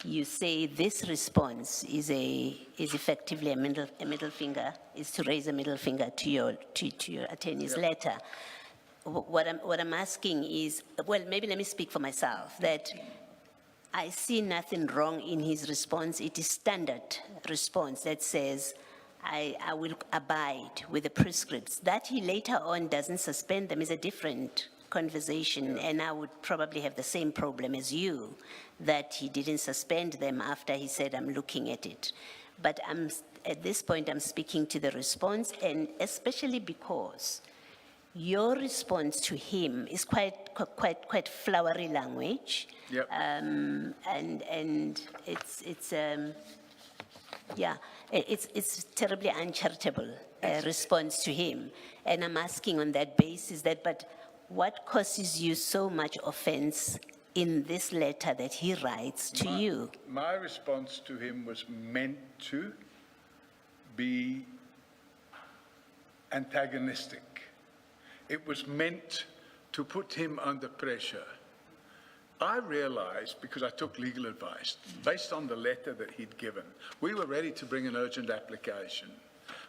you say this response is effectively a middle finger, is to raise a middle finger to your attorney's letter. What I'm asking is, well, maybe let me speak for myself, that I see nothing wrong in his response. It is standard response that says, I will abide with the prescripts. That he later on doesn't suspend them is a different conversation, and I would probably have the same problem as you, that he didn't suspend them after he said, I'm looking at it. But at this point, I'm speaking to the response, and especially because your response to him is quite flowery language. Yep. And it's terribly uncharitable response to him. And I'm asking on that basis but what causes you so much offense in this letter that he writes to you? My response to him was meant to be antagonistic. It was meant to put him under pressure. I realized, because I took legal advice, based on the letter that he'd given, we were ready to bring an urgent application.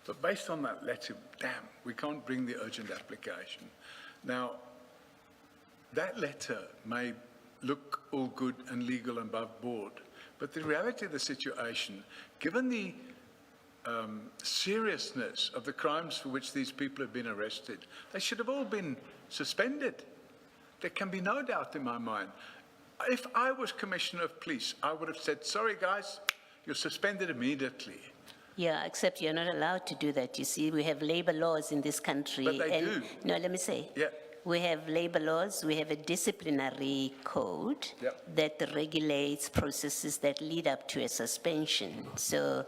But based on that letter, damn, we can't bring the urgent application. Now, that letter may look all good and legal and above board, but the reality of the situation, given the seriousness of the crimes for which these people have been arrested, they should have all been suspended. There can be no doubt in my mind. If I was Commissioner of Police, I would have said, sorry guys, you're suspended immediately. Yeah, except you're not allowed to do that. You see, we have labor laws in this country. But they do. No, let me say. Yeah. We have labor laws, we have a disciplinary code that regulates processes that lead up to a suspension. So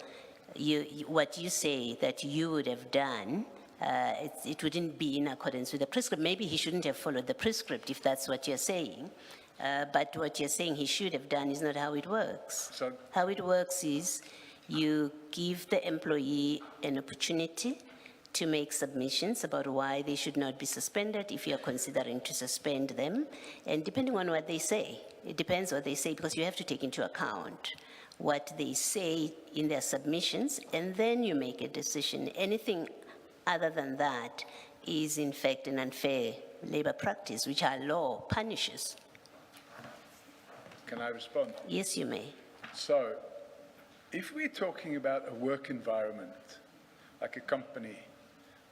what you say that you would have done, it wouldn't be in accordance with the prescript. Maybe he shouldn't have followed the prescript if that's what you're saying. But what you're saying he should have done is not how it works. So, how it works is you give the employee an opportunity to make submissions about why they should not be suspended if you're considering to suspend them. And depending on what they say, it depends what they say, because you have to take into account what they say in their submissions, and then you make a decision. Anything other than that is in fact an unfair labor practice, which our law punishes. can I respond? Yes, you may. So, if we're talking about a work environment, like a company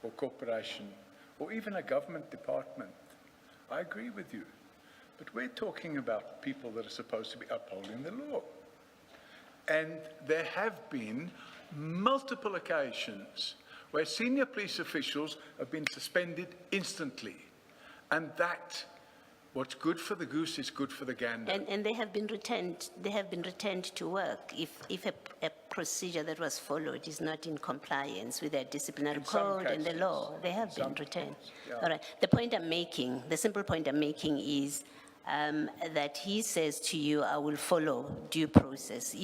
or corporation, or even a government department, I agree with you. But we're talking about people that are supposed to be upholding the law. And there have been multiple occasions where senior police officials have been suspended instantly. And that What's good for the goose is good for the gander. And they have been returned to work if a procedure that was followed is not in compliance with their disciplinary In some code and the cases. law. They have In been some returned. cases, yeah. All right. The simple point I'm making is that he says to you, I will follow due process.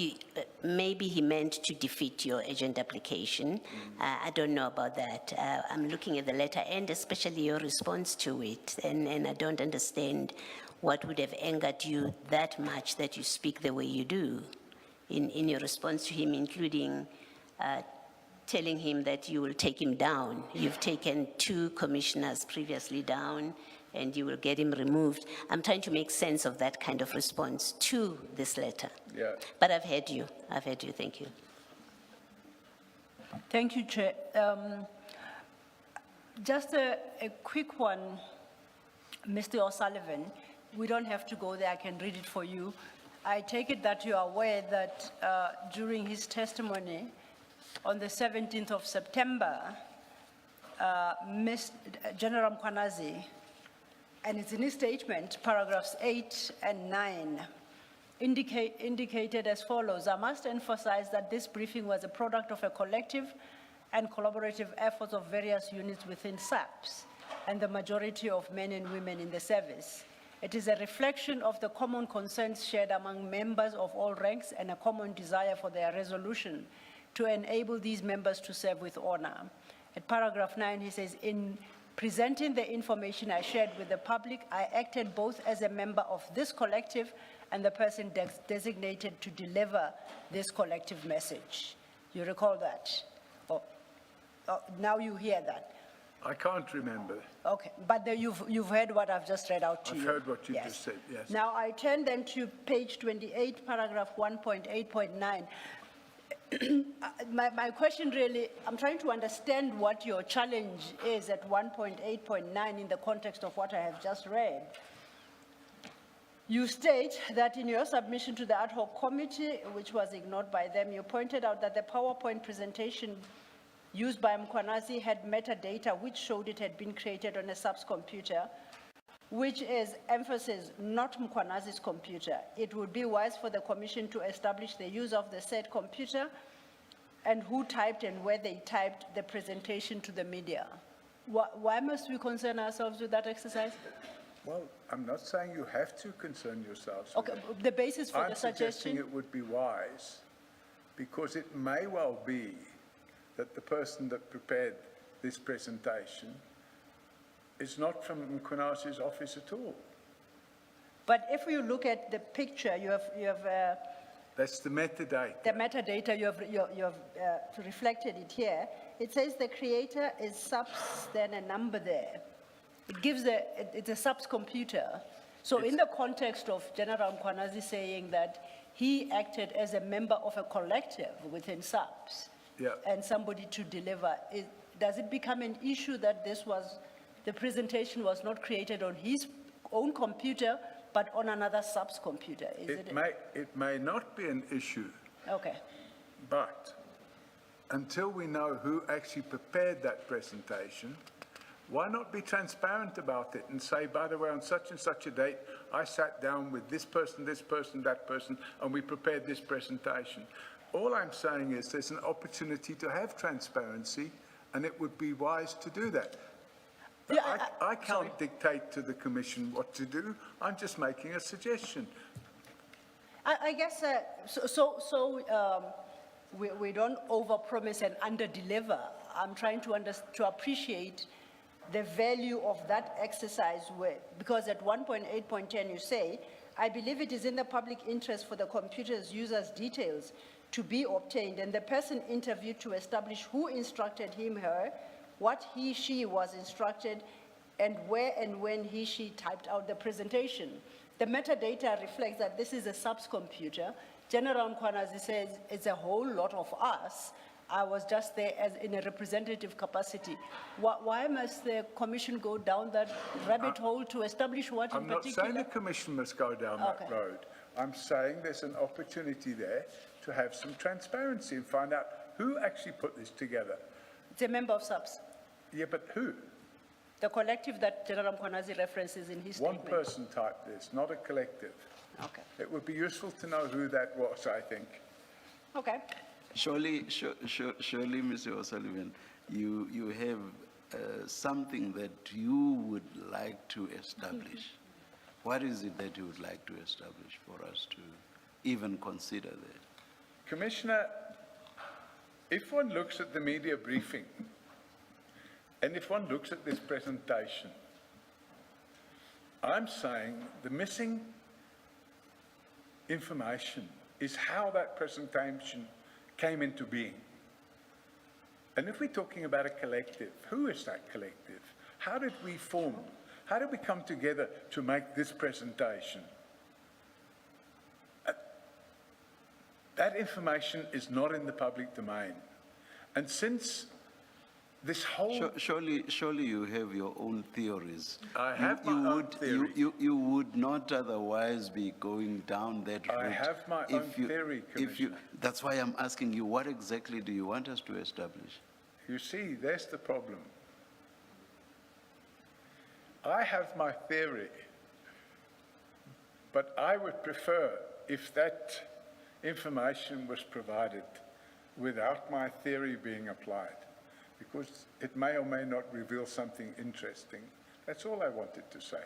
Maybe he meant to defeat your agent application. I don't know about that. I'm looking at the letter and especially your response to it, and I don't understand what would have angered you that much that you speak the way you do in your response to him, including telling him that you will take him down. You've taken 2 commissioners previously down, and you will get him removed. I'm trying to make sense of that kind of response to this letter. Yeah. But I've heard you. Thank you. Thank you, Chair. Just a quick one, Mr. O'Sullivan. We don't have to go there, I can read it for you. I take it that you are aware that during his testimony on the 17th of September, General Mkhwanazi, and it's in his statement, paragraphs 8 and 9, indicated as follows: I must emphasize that this briefing was a product of a collective and collaborative efforts of various units within SAPS and the majority of men and women in the service. It is a reflection of the common concerns shared among members of all ranks and a common desire for their resolution to enable these members to serve with honor. At paragraph 9, he says, in presenting the information I shared with the public, I acted both as a member of this collective and the person designated to deliver this collective message. You recall that? Now you hear that. I can't remember. Okay, but you've heard what I've just read out to you. I've heard what you Yes. just said, yes. Now I turn then to page 28, paragraph 1.8.9. My question really, I'm trying to understand what your challenge is at 1.8.9 in the context of what I have just read. You state that in your submission to the ad hoc committee, which was ignored by them, you pointed out that the PowerPoint presentation used by Mkhwanazi had metadata which showed it had been created on a SAPS computer, which is emphasis not Mkhwanazi's computer. It would be wise for the commission to establish the use of the said computer and who typed and where they typed the presentation to the media. Why must we concern ourselves with that exercise? Well, I'm not saying you have to concern yourselves with Okay, it. the basis for I'm the suggesting suggestion. it would be wise, because it may well be that the person that prepared this presentation is not from Mkhwanazi's office at all. But if you look at the picture, you have That's the metadata. the metadata, you have reflected it here. It says the creator is SAPS, then a number there. It gives it's a SAPS computer. So in the context of General Mkhwanazi saying that he acted as a member of a collective within SAPS, Yeah. and somebody to deliver, does it become an issue that the presentation was not created on his own computer, but on another SAPS computer? It may not be an issue, Okay. but until we know who actually prepared that presentation, why not be transparent about it and say, by the way, on such and such a date, I sat down with this person, that person, and we prepared this presentation. All I'm saying is there's an opportunity to have transparency, and it would be wise to do that. But Yeah, I can't dictate to the Commission what to do. I'm just making a suggestion. I guess, we don't overpromise and underdeliver. I'm trying to appreciate the value of that exercise, because at 1.8.10 you say, I believe it is in the public interest for the computer's users' details to be obtained and the person interviewed to establish who instructed him, her, what he, she was instructed, and where and when he, she typed out the presentation. The metadata reflects that this is a SAPS computer. General Mkhwanazi says it's a whole lot of us. I was just there as in a representative capacity. Why must the Commission go down that rabbit hole to establish what in I'm not particular? saying the Commission must go down that Okay. road. I'm saying there's an opportunity there to have some transparency and find out who actually put this together. It's a member of SAPS. Yeah, but who? The collective that General Mkhwanazi references in his One statement. person typed this, not a collective. Okay. It would be useful to know who that was, I think. Okay. Surely, Mr. O'Sullivan, you have something that you would like to establish. What is it that you would like to establish for us to even consider that? Commissioner, if one looks at the media briefing, and if one looks at this presentation, I'm saying the missing information is how that presentation came into being. And if we're talking about a collective, who is that collective? How did we form? How did we come together to make this presentation? That information is not in the public domain. And since this whole... Surely you have your own theories. I have You my own would- theory. You would not otherwise be going down that route. I have my own theory, Commissioner. That's why I'm asking you, what exactly do you want us to establish? You see, there's the problem. I have my theory, but I would prefer if that information was provided without my theory being applied, because it may or may not reveal something interesting. That's all I wanted to say.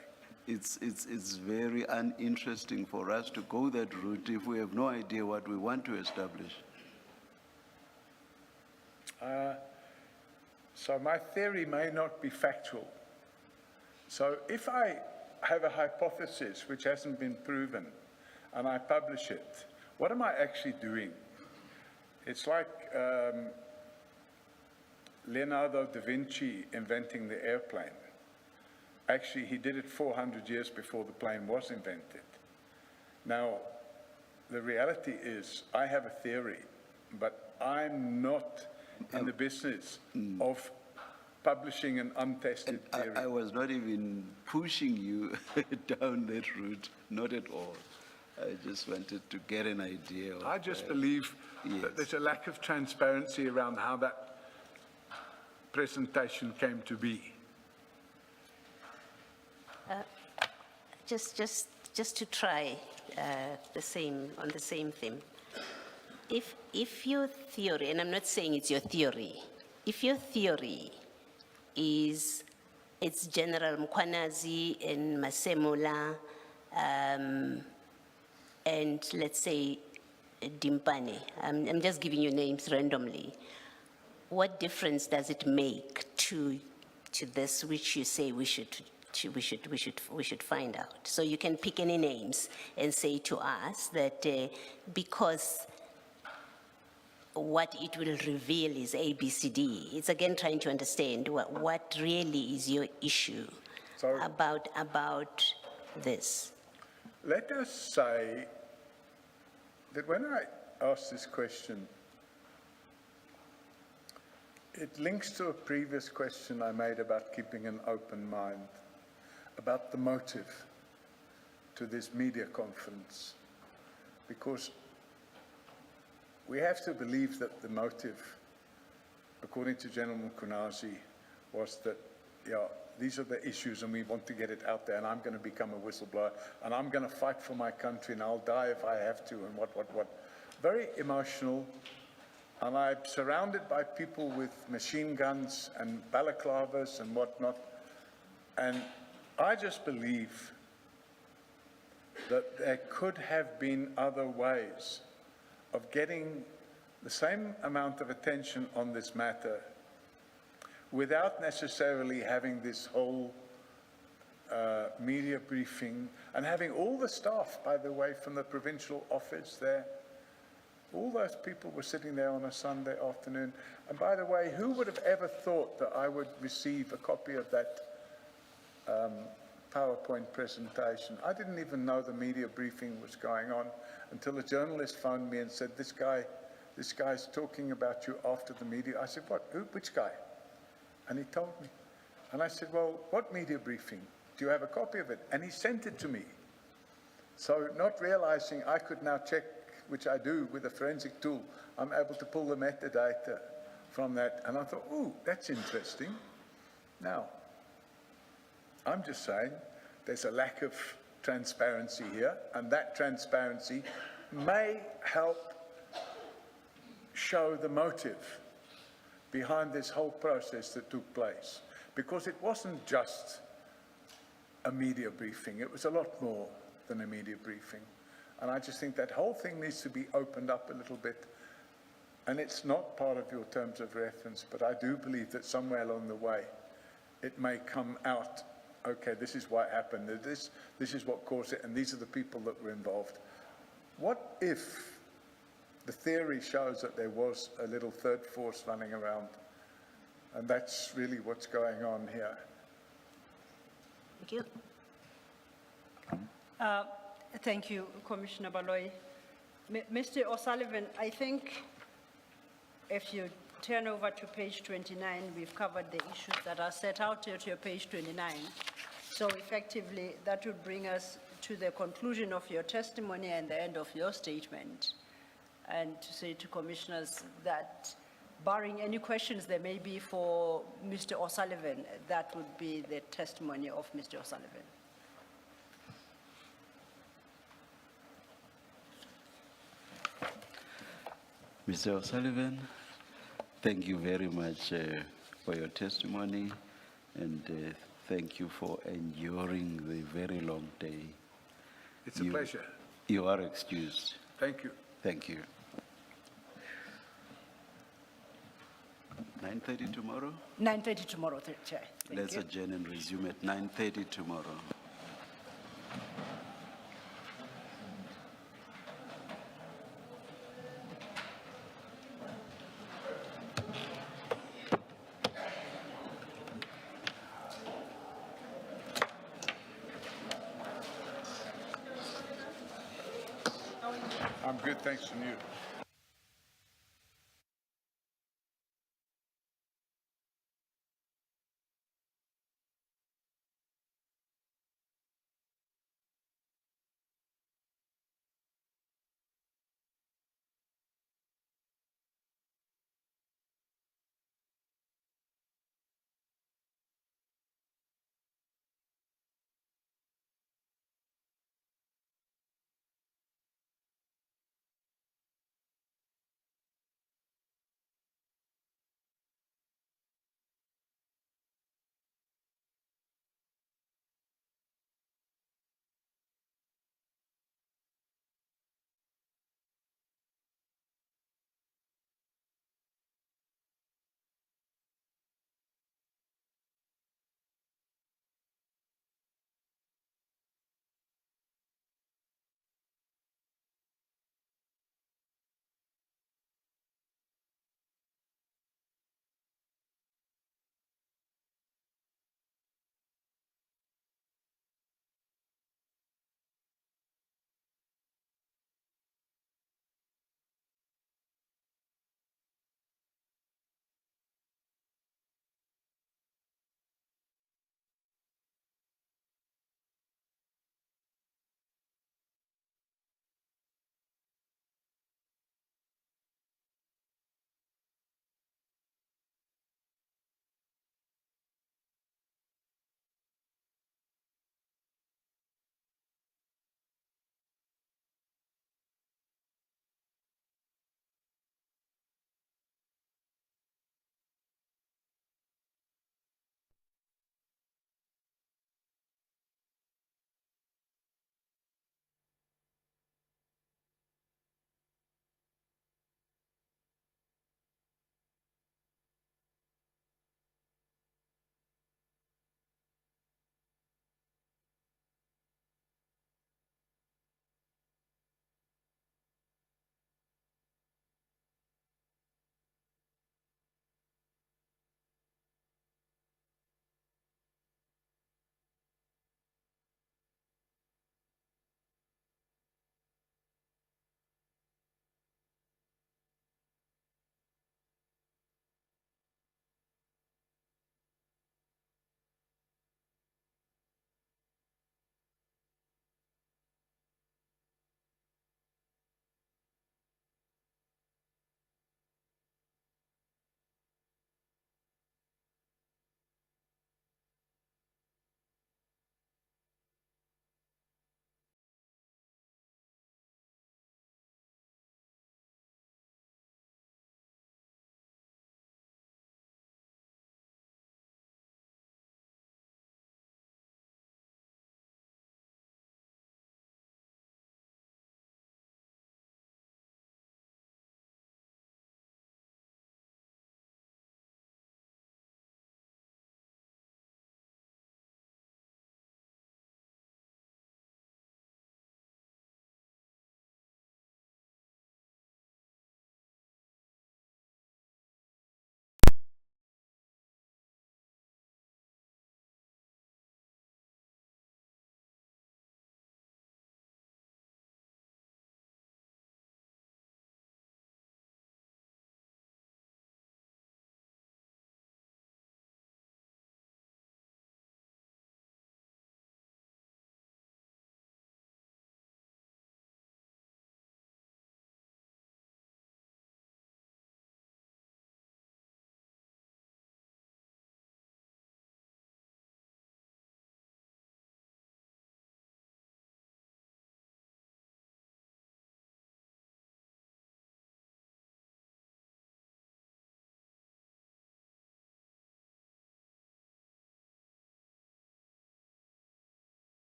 It's very uninteresting for us to go that route if we have no idea what we want to establish. So my theory may not be factual. So if I have a hypothesis which hasn't been proven and I publish it, what am I actually doing? It's like Leonardo da Vinci inventing the airplane. Actually, he did it 400 years before the plane was invented. Now, the reality is I have a theory, but I'm not in the business of publishing an untested theory. I was not even pushing you down that route, not at all. I just wanted to get an idea of... I just believe yes. that there's a lack of transparency around how that presentation came to be. Just to try on the same theme. If your theory, and I'm not saying it's your theory, if your theory is it's General Mkhwanazi and Masemola, and let's say Dimpane, I'm just giving you names randomly, what difference does it make to this which you say we should find out? So you can pick any names and say to us that because what it will reveal is A, B, C, D. It's again trying to understand what really is your issue about this. Let us say that when I ask this question, it links to a previous question I made about keeping an open mind, about the motive to this media conference, because we have to believe that the motive, according to General Mkhwanazi, was that, yeah, these are the issues and we want to get it out there and I'm going to become a whistleblower and I'm going to fight for my country and I'll die if I have to and what. Very emotional. And I'm surrounded by people with machine guns and balaclavas and whatnot. And I just believe that there could have been other ways of getting the same amount of attention on this matter without necessarily having this whole media briefing and having all the staff, by the way, from the provincial office there. All those people were sitting there on a Sunday afternoon. And by the way, who would have ever thought that I would receive a copy of that PowerPoint presentation? I didn't even know the media briefing was going on until a journalist phoned me and said, this guy's talking about you after the media. I said, what? Who? Which guy? And he told me. And I said, well, what media briefing? Do you have a copy of it? And he sent it to me. So not realizing I could now check, which I do with a forensic tool, I'm able to pull the metadata from that. And I thought, ooh, that's interesting. Now, I'm just saying there's a lack of transparency here, and that transparency may help show the motive behind this whole process that took place. Because it wasn't just a media briefing, it was a lot more than a media briefing. And I just think that whole thing needs to be opened up a little bit. And it's not part of your terms of reference, but I do believe that somewhere along the way, it may come out, okay, this is why it happened, this is what caused it, and these are the people that were involved. What if the theory shows that there was a little third force running around, and that's really what's going on here? Thank you. Thank you, Commissioner Baloyi. Mr. O'Sullivan, I think if you turn over to page 29, we've covered the issues that are set out here to your page 29. So effectively, that would bring us to the conclusion of your testimony and the end of your statement. And to say to commissioners that barring any questions there may be for Mr. O'Sullivan, that would be the testimony of Mr. O'Sullivan. Mr. O'Sullivan, thank you very much for your testimony, and thank you for enduring the very long day. It's a pleasure. You are excused. Thank you. Thank you. 9:30 tomorrow? 9:30 tomorrow, Chair. Thank Let's you. adjourn and resume at 9:30 tomorrow. I'm good, thanks from you.